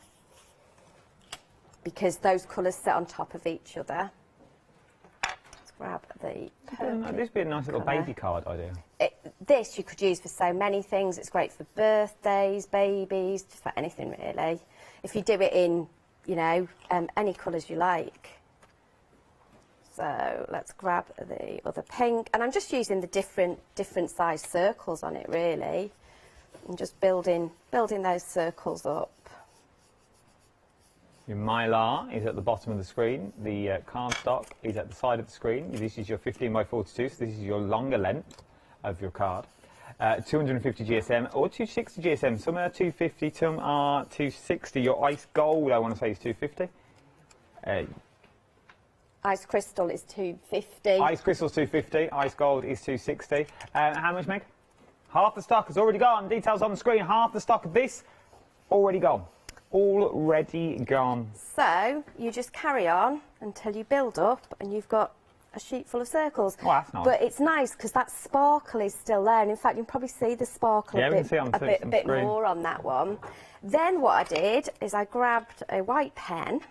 Q: because those colours sit on top of each other. Let's grab the purple.
P: This would be a nice little baby card idea.
Q: This you could use for so many things. It's great for birthdays, babies, just for anything really. If you do it in, you know, any colours you like. So let's grab the other pink, and I'm just using the different size circles on it really. and just building those circles up.
P: Your mylar is at the bottom of the screen. The cardstock is at the side of the screen. This is your 15 by 42, so this is your longer length of your card. 250 GSM or 260 GSM. Some are 250, some are 260. Your ice gold, I want to say, is 250.
Q: Ice crystal is 250.
P: Ice crystal's 250. Ice gold is 260. How much, Meg? Half the stock has already gone. Details on the screen. Half the stock of this already gone. Already gone.
Q: So you just carry on until you build up and you've got a sheet full of circles.
P: Oh, that's nice.
Q: But it's nice because that sparkle is still there, and in fact you can probably see the sparkle a bit more on that one. Then what I did is I grabbed a white pen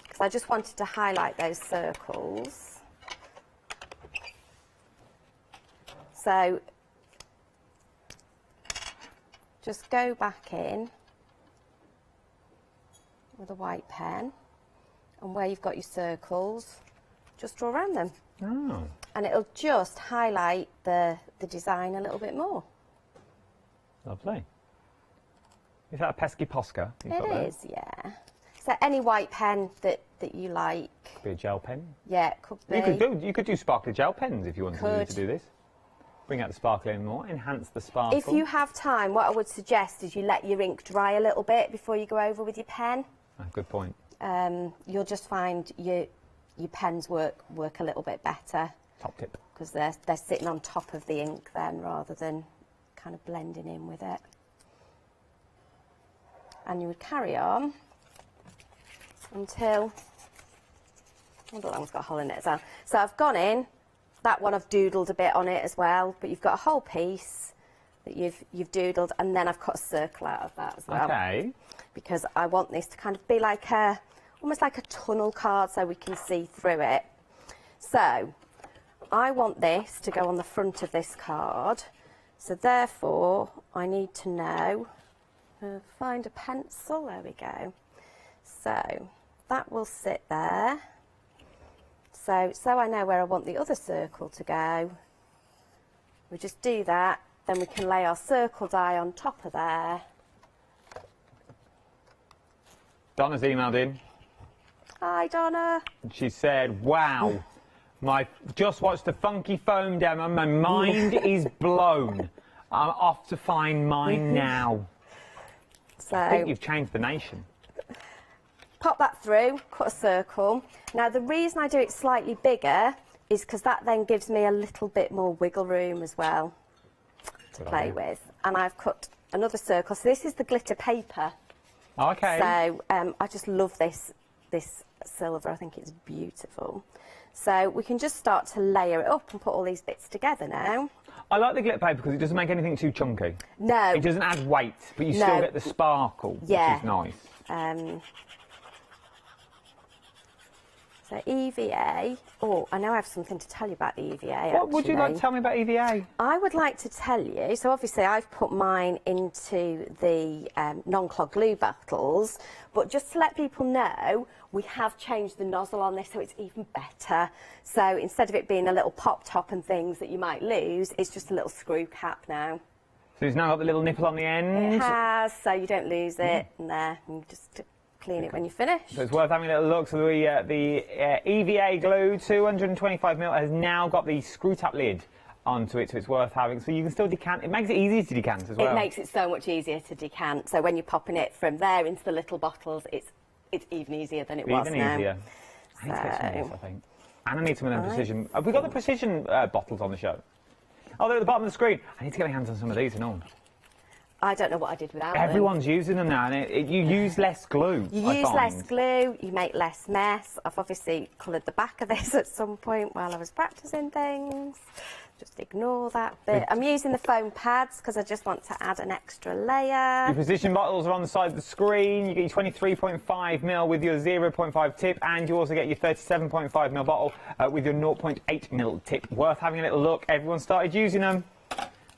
Q: because I just wanted to highlight those circles. So just go back in with a white pen, and where you've got your circles, just draw around them.
P: Oh.
Q: And it'll just highlight the design a little bit more.
P: Lovely. Is that a pesky Posca?
Q: It is, yeah. So any white pen that you like.
P: Could be a gel pen.
Q: Yeah, it could be.
P: You could do sparkly gel pens if you wanted to do this. Bring out the sparkle in more, enhance the sparkle.
Q: If you have time, what I would suggest is you let your ink dry a little bit before you go over with your pen.
P: Oh, good point.
Q: You'll just find your pens work a little bit better.
P: Top tip.
Q: Because they're sitting on top of the ink then, rather than kind of blending in with it. And you would carry on until, oh, that one's got a hole in it as well. So I've gone in, that one I've doodled a bit on it as well, but you've got a whole piece that you've doodled, and then I've cut a circle out of that as well.
P: Okay.
Q: Because I want this to kind of be like almost like a tunnel card so we can see through it. So I want this to go on the front of this card, so therefore I need to know, find a pencil, there we go. So that will sit there. So I know where I want the other circle to go. We just do that, then we can lay our circle die on top of there.
P: Donna's emailed in.
Q: Hi, Donna.
P: She said, wow, just watched the funky foam demo, my mind is blown. I'm off to find mine now.
Q: So
P: I think you've changed the nation.
Q: Pop that through, cut a circle. Now the reason I do it slightly bigger is because that then gives me a little bit more wiggle room as well to play with. And I've cut another circle. So this is the glitter paper.
P: Okay.
Q: So I just love this silver. I think it's beautiful. So we can just start to layer it up and put all these bits together now.
P: I like the glitter paper because it doesn't make anything too chunky.
Q: No.
P: It doesn't add weight, but you still get the sparkle, which is nice.
Q: So EVA, oh, I know I have something to tell you about the EVA.
P: What would you like to tell me about EVA?
Q: I would like to tell you, so obviously I've put mine into the non-clog glue bottles, but just to let people know, we have changed the nozzle on this so it's even better. So instead of it being a little pop top and things that you might lose, it's just a little screw cap now.
P: So it's now got the little nipple on the end?
Q: It has, so you don't lose it, and there, and just clean it when you finish.
P: So it's worth having a little look. So the EVA glue 225ml has now got the screw tap lid onto it, so it's worth having. So you can still decant. It makes it easier to decant as well.
Q: It makes it so much easier to decant. So when you're popping it from there into the little bottles, it's even easier than it was now.
P: Easier. I need to get some of this, I think. And I need some of them precision. Have we got the precision bottles on the show? Oh, they're at the bottom of the screen. I need to get my hands on some of these and all.
Q: I don't know what I did without
P: Everyone's using them now, and you use less glue.
Q: You use less glue, you make less mess. I've obviously coloured the back of this at some point while I was practising things. Just ignore that bit. I'm using the foam pads because I just want to add an extra layer.
P: Your precision bottles are on the side of the screen. You get your 23.5ml with your 0.5 tip, and you also get your 37.5ml bottle with your 0.8ml tip. Worth having a little look. Everyone started using them.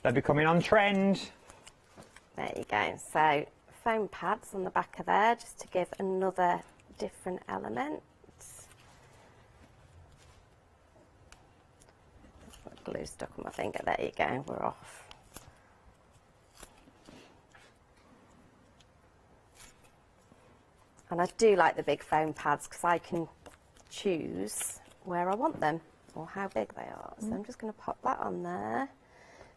P: They're becoming on trend.
Q: There you go. So foam pads on the back of there just to give another different element. Got glue stuck on my finger. There you go. We're off. And I do like the big foam pads because I can choose where I want them or how big they are. So I'm just going to pop that on there.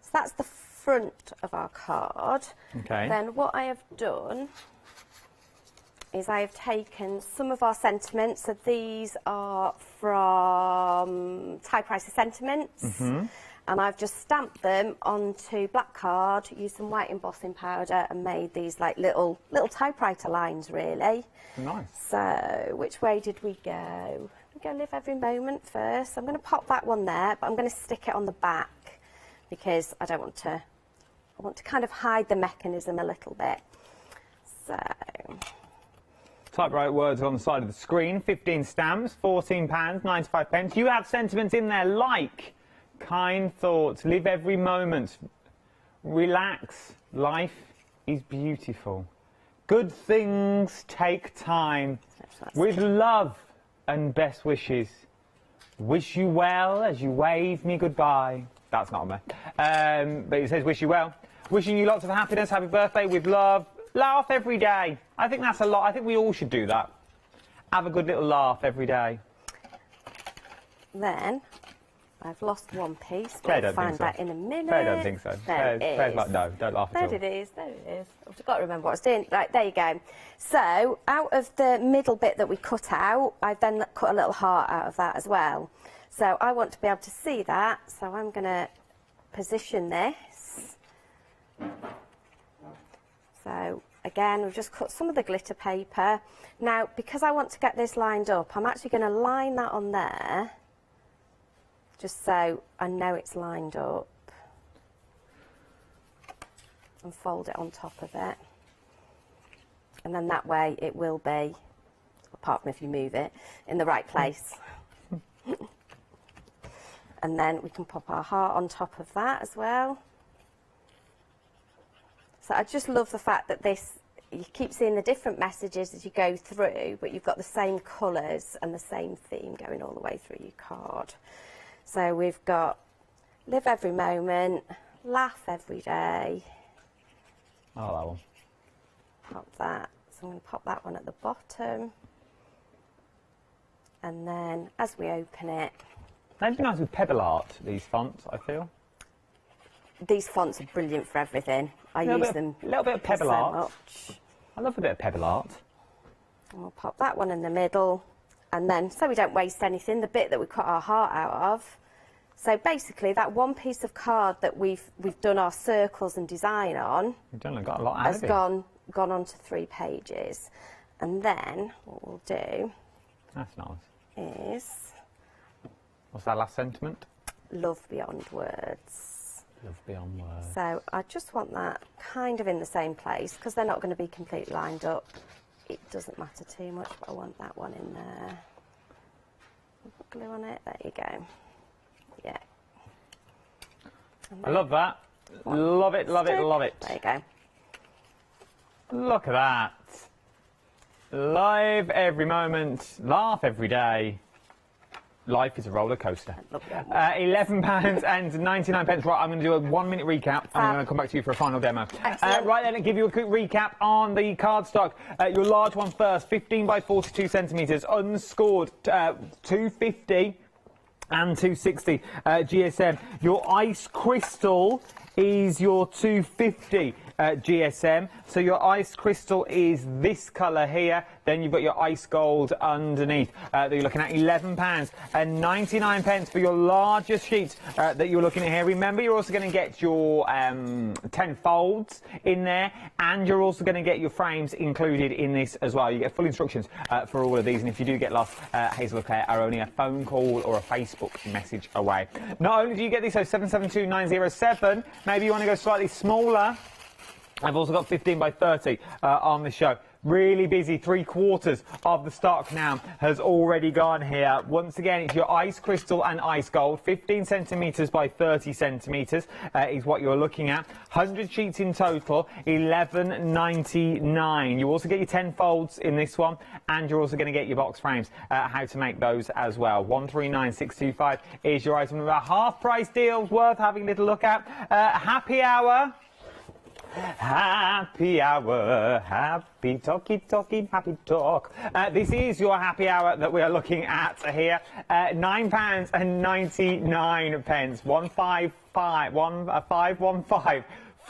Q: So that's the front of our card.
P: Okay.
Q: Then what I have done is I have taken some of our sentiments. So these are from typewriter sentiments. And I've just stamped them onto black card, used some white embossing powder and made these like little typewriter lines really.
P: Nice.
Q: So which way did we go? We go live every moment first. I'm going to pop that one there, but I'm going to stick it on the back because I want to kind of hide the mechanism a little bit. So
P: Typewriter words on the side of the screen. 15 stamps, £14, 95 pence. You have sentiments in there like kind thoughts, live every moment, relax, life is beautiful, good things take time, with love and best wishes, wish you well as you wave me goodbye. That's not on there, but it says wish you well, wishing you lots of happiness, happy birthday, with love, laugh every day. I think that's a lot. I think we all should do that. Have a good little laugh every day.
Q: Then I've lost one piece, but I'll find that in a minute.
P: Claire don't think so. Claire's like, no, don't laugh at all.
Q: There it is, there it is. I've got to remember what I was doing. Right, there you go. So, out of the middle bit that we cut out, I've then cut a little heart out of that as well. So, I want to be able to see that, so I'm going to position this. So, again, we've just cut some of the glitter paper. Now, because I want to get this lined up, I'm actually going to line that on there, just so I know it's lined up, and fold it on top of it, and then that way it will be, apart from if you move it, in the right place. And then we can pop our heart on top of that as well. So I just love the fact that this, you keep seeing the different messages as you go through, but you've got the same colours and the same theme going all the way through your card. So we've got live every moment, laugh every day.
P: Oh, that one.
Q: Pop that. So I'm going to pop that one at the bottom. And then as we open it...
P: They'd be nice with pebble art, these fonts, I feel.
Q: These fonts are brilliant for everything. I use them
P: a little bit of pebble
Q: so
P: art.
Q: much.
P: I love a bit of pebble art.
Q: And we'll pop that one in the middle. And then, so we don't waste anything, the bit that we cut our heart out of. So basically, that one piece of card that we've done our circles and design on
P: got a lot out
Q: has
P: of it.
Q: gone on to 3 pages. And then what we'll do
P: That's nice.
Q: is
P: What's that last sentiment?
Q: love beyond words.
P: Love beyond words.
Q: So I just want that kind of in the same place because they're not going to be completely lined up. It doesn't matter too much, but I want that one in there. Put glue on it. There you go. Yeah.
P: I love that. Love it, love it, love it.
Q: There you go.
P: Look at that. Live every moment, laugh every day. Life is a roller coaster. £11.99. Right, I'm going to do a 1-minute recap. I'm going to come back to you for a final demo. Right then, I'll give you a quick recap on the cardstock. Your large one first, 15 by 42 centimetres, unscored, 250 and 260 GSM. Your ice crystal is your 250 GSM. So your ice crystal is this colour here. Then you've got your ice gold underneath that you're looking at. £11.99 for your largest sheet that you're looking at here. Remember, you're also going to get your 10 folds in there, and you're also going to get your frames included in this as well. You get full instructions for all of these, and if you do get lost, Hazel Claire are only a phone call or a Facebook message away. Not only do you get these, so 772907, maybe you want to go slightly smaller. I've also got 15 by 30 on the show. Really busy. 3/4 of the stock now has already gone here. Once again, it's your ice crystal and ice gold. 15 centimetres by 30 centimetres is what you're looking at. 100 sheets in total, £11.99. You also get your 10 folds in this one, and you're also going to get your box frames. How to make those as well. 139625 is your item. About half price deals worth having a little look at. Happy hour. Happy hour, happy talky, happy talk. This is your happy hour that we are looking at here. £9.99. 515.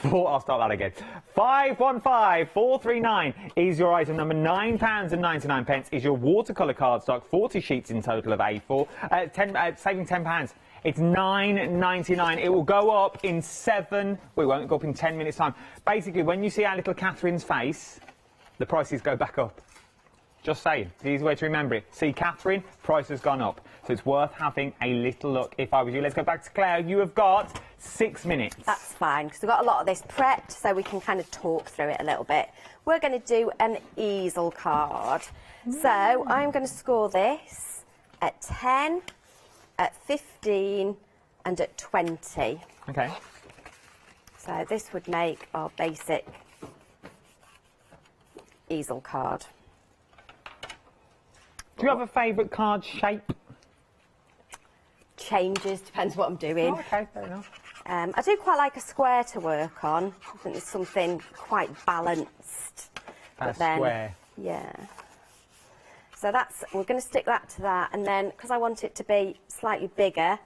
P: I'll start that again. 515439 is your item number. £9.99 is your watercolour cardstock. 40 sheets in total of A4. Saving £10. It's £9.99. It will go up in 7. Well, it won't go up in 10 minutes' time. Basically, when you see our little Catherine's face, the prices go back up. Just saying. It's the easy way to remember it. See Catherine, price has gone up. So it's worth having a little look if I was you. Let's go back to Claire. You have got 6 minutes.
Q: That's fine, because we've got a lot of this prepped, so we can kind of talk through it a little bit. We're going to do an easel card. So I'm going to score this at 10, at 15 and at 20.
P: Okay.
Q: So this would make our basic easel card.
P: Do you have a favourite card shape?
Q: Changes, depends what I'm doing.
P: Oh, okay, fair enough.
Q: I do quite like a square to work on. I think it's something quite balanced.
P: A square.
Q: Yeah. So that's, we're going to stick that to that, and then, because I want it to be slightly bigger,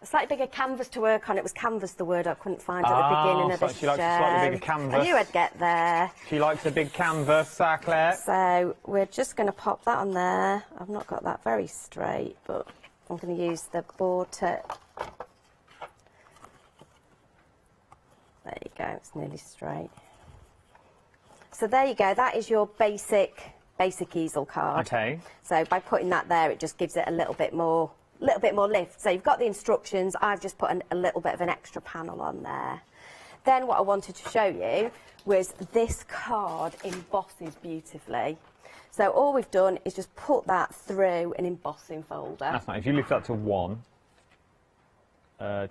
Q: a slightly bigger canvas to work on. It was canvas the word I couldn't find at the beginning of the show.
P: She likes a slightly bigger canvas.
Q: I knew I'd get there.
P: She likes a big canvas, Claire.
Q: So we're just going to pop that on there. I've not got that very straight, but I'm going to use the board to... There you go, it's nearly straight. So there you go, that is your basic easel card.
P: Okay.
Q: So by putting that there, it just gives it a little bit more lift. So you've got the instructions. I've just put a little bit of an extra panel on there. Then what I wanted to show you was this card embosses beautifully. So all we've done is just put that through an embossing folder.
P: That's nice. If you lift that to 1,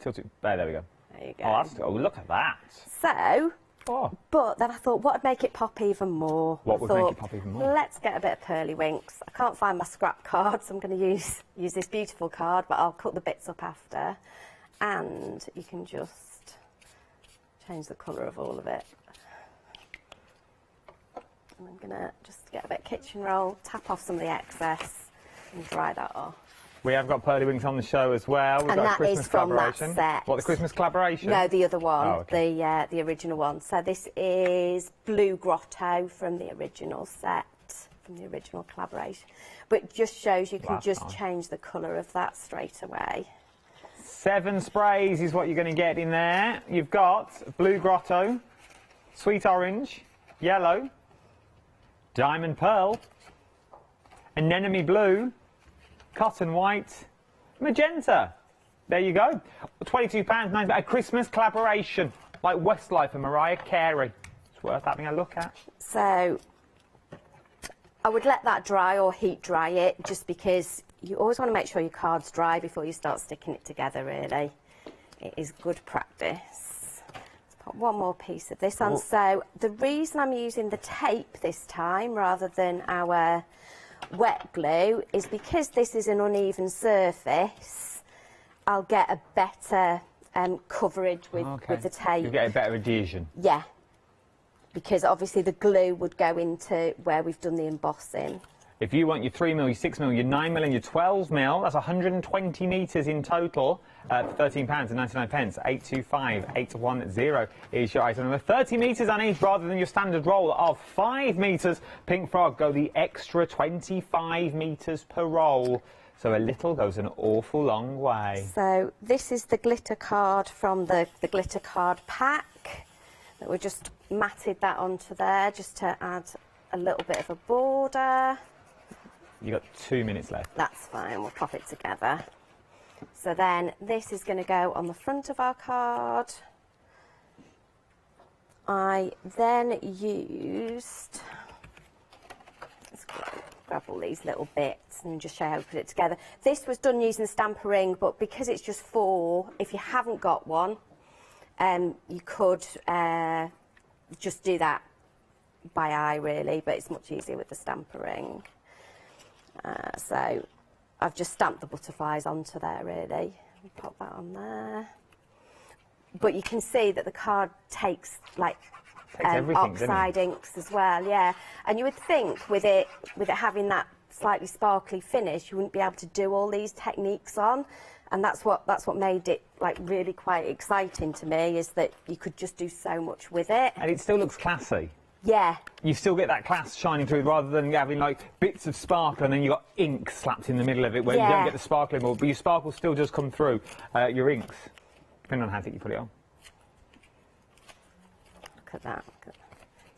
P: tilt it. There we go.
Q: There you go.
P: Oh, look at that.
Q: So,
P: oh.
Q: But then I thought, what would make it pop even more?
P: What would make it pop even more?
Q: Let's get a bit of pearly winks. I can't find my scrap card, so I'm going to use this beautiful card, but I'll cut the bits up after. And you can just change the colour of all of it. And I'm going to just get a bit of kitchen roll, tap off some of the excess, and dry that off.
P: We have got Pearly Winks on the show as well. We've
Q: And
P: got a
Q: that
P: Christmas
Q: is from that
P: collaboration.
Q: set.
P: What, the Christmas collaboration?
Q: No, the other one,
P: oh, okay.
Q: the original one. So this is Blue Grotto from the original set, from the original collaboration. But it just shows you can just change the colour of that straight away.
P: 7 sprays is what you're going to get in there. You've got Blue Grotto, Sweet Orange, Yellow, Diamond Pearl, Anemone Blue, Cotton White, Magenta. There you go. £22.90. A Christmas collaboration like Westlife and Mariah Carey. It's worth having a look at.
Q: So I would let that dry or heat dry it, just because you always want to make sure your card's dry before you start sticking it together, really. It is good practice. Let's put one more piece of this on.
P: Oh.
Q: So the reason I'm using the tape this time rather than our wet glue is because this is an uneven surface. I'll get a better coverage with the tape.
P: You get a better adhesion.
Q: Yeah, because obviously the glue would go into where we've done the embossing.
P: If you want your 3mm, your 6mm, your 9mm and your 12mm, that's 120 metres in total. £13.99. 825810 is your item number. 30 metres on each rather than your standard roll of 5 metres. Pink Frog go the extra 25 metres per roll. So a little goes an awful long way.
Q: So this is the glitter card from the glitter card pack. That we just matted that onto there just to add a little bit of a border.
P: You've got 2 minutes left.
Q: That's fine, we'll pop it together. So then this is going to go on the front of our card. I then used, let's grab all these little bits and just show you how to put it together. This was done using the stamper ring, but because it's just 4, if you haven't got one, you could just do that by eye, really, but it's much easier with the stamper ring. So I've just stamped the butterflies onto there, really. Pop that on there. But you can see that the card takes like oxide inks as well, yeah. And you would think with it having that slightly sparkly finish, you wouldn't be able to do all these techniques on. And that's what made it like really quite exciting to me, is that you could just do so much with it.
P: And it still looks classy.
Q: Yeah.
P: You still get that class shining through, rather than having like bits of sparkle and then you've got ink slapped in the middle of it where you don't get the sparkle anymore, but your sparkle still does come through your inks, depending on how thick you put it on.
Q: Look at that.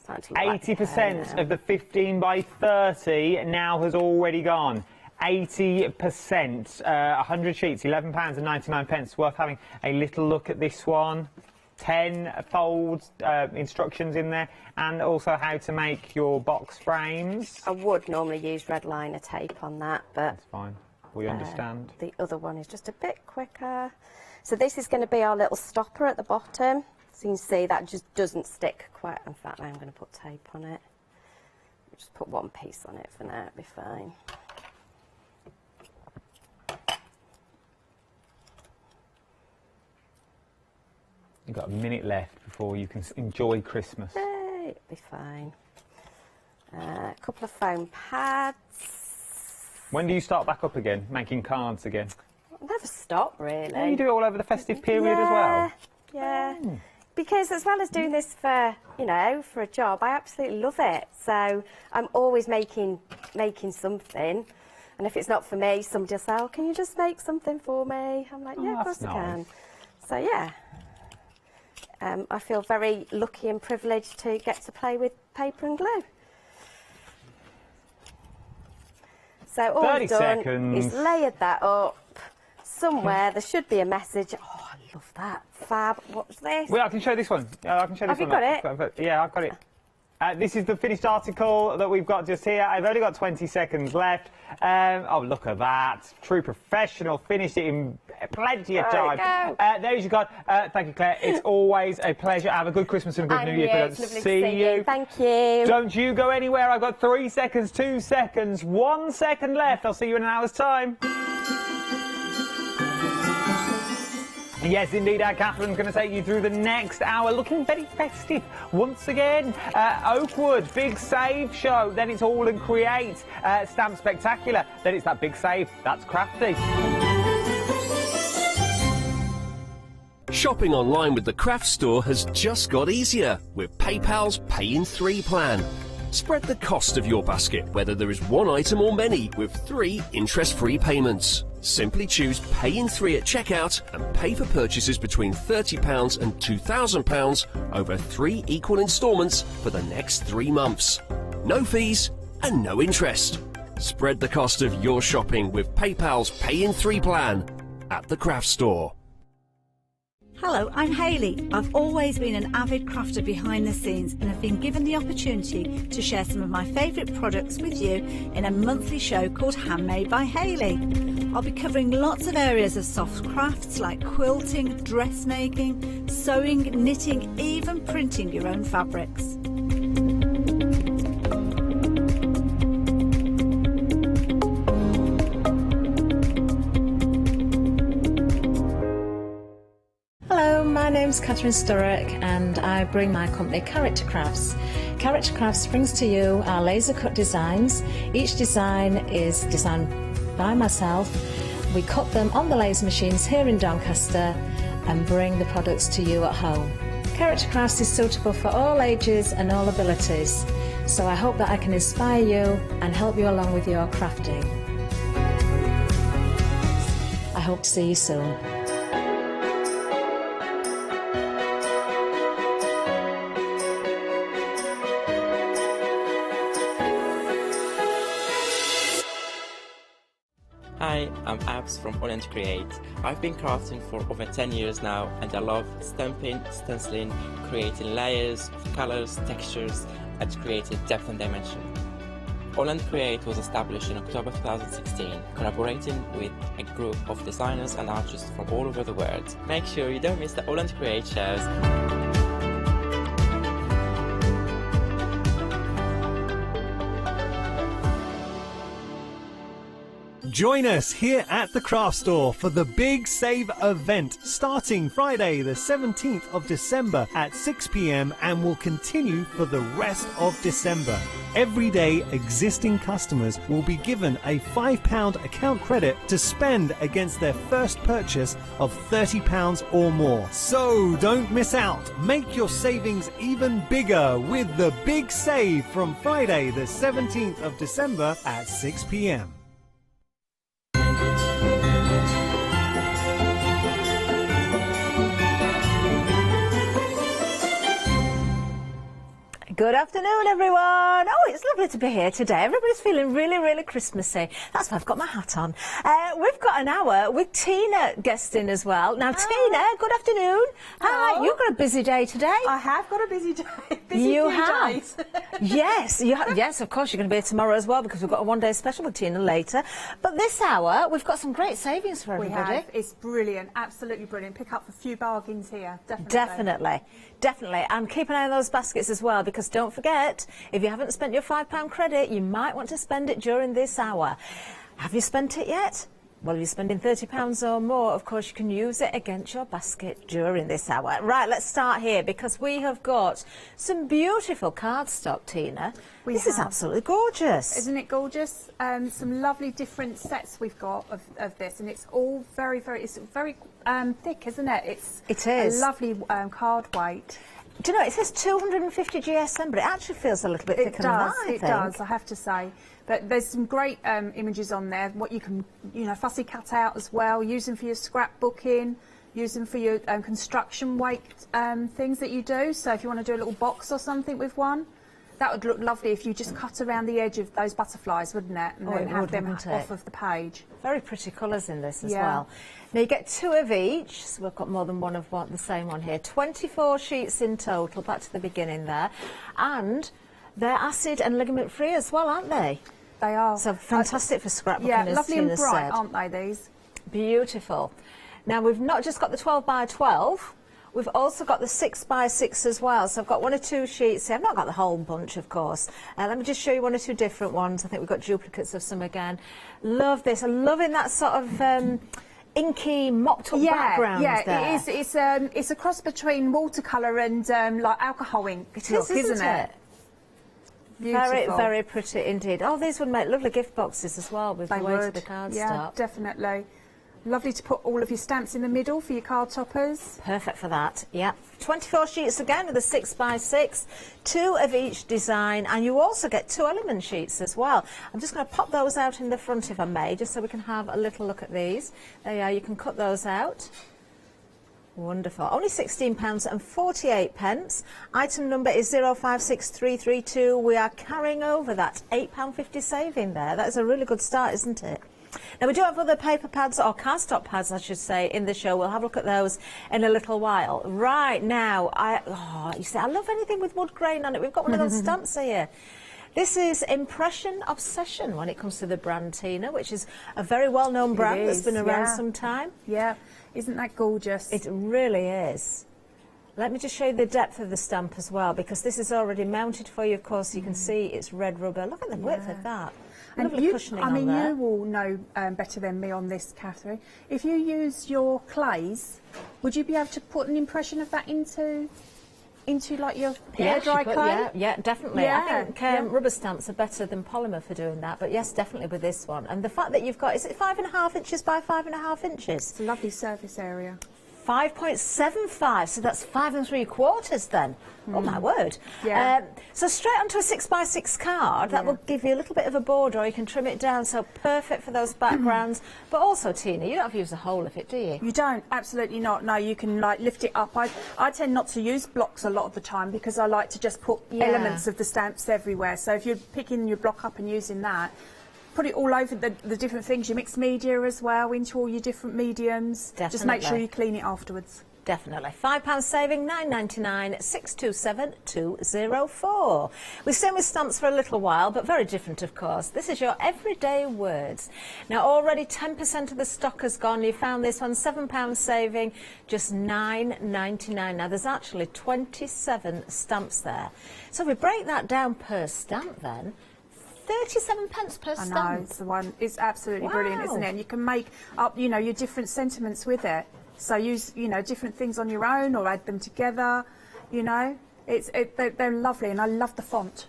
P: 80% of the 15 by 30 now has already gone. 80%, 100 sheets, £11.99. Worth having a little look at this one. 10 folds, instructions in there, and also how to make your box frames.
Q: I would normally use red liner tape on that, but
P: that's fine. We understand.
Q: The other one is just a bit quicker. So this is going to be our little stopper at the bottom. So you can see that just doesn't stick quite. In fact, I'm going to put tape on it. Just put one piece on it for now, it'll be fine.
P: You've got a minute left before you can enjoy Christmas.
Q: Yay, it'll be fine. A couple of foam pads.
P: When do you start back up again, making cards again?
Q: I'll never stop, really.
P: Oh, you do it all over the festive period as well?
Q: Yeah. Because as well as doing this for, you know, for a job, I absolutely love it. So I'm always making something. And if it's not for me, somebody will say, oh, can you just make something for me? I'm like, yeah, of course I can. So, yeah. I feel very lucky and privileged to get to play with paper and glue. So all I've done is layered that up. Somewhere there should be a message. Oh, I love that. Fab. What's this?
P: Well, I can show this one. I can show this one.
Q: Have you got it?
P: Yeah, I've got it. This is the finished article that we've got just here. I've only got 20 seconds left. Oh, look at that. True professional. Finished it in plenty of time. There's your card. Thank you, Claire. It's always a pleasure. Have a good Christmas and a good New Year.
Q: It's lovely to see you. Thank you.
P: Don't you go anywhere. I've got 3 seconds, 2 seconds, 1 second left. I'll see you in an hour's time. Yes, indeed, Catherine's going to take you through the next hour, looking very festive once again. Oakwood, big save show, then it's AALL Create, Stamp Spectacular, then it's that big save, that's Crafty.
B: Shopping online with the Craft Store has just got easier with PayPal's Pay in 3 plan. Spread the cost of your basket, whether there is one item or many, with 3 interest-free payments. Simply choose Pay in 3 at checkout and pay for purchases between £30 and £2,000 over 3 equal instalments for the next 3 months. No fees and no interest. Spread the cost of your shopping with PayPal's Pay in 3 plan at the Craft Store.
A: Hello, I'm Hayley. I've always been an avid crafter behind the scenes and have been given the opportunity to share some of my favourite products with you in a monthly show called Handmade by Hayley. I'll be covering lots of areas of soft crafts like quilting, dressmaking, sewing, knitting, even printing your own fabrics.
H: Hello, my name's Catherine Sturrock and I bring my company Character Crafts. Character Crafts brings to you our laser cut designs. Each design is designed by myself. We cut them on the laser machines here in Doncaster and bring the products to you at home. Character Crafts is suitable for all ages and all abilities, so I hope that I can inspire you and help you along with your crafting. I hope to see you soon.
S: Hi, I'm Abs from AALL Create. I've been crafting for over 10 years now and I love stamping, stenciling, creating layers of colours, textures and creating depth and dimension. AALL Create was established in October 2016, collaborating with a group of designers and artists from all over the world. Make sure you don't miss the AALL Create shows.
T: Join us here at the Craft Store for the Big Save event starting Friday the 17th of December at 6 p.m. and will continue for the rest of December. Every day existing customers will be given a £5 account credit to spend against their first purchase of £30 or more. So don't miss out. Make your savings even bigger with the Big Save from Friday the 17th of December at 6 p.m.
A: Good afternoon, everyone. Oh, it's lovely to be here today. Everybody's feeling really, really Christmassy. That's why I've got my hat on. We've got an hour with Tina guesting as well. Now, Tina, good afternoon. Hi, you've got a busy day today.
D: I have got a busy day.
A: You have. Yes, yes, of course, you're going to be here tomorrow as well because we've got a one-day special with Tina later. But this hour, we've got some great savings for everybody.
D: We have. It's brilliant, absolutely brilliant. Pick up a few bargains here, definitely.
A: Definitely, definitely. And keep an eye on those baskets as well because don't forget, if you haven't spent your £5 credit, you might want to spend it during this hour. Have you spent it yet? Well, if you're spending £30 or more, of course, you can use it against your basket during this hour. Right, let's start here because we have got some beautiful cardstock, Tina. This is absolutely gorgeous.
D: Isn't it gorgeous? Some lovely different sets we've got of this, and it's all very, very thick, isn't it?
A: It is.
D: A lovely card weight.
A: Do you know, it says 250 GSM, but it actually feels a little bit thicker than that, I think.
D: It does, I have to say. But there's some great images on there, what you can, fussy cut out as well, use them for your scrapbooking, use them for your construction weight things that you do. So if you want to do a little box or something with one, that would look lovely if you just cut around the edge of those butterflies, wouldn't it? And then have them off of the page.
A: Very pretty colours in this as well. Now you get 2 of each, so we've got more than one of the same one here. 24 sheets in total, back to the beginning there. And they're acid and ligament free as well, aren't they?
D: They are.
A: So fantastic for scrapbooking,
D: yeah,
A: as
D: lovely
A: Tina
D: and bright,
A: said.
D: aren't they, these?
A: Beautiful. Now we've not just got the 12 by 12, we've also got the 6 by 6 as well. So I've got 1 or 2 sheets here. I've not got the whole bunch, of course. Let me just show you 1 or 2 different ones. I think we've got duplicates of some again. Love this. I'm loving that sort of inky, mopped-up background there.
D: Yeah, it is. It's a cross between watercolour and like alcohol ink.
A: It is, isn't it?
D: Beautiful.
A: Very, very pretty indeed. Oh, these would make lovely gift boxes as well with the weight of the cardstock.
D: Yeah, definitely. Lovely to put all of your stamps in the middle for your card toppers.
A: Perfect for that, yeah. 24 sheets again with a 6 by 6, 2 of each design, and you also get 2 element sheets as well. I'm just going to pop those out in the front if I may, just so we can have a little look at these. There you are, you can cut those out. Wonderful. Only £16.48. Item number is 056332. We are carrying over that £8.50 saving there. That is a really good start, isn't it? Now, we do have other paper pads, or cardstock pads, I should say, in the show. We'll have a look at those in a little while. Right now, you see, I love anything with wood grain on it. We've got one of those stamps here. This is Impression Obsession when it comes to the brand, Tina, which is a very well-known brand that's been around some time.
D: Yeah, isn't that gorgeous?
A: It really is. Let me just show you the depth of the stamp as well, because this is already mounted for you, of course. You can see it's red rubber. Look at the width of that. Lovely cushioning on there.
D: You will know better than me on this, Catherine. If you use your clays, would you be able to put an impression of that into like your air-dry clay?
A: Yeah, definitely. I think rubber stamps are better than polymer for doing that, but yes, definitely with this one. And the fact that you've got, is it 5.5 inches by 5.5 inches?
D: It's a lovely surface area.
A: 5.75, so that's 5 3/4 then. Oh my word.
D: Yeah.
A: So straight onto a 6 by 6 card, that will give you a little bit of a border, or you can trim it down, so perfect for those backgrounds. But also, Tina, you don't have to use the whole of it, do you?
D: You don't, absolutely not. No, you can like lift it up. I tend not to use blocks a lot of the time because I like to just put elements of the stamps everywhere. So if you're picking your block up and using that, put it all over the different things, your mixed media as well, into all your different mediums.
A: Definitely.
D: Just make sure you clean it afterwards.
A: Definitely. £5 saving, £9.99, 627 204. We've stayed with stamps for a little while, but very different, of course. This is your everyday words. Now, already 10% of the stock has gone. You found this one, £7 saving, just £9.99. Now, there's actually 27 stamps there. So if we break that down per stamp then,
F: £37 per stamp.
D: I know, it's the one. It's absolutely brilliant, isn't it? And you can make up, you know, your different sentiments with it. So use, you know, different things on your own or add them together. You know, they're lovely, and I love the font.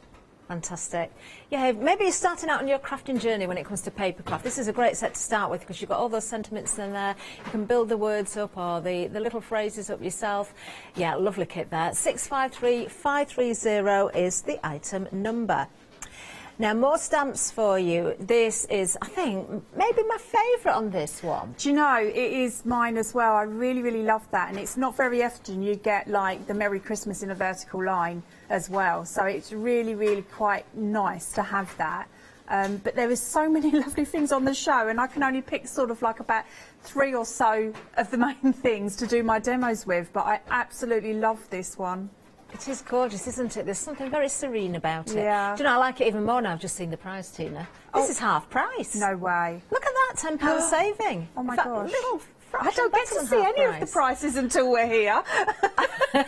F: Fantastic. Yeah, maybe you're starting out on your crafting journey when it comes to paper craft. This is a great set to start with because you've got all those sentiments in there. You can build the words up or the little phrases up yourself. Yeah, lovely kit there. 653530 is the item number. Now, more stamps for you. This is, I think, maybe my favourite on this one.
D: Do you know, it is mine as well. I really, really love that. And it's not very often you get, like, the Merry Christmas in a vertical line as well. So it's really, really quite nice to have that. But there is so many lovely things on the show, and I can only pick sort of like about 3 or so of the main things to do my demos with. But I absolutely love this one.
F: It is gorgeous, isn't it? There's something very serene about it.
D: Yeah.
F: Do you know, I like it even more now. I've just seen the price, Tina. This is half price.
D: No way.
F: Look at that, £10 saving.
D: Oh my
F: In fact,
D: gosh.
F: little
D: I don't get to see any of the prices until we're here.
F: Do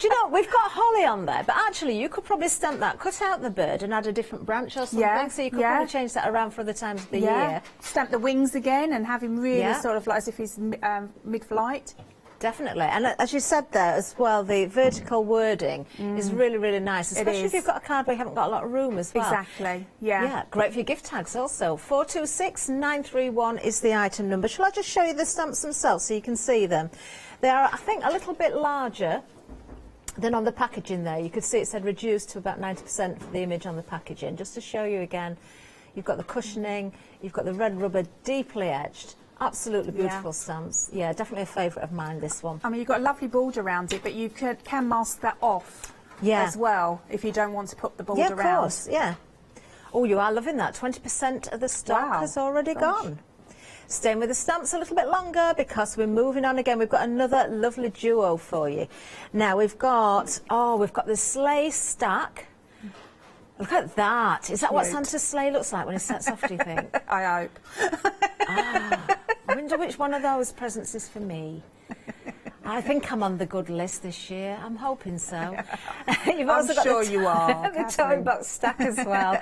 F: you know, we've got holly on there, but actually you could probably stamp that, cut out the bird and add a different branch or something, so you could probably change that around for other times of the year.
D: Stamp the wings again and have him really sort of like as if he's mid-flight.
F: Definitely, and as you said there as well, the vertical wording is really, really nice, especially if you've got a card where you haven't got a lot of room as well.
D: Exactly, yeah.
F: Yeah, great for your gift tags also. 426931 is the item number. Shall I just show you the stamps themselves so you can see them? They are, I think, a little bit larger than on the packaging there. You could see it said reduced to about 90% for the image on the packaging. Just to show you again, you've got the cushioning, you've got the red rubber deeply edged. Absolutely beautiful stamps. Yeah, definitely a favourite of mine, this one.
D: I mean, you've got a lovely border around it, but you can mask that off as well if you don't want to put the border around.
F: Yeah, of course, yeah. Oh, you are loving that. 20% of the stock has already gone. Staying with the stamps a little bit longer because we're moving on again. We've got another lovely duo for you. Now, we've got the sleigh stack. Look at that. Is that what Santa's sleigh looks like when he sets off, do you think?
D: I hope.
F: I wonder which one of those presents is for me. I think I'm on the good list this year. I'm hoping so. You've also got
D: you are.
F: the toy box stack as well.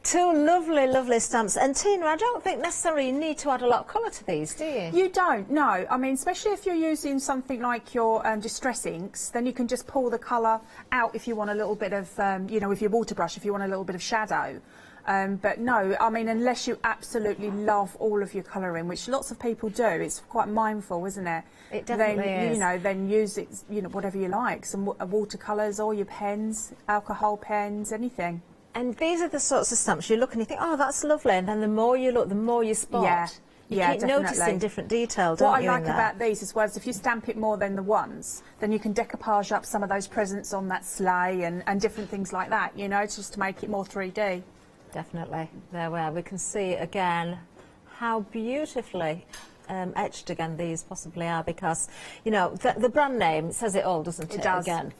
F: 2 lovely, lovely stamps. And Tina, I don't think necessarily you need to add a lot of colour to these, do you?
D: You don't, no. I mean, especially if you're using something like your distress inks, then you can just pull the colour out if you want a little bit of, you know, with your water brush, if you want a little bit of shadow. But no, I mean, unless you absolutely love all of your colouring, which lots of people do, it's quite mindful, isn't it?
F: It definitely
D: is.
F: is.
D: You know, then use it, you know, whatever you like, some watercolours or your pens, alcohol pens, anything.
F: And these are the sorts of stamps you look and you think, oh, that's lovely, and then the more you look, the more you spot.
D: Yeah.
F: You keep
D: definitely.
F: noticing different detail, don't you?
D: What I like about these as well is if you stamp it more than the ones, then you can decoupage up some of those presents on that sleigh and different things like that, you know, just to make it more 3D.
F: Definitely. There we are. We can see again how beautifully etched again these possibly are, because, you know, the brand name says it all, doesn't it?
D: It does.
F: Again.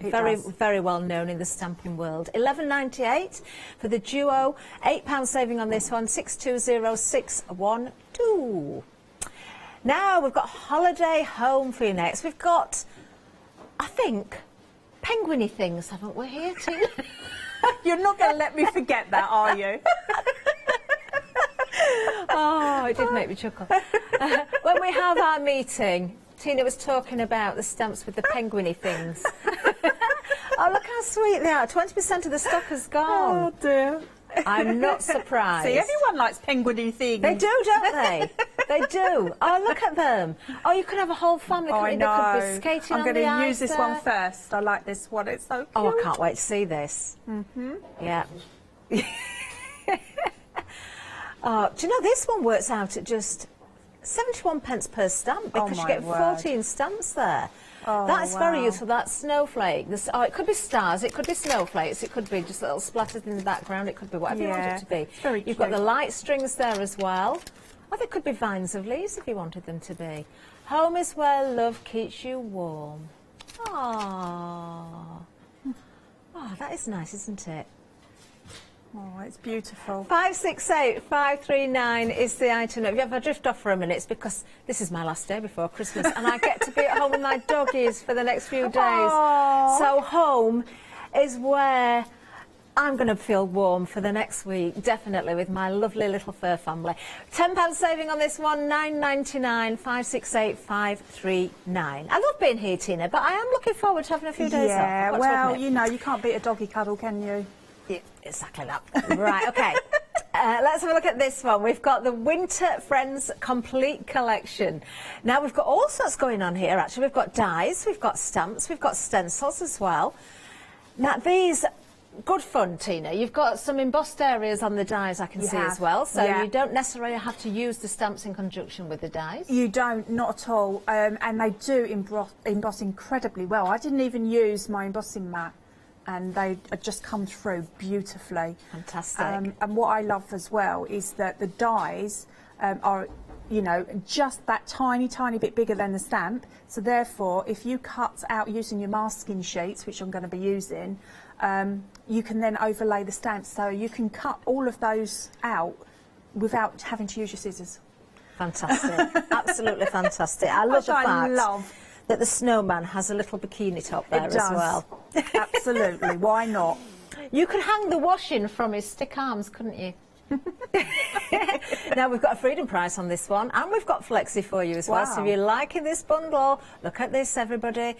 D: It
F: Very,
D: does.
F: very well known in the stamping world. £11.98 for the duo. £8 saving on this one. 620612. Now we've got Holiday Home for you next. We've got, I think, penguin-y things, haven't we here, Tina?
D: You're not going to let me forget that, are you?
F: Oh, it did make me chuckle. When we have our meeting, Tina was talking about the stamps with the penguin-y things. Oh, look how sweet they are. 20% of the stock has gone.
D: Oh, dear.
F: I'm not surprised.
D: See, everyone likes penguin-y things.
F: They do, don't they? They do. Oh, look at them. Oh, you could have a whole family.
D: I know.
F: They could be skating
D: I'm
F: on the
D: going to
F: ice
D: use this
F: there.
D: one first. I like this one. It's so cute.
F: Oh, I can't wait to see this.
D: Mm-hmm.
F: Yeah. Oh, do you know, this one works out at just 71 pence per stamp because you get 14 stamps there.
D: Oh,
F: That's
D: wow.
F: very useful. That snowflake. It could be stars, it could be snowflakes, it could be just little splatters in the background, it could be whatever you want it to be.
D: Very
F: You've got
D: cute.
F: the light strings there as well. Or they could be vines of leaves if you wanted them to be. Home is where love keeps you warm. Aww. Oh, that is nice, isn't it?
D: Oh, it's beautiful.
F: 568539 is the item. If I drift off for a minute, it's because this is my last day before Christmas and I get to be at home with my doggies for the next few days.
D: Aww.
F: So home is where I'm going to feel warm for the next week, definitely, with my lovely little fur family. £10 saving on this one, £9.99, 568 539. I love being here, Tina, but I am looking forward to having a few days off.
D: Yeah,
F: I've got to
D: well,
F: admit.
D: you know, you can't beat a doggy cuddle, can you?
F: Yeah, exactly that. Right, okay. Let's have a look at this one. We've got the Winter Friends Complete Collection. Now, we've got all sorts going on here, actually. We've got dies, we've got stamps, we've got stencils as well. Now, these, good fun, Tina. You've got some embossed areas on the dies, I can see as well, so you don't necessarily have to use the stamps in conjunction with the dies.
D: You don't, not at all, and they do emboss incredibly well. I didn't even use my embossing mat, and they just come through beautifully.
F: Fantastic.
D: And what I love as well is that the dies are, you know, just that tiny bit bigger than the stamp. So therefore, if you cut out using your masking sheets, which I'm going to be using, you can then overlay the stamps. So you can cut all of those out without having to use your scissors.
F: Fantastic. Absolutely fantastic. I love the fact that the snowman has a little bikini top there as well.
D: Absolutely. Why not?
F: You could hang the washing from his stick arms, couldn't you? Now, we've got a freedom price on this one, and we've got flexi for you as well. So if you're liking this bundle, look at this, everybody.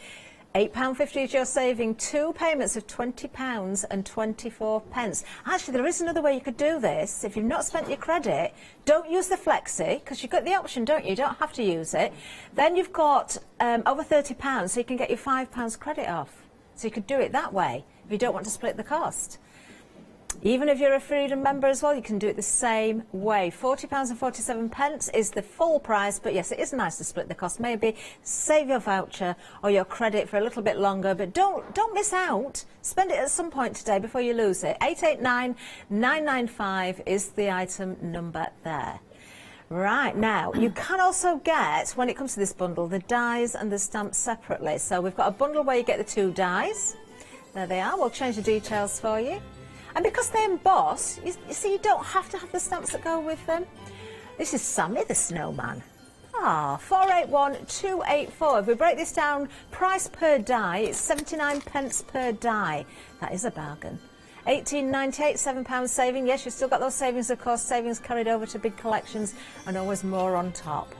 F: £8.50 is your saving, 2 payments of £20 and 24 pence. Actually, there is another way you could do this. If you've not spent your credit, don't use the flexi, because you've got the option, don't you? You don't have to use it. Then you've got over £30, so you can get your £5 credit off. So you could do it that way if you don't want to split the cost. Even if you're a Freedom member as well, you can do it the same way. £40 and 47 pence is the full price, but yes, it is nice to split the cost. Maybe save your voucher or your credit for a little bit longer, but don't miss out. Spend it at some point today before you lose it. 889995 is the item number there. Right, now, you can also get, when it comes to this bundle, the dies and the stamps separately. So we've got a bundle where you get the 2 dies. There they are. We'll change the details for you. And because they emboss, you see, you don't have to have the stamps that go with them. This is Sammy the Snowman. 481284. If we break this down, price per die, it's 79 pence per die. That is a bargain. £18.98, £7 saving. Yes, you've still got those savings, of course. Savings carried over to big collections, and always more on top.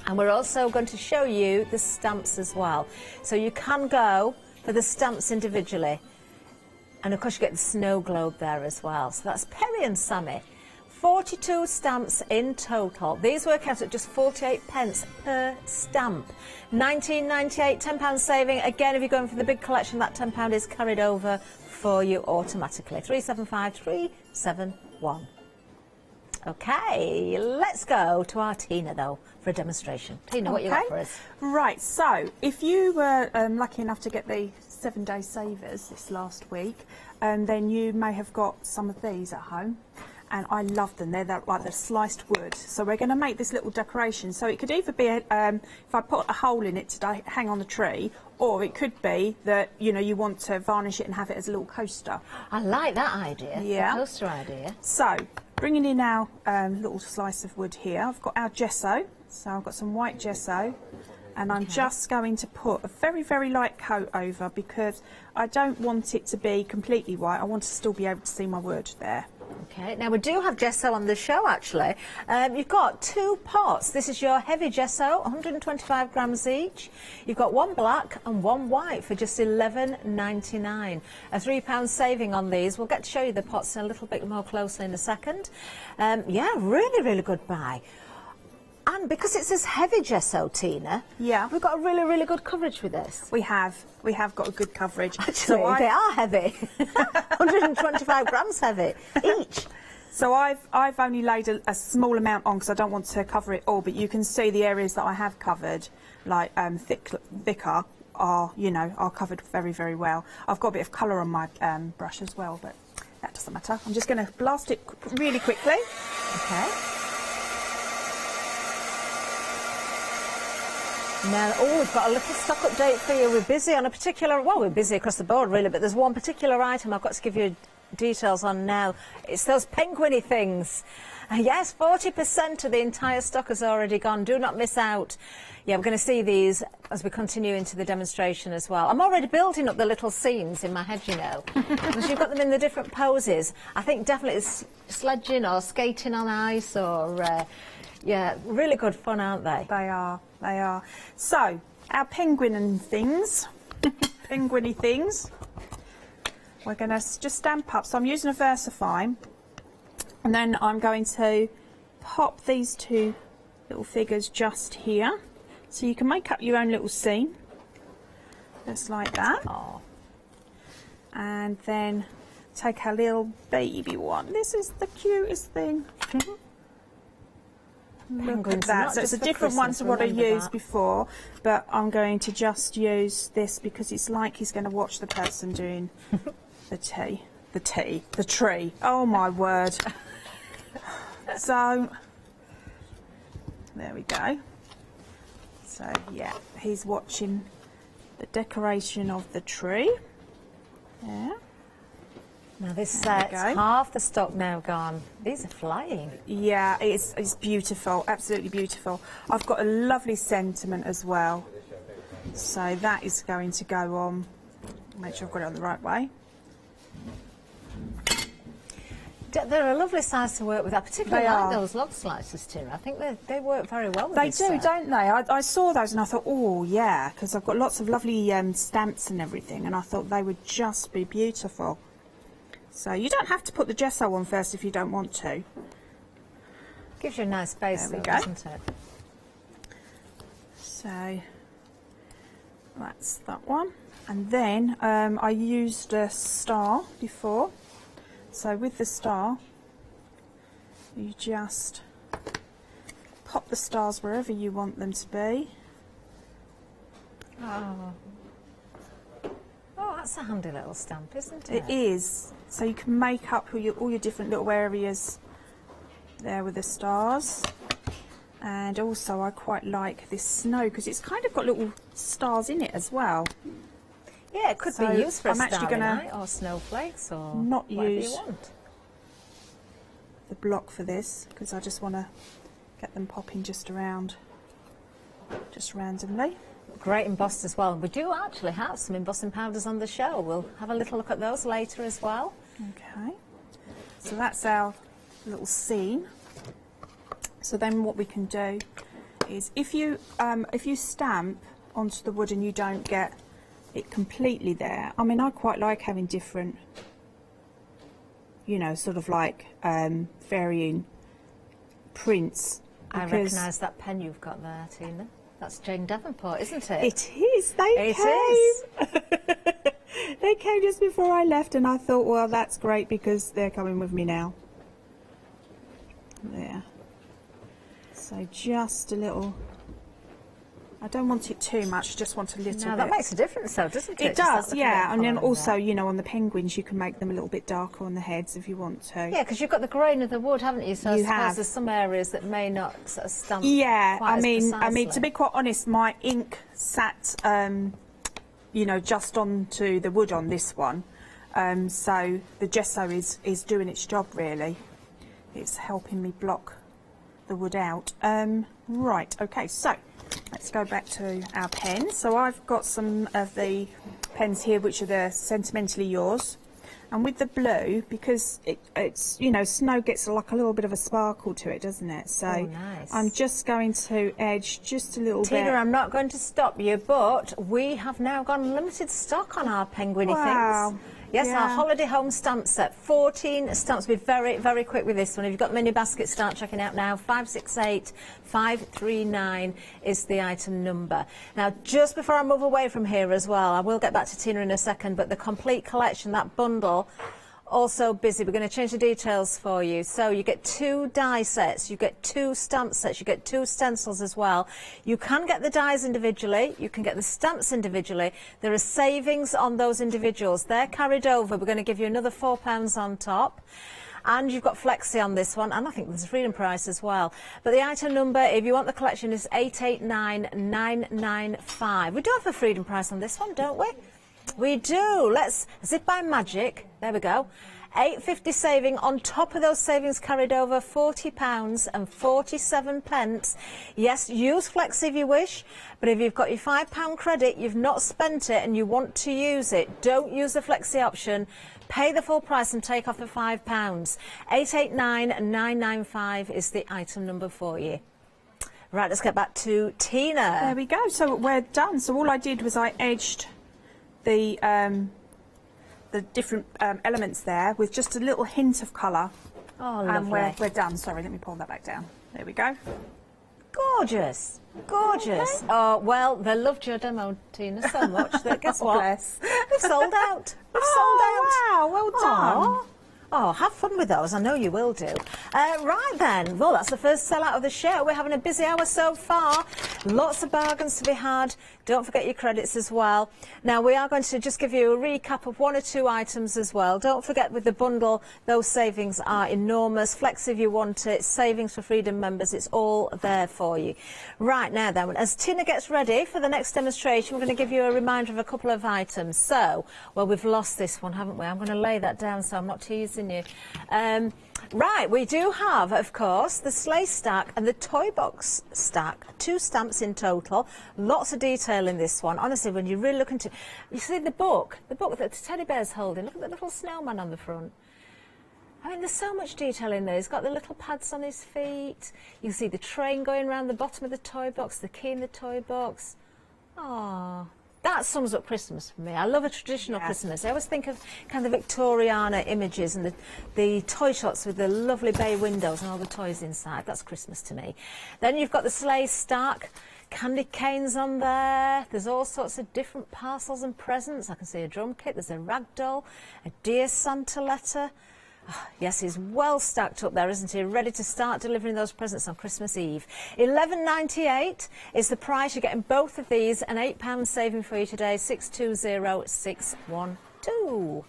F: And we're also going to show you the stamps as well. So you can go for the stamps individually. And of course you get the snow globe there as well. So that's Perry and Sammy. 42 stamps in total. These work out at just 48 pence per stamp. £19.98, £10 saving. Again, if you're going for the big collection, that £10 is carried over for you automatically. 375371. Okay, let's go to our Tina though for a demonstration. Tina, what you got for us?
D: Right, so if you were lucky enough to get the 7-day savers this last week, then you may have got some of these at home, and I love them. They're like the sliced wood. So we're going to make this little decoration. So it could either be if I put a hole in it to hang on the tree, or it could be that you want to varnish it and have it as a little coaster.
F: I like that idea.
D: Yeah,
F: the coaster idea.
D: So bringing in our little slice of wood here, I've got our gesso. So I've got some white gesso. And I'm just going to put a very, very light coat over, because I don't want it to be completely white. I want to still be able to see my wood there.
F: Okay, now we do have gesso on the show actually. You've got 2 pots. This is your heavy gesso, 125 grams each. You've got 1 black and 1 white for just £11.99. A £3 saving on these. We'll get to show you the pots a little bit more closely in a second. Yeah, really, really good buy. And because it's this heavy gesso, Tina, we've got a really, really good coverage with this.
D: We have got a good coverage.
F: Actually, so they are heavy. 125 grams heavy each.
D: So I've only laid a small amount on because I don't want to cover it all, but you can see the areas that I have covered, like thicker, are covered very, very well. I've got a bit of colour on my brush as well, but that doesn't matter. I'm just going to blast it really quickly.
F: Okay. Now, we've got a little stock update for you. We're busy on a particular, well, we're busy across the board really, but there's one particular item I've got to give you
K: details on now. It's those penguin-y things. Yes, 40% of the entire stock has already gone. Do not miss out. Yeah, we're going to see these as we continue into the demonstration as well. I'm already building up the little scenes in my head, you know, because you've got them in the different poses. I think definitely it's sledging or skating on ice or, yeah, really good fun, aren't they?
D: They are, they are. So, our penguin and things, penguin-y things, we're going to just stamp up. So I'm using a VersaFine, and then I'm going to pop these two little figures just here. So you can make up your own little scene, just like that.
K: Oh.
D: And then take our little baby one. This is the cutest thing. Look at that. So it's a different one to what I used before, but I'm going to just use this because it's like he's going to watch the person doing the tree. Oh my word. So, there we go. So yeah, he's watching the decoration of the tree. Yeah.
K: Now this set's half the stock now gone. These are flying.
D: Yeah, it's beautiful, absolutely beautiful. I've got a lovely sentiment as well. So that is going to go on. Make sure I've got it on the right way.
K: They're a lovely size to work with. I particularly like those log slices, Tira. I think they work very well with this
D: They do,
K: set.
D: don't they? I saw those and I thought, oh yeah, because I've got lots of lovely stamps and everything, and I thought they would just be beautiful. So you don't have to put the gesso on first if you don't want to.
K: Gives you a nice base, though, doesn't it?
D: So that's that one. And then I used a star before. So with the star, you just pop the stars wherever you want them to be.
K: Oh, that's a handy little stamp, isn't it?
D: It is. So you can make up all your different little areas there with the stars. And also I quite like this snow because it's kind of got little stars in it as well.
K: Yeah, it could be used for a starry night or snowflakes or
D: not
K: whatever
D: use
K: you want.
D: The block for this because I just want to get them popping just around, just randomly.
K: Great embossed as well. We do actually have some embossing powders on the show. We'll have a little look at those later as well.
D: Okay, so that's our little scene. So then what we can do is if you stamp onto the wood and you don't get it completely there, I mean, I quite like having different, you know, sort of like varying prints.
K: I recognise that pen you've got there, Tina. That's Jane Davenport, isn't it?
D: It is. They came. They came just before I left, and I thought, well, that's great because they're coming with me now. There. So just a little. I don't want it too much, just want a little bit.
K: No, that makes a difference though, doesn't it?
D: It does, yeah. And then also, you know, on the penguins, you can make them a little bit darker on the heads if you want to.
K: Yeah, because you've got the grain of the wood, haven't you? So
D: you
K: I suppose
D: have.
K: there's some areas that may not sort of stamp.
D: Yeah,
K: quite as
D: I mean, to
K: precisely.
D: be quite honest, my ink sat, you know, just onto the wood on this one. So the gesso is doing its job really. It's helping me block the wood out. Right, okay, so let's go back to our pens. So I've got some of the pens here which are the Sentimentally Yours. And with the blue, because it's, you know, snow gets like a little bit of a sparkle to it, doesn't it? So
K: nice.
D: I'm just going to edge just a little
K: Tina,
D: bit.
K: I'm not going to stop you, but we have now got unlimited stock on our penguiny things. Yes,
D: Yeah.
K: our holiday home stamp set. 14 stamps. Be very, very quick with this one. If you've got the mini basket, start checking out now. 568539 is the item number. Now, just before I move away from here as well, I will get back to Tina in a second, but the complete collection, that bundle, also busy. We're going to change the details for you. So you get 2 die sets, you get 2 stamp sets, you get 2 stencils as well. You can get the dies individually, you can get the stamps individually. There are savings on those individuals. They're carried over. We're going to give you another £4 on top. And you've got Flexi on this one, and I think there's a freedom price as well. But the item number, if you want the collection, is 889995. We do have a freedom price on this one, don't we? We do. Let's, as if by magic, there we go,
F: £8.50 saving on top of those savings carried over, £40.47. Yes, use Flexi if you wish, but if you've got your £5 credit, you've not spent it and you want to use it, don't use the Flexi option. Pay the full price and take off the £5. 889995 is the item number for you. Right, let's get back to Tina.
D: There we go. So we're done. So all I did was I edged the different elements there with just a little hint of colour.
F: Oh,
D: and
F: lovely.
D: we're done. Sorry, let me pull that back down. There we go.
F: Gorgeous, gorgeous. Okay. Oh, well, they loved your demo, Tina, so much that guess what?
D: Bless.
F: We've sold out. We've sold out.
D: Wow, well done.
F: Oh, have fun with those. I know you will do. Right then. Well, that's the first sellout of the show. We're having a busy hour so far. Lots of bargains to be had. Don't forget your credits as well. Now, we are going to just give you a recap of 1 or 2 items as well. Don't forget with the bundle, those savings are enormous. Flex if you want it. Savings for Freedom members. It's all there for you. Right now then, as Tina gets ready for the next demonstration, we're going to give you a reminder of a couple of items. So, well, we've lost this one, haven't we? I'm going to lay that down so I'm not teasing you. Right, we do have, of course, the sleigh stack and the toy box stack. 2 stamps in total. Lots of detail in this one. Honestly, when you really look into, you see the book that the teddy bear's holding. Look at the little snowman on the front. I mean, there's so much detail in there. He's got the little pads on his feet. You can see the train going around the bottom of the toy box, the key in the toy box. Oh. That sums up Christmas for me. I love a traditional Christmas. I always think of kind of Victoriana images and the toy shots with the lovely bay windows and all the toys inside. That's Christmas to me. Then you've got the sleigh stack, candy canes on there. There's all sorts of different parcels and presents. I can see a drum kit. There's a rag doll, a Dear Santa letter. Oh, yes, he's well stacked up there, isn't he? Ready to start delivering those presents on Christmas Eve. £11.98 is the price. You're getting both of these, an £8 saving for you today, 620612.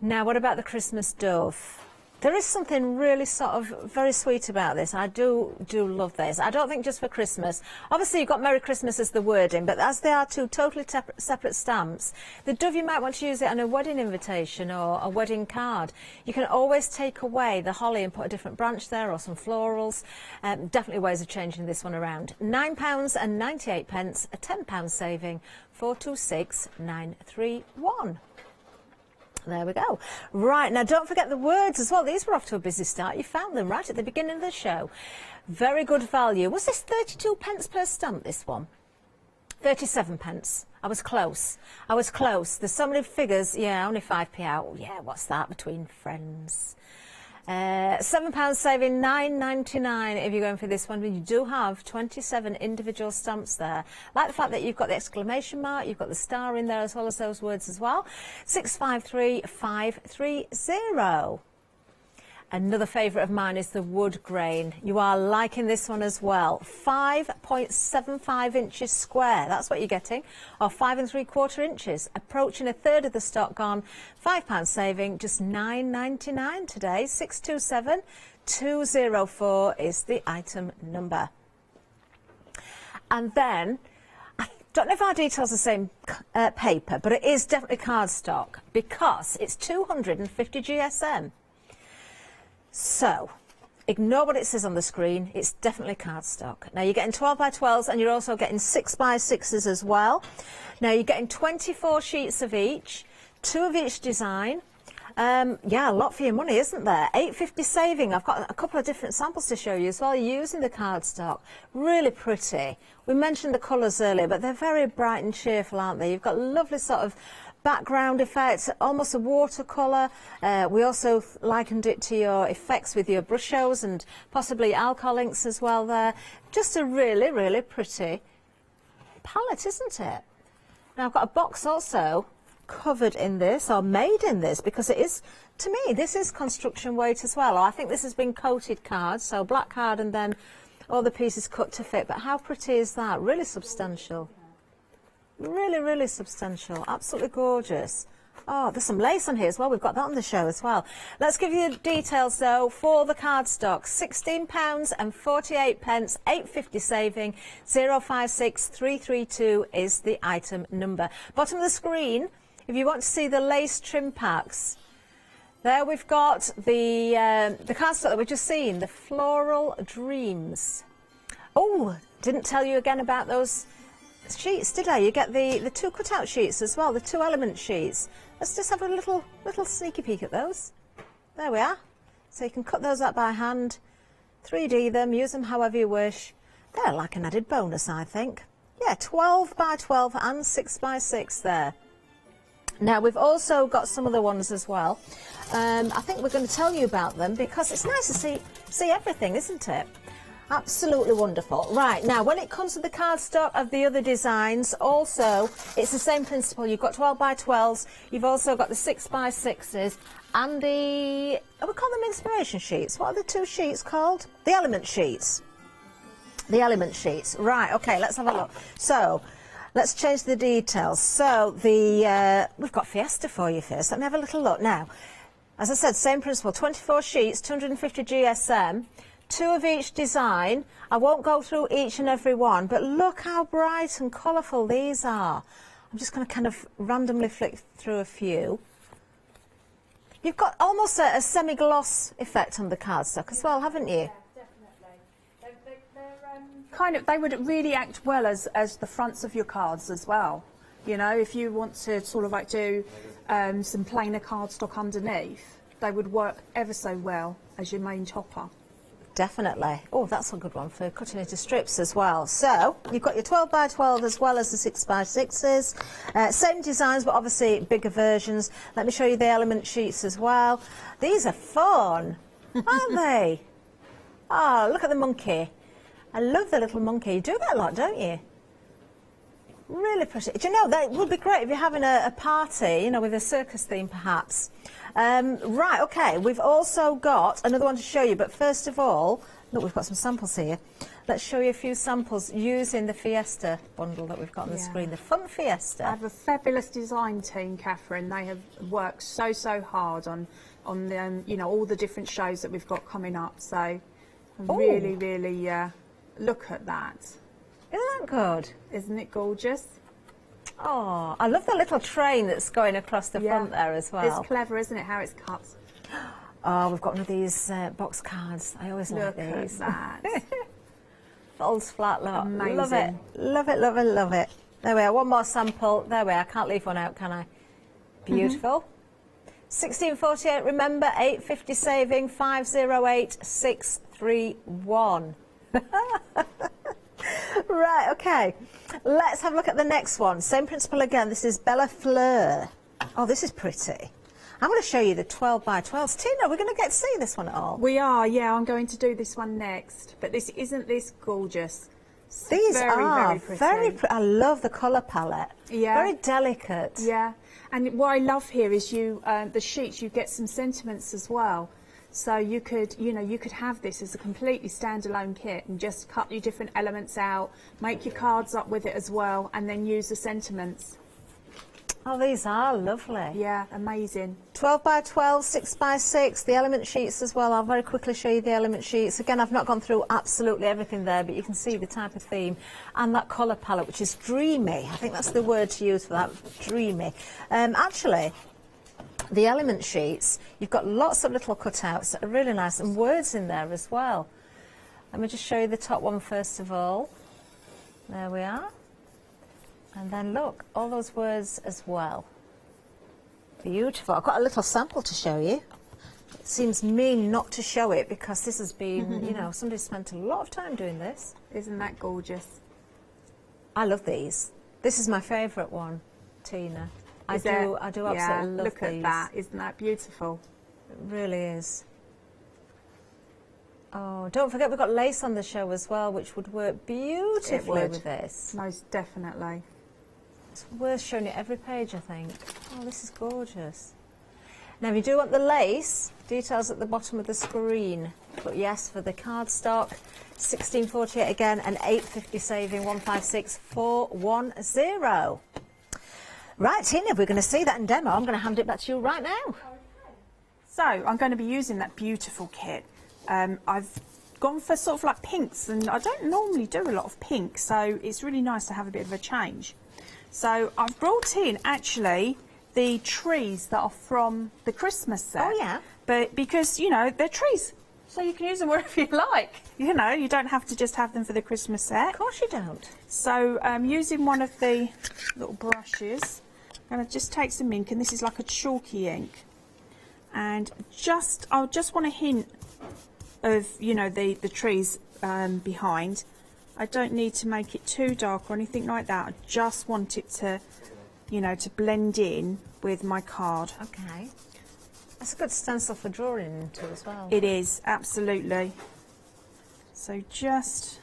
F: Now, what about the Christmas dove? There is something really sort of very sweet about this. I do love this. I don't think just for Christmas. Obviously, you've got Merry Christmas as the wording, but as they are 2 totally separate stamps, the dove, you might want to use it on a wedding invitation or a wedding card. You can always take away the holly and put a different branch there or some florals. Definitely ways of changing this one around. £9.98, a £10 saving, 426931. There we go. Right, now don't forget the words as well. These were off to a busy start. You found them right at the beginning of the show. Very good value. Was this 32 pence per stamp, this one? 37 pence. I was close. I was close. There's so many figures. Yeah, only 5p out. Yeah, what's that between friends? £7 saving, £9.99 if you're going for this one. You do have 27 individual stamps there. Like the fact that you've got the exclamation mark, you've got the star in there as well as those words as well. 653530. Another favourite of mine is the wood grain. You are liking this one as well. 5.75 inches square. That's what you're getting. Or 5 3/4 inches. Approaching a third of the stock gone. £5 saving. Just £9.99 today. 627204 is the item number. And then, I don't know if our details are the same paper, but it is definitely cardstock because it's 250 GSM. So, ignore what it says on the screen. It's definitely cardstock. Now, you're getting 12 by 12s and you're also getting 6 by 6s as well. Now, you're getting 24 sheets of each, 2 of each design. Yeah, a lot for your money, isn't there? £8.50 saving. I've got a couple of different samples to show you as well using the cardstock. Really pretty. We mentioned the colours earlier, but they're very bright and cheerful, aren't they? You've got lovely sort of background effects, almost a watercolour. We also likened it to your effects with your brushes and possibly alcohol inks as well there. Just a really, really pretty palette, isn't it? Now, I've got a box also covered in this, or made in this, because it is, to me, this is construction weight as well. I think this has been coated card, so black card and then all the pieces cut to fit. But how pretty is that? Really substantial. Really, really substantial. Absolutely gorgeous. Oh, there's some lace on here as well. We've got that on the show as well. Let's give you the details, though, for the cardstock. £16.48, £8.50 saving, 056332 is the item number. Bottom of the screen, if you want to see the lace trim packs, There we've got the cardstock that we've just seen, the Floral Dreams. Oh, didn't tell you again about those sheets, did I? You get the 2 cutout sheets as well, the 2 element sheets. Let's just have a little sneaky peek at those. There we are. So you can cut those out by hand, 3D them, use them however you wish. They're like an added bonus, I think. Yeah, 12 by 12 and 6 by 6 there. Now we've also got some other ones as well. I think we're going to tell you about them because it's nice to see everything, isn't it? Absolutely wonderful. Right, now when it comes to the cardstock of the other designs, also it's the same principle. You've got 12 by 12s, you've also got the 6 by 6s and we call them inspiration sheets. What are the 2 sheets called? The element sheets. The element sheets. Right, okay, let's have a look. So let's change the details. So we've got Fiesta for you first. Let me have a little look. Now, as I said, same principle, 24 sheets, 250 GSM, 2 of each design. I won't go through each and every one, but look how bright and colourful these are. I'm just going to kind of randomly flick through a few. You've got almost a semi-gloss effect on the cardstock as well, haven't you?
D: They would really act well as the fronts of your cards as well. You know, if you want to sort of like do some plainer cardstock underneath, they would work ever so well as your main topper.
F: Definitely. Oh, that's a good one for cutting into strips as well. So you've got your 12 by 12 as well as the 6 by 6s. Same designs, but obviously bigger versions. Let me show you the element sheets as well. These are fun, aren't they? Oh, look at the monkey. I love the little monkey. You do that a lot, don't you? Really pretty. Do you know, that would be great if you're having a party, you know, with a circus theme perhaps. Right, okay, we've also got another one to show you, but first of all, look, we've got some samples here. Let's show you a few samples using the Fiesta bundle that we've got on the screen, the Fun Fiesta.
D: I have a fabulous design team, Catherine. They have worked so hard on the, you know, all the different shows that we've got coming up. So really, look at that.
F: Isn't that good?
D: Isn't it gorgeous?
F: Oh, I love the little train that's going across the front there as well.
D: It's clever, isn't it, how it's cut?
F: Oh, we've got one of these box cards. I always like these.
D: Look at that.
F: Folds flat look.
D: Amazing.
F: Love it. Love it, love it, love it. There we are. One more sample. There we are. I can't leave one out, can I? Beautiful. 1648, remember, 850 saving, 508 631. Right, okay. Let's have a look at the next one. Same principle again. This is Bella Fleur. Oh, this is pretty. I'm going to show you the 12 by 12s. Tina, we're going to get to see this one at all.
D: We are, yeah. I'm going to do this one next. But isn't this gorgeous?
F: These
D: very pretty.
F: I love the colour palette.
D: Yeah.
F: Very delicate.
D: Yeah. And what I love here is the sheets, you get some sentiments as well. So you could have this as a completely standalone kit and just cut your different elements out, make your cards up with it as well, and then use the sentiments.
F: Oh, these are lovely.
D: Yeah, amazing.
F: 12 by 12, 6 by 6, the element sheets as well. I'll very quickly show you the element sheets. Again, I've not gone through absolutely everything there, but you can see the type of theme and that colour palette, which is dreamy. I think that's the word to use for that, dreamy. Actually, the element sheets, you've got lots of little cutouts that are really nice and words in there as well. Let me just show you the top one first of all. There we are. And then look, all those words as well. Beautiful. I've got a little sample to show you. It seems mean not to show it because this has been, you know, somebody spent a lot of time doing this.
D: Isn't that gorgeous?
F: I love these. This is my favourite one, Tina. I do absolutely love these.
D: Look at that. Isn't that beautiful?
F: It really is. Oh, don't forget we've got lace on the show as well, which would work beautifully with this.
D: Most definitely.
F: It's worth showing you every page, I think. Oh, this is gorgeous. Now, if you do want the lace, details at the bottom of the screen. But yes, for the cardstock, 1648 again, and 850 saving, 156410. Right, Tina, we're going to see that in demo. I'm going to hand it back to you right now.
D: So, I'm going to be using that beautiful kit. I've gone for sort of like pinks, and I don't normally do a lot of pink, so it's really nice to have a bit of a change. So, I've brought in, actually, the trees that are from the Christmas set.
F: Oh, yeah.
D: But because, you know, they're trees, so you can use them wherever you like. You know, you don't have to just have them for the Christmas set.
F: Of course you don't.
D: So using one of the little brushes, I'm going to just take some ink, and this is like a chalky ink. And I'll just want a hint of, you know, the trees behind. I don't need to make it too dark or anything like that. I just want it to, you know, to blend in with my card.
F: Okay. That's a good stencil for drawing into as well.
D: It is, absolutely. So just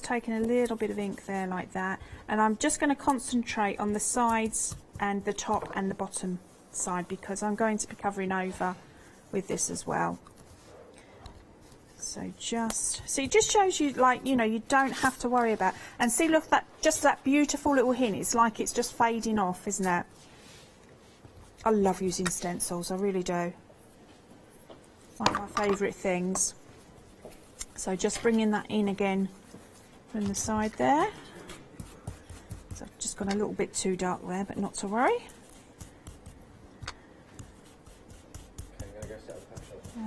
D: taking a little bit of ink there like that. And I'm just going to concentrate on the sides and the top and the bottom side, because I'm going to be covering over with this as well. So it just shows you, like, you know, you don't have to worry about. And see, look, that beautiful little hint. It's like it's just fading off, isn't it? I love using stencils, I really do. One of my favourite things. So just bringing that in again from the side there. So I've just gone a little bit too dark there, but not to worry.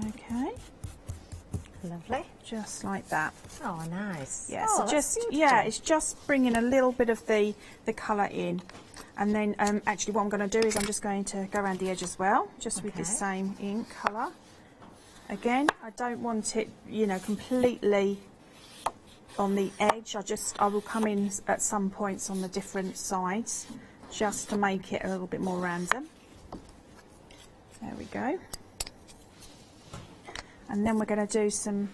D: Okay.
F: Lovely.
D: Just like that.
F: Oh, nice.
D: Yeah,
F: oh,
D: so just, yeah, it's just bringing a little bit of the colour in. And then actually what I'm going to do is I'm just going to go around the edge as well, just with this same ink colour. Again, I don't want it, you know, completely on the edge. I will come in at some points on the different sides, just to make it a little bit more random. There we go. And then we're going to do some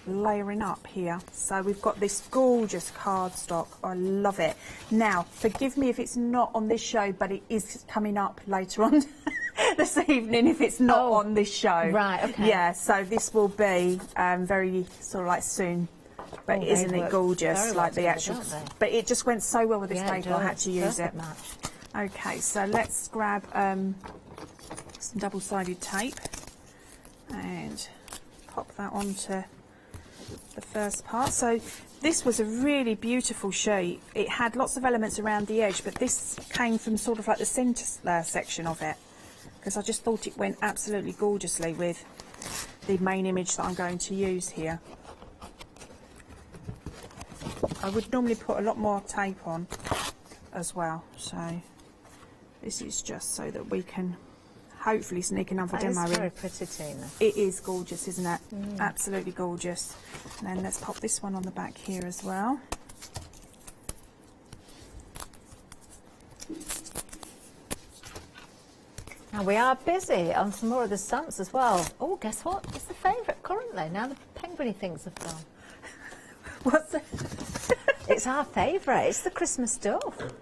D: layering up here. So we've got this gorgeous cardstock. I love it. Now, forgive me if it's not on this show, but it is coming up later on this evening if it's not on this show.
F: Right, okay.
D: Yeah, so this will be very sort of like soon. But isn't it gorgeous? Like the actual. But it just went so well with this paper, I had to use it. Okay, so let's grab some double-sided tape and pop that onto the first part. So this was a really beautiful sheet. It had lots of elements around the edge, but this came from sort of like the centre section of it, because I just thought it went absolutely gorgeously with the main image that I'm going to use here. I would normally put a lot more tape on as well, so this is just so that we can hopefully sneak another demo in.
F: It's very pretty, Tina.
D: It is gorgeous, isn't it? Absolutely gorgeous. And then let's pop this one on the back here as well.
F: Now we are busy on some more of the stamps as well. Oh, guess what? It's the favourite currently. Now the penguiny things have gone.
D: What's it?
F: It's our favourite. It's the Christmas dove.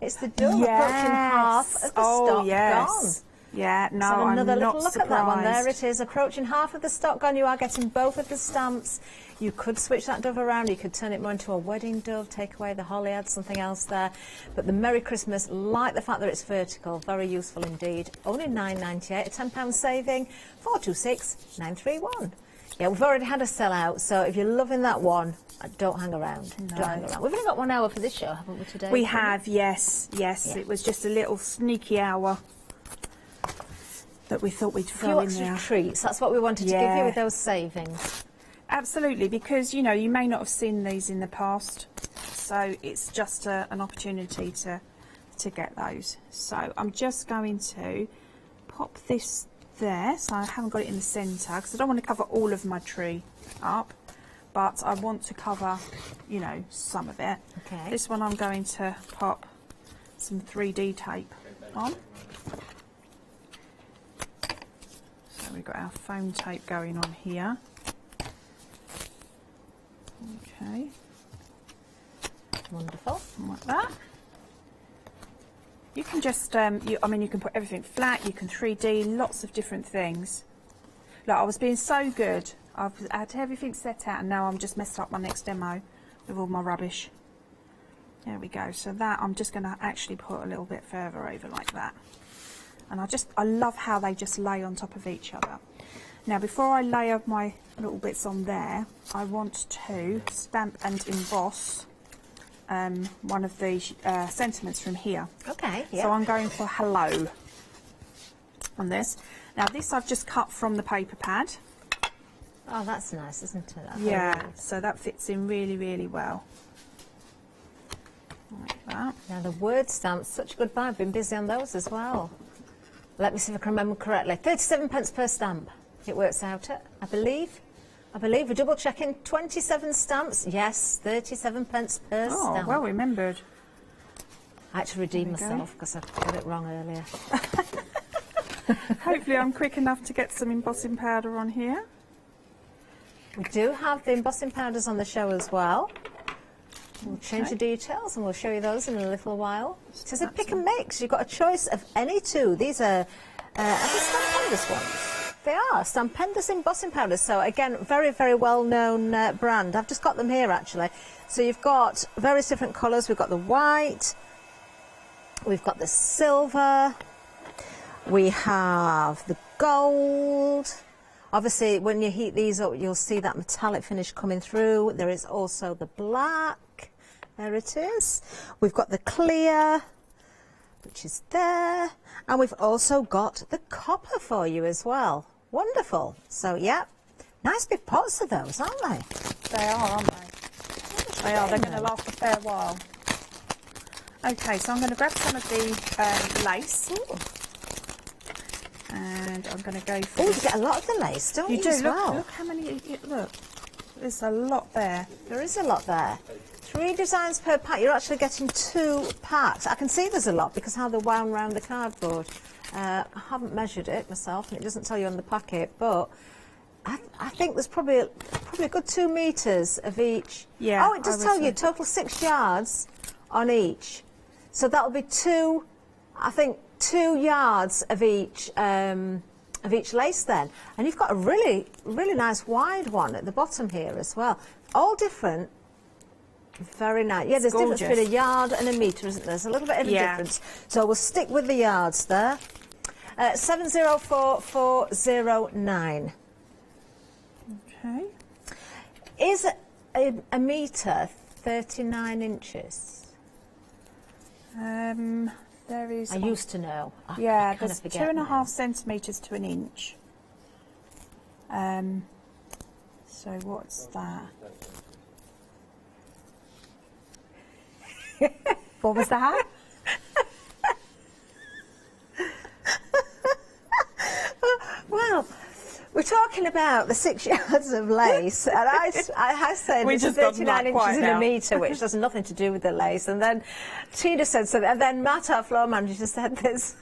F: It's the dove approaching half of the stock gone.
D: Yeah, no,
F: so another
D: I'm
F: little
D: not
F: look
D: surprised.
F: at that one. There it is, approaching half of the stock gone. You are getting both of the stamps. You could switch that dove around. You could turn it more into a wedding dove, take away the holly, add something else there. But the Merry Christmas, like the fact that it's vertical, very useful indeed. Only £9.98, a £10 saving, 426-931. Yeah, we've already had a sellout, so if you're loving that one, don't hang around.
D: No.
F: Don't hang around. We've only got 1 hour for this show, haven't we, today?
D: We have, yes. Yeah. It was just a little sneaky hour that we thought we'd throw in there.
F: Extra treats, that's what we wanted to give you with those savings.
D: Absolutely, because, you know, you may not have seen these in the past, so it's just an opportunity to get those. So I'm just going to pop this there, so I haven't got it in the centre, because I don't want to cover all of my tree up, but I want to cover, you know, some of it.
F: Okay.
D: This one I'm going to pop some 3D tape on. So we've got our foam tape going on here. Okay.
F: Wonderful.
D: Like that. You can just, I mean, you can put everything flat, you can 3D, lots of different things. Look, I was being so good. I've had everything set out, and now I'm just messed up my next demo with all my rubbish. There we go. So that I'm just going to actually put a little bit further over like that. And I love how they just lay on top of each other. Now, before I layer my little bits on there, I want to stamp and emboss one of the sentiments from here.
F: Okay, yeah.
D: So I'm going for hello on this. Now this I've just cut from the paper pad.
F: Oh, that's nice, isn't it?
D: Yeah, so that fits in really, really well. Like that.
F: Now the word stamps, such a good buy. I've been busy on those as well. Let me see if I can remember correctly. 37 pence per stamp. It works out at, I believe we're double checking. 27 stamps. Yes, 37 pence per stamp.
D: Oh, well remembered.
F: I had to redeem myself because I got it wrong earlier.
D: Hopefully I'm quick enough to get some embossing powder on here.
F: We do have the embossing powders on the show as well. We'll change the details and we'll show you those in a little while. It is a pick and mix. You've got a choice of any two. These are Stampendous ones. They are Stampendous embossing powders. So again, very, very well-known brand. I've just got them here actually. So you've got various different colours. We've got the white. We've got the silver. We have the gold. Obviously, when you heat these up, you'll see that metallic finish coming through. There is also the black. There it is. We've got the clear, which is there. And we've also got the copper for you as well. Wonderful. So, yeah, nice big pots of those, aren't they?
D: They are, aren't they? They are. They're going to last a fair while. Okay, so I'm going to grab some of the lace.
F: Ooh.
D: And I'm going to go for...
F: Oh, you get a lot of the lace, don't you?
D: You do.
F: As well?
D: Look how many... Look, there's a lot there.
F: There is a lot there. 3 designs per pack. You're actually getting 2 packs. I can see there's a lot because how they're wound around the cardboard. I haven't measured it myself, and it doesn't tell you on the packet, but I think there's probably a good 2 metres of each.
D: Yeah.
F: Oh, it does tell you total 6 yards on each. So that'll be 2, I think, 2 yards of each lace then. And you've got a really, really nice wide one at the bottom here as well. All different. Very nice. Yeah, there's a difference between a yard and a metre, isn't there? There's a little bit of a difference. So we'll stick with the yards there. 704409.
D: Okay.
F: Is a metre 39 inches?
D: There is...
F: I used to know.
D: Yeah, there's 2.5 centimetres to an inch. So what's that? What was that?
F: Well, we're talking about the 6 yards of lace, and I said it's 39 inches in a metre, which has nothing to do with the lace. And then Tina said something, and then Matt, our floor manager, said there's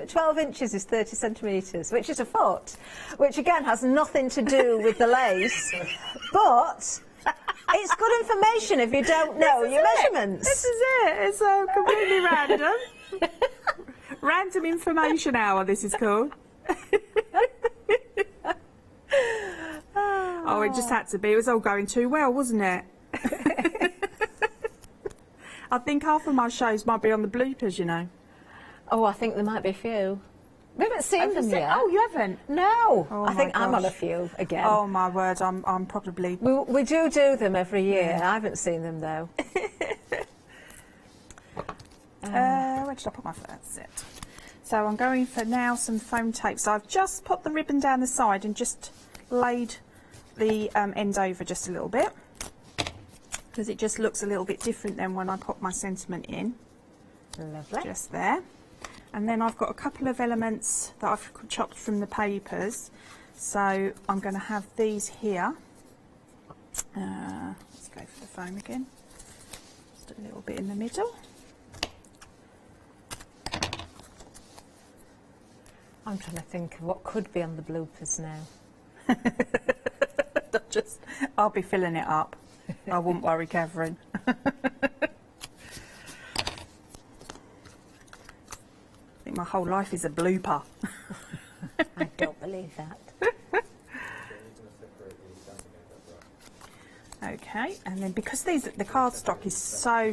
F: 12 inches is 30 centimetres, which is a foot, which again has nothing to do with the lace, but it's good information if you don't know your measurements.
D: This is it. It's completely random. Random information hour, this is called. Oh, it just had to be. It was all going too well, wasn't it? I think half of my shows might be on the bloopers, you know.
F: Oh, I think there might be a few. We haven't seen them yet.
D: Oh, you haven't?
F: No.
D: Oh,
F: I think I'm on a few again.
D: Oh, my word, I'm probably...
F: We do them every year. I haven't seen them, though.
D: Where did I put my foot? That's it. So I'm going for now some foam tape. So I've just put the ribbon down the side and just laid the end over just a little bit, because it just looks a little bit different than when I put my sentiment in.
F: Lovely.
D: Just there. And then I've got a couple of elements that I've chopped from the papers. So I'm going to have these here. Let's go for the foam again. Just a little bit in the middle.
F: I'm trying to think of what could be on the bloopers now.
D: I'll be filling it up. I wouldn't worry, Catherine. I think my whole life is a blooper.
F: I don't believe that.
D: Okay, and then because the cardstock is so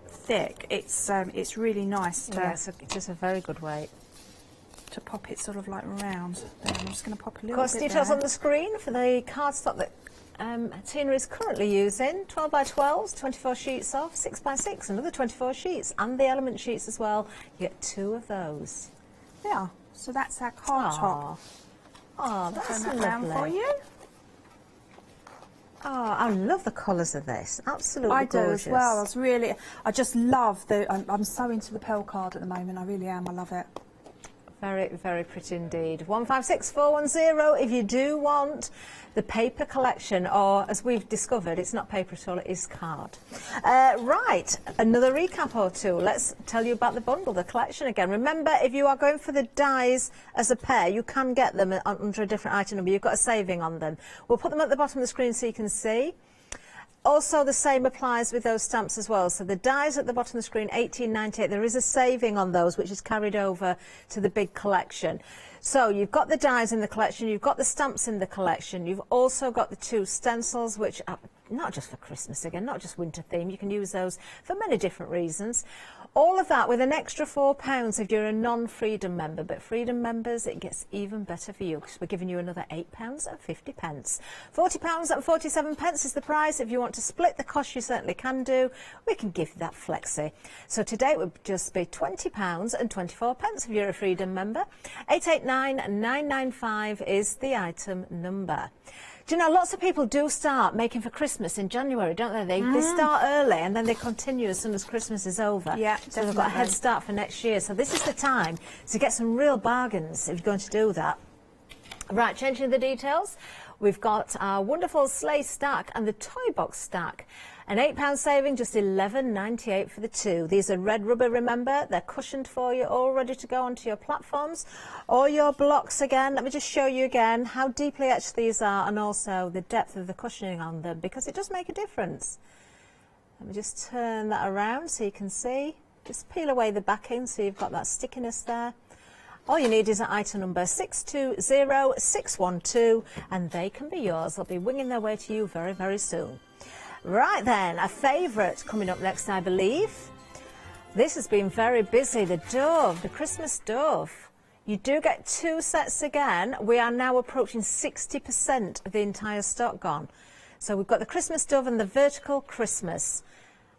D: thick, it's really nice to.
F: Yes, it is a very good weight.
D: To pop it sort of like around. Then I'm just going to pop a little bit.
F: Of course, details
D: there.
F: on the screen for the cardstock that Tina is currently using 12 by 12s, 24 sheets of 6 by 6, another 24 sheets, and the element sheets as well. You get 2 of those.
D: Yeah, so that's our card top.
F: Oh, that's
D: turn that round for you.
F: Oh, I love the colours of this. Absolutely
D: I do
F: gorgeous.
D: as well. I just love I'm so into the pearl card at the moment. I really am. I love it.
F: Very, very pretty indeed. 156410 if you do want the paper collection, or as we've discovered, it's not paper at all, it is card. Right, another recap or two. Let's tell you about the bundle, the collection again. Remember, if you are going for the dies as a pair, you can get them under a different item number. You've got a saving on them. We'll put them at the bottom of the screen so you can see. Also, the same applies with those stamps as well. So the dies at the bottom of the screen, £18.98. There is a saving on those, which is carried over to the big collection. So you've got the dies in the collection, you've got the stamps in the collection, you've also got the 2 stencils, which are not just for Christmas again, not just winter theme. You can use those for many different reasons. All of that with an extra £4 if you're a non-Freedom member. But Freedom members, it gets even better for you because we're giving you another £8.50. £40.47 is the price. If you want to split the cost, you certainly can do. We can give you that flexi. So today it would just be £20.24 if you're a Freedom member. 889995 is the item number. Do you know, lots of people do start making for Christmas in January, don't they? They start early and then they continue as soon as Christmas is over.
D: Yeah,
F: so they've got a head start for next year. So this is the time to get some real bargains if you're going to do that. Right, changing the details. We've got our wonderful sleigh stack and the toy box stack. An £8 saving, just £11.98 for the 2. These are red rubber, remember. They're cushioned for you, all ready to go onto your platforms or your blocks again. Let me just show you again how deeply etched these are and also the depth of the cushioning on them, because it does make a difference. Let me just turn that around so you can see. Just peel away the backing so you've got that stickiness there. All you need is an item number 620612 and they can be yours. They'll be winging their way to you very, very soon. Right then, a favourite coming up next, I believe. This has been very busy, the dove, the Christmas dove. You do get 2 sets again. We are now approaching 60% of the entire stock gone. So we've got the Christmas dove and the vertical Christmas.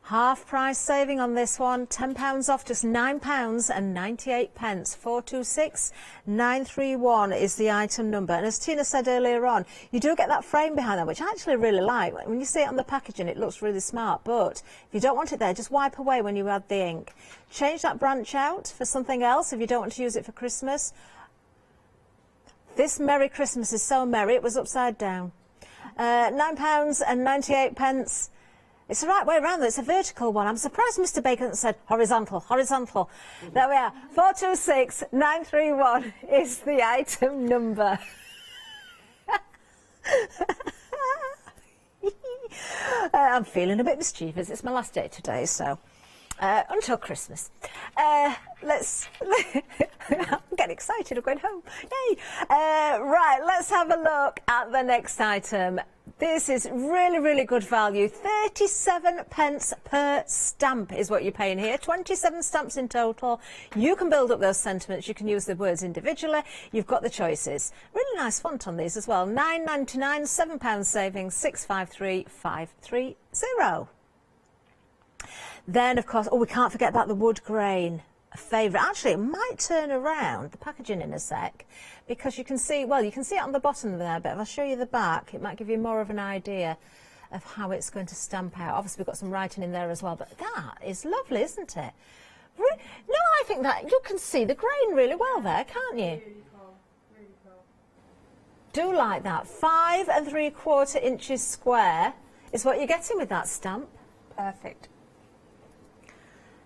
F: Half price saving on this one, £10 off, just £9.98. 426931 is the item number. And as Tina said earlier on, you do get that frame behind that, which I actually really like. When you see it on the packaging, it looks really smart. But if you don't want it there, just wipe away when you add the ink. Change that branch out for something else if you don't want to use it for Christmas. This Merry Christmas is so merry, it was upside down. £9.98. It's the right way around though, it's a vertical one. I'm surprised Mr. Bacon said horizontal, horizontal. There we are, 426931 is the item number. I'm feeling a bit mischievous, it's my last day today, so until Christmas. I'm getting excited, I'm going home, yay! Right, let's have a look at the next item. This is really, really good value. 37p per stamp is what you're paying here. 27 stamps in total. You can build up those sentiments. You can use the words individually. You've got the choices. Really nice font on these as well. £9.99, £7 savings, 653530. Then, of course, we can't forget about the wood grain. A favourite. Actually, it might turn around the packaging in a sec, because you can see, well, you can see it on the bottom there, but if I show you the back, it might give you more of an idea of how it's going to stamp out. Obviously, we've got some writing in there as well, but that is lovely, isn't it? No, I think that you can see the grain really well there, can't you? Do like that. 5 3/4 inches square is what you're getting with that stamp.
D: Perfect.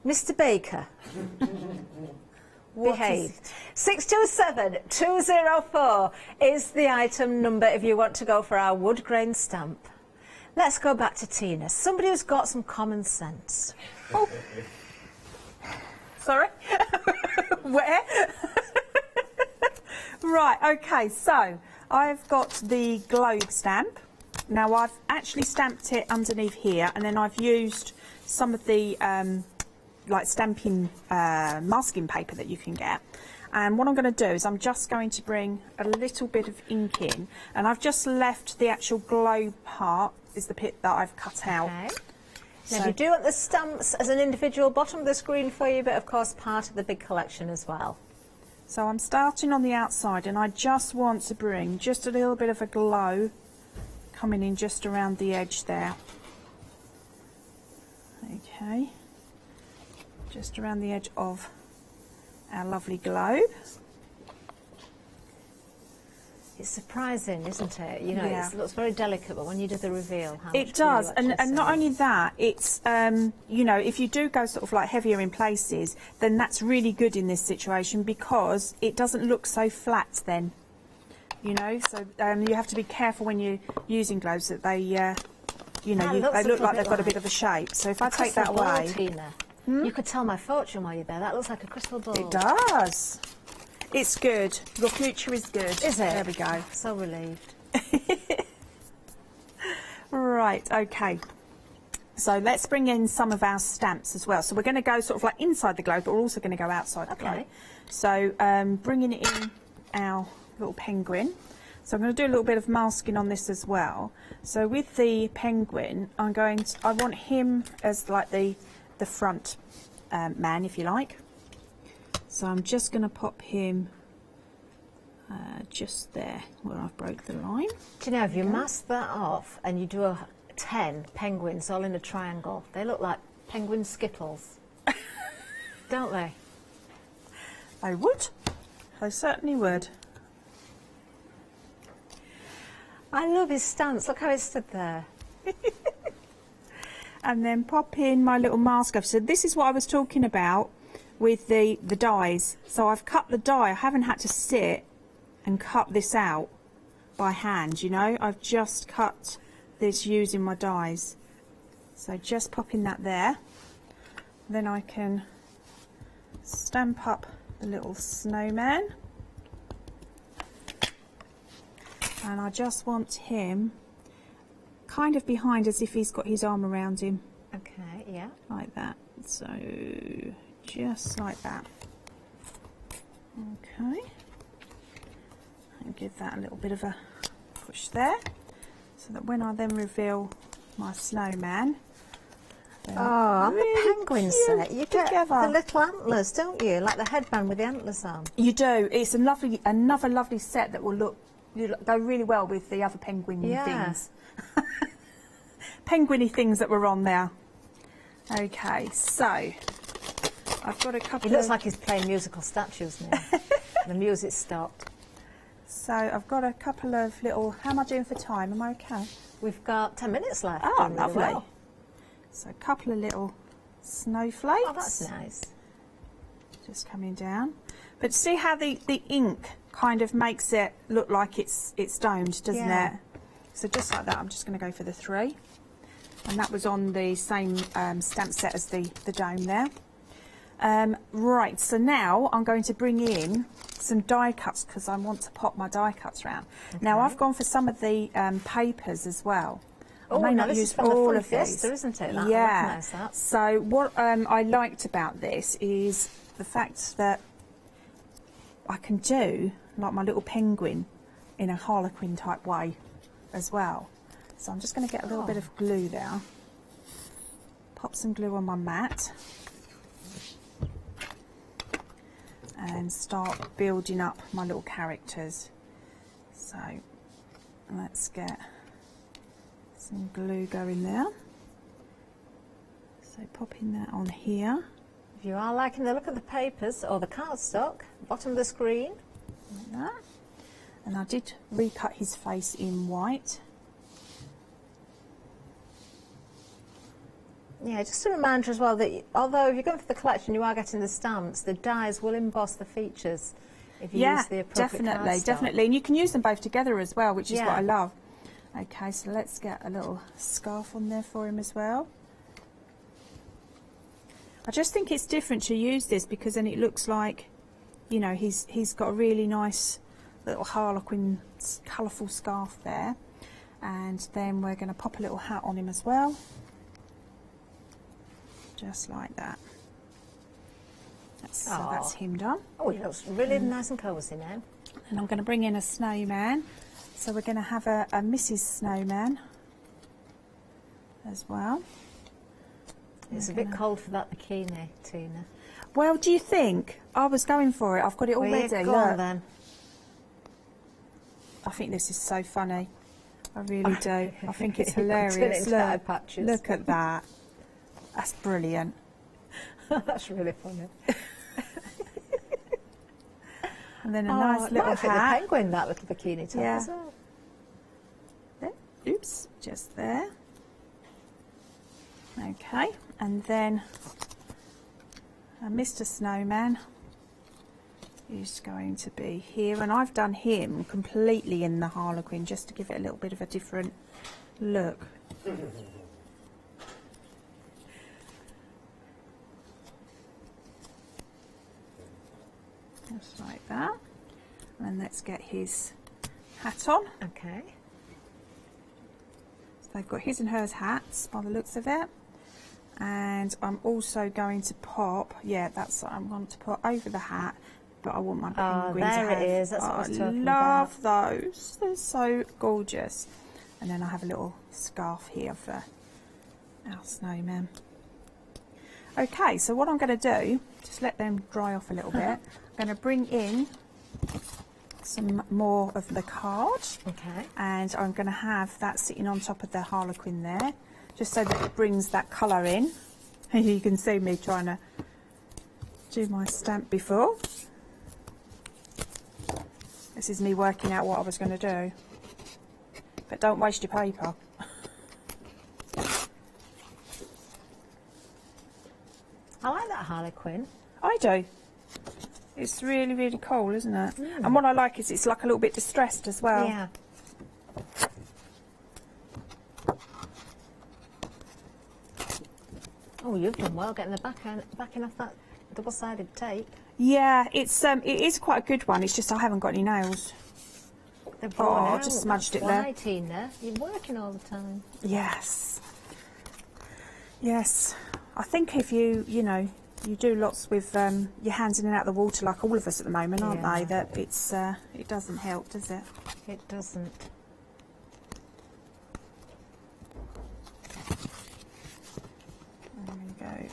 F: Mr. Baker. Behave. 627204 is the item number if you want to go for our wood grain stamp. Let's go back to Tina. Somebody who's got some common sense. Oh.
D: Sorry? Where? Right, okay, so I've got the globe stamp. Now I've actually stamped it underneath here, and then I've used some of the like stamping masking paper that you can get, And what I'm going to do is I'm just going to bring a little bit of ink in, and I've just left the actual globe part is the bit that I've cut out.
F: Now, if you do want the stamps as an individual, bottom of the screen for you, but of course part of the big collection as well.
D: So I'm starting on the outside, and I just want to bring just a little bit of a glow coming in just around the edge there. Okay, just around the edge of our lovely globe.
F: It's surprising, isn't it? You know,
D: Yeah.
F: it looks very delicate, but when you do the reveal, how
D: It
F: much can you
D: does, and
F: actually
D: not
F: see?
D: only that, it's you know, if you do go sort of like heavier in places, then that's really good in this situation because it doesn't look so flat then. You know, so you have to be careful when you're using globes that they, you know, they look like they've got a bit of a shape. So if I take that away,
F: Tina, you could tell my fortune while you're there. That looks like a crystal ball.
D: it does. It's good. Your future is good.
F: Is it?
D: There we go.
F: So relieved.
D: Right, okay. So let's bring in some of our stamps as well. So we're going to go sort of like inside the globe, but we're also going to go outside the globe. So bringing in our little penguin. So I'm going to do a little bit of masking on this as well. So with the penguin, I want him as like the front man, if you like. So I'm just going to pop him just there where I've broke the line.
F: Do you know, if you mask that off and you do a 10 penguins all in a triangle, they look like penguin skittles. Don't they?
D: I would. I certainly would.
F: I love his stance. Look how he stood there.
D: And then pop in my little mask off. So this is what I was talking about with the dies. So I've cut the die. I haven't had to sit and cut this out by hand, you know. I've just cut this using my dies. So just popping that there. Then I can stamp up the little snowman. And I just want him kind of behind as if he's got his arm around him.
F: Okay, yeah.
D: Like that. So just like that. Okay. And give that a little bit of a push there. So that when I then reveal my snowman.
F: Oh, on the penguin set, you get
D: together.
F: the little antlers, don't you? Like the headband with the antlers on.
D: You do. It's another lovely set that will go really well with the other penguin things. Penguiny things that were on there. Okay, so I've got a couple.
F: He looks like he's playing musical statues now. The music stopped.
D: So I've got a couple of little. How am I doing for time? Am I okay?
F: We've got 10 minutes left.
D: Oh,
F: Doing really
D: lovely.
F: well.
D: So a couple of little snowflakes.
F: Oh, that's nice.
D: Just coming down. But see how the ink kind of makes it look like it's domed, doesn't
F: Yeah.
D: it? So just like that, I'm just going to go for the 3. And that was on the same stamp set as the dome there. Right, so now I'm going to bring in some die cuts because I want to pop my die cuts around. Now I've gone for some of the papers as well.
F: Oh,
D: I may
F: now
D: not
F: this
D: use
F: is from the
D: all
F: Funny
D: of these.
F: Fiesta, isn't it? That, I
D: Yeah.
F: recognise that.
D: So what I liked about this is the fact that I can do like my little penguin in a harlequin type way as well. So I'm just going to get a little bit of glue there. Pop some glue on my mat. And start building up my little characters. So let's get some glue going there. So popping that on here.
F: If you are liking the look of the papers or the cardstock, bottom of the screen.
D: Like that. And I did recut his face in white.
F: Yeah, just a reminder as well that although if you're going for the collection, you are getting the stamps, the dies will emboss the features if you use the appropriate cardstock.
D: Definitely. And you can use them both together as well, which is
F: Yeah.
D: what I love. Okay, so let's get a little scarf on there for him as well. I just think it's different to use this because then it looks like, you know, he's got a really nice little harlequin colourful scarf there. And then we're going to pop a little hat on him as well. Just like that. That's him done.
F: Oh, it looks really nice and cosy now.
D: And I'm going to bring in a snowman. So we're going to have a Mrs. Snowman as well.
F: It's a bit cold for that bikini, Tina.
D: Well, do you think? I was going for it. I've got it all ready.
F: Go on then.
D: I think this is so funny. I really do. I think it's hilarious. Look at that. That's brilliant.
F: That's really funny.
D: And then a nice little hat.
F: The penguin, that little bikini top as well.
D: Oops, just there. Okay, and then Mr. Snowman is going to be here, and I've done him completely in the Harlequin just to give it a little bit of a different look. Just like that. And let's get his hat on.
F: Okay.
D: So they've got his and hers hats by the looks of it. And I'm also going to pop, I'm going to put over the hat, but I want my penguin to have.
F: There it is, that's what I was talking about.
D: I love those, they're so gorgeous. And then I have a little scarf here for our snowman. Okay, so what I'm going to do, just let them dry off a little bit. I'm going to bring in some more of the card.
F: Okay.
D: And I'm going to have that sitting on top of the Harlequin there, just so that it brings that colour in. You can see me trying to do my stamp before. This is me working out what I was going to do. But don't waste your paper.
F: I like that Harlequin.
D: I do. It's really, really cool, isn't it? And what I like is it's like a little bit distressed as well.
F: Yeah. Oh, you've done well getting the backing off that double-sided tape.
D: Yeah, it is quite a good one. It's just I haven't got any nails. I just smudged it there.
F: Tina, you're working all the time.
D: Yes. Yes. I think if you do lots with your hands in and out of the water, like all of us at the moment, aren't they? That it doesn't help, does it?
F: It doesn't.
D: There we go.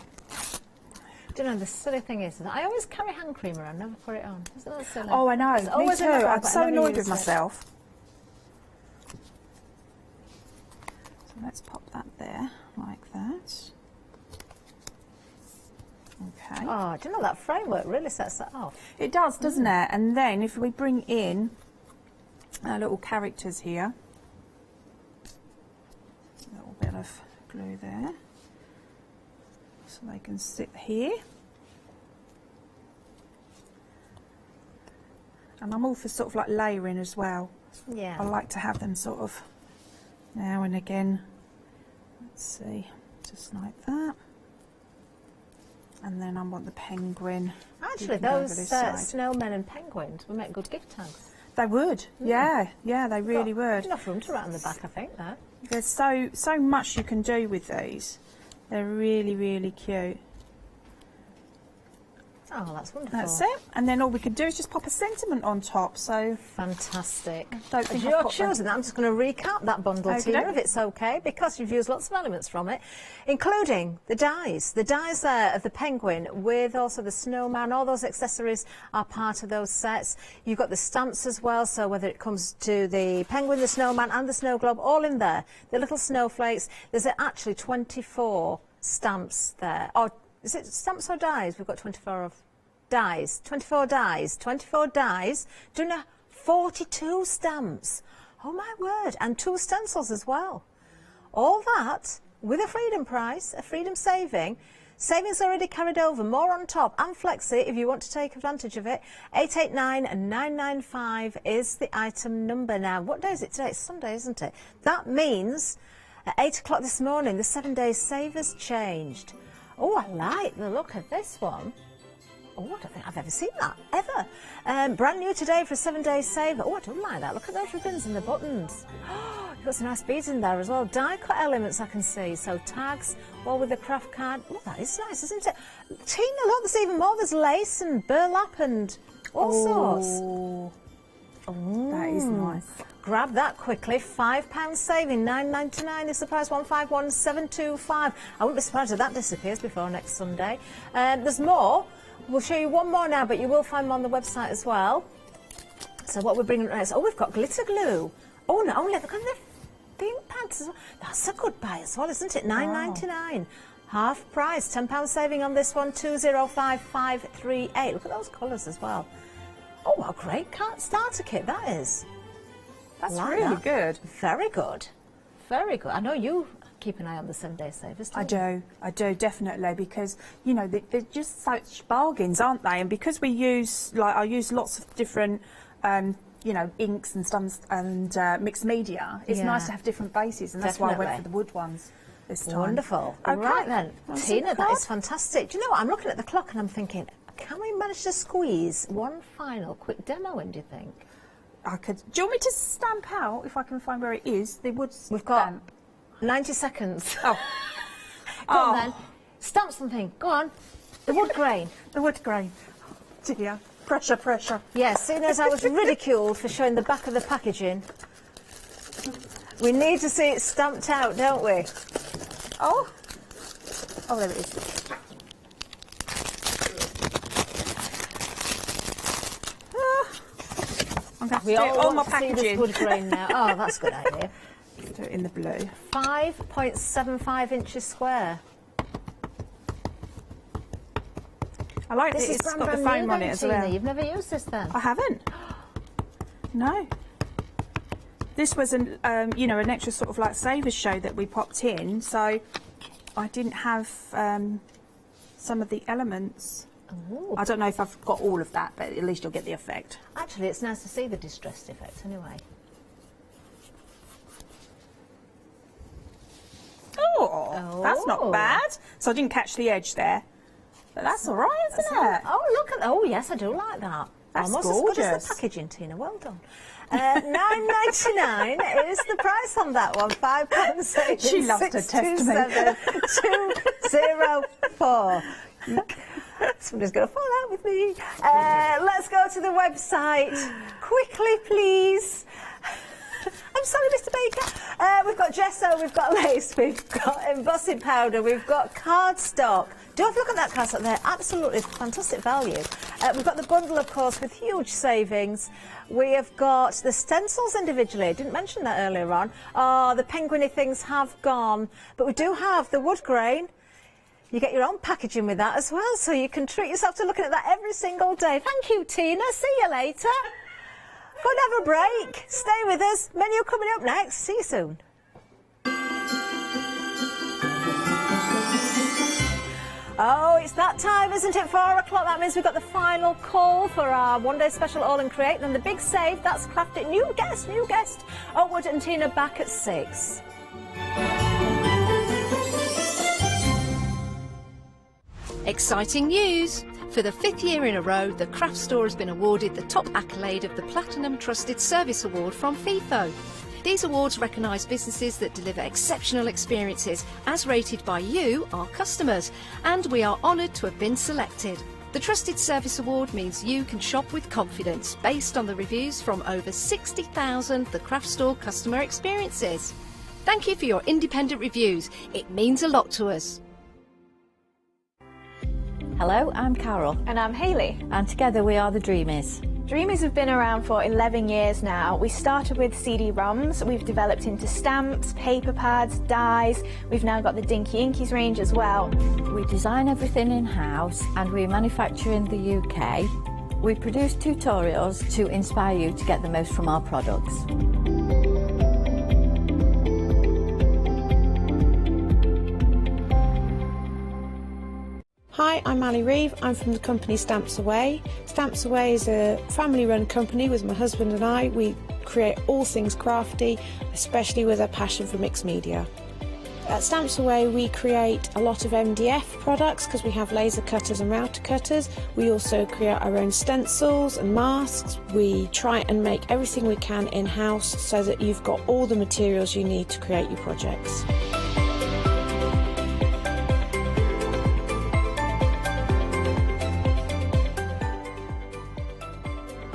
F: Do you know, the silly thing is that I always carry hand cream around, never put it on. Isn't that silly?
D: Oh, I know. Me too. I'm so annoyed with myself. So let's pop that there, like that. Okay.
F: Oh, do you know that framework really sets that off?
D: It does, doesn't it? And then if we bring in our little characters here, a little bit of glue there, so they can sit here. And I'm all for sort of like layering as well.
F: Yeah.
D: I like to have them sort of now and again. Let's see, just like that. And then I want the penguin.
F: Actually, those snowmen and penguins would make good gift tags.
D: They would, yeah, they really would.
F: Enough room to write on the back, I think, though.
D: There's so much you can do with these. They're really, really cute.
F: Oh, that's wonderful.
D: That's it. And then all we could do is just pop a sentiment on top. So
F: fantastic.
D: Don't think
F: you're choosing that, I'm just going to recap that bundle to you,
D: Okay.
F: if it's okay, because you've used lots of elements from it, including the dies. The dies there of the penguin with also the snowman. All those accessories are part of those sets. You've got the stamps as well, so whether it comes to the penguin, the snowman and the snow globe, all in there. The little snowflakes. There's actually 24 stamps there. Oh, is it stamps or dies? We've got 24 of dies. 24 dies. 24 dies. Doing 42 stamps. Oh my word. And 2 stencils as well. All that with a freedom price, a freedom saving. Savings already carried over, more on top, and flexi if you want to take advantage of it. 889995 is the item number now. What day is it today? It's Sunday, isn't it? That means at 8 o'clock this morning, the 7 days savers changed. Oh, I like the look of this one. Oh, I don't think I've ever seen that, ever. Brand new today for a 7-day save. Oh, I don't like that. Look at those ribbons and the buttons. Oh, you've got some nice beads in there as well. Die cut elements I can see. So tags, all with the craft card. Oh, that is nice, isn't it? Tina, look, there's even more. There's lace and burlap and all sorts. Oh,
D: that is nice.
F: Grab that quickly. £5 saving, £9.99 is the price, 151725. I wouldn't be surprised if that disappears before next Sunday. There's more. We'll show you one more now, but you will find them on the website as well. So what we're bringing next, oh, we've got glitter glue. Oh, not only, they've got the ink pads as well. That's a good buy as well, isn't it? £9.99. Half price, £10 saving on this one, 205538. Look at those colours as well. Oh, what a great starter kit that is.
D: That's really good.
F: Very good. Very good. I know you keep an eye on the 7-day savers, don't you?
D: I do, definitely, because, you know, they're just such bargains, aren't they? And because we use, I use lots of different, you know, inks and stuff and mixed media, it's nice to have different bases, and that's why I went for the wood ones this time.
F: Wonderful.
D: Okay.
F: Right then, Tina, that is fantastic. Do you know what? I'm looking at the clock and I'm thinking, can we manage to squeeze one final quick demo in, do you think?
D: I could. Do you want me to stamp out, if I can find where it is, the wood stamp?
F: We've got 90 seconds.
D: Oh.
F: Go on then. Stamp something. Go on. The wood grain.
D: The wood grain. Dear. Pressure, pressure.
F: Yes, seeing as I was ridiculed for showing the back of the packaging, we need to see it stamped out, don't we?
D: Oh. Oh, there it is.
F: We all
D: all my
F: want to see this
D: packaging.
F: wood grain now. Oh, that's a good idea.
D: Do it in the blue.
F: 5.75 inches square.
D: I like
F: This
D: that
F: is
D: it's got the
F: brand
D: foam
F: new
D: on
F: then,
D: it as
F: Tina.
D: well.
F: You've never used this then?
D: I haven't. No. This was an, you know, an extra sort of like savers show that we popped in, so I didn't have some of the elements.
F: Ooh.
D: I don't know if I've got all of that, but at least you'll get the effect.
F: Actually, it's nice to see the distressed effect anyway.
D: Oh, that's not bad. So I didn't catch the edge there. But that's all right, isn't it?
F: Oh, look at that. Oh, yes, I do like that.
D: That's
F: almost as good as
D: gorgeous.
F: the packaging, Tina. Well done. £9.99 is the price on that one. £5 saving.
D: She loves to test me.
F: 204. Somebody's going to fall out with me. Let's go to the website. Quickly, please. I'm sorry, Mr. Baker. We've got gesso, we've got lace, we've got embossing powder, we've got cardstock. Do have a look at that cardstock there. Absolutely fantastic value. We've got the bundle, of course, with huge savings. We have got the stencils individually. I didn't mention that earlier on. Oh, the penguiny things have gone. But we do have the wood grain. You get your own packaging with that as well, so you can treat yourself to looking at that every single day. Thank you, Tina. See you later. Go and have a break. Stay with us. Menu coming up next. See you soon. Oh, it's that time, isn't it? 4 o'clock. That means we've got the final call for our one-day special AALL Create. And the big save, that's crafted. New guest. Oakwood and Tina back at 6.
N: Exciting news! For the 5th year in a row, the Craft Store has been awarded the top accolade of the Platinum Trusted Service Award from FIFO. These awards recognise businesses that deliver exceptional experiences as rated by you, our customers, and we are honoured to have been selected. The Trusted Service Award means you can shop with confidence based on the reviews from over 60,000 The Craft Store customer experiences. Thank you for your independent reviews. It means a lot to us.
G: Hello, I'm Carol.
R: And I'm Hayley.
G: And together we are the Dreamies.
R: Dreamies have been around for 11 years now. We started with CD-ROMs, we've developed into stamps, paper pads, dies. We've now got the Dinky Inkies range as well.
G: We design everything in-house and we manufacture in the UK. We produce tutorials to inspire you to get the most from our products.
W: Hi, I'm Ali Reeve. I'm from the company Stamps Away. Stamps Away is a family-run company with my husband and I. We create all things crafty, especially with a passion for mixed media. At Stamps Away we create a lot of MDF products because we have laser cutters and router cutters. We also create our own stencils and masks. We try and make everything we can in-house so that you've got all the materials you need to create your projects.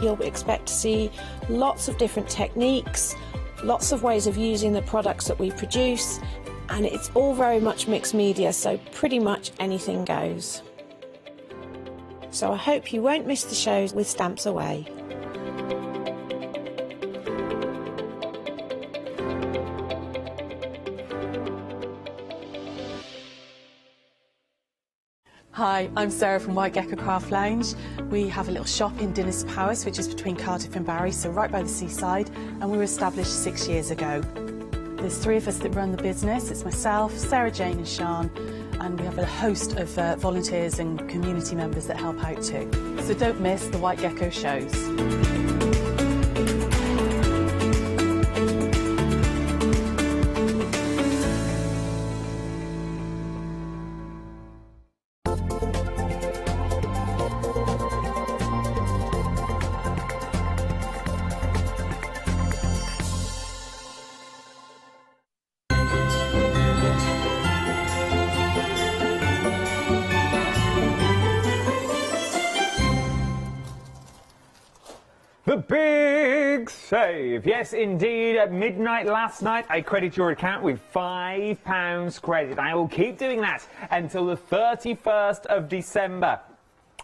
W: You'll expect to see lots of different techniques, lots of ways of using the products that we produce, and it's all very much mixed media, so pretty much anything goes. So I hope you won't miss the shows with Stamps Away.
I: Hi, I'm Sarah from White Gecko Craft Lounge. We have a little shop in Dinas Powys, which is between Cardiff and Barry, so right by the seaside, and we were established 6 years ago. There's 3 of us that run the business. It's myself, Sarah Jane and Sian, and we have a host of volunteers and community members that help out too. So don't miss the White Gecko shows.
P: The big save. Yes, indeed. At midnight last night, I credit your account with £5 credit. I will keep doing that until the 31st of December.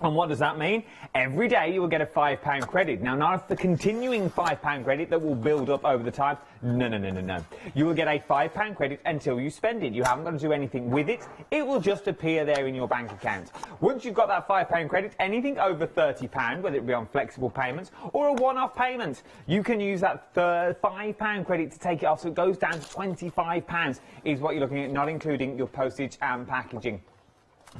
P: And what does that mean? Every day you will get a £5 credit. Now, not the continuing £5 credit that will build up over the time. No. You will get a £5 credit until you spend it. You haven't got to do anything with it. It will just appear there in your bank account. Once you've got that £5 credit, anything over £30, whether it be on flexible payments or a one-off payment, you can use that £5 credit to take it off. So it goes down to £25 is what you're looking at, not including your postage and packaging.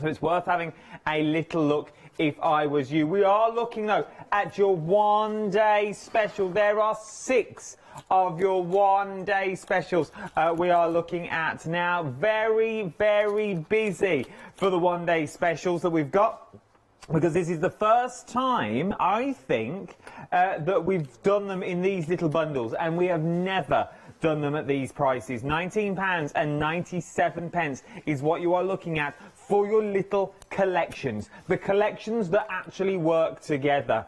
P: So it's worth having a little look if I was you. We are looking, though, at your one-day special. There are 6 of your one-day specials we are looking at now. Very, very busy for the one-day specials that we've got, because this is the first time, I think, that we've done them in these little bundles, and we have never done them at these prices. £19.97 is what you are looking at for your little collections, the collections that actually work together.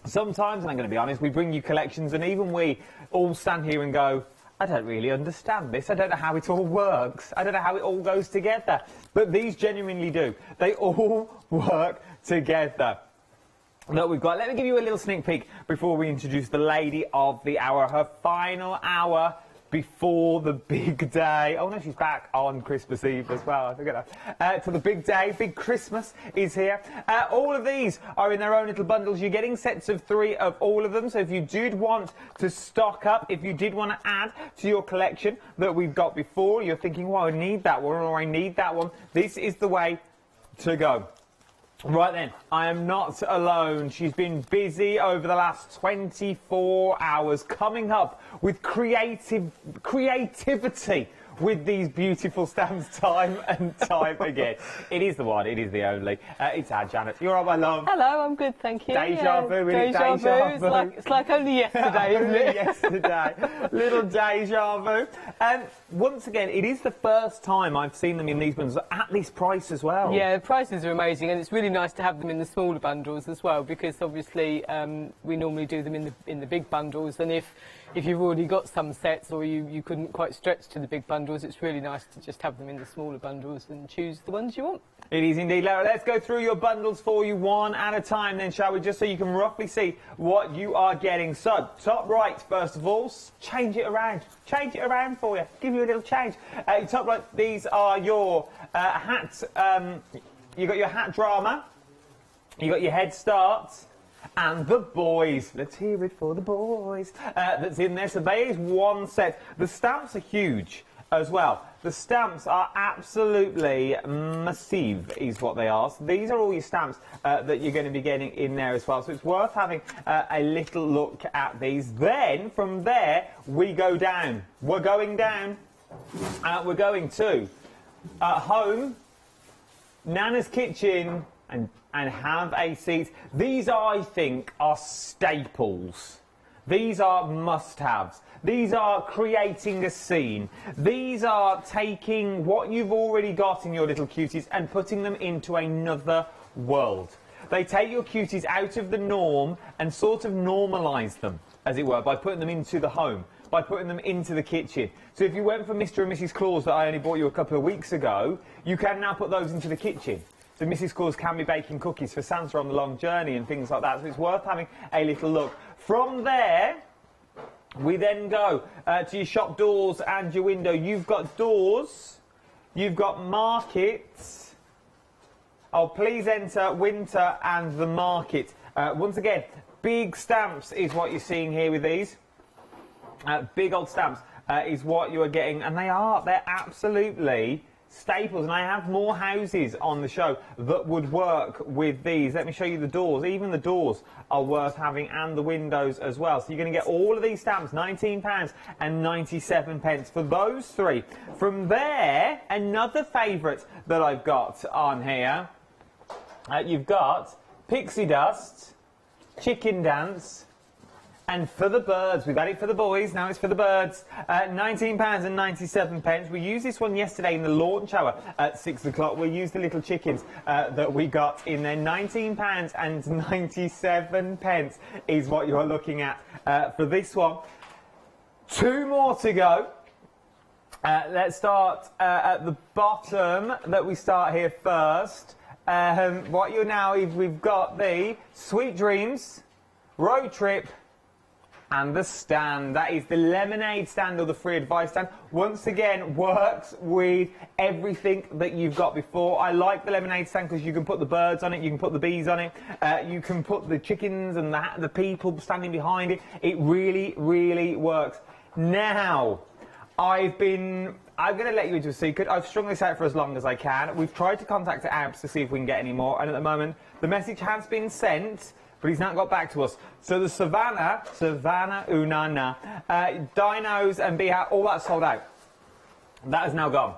P: Sometimes, and I'm going to be honest, we bring you collections and even we all stand here and go, I don't really understand this. I don't know how it all works. I don't know how it all goes together. But these genuinely do. They all work together. That we've got. Let me give you a little sneak peek before we introduce the lady of the hour, her final hour before the big day. Oh no, she's back on Christmas Eve as well. I forget that. For the big day, big Christmas is here. All of these are in their own little bundles. You're getting sets of 3 of all of them. So if you did want to stock up, if you did want to add to your collection that we've got before, you're thinking, well, I need that one or I need that one, this is the way to go. Right then, I am not alone. She's been busy over the last 24 hours coming up with creativity with these beautiful stamps time and time again. It is the one, it is the only. It's our Janet. You're all right, my love?
U: Hello, I'm good, thank you.
P: Deja vu,
U: deja vu. It's like only yesterday, isn't it?
P: Yesterday. Little deja vu. And once again, it is the first time I've seen them in these bundles at this price as well.
U: Yeah, the prices are amazing, and it's really nice to have them in the smaller bundles as well, because obviously we normally do them in the big bundles, and if you've already got some sets or you couldn't quite stretch to the big bundles, it's really nice to just have them in the smaller bundles and choose the ones you want.
P: It is indeed. Let's go through your bundles for you one at a time then, shall we, just so you can roughly see what you are getting. So, top right, first of all, change it around. Change it around for you. Give you a little change. Top right, these are your hats. You got your hat drama. You got your head starts. And the boys. Let's hear it for the boys. That's in there. So there is one set. The stamps are huge as well. The stamps are absolutely massive, is what they are. So these are all your stamps that you're going to be getting in there as well. So it's worth having a little look at these. Then, from there, we go down. We're going down we're going to home, Nana's kitchen, and have a seat. These, I think, are staples. These are must-haves. These are creating a scene. These are taking what you've already got in your little cuties and putting them into another world. They take your cuties out of the norm and sort of normalise them, as it were, by putting them into the home, by putting them into the kitchen. So if you went for Mr. and Mrs. Claus that I only bought you a couple of weeks ago, you can now put those into the kitchen. So Mrs. Claus can be baking cookies for Santa on the long journey and things like that. So it's worth having a little look. From there, we then go to your shop doors and your window. You've got doors, you've got markets. Oh, please enter winter and the market. Once again, big stamps is what you're seeing here with these. Big old stamps is what you are getting, and they're absolutely staples. And I have more houses on the show that would work with these. Let me show you the doors. Even the doors are worth having, and the windows as well. So you're going to get all of these stamps, £19.97 for those three. From there, another favourite that I've got on here, you've got Pixie Dust, Chicken Dance, and For the Birds. We've had it for the boys, now it's for the birds. £19.97. We used this one yesterday in the launch hour at 6 o'clock. We used the little chickens that we got in there. £19.97 is what you're looking at for this one. Two more to go. Let's start at the bottom, that we start here first. What you're now, we've got the Sweet Dreams, Road Trip, and the stand. That is the lemonade stand or the free advice stand. Once again, works with everything that you've got before. I like the lemonade stand because you can put the birds on it, you can put the bees on it, you can put the chickens and the people standing behind it. It really, really works. Now, I'm going to let you into a secret. I've strung this out for as long as I can. We've tried to contact AALL to see if we can get any more, and at the moment, the message has been sent, but he's not got back to us. So the Savannah Unana, Dinos and Beehive, all that's sold out. That is now gone.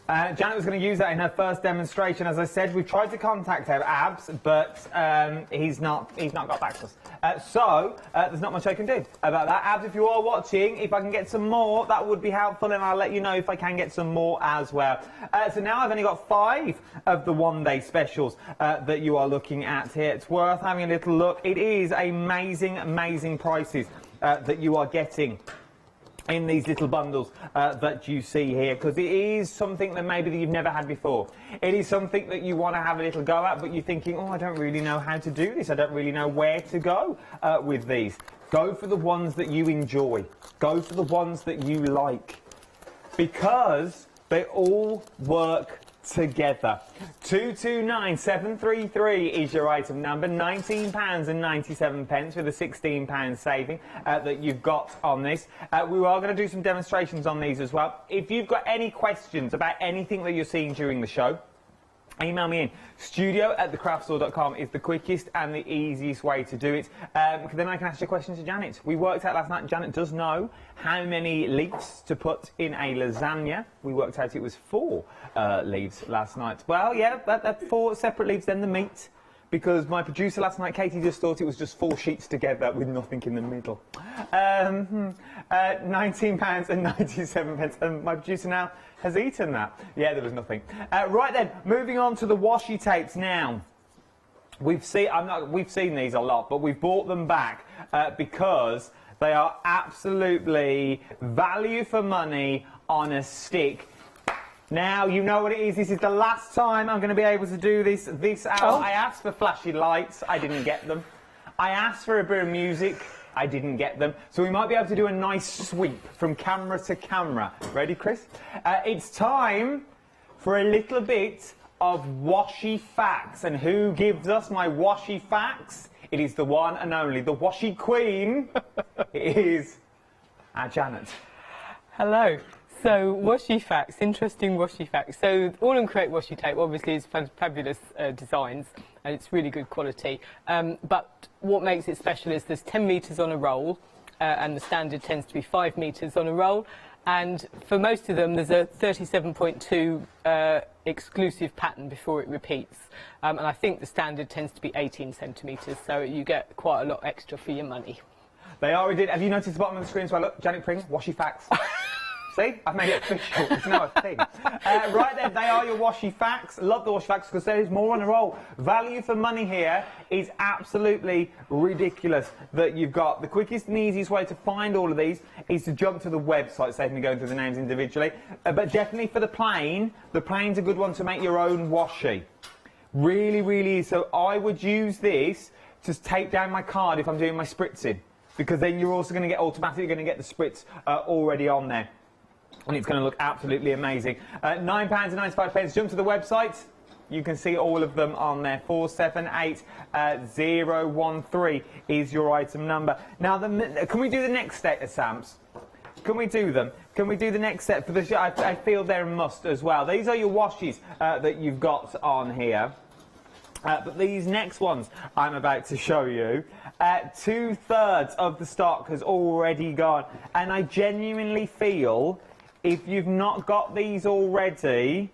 P: Janet was going to use that in her first demonstration. As I said, we've tried to contact our ABS, but he's not got back to us. So there's not much I can do about that. ABS, if you are watching, if I can get some more, that would be helpful, and I'll let you know if I can get some more as well. So now I've only got 5 of the one-day specials that you are looking at here. It's worth having a little look. It is amazing, amazing prices that you are getting in these little bundles that you see here, because it is something that maybe you've never had before. It is something that you want to have a little go at, but you're thinking, oh, I don't really know how to do this. I don't really know where to go with these. Go for the ones that you enjoy. Go for the ones that you like, because they all work together. 229733 is your item number. £19.97 with a £16 saving that you've got on this. We are going to do some demonstrations on these as well. If you've got any questions about anything that you're seeing during the show, email me in. studio@thecraftstore.com is the quickest and the easiest way to do it. Then I can ask your questions to Janet. We worked out last night, Janet does know how many leaves to put in a lasagna. We worked out it was 4 leaves last night. Well, yeah, that's 4 separate leaves, then the meat. Because my producer last night, Katie, just thought it was just 4 sheets together with nothing in the middle. £19.97, and my producer now has eaten that. Yeah, there was nothing. Right then, moving on to the washi tapes now. We've seen these a lot, but we've bought them back because they are absolutely value for money on a stick. Now, you know what it is. This is the last time I'm going to be able to do this hour. Oh. I asked for flashy lights. I didn't get them. I asked for a bit of music. I didn't get them. So we might be able to do a nice sweep from camera to camera. Ready, Chris? It's time for a little bit of washi facts. And who gives us my washi facts? It is the one and only, the washi queen. It is our Janet.
U: Hello. So, washi facts, interesting washi facts. So, AALL Create washi tape obviously is fabulous designs, and it's really good quality. But what makes it special is there's 10 metres on a roll, and the standard tends to be 5 metres on a roll. And for most of them, there's a 37.2 exclusive pattern before it repeats. And I think the standard tends to be 18 centimetres, so you get quite a lot extra for your money.
P: They are indeed. Have you noticed the bottom of the screen as well? Look, Janet Pring, washi facts. See? I've made it official. It's now a thing. Right then, they are your washi facts. Love the washi facts because there is more on a roll. Value for money here is absolutely ridiculous that you've got. The quickest and easiest way to find all of these is to jump to the website, save me going through the names individually. But definitely for the plane's a good one to make your own washi. Really, really is. So I would use this to tape down my card if I'm doing my spritzing, because then you're also going to get automatically the spritz already on there. And it's going to look absolutely amazing. £9.95. Jump to the website. You can see all of them on there. 478013 is your item number. Now, can we do the next set of Samps? Can we do them? Can we do the next set for the show? I feel they're a must as well. These are your washes that you've got on here. But these next ones I'm about to show you, 2/3 of the stock has already gone. And I genuinely feel if you've not got these already,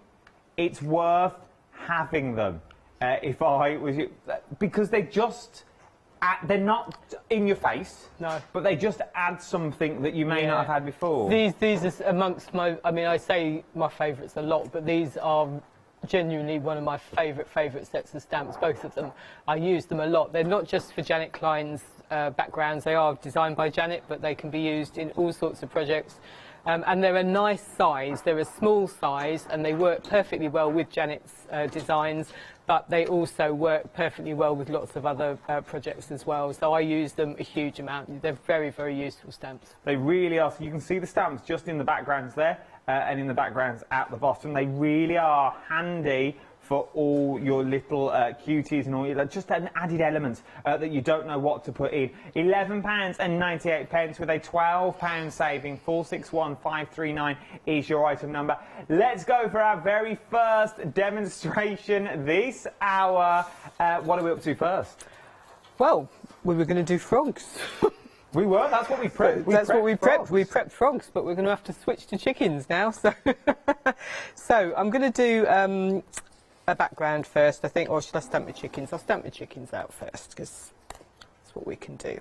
P: it's worth having them. If I was you, because they're not in your face, no, but they just add something that you may not have had before.
U: These are amongst my, I mean, I say my favourites a lot, but these are genuinely one of my favourite sets of stamps, both of them. I use them a lot. They're not just for Janet Klein's backgrounds, they are designed by Janet, but they can be used in all sorts of projects. And they're a nice size, they're a small size, and they work perfectly well with Janet's designs, but they also work perfectly well with lots of other projects as well. So I use them a huge amount. They're very, very useful stamps.
P: They really are. So you can see the stamps just in the backgrounds there, and in the backgrounds at the bottom. They really are handy for all your little cuties and all your, just an added element that you don't know what to put in. £11.98 with a £12 saving. 461539 is your item number. Let's go for our very first demonstration this hour. What are we up to first?
U: Well, we were going to do frogs.
P: We were. That's what we prepped.
U: That's what we prepped. We prepped frogs, but we're going to have to switch to chickens now. So, so I'm going to do a background first, I think, or should I stamp my chickens? I'll stamp my chickens out first, because that's what we can do.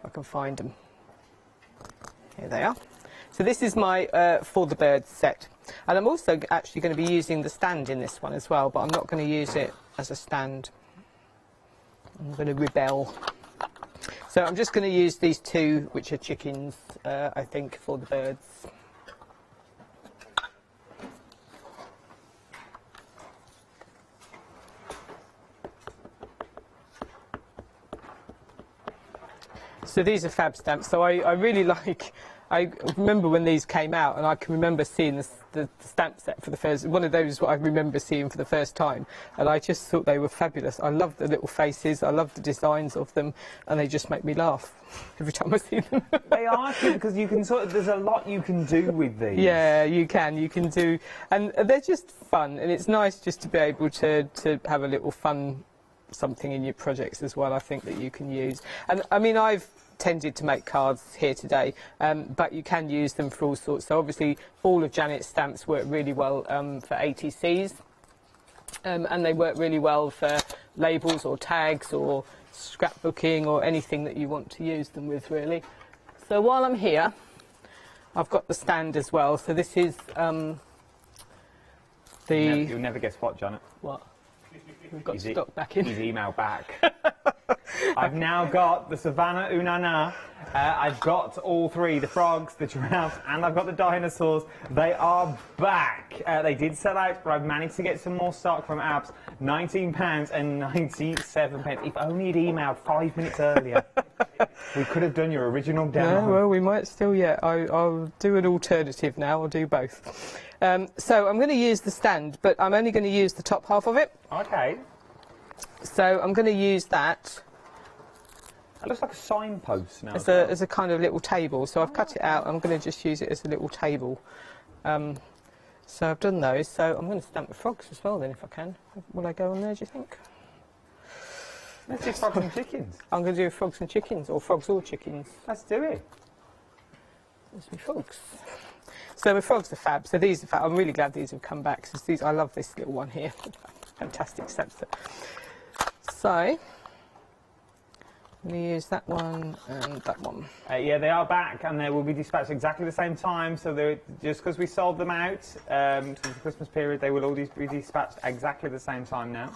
U: I can find them. Here they are. So this is my For the Birds set. And I'm also actually going to be using the stand in this one as well, but I'm not going to use it as a stand. I'm going to rebel. So I'm just going to use these two, which are chickens, I think, for the birds. So these are fab stamps. So I really like, I remember when these came out, and I can remember seeing the stamp set for the first, one of those what I remember seeing for the first time, and I just thought they were fabulous. I love the little faces, I love the designs of them, and they just make me laugh every time I see them.
P: They are cute because you can there's a lot you can do with these.
U: Yeah, you can do, and they're just fun, and it's nice just to be able to have a little fun something in your projects as well, I think, that you can use. And I mean, I've tended to make cards here today, but you can use them for all sorts. So obviously all of Janet's stamps work really well for ATCs, and they work really well for labels or tags or scrapbooking or anything that you want to use them with, really. So while I'm here, I've got the stand as well. So this is
P: You'll never guess what, Janet.
U: What? We've got stock back in.
P: His email back. I've now got the Savannah Unana. I've got all three, the frogs, the giraffes, and I've got the dinosaurs. They are back. They did sell out, but I've managed to get some more stock from Abs. £19.97. If only you'd emailed 5 minutes earlier. We could have done your original demo.
U: Yeah, well, we might still yet. I'll do an alternative now. I'll do both. So I'm going to use the stand, but I'm only going to use the top half of it.
P: Okay.
U: So I'm going to use that.
P: It looks like a signpost now.
U: As a kind of little table. So I've cut it out. I'm going to just use it as a little table. So I've done those. So I'm going to stamp the frogs as well then, if I can. Will I go on there, do you think?
P: Let's do frogs and chickens.
U: I'm going to do frogs and chickens, or frogs or chickens.
P: Let's do it.
U: There's my frogs. So the frogs are fab. So these are fab. I'm really glad these have come back because these, I love this little one here. Fantastic stamp set. So I'm going to use that one and that one.
P: Yeah, they are back and they will be dispatched exactly the same time. So they're, just because we sold them out to the Christmas period, they will all be dispatched exactly the same time now.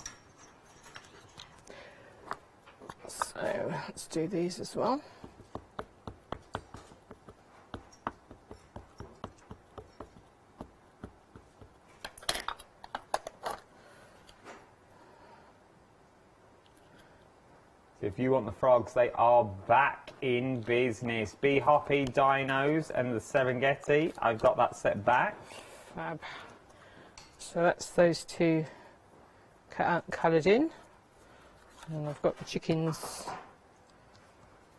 U: So let's do these as well.
P: If you want the frogs, they are back in business. Bee Hoppy, Dinos and the Serengeti. I've got that set back.
U: Fab. So that's those two cut out and coloured in. And I've got the chickens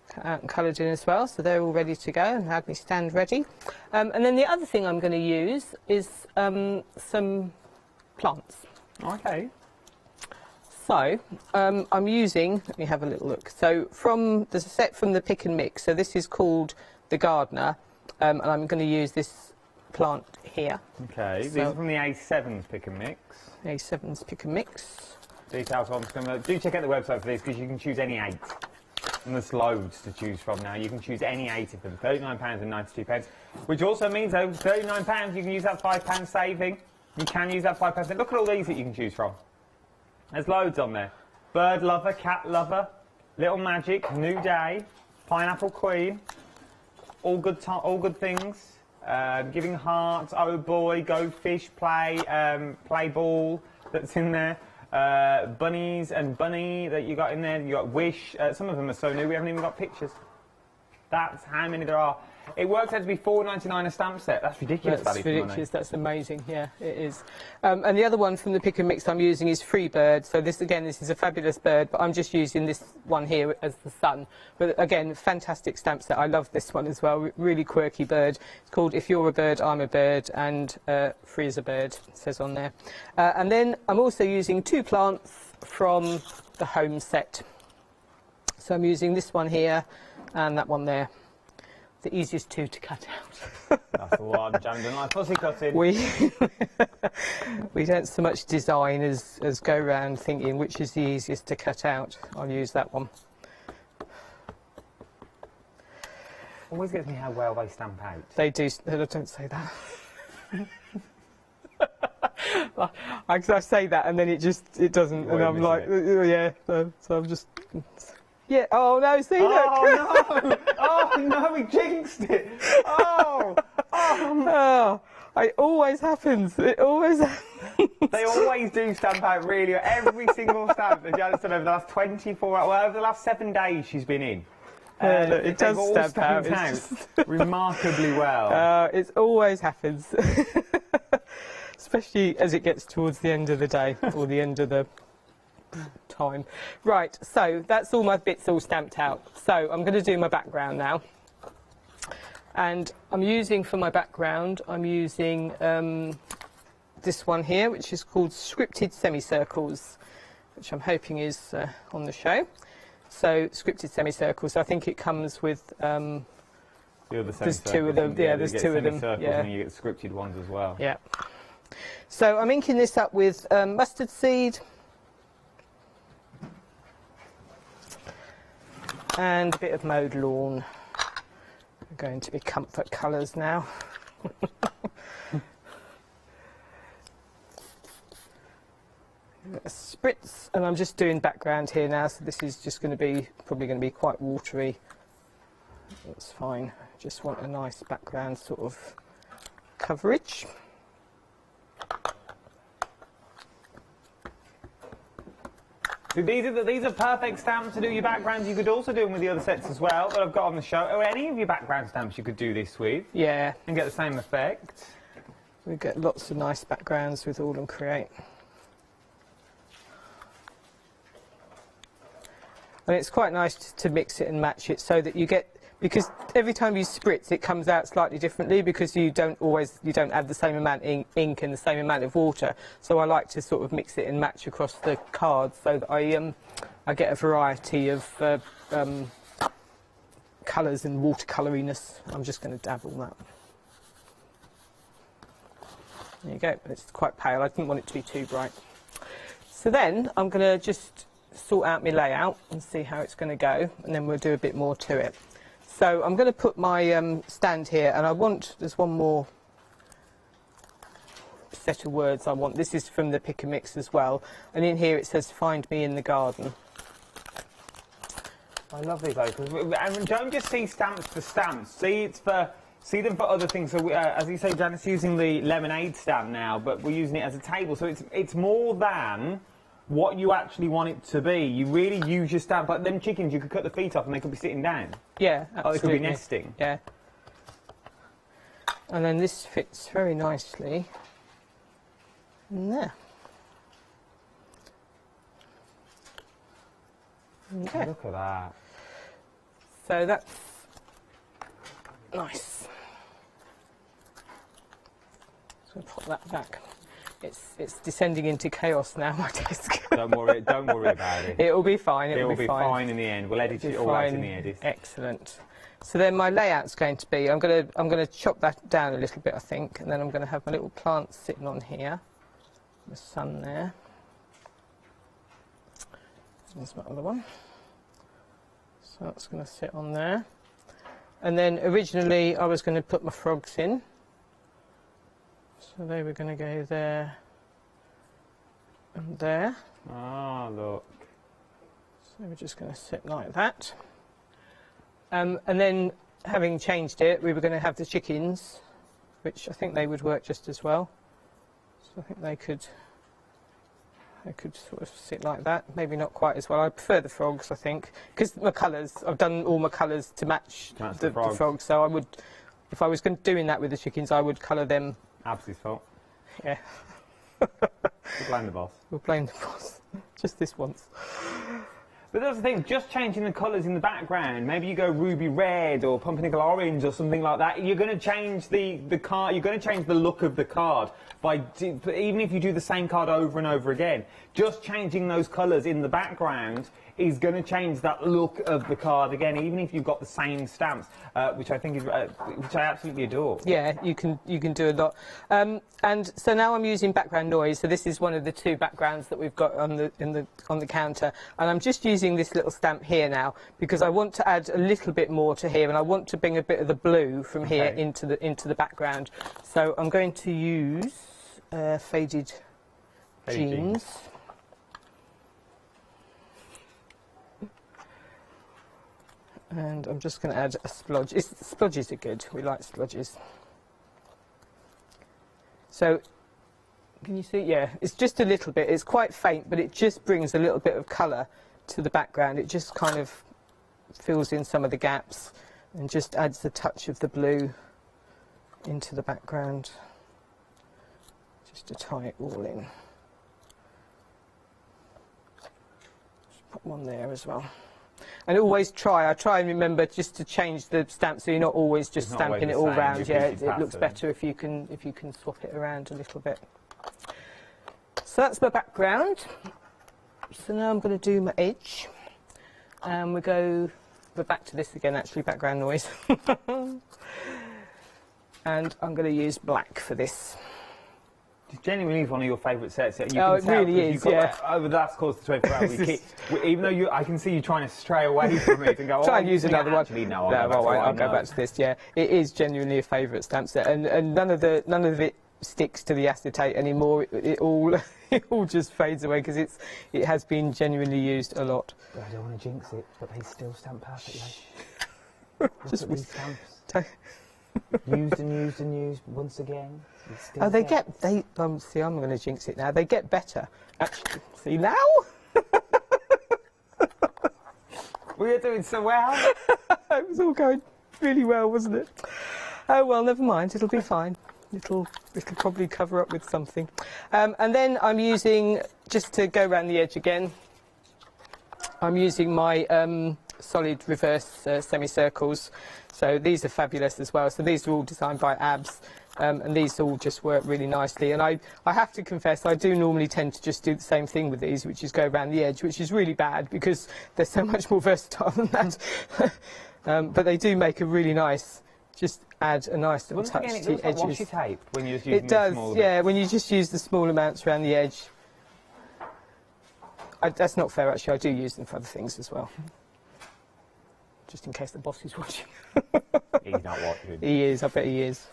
U: cut out and coloured in as well, so they're all ready to go and had me stand ready. And then the other thing I'm going to use is some plants.
P: Okay.
U: So I'm using, let me have a little look. So there's a set from the Pick and Mix. So this is called the Gardener, and I'm going to use this plant here.
P: Okay, these are from the A7's Pick and Mix.
U: A7's Pick and Mix.
P: Details on screen. Do check out the website for this because you can choose any 8. And there's loads to choose from now. You can choose any 8 of them. £39.92, which also means over £39 you can use that £5 saving. You can use that £5. Look at all these that you can choose from. There's loads on there. Bird Lover, Cat Lover, Little Magic, New Day, Pineapple Queen, all good things. Giving Hearts, Oh Boy, Go Fish, Play Ball that's in there. Bunnies and Bunny that you got in there. You got Wish. Some of them are so new we haven't even got pictures. That's how many there are. It works out to be £4.99 a stamp set. That's ridiculous value for money.
U: That's ridiculous. That's amazing. Yeah, it is. And the other one from the Pick and Mix I'm using is Free Bird. So this is a fabulous bird, but I'm just using this one here as the sun. But again, fantastic stamp set. I love this one as well. Really quirky bird. It's called If You're a Bird, I'm a Bird, and Free as a Bird, it says on there. And then I'm also using 2 plants from the home set. So I'm using this one here and that one there. The easiest 2 to cut out.
P: That's the one, Jan doesn't like fussy cutting.
U: We don't so much design as go around thinking which is the easiest to cut out. I'll use that one.
P: Always gets me how well they stamp out.
U: They do, don't say that. I say that and then it doesn't, and I'm like, yeah, so I'm just... Yeah, oh no, see that?
P: Oh no! Oh no, we jinxed it! Oh!
U: Oh! It always happens. It always happens.
P: They always do stamp out really. Every single stamp that Janet's done over the last 24 hours, well, over the last 7 days she's been in.
U: Look, it does stamp out.
P: Remarkably well.
U: It always happens. Especially as it gets towards the end of the day or the end of the time. Right, so that's all my bits all stamped out. So I'm going to do my background now. And I'm using for my background, I'm using this one here, which is called Scripted Semicircles, which I'm hoping is on the show. So Scripted Semicircles, I think it comes with...
P: there's
U: 2 of them. Yeah, there's 2 of them.
P: Yeah. And you get scripted ones as well.
U: Yeah. So I'm inking this up with mustard seed, and a bit of mowed lawn. We're going to be comfort colours now. A spritz, and I'm just doing background here now, so this is just going to be probably going to be quite watery. That's fine. Just want a nice background sort of coverage.
P: So these are perfect stamps to do your backgrounds. You could also do them with the other sets as well that I've got on the show. Or any of your background stamps you could do this with.
U: Yeah.
P: And get the same effect.
U: We get lots of nice backgrounds with AALL Create. And it's quite nice to mix it and match it so that you get, because every time you spritz it comes out slightly differently because you don't add the same amount of ink and the same amount of water. So I like to sort of mix it and match across the cards so that I get a variety of colours and watercolouriness. I'm just going to dabble that. There you go. It's quite pale. I didn't want it to be too bright. So then I'm going to just sort out my layout and see how it's going to go, and then we'll do a bit more to it. So I'm going to put my stand here, and there's one more set of words I want. This is from the Pick and Mix as well, and in here it says "Find me in the garden."
P: I love these though, and don't just see stamps for stamps. See them for other things. So as you say, Janice's using the lemonade stand now, but we're using it as a table. So it's more than what you actually want it to be. You really use your stamp. Like them chickens, you could cut the feet off and they could be sitting down.
U: Yeah, absolutely.
P: Or they could be nesting.
U: Yeah. And then this fits very nicely in there. Okay.
P: Look at that.
U: So that's nice. So pop that back. It's descending into chaos now, my desk.
P: Don't worry about it.
U: It'll be fine.
P: It'll be fine in the end. We'll edit it all out in the edit.
U: Excellent. So then my layout's going to be, I'm going to chop that down a little bit, I think, and then I'm going to have my little plants sitting on here. The sun there. There's my other one. So that's going to sit on there. And then originally I was going to put my frogs in. So they were going to go there and there.
P: Ah, look.
U: So we're just going to sit like that. And then, having changed it, we were going to have the chickens, which I think they would work just as well. So I think they could sort of sit like that. Maybe not quite as well. I prefer the frogs, I think, because my colours. I've done all my colours to match the frogs. So I would, if I was doing that with the chickens, I would colour them.
P: Absy's fault.
U: Yeah.
P: We'll blame the boss.
U: We'll blame the boss. Just this once.
P: But that's the thing, just changing the colours in the background, maybe you go ruby red or pumpernickel orange or something like that, you're going to change the card, you're going to change the look of the card, even if you do the same card over and over again. Just changing those colours in the background is going to change that look of the card again, even if you've got the same stamps, which I think is, which I absolutely adore.
U: Yeah, you can do a lot. And so now I'm using background noise. So this is one of the two backgrounds that we've got on the counter, and I'm just using this little stamp here now because I want to add a little bit more to here, and I want to bring a bit of the blue from here into the background. So I'm going to use faded jeans. And I'm just going to add a splodge. Splodges are good. We like splodges. So, can you see? Yeah, it's just a little bit. It's quite faint, but it just brings a little bit of colour to the background. It just kind of fills in some of the gaps and just adds a touch of the blue into the background. Just to tie it all in. Just put one there as well. And always I try and remember just to change the stamp so you're not always just stamping it all round. Yeah, it looks better if you can swap it around a little bit. So that's my background. So now I'm going to do my edge. And we're back to this again actually, background noise. And I'm going to use black for this.
P: It's genuinely one of your favourite sets. You
U: can it really is, yeah.
P: Over the last course of 24 hours, even though I can see you trying to stray away from it and go,
U: try and use another one.
P: Actually, no,
U: I'll go back to this, yeah. It is genuinely a favourite stamp set, and none of it sticks to the acetate anymore. It all just fades away because it has been genuinely used a lot.
P: I don't want to jinx it, but they still stamp perfectly.
U: Just
P: these stamps. Used and used and used once again.
U: Oh, see, I'm going to jinx it now. They get better. Actually, see now?
P: We are doing so well.
U: It was all going really well, wasn't it? Oh, well, never mind. It'll be fine. It'll probably cover up with something. And then I'm using, just to go around the edge again, I'm using my solid reverse semicircles. So these are fabulous as well. So these are all designed by ABS. And these all just work really nicely. And I have to confess, I do normally tend to just do the same thing with these, which is go around the edge, which is really bad because they're so much more versatile than that. But they do make a really nice just add a nice little touch
P: Again, it
U: to
P: looks
U: the
P: like
U: edges.
P: washi tape when you're just using
U: It does,
P: the smaller
U: yeah,
P: bits.
U: when you just use the small amounts around the edge. That's not fair, actually. I do use them for other things as well. Just in case the boss is watching.
P: He's not watching.
U: He is, I bet he is.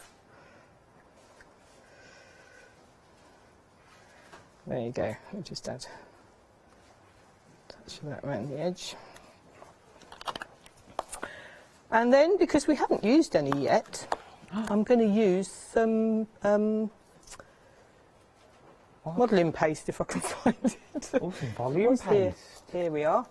U: There you go. I'll just add a touch of that around the edge. And then, because we haven't used any yet, I'm going to use some modelling paste if I can find it.
P: Oh, some volume paste.
U: Here we are.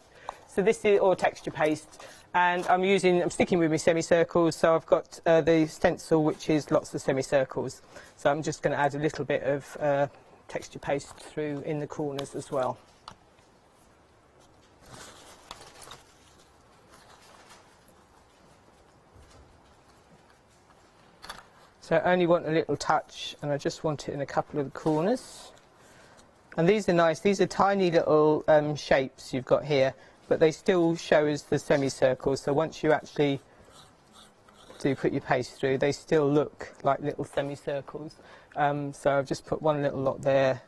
U: So this is, or texture paste, and I'm sticking with my semicircles, so I've got the stencil which is lots of semicircles. So I'm just going to add a little bit of texture paste through in the corners as well. So I only want a little touch, and I just want it in a couple of the corners. And these are nice, these are tiny little shapes you've got here, but they still show as the semicircles, so once you actually do put your paste through, they still look like little semicircles. So I've just put one little lot there.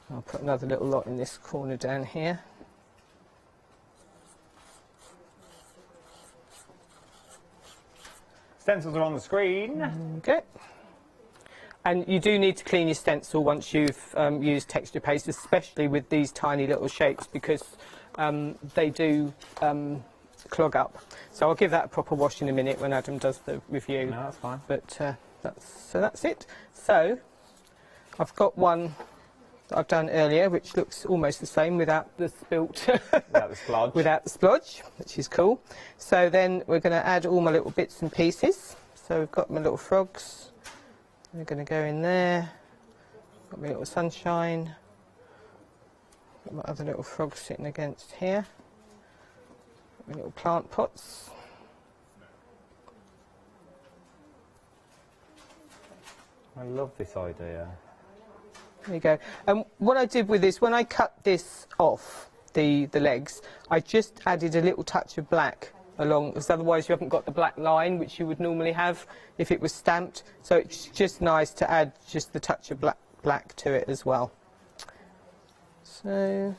U: I'll put another little lot in this corner down here.
P: Stencils are on the screen.
U: Okay. And you do need to clean your stencil once you've used texture paste, especially with these tiny little shapes, because they do clog up. So I'll give that a proper wash in a minute when Adam does the review.
P: No, that's fine.
U: But that's it. So I've got one that I've done earlier, which looks almost the same without the spilt.
P: Without the splodge.
U: Without the splodge, which is cool. So then we're going to add all my little bits and pieces. So we've got my little frogs. They're going to go in there. Got my little sunshine. Got my other little frogs sitting against here. Got my little plant pots.
P: I love this idea.
U: There you go. And what I did with this, when I cut this off, the legs, I just added a little touch of black along, because otherwise you haven't got the black line which you would normally have if it was stamped. So it's just nice to add just the touch of black to it as well. So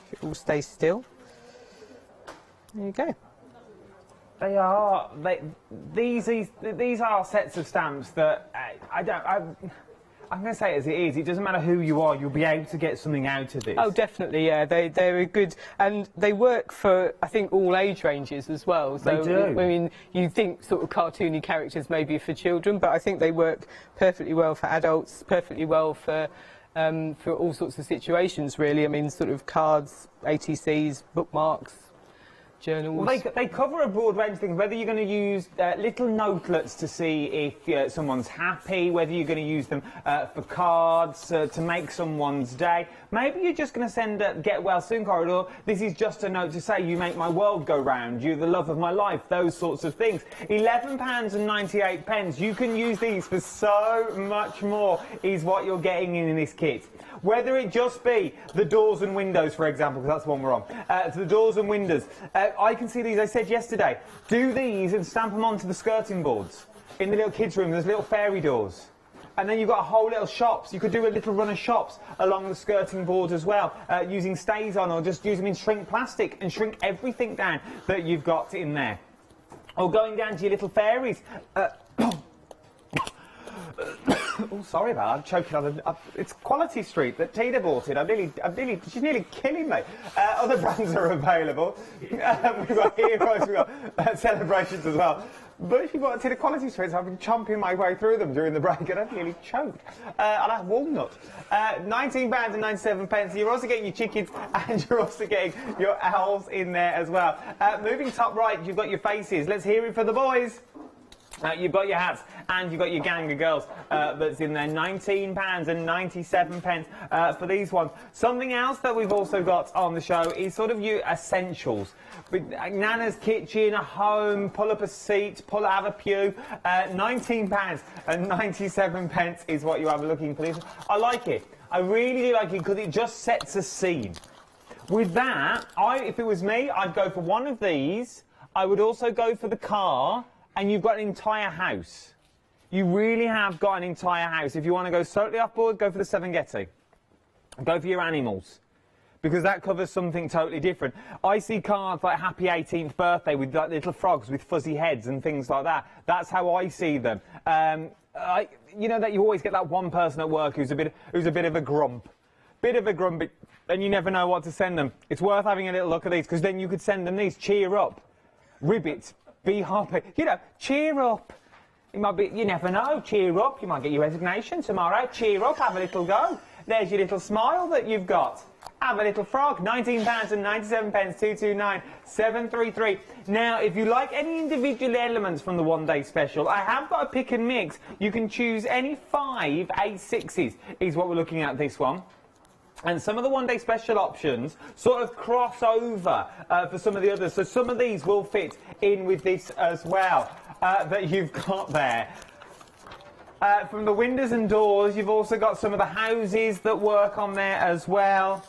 U: if it all stays still, there you go.
P: These are sets of stamps that I'm going to say it as it is. It doesn't matter who you are, you'll be able to get something out of this.
U: Oh, definitely, yeah. They're good, and they work for, I think, all age ranges as well. So,
P: They do.
U: I mean, you think sort of cartoony characters maybe for children, but I think they work perfectly well for adults, perfectly well for all sorts of situations, really. I mean, sort of cards, ATCs, bookmarks, journals.
P: Well, they cover a broad range of things, whether you're going to use little notelets to see if someone's happy, whether you're going to use them for cards, to make someone's day. Maybe you're just going to send a get well soon card, or this is just a note to say you make my world go round, you're the love of my life, those sorts of things. £11.98. You can use these for so much more, is what you're getting in this kit. Whether it just be the doors and windows, for example, because that's the one we're on, the doors and windows. I can see these, I said yesterday, do these and stamp them onto the skirting boards. In the little kids' room, there's little fairy doors. And then you've got a whole little shops. You could do a little run of shops along the skirting board as well, using stays on, or just use them in shrink plastic and shrink everything down that you've got in there. Or going down to your little fairies. Oh, sorry about that. I'm choking on it's Quality Street that Tina bought it. She's nearly killing me. Other brands are available. We've got Heroes, we've got Celebrations as well. But she bought a tin of Quality Street, so I've been chomping my way through them during the break, and I've nearly choked. And I have walnut. £19.97. You're also getting your chickens, and you're also getting your owls in there as well. Moving top right, you've got your faces. Let's hear it for the boys. You've got your hats and you've got your gang of girls that's in there. £19.97 for these ones. Something else that we've also got on the show is sort of your essentials. With Nana's kitchen, a home, pull up a seat, have a pew. £19.97 is what you have looking for this. I like it. I really do like it because it just sets a scene. With that, if it was me, I'd go for one of these. I would also go for the car, and you've got an entire house. You really have got an entire house. If you want to go totally off board, go for the Serengeti. Go for your animals, because that covers something totally different. I see cards like Happy 18th Birthday with like little frogs with fuzzy heads and things like that. That's how I see them. You know that you always get that one person at work who's a bit of a grump. And you never know what to send them. It's worth having a little look at these, because then you could send them these. Cheer up. Ribbit. Be happy. You know, cheer up. It might be, you never know. Cheer up. You might get your resignation tomorrow. Cheer up. Have a little go. There's your little smile that you've got. Have a little frog. £19.97, 229 733. Now, if you like any individual elements from the one-day special, I have got a pick and mix. You can choose any 5 A6s, is what we're looking at this one. And some of the one-day special options sort of cross over for some of the others. So some of these will fit in with this as well that you've got there. From the windows and doors, you've also got some of the houses that work on there as well.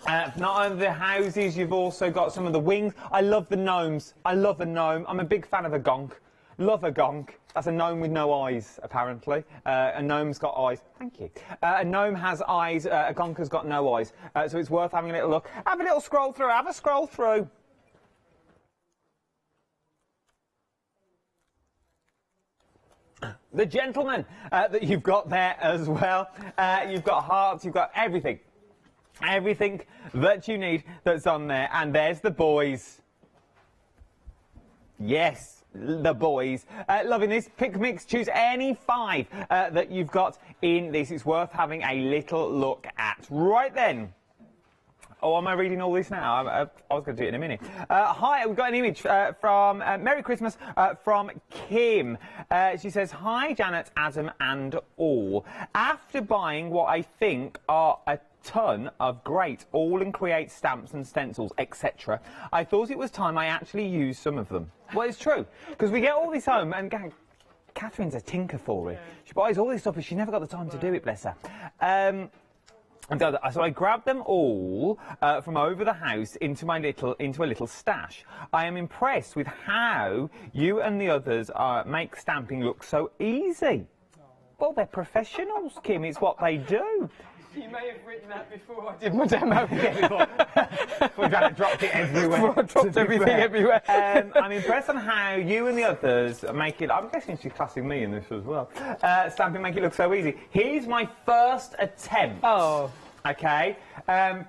P: Not only the houses, you've also got some of the wings. I love the gnomes. I love a gnome. I'm a big fan of a gonk. Love a gonk. That's a gnome with no eyes, apparently. A gnome's got eyes. Thank you. A gnome has eyes. A gonk has got no eyes. So it's worth having a little look. Have a little scroll through. Have a scroll through. The gentleman that you've got there as well. You've got hearts. You've got everything. Everything that you need that's on there. And there's the boys. Yes. The boys. Loving this. Pick, mix, choose any 5 that you've got in this. It's worth having a little look at. Right then. Oh, am I reading all this now? I was going to do it in a minute. Hi, we've got an image from Merry Christmas from Kim. She says, hi, Janet, Adam and all. After buying what I think are a ton of great AALL Create stamps and stencils, etc., I thought it was time I actually used some of them. Well, it's true, because we get all this home and Catherine's a tinker for it. She buys all this stuff, but she's never got the time to do it, bless her. So I grabbed them all from over the house into a little stash. I am impressed with how you and the others make stamping look so easy. Well, they're professionals, Kim. It's what they do.
U: You may have written that before I did my demo.
P: We've dropped it everywhere.
U: Before I dropped everything everywhere.
P: I'm impressed on how you and the others make it. I'm guessing she's classing me in this as well. Stamping make it look so easy. Here's my first attempt.
U: Oh.
P: Okay.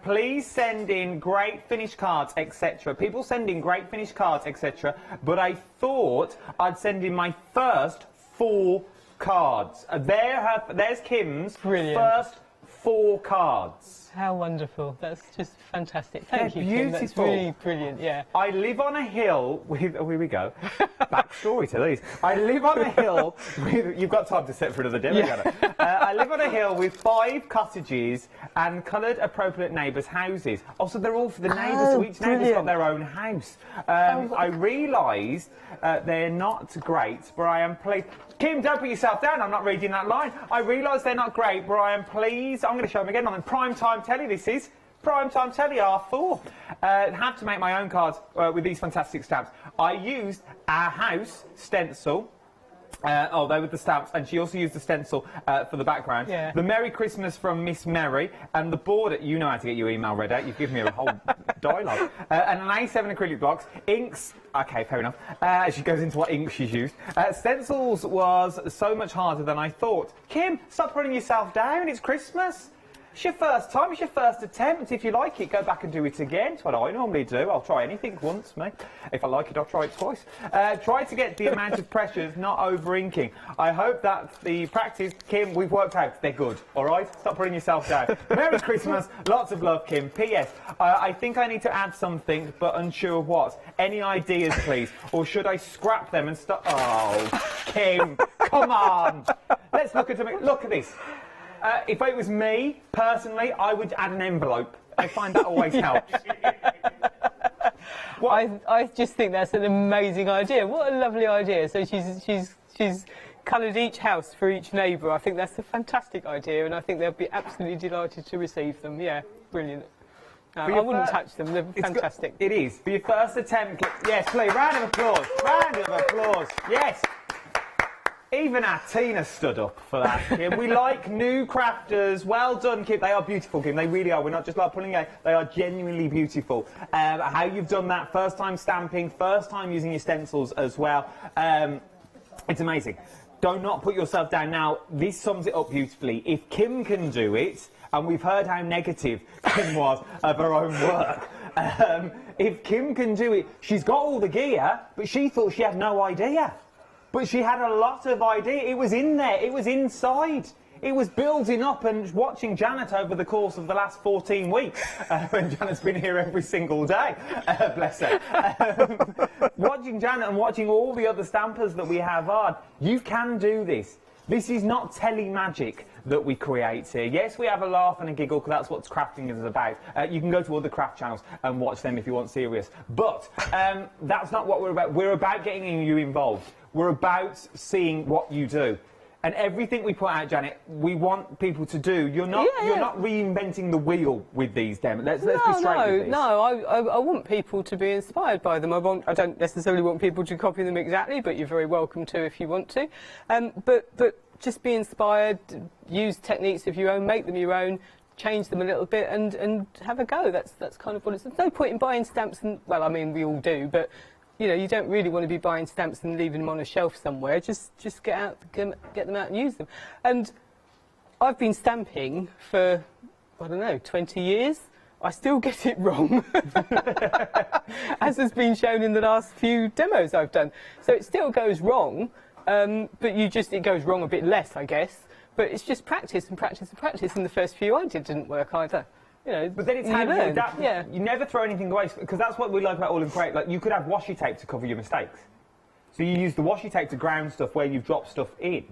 P: Please send in great finished cards, etc. People send in great finished cards, etc. But I thought I'd send in my first 4 cards. There's Kim's first 4 cards.
U: How wonderful. That's just fantastic. Thank you,
P: beautiful.
U: Kim. That's really brilliant, yeah.
P: I live on a hill with... Oh, here we go. Backstory to these. I live on a hill with... You've got time to set for another demo, Janet. I live on a hill with 5 cottages and coloured appropriate neighbours' houses. Also, they're all for the neighbours, so each neighbour's got their own house. I realised they're not great, but I am pleased... Kim, don't put yourself down. I'm not reading that line. I realise they're not great, but I am pleased. I'm going to show them again on prime time telly. This is prime time telly R4. Had to make my own cards with these fantastic stamps. I used our house stencil. They were the stamps, and she also used the stencil for the background. Yeah. The Merry Christmas from Miss Mary, and the border. You know how to get your email read out. You've given me a whole dialogue. And an A7 acrylic blocks, inks. Okay, fair enough. She goes into what ink she's used. Stencils was so much harder than I thought. Kim, stop putting yourself down. It's Christmas. It's your first time, it's your first attempt. If you like it, go back and do it again. It's what I normally do. I'll try anything once, mate. If I like it, I'll try it twice. Try to get the amount of pressures, not over-inking. I hope that the practice, Kim, we've worked out. They're good, all right? Stop putting yourself down. Merry Christmas. Lots of love, Kim. P.S. I think I need to add something, but unsure what. Any ideas, please? Or should I scrap them and start... Oh, Kim, come on. Let's look at them. Look at this. If it was me, personally, I would add an envelope. I find that always helps.
U: I just think that's an amazing idea. What a lovely idea. So she's coloured each house for each neighbour. I think that's a fantastic idea, and I think they'll be absolutely delighted to receive them. Yeah, brilliant. No, I wouldn't touch them. They're fantastic.
P: It is. For your first attempt, yes, please, round of applause. Round of applause. Yes. Even our Tina stood up for that, Kim. We like new crafters. Well done, Kim. They are beautiful, Kim. They really are. We're not just like pulling out. They are genuinely beautiful. How you've done that, first time stamping, first time using your stencils as well. It's amazing. Do not put yourself down. Now, this sums it up beautifully. If Kim can do it, and we've heard how negative Kim was of her own work, if Kim can do it, she's got all the gear, but she thought she had no idea. But she had a lot of idea. It was in there. It was inside. It was building up, and watching Janet over the course of the last 14 weeks, when Janet's been here every single day, bless her. Watching Janet and watching all the other stampers that we have on, you can do this. This is not telly-magic that we create here. Yes, we have a laugh and a giggle, because that's what crafting is about. You can go to other craft channels and watch them if you want serious. But that's not what we're about. We're about getting you involved. We're about seeing what you do. And everything we put out, Janet, we want people to do. You're not reinventing the wheel with these demos. Let's be straight with this.
U: No, I want people to be inspired by them. I don't necessarily want people to copy them exactly, but you're very welcome to if you want to. But just be inspired, use techniques of your own, make them your own, change them a little bit, and have a go. That's kind of what it's. There's no point in buying stamps, and well, I mean we all do, but. You know, you don't really want to be buying stamps and leaving them on a shelf somewhere. Just get them out and use them. And I've been stamping for, I don't know, 20 years. I still get it wrong, as has been shown in the last few demos I've done. So it still goes wrong, but it goes wrong a bit less, I guess. But it's just practice and practice and practice. And the first few I did didn't work either. You know,
P: but then it's how you adapt. Yeah. You never throw anything away, because that's what we like about AALL Create. Like, you could have washi tape to cover your mistakes. So you use the washi tape to ground stuff where you've dropped stuff in.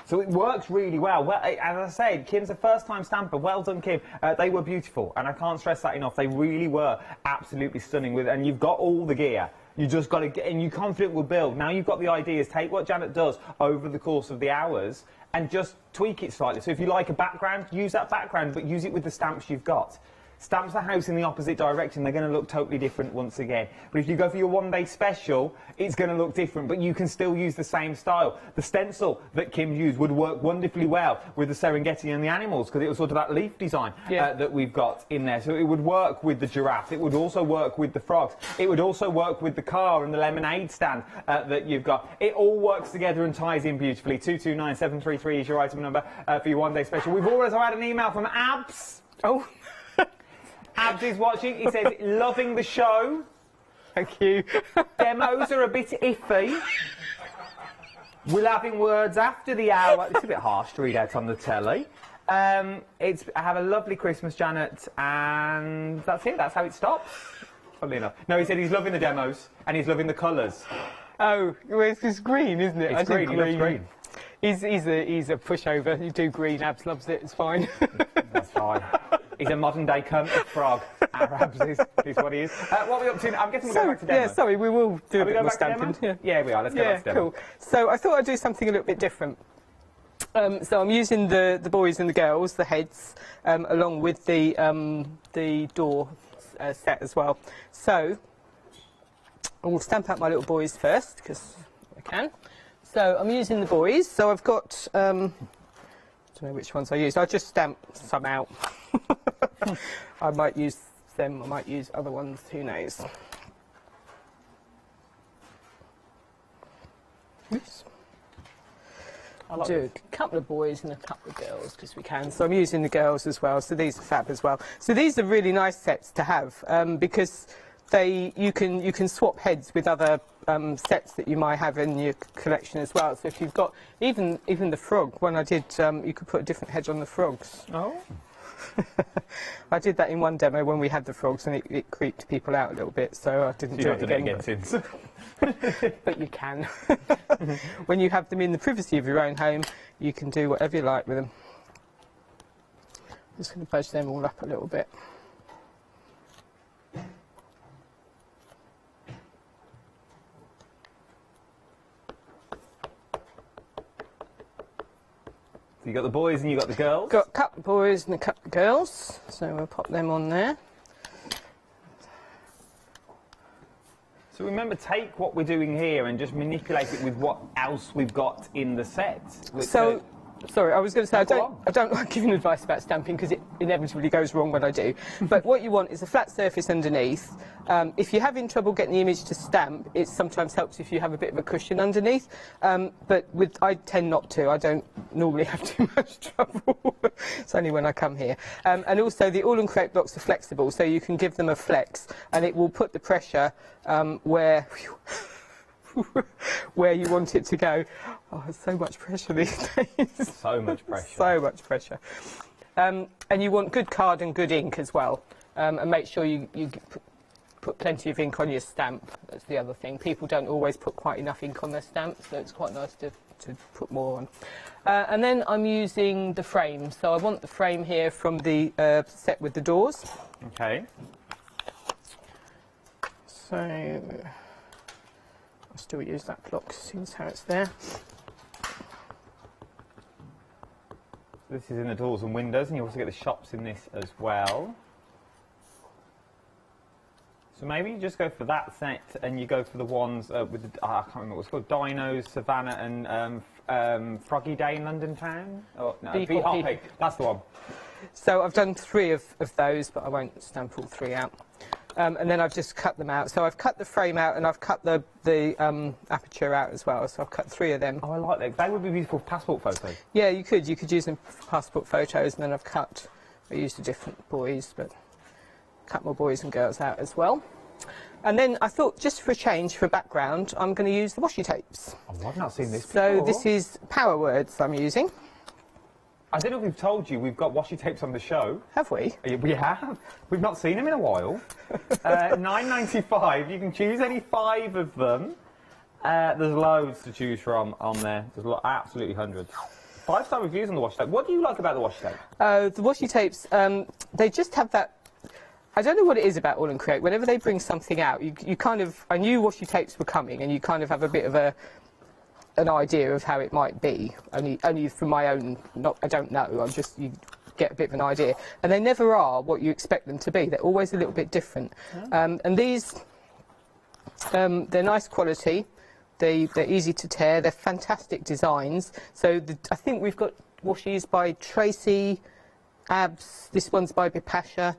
P: So it works really well. Well, as I said, Kim's a first-time stamper. Well done, Kim. They were beautiful, and I can't stress that enough. They really were absolutely stunning. And you've got all the gear. You just got to get, and you're confident will build. Now you've got the ideas. Take what Janet does over the course of the hours and just tweak it slightly. So if you like a background, use that background, but use it with the stamps you've got. Stamps the house in the opposite direction, they're going to look totally different once again. But if you go for your one-day special, it's going to look different, but you can still use the same style. The stencil that Kim used would work wonderfully well with the Serengeti and the animals, because it was sort of that leaf design that we've got in there. So it would work with the giraffe. It would also work with the frogs. It would also work with the car and the lemonade stand that you've got. It all works together and ties in beautifully. 229733 is your item number for your one-day special. We've also had an email from Abs.
U: Oh.
P: Abs is watching. He says, loving the show.
U: Thank you.
P: Demos are a bit iffy. We're having words after the hour. It's a bit harsh to read out on the telly. I have a lovely Christmas, Janet, and that's it. That's how it stops. Funnily enough. No, he said he's loving the demos and he's loving the colours.
U: Oh, well, it's green, isn't it?
P: It's green. He loves green.
U: He's a pushover. You do green. Abs loves it. It's fine.
P: That's fine. He's a modern-day cunt of frog. Abs is what he is. What are we up to? I'm guessing we're going back to demo.
U: Yeah, sorry, we will do a bit more stamping.
P: Yeah, we are. Let's go back to demo.
U: Cool. So I thought I'd do something a little bit different. So I'm using the boys and the girls, the heads, along with the door set as well. So I will stamp out my little boys first, because I can. So I'm using the boys. So I've got, I don't know which ones I use. I'll just stamp some out. I might use them, I might use other ones, who knows. Oops. I'll do a couple of boys and a couple of girls, because we can. So I'm using the girls as well, so these are fab as well. So these are really nice sets to have, because you can swap heads with other sets that you might have in your collection as well. So if you've got even the frog, when I did, you could put a different head on the frogs.
P: Oh.
U: I did that in one demo when we had the frogs, and it creeped people out a little bit, so I didn't do it again.
P: Since.
U: But you can. When you have them in the privacy of your own home, you can do whatever you like with them. I'm just going to budge them all up a little bit.
P: You got the boys and you got the girls?
U: Got a couple of boys and a couple of girls, so we'll pop them on there.
P: So remember, take what we're doing here and just manipulate it with what else we've got in the set.
U: So, sorry, I was going to say, I don't like giving advice about stamping because it inevitably goes wrong when I do. But what you want is a flat surface underneath. If you're having trouble getting the image to stamp, it sometimes helps if you have a bit of a cushion underneath. But I tend not to. I don't normally have too much trouble. It's only when I come here. And also, the AALL Create blocks are flexible, so you can give them a flex, and it will put the pressure where you want it to go. Oh, there's so much pressure these days.
P: So much pressure.
U: So much pressure. And you want good card and good ink as well. And make sure you put plenty of ink on your stamp. That's the other thing. People don't always put quite enough ink on their stamp, so it's quite nice to put more on. And then I'm using the frame. So I want the frame here from the set with the doors.
P: Okay.
U: So I'll still use that block since how it's there.
P: This is in the doors and windows, and you also get the shops in this as well. So maybe you just go for that set, and you go for the ones with the, I can't remember what it's called, Dinos, Savannah, and Froggy Day in London Town? Oh, no, Hot Pig. That's the one.
U: So I've done 3 of those, but I won't stamp all 3 out. And then I've just cut them out. So I've cut the frame out, and I've cut the aperture out as well. So I've cut 3 of them.
P: Oh, I like that. They would be beautiful passport photos.
U: Yeah, you could use them for passport photos, and then I used the different boys, but cut more boys and girls out as well. And then I thought, just for a change, for a background, I'm going to use the washi tapes.
P: Oh, I've not seen this before.
U: So this is Power Words I'm using.
P: I don't know if we've told you, we've got washi tapes on the show.
U: Have we?
P: We have. We've not seen them in a while. $9.95. You can choose any 5 of them. There's loads to choose from on there. There's absolutely hundreds. 5-star reviews on the washi tape. What do you like about the washi tape?
U: The washi tapes, they just have that. I don't know what it is about AALL Create. Whenever they bring something out, you kind of. I knew washi tapes were coming, and you kind of have a bit of an idea of how it might be. Only from my own. I don't know. You get a bit of an idea, and they never are what you expect them to be. They're always a little bit different. And these, they're nice quality. They're easy to tear. They're fantastic designs. So I think we've got washis by Tracy, Abs. This one's by Bipasha.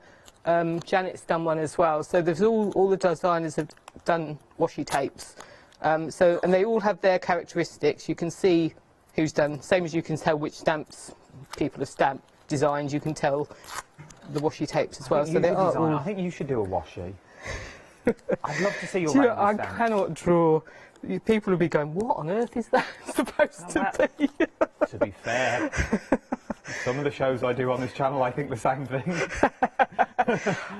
U: Janet's done one as well. So there's all the designers have done washi tapes. And they all have their characteristics. You can see who's done. Same as you can tell which stamps people have designed. You can tell the washi tapes as well. So they are.
P: I think you should do a washi. I'd love to see your.
U: I cannot draw. People will be going, "What on earth is that supposed to be?"
P: To be fair, some of the shows I do on this channel, I think the same thing.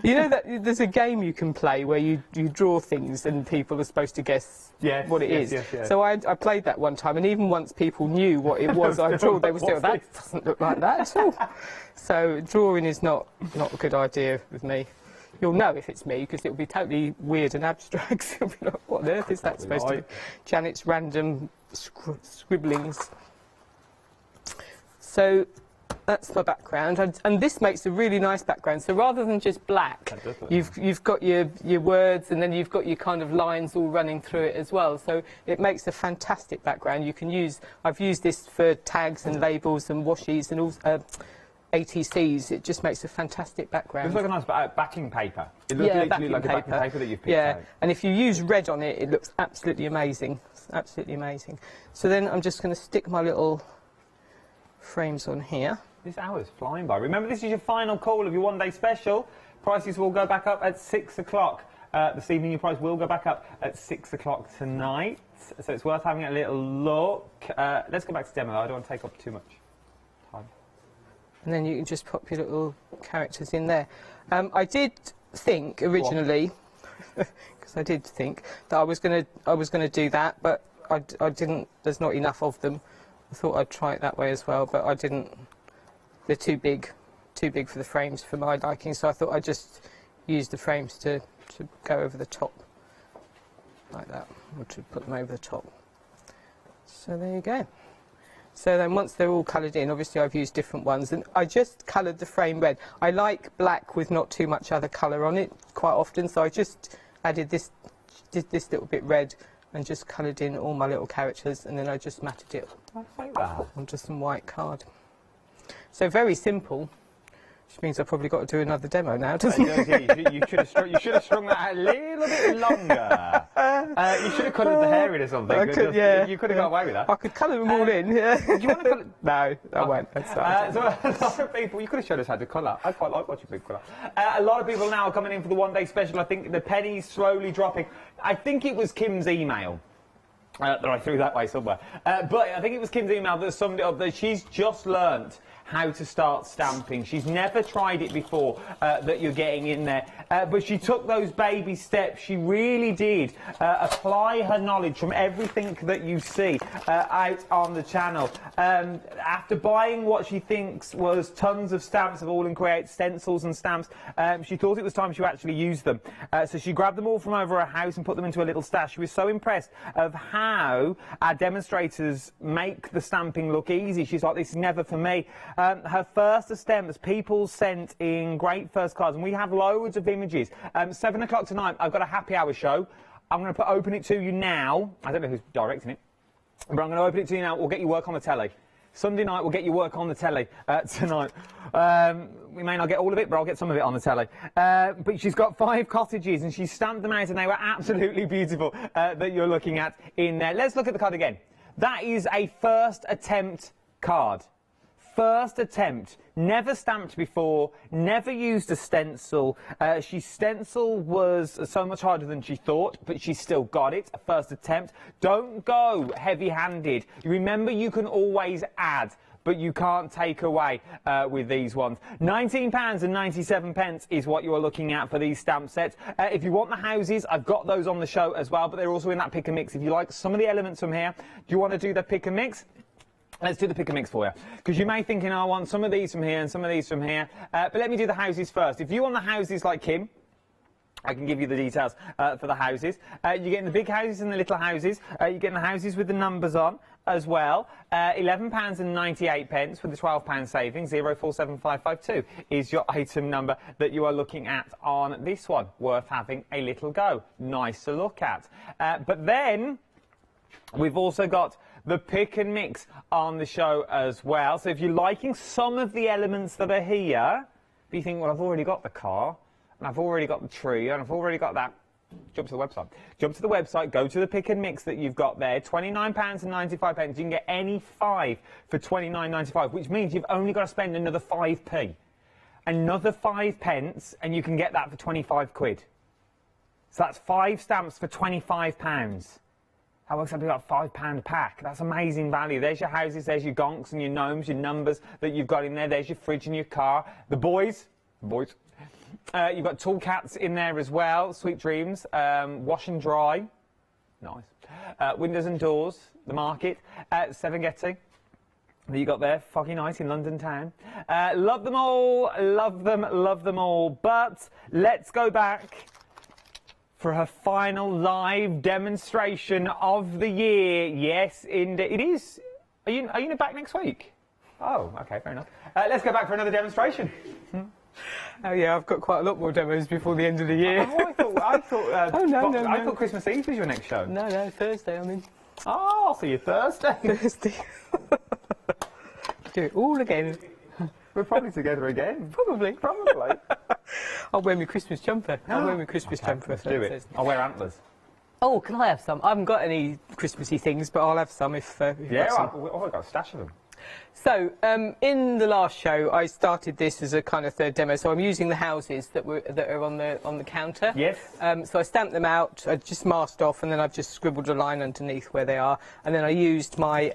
U: You know that there's a game you can play where you draw things and people are supposed to guess what it is.
P: Yes.
U: So I played that one time, and even once people knew what it was I drew, they were still, that doesn't look like that at all. So drawing is not a good idea with me. You'll know if it's me, because it'll be totally weird and abstract. You'll be like, what on earth is that supposed to be? Janet's random scribblings. So that's my background, and this makes a really nice background. So rather than just black, you've got your words, and then you've got your kind of lines all running through it as well. So it makes a fantastic background. You can use. I've used this for tags and labels and washis and all. ATCs, it just makes a fantastic background.
P: It looks like a nice backing paper. It looks literally like a backing paper that you've picked out.
U: And if you use red on it, it looks absolutely amazing. It's absolutely amazing. So then I'm just going to stick my little frames on here.
P: This hour's flying by. Remember, this is your final call of your one-day special. Prices will go back up at 6 o'clock this evening. Your price will go back up at 6 o'clock tonight. So it's worth having a little look. Let's go back to demo. I don't want to take up too much time.
U: And then you can just pop your little characters in there. I did think originally, because I did think that I was going to do that, but I didn't. There's not enough of them. I thought I'd try it that way as well, but I didn't. They're too big for the frames for my liking. So I thought I'd just use the frames to go over the top like that, or to put them over the top. So there you go. So then once they're all coloured in, obviously I've used different ones, and I just coloured the frame red. I like black with not too much other colour on it quite often, so I just added this did this little bit red and just coloured in all my little characters, and then I just matted it onto some white card. So very simple, which means I've probably got to do another demo now, doesn't it?
P: You should have strung that out a little bit longer. You should have coloured the hair in or something.
U: I could, yeah.
P: You could have got away with that.
U: I could colour them all in, yeah.
P: Do you want to colour?
U: No, I won't.
P: So a lot of people, you could have showed us how to colour. I quite like watching people colour. A lot of people now are coming in for the one-day special. I think the penny's slowly dropping. I think it was Kim's email. That I threw that way somewhere. But I think it was Kim's email that summed it up, that she's just learnt how to start stamping. She's never tried it before, that you're getting in there. But she took those baby steps. She really did apply her knowledge from everything that you see out on the channel. After buying what she thinks was tons of stamps of AALL Create, stencils and stamps, she thought it was time she actually used them. So she grabbed them all from over her house and put them into a little stash. She was so impressed of how our demonstrators make the stamping look easy. She's like, this is never for me. Her first attempts, people sent in great first cards, and we have loads of images. 7 o'clock tonight, I've got a happy hour show. I'm going to open it to you now. I don't know who's directing it, but I'm going to open it to you now. We'll get you work on the telly. Sunday night, we'll get you work on the telly tonight. We may not get all of it, but I'll get some of it on the telly. But she's got 5 cottages, and she stamped them out, and they were absolutely beautiful that you're looking at in there. Let's look at the card again. That is a first attempt card. First attempt, never stamped before, never used a stencil. She stencil was so much harder than she thought, but she still got it, a first attempt. Don't go heavy-handed. Remember, you can always add, but you can't take away with these ones. £19.97 is what you're looking at for these stamp sets. If you want the houses, I've got those on the show as well, but they're also in that pick and mix. If you like some of the elements from here, do you want to do the pick and mix? Let's do the pick and mix for you, because you may think, I want some of these from here and some of these from here, but let me do the houses first. If you want the houses like Kim, I can give you the details for the houses. You're getting the big houses and the little houses. You're getting the houses with the numbers on as well. £11.98 with the £12 savings. 047552 is your item number that you are looking at on this one. Worth having a little go. Nice to look at. But then we've also got the pick and mix on the show as well. So if you're liking some of the elements that are here, but you think, well, I've already got the car, and I've already got the tree, and I've already got that, jump to the website. Jump to the website, go to the pick and mix that you've got there, £29.95. You can get any 5 for £29.95, which means you've only got to spend another 5p. Another 5 pence, and you can get that for 25 quid. So that's 5 stamps for £25. That works out to about £5 a pack. That's amazing value. There's your houses, there's your gonks and your gnomes, your numbers that you've got in there. There's your fridge and your car. The boys. You've got tool cats in there as well. Sweet dreams. Wash and dry. Nice. Windows and doors. The market. Serengeti. That you got there. Foggy night in London town. Love them all. Love them all. But let's go back for her final live demonstration of the year. Yes, indeed. It is. Are you back next week? Oh, okay, fair enough. Let's go back for another demonstration.
U: Oh yeah, I've got quite a lot more demos before the end of the year.
P: Oh, I thought.
U: Oh no.
P: I thought Christmas Eve was your next show.
U: No, Thursday. I mean.
P: Oh, I'll see you Thursday.
U: Thursday. Do it all again.
P: We're probably together again.
U: Probably. I'll wear my Christmas jumper.
P: Let's do it. I'll wear antlers.
U: Oh, can I have some? I haven't got any Christmassy things, but I'll have some if you've got some.
P: I've got a stash of them.
U: So, in the last show, I started this as a kind of third demo. So I'm using the houses that are on the counter.
P: Yes.
U: So I stamped them out. I just masked off, and then I've just scribbled a line underneath where they are. And then I used my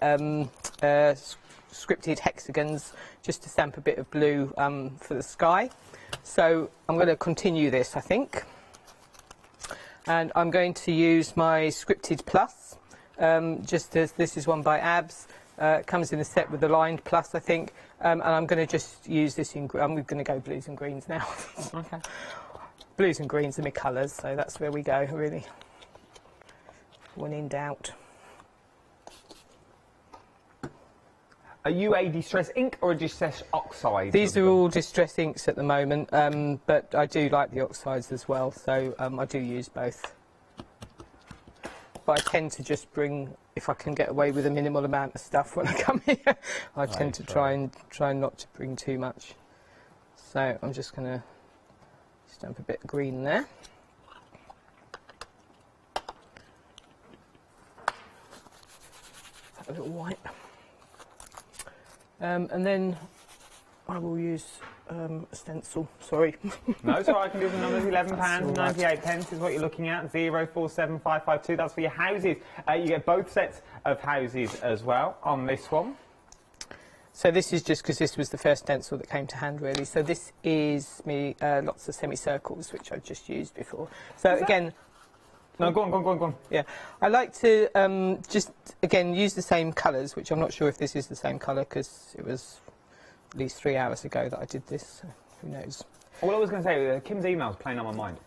U: scripted hexagons just to stamp a bit of blue for the sky. So I'm going to continue this, I think. And I'm going to use my scripted plus, just as this is one by Abs. It comes in a set with the lined plus, I think. And I'm going to just use this in... I'm going to go blues and greens now.
P: Okay.
U: Blues and greens are my colours, so that's where we go, really. When in doubt.
P: Are you a distress ink or a distress oxide?
U: These are all distress inks at the moment, but I do like the oxides as well, so I do use both. but I tend to just bring, if I can get away with a minimal amount of stuff when I come here, I tend to try not to bring too much. So I'm just going to stamp a bit of green there. A little white. And then I will use a stencil, sorry.
P: No, it's all right, I can do the numbers. £11.98 is what you're looking at, 047552, that's for your houses. You get both sets of houses as well on this one.
U: So this is just because this was the first stencil that came to hand, really. So this is me, lots of semicircles, which I've just used before. So again...
P: No, go on.
U: Yeah, I like to just, again, use the same colours, which I'm not sure if this is the same colour, because it was at least 3 hours ago that I did this, so who knows.
P: All I was going to say, Kim's email's playing on my mind.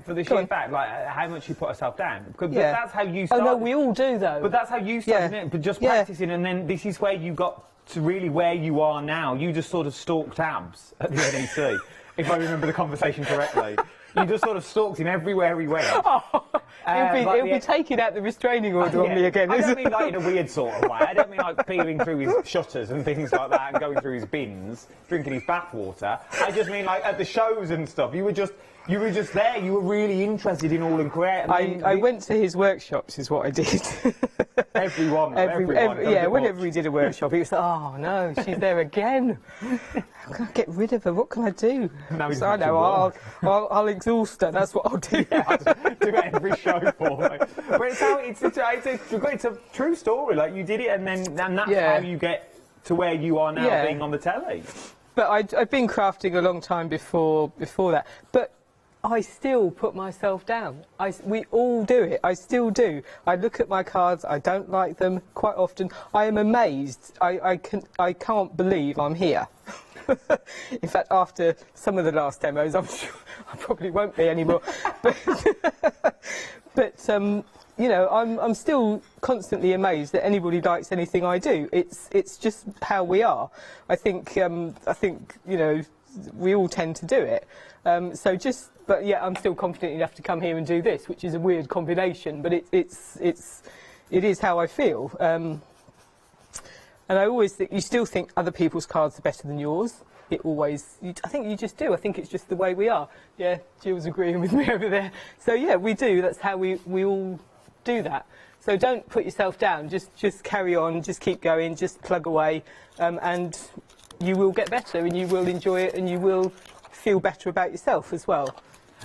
P: For the
U: Go
P: sheer
U: on.
P: fact, like how much you put herself down. Because
U: Yeah.
P: that's how you
U: Oh
P: started.
U: no, we all do though.
P: But that's how you started, isn't it? But just practicing, and then this is where you got to really where you are now. You just sort of stalked Abs at the NEC, if I remember the conversation correctly. You just sort of stalked him everywhere he went.
U: He'll be taking out the restraining order on me again.
P: I don't mean like in a weird sort of way. I don't mean like peering through his shutters and things like that and going through his bins, drinking his bathwater. I just mean like at the shows and stuff. You were just there. You were really interested in AALL Create.
U: I went to his workshops, is what I did.
P: Everyone.
U: Yeah, whenever we did a workshop, he was like, oh no, she's there again. How can I get rid of her? What can I do?
P: So
U: I know, I'll exhaust her. That's what I'll do.
P: Yeah, do every show for me. But it's a true story. Like you did it, and that's how you get to where you are now, being on the telly.
U: But I've been crafting a long time before that. But I still put myself down. We all do it. I still do. I look at my cards. I don't like them quite often. I am amazed. I can't believe I'm here. In fact, after some of the last demos, I'm sure I probably won't be anymore. But you know, I'm still constantly amazed that anybody likes anything I do. It's just how we are. I think you know, we all tend to do it. But yeah, I'm still confident enough to come here and do this, which is a weird combination, but it is how I feel. And I always think, you still think other people's cards are better than yours. I think you just do. I think it's just the way we are. Yeah, Jill's agreeing with me over there. So yeah, we do. That's how we all do that. So don't put yourself down. Just carry on. Just keep going. Just plug away, and you will get better, and you will enjoy it, and you will feel better about yourself as well.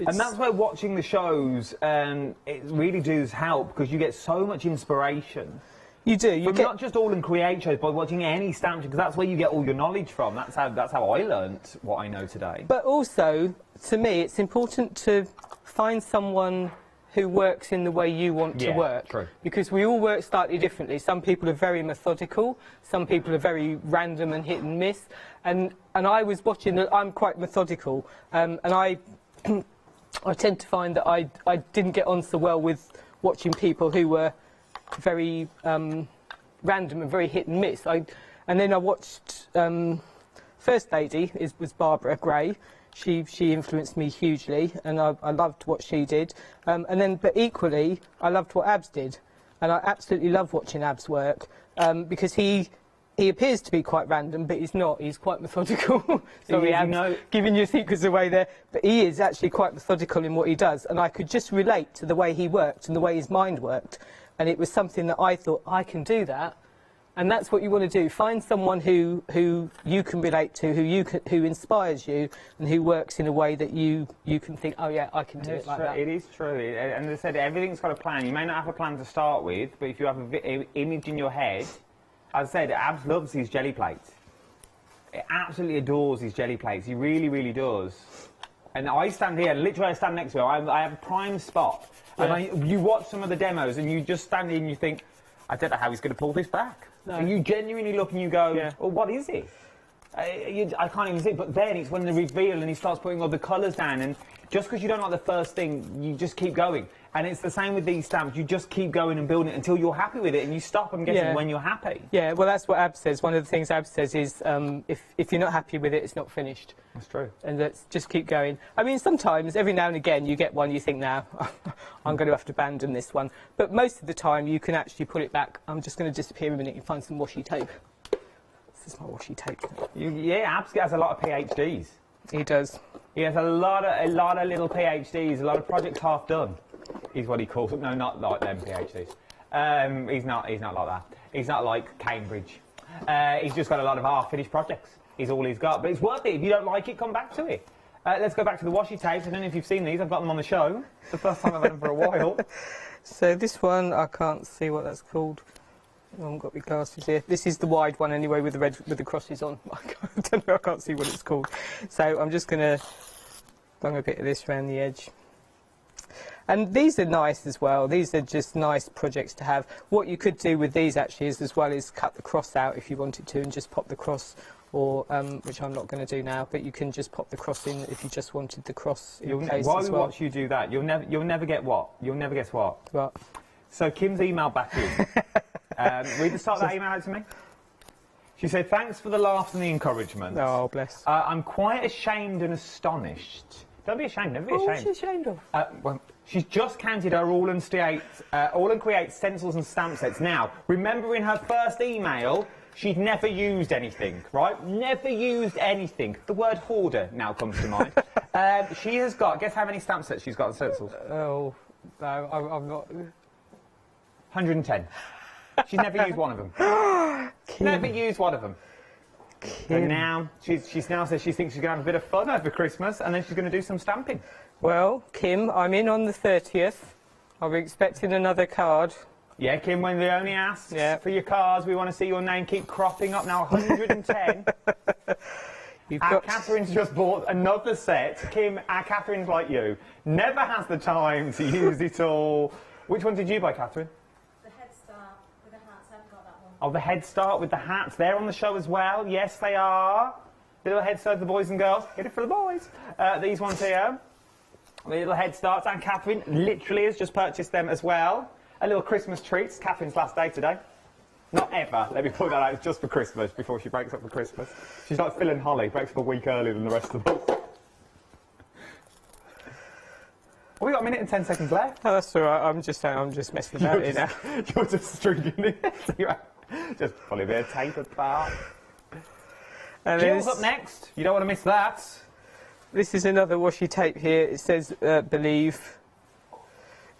P: And that's where watching the shows, it really does help, because you get so much inspiration.
U: You do. You
P: get not just AALL Create shows, but watching any stamp, because that's where you get all your knowledge from. That's how I learnt what I know today.
U: But also, to me, it's important to find someone who works in the way you want to work.
P: True.
U: Because we all work slightly differently. Some people are very methodical, some people are very random and hit and miss. And I was watching, I'm quite methodical, and I tend to find that I didn't get on so well with watching people who were very random and very hit and miss. And then I watched First Lady was Barbara Gray. She influenced me hugely, and I loved what she did. But equally, I loved what Abs did, and I absolutely love watching Abs work, because he appears to be quite random, but he's not. He's quite methodical. Sorry, Abs, giving your secrets away there. But he is actually quite methodical in what he does, and I could just relate to the way he worked and the way his mind worked, and it was something that I thought, I can do that. And that's what you want to do. Find someone who you can relate to, who inspires you, and who works in a way that you can think, oh yeah, I can do it like that.
P: It is true. And as I said, everything's got a plan. You may not have a plan to start with, but if you have an image in your head, as I said, Abs loves his jelly plates. He absolutely adores his jelly plates. He really, really does. And I stand here, literally I stand next to him. I have a prime spot. Yeah. And you watch some of the demos, and you just stand here and you think, I don't know how he's going to pull this back. No. And you genuinely look and you go, well, what is it? I can't even see it, but then it's when the reveal and he starts putting all the colours down, and just because you don't like the first thing, you just keep going. And it's the same with these stamps. You just keep going and building it until you're happy with it, and you stop, I'm guessing, when you're happy.
U: Yeah, well, that's what Ab says. One of the things Ab says is if you're not happy with it, it's not finished.
P: That's true.
U: And let's just keep going. I mean, sometimes, every now and again, you get one you think, now, I'm going to have to abandon this one. But most of the time, you can actually pull it back. I'm just going to disappear a minute and find some washi tape. This is my washi tape.
P: Yeah, Ab has a lot of PhDs.
U: He does.
P: He has a lot of little PhDs, a lot of projects half done. Is what he calls them. No, not like them PhDs. He's not like that. He's not like Cambridge. He's just got a lot of half-finished projects. Is all he's got. But it's worth it. If you don't like it, come back to it. Let's go back to the washi tapes. I don't know if you've seen these. I've got them on the show. It's the first time I've had them for a while.
U: So this one, I can't see what that's called. I haven't got my glasses here. This is the wide one anyway, with the crosses on. I don't know. I can't see what it's called. So I'm just going to bung a bit of this around the edge. And these are nice as well. These are just nice projects to have. What you could do with these actually is, as well, is cut the cross out if you wanted to and just pop the cross, or which I'm not going to do now, but you can just pop the cross in if you just wanted the cross in place
P: While
U: as
P: we
U: well.
P: watch you do that, you'll never get what? You'll never guess what?
U: What?
P: So Kim's emailed back in. Read the start of that email out to me. She said, thanks for the laughs and the encouragement.
U: Oh, bless.
P: I'm quite ashamed and astonished. Don't be ashamed, never be ashamed.
U: What's she ashamed of?
P: Well, she's just counted her All and Create stencils and stamp sets. Now, remember in her first email, she'd never used anything, right? Never used anything. The word hoarder now comes to mind. She has got, guess how many stamp sets she's got in stencils?
U: Oh, no, I'm not...
P: 110. She's never used one of them. Never used one of them. And now, she's now says she thinks she's going to have a bit of fun over Christmas, and then she's going to do some stamping.
U: Well, Kim, I'm in on the 30th. I'll be expecting another card.
P: Yeah, Kim, when they only ask for your cards, we want to see your name keep cropping up. Now, 110. Catherine's just bought another set. Kim, Catherine's like you. Never has the time to use it all. Which one did you buy, Catherine? Oh, the Head Start with the hats. They're on the show as well. Yes, they are. The little Head Start for the boys and girls. Get it for the boys. These ones here. The little Head Starts. And Catherine literally has just purchased them as well. A little Christmas treat. It's Catherine's last day today. Not ever. Let me point that out. It's just for Christmas, before she breaks up for Christmas. She's like Phil and Holly. Breaks up a week earlier than the rest of us. Well, we got a minute and 10 seconds left.
U: Oh, that's all right. I'm just messing about it now.
P: You're just stringing it. Just pull a bit of tape apart. Jill's up next. You don't want to miss that.
U: This is another washi tape here. It says Believe.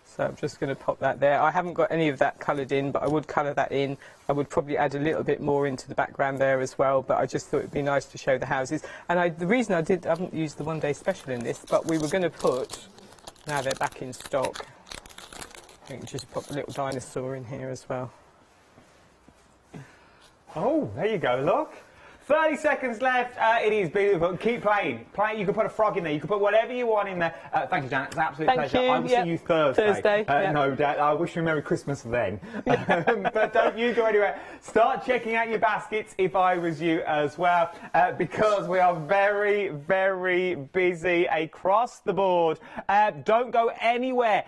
U: So I'm just going to pop that there. I haven't got any of that coloured in, but I would colour that in. I would probably add a little bit more into the background there as well, but I just thought it'd be nice to show the houses. And the reason I haven't used the one day special in this, but we were going to put, now they're back in stock, I think just pop a little dinosaur in here as well.
P: Oh, there you go, look. 30 seconds left. It is beautiful. Keep playing. You can put a frog in there. You can put whatever you want in there. Thank you, Janet. It's an absolute pleasure. I will see you Thursday. No doubt. I wish you a Merry Christmas then. But don't you go anywhere. Start checking out your baskets if I was you as well, because we are very, very busy across the board. Don't go anywhere.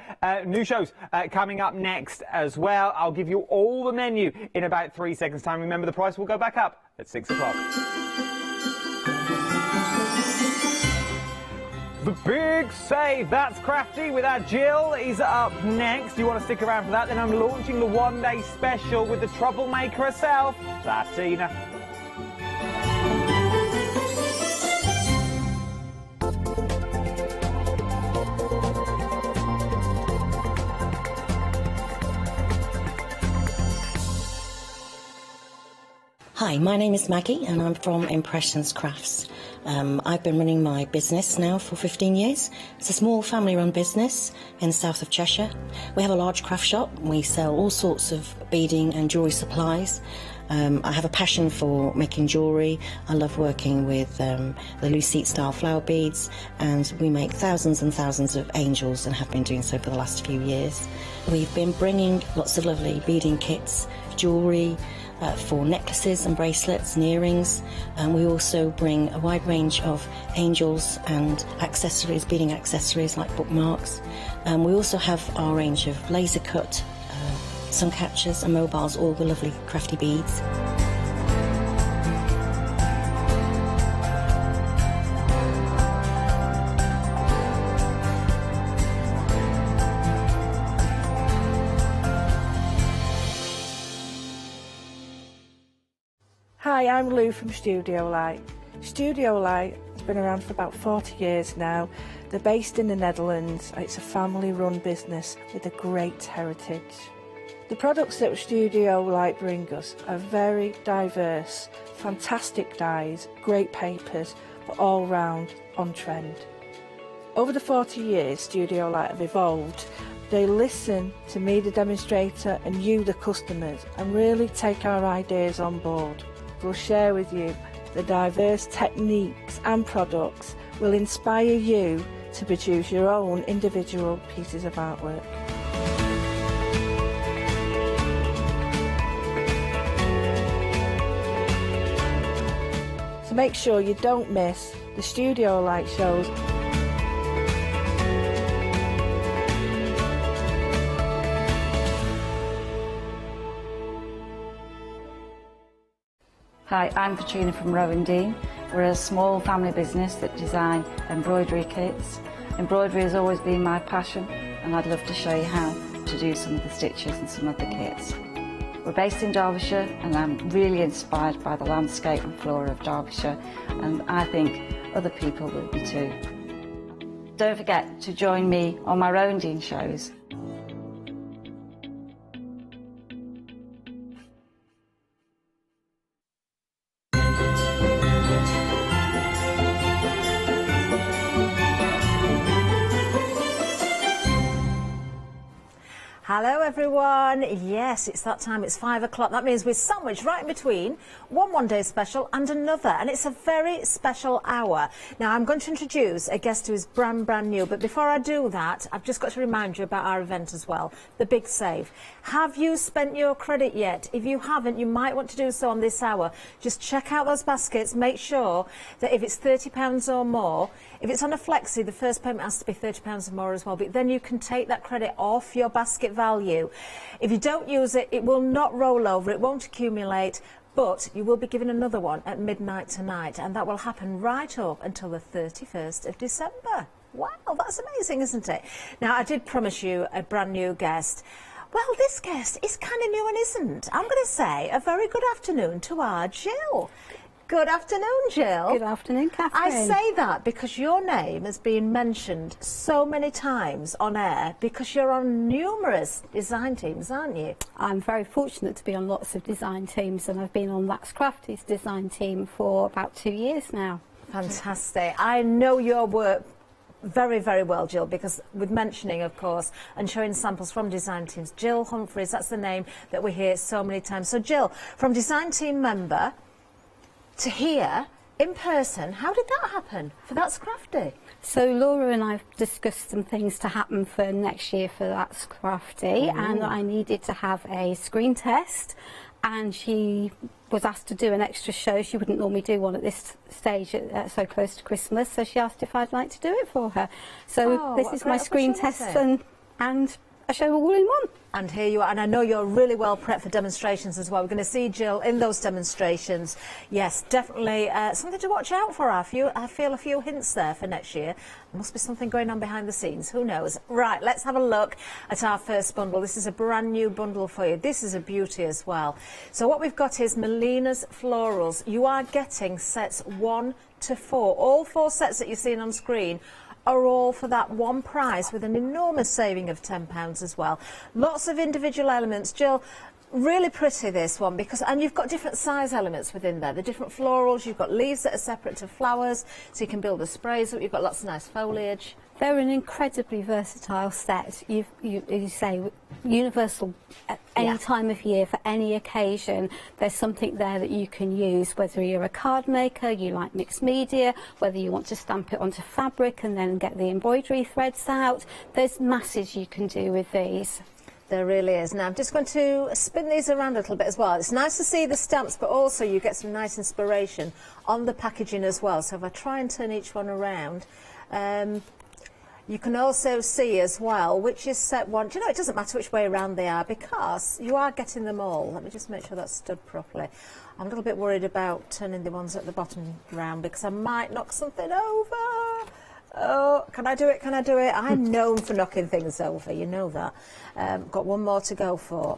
P: New shows coming up next as well. I'll give you all the menu in about 3 seconds' time. Remember, the price will go back up at 6 o'clock. The big save, that's Crafty with our Jill, is up next. You want to stick around for that? Then I'm launching the one-day special with the troublemaker herself, that's Tina.
E: Hi, my name is Maggie and I'm from Impressions Crafts. I've been running my business now for 15 years. It's a small family-run business in the south of Cheshire. We have a large craft shop. We sell all sorts of beading and jewellery supplies. I have a passion for making jewellery. I love working with the Lucite style flower beads, and we make thousands and thousands of angels and have been doing so for the last few years. We've been bringing lots of lovely beading kits, jewellery, for necklaces and bracelets and earrings. And we also bring a wide range of angels and accessories, beading accessories like bookmarks. We also have our range of laser cut sun catchers and mobiles, all the lovely crafty beads.
W: Hi, I'm Lou from Studio Light. Studio Light has been around for about 40 years now. They're based in the Netherlands. It's a family-run business with a great heritage. The products that Studio Light bring us are very diverse, fantastic dyes, great papers, but all round on trend. Over the 40 years Studio Light have evolved. They listen to me, the demonstrator, and you, the customers, and really take our ideas on board. We'll share with you the diverse techniques and products will inspire you to produce your own individual pieces of artwork. So make sure you don't miss the Studio Light shows.
A: Hi, I'm Katrina from Rowan Dean. We're a small family business that design embroidery kits. Embroidery has always been my passion, and I'd love to show you how to do some of the stitches and some of the kits. We're based in Derbyshire, and I'm really inspired by the landscape and flora of Derbyshire, and I think other people will be too. Don't forget to join me on my Rowan Dean shows.
F: Hello everyone, yes, it's that time, it's 5 o'clock. That means we're sandwiched right in between one day special and another, and it's a very special hour. Now I'm going to introduce a guest who is brand new, but before I do that, I've just got to remind you about our event as well, the Big Save. Have you spent your credit yet? If you haven't, you might want to do so on this hour. Just check out those baskets, make sure that if it's £30 or more, if it's on a flexi, the first payment has to be £30 or more as well, but then you can take that credit off your basket value. If you don't use it, it will not roll over, it won't accumulate, but you will be given another one at midnight tonight, and that will happen right up until the 31st of December. Wow, that's amazing, isn't it? Now, I did promise you a brand new guest. Well, this guest is kind of new and isn't. I'm going to say a very good afternoon to our Jill. Good afternoon, Jill.
J: Good afternoon, Catherine.
F: I say that because your name has been mentioned so many times on air because you're on numerous design teams, aren't you?
J: I'm very fortunate to be on lots of design teams, and I've been on Wax Crafty's design team for about 2 years now.
F: Fantastic. I know your work very, very well, Jill, because with mentioning, of course, and showing samples from design teams, Jill Humphreys, that's the name that we hear so many times. So, Jill, from design team member to here in person, how did that happen for That's Crafty?
J: So Laura and I've discussed some things to happen for next year for That's Crafty, and I needed to have a screen test, and she was asked to do an extra show. She wouldn't normally do one at this stage so close to Christmas, so she asked if I'd like to do it for her. So this is my screen test and a show all in one.
F: And here you are, and I know you're really well prepped for demonstrations as well. We're going to see Jill in those demonstrations. Yes, definitely something to watch out for. I feel a few hints there for next year. There must be something going on behind the scenes. Who knows? Right, let's have a look at our first bundle. This is a brand new bundle for you. This is a beauty as well. So what we've got is Melina's Florals. You are getting sets 1 to 4. All 4 sets that you're seeing on screen are all for that one price with an enormous saving of £10 as well. Lots of individual elements. Jill, really pretty this one, because and you've got different size elements within there. The different florals, you've got leaves that are separate to flowers, so you can build the sprays up. You've got lots of nice foliage.
J: They're an incredibly versatile set. You say universal at any time of year for any occasion. There's something there that you can use, whether you're a card maker, you like mixed media, whether you want to stamp it onto fabric and then get the embroidery threads out. There's masses you can do with these.
F: There really is. Now I'm just going to spin these around a little bit as well. It's nice to see the stamps, but also you get some nice inspiration on the packaging as well. So if I try and turn each one around, you can also see as well which is set one. Do you know, it doesn't matter which way around they are because you are getting them all. Let me just make sure that's stood properly. I'm a little bit worried about turning the ones at the bottom round because I might knock something over. Oh, can I do it? Can I do it? I'm known for knocking things over, you know that. Got one more to go for.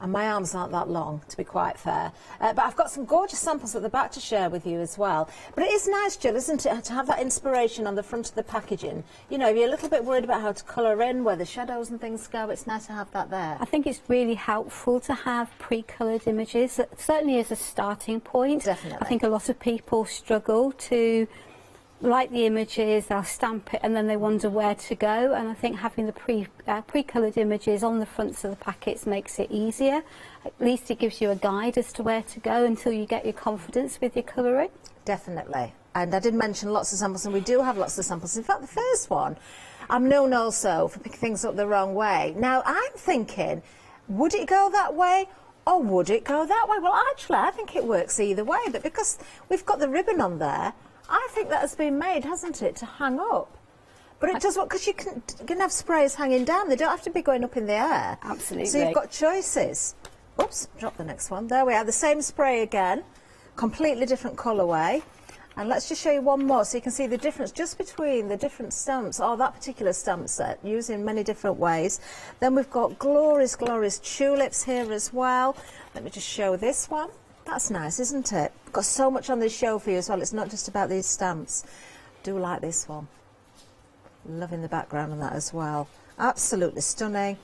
F: And my arms aren't that long, to be quite fair. But I've got some gorgeous samples at the back to share with you as well. But it is nice, Jill, isn't it, to have that inspiration on the front of the packaging. You know, if you're a little bit worried about how to colour in, where the shadows and things go, it's nice to have that there.
J: I think it's really helpful to have pre-coloured images, certainly as a starting point.
F: Definitely.
J: I think a lot of people struggle to like the images, they'll stamp it and then they wonder where to go, and I think having the pre-coloured images on the fronts of the packets makes it easier. At least it gives you a guide as to where to go until you get your confidence with your colouring.
F: Definitely. And I did mention lots of samples, and we do have lots of samples. In fact, the first one, I'm known also for picking things up the wrong way. Now, I'm thinking, would it go that way or would it go that way? Well, actually, I think it works either way, but because we've got the ribbon on there, I think that has been made, hasn't it, to hang up. But it does work because you can have sprays hanging down. They don't have to be going up in the air.
J: Absolutely.
F: So you've got choices. Oops, drop the next one. There we are, the same spray again, completely different colourway. And let's just show you one more so you can see the difference just between the different stamps, or that particular stamp set, used in many different ways. Then we've got glorious, glorious tulips here as well. Let me just show this one. That's nice, isn't it? Got so much on this show for you as well. It's not just about these stamps. Do like this one. Loving the background on that as well. Absolutely stunning.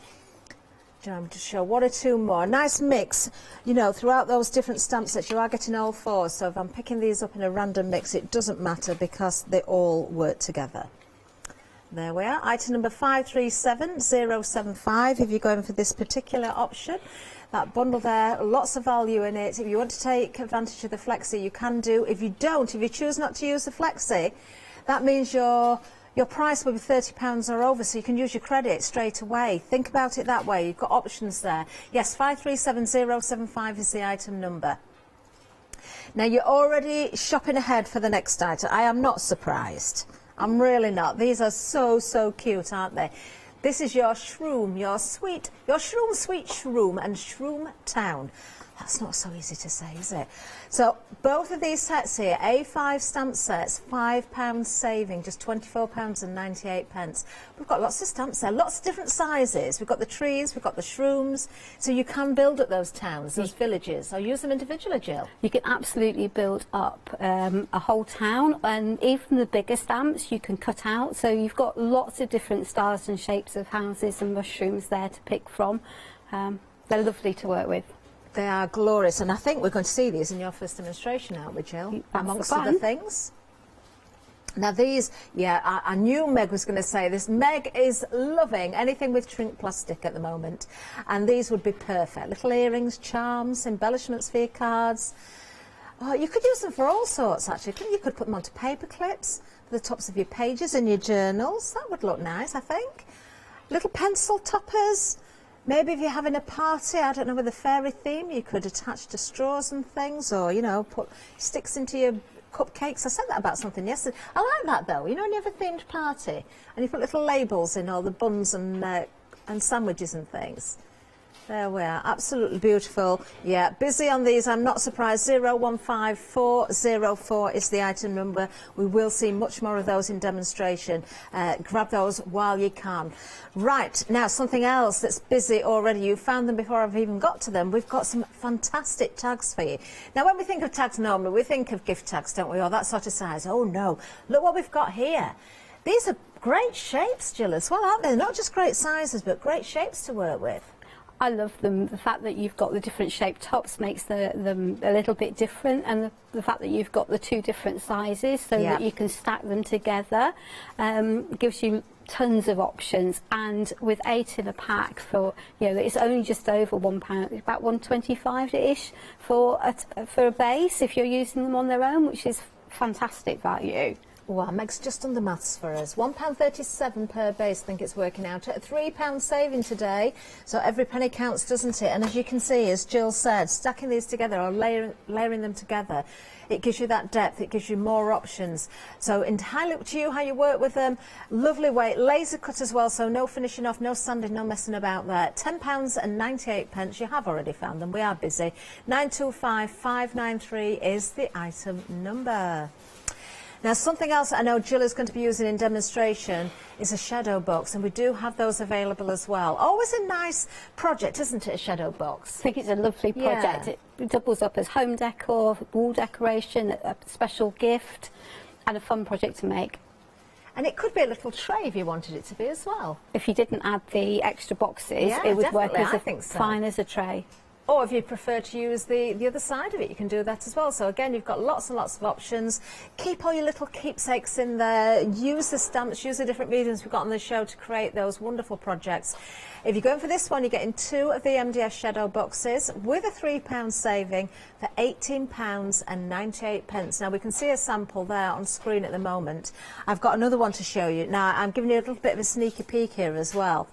F: I'm going to show one or two more. Nice mix, you know, throughout those different stamp sets. You are getting all four. So if I'm picking these up in a random mix, it doesn't matter because they all work together. There we are. Item number 537075. If you're going for this particular option. That bundle there, lots of value in it. If you want to take advantage of the flexi, you can do. If you don't, if you choose not to use the flexi, that means your price will be £30 or over, so you can use your credit straight away. Think about it that way. You've got options there. Yes, 537075 is the item number. Now, you're already shopping ahead for the next item. I am not surprised. I'm really not. These are so, so cute, aren't they? This is your shroom, your shroom sweet shroom and shroom town. That's not so easy to say, is it? So both of these sets here, A5 stamp sets, £5 saving, just £24.98. We've got lots of stamps there, lots of different sizes. We've got the trees, we've got the shrooms, so you can build up those towns, those villages, or use them individually, Jill.
J: You can absolutely build up a whole town, and even the bigger stamps you can cut out, so you've got lots of different styles and shapes of houses and mushrooms there to pick from. They're lovely to work with.
F: They are glorious, and I think we're going to see these in your first demonstration, aren't we, Jill? Amongst other things. Now these, yeah, I knew Meg was going to say this. Meg is loving anything with shrink plastic at the moment, and these would be perfect. Little earrings, charms, embellishments for your cards. Oh, you could use them for all sorts, actually. You could put them onto paper clips for the tops of your pages in your journals. That would look nice, I think. Little pencil toppers. Maybe if you're having a party, I don't know, with a fairy theme, you could attach to straws and things, or, you know, put sticks into your cupcakes. I said that about something yesterday. I like that, though. You know, when you have a themed party and you put little labels in all the buns and sandwiches and things. There we are. Absolutely beautiful. Yeah, busy on these. I'm not surprised. 015404 is the item number. We will see much more of those in demonstration. Grab those while you can. Right, now something else that's busy already. You found them before I've even got to them. We've got some fantastic tags for you. Now, when we think of tags normally, we think of gift tags, don't we? Or that sort of size. Oh, no. Look what we've got here. These are great shapes, Jill, as well, aren't they? Not just great sizes, but great shapes to work with.
J: I love them. The fact that you've got the different shaped tops makes them a little bit different, and the fact that you've got the two different sizes so that you can stack them together gives you tons of options. And with 8 in a pack, for, you know, it's only just over £1, about £1.25-ish for a base if you're using them on their own, which is fantastic value.
F: Well, Meg's just done the maths for us. £1.37 per base, I think it's working out at a £3 saving today. So every penny counts, doesn't it? And as you can see, as Jill said, stacking these together or layering them together, it gives you that depth, it gives you more options. So entirely up to you how you work with them. Lovely weight, laser cut as well, so no finishing off, no sanding, no messing about there. £10.98. You have already found them, we are busy. 925593 is the item number. Now, something else I know Jill is going to be using in demonstration is a shadow box, and we do have those available as well. Always a nice project, isn't it, a shadow box?
J: I think it's a lovely project.
F: Yeah.
J: It doubles up as home decor, wall decoration, a special gift, and a fun project to make.
F: And it could be a little tray if you wanted it to be as well.
J: If you didn't add the extra boxes,
F: Yeah,
J: it would work
F: definitely,
J: as fine as a tray.
F: Or if you prefer to use the other side of it, you can do that as well. So again, you've got lots and lots of options. Keep all your little keepsakes in there. Use the stamps, use the different mediums we've got on the show to create those wonderful projects. If you're going for this one, you're getting 2 of the MDF shadow boxes with a £3 saving for £18.98. Now, we can see a sample there on screen at the moment. I've got another one to show you. Now, I'm giving you a little bit of a sneaky peek here as well.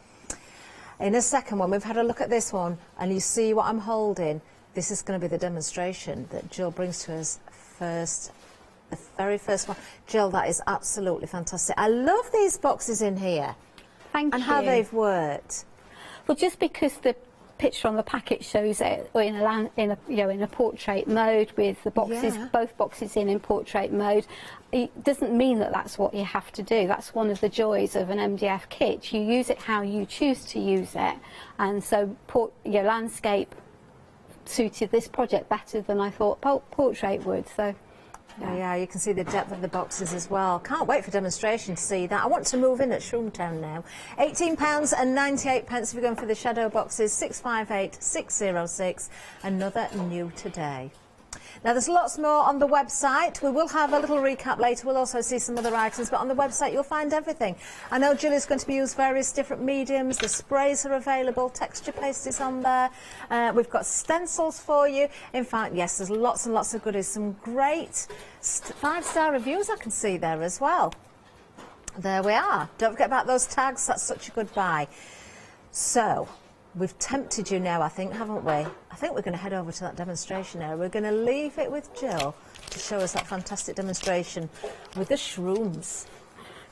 F: In a second one, we've had a look at this one, and you see what I'm holding. This is going to be the demonstration that Jill brings to us first, the very first one. Jill, that is absolutely fantastic. I love these boxes in here.
J: Thank you.
F: And how they've worked.
J: Well, just because the picture on the packet shows it in a portrait mode with the boxes, both boxes in portrait mode, it doesn't mean that that's what you have to do. That's one of the joys of an MDF kit. You use it how you choose to use it, and so your landscape suited this project better than I thought portrait would. So.
F: Yeah, you can see the depth of the boxes as well. Can't wait for demonstration to see that. I want to move in at Shroomtown now. £18.98 if you're going for the shadow boxes, 658606. Another new today. Now, there's lots more on the website. We will have a little recap later. We'll also see some other items, but on the website you'll find everything. I know Jill is going to be using various different mediums. The sprays are available. Texture paste is on there. We've got stencils for you. In fact, yes, there's lots and lots of goodies. Some great 5-star reviews I can see there as well. There we are. Don't forget about those tags. That's such a good buy. So, we've tempted you now, I think, haven't we? I think we're going to head over to that demonstration area. We're going to leave it with Jill to show us that fantastic demonstration with the shrooms.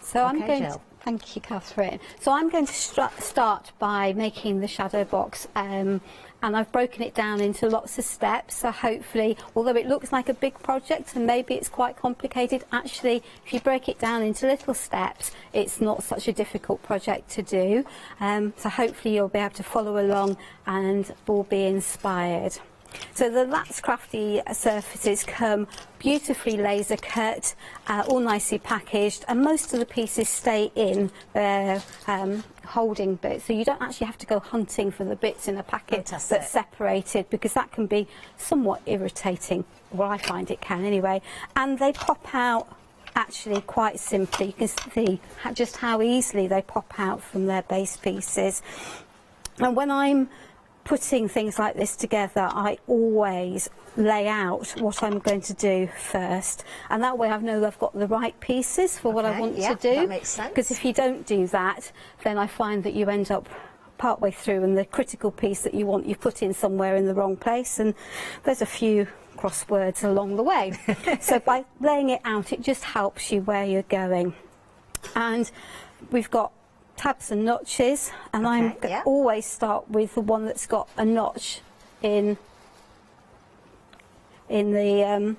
J: So
F: Okay,
J: I'm going
F: Jill.
J: to, thank you, Catherine. So I'm going to start by making the shadow box, and I've broken it down into lots of steps. So hopefully, although it looks like a big project and maybe it's quite complicated, actually, if you break it down into little steps, it's not such a difficult project to do. So hopefully you'll be able to follow along and will be inspired. So the That's Crafty surfaces come beautifully laser cut, all nicely packaged, and most of the pieces stay in their holding bits, so you don't actually have to go hunting for the bits in a packet that's separated, because that can be somewhat irritating. Well, I find it can anyway. And they pop out actually quite simply. You can see just how easily they pop out from their base pieces. And when I'm putting things like this together, I always lay out what I'm going to do first, and that way I know I've got the right pieces for what I want to do.
F: That makes sense.
J: Because if you don't do that, then I find that you end up partway through and the critical piece that you want you've put in somewhere in the wrong place, and there's a few crosswords along the way. So by laying it out, it just helps you where you're going. And we've got tabs and notches, and I'm always start with the one that's got a notch in the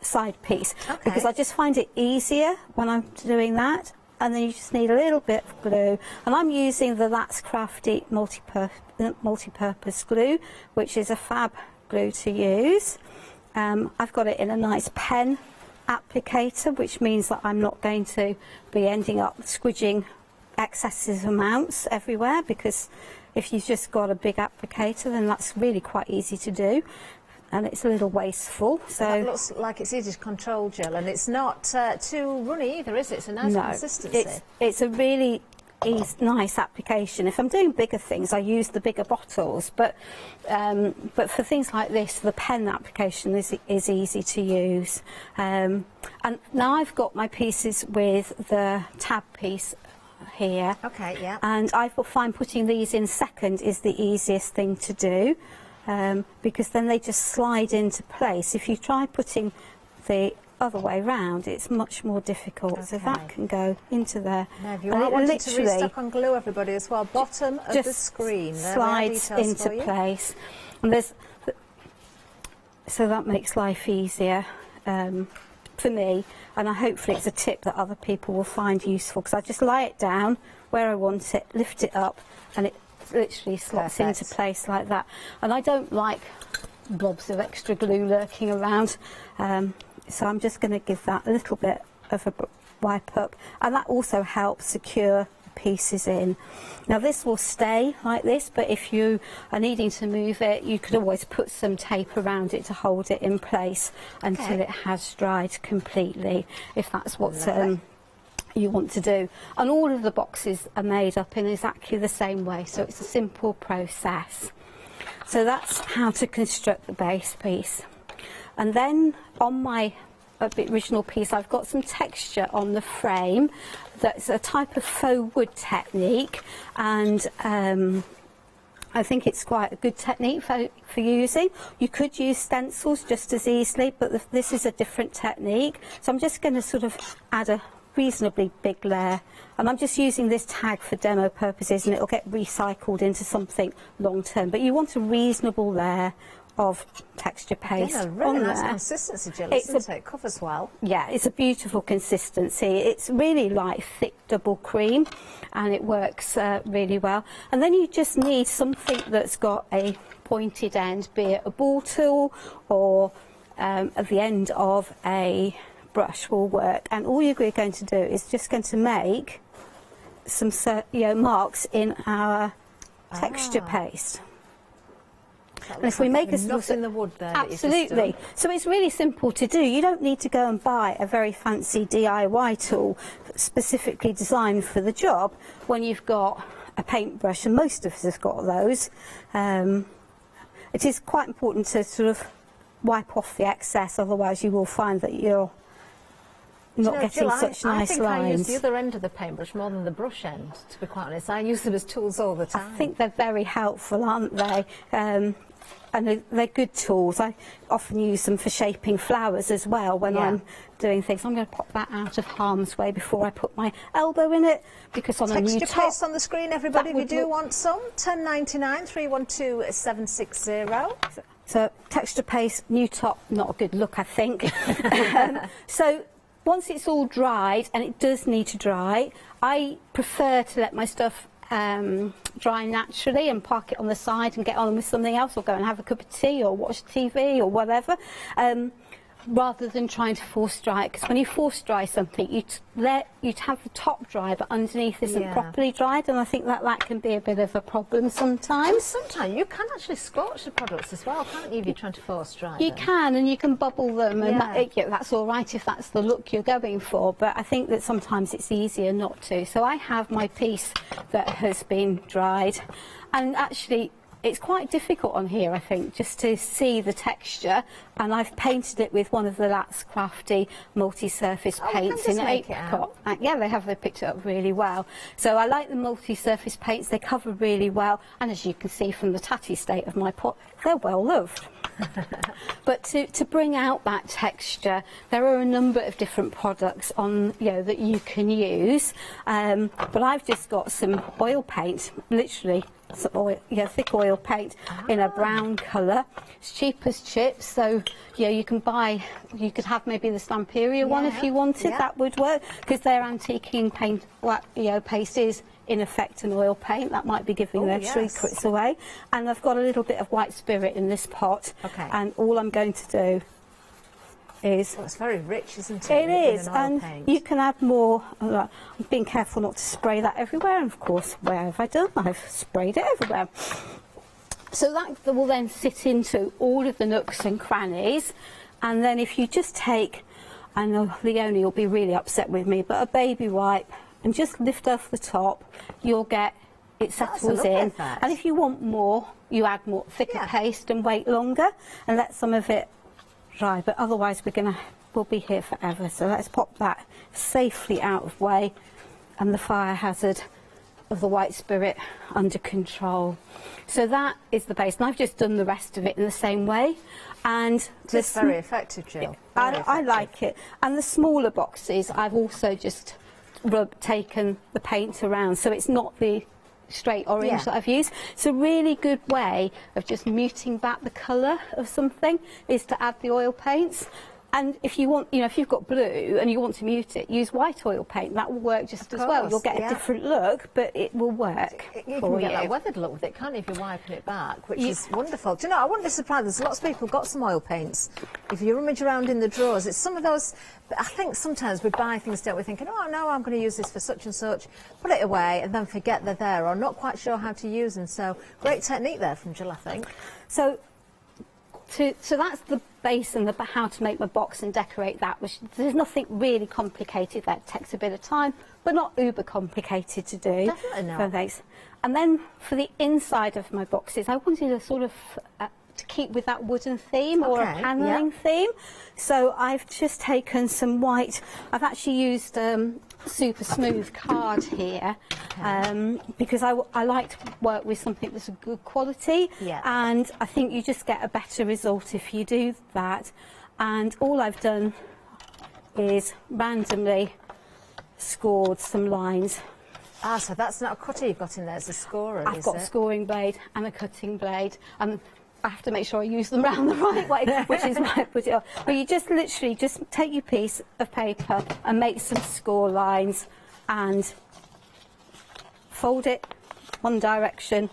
J: side piece, because I just find it easier when I'm doing that. And then you just need a little bit of glue, and I'm using the That's Crafty multi-purpose glue, which is a fab glue to use. I've got it in a nice pen applicator, which means that I'm not going to be ending up squidging excessive amounts everywhere, because if you've just got a big applicator, then that's really quite easy to do, and it's a little wasteful. So
F: that looks like it's easy to control, Jill, and it's not too runny either, is it? It's a nice consistency.
J: It's a really nice application. If I'm doing bigger things, I use the bigger bottles, but for things like this, the pen application is easy to use. And now I've got my pieces with the tab piece here.
F: Okay, yeah.
J: And I find putting these in second is the easiest thing to do, because then they just slide into place. If you try putting the other way round, it's much more difficult. Okay. So that can go into there.
F: Now, if you are wanting to restock on glue, everybody, as well, bottom of the screen.
J: Slides into place. And so that makes life easier for me, and hopefully it's a tip that other people will find useful, because I just lie it down where I want it, lift it up, and it literally slots into place like that. And I don't like blobs of extra glue lurking around, so I'm just going to give that a little bit of a wipe up, and that also helps secure the pieces in. Now this will stay like this, but if you are needing to move it, you could always put some tape around it to hold it in place until it has dried completely, if that's what you want to do. And all of the boxes are made up in exactly the same way, so it's a simple process. So that's how to construct the base piece. And then on my original piece, I've got some texture on the frame. That's a type of faux wood technique, and I think it's quite a good technique for using. You could use stencils just as easily, but this is a different technique. So I'm just going to sort of add a reasonably big layer, and I'm just using this tag for demo purposes, and it'll get recycled into something long term. But you want a reasonable layer of texture paste
F: really
J: on
F: nice
J: there.
F: consistency, Jill, isn't it? It covers well.
J: Yeah, it's a beautiful consistency. It's really like thick double cream, and it works really well. And then you just need something that's got a pointed end, be it a ball tool or at the end of a brush will work. And all you're going to do is just going to make some marks in our texture paste. And if we make
F: in the wood there,
J: absolutely. So it's really simple to do. You don't need to go and buy a very fancy DIY tool specifically designed for the job when you've got a paintbrush, and most of us have got those. It is quite important to sort of wipe off the excess, otherwise you will find that you're not getting
F: Jill,
J: such nice
F: lines.
J: I
F: use the other end of the paintbrush more than the brush end, to be quite honest. I use them as tools all the time.
J: I think they're very helpful, aren't they? And they're good tools. I often use them for shaping flowers as well when I'm doing things. I'm going to pop that out of harm's way before I put my elbow in it, because on a new top...
F: Texture paste on the screen, everybody, if you do want some. £10.99, 312 760.
J: So texture paste, new top, not a good look, I think. So once it's all dried, and it does need to dry, I prefer to let my stuff dry naturally and park it on the side and get on with something else, or go and have a cup of tea or watch TV or whatever, rather than trying to force dry it. Because when you force dry something, you'd have the top dry but underneath isn't properly dried, and I think that can be a bit of a problem sometimes.
F: And sometimes you can actually scorch the products as well, can't you, if you're trying to force dry them?
J: You can, and you can bubble them, and that's all right if that's the look you're going for, but I think that sometimes it's easier not to. So I have my piece that has been dried, and actually it's quite difficult on here, I think, just to see the texture, and I've painted it with one of the Latz Crafty multi-surface paints in apricot. Yeah, they picked it up really well. So I like the multi-surface paints, they cover really well, and as you can see from the tatty state of my pot, they're well loved. But to bring out that texture, there are a number of different products on that you can use, but I've just got some oil paint, literally some oil, thick oil paint in a brown colour. It's cheap as chips, so you could have maybe the Stamperia one if you wanted. That would work, because their antiquing paint paste is in effect an oil paint. That might be giving their secrets away. And I've got a little bit of white spirit in this pot, and all I'm going to do is...
F: Well, it's very rich, isn't it?
J: It is, and you can add more. I'm being careful not to spray that everywhere, and of course, where have I done? I've sprayed it everywhere. So that will then sit into all of the nooks and crannies, and then if you just take, I know Leonie will be really upset with me, but a baby wipe and just lift off the top, you'll get it settles
F: lovely
J: in.
F: effect.
J: And if you want more, you add more thicker paste and wait longer and let some of it dry. But otherwise, we'll be here forever. So let's pop that safely out of way, and the fire hazard of the white spirit under control. So that is the base, and I've just done the rest of it in the same way. And
F: it's very effective, Jill.
J: I like it. And the smaller boxes, I've also just taken the paint around, so it's not the straight orange that I've used. It's a really good way of just muting back the colour of something is to add the oil paints. And if you want, if you've got blue and you want to mute it, use white oil paint. That will work just as well. You'll get a different look, but it will work
F: You
J: for
F: can get
J: you.
F: that weathered look with it, can't you, if you're wiping it back, which is wonderful. Do you know, I wouldn't be surprised. There's lots of people got some oil paints. If you rummage around in the drawers, it's some of those. I think sometimes we buy things, don't we, thinking, oh, no, I'm going to use this for such and such, put it away, and then forget they're there, or not quite sure how to use them. So, great technique there from Jill, I think.
J: So that's the base and how to make my box and decorate that. Which there's nothing really complicated. That takes a bit of time, but not uber complicated to do.
F: Definitely not.
J: And then for the inside of my boxes, I wanted a sort of to keep with that wooden theme or a panelling theme. So I've just taken some white. I've actually used super smooth card here because I like to work with something that's a good quality, and I think you just get a better result if you do that. And all I've done is randomly scored some lines.
F: Ah, so that's not a cutter you've got in there, it's a scorer,
J: I've got a scoring blade and a cutting blade, and I have to make sure I use them round the right way, which is why I put it on. But you just literally just take your piece of paper and make some score lines and fold it one direction.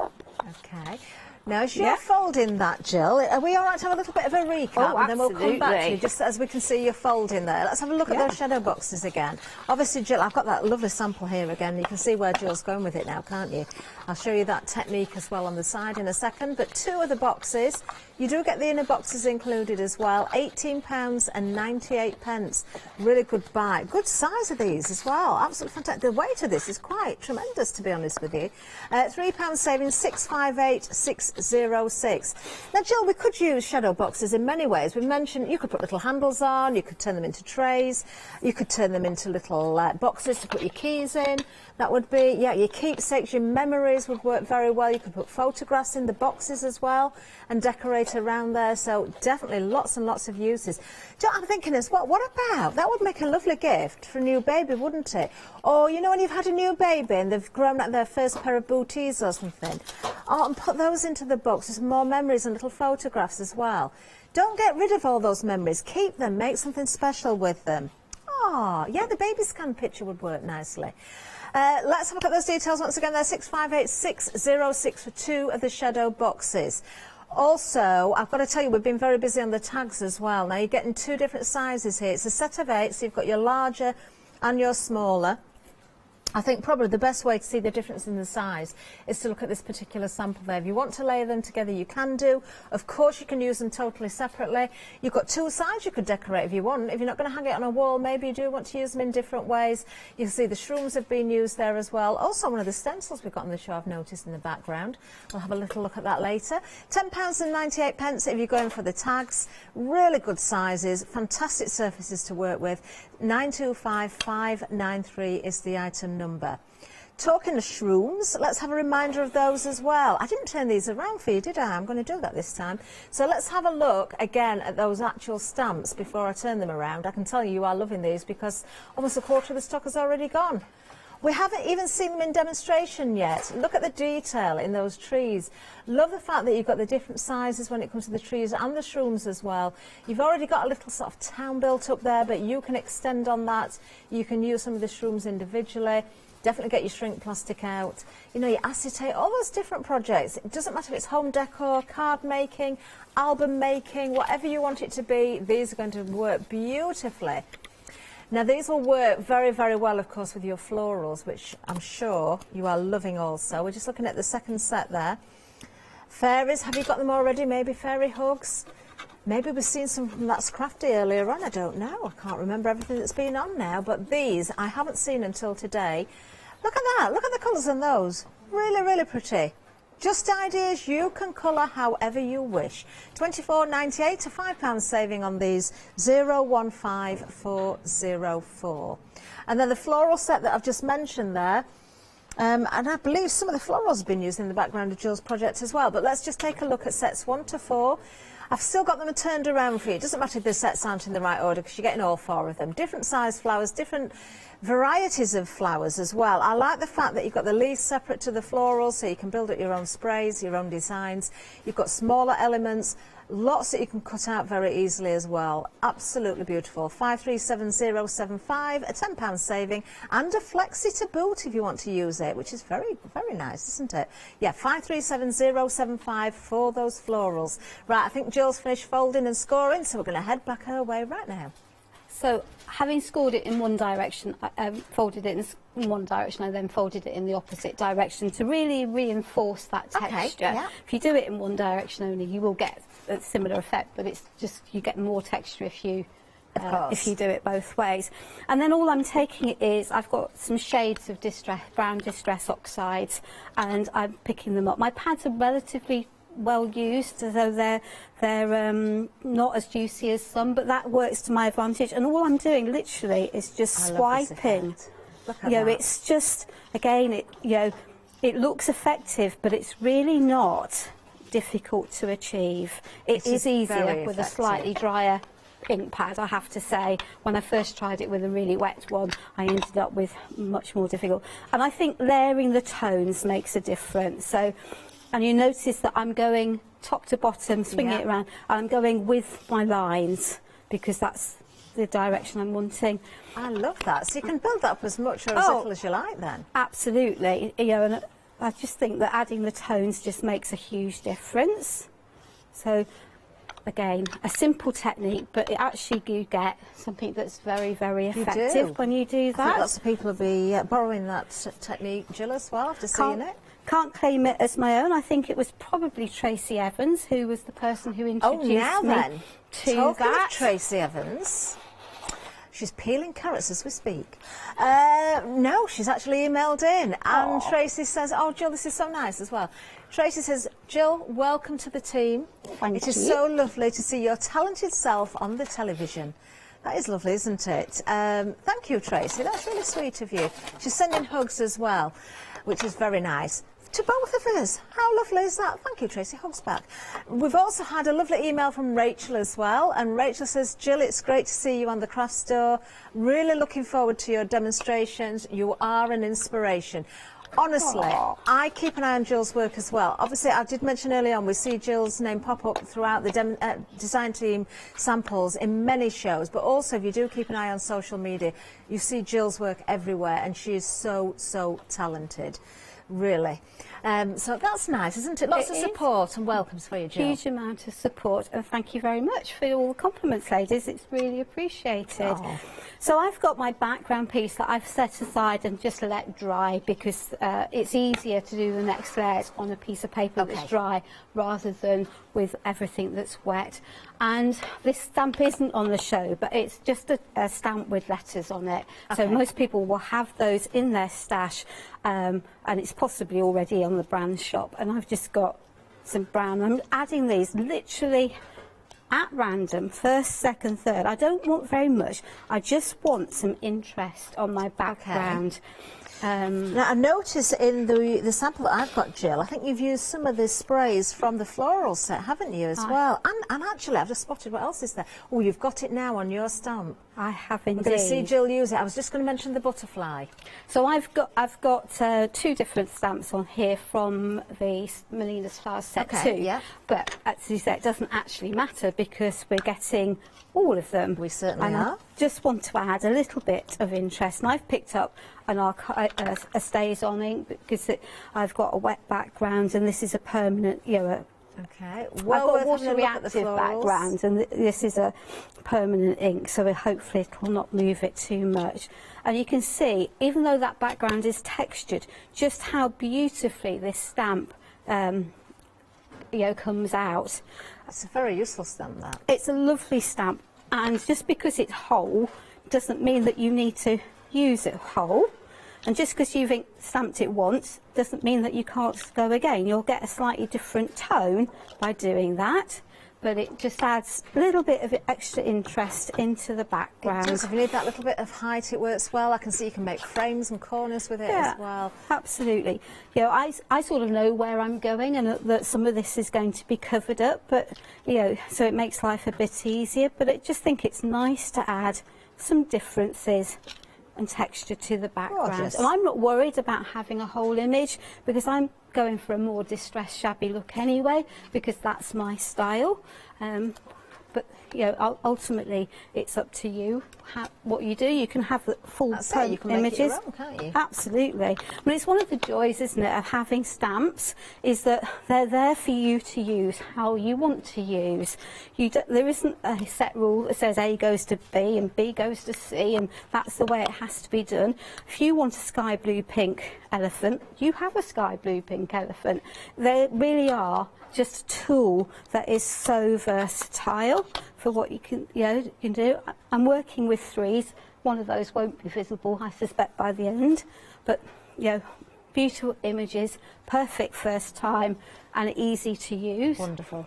F: Okay. Now, as you're folding that, Jill, are we all right to have a little bit of a recap? And then we'll come back to you, just as we can see you folding there. Let's have a look at those shadow boxes again. Obviously, Jill, I've got that lovely sample here again. You can see where Jill's going with it now, can't you? I'll show you that technique as well on the side in a second. But two of the boxes, you do get the inner boxes included as well. £18.98. Really good buy. Good size of these as well. Absolutely fantastic. The weight of this is quite tremendous, to be honest with you. £3 saving, 658.606. Now, Jill, we could use shadow boxes in many ways. We mentioned you could put little handles on, you could turn them into trays, you could turn them into little boxes to put your keys in. That would be, your keepsakes, your memories would work very well. You could put photographs in the boxes as well and decorate around there. So definitely lots and lots of uses. Jill, I'm thinking is, what about? That would make a lovely gift for a new baby, wouldn't it? Or, when you've had a new baby and they've grown out their first pair of booties or something. Oh, and put those into the box with more memories and little photographs as well. Don't get rid of all those memories. Keep them. Make something special with them. Oh, yeah, the baby scan picture would work nicely. Let's have a look at those details once again. They're 658.606 for two of the shadow boxes. Also, I've got to tell you, we've been very busy on the tags as well. Now, you're getting two different sizes here. It's a set of 8, so you've got your larger and your smaller. I think probably the best way to see the difference in the size is to look at this particular sample there. If you want to layer them together, you can do. Of course, you can use them totally separately. You've got two sides you could decorate if you want. If you're not going to hang it on a wall, maybe you do want to use them in different ways. You can see the shrooms have been used there as well. Also, one of the stencils we've got on the show I've noticed in the background. We'll have a little look at that later. £10.98 if you're going for the tags. Really good sizes, fantastic surfaces to work with. 925593 is the item number. Talking of shrooms, let's have a reminder of those as well. I didn't turn these around for you, did I? I'm going to do that this time. So let's have a look again at those actual stamps before I turn them around. I can tell you are loving these because almost a quarter of the stock has already gone. We haven't even seen them in demonstration yet. Look at the detail in those trees. Love the fact that you've got the different sizes when it comes to the trees and the shrooms as well. You've already got a little sort of town built up there, but you can extend on that. You can use some of the shrooms individually. Definitely get your shrink plastic out. Your acetate, all those different projects. It doesn't matter if it's home decor, card making, album making, whatever you want it to be, these are going to work beautifully. Now, these will work very, very well, of course, with your florals, which I'm sure you are loving also. We're just looking at the second set there. Fairies, have you got them already? Maybe fairy hugs? Maybe we've seen some from That's Crafty earlier on, I don't know. I can't remember everything that's been on now, but these I haven't seen until today. Look at that, look at the colours on those. Really, really pretty. Just ideas, you can colour however you wish. £24.98 to £5 saving on these 015404. And then the floral set that I've just mentioned there, and I believe some of the florals have been used in the background of Jill's project as well. But let's just take a look at sets 1 to 4. I've still got them turned around for you. It doesn't matter if the sets aren't in the right order because you're getting all 4 of them. Different size flowers, different varieties of flowers as well. I like the fact that you've got the leaves separate to the florals, so you can build up your own sprays, your own designs. You've got smaller elements, lots that you can cut out very easily as well. Absolutely beautiful. 537075, a £10 saving, and a flexi to boot if you want to use it, which is very, very nice, isn't it? Yeah, 537075 for those florals. Right, I think Jill's finished folding and scoring, so we're going to head back her way right now.
J: So, having scored it in one direction, folded it in one direction, I then folded it in the opposite direction to really reinforce that texture.
F: Okay, yeah.
J: If you do it in one direction only, you will get a similar effect, but it's just you get more texture if you do it both ways. And then all I'm taking is I've got some shades of brown distress oxides, and I'm picking them up. My pads are relatively well used, so they're not as juicy as some, but that works to my advantage. And all I'm doing literally is just swiping.
F: Look at
J: that.
F: that.
J: It's just, again, it looks effective, but it's really not difficult to achieve. It is easier with a slightly drier ink pad, I have to say. When I first tried it with a really wet one, I ended up with much more difficult. And I think layering the tones makes a difference. So, and you notice that I'm going top to bottom, swinging it around, and I'm going with my lines because that's the direction I'm wanting.
F: I love that. So you can build that up as much or as little as you like then.
J: Absolutely. And I just think that adding the tones just makes a huge difference. So again, a simple technique, but actually you get something that's very, very effective when you do that.
F: I think lots of people will be borrowing that technique, Jill, as well, after seeing it.
J: Can't claim it as my own. I think it was probably Tracy Evans who was the person who introduced me to
F: Talking
J: that.
F: of Tracy Evans, she's peeling carrots as we speak. No, she's actually emailed in, and Tracy says, "Oh, Jill, this is so nice as well." Tracy says, "Jill, welcome to the team. It is so lovely to see your talented self on the television." That is lovely, isn't it? Thank you, Tracy. That's really sweet of you. She's sending hugs as well, which is very nice. To both of us. How lovely is that? Thank you, Tracy. Hugs back. We've also had a lovely email from Rachel as well. And Rachel says, "Jill, it's great to see you on the craft store. Really looking forward to your demonstrations. You are an inspiration." Honestly, I keep an eye on Jill's work as well. Obviously, I did mention early on, we see Jill's name pop up throughout the design team samples in many shows, but also if you do keep an eye on social media, you see Jill's work everywhere, and she is so, so talented. Really. So that's nice, isn't it? Lots of support and welcomes for you, Jill.
J: Huge amount of support, and thank you very much for all the compliments, ladies. It's really appreciated. So I've got my background piece that I've set aside and just let dry because it's easier to do the next layers on a piece of paper that's dry rather than with everything that's wet. And this stamp isn't on the show, but it's just a stamp with letters on it. So most people will have those in their stash, and it's possibly already on the brand shop. And I've just got some brown. I'm adding these literally at random, first, second, third. I don't want very much. I just want some interest on my background.
F: Now, I notice in the sample that I've got, Jill, I think you've used some of the sprays from the floral set, haven't you, as well? And actually, I've just spotted what else is there. Oh, you've got it now on your stamp.
J: I have indeed.
F: We're going to see Jill use it. I was just going to mention the butterfly.
J: So I've got two different stamps on here from the Melina's Flowers set too. But as you say, it doesn't actually matter because we're getting all of them.
F: We certainly are.
J: I just want to add a little bit of interest, and I've picked up a stays on ink because I've got a wet background, and this is a permanent,
F: well,
J: I've got a water reactive background, and this is a permanent ink, so hopefully it will not move it too much. And you can see, even though that background is textured, just how beautifully this stamp comes out.
F: That's a very useful stamp, that.
J: It's a lovely stamp, and just because it's whole doesn't mean that you need to use it whole. And just because you've stamped it once doesn't mean that you can't go again. You'll get a slightly different tone by doing that, but it just adds a little bit of extra interest into the background.
F: It does. If you need that little bit of height, it works well. I can see you can make frames and corners with it as well.
J: Absolutely. I sort of know where I'm going, and that some of this is going to be covered up, but so it makes life a bit easier. But I just think it's nice to add some differences and texture to the background.
F: Gorgeous.
J: And I'm not worried about having a whole image, because I'm going for a more distressed, shabby look anyway, because that's my style. But ultimately it's up to you what you do. You can have the full
F: you can
J: images.
F: make it your own, can't you?
J: Absolutely. But it's one of the joys, isn't it, of having stamps, is that they're there for you to use how you want to use. There isn't a set rule that says A goes to B and B goes to C, and that's the way it has to be done. If you want a sky blue pink elephant, you have a sky blue pink elephant. They really are just a tool that is so versatile for what you can do. I'm working with 3s. One of those won't be visible, I suspect, by the end. But beautiful images, perfect first time, and easy to use.
F: Wonderful.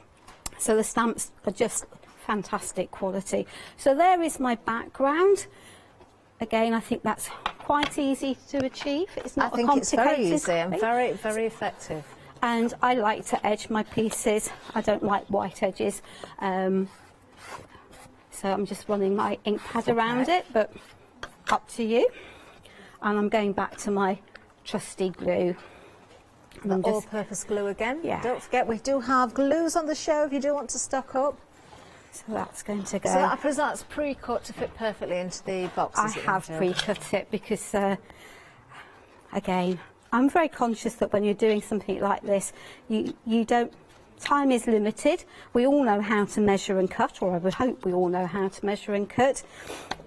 J: So the stamps are just fantastic quality. So there is my background. Again, I think that's quite easy to achieve. It's not
F: I think it's very easy and very, very effective.
J: And I like to edge my pieces. I don't like white edges. So I'm just running my ink pad around it, but up to you. And I'm going back to my trusty glue.
F: The all-purpose glue again.
J: Yeah.
F: Don't forget, we do have glues on the show if you do want to stock up.
J: So that's going to go.
F: So I presume that's pre-cut to fit perfectly into the boxes.
J: I have pre-cut it because, again, I'm very conscious that when you're doing something like this, you don't. Time is limited. We all know how to measure and cut, or I would hope we all know how to measure and cut.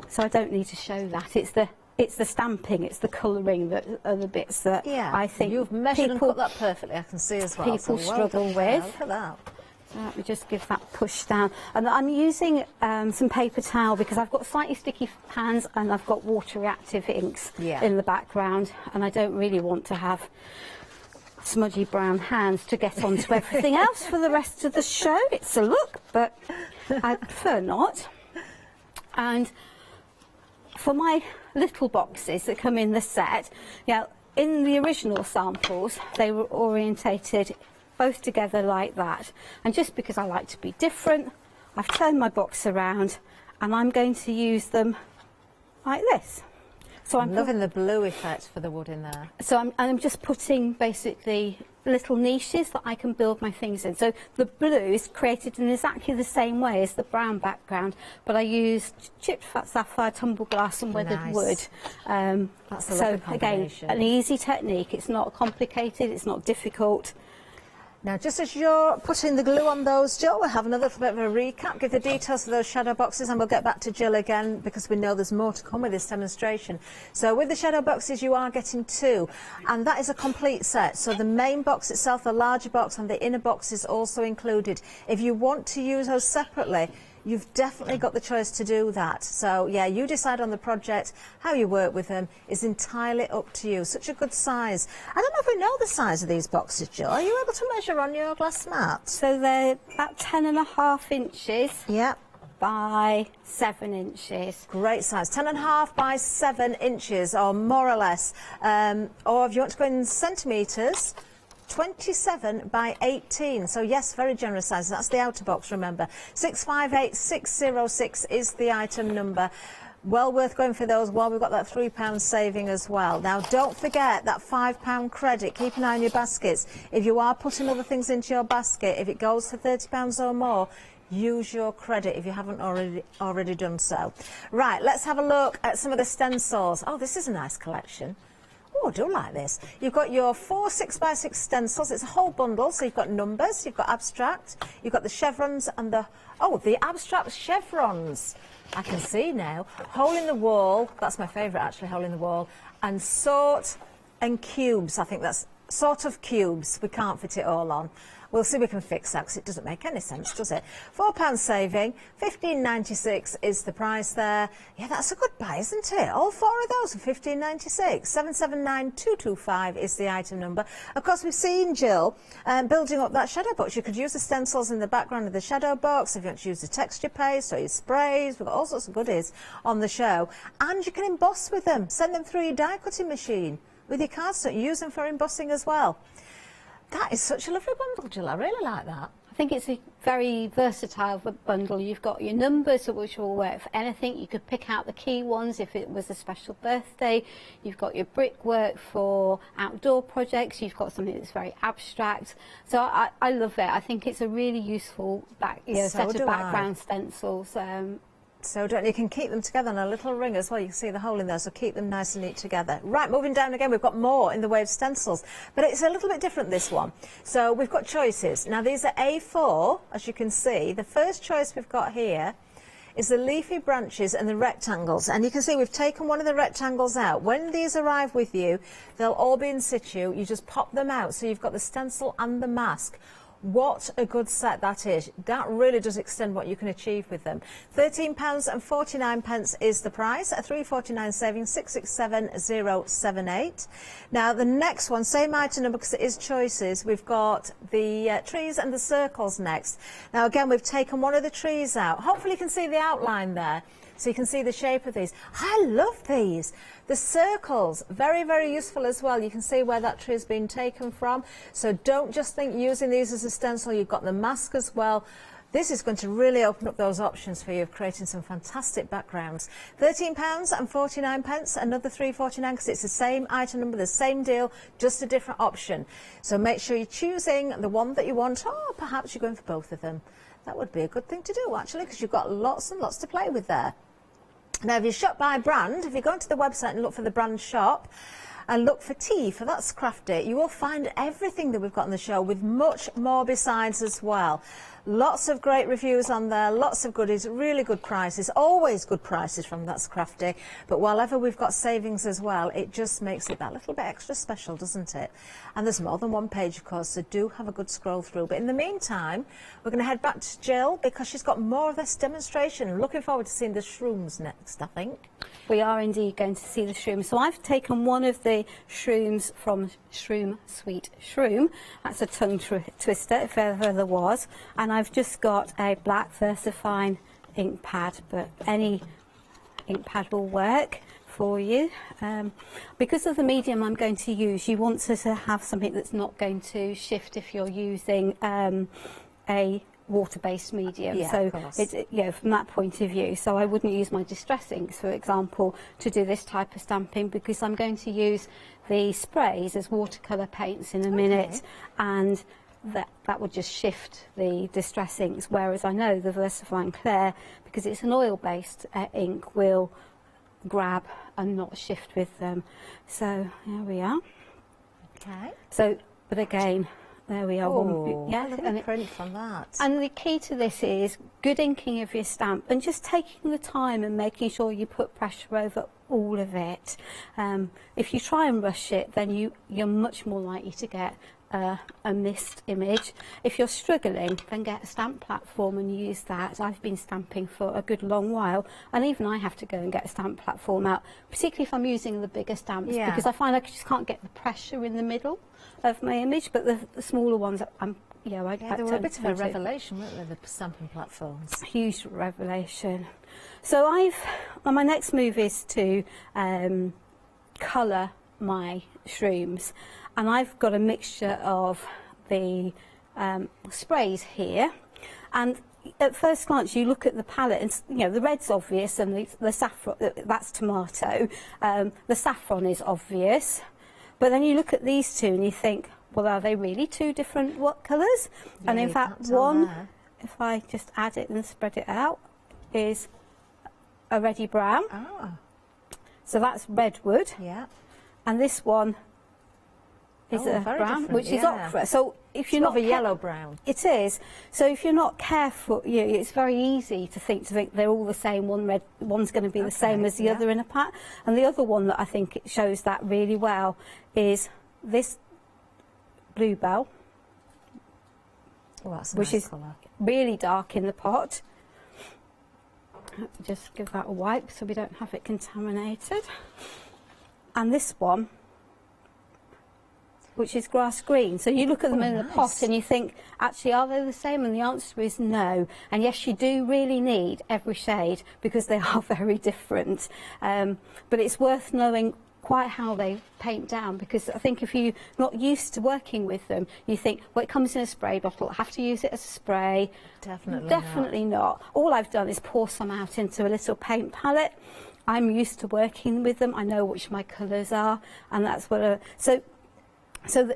J: So I don't need to show that. It's the stamping, it's the colouring that are the bits that I think
F: you've measured and cut that perfectly. I can see as well.
J: People
F: so well
J: struggle
F: done.
J: with.
F: Look at that.
J: So let me just give that push down. And I'm using some paper towel because I've got slightly sticky hands and I've got water reactive inks in the background, and I don't really want to have smudgy brown hands to get onto everything else for the rest of the show. It's a look, but I prefer not. And for my little boxes that come in the set, in the original samples, they were orientated both together like that. And just because I like to be different, I've turned my box around and I'm going to use them like this. So I'm
F: loving the blue effect for the wood in there.
J: So I'm just putting basically little niches that I can build my things in. So the blue is created in exactly the same way as the brown background, but I used chipped fat sapphire, tumble glass and weathered wood.
F: That's a lovely combination.
J: Again, an easy technique. It's not complicated, it's not difficult.
F: Now, just as you're putting the glue on those, Jill, we'll have another little bit of a recap, give the details of those shadow boxes, and we'll get back to Jill again because we know there's more to come with this demonstration. So with the shadow boxes, you are getting 2, and that is a complete set. So the main box itself, the larger box, and the inner box is also included. If you want to use those separately, you've definitely got the choice to do that. So, yeah, you decide on the project. How you work with them is entirely up to you. Such a good size. I don't know if we know the size of these boxes, Jill. Are you able to measure on your glass mat?
J: So they're about 10.5 inches.
F: Yep.
J: By 7 inches.
F: Great size. 10.5 by 7 inches, or more or less. Or if you want to go in centimetres, 27 by 18, so yes, very generous size. That's the outer box, remember. 658606 is the item number. Well worth going for those while we've got that £3 saving as well. Now, don't forget that £5 credit. Keep an eye on your baskets. If you are putting other things into your basket, if it goes to £30 or more, use your credit if you haven't already done so. Right, let's have a look at some of the stencils. Oh, this is a nice collection. Oh, I do like this. You've got your 4 6x6 stencils. It's a whole bundle, so you've got numbers, you've got abstract, you've got the chevrons and the abstract chevrons. I can see now. Hole in the wall, that's my favourite actually, hole in the wall, and sort and cubes. I think that's sort of cubes. We can't fit it all on. We'll see if we can fix that, because it doesn't make any sense, does it? £4 saving, £15.96 is the price there. Yeah, that's a good buy, isn't it? All 4 of those for £15.96. 779225 is the item number. Of course, we've seen Jill building up that shadow box. You could use the stencils in the background of the shadow box if you want to use the texture paste or your sprays. We've got all sorts of goodies on the show. And you can emboss with them. Send them through your die cutting machine with your cardstock. Use them for embossing as well. That is such a lovely bundle, Jill. I really like that.
J: I think it's a very versatile bundle. You've got your numbers, which will work for anything. You could pick out the key ones if it was a special birthday. You've got your brickwork for outdoor projects. You've got something that's very abstract. So I love it. I think it's a really useful set of background stencils.
F: So you can keep them together on a little ring as well. You can see the hole in there, so keep them nice and neat together. Right, moving down again, we've got more in the way of stencils, but it's a little bit different, this one. So we've got choices. Now these are A4, as you can see. The first choice we've got here is the leafy branches and the rectangles, and you can see we've taken one of the rectangles out. When these arrive with you, they'll all be in situ. You just pop them out, so you've got the stencil and the mask. What a good set that is. That really does extend what you can achieve with them. £13.49 is the price, a £3.49 saving, 667078. Now the next one, same item number because it is choices. We've got the trees and the circles next. Now again, we've taken one of the trees out. Hopefully you can see the outline there, so you can see the shape of these. I love these. The circles, very, very useful as well. You can see where that tree has been taken from. So don't just think using these as a stencil. You've got the mask as well. This is going to really open up those options for you of creating some fantastic backgrounds. £13.49, another £3.49 because it's the same item number, the same deal, just a different option. So make sure you're choosing the one that you want, or perhaps you're going for both of them. That would be a good thing to do, actually, because you've got lots and lots to play with there. Now, if you shop by brand, if you go onto the website and look for the brand shop and look for Tea, for That's Crafty, you will find everything that we've got on the show with much more besides as well. Lots of great reviews on there, lots of goodies, really good prices, always good prices from That's Crafty. But wherever we've got savings as well, it just makes it that little bit extra special, doesn't it? And there's more than one page, of course, so do have a good scroll through. But in the meantime, we're going to head back to Jill because she's got more of this demonstration. Looking forward to seeing the shrooms next, I think.
J: We are indeed going to see the shrooms. So I've taken one of the shrooms from Shroom Sweet Shroom. That's a tongue twister, if ever there was. And I've just got a black VersaFine ink pad, but any ink pad will work for you. Because of the medium I'm going to use, you want to have something that's not going to shift if you're using a water-based medium,
F: yeah,
J: so it's, from that point of view. So I wouldn't use my distress inks, for example, to do this type of stamping, because I'm going to use the sprays as watercolour paints in a minute, and that would just shift the distress inks, whereas I know the VersaFine Clear, because it's an oil-based ink, will grab and not shift with them. So here we are.
F: Okay.
J: So, but again, there we are.
F: Oh,
J: yeah,
F: and print from that.
J: And the key to this is good inking of your stamp and just taking the time and making sure you put pressure over all of it. If you try and rush it, then you're much more likely to get a missed image. If you're struggling, then get a stamp platform and use that. I've been stamping for a good long while, and even I have to go and get a stamp platform out, particularly if I'm using the bigger stamps, because I find I just can't get the pressure in the middle of my image. But the smaller ones, they were
F: a bit of a revelation, weren't they, the stamping platforms?
J: Huge revelation. So my next move is to colour my shrooms, and I've got a mixture of the sprays here, and at first glance you look at the palette and the red's obvious, and the saffron, that's tomato, the saffron is obvious, but then you look at these two and you think, well, are they really two different colours?
F: Yeah,
J: and in fact one, if I just add it and spread it out, is a reddy brown. So that's redwood.
F: Yeah.
J: And this one is a brown, which is ochre. So if you're not
F: a yellow brown,
J: it is. So if you're not careful, it's very easy to think they're all the same. One's going to be the same as the other in a pack. And the other one that I think it shows that really well is this Bluebell,
F: Oh, that's a
J: which
F: nice
J: is
F: colour.
J: really dark in the pot. Just give that a wipe so we don't have it contaminated. And this one, which is grass green. So you look at them in the pot and you think, actually, are they the same? And the answer is no. And yes, you do really need every shade because they are very different. But it's worth knowing quite how they paint down, because I think if you're not used to working with them, you think, well, it comes in a spray bottle, I have to use it as a spray. Definitely not. All I've done is pour some out into a little paint palette. I'm used to working with them. I know which my colours are, and that's what. So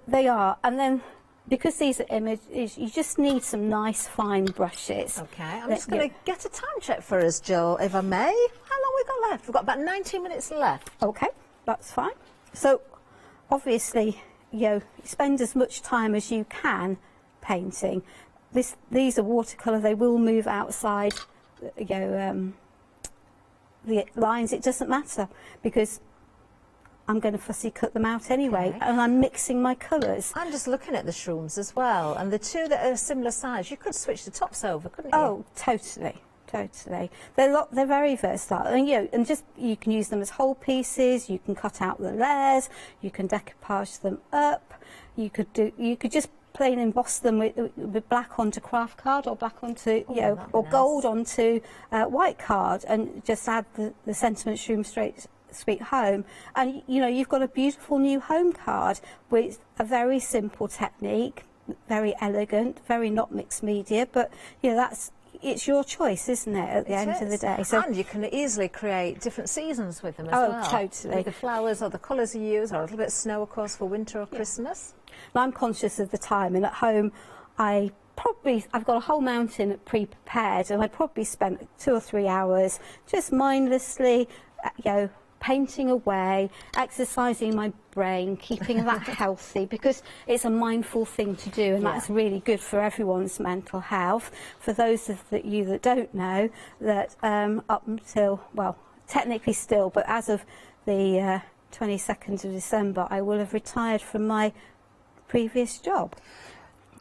J: they are. And then, because these are images, you just need some nice fine brushes.
F: Okay, I'm just going to get a time check for us, Jill, if I may. How long we got left? We've got about 19 minutes left.
J: Okay, that's fine. So, obviously, you spend as much time as you can painting. These are watercolour. They will move outside, the lines. It doesn't matter because I'm going to fussy cut them out anyway, and I'm mixing my colours.
F: I'm just looking at the shrooms as well, and the two that are similar size, you could switch the tops over, couldn't you?
J: Oh, totally. They're very versatile, and you can use them as whole pieces. You can cut out the layers. You can decoupage them up. You could just plain emboss them with black onto craft card, or black onto or gold onto white card, and just add the sentiment shroom Sweet Home, and you've got a beautiful new home card with a very simple technique, very elegant, very not mixed media, but it's your choice, isn't it, at the end of the day?
F: So, and you can easily create different seasons with them as well.
J: Oh, totally.
F: With the flowers or the colours you use, or a little bit of snow, of course, for winter or Christmas.
J: And I'm conscious of the time, and at home I've got a whole mountain pre-prepared, and I probably spent 2 or 3 hours just mindlessly, painting away, exercising my brain, keeping that healthy, because it's a mindful thing to do, and that's really good for everyone's mental health. For those of you that don't know, that up until, well, technically still, but as of the 22nd of December, I will have retired from my previous job.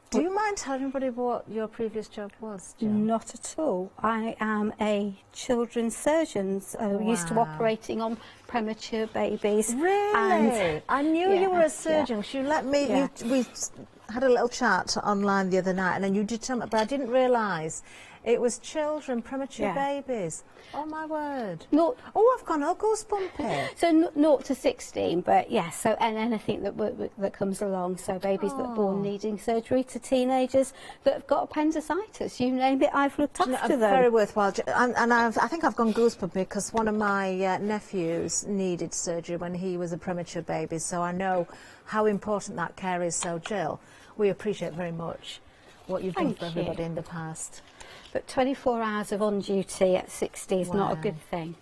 F: Do you mind telling everybody what your previous job was, Jill?
J: Not at all. I am a children's surgeon, so used to operating on premature babies.
F: Really?
J: And
F: I knew you were a surgeon. You let me. We had a little chat online the other night, and then you did tell me, but I didn't realise it was children, premature babies. Oh my word! I've gone all goosebumpy.
J: So 0 to 16, but yes. So and anything that comes along. So babies that are born needing surgery, to teenagers that have got appendicitis. You name it, I've looked after them.
F: Very worthwhile. And I think I've gone goosebumpy because one of my nephews needed surgery when he was a premature baby. So I know how important that care is. So Jill, we appreciate very much what you've done for everybody in the past.
J: But 24 hours of on duty at 60 is not a good thing.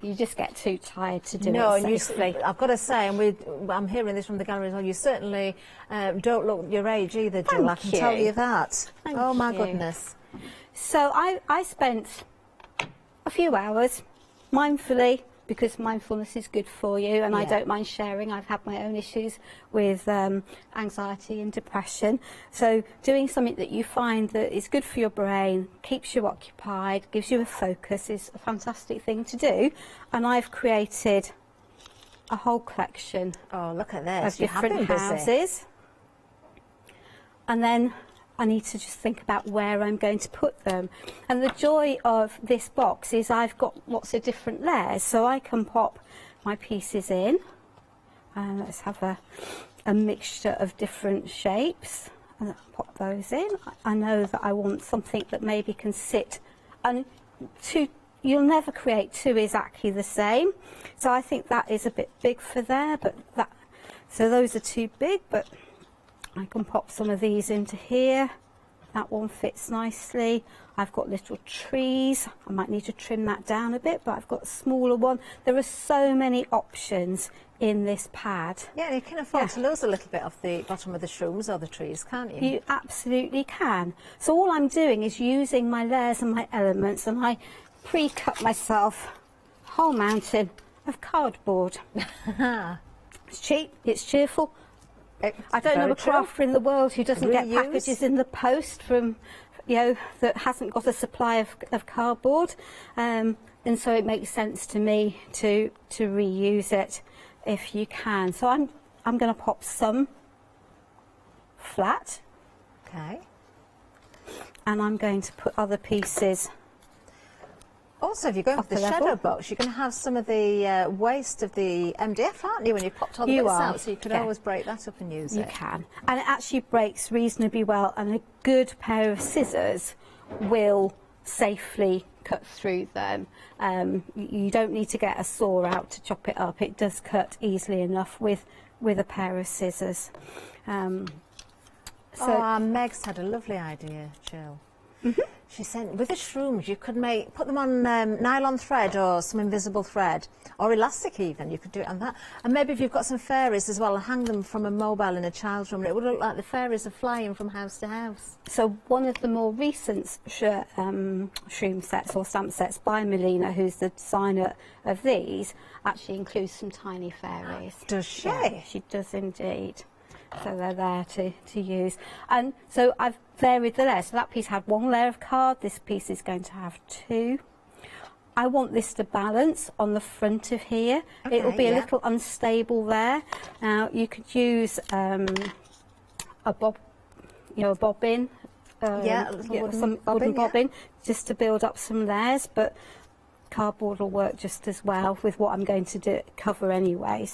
J: You just get too tired to do it safely.
F: I've got to say, and I'm hearing this from the gallery as well, you certainly don't look your age either, Jill. I can tell you that. Oh my goodness.
J: So I spent a few hours mindfully, because mindfulness is good for you, and I don't mind sharing. I've had my own issues with anxiety and depression. So doing something that you find that is good for your brain, keeps you occupied, gives you a focus is a fantastic thing to do. And I've created a whole collection
F: look at this.
J: of different houses. And then I need to just think about where I'm going to put them. And the joy of this box is I've got lots of different layers, so I can pop my pieces in. And let's have a mixture of different shapes. And I'll pop those in. I know that I want something that maybe can sit, and you'll never create two exactly the same. So I think that is a bit big for there, so those are too big, but I can pop some of these into here. That one fits nicely. I've got little trees. I might need to trim that down a bit, but I've got a smaller one. There are so many options in this pad.
F: Yeah, and you can afford to lose a little bit off the bottom of the shrooms or the trees, can't you?
J: You absolutely can. So all I'm doing is using my layers and my elements, and I pre-cut myself a whole mountain of cardboard. It's cheap, it's cheerful, I don't know a crafter in the world who doesn't get packages in the post from, that hasn't got a supply of cardboard, and so it makes sense to me to reuse it if you can. So I'm going to pop some flat.
F: Okay.
J: And I'm going to put other pieces.
F: Also, if you're going for the shadow box, you're going to have some of the waste of the MDF, aren't you, when you've popped all the bits out? So you could always break that up and use it.
J: You can. And it actually breaks reasonably well, and a good pair of scissors will safely cut through them. You don't need to get a saw out to chop it up. It does cut easily enough with a pair of scissors.
F: Meg's had a lovely idea, Jill. She said with the shrooms you could put them on nylon thread or some invisible thread or elastic even. You could do it on that, and maybe if you've got some fairies as well, hang them from a mobile in a child's room. It would look like the fairies are flying from house to house.
J: So one of the more recent shroom sets or stamp sets by Melina, who's the designer of these, actually includes some tiny fairies.
F: Does she?
J: Yeah, she does indeed. So they're there to use. And so I've varied the layers. So that piece had one layer of card, this piece is going to have two. I want this to balance on the front of here.
F: Okay,
J: it'll be a little unstable there. Now you could use a bobbin. Some wooden bobbin, just to build up some layers, but cardboard will work just as well with what I'm going to cover anyway,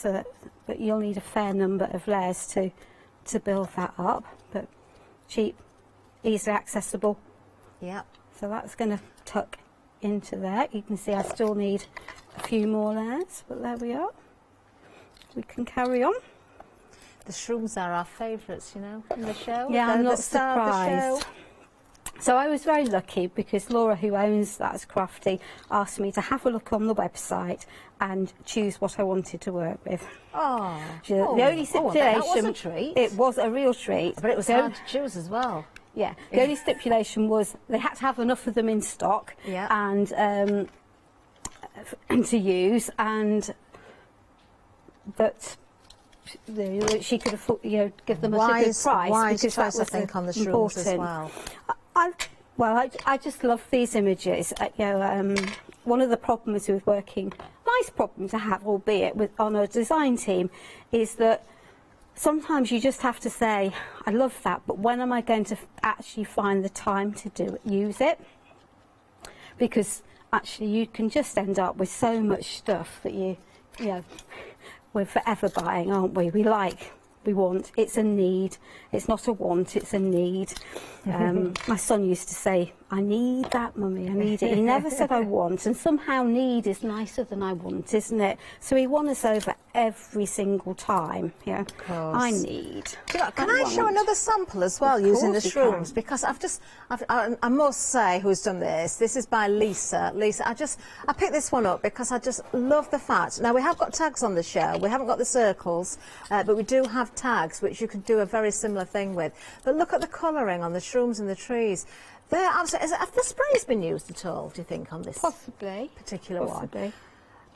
J: but you'll need a fair number of layers to build that up, but cheap, easily accessible.
F: Yep.
J: So that's going to tuck into there. You can see I still need a few more layers, but there we are. We can carry on.
F: The shrooms are our favourites, in the show.
J: Yeah, I'm not
F: the star of the show.
J: surprised. So I was very lucky because Laura, who owns That's Crafty, asked me to have a look on the website and choose what I wanted to work with.
F: Oh,
J: the only stipulation,
F: that was a treat.
J: It was a real treat,
F: but it was hard to choose as well.
J: Yeah, the only stipulation was they had to have enough of them in stock and to use, and that she could afford, give them a good price because that was
F: I think on the shrooms as well.
J: I just love these images. One of the problems with working, nice problem to have, albeit on a design team, is that sometimes you just have to say, I love that, but when am I going to actually find the time to use it? Because actually you can just end up with so much stuff that we're forever buying, aren't we? We want, it's a need. It's not a want, it's a need. My son used to say, I need that, Mummy, I need it. He never said I want, and somehow need is nicer than I want, isn't it? So he won us over every single time. I need.
F: Can I show another sample as well using the shrooms? Because I must say who's done this. This is by Lisa. I picked this one up because I just love the fact. Now we have got tags on the show. We haven't got the circles, but we do have tags which you could do a very similar thing with. But look at the colouring on the shrooms and the trees. They're absolutely. Have the sprays been used at all, do you think, on this particular one?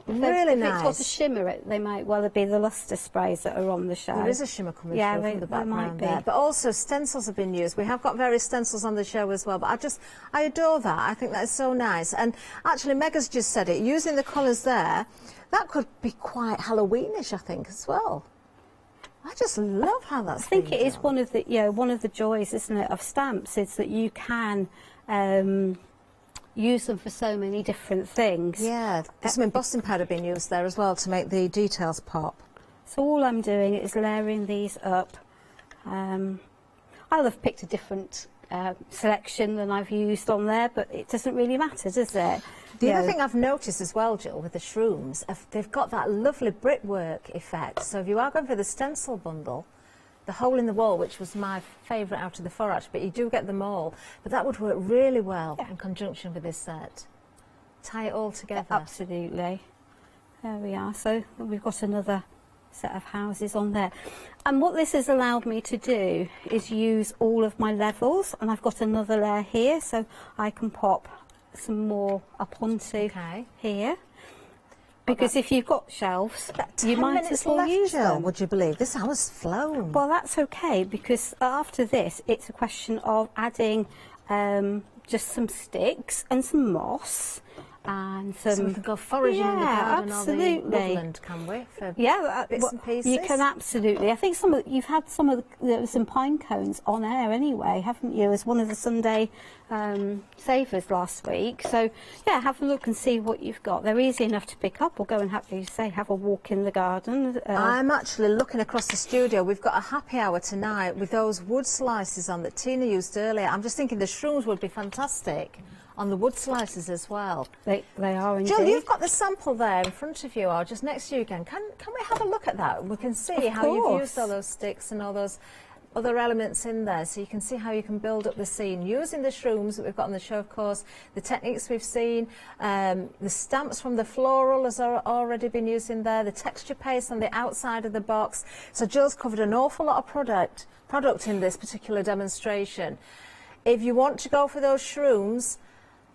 F: Really
J: if
F: nice.
J: It's got a shimmer, they might well be the luster sprays that are on the show.
F: There is a shimmer coming through from the background there. But also stencils have been used. We have got various stencils on the show as well. But I adore that. I think that is so nice. And actually, Mega's just said it. Using the colours there, that could be quite Halloweenish, I think, as well. I just love how that's.
J: I think it is one of the joys, isn't it, of stamps, is that you can use them for so many different things.
F: Yeah, there's some embossing powder being used there as well to make the details pop.
J: So all I'm doing is layering these up. I'll have picked a different selection than I've used on there, but it doesn't really matter, does it?
F: The other thing I've noticed as well, Jill, with the shrooms, they've got that lovely brickwork effect. So if you are going for the stencil bundle, the hole in the wall, which was my favourite out of the four, actually, but you do get them all. But that would work really well in conjunction with this set. Tie it all together.
J: Yeah, absolutely. There we are. So we've got another set of houses on there. And what this has allowed me to do is use all of my levels, and I've got another layer here, so I can pop some more up onto here. Because if you've got shelves, you
F: 10
J: might
F: minutes
J: as well
F: left,
J: use
F: Jill,
J: them.
F: would you believe? This hour's flown.
J: Well, that's okay, because after this, it's a question of adding just some sticks and some moss. And
F: So we can go foraging in the garden or the woodland, can we? For bits and pieces.
J: You can absolutely. I think you've had some pine cones on air anyway, haven't you? As one of the Sunday savers last week. So yeah, have a look and see what you've got. They're easy enough to pick up, or go and have a walk in the garden.
F: I'm actually looking across the studio. We've got a happy hour tonight with those wood slices on that Tina used earlier. I'm just thinking the shrooms would be fantastic on the wood slices as well.
J: They are indeed.
F: Jill, you've got the sample there in front of you, or just next to you again. Can we have a look at that? We can see how you've used all those sticks and all those other elements in there, so you can see how you can build up the scene using the shrooms that we've got on the show, of course, the techniques we've seen, the stamps from the floral has already been used in there, the texture paste on the outside of the box. So Jill's covered an awful lot of product in this particular demonstration. If you want to go for those shrooms,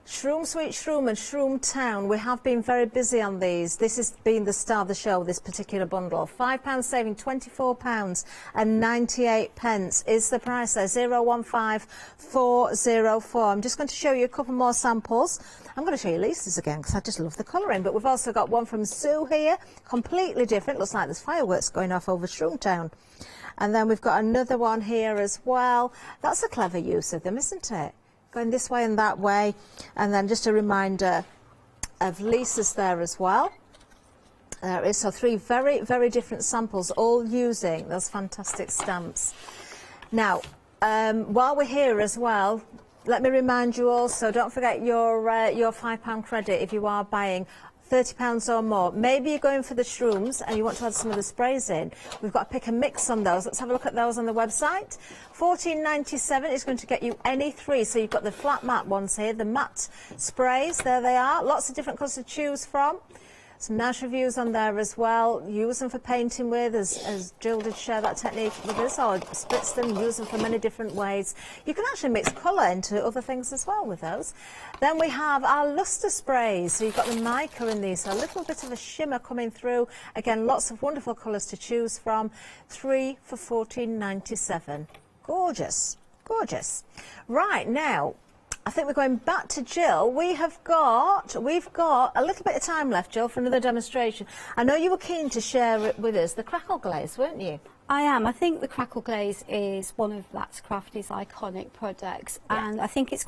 F: Shroom Sweet Shroom and Shroom Town, we have been very busy on these. This has been the star of the show, this particular bundle. £5 saving, £24.98 is the price there, 015404. I'm just going to show you a couple more samples. I'm going to show you Lisa's again because I just love the colouring, but we've also got one from Sue here, completely different. Looks like there's fireworks going off over Shroom Town. And then we've got another one here as well. That's a clever use of them, isn't it? Going this way and that way. And then just a reminder of Lisa's there as well. There is, so 3 very, very different samples, all using those fantastic stamps. Now, while we're here as well, let me remind you also, don't forget your £5 credit if you are buying £30 or more. Maybe you're going for the shrooms and you want to add some of the sprays in. We've got a pick and mix on those. Let's have a look at those on the website. £14.97 is going to get you any 3. So you've got the flat matte ones here, the matte sprays. There they are. Lots of different colours to choose from. Some nice reviews on there as well. Use them for painting with, as Jill did share that technique with us, or splits them, use them for many different ways. You can actually mix colour into other things as well with those. Then we have our lustre sprays. So you've got the mica in these, so a little bit of a shimmer coming through. Again, lots of wonderful colours to choose from. 3 for £14.97. Gorgeous, gorgeous. Right, now, I think we're going back to Jill. We've got a little bit of time left, Jill, for another demonstration. I know you were keen to share it with us, the crackle glaze, weren't you?
J: I am. I think the crackle glaze is one of That's Crafty's iconic products, and I think it's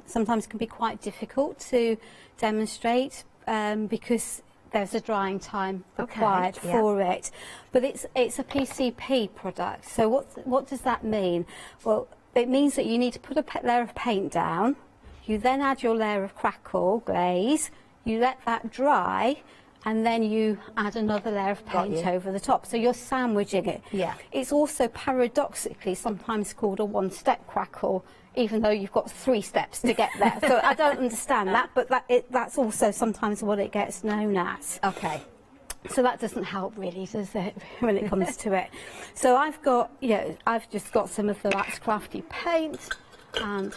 J: sometimes can be quite difficult to demonstrate because there's a drying time required for it. But it's a PCP product. So what does that mean? Well, it means that you need to put a layer of paint down, you then add your layer of crackle glaze, you let that dry, and then you add another layer of paint over the top. So you're sandwiching it.
F: Yeah.
J: It's also paradoxically sometimes called a one-step crackle, even though you've got 3 steps to get there. So I don't understand that, but that's also sometimes what it gets known as.
F: Okay.
J: So that doesn't help really, does it, when it comes to it. So I've just got some of the That's Crafty paint and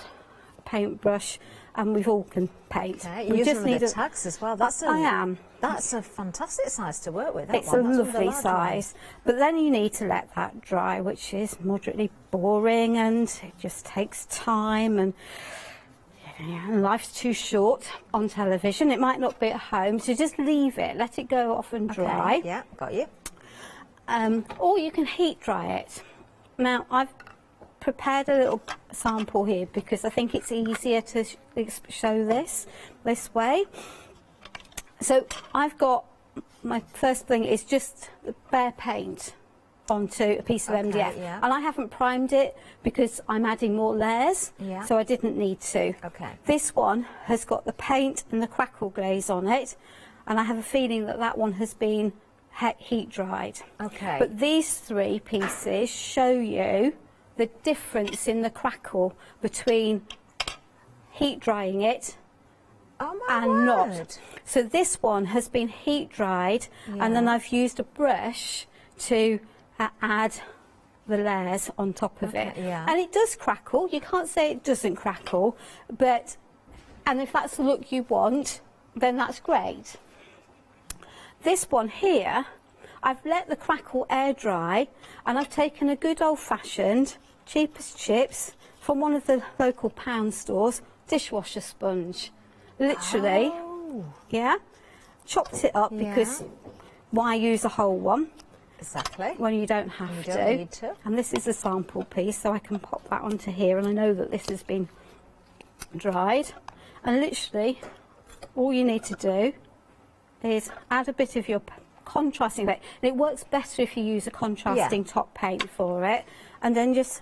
J: a paintbrush, and we've all can paint.
F: Okay, you just need the tags as well. That's a fantastic size to work with.
J: It's a lovely size, but then you need to let that dry, which is moderately boring, and it just takes time, and life's too short on television. It might not be at home, so just leave it, let it go off and dry.
F: Okay, yeah, got you.
J: Or you can heat dry it. Now, I've prepared a little sample here because I think it's easier to show this way. So I've got, my first thing is just the bare paint onto a piece of MDF, and I haven't primed it because I'm adding more layers, so I didn't need to. This one has got the paint and the crackle glaze on it, and I have a feeling that that one has been heat dried. But these 3 pieces show you the difference in the crackle between heat drying it and not. So this one has been heat dried, and then I've used a brush to add the layers on top of it. And it does crackle. You can't say it doesn't crackle, and if that's the look you want, then that's great. this one here, I've let the crackle air dry, and I've taken a good old-fashioned, cheap as chips, from one of the local pound stores, dishwasher sponge. Literally, yeah, chopped it up because why use a whole one?
F: Exactly.
J: When you don't have
F: You don't need to.
J: And this is a sample piece, so I can pop that onto here, and I know that this has been dried. And literally, all you need to do is add a bit of your contrasting paint. And it works better if you use a contrasting top paint for it, and then just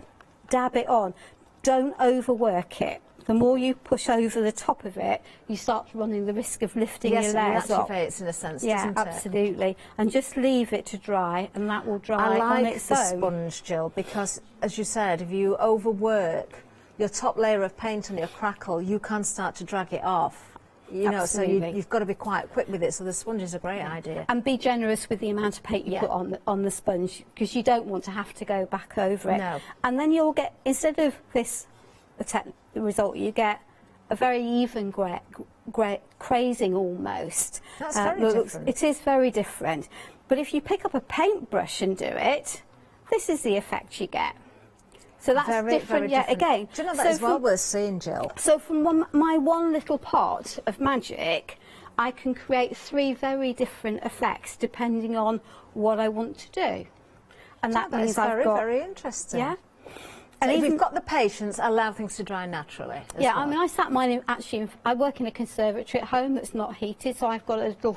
J: dab it on. Don't overwork it. The more you push over the top of it, you start running the risk of lifting your layers up.
F: Yes, in a sense,
J: yeah,
F: doesn't it?
J: absolutely. And just leave it to dry, and that will dry on its own.
F: I like the sponge, Jill, because, as you said, if you overwork your top layer of paint on your crackle, you can start to drag it off. You know, so you've got to be quite quick with it. So the sponge is a great idea.
J: And be generous with the amount of paint you put on the sponge, because you don't want to have to go back over it.
F: No.
J: And then you'll get, instead of this, the result, you get a very even crazing almost.
F: That's very different.
J: It is very different. But if you pick up a paintbrush and do it, this is the effect you get. So that's different yet again.
F: Do you know that is well worth seeing, Jill?
J: So from my one little pot of magic, I can create 3 very different effects depending on what I want to do. And that means I've got...
F: very interesting.
J: Yeah.
F: So if you've got the patience, allow things to dry naturally.
J: Yeah, I mean, I sat mine I work in a conservatory at home that's not heated, so I've got a little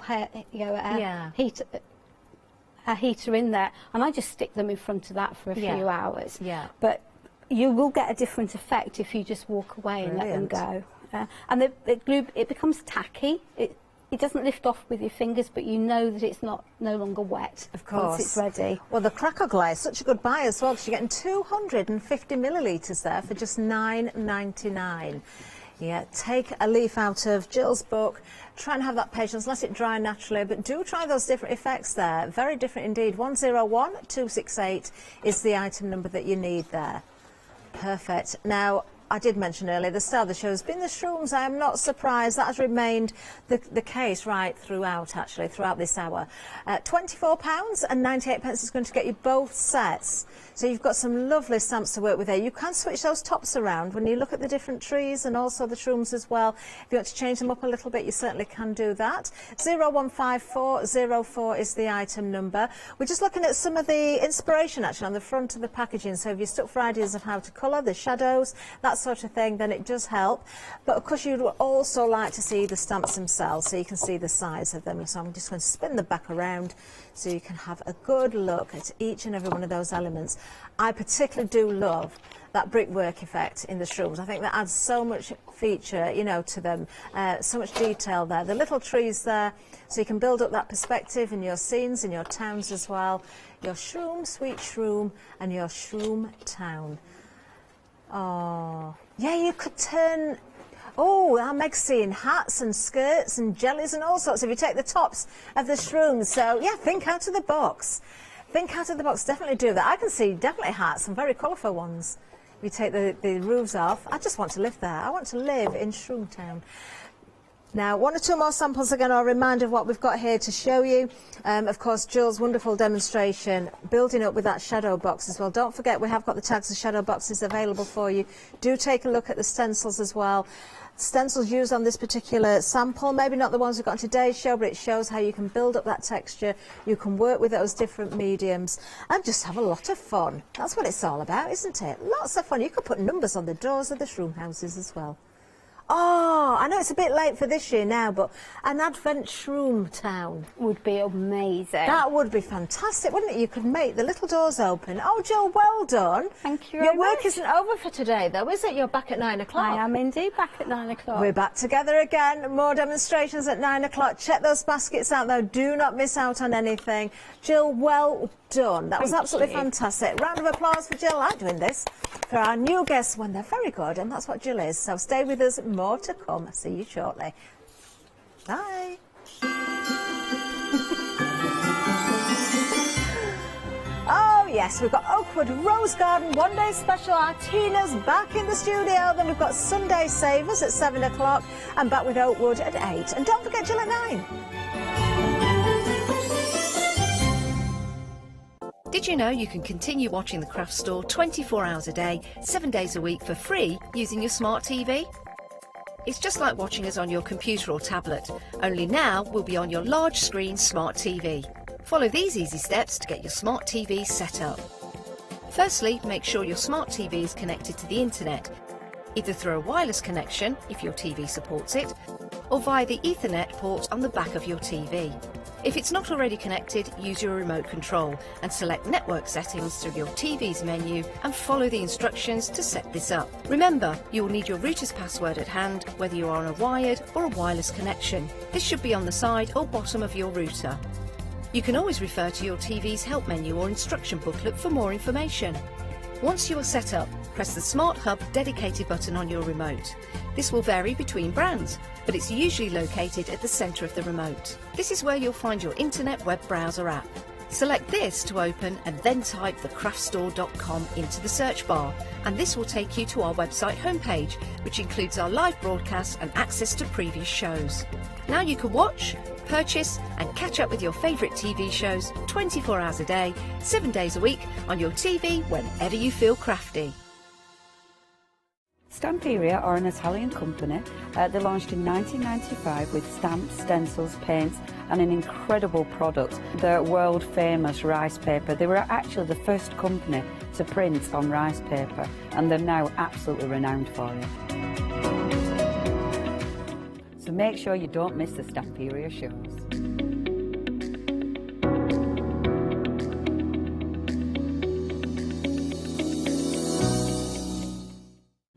J: heater in there, and I just stick them in front of that for a few hours.
F: Yeah.
J: But you will get a different effect if you just walk away and let them go. And the glue, it becomes tacky. It doesn't lift off with your fingers, but you know that it's no longer wet.
F: Of course.
J: Once it's ready.
F: Well, the crackle glue is such a good buy as well, because you're getting 250 millilitres there for just $9.99. Yeah, take a leaf out of Jill's book, try and have that patience, let it dry naturally, but do try those different effects there. Very different indeed. 101268 is the item number that you need there. Perfect. Now, I did mention earlier, the star of the show has been the shrooms. I am not surprised. That has remained the case right throughout, actually, throughout this hour. £24.98 is going to get you both sets. So you've got some lovely stamps to work with there. You can switch those tops around when you look at the different trees and also the shrooms as well. If you want to change them up a little bit, you certainly can do that. 015404 is the item number. We're just looking at some of the inspiration, actually, on the front of the packaging. So if you're stuck for ideas of how to colour, the shadows, that sort of thing, then it does help. But of course, you'd also like to see the stamps themselves, so you can see the size of them. So I'm just going to spin the back around so you can have a good look at each and every one of those elements. I particularly do love that brickwork effect in the shrooms. I think that adds so much feature, you know, to them, so much detail there. The little trees there, so you can build up that perspective in your scenes, in your towns as well. Your shroom, sweet shroom, and your shroom town. Oh, yeah, you could turn... Oh, I'm seeing hats and skirts and jellies and all sorts if you take the tops of the shrooms. So, yeah, think out of the box. Think out of the box, definitely do that. I can see definitely hats, some very colourful ones. If you take the roofs off, I just want to live there. I want to live in Shroomtown. Now, 1 or 2 more samples again, or a reminder of what we've got here to show you. Of course, Jill's wonderful demonstration, building up with that shadow box as well. Don't forget, we have got the tags of shadow boxes available for you. Do take a look at the stencils as well. Stencils used on this particular sample, maybe not the ones we've got on today's show, but it shows how you can build up that texture, you can work with those different mediums, and just have a lot of fun. That's what it's all about, isn't it? Lots of fun. You could put numbers on the doors of the shroom houses as well. Oh, I know it's a bit late for this year now, but an Advent Shroom Town
J: would be amazing.
F: That would be fantastic, wouldn't it? You could make the little doors open. Oh, Jill, well done.
J: Thank you very much.
F: Your work isn't over for today, though, is it? You're back at 9 o'clock.
J: I am indeed back at 9 o'clock.
F: We're back together again. More demonstrations at 9 o'clock. Check those baskets out, though. Do not miss out on anything. Jill, well done. That was absolutely fantastic. Round of applause for Jill. I like doing this for our new guests when they're very good, and that's what Jill is. So stay with us. More to come. See you shortly. Bye. Oh yes, we've got Oakwood Rose Garden One Day Special. Our Tina's back in the studio. Then we've got Sunday Savers at 7 o'clock and back with Oakwood at 8. And don't forget Jill at 9.
N: Did you know you can continue watching the Craft Store 24 hours a day, 7 days a week for free using your smart TV? It's just like watching us on your computer or tablet, only now we'll be on your large screen smart TV. Follow these easy steps to get your smart TV set up. Firstly, make sure your smart TV is connected to the internet, either through a wireless connection if your TV supports it, or via the Ethernet port on the back of your TV. If it's not already connected, use your remote control and select network settings through your TV's menu and follow the instructions to set this up. Remember, you will need your router's password at hand whether you are on a wired or a wireless connection. This should be on the side or bottom of your router. You can always refer to your TV's help menu or instruction booklet for more information. Once you are set up, press the Smart Hub dedicated button on your remote. This will vary between brands, but it's usually located at the centre of the remote. This is where you'll find your internet web browser app. Select this to open and then type thecraftstore.com into the search bar, and this will take you to our website homepage, which includes our live broadcasts and access to previous shows. Now you can watch, purchase and catch up with your favourite TV shows 24 hours a day, 7 days a week on your TV whenever you feel crafty.
L: Stamperia are an Italian company. They launched in 1995 with stamps, stencils, paints and an incredible product, the world famous rice paper. They were actually the first company to print on rice paper and they're now absolutely renowned for it. So make sure you don't miss the Stamperia shows.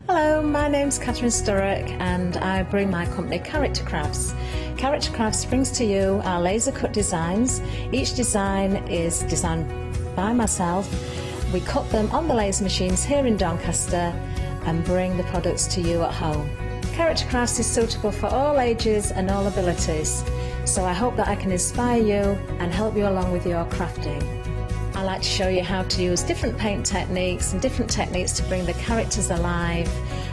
H: Hello, my name's Catherine Sturrock and I bring my company Character Crafts. Character Crafts brings to you our laser cut designs. Each design is designed by myself. We cut them on the laser machines here in Doncaster and bring the products to you at home. Character Crafts is suitable for all ages and all abilities, so I hope that I can inspire you and help you along with your crafting. I like to show you how to use different paint techniques and different techniques to bring the characters alive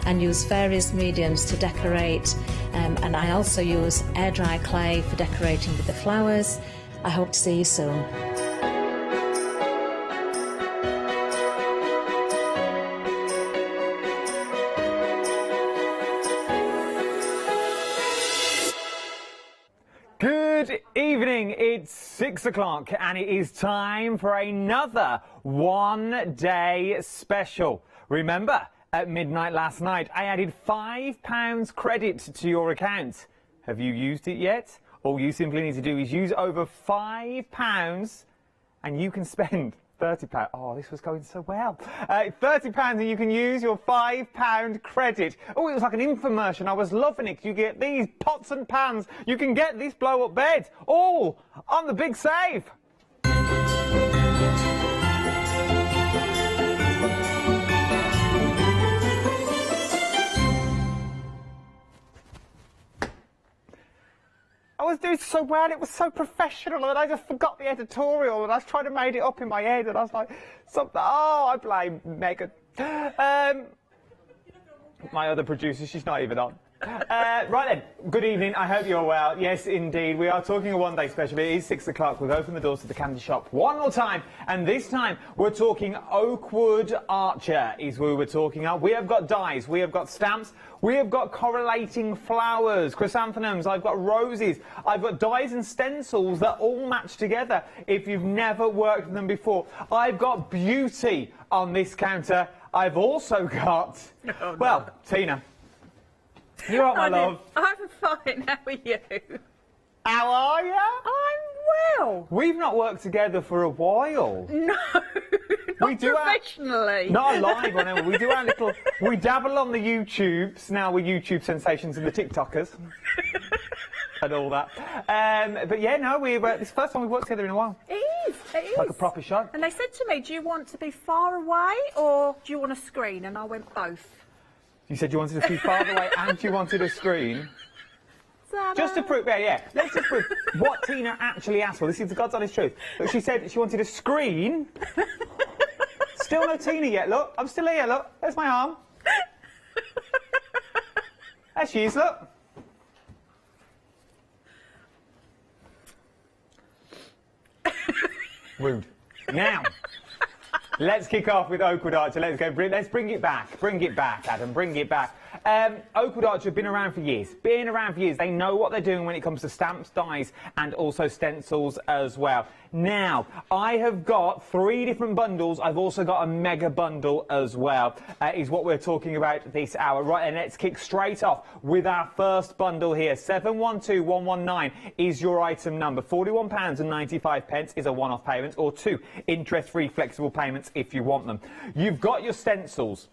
H: and use various mediums to decorate, and I also use air dry clay for decorating with the flowers. I hope to see you soon.
P: Good evening, it's 6 o'clock and it is time for another one-day special. Remember, at midnight last night I added £5 credit to your account. Have you used it yet? All you simply need to do is use over £5 and you can spend £30. Oh, this was going so well. £30 and you can use your £5 credit. Oh, it was like an infomercial. I was loving it. You get these pots and pans. You can get this blow-up bed. All on the big save. I was doing so well, it was so professional, and I just forgot the editorial, and I was trying to make it up in my head, and I was like, oh, I blame Megan. My other producer, she's not even on. Right then, good evening, I hope you're well. Yes, indeed, we are talking a one-day special. It is 6 o'clock, we've opened the doors to the candy shop one more time, and this time we're talking Oakwood Archer is who we're talking about. We have got dies, we have got stamps, we have got correlating flowers, chrysanthemums, I've got roses, I've got dies and stencils that all match together if you've never worked with them before. I've got beauty on this counter. I've also got, well, Tina. You're right, my love.
D: I'm fine. How are you?
P: How are you?
D: I'm well.
P: We've not worked together for a while.
D: No, not professionally.
P: Not live, I know. We do our little. We dabble on the YouTubes. Now we're YouTube sensations and the TikTokers and all that. But yeah, no, it's the first time we've worked together in a while.
D: It is. It is.
P: Like a proper show.
D: And they said to me, "Do you want to be far away or do you want a screen?" And I went both.
P: You said you wanted to be far away and you wanted a screen. Just to prove, yeah. Let's just prove what Tina actually asked for. This is the God's honest truth. But she said she wanted a screen. Still no Tina yet, look. I'm still here, look. There's my arm. There she is, look. Rude. Now, Let's kick off with Oakwood Archer. Let's go. Let's bring it back. Bring it back, Adam. Bring it back. Oakwood Archer have been around for years. They know what they're doing when it comes to stamps, dies, and also stencils as well. Now, I have got 3 different bundles. I've also got a mega bundle as well, is what we're talking about this hour. Right, and let's kick straight off with our first bundle here. 712119 is your item number. £41.95 is a one-off payment, or 2 interest-free flexible payments if you want them. You've got your stencils.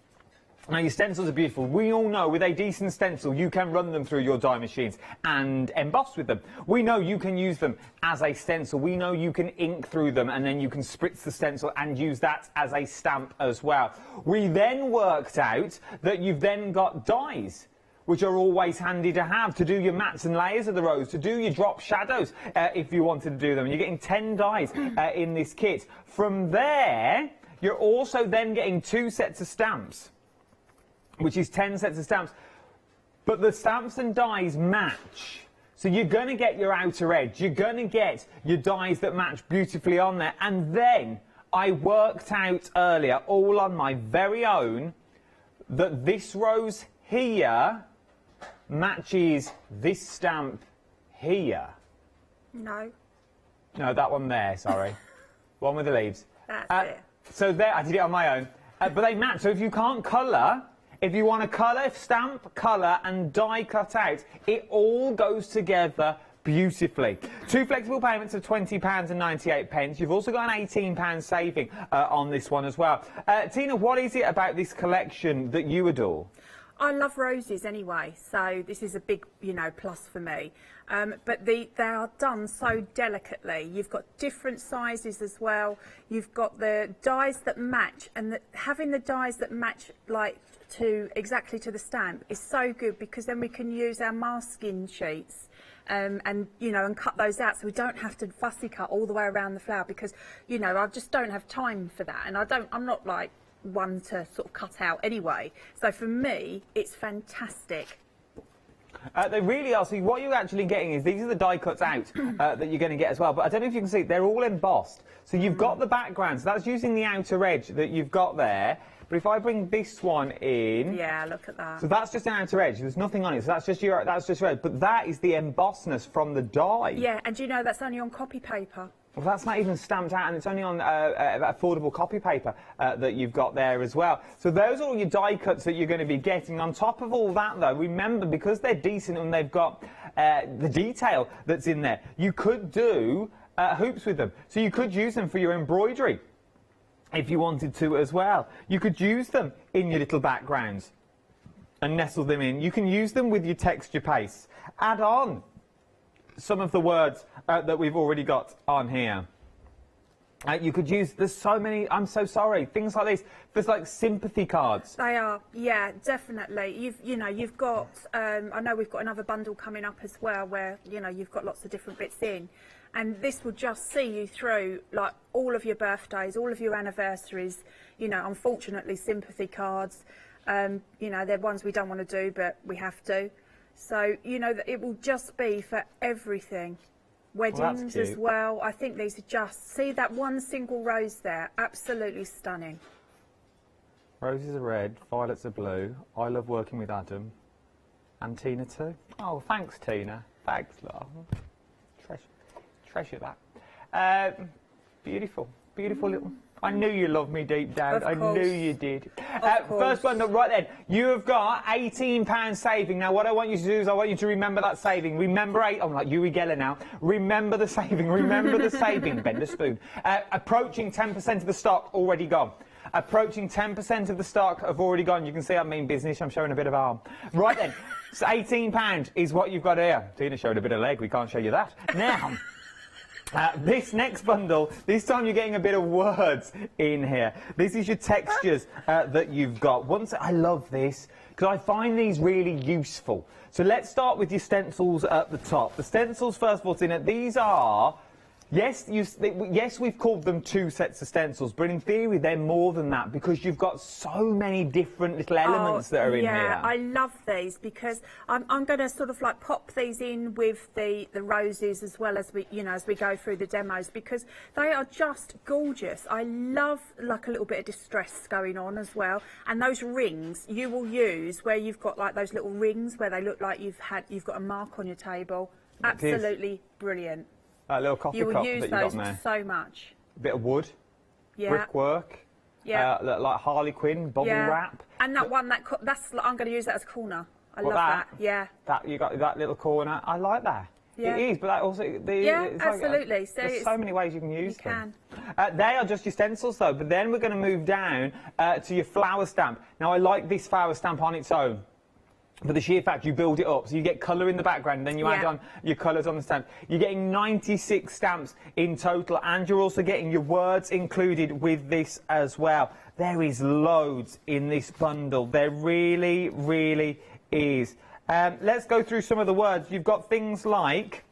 P: Now, your stencils are beautiful. We all know with a decent stencil, you can run them through your die machines and emboss with them. We know you can use them as a stencil. We know you can ink through them, and then you can spritz the stencil and use that as a stamp as well. We then worked out that you've then got dies, which are always handy to have, to do your mats and layers of the rose, to do your drop shadows if you wanted to do them. You're getting 10 dies in this kit. From there, you're also then getting 2 sets of stamps, which is 10 sets of stamps, but the stamps and dies match. So you're going to get your outer edge, you're going to get your dies that match beautifully on there, and then I worked out earlier, all on my very own, that this rose here matches this stamp here.
D: No.
P: No, that one there, sorry. One with the leaves.
D: That's it.
P: So there, I did it on my own, but they match. So if you can't colour, if you want to colour, stamp, colour and die cut out, it all goes together beautifully. 2 flexible payments of £20.98. You've also got an £18 saving on this one as well. Tina, what is it about this collection that you adore?
D: I love roses anyway, so this is a big, plus for me. But they are done so delicately. You've got different sizes as well. You've got the dies that match, and having the dies that match exactly to the stamp is so good, because then we can use our masking sheets and cut those out, so we don't have to fussy cut all the way around the flower, because I just don't have time for that, and I'm not like one to sort of cut out anyway. So for me, it's fantastic.
P: They really are. See, what you're actually getting is these are the die cuts out that you're going to get as well. But I don't know if you can see, they're all embossed. So you've got the background. So that's using the outer edge that you've got there. But if I bring this one in,
D: yeah, look at that.
P: So that's just an outer edge. There's nothing on it. So that's just your edge. But that is the embossedness from the die.
D: Yeah, and that's only on copy paper.
P: Well, that's not even stamped out, and it's only on affordable copy paper that you've got there as well. So those are all your die cuts that you're going to be getting. On top of all that, though, remember, because they're decent and they've got the detail that's in there, you could do hoops with them. So you could use them for your embroidery if you wanted to as well. You could use them in your little backgrounds and nestle them in. You can use them with your texture paste. Add on some of the words that we've already got on here. You could use, there's so many, I'm so sorry, things like this. There's like sympathy cards.
D: They are, yeah, definitely. You've got, I know we've got another bundle coming up as well, where, you've got lots of different bits in. And this will just see you through, like, all of your birthdays, all of your anniversaries, unfortunately, sympathy cards. They're ones we don't want to do, but we have to. So, it will just be for everything. Weddings as well. I think these are just, see that one single rose there? Absolutely stunning.
P: Roses are red, violets are blue. I love working with Adam. And Tina too. Oh, thanks, Tina. Thanks, love. Treasure that. Beautiful. Beautiful little... I knew you loved me deep down. I knew you did. First one, right then. You have got £18 saving. Now, what I want you to do is I want you to remember that saving. Remember, I'm like Yui Geller now. Remember the saving. Remember the saving. Bend a spoon. Approaching 10% of the stock already gone. Approaching 10% of the stock have already gone. You can see I mean business. I'm showing a bit of arm. Right then. So £18 is what you've got here. Tina showed a bit of leg. We can't show you that. Now... this next bundle, this time you're getting a bit of words in here. This is your textures that you've got. I love this because I find these really useful. So let's start with your stencils at the top. The stencils, first of all, Tina, these are Yes, yes, we've called them 2 sets of stencils, but in theory they're more than that because you've got so many different little elements that are in here.
A: Yeah, I love these because I'm going to sort of like pop these in with the roses as well as we go through the demos because they are just gorgeous. I love like a little bit of distress going on as well, and those rings you will use where you've got like those little rings where they look like you've got a mark on your table. Absolutely brilliant.
P: That little coffee cup that you got there.
A: So much.
P: A bit of wood, brickwork, like Harley Quinn, bubble wrap.
A: And that one, I'm going to use that as a corner. I love that. Yeah.
P: That you got that little corner. I like that.
A: Yeah.
P: It is, but that also
A: absolutely.
P: Like, there's so many ways you can use them.
A: Can.
P: They are just your stencils though, but then we're going to move down to your flower stamp. Now I like this flower stamp on its own. For the sheer fact you build it up, so you get colour in the background, and then you add on your colours on the stamp. You're getting 96 stamps in total, and you're also getting your words included with this as well. There is loads in this bundle. There really, really is. Let's go through some of the words. You've got things like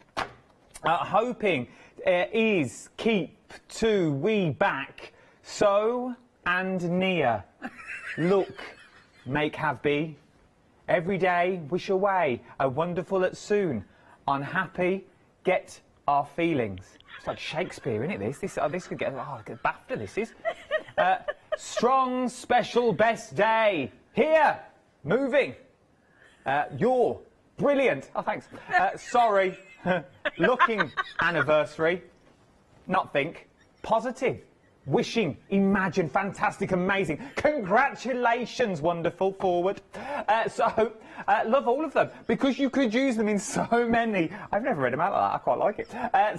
P: hoping, is, keep, to, we, back, so, and near, look, make, have, be. Every day, wish away, a wonderful at soon, unhappy, get our feelings. It's like Shakespeare, isn't it, this? This could get, get BAFTA, this is. Strong, special, best day. Here, moving. You're brilliant. Oh, thanks. Sorry. Looking, anniversary. Not think. Positive. Wishing, imagine, fantastic, amazing, congratulations, wonderful, forward. Love all of them because you could use them in so many. I've never read them out like that. I quite like it.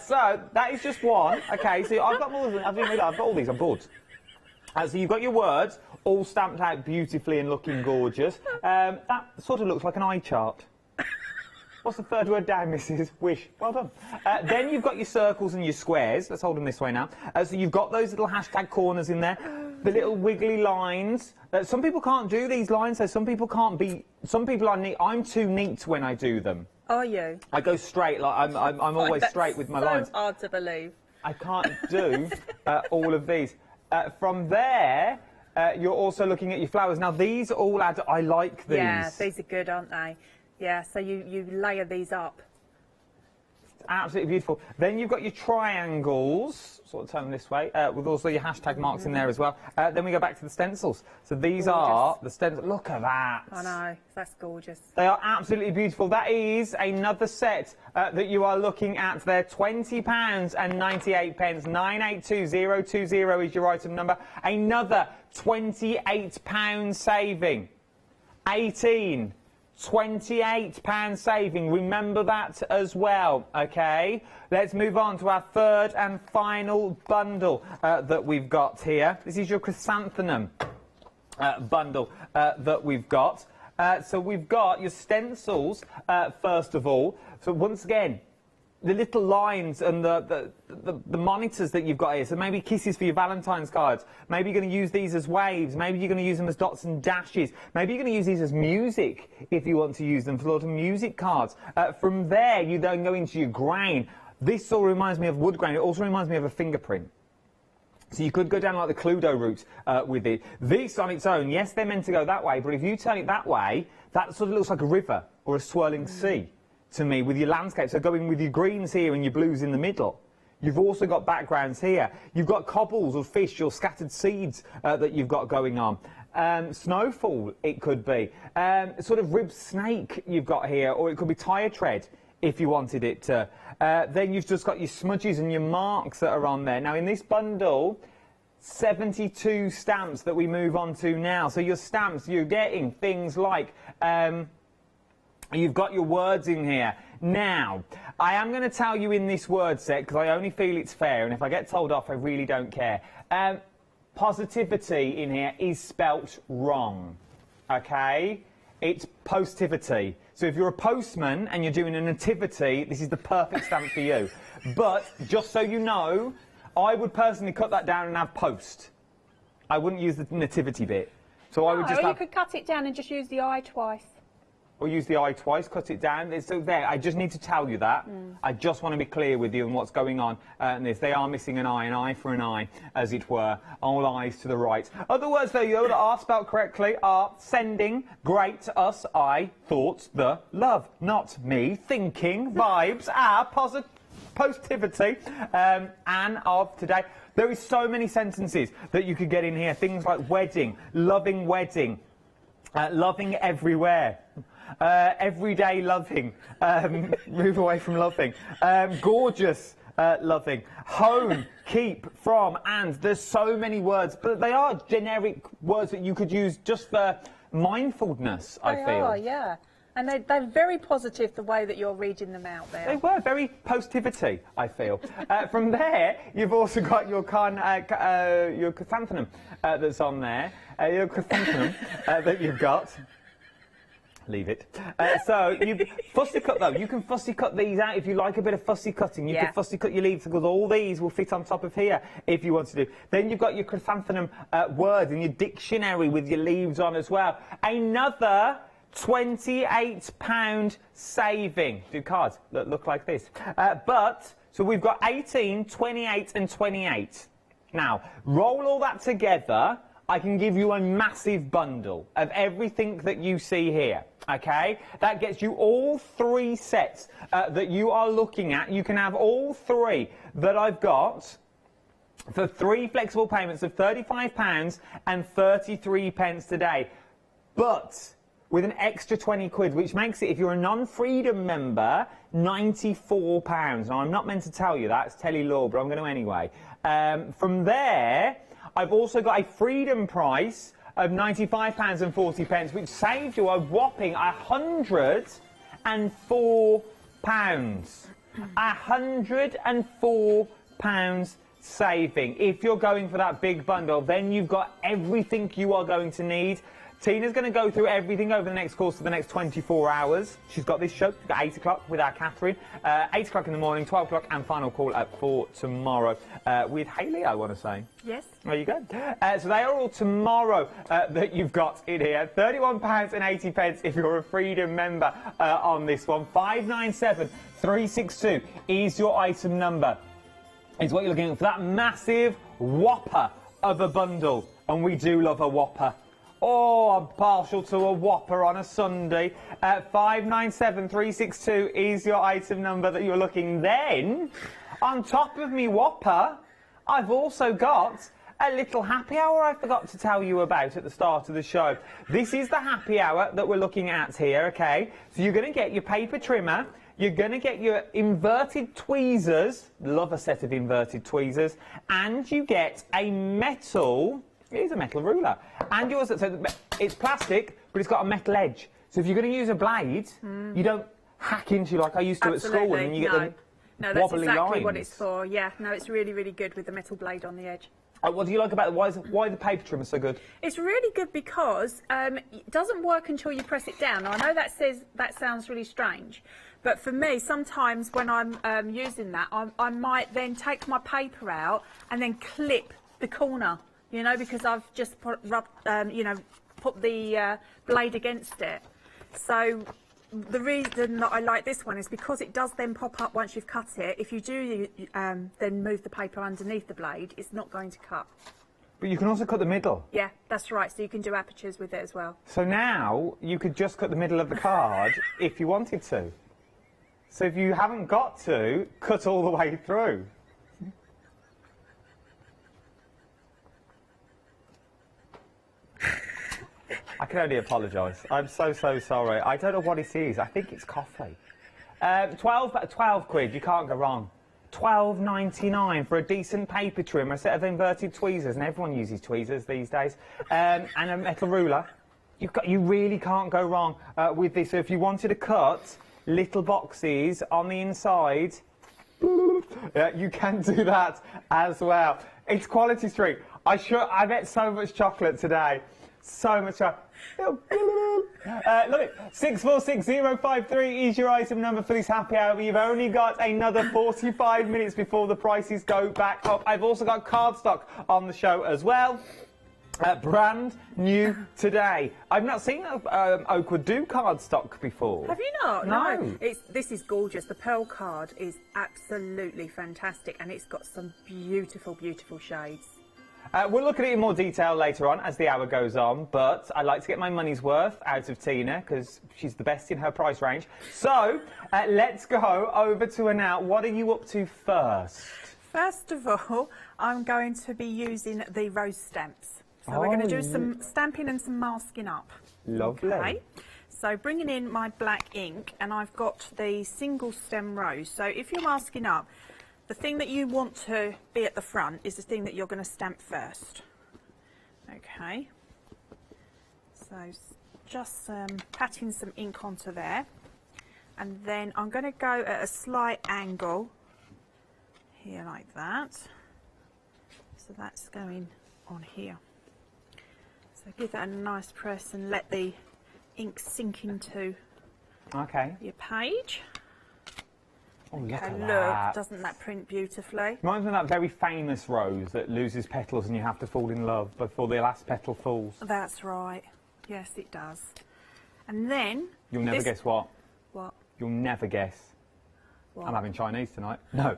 P: So that is just one. Okay, so I've got more than I've got all these on board. So you've got your words all stamped out beautifully and looking gorgeous. That sort of looks like an eye chart. What's the third word down, Mrs. Wish? Well done. Then you've got your circles and your squares. Let's hold them this way now. So you've got those little hashtag corners in there, the little wiggly lines. Some people can't do these lines, so some people can't be. Some people are neat. I'm too neat when I do them.
A: Are you?
P: I go straight. Like I'm always straight with my lines.
A: So hard to believe.
P: I can't do all of these. From there, you're also looking at your flowers. Now these all add. I like these.
A: Yeah, these are good, aren't they? Yeah, so you layer these up.
P: It's absolutely beautiful. Then you've got your triangles, sort of turn them this way, with also your hashtag marks in there as well. Then we go back to the stencils. So these are the stencils. Look at that.
A: I know, that's gorgeous.
P: They are absolutely beautiful. That is another set that you are looking at there. £20 and 98 pence. 982020 is your item number. Another £28 saving. 18. £28 saving, remember that as well, okay? Let's move on to our third and final bundle that we've got here. This is your chrysanthemum bundle that we've got. So we've got your stencils, first of all. So once again, the little lines and the monitors that you've got here. So maybe kisses for your Valentine's cards. Maybe you're going to use these as waves. Maybe you're going to use them as dots and dashes. Maybe you're going to use these as music if you want to use them for a lot of music cards. From there, you then go into your grain. This all reminds me of wood grain. It also reminds me of a fingerprint. So you could go down like the Cluedo route with it. This on its own, yes, they're meant to go that way, but if you turn it that way, that sort of looks like a river or a swirling sea to me with your landscape. So going with your greens here and your blues in the middle. You've also got backgrounds here. You've got cobbles or fish or scattered seeds that you've got going on. Snowfall, it could be. Sort of ribbed snake you've got here, or it could be tyre tread if you wanted it to. Then you've just got your smudges and your marks that are on there. Now in this bundle, 72 stamps that we move on to now. So your stamps, you're getting things like... you've got your words in here. Now, I am going to tell you in this word set, because I only feel it's fair, and if I get told off, I really don't care. Positivity in here is spelt wrong, okay? It's positivity. So if you're a postman and you're doing a nativity, this is the perfect stamp for you. But, just so you know, I would personally cut that down and have post. I wouldn't use the nativity bit. So I would just have...
A: you could cut it down and just use the eye twice.
P: or use the eye twice, cut it down. It's so there. I just need to tell you that. I just want to be clear with you on what's going on in this. They are missing an eye for an eye, as it were. All eyes to the right. Other words, though, that are spelled correctly are sending, great, us, I, thoughts, the, love, not me, thinking, vibes, positivity, and of today. There is so many sentences that you could get in here. Things like wedding, loving everywhere, everyday loving, move away from loving, gorgeous loving, home, keep, from, and. There's so many words, but they are generic words that you could use just for mindfulness, I feel.
D: They are, yeah. And they're very positive, the way that you're reading them out there.
P: They were very positivity, I feel. From there, you've also got your chrysanthemum that's on there. Your chrysanthemum that you've got. Leave it. So you fussy cut though. You can fussy cut these out if you like a bit of fussy cutting. You can fussy cut your leaves because all these will fit on top of here if you want to do. Then you've got your chrysanthemum words and your dictionary with your leaves on as well. Another £28 saving. Do cards that look like this. So we've got 18, 28 and 28. Now, roll all that together. I can give you a massive bundle of everything that you see here, okay? That gets you all 3 sets that you are looking at. You can have all 3 that I've got for 3 flexible payments of £35 and 33 pence today. But with an extra 20 quid, which makes it, if you're a non-freedom member, £94. Now, I'm not meant to tell you that, it's telly law, but I'm going to anyway. From there, I've also got a freedom price of £95 and 40 pence, which saves you a whopping £104. £104 saving. If you're going for that big bundle, then you've got everything you are going to need. Tina's going to go through everything over the next course of the next 24 hours. She's got this show. She's got 8 o'clock with our Catherine. 8 o'clock in the morning, 12 o'clock, and final call for tomorrow with Hayley, I want to say. Yes. There you go. So they are all tomorrow that you've got in here. £31 and 80 pence if you're a Freedom member on this one. 597362 is your item number. Is what you're looking for that massive whopper of a bundle. And we do love a whopper. Oh, I'm partial to a whopper on a Sunday. 597362 is your item number that you're looking. Then, on top of me whopper, I've also got a little happy hour I forgot to tell you about at the start of the show. This is the happy hour that we're looking at here, okay? So you're going to get your paper trimmer, you're going to get your inverted tweezers, love a set of inverted tweezers, and you get a metal... It is a metal ruler. And yours, so it's plastic, but it's got a metal edge. So if you're going to use a blade, you don't hack into like I used to at school, and then you get the
D: that's
P: wobbly
D: exactly
P: lines.
D: What it's for. Yeah, no, it's really, really good with the metal blade on the edge.
P: What do you like about it? Why the paper trimmer so good?
D: It's really good because it doesn't work until you press it down. Now, I know that sounds really strange, but for me, sometimes when I'm using that, I might then take my paper out and then clip the corner. You know, because I've just put the blade against it. So the reason that I like this one is because it does then pop up once you've cut it. If you do then move the paper underneath the blade, it's not going to cut.
P: But you can also cut the middle.
D: Yeah, that's right. So you can do apertures with it as well.
P: So now you could just cut the middle of the card if you wanted to. So if you haven't got to, cut all the way through. I can only apologise. I'm so sorry. I don't know what it is. I think it's coffee. 12 quid, you can't go wrong. £12.99 for a decent paper trimmer, a set of inverted tweezers, and everyone uses tweezers these days, and a metal ruler. You really can't go wrong with this. So if you wanted to cut little boxes on the inside, you can do that as well. It's Quality Street. I ate so much chocolate today. So much chocolate. Look it. 646053 is your item number for this happy hour. You've only got another 45 minutes before the prices go back up. I've also got cardstock on the show as well. Brand new today. I've not seen Oakwood do cardstock before.
D: Have you not?
P: No.
D: This is gorgeous. The pearl card is absolutely fantastic, and it's got some beautiful, beautiful shades.
P: We'll look at it in more detail later on as the hour goes on, but I'd like to get my money's worth out of Tina because she's the best in her price range. So let's go over to her now. What are you up to first?
D: First of all, I'm going to be using the rose stamps. So we're going to do some stamping and some masking up.
P: Lovely.
D: Okay. So bringing in my black ink, and I've got the single stem rose. So if you're masking up, the thing that you want to be at the front is the thing that you're going to stamp first. Okay. So just patting some ink onto there. And then I'm going to go at a slight angle here like that. So that's going on here. So give that a nice press and let the ink sink into your page.
P: Oh, look at
D: Look,
P: that.
D: doesn't that print beautifully?
P: Reminds me of that very famous rose that loses petals and you have to fall in love before the last petal falls.
D: That's right. Yes, it does. And then...
P: You'll never guess what?
D: What?
P: You'll never guess.
D: What?
P: I'm having Chinese tonight. No.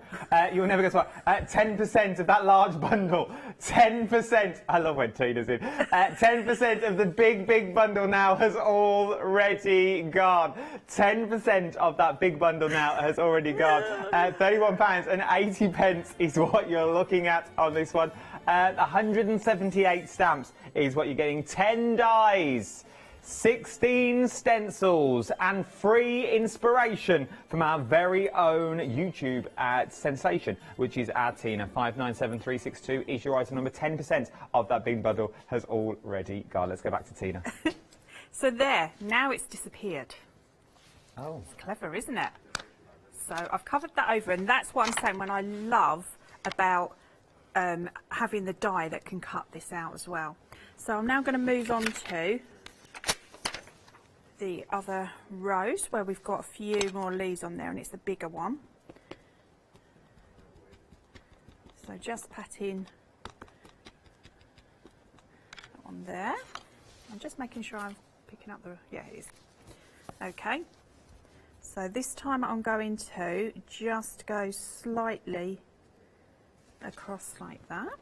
P: You'll never guess what. 10% of that large bundle. 10%. I love when Tina's in. 10% of the big bundle now has already gone. 10% of that big bundle now has already gone. £31.80 is what you're looking at on this one. 178 stamps is what you're getting. 10 dies. 16 stencils and free inspiration from our very own YouTube sensation, which is our Tina. 597362 is your item number. 10% of that big bundle has already gone. Let's go back to Tina.
D: So there, now it's disappeared.
P: Oh.
D: It's clever, isn't it? So I've covered that over, and that's what I'm saying when I love about having the die that can cut this out as well. So I'm now going to move on to the other rose where we've got a few more leaves on there, and it's the bigger one. So just patting on there. I'm just making sure I'm picking up the, yeah, it is. Okay, so this time I'm going to just go slightly across like that.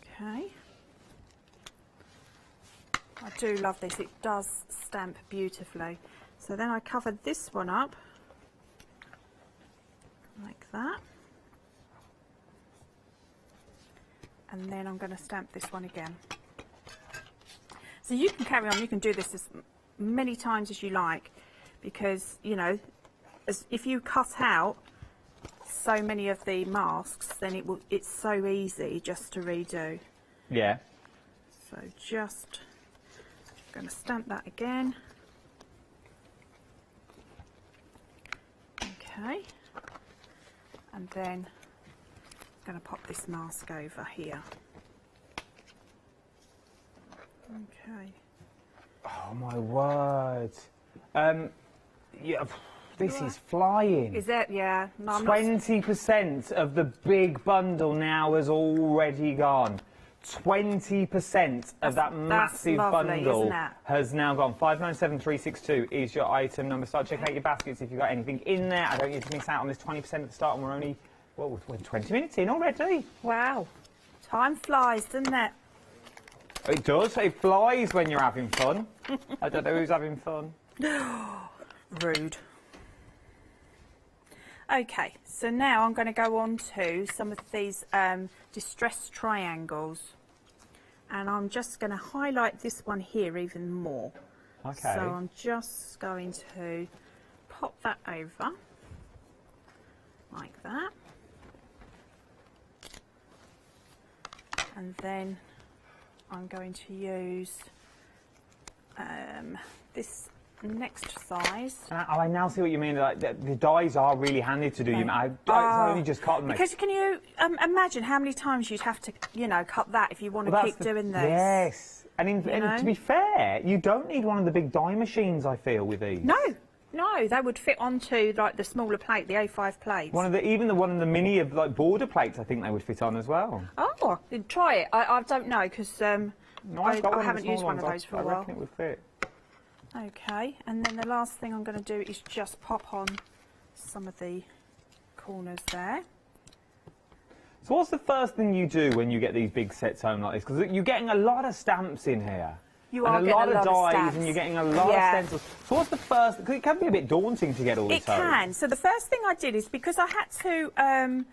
D: Okay. I do love this, it does stamp beautifully. So then I covered this one up like that, and then I'm going to stamp this one again. So you can carry on, you can do this as many times as you like, because you know, if you cut out so many of the masks, then it's so easy just to redo.
P: Yeah.
D: So just going to stamp that again. Okay, and then I'm going to pop this mask over here. Okay.
P: Oh my word. Yeah, this is flying.
D: Is it? Yeah. No,
P: 20% of the big bundle now has already gone. 20% of that massive
D: lovely,
P: bundle has now gone. 597362 is your item number. Start checking out your baskets if you've got anything in there. I don't need to miss out on this 20% at the start, and we're only, well, we're 20 minutes in already.
D: Wow. Time flies, doesn't it?
P: It does. It flies when you're having fun. I don't know who's having fun.
D: Rude. Okay, so now I'm going to go on to some of these distressed triangles, and I'm just going to highlight this one here even more.
P: Okay.
D: So I'm just going to pop that over like that, and then I'm going to use this next size.
P: I now see what you mean. Like the dies are really handy to do. It's only just cotton.
D: Because can you imagine how many times you'd have to, you know, cut that if you want to keep doing this?
P: Yes, and to be fair, you don't need one of the big die machines. I feel with these.
D: No, No, they would fit onto like the smaller plate, the A5 plates.
P: Even the one of the mini like border plates, I think they would fit on as well.
D: Oh, try it. I don't know because
P: No,
D: I
P: of
D: haven't
P: the
D: used
P: small
D: one of
P: ones.
D: those for a
P: I
D: while.
P: reckon it would fit.
D: Okay, and then the last thing I'm going to do is just pop on some of the corners there.
P: So what's the first thing you do when you get these big sets home like this? Because you're getting a lot of stamps in here.
D: You
P: and
D: are
P: a
D: getting
P: lot
D: a
P: of
D: lot of
P: dies,
D: stamps.
P: and you're getting a lot of stencils. So what's the first? Because it can be a bit daunting to get all this home.
D: It can. So the first thing I did is because I had to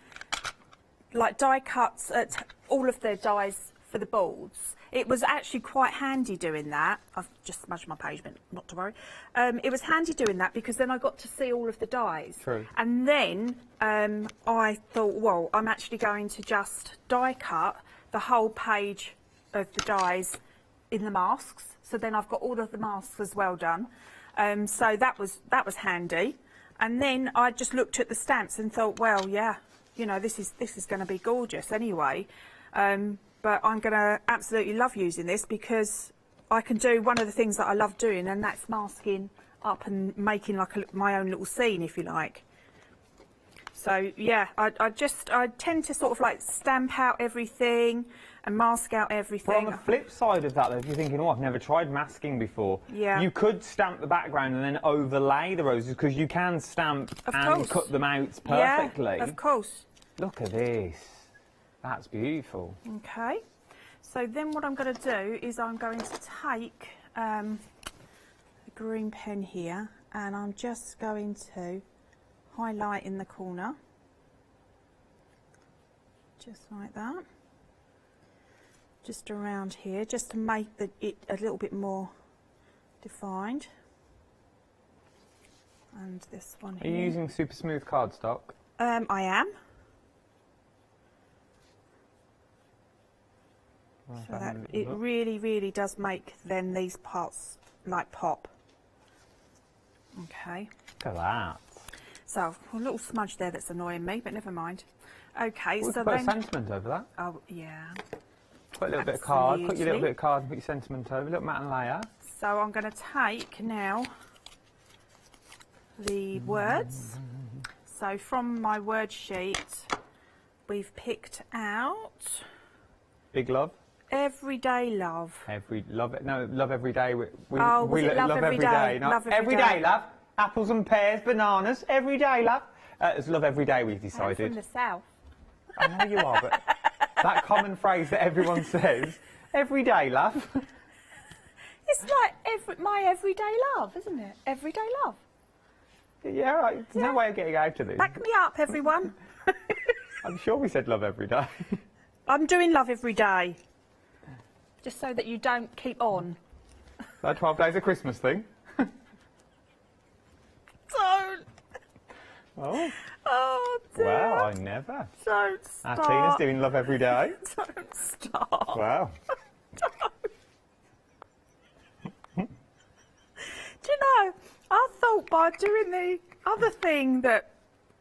D: like die cuts at all of the dies for the boards. It was actually quite handy doing that. I've just smudged my page, but not to worry. It was handy doing that because then I got to see all of the dies.
P: True.
D: And then I thought, well, I'm actually going to just die cut the whole page of the dies in the masks. So then I've got all of the masks as well done. So that was handy. And then I just looked at the stamps and thought, well, yeah, you know, this is going to be gorgeous anyway. But I'm going to absolutely love using this because I can do one of the things that I love doing, and that's masking up and making like my own little scene, if you like. So yeah, I tend to sort of like stamp out everything and mask out everything.
P: But on the flip side of that, though, if you're thinking, oh, I've never tried masking before,
D: yeah,
P: you could stamp the background and then overlay the roses because you can stamp and cut them out perfectly.
D: Yeah, of course.
P: Look at this. That's beautiful.
D: Okay, so then what I'm going to do is I'm going to take a green pen here and I'm just going to highlight in the corner, just like that, just around here, just to make it a little bit more defined. And this one
P: Are
D: here.
P: you using super smooth cardstock?
D: I am. So that it really does make then these parts like pop. Okay.
P: Look at that.
D: So a little smudge there that's annoying me, but never mind. Okay,
P: We
D: so
P: could put
D: then
P: a sentiment over that.
D: oh yeah.
P: Put a little bit of card. Put your little
D: Absolutely.
P: bit of card and put your sentiment over. A little matte and layer.
D: So I'm going to take now the words. So from my word sheet, we've picked out
P: Big love.
D: everyday love.
P: Love every day. We
D: Oh, was it love every day?
P: No,
D: Love every
P: every
D: day.
P: day, love. Apples and pears, bananas. Every day, love. It's love every day. We've
D: I'm
P: decided.
D: from the south.
P: I know you are, but that common phrase that everyone says, every day, love.
D: It's like my everyday love, isn't it? Everyday love.
P: Yeah, right. There's no way of getting out of this.
D: Back me up, everyone.
P: I'm sure we said love every day.
D: I'm doing love every day. Just so that you don't keep on.
P: That 12 days of Christmas thing.
D: Don't.
P: Oh.
D: Oh, dear.
P: Well, I never.
D: Don't stop.
P: Our Tina's doing love every day.
D: Don't stop.
P: Wow.
D: Do you know, I thought by doing the other thing that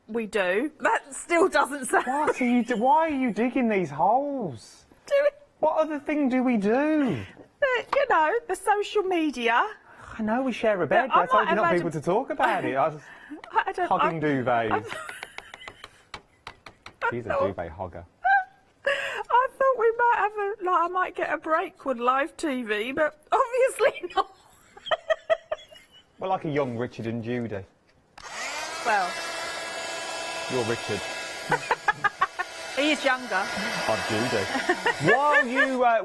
D: we do, that still doesn't sound...
P: Why are you digging these holes? What other thing do we do?
D: You know, the social media.
P: I know we share a bed, but I told you not people to talk about it. I was hogging duvets. She's a duvet hogger.
D: I thought we might have I might get a break with live TV, but obviously not.
P: Well, like a young Richard and Judy.
D: Well,
P: You're Richard.
D: he is younger.
P: I'm Judy.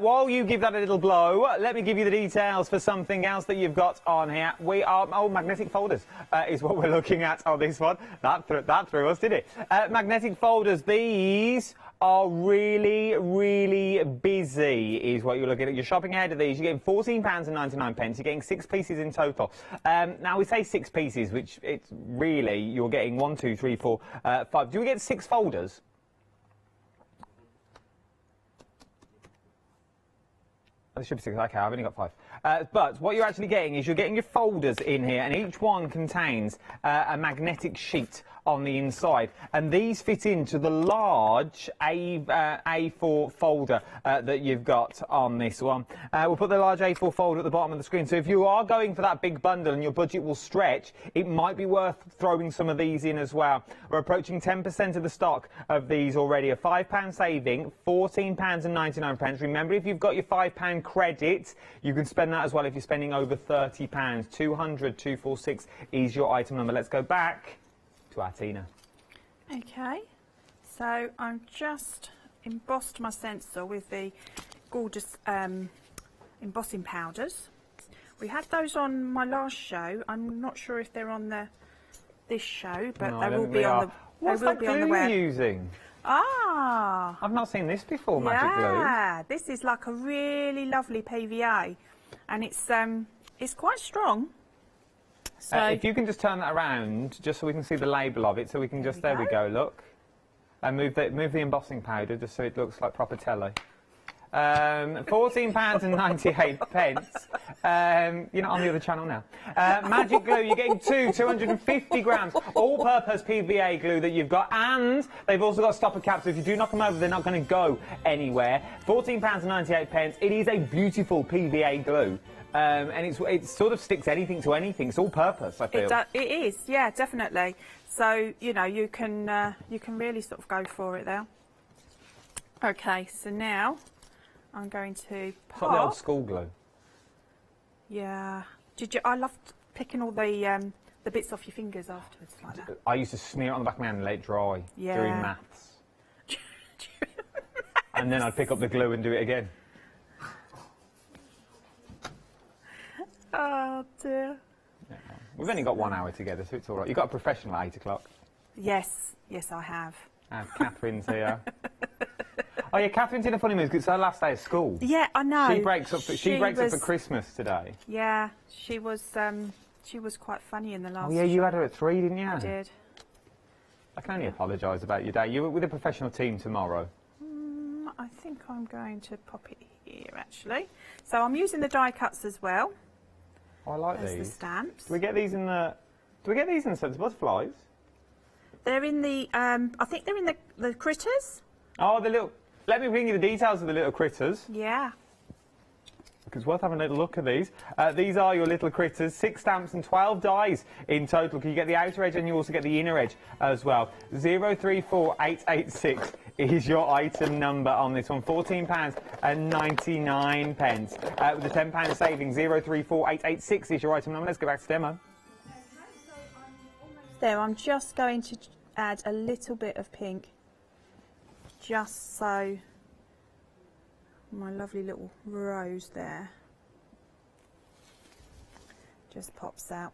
P: While you give that a little blow, let me give you the details for something else that you've got on here. We are magnetic folders is what we're looking at on this one. That threw us, did it? Magnetic folders. These are really busy, is what you're looking at. You're shopping ahead of these. You're getting £14.99. You're getting 6 pieces in total. Now we say 6 pieces, which it's really you're getting 1, 2, 3, 4, 5. Do we get 6 folders? There should be 6. Okay, I've only got 5. But what you're actually getting is you're getting your folders in here, and each one contains a magnetic sheet on the inside, and these fit into the large A4 folder that you've got on this one. We'll put the large A4 folder at the bottom of the screen, so if you are going for that big bundle and your budget will stretch, it might be worth throwing some of these in as well. We're approaching 10% of the stock of these already, a £5 saving, £14.99. Remember, if you've got your £5 credit, you can spend that as well if you're spending over £30. 200-246 is your item number. Let's go back to our Tina.
D: Okay, so I'm just embossed my stencil with the gorgeous embossing powders. We had those on my last show. I'm not sure if they're on this show, but
P: No,
D: they will be on the.
P: What's
D: they will
P: that
D: be
P: glue
D: on the
P: you're
D: web.
P: using?
D: Ah,
P: I've not seen this before, magic glue.
D: Yeah, this is like a really lovely PVA, and it's quite strong. So
P: If you can just turn that around, just so we can see the label of it, so we can just, there we go, look. And move the embossing powder, just so it looks like proper telly. £14.98. You're not on the other channel now. Magic glue, you're getting 250 grams, all-purpose PVA glue that you've got, and they've also got stopper caps, so if you do knock them over, they're not going to go anywhere. £14.98. It is a beautiful PVA glue. And it sort of sticks anything to anything. It's all purpose, I feel.
D: it is, yeah, definitely. So you know you can really sort of go for it there. Okay, so now I'm going to pop.
P: It's like the old school glue.
D: Yeah. I loved picking all the bits off your fingers afterwards like that.
P: I used to smear it on the back of my hand and let it dry during maths. And then I'd pick up the glue and do it again.
D: Oh dear.
P: Yeah. We've only got 1 hour together, so it's all right. You've got a professional at 8 o'clock.
D: Yes, I have.
P: And Catherine's here. Oh yeah, Catherine's in a funny mood because it's her last day of school.
D: Yeah, I know.
P: She breaks up for Christmas today.
D: Yeah, she was quite funny in the last.
P: Oh yeah, you had her at 3, didn't you?
D: I did.
P: I can only apologise about your day. You were with a professional team tomorrow.
D: I think I'm going to pop it here actually. So I'm using the die cuts as well.
P: Oh, I like
D: There's
P: these.
D: the stamps.
P: Do we get these in the sense butterflies?
D: They're in the I think they're in the critters.
P: Oh, the little. Let me bring you the details of the little critters.
D: Yeah.
P: It's worth having a little look at these. These are your little critters, 6 stamps and 12 dies in total. You get the outer edge and you also get the inner edge as well. 034886 is your item number on this one. £14.99. With the £10 saving, 034886 is your item number. Let's go back to demo.
D: There, I'm just going to add a little bit of pink, just so my lovely little rose there just pops out.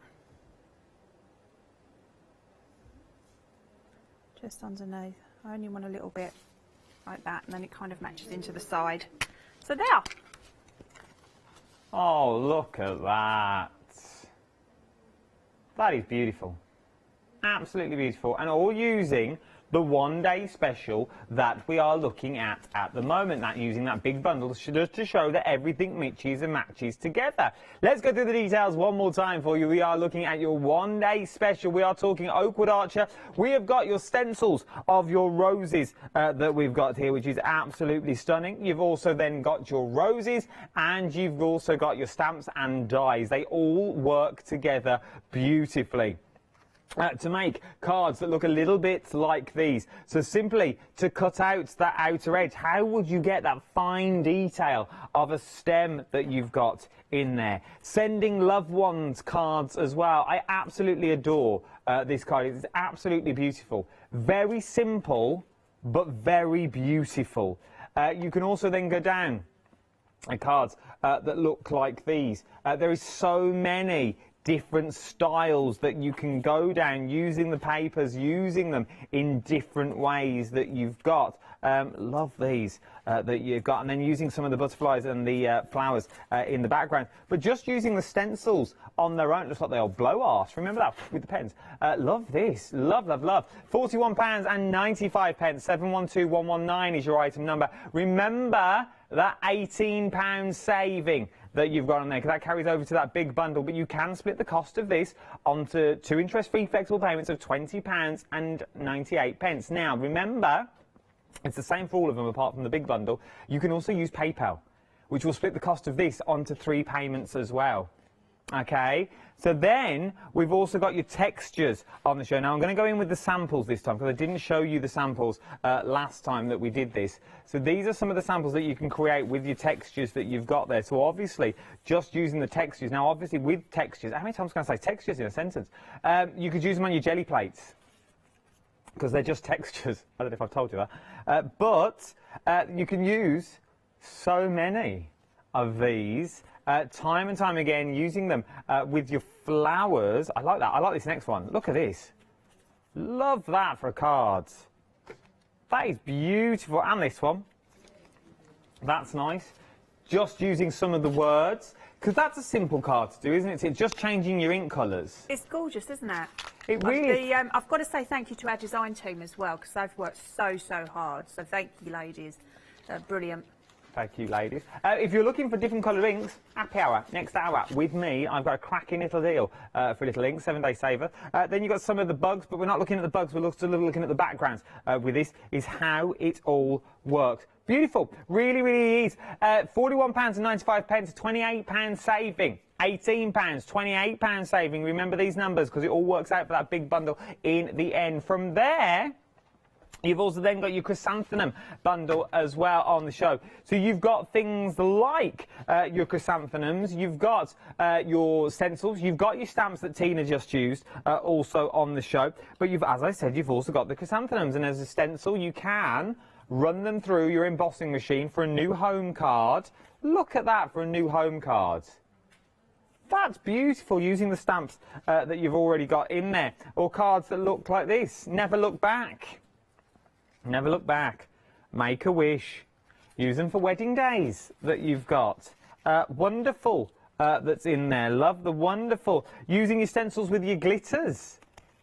D: Just underneath. I only want a little bit like that, and then it kind of matches into the side. So there.
P: Oh, look at that. That is beautiful. Absolutely beautiful. And all using the one-day special that we are looking at the moment, that using that big bundle just to show that everything mixes and matches together. Let's go through the details one more time for you. We are looking at your one-day special. We are talking Oakwood Archer. We have got your stencils of your roses that we've got here, which is absolutely stunning. You've also then got your roses, and you've also got your stamps and dies. They all work together beautifully. To make cards that look a little bit like these. So simply to cut out that outer edge, how would you get that fine detail of a stem that you've got in there? Sending loved ones cards as well. I absolutely adore this card. It's absolutely beautiful. Very simple, but very beautiful. You can also then go down cards that look like these. There is so many different styles that you can go down using the papers, using them in different ways that you've got. Love these that you've got, and then using some of the butterflies and the flowers in the background, but just using the stencils on their own, just like the old blow art. Remember that with the pens? Love this. Love, love, love. £41.95. 712119 is your item number. Remember that £18 saving that you've got on there, because that carries over to that big bundle. But you can split the cost of this onto 2 interest-free flexible payments of £20.98. Now, remember, it's the same for all of them apart from the big bundle. You can also use PayPal, which will split the cost of this onto 3 payments as well. Okay, so then we've also got your textures on the show. Now I'm going to go in with the samples this time because I didn't show you the samples last time that we did this. So these are some of the samples that you can create with your textures that you've got there. So obviously just using the textures. Now obviously with textures, how many times can I say textures in a sentence? You could use them on your jelly plates because they're just textures. I don't know if I've told you that. But you can use so many of these time and time again, using them with your flowers. I like that. I like this next one. Look at this. Love that for cards. That is beautiful. And this one. That's nice. Just using some of the words. Because that's a simple card to do, isn't it? It's just changing your ink colours.
D: It's gorgeous, isn't it?
P: It really is.
D: I've got to say thank you to our design team as well, because they've worked so hard. So thank you, ladies. They're brilliant.
P: Thank you, ladies. If you're looking for different coloured inks, happy hour, next hour with me. I've got a cracking little deal for little inks, 7-day saver. Then you've got some of the bugs, but we're not looking at the bugs, we're still looking at the backgrounds with this, is how it all works. Beautiful, really is. £41.95, £28 saving. £18, £28 saving. Remember these numbers because it all works out for that big bundle in the end. From there, you've also then got your chrysanthemum bundle as well on the show. So you've got things like your chrysanthemums, you've got your stencils, you've got your stamps that Tina just used also on the show. But you've, as I said, you've also got the chrysanthemums. And as a stencil, you can run them through your embossing machine for a new home card. Look at that for a new home card. That's beautiful, using the stamps that you've already got in there. Or cards that look like this. Never look back. Never look back. Make a wish. Use them for wedding days that you've got. Wonderful that's in there. Love the wonderful. Using your stencils with your glitters.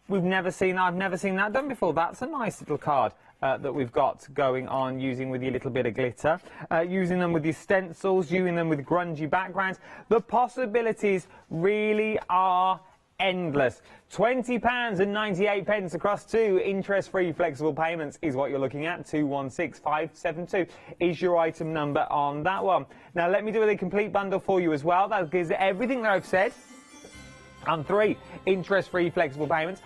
P: I've never seen that done before. That's a nice little card that we've got going on, using with your little bit of glitter. Using them with your stencils, using them with grungy backgrounds. The possibilities really are endless. £20.98 across 2 interest-free flexible payments is what you're looking at. 216572 is your item number on that one. Now let me do a complete bundle for you as well. That gives everything that I've said. And 3 interest-free flexible payments.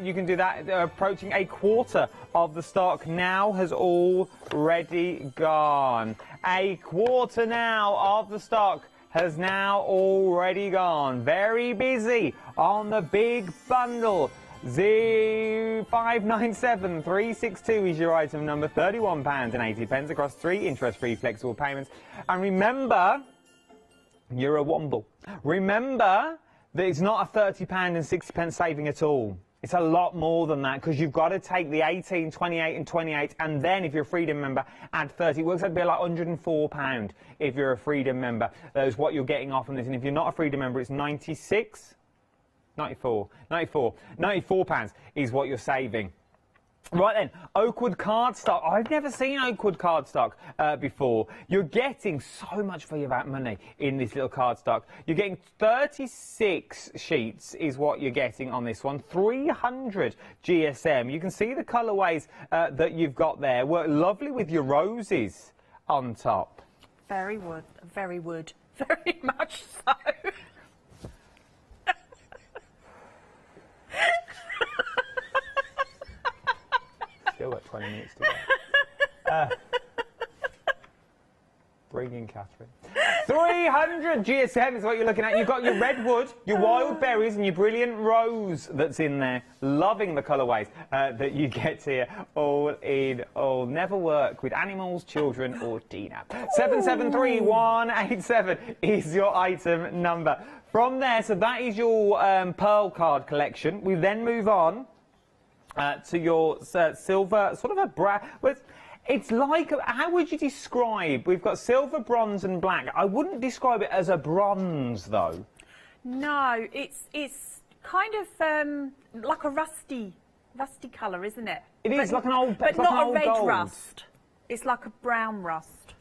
P: You can do that. Approaching a quarter of the stock now has already gone. A quarter now of the stock has now already gone. Very busy on the big bundle. 597362 is your item number. £31.80 across 3 interest-free flexible payments. And remember, you're a womble. Remember that it's not a £30.60 saving at all. It's a lot more than that, because you've got to take the 18, 28 and 28, and then if you're a Freedom member, add 30. It works out to be like £104 if you're a Freedom member. That is what you're getting off on this. And if you're not a Freedom member, it's 96, 94 £94 is what you're saving. Right then, Oakwood cardstock. I've never seen Oakwood cardstock before. You're getting so much for your money in this little cardstock. You're getting 36 sheets is what you're getting on this one. 300 GSM. You can see the colourways that you've got there. Work lovely with your roses on top.
D: Very wood, very much so.
P: Still got 20 minutes to go. Bring in Catherine. 300 GSM is what you're looking at. You've got your redwood, your wild berries and your brilliant rose that's in there. Loving the colourways that you get here. All in all. Never work with animals, children or Dina. 773187 is your item number. From there, so that is your pearl card collection. We then move on to your silver, sort of a it's like, how would you describe? We've got silver, bronze and black. I wouldn't describe it as a bronze, though.
D: No, it's kind of like a rusty colour, isn't it?
P: It is like an old,
D: but
P: like
D: not
P: an
D: a red
P: gold.
D: rust. It's like a brown rust.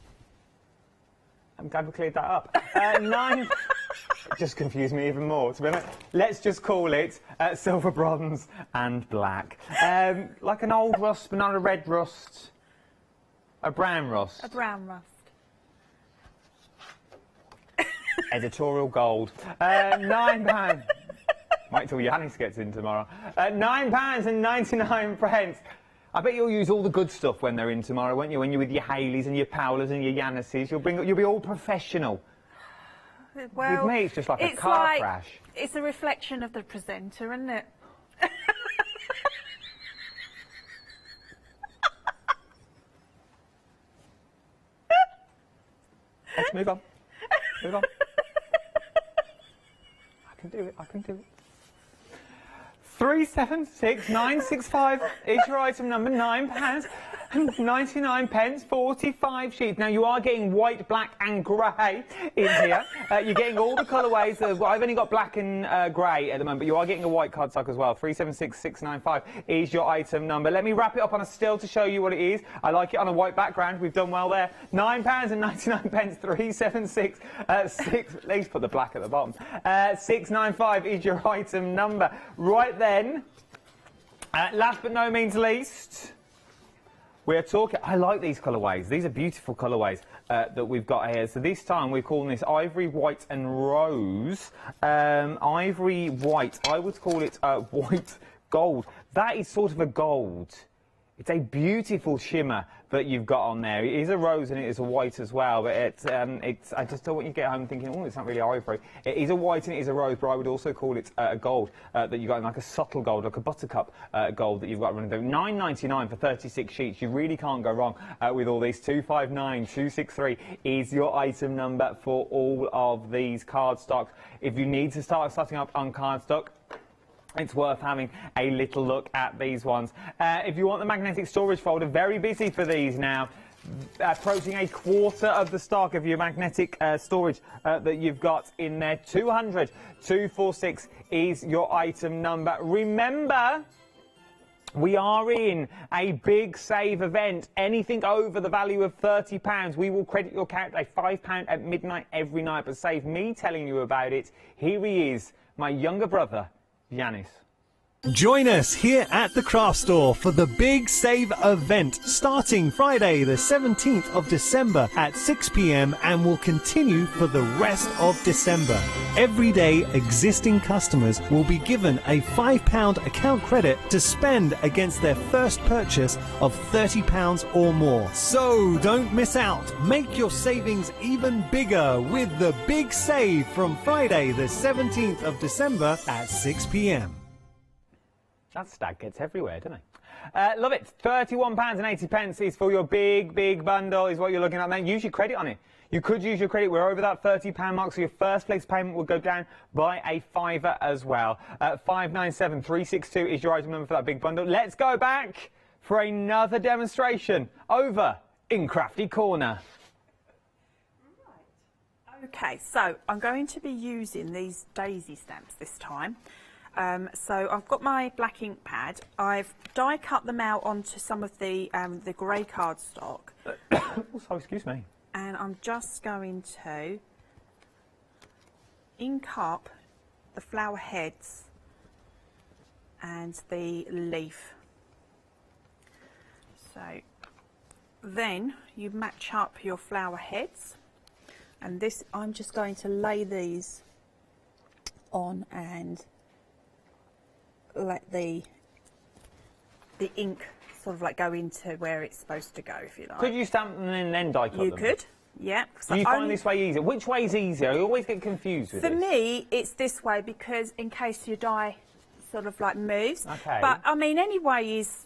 P: I'm glad we cleared that up. 9... It just confused me even more, to be honest. Let's just call it silver, bronze and black. Like an old rust, but not a red rust. A brown rust.
D: A brown rust.
P: Editorial gold. £9. Wait till Yanis gets in tomorrow. £9.99. I bet you'll use all the good stuff when they're in tomorrow, won't you? When you're with your Haleys and your Powlers and your Yanises, you'll be all professional.
D: Well,
P: with me, it's just like a car crash.
D: It's a reflection of the presenter, isn't it?
P: Let's move on. Move on. I can do it. I can do it. 376965 is your item number. £9.99, 45 sheets. Now you are getting white, black and grey in here. You're getting all the colourways. I've only got black and grey at the moment, but you are getting a white cardstock as well. 376695 is your item number. Let me wrap it up on a still to show you what it is. I like it on a white background. We've done well there. £9.99, 3666. Please put the black at the bottom. 695 is your item number. Right then, last but no means least, we're talking... I like these colourways. These are beautiful colourways that we've got here. So this time we're calling this Ivory, White and Rose. Ivory, White. I would call it White Gold. That is sort of a gold. It's a beautiful shimmer that you've got on there. It is a rose and it is a white as well, but it's I just don't want you to get home thinking, oh, it's not really ivory. It is a white and it is a rose, but I would also call it a gold that you've got, like a subtle gold, like a buttercup gold that you've got running through. £9.99 for 36 sheets. You really can't go wrong with all these. 259263 is your item number for all of these cardstocks. If you need to start setting up on cardstock, it's worth having a little look at these ones. If you want the magnetic storage folder, very busy for these now. Approaching a quarter of the stock of your magnetic storage that you've got in there. 200-246 is your item number. Remember, we are in a big save event. Anything over the value of £30, we will credit your account a £5 at midnight every night. But save me telling you about it. Here he is, my younger brother, Yanis.
T: Join us here at the Craft Store for the Big Save event starting Friday the 17th of December at 6 p.m. and will continue for the rest of December. Everyday existing customers will be given a £5 account credit to spend against their first purchase of £30 or more. So don't miss out. Make your savings even bigger with the Big Save from Friday the 17th of December at 6 p.m.
P: That stag gets everywhere, doesn't he? Love it. £31.80 is for your big bundle, is what you're looking at now. Use your credit on it. You could use your credit. We're over that £30 mark, so your first place payment will go down by a £5 as well. 597362 is your item number for that big bundle. Let's go back for another demonstration over in Crafty Corner.
D: Okay, so I'm going to be using these daisy stamps this time. So I've got my black ink pad. I've die cut them out onto some of the grey cardstock.
P: Also, excuse me.
D: And I'm just going to ink up the flower heads and the leaf. So then you match up your flower heads, and this I'm just going to lay these on and let the ink sort of like go into where it's supposed to go, if you like.
P: Could you stamp them and then die cut them?
D: You could, yeah.
P: Do you find this way easier? Which way is easier? I always get confused with
D: For
P: this.
D: me, it's this way because in case your die sort of like moves.
P: Okay.
D: But I mean, any way is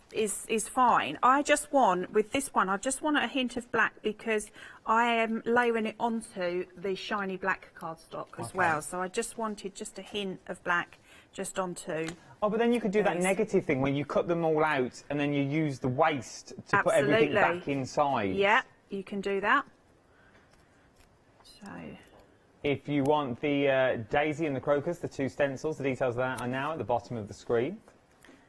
D: fine. I just want, with this one, I just want a hint of black because I am layering it onto the shiny black cardstock as well. So I just wanted just a hint of black just onto.
P: Oh, but then you could do that negative thing where you cut them all out and then you use the waste to put everything back inside.
D: Yeah, you can do that. So,
P: if you want the daisy and the crocus, the two stencils, the details of that are now at the bottom of the screen.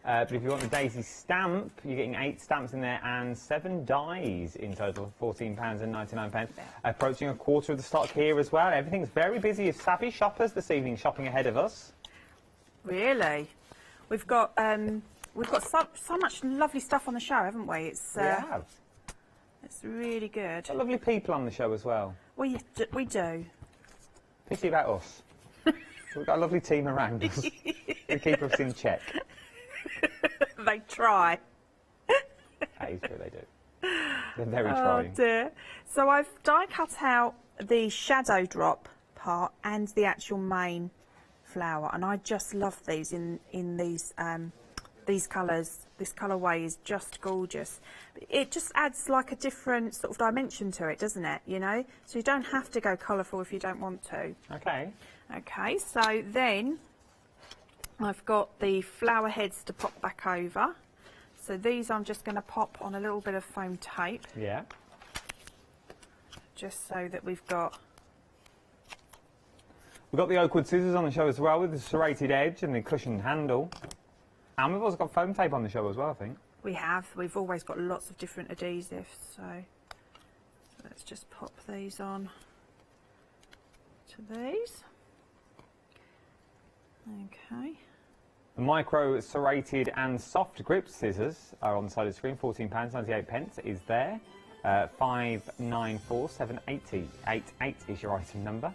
P: But if you want the daisy stamp, you're getting 8 stamps in there and 7 dies in total, £14.99. Approaching a quarter of the stock here as well. Everything's very busy of savvy shoppers this evening shopping ahead of us.
D: Really? We've got so much lovely stuff on the show, haven't we? It's it's really good.
P: Got lovely people on the show as well.
D: We do.
P: Pity about us. We've got a lovely team around us. They keep us in check.
D: They try.
P: That is true, they do. They're very
D: Oh
P: trying.
D: dear. So I've die cut out the shadow drop part and the actual main flower, and I just love these in these colours. This colourway is just gorgeous. It just adds like a different sort of dimension to it, doesn't it? You know, so you don't have to go colourful if you don't want to.
P: Okay.
D: Okay, so then I've got the flower heads to pop back over. So these I'm just going to pop on a little bit of foam tape.
P: Yeah.
D: Just so that we've got...
P: We've got the oak wood scissors on the show as well with the serrated edge and the cushioned handle. And we've also got foam tape on the show as well, I think.
D: We have. We've always got lots of different adhesives. So let's just pop these on to these. Okay.
P: The micro serrated and soft grip scissors are on the side of the screen. £14.98 is there. 594788 is your item number.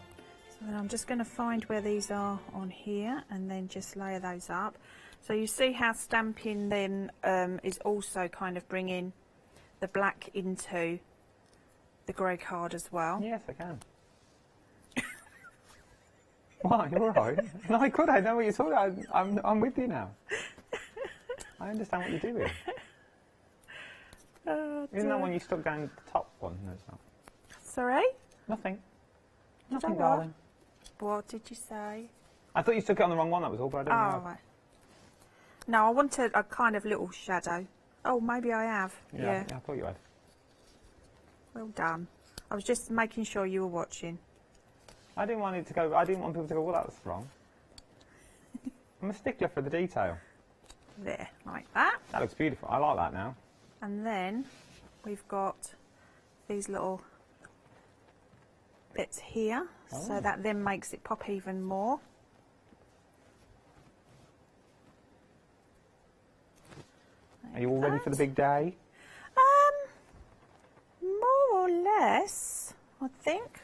D: So then I'm just going to find where these are on here and then just layer those up. So you see how stamping then is also kind of bringing the black into the grey card as well.
P: Yes, I can. Why? You're all right. No, I could. I know what you're talking about. I'm with you now. I understand what you're doing.
D: Oh,
P: Isn't that one you stuck down the top one? No, it's not.
D: Sorry?
P: Nothing.
D: Did
P: Nothing,
D: I what?
P: darling.
D: What did you say?
P: I thought you stuck it on the wrong one, that was all, but I don't know.
D: Oh, right. No, I wanted a kind of little shadow. Oh, maybe I have. Yeah.
P: I thought you had.
D: Well done. I was just making sure you were watching.
P: I didn't want it to go. I didn't want people to go, well, that was wrong. I'm a stickler for the detail.
D: There, like that.
P: That looks beautiful. I like that now.
D: And then we've got these little bits here, so that then makes it pop even more.
P: Are you all ready for the big day?
D: More or less, I think.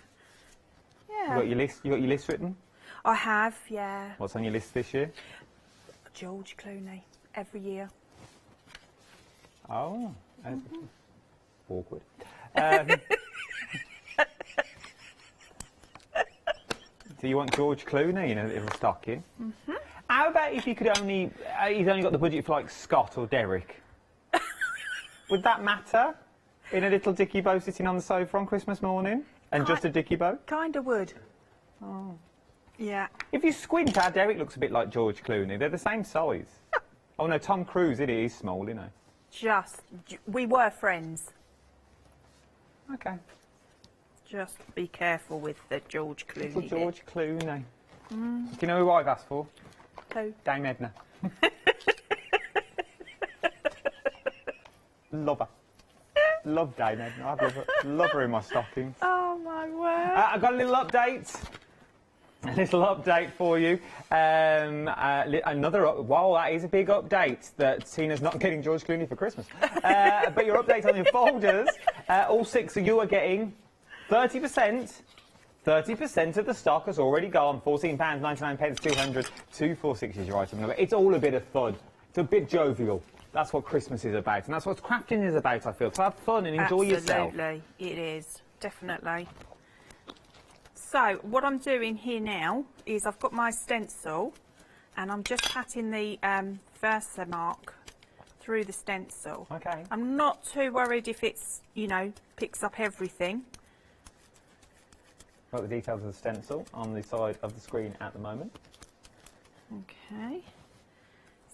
D: Yeah.
P: You got your list written?
D: I have, yeah.
P: What's on your list this year?
D: George Clooney, every year.
P: Oh, awkward. So you want George Clooney in a little stocking?
D: Mm-hmm.
P: How about if you could only, he's only got the budget for like Scott or Derek? Would that matter? In a little dicky bow sitting on the sofa on Christmas morning? And just a dicky bow?
D: Kind of would. Oh. Yeah.
P: If you squint, our Derek looks a bit like George Clooney. They're the same size. Oh no, Tom Cruise, it is small, you know.
D: We were friends.
P: Okay.
D: Just be careful with the George Clooney.
P: Little George Clooney.
D: Mm.
P: Do you know who I've asked for?
D: Who?
P: Dame Edna. Love her. Love Dame Edna. I love her in my stockings.
D: Oh my word.
P: I've got a little update. A little update for you. Wow, that is a big update that Tina's not getting George Clooney for Christmas. But your update on your folders, all 6 of you are getting 30%. 30% of the stock has already gone. £14.99, 200, 246 is your item number. It's all a bit of fun. It's a bit jovial. That's what Christmas is about, and that's what crafting is about, I feel. To have fun and enjoy yourself.
D: Absolutely, it is. Definitely. So, what I'm doing here now is I've got my stencil, and I'm just patting the Versa mark through the stencil.
P: Okay.
D: I'm not too worried if it's, you know, picks up everything.
P: Got the details of the stencil on the side of the screen at the moment.
D: Okay.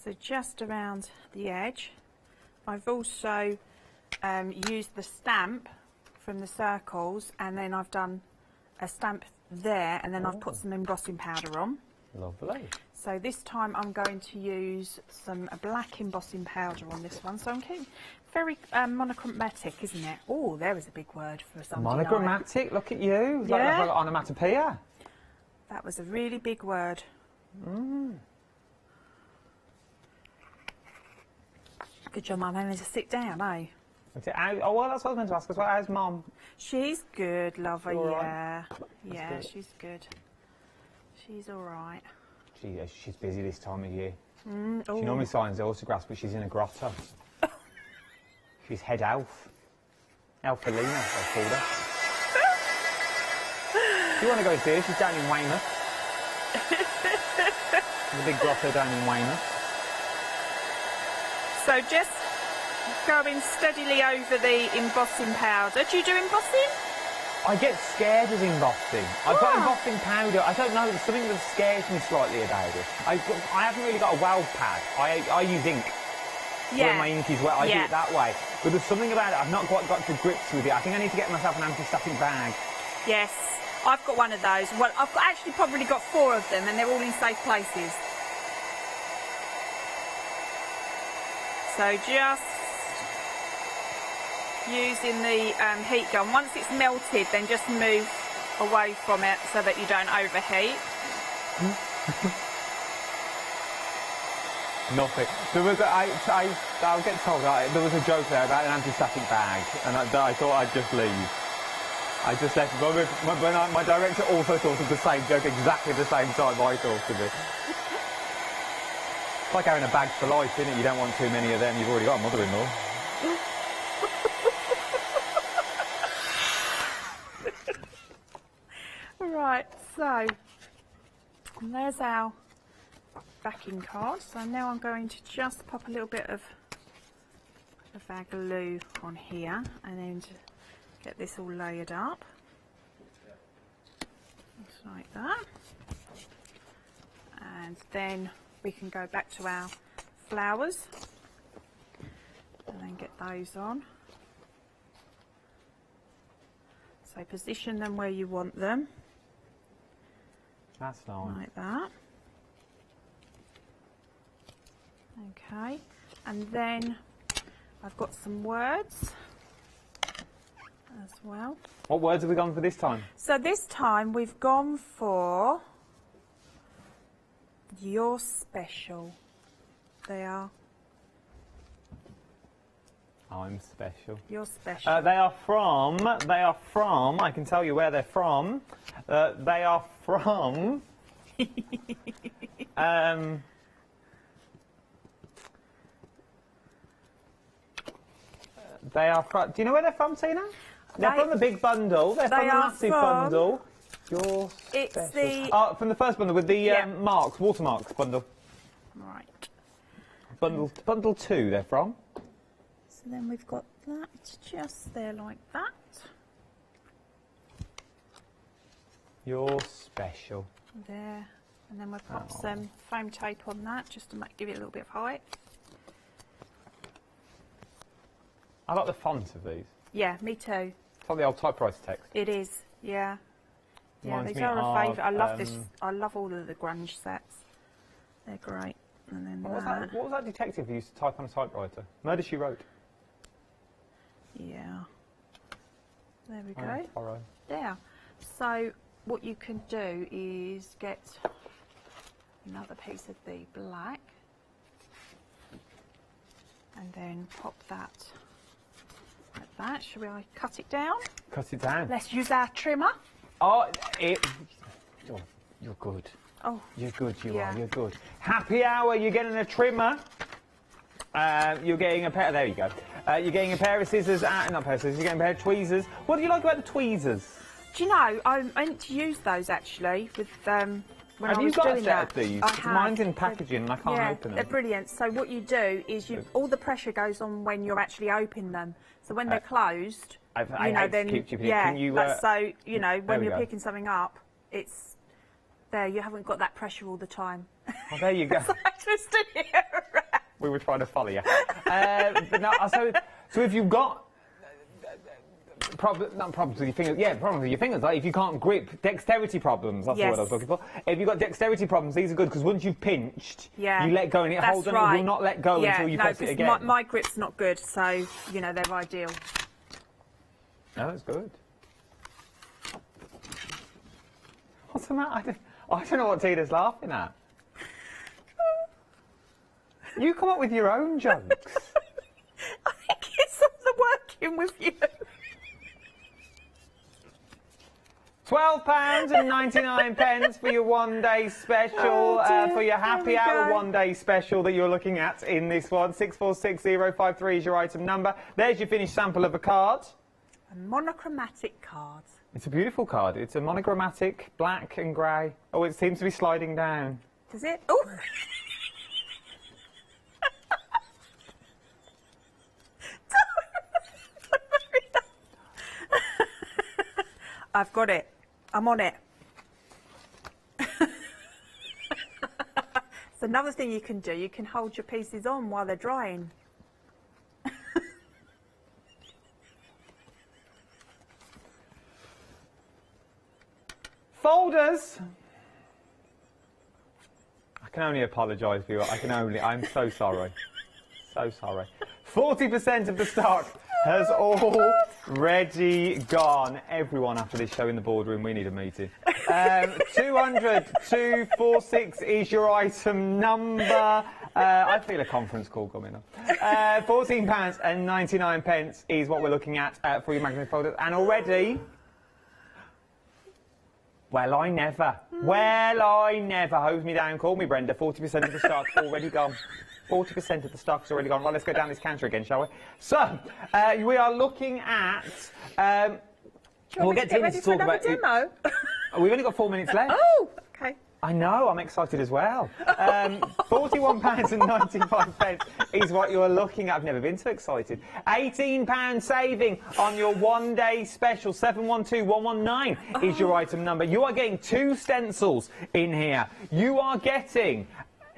D: So just around the edge. I've also used the stamp from the circles, and then I've done a stamp there, and then I've put some embossing powder on.
P: Lovely.
D: So this time I'm going to use some black embossing powder on this one. So I'm keeping very monochromatic, isn't it? Oh, there is a big word for something.
P: Monochromatic, look at you. It's like an onomatopoeia.
D: That was a really big word. Good job, Mum. I'm going to sit down, eh?
P: Oh, well, that's what I was meant to ask as well. How's Mum?
D: She's good, lover,
P: All
D: yeah.
P: right.
D: Yeah,
P: That's good.
D: she's good. She's all right.
P: She's busy this time of year. She
D: oh.
P: normally signs autographs, but she's in a grotto. She's head elf. Elfalina, I called her. If you want to go see her, she's down in Weymouth. The big grotto down in Weymouth.
D: So just going steadily over the embossing powder. Do you do embossing?
P: I get scared of embossing. I've got embossing powder. I don't know, there's something that scares me slightly about it. I haven't really got a weld pad. I use ink.
D: Yeah.
P: When my ink is wet, I do it that way. But there's something about it, I've not quite got to grips with it. I think I need to get myself an anti-static bag.
D: Yes, I've got one of those. Well, I've actually probably got 4 of them, and they're all in safe places. So just using the heat gun. Once it's melted, then just move away from it so that you don't overheat.
P: Nothing. There was I'll get told there was a joke there about an anti-static bag, and I thought I'd just leave. I just left. My director also thought of the same joke exactly the same time I thought of it. It's like having a bag for life, isn't it? You don't want too many of them. You've already got a mother-in-law.
D: Right, so there's our backing card. So now I'm going to just pop a little bit of our glue on here and then get this all layered up. Just like that. And then we can go back to our flowers and then get those on. So position them where you want them.
P: That's nice.
D: Like that. Okay, and then I've got some words as well.
P: What words have we gone for this time?
D: So this time we've gone for "You're Special." They are.
P: I'm special.
D: You're special.
P: They are from, I can tell you where they're from. They are from, they are from, do you know where they're from, Tina? They're from the big bundle. They're from the massive bundle. You're special.
D: It's the...
P: from the first bundle with the marks, watermarks bundle.
D: Right.
P: Bundle 2 they're from.
D: So then we've got that just there like that.
P: You're special.
D: There. And then we'll pop some foam tape on that just to give it a little bit of height.
P: I like the font of these.
D: Yeah, me too.
P: It's like the old typewriter text.
D: It is, yeah. Yeah,
P: Reminds
D: these
P: me
D: are a
P: of,
D: favourite. I love this. I love all of the grunge sets. They're great. And then
P: What was that detective who used to type on a typewriter? Murder, She Wrote.
D: Yeah. There we
P: Oh,
D: go.
P: Borrow.
D: There. So what you can do is get another piece of the black and then pop that like that. Shall we cut it down?
P: Cut it down.
D: Let's use our trimmer.
P: Oh, you're good.
D: Oh,
P: you're good. You're good. Happy hour. You're getting a trimmer. You're getting a pair. There you go. You're getting a pair of scissors. Not pair of scissors. You're getting a pair of tweezers. What do you like about the tweezers?
D: Do you know, I meant to use those actually with when
P: Have
D: I
P: you
D: was
P: got
D: doing
P: a set
D: that.
P: of these?
D: I
P: 'Cause
D: have.
P: mine's in packaging and I can't
D: Yeah,
P: open
D: they're
P: them.
D: brilliant. So what you do is all the pressure goes on when you're actually opening them. So when they're closed,
P: I
D: you know,
P: hate to
D: then
P: keep chipping it.
D: yeah.
P: Can you,
D: so you know,
P: there
D: when
P: we
D: you're
P: go.
D: picking something up, it's there. You haven't got that pressure all the time.
P: Oh, there you go.
D: So I twisted it around.
P: We were trying to follow you. But no, so if you've got not problems with your fingers. Yeah, problems with your fingers. Like if you can't grip, dexterity problems. That's the word I was looking for. If you've got dexterity problems, these are good because once you've pinched, you let go and it holds on. It will not let go until you press it again.
D: My grip's not good, so you know they're ideal.
P: No, that's good. What's the matter? I don't know what Tina's laughing at. You come up with your own jokes.
D: I think it's the working with you.
P: £12.99 for your one-day special, for your happy hour one-day special that you're looking at in this one. 646053 is your item number. There's your finished sample of a card.
D: A monochromatic card.
P: It's a beautiful card. It's a monochromatic, black and grey. Oh, it seems to be sliding down.
D: Does it? Oh! I've got it. I'm on it. It's another thing you can do. You can hold your pieces on while they're drying.
P: Folders. I can only apologise for you. I'm so sorry. So sorry. 40% of the stock has already gone. Everyone after this show in the boardroom, we need a meeting. 200-246 is your item number. I feel a conference call coming up. £14.99 is what we're looking at for your magazine folders. And already... Well, I never. Hose me down, call me Brenda. 40% of the stock already gone. 40% of the stock's already gone. Right, let's go down this counter again, shall we? So, we are looking at... we'll get Tina to talk about...
D: demo?
P: We've only got 4 minutes left.
D: Oh, OK.
P: I know, I'm excited as well. £41.95 is what you're looking at. I've never been so excited. £18 saving on your one-day special. 712119 is your item number. You are getting 2 stencils in here. You are getting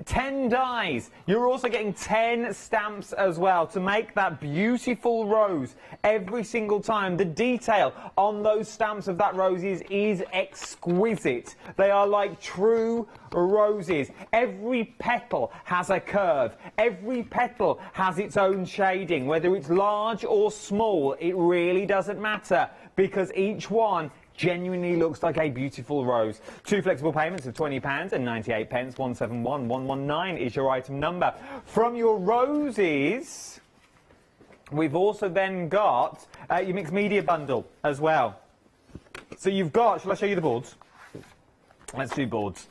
P: 10 dies. You're also getting 10 stamps as well to make that beautiful rose every single time. The detail on those stamps of that roses is exquisite. They are like true roses. Every petal has a curve. Every petal has its own shading. Whether it's large or small, it really doesn't matter because each one genuinely looks like a beautiful rose. 2 flexible payments of £20 and 98 pence. 171119 is your item number. From your roses, we've also then got your mixed media bundle as well. So you've got, shall I show you the boards? Let's do boards.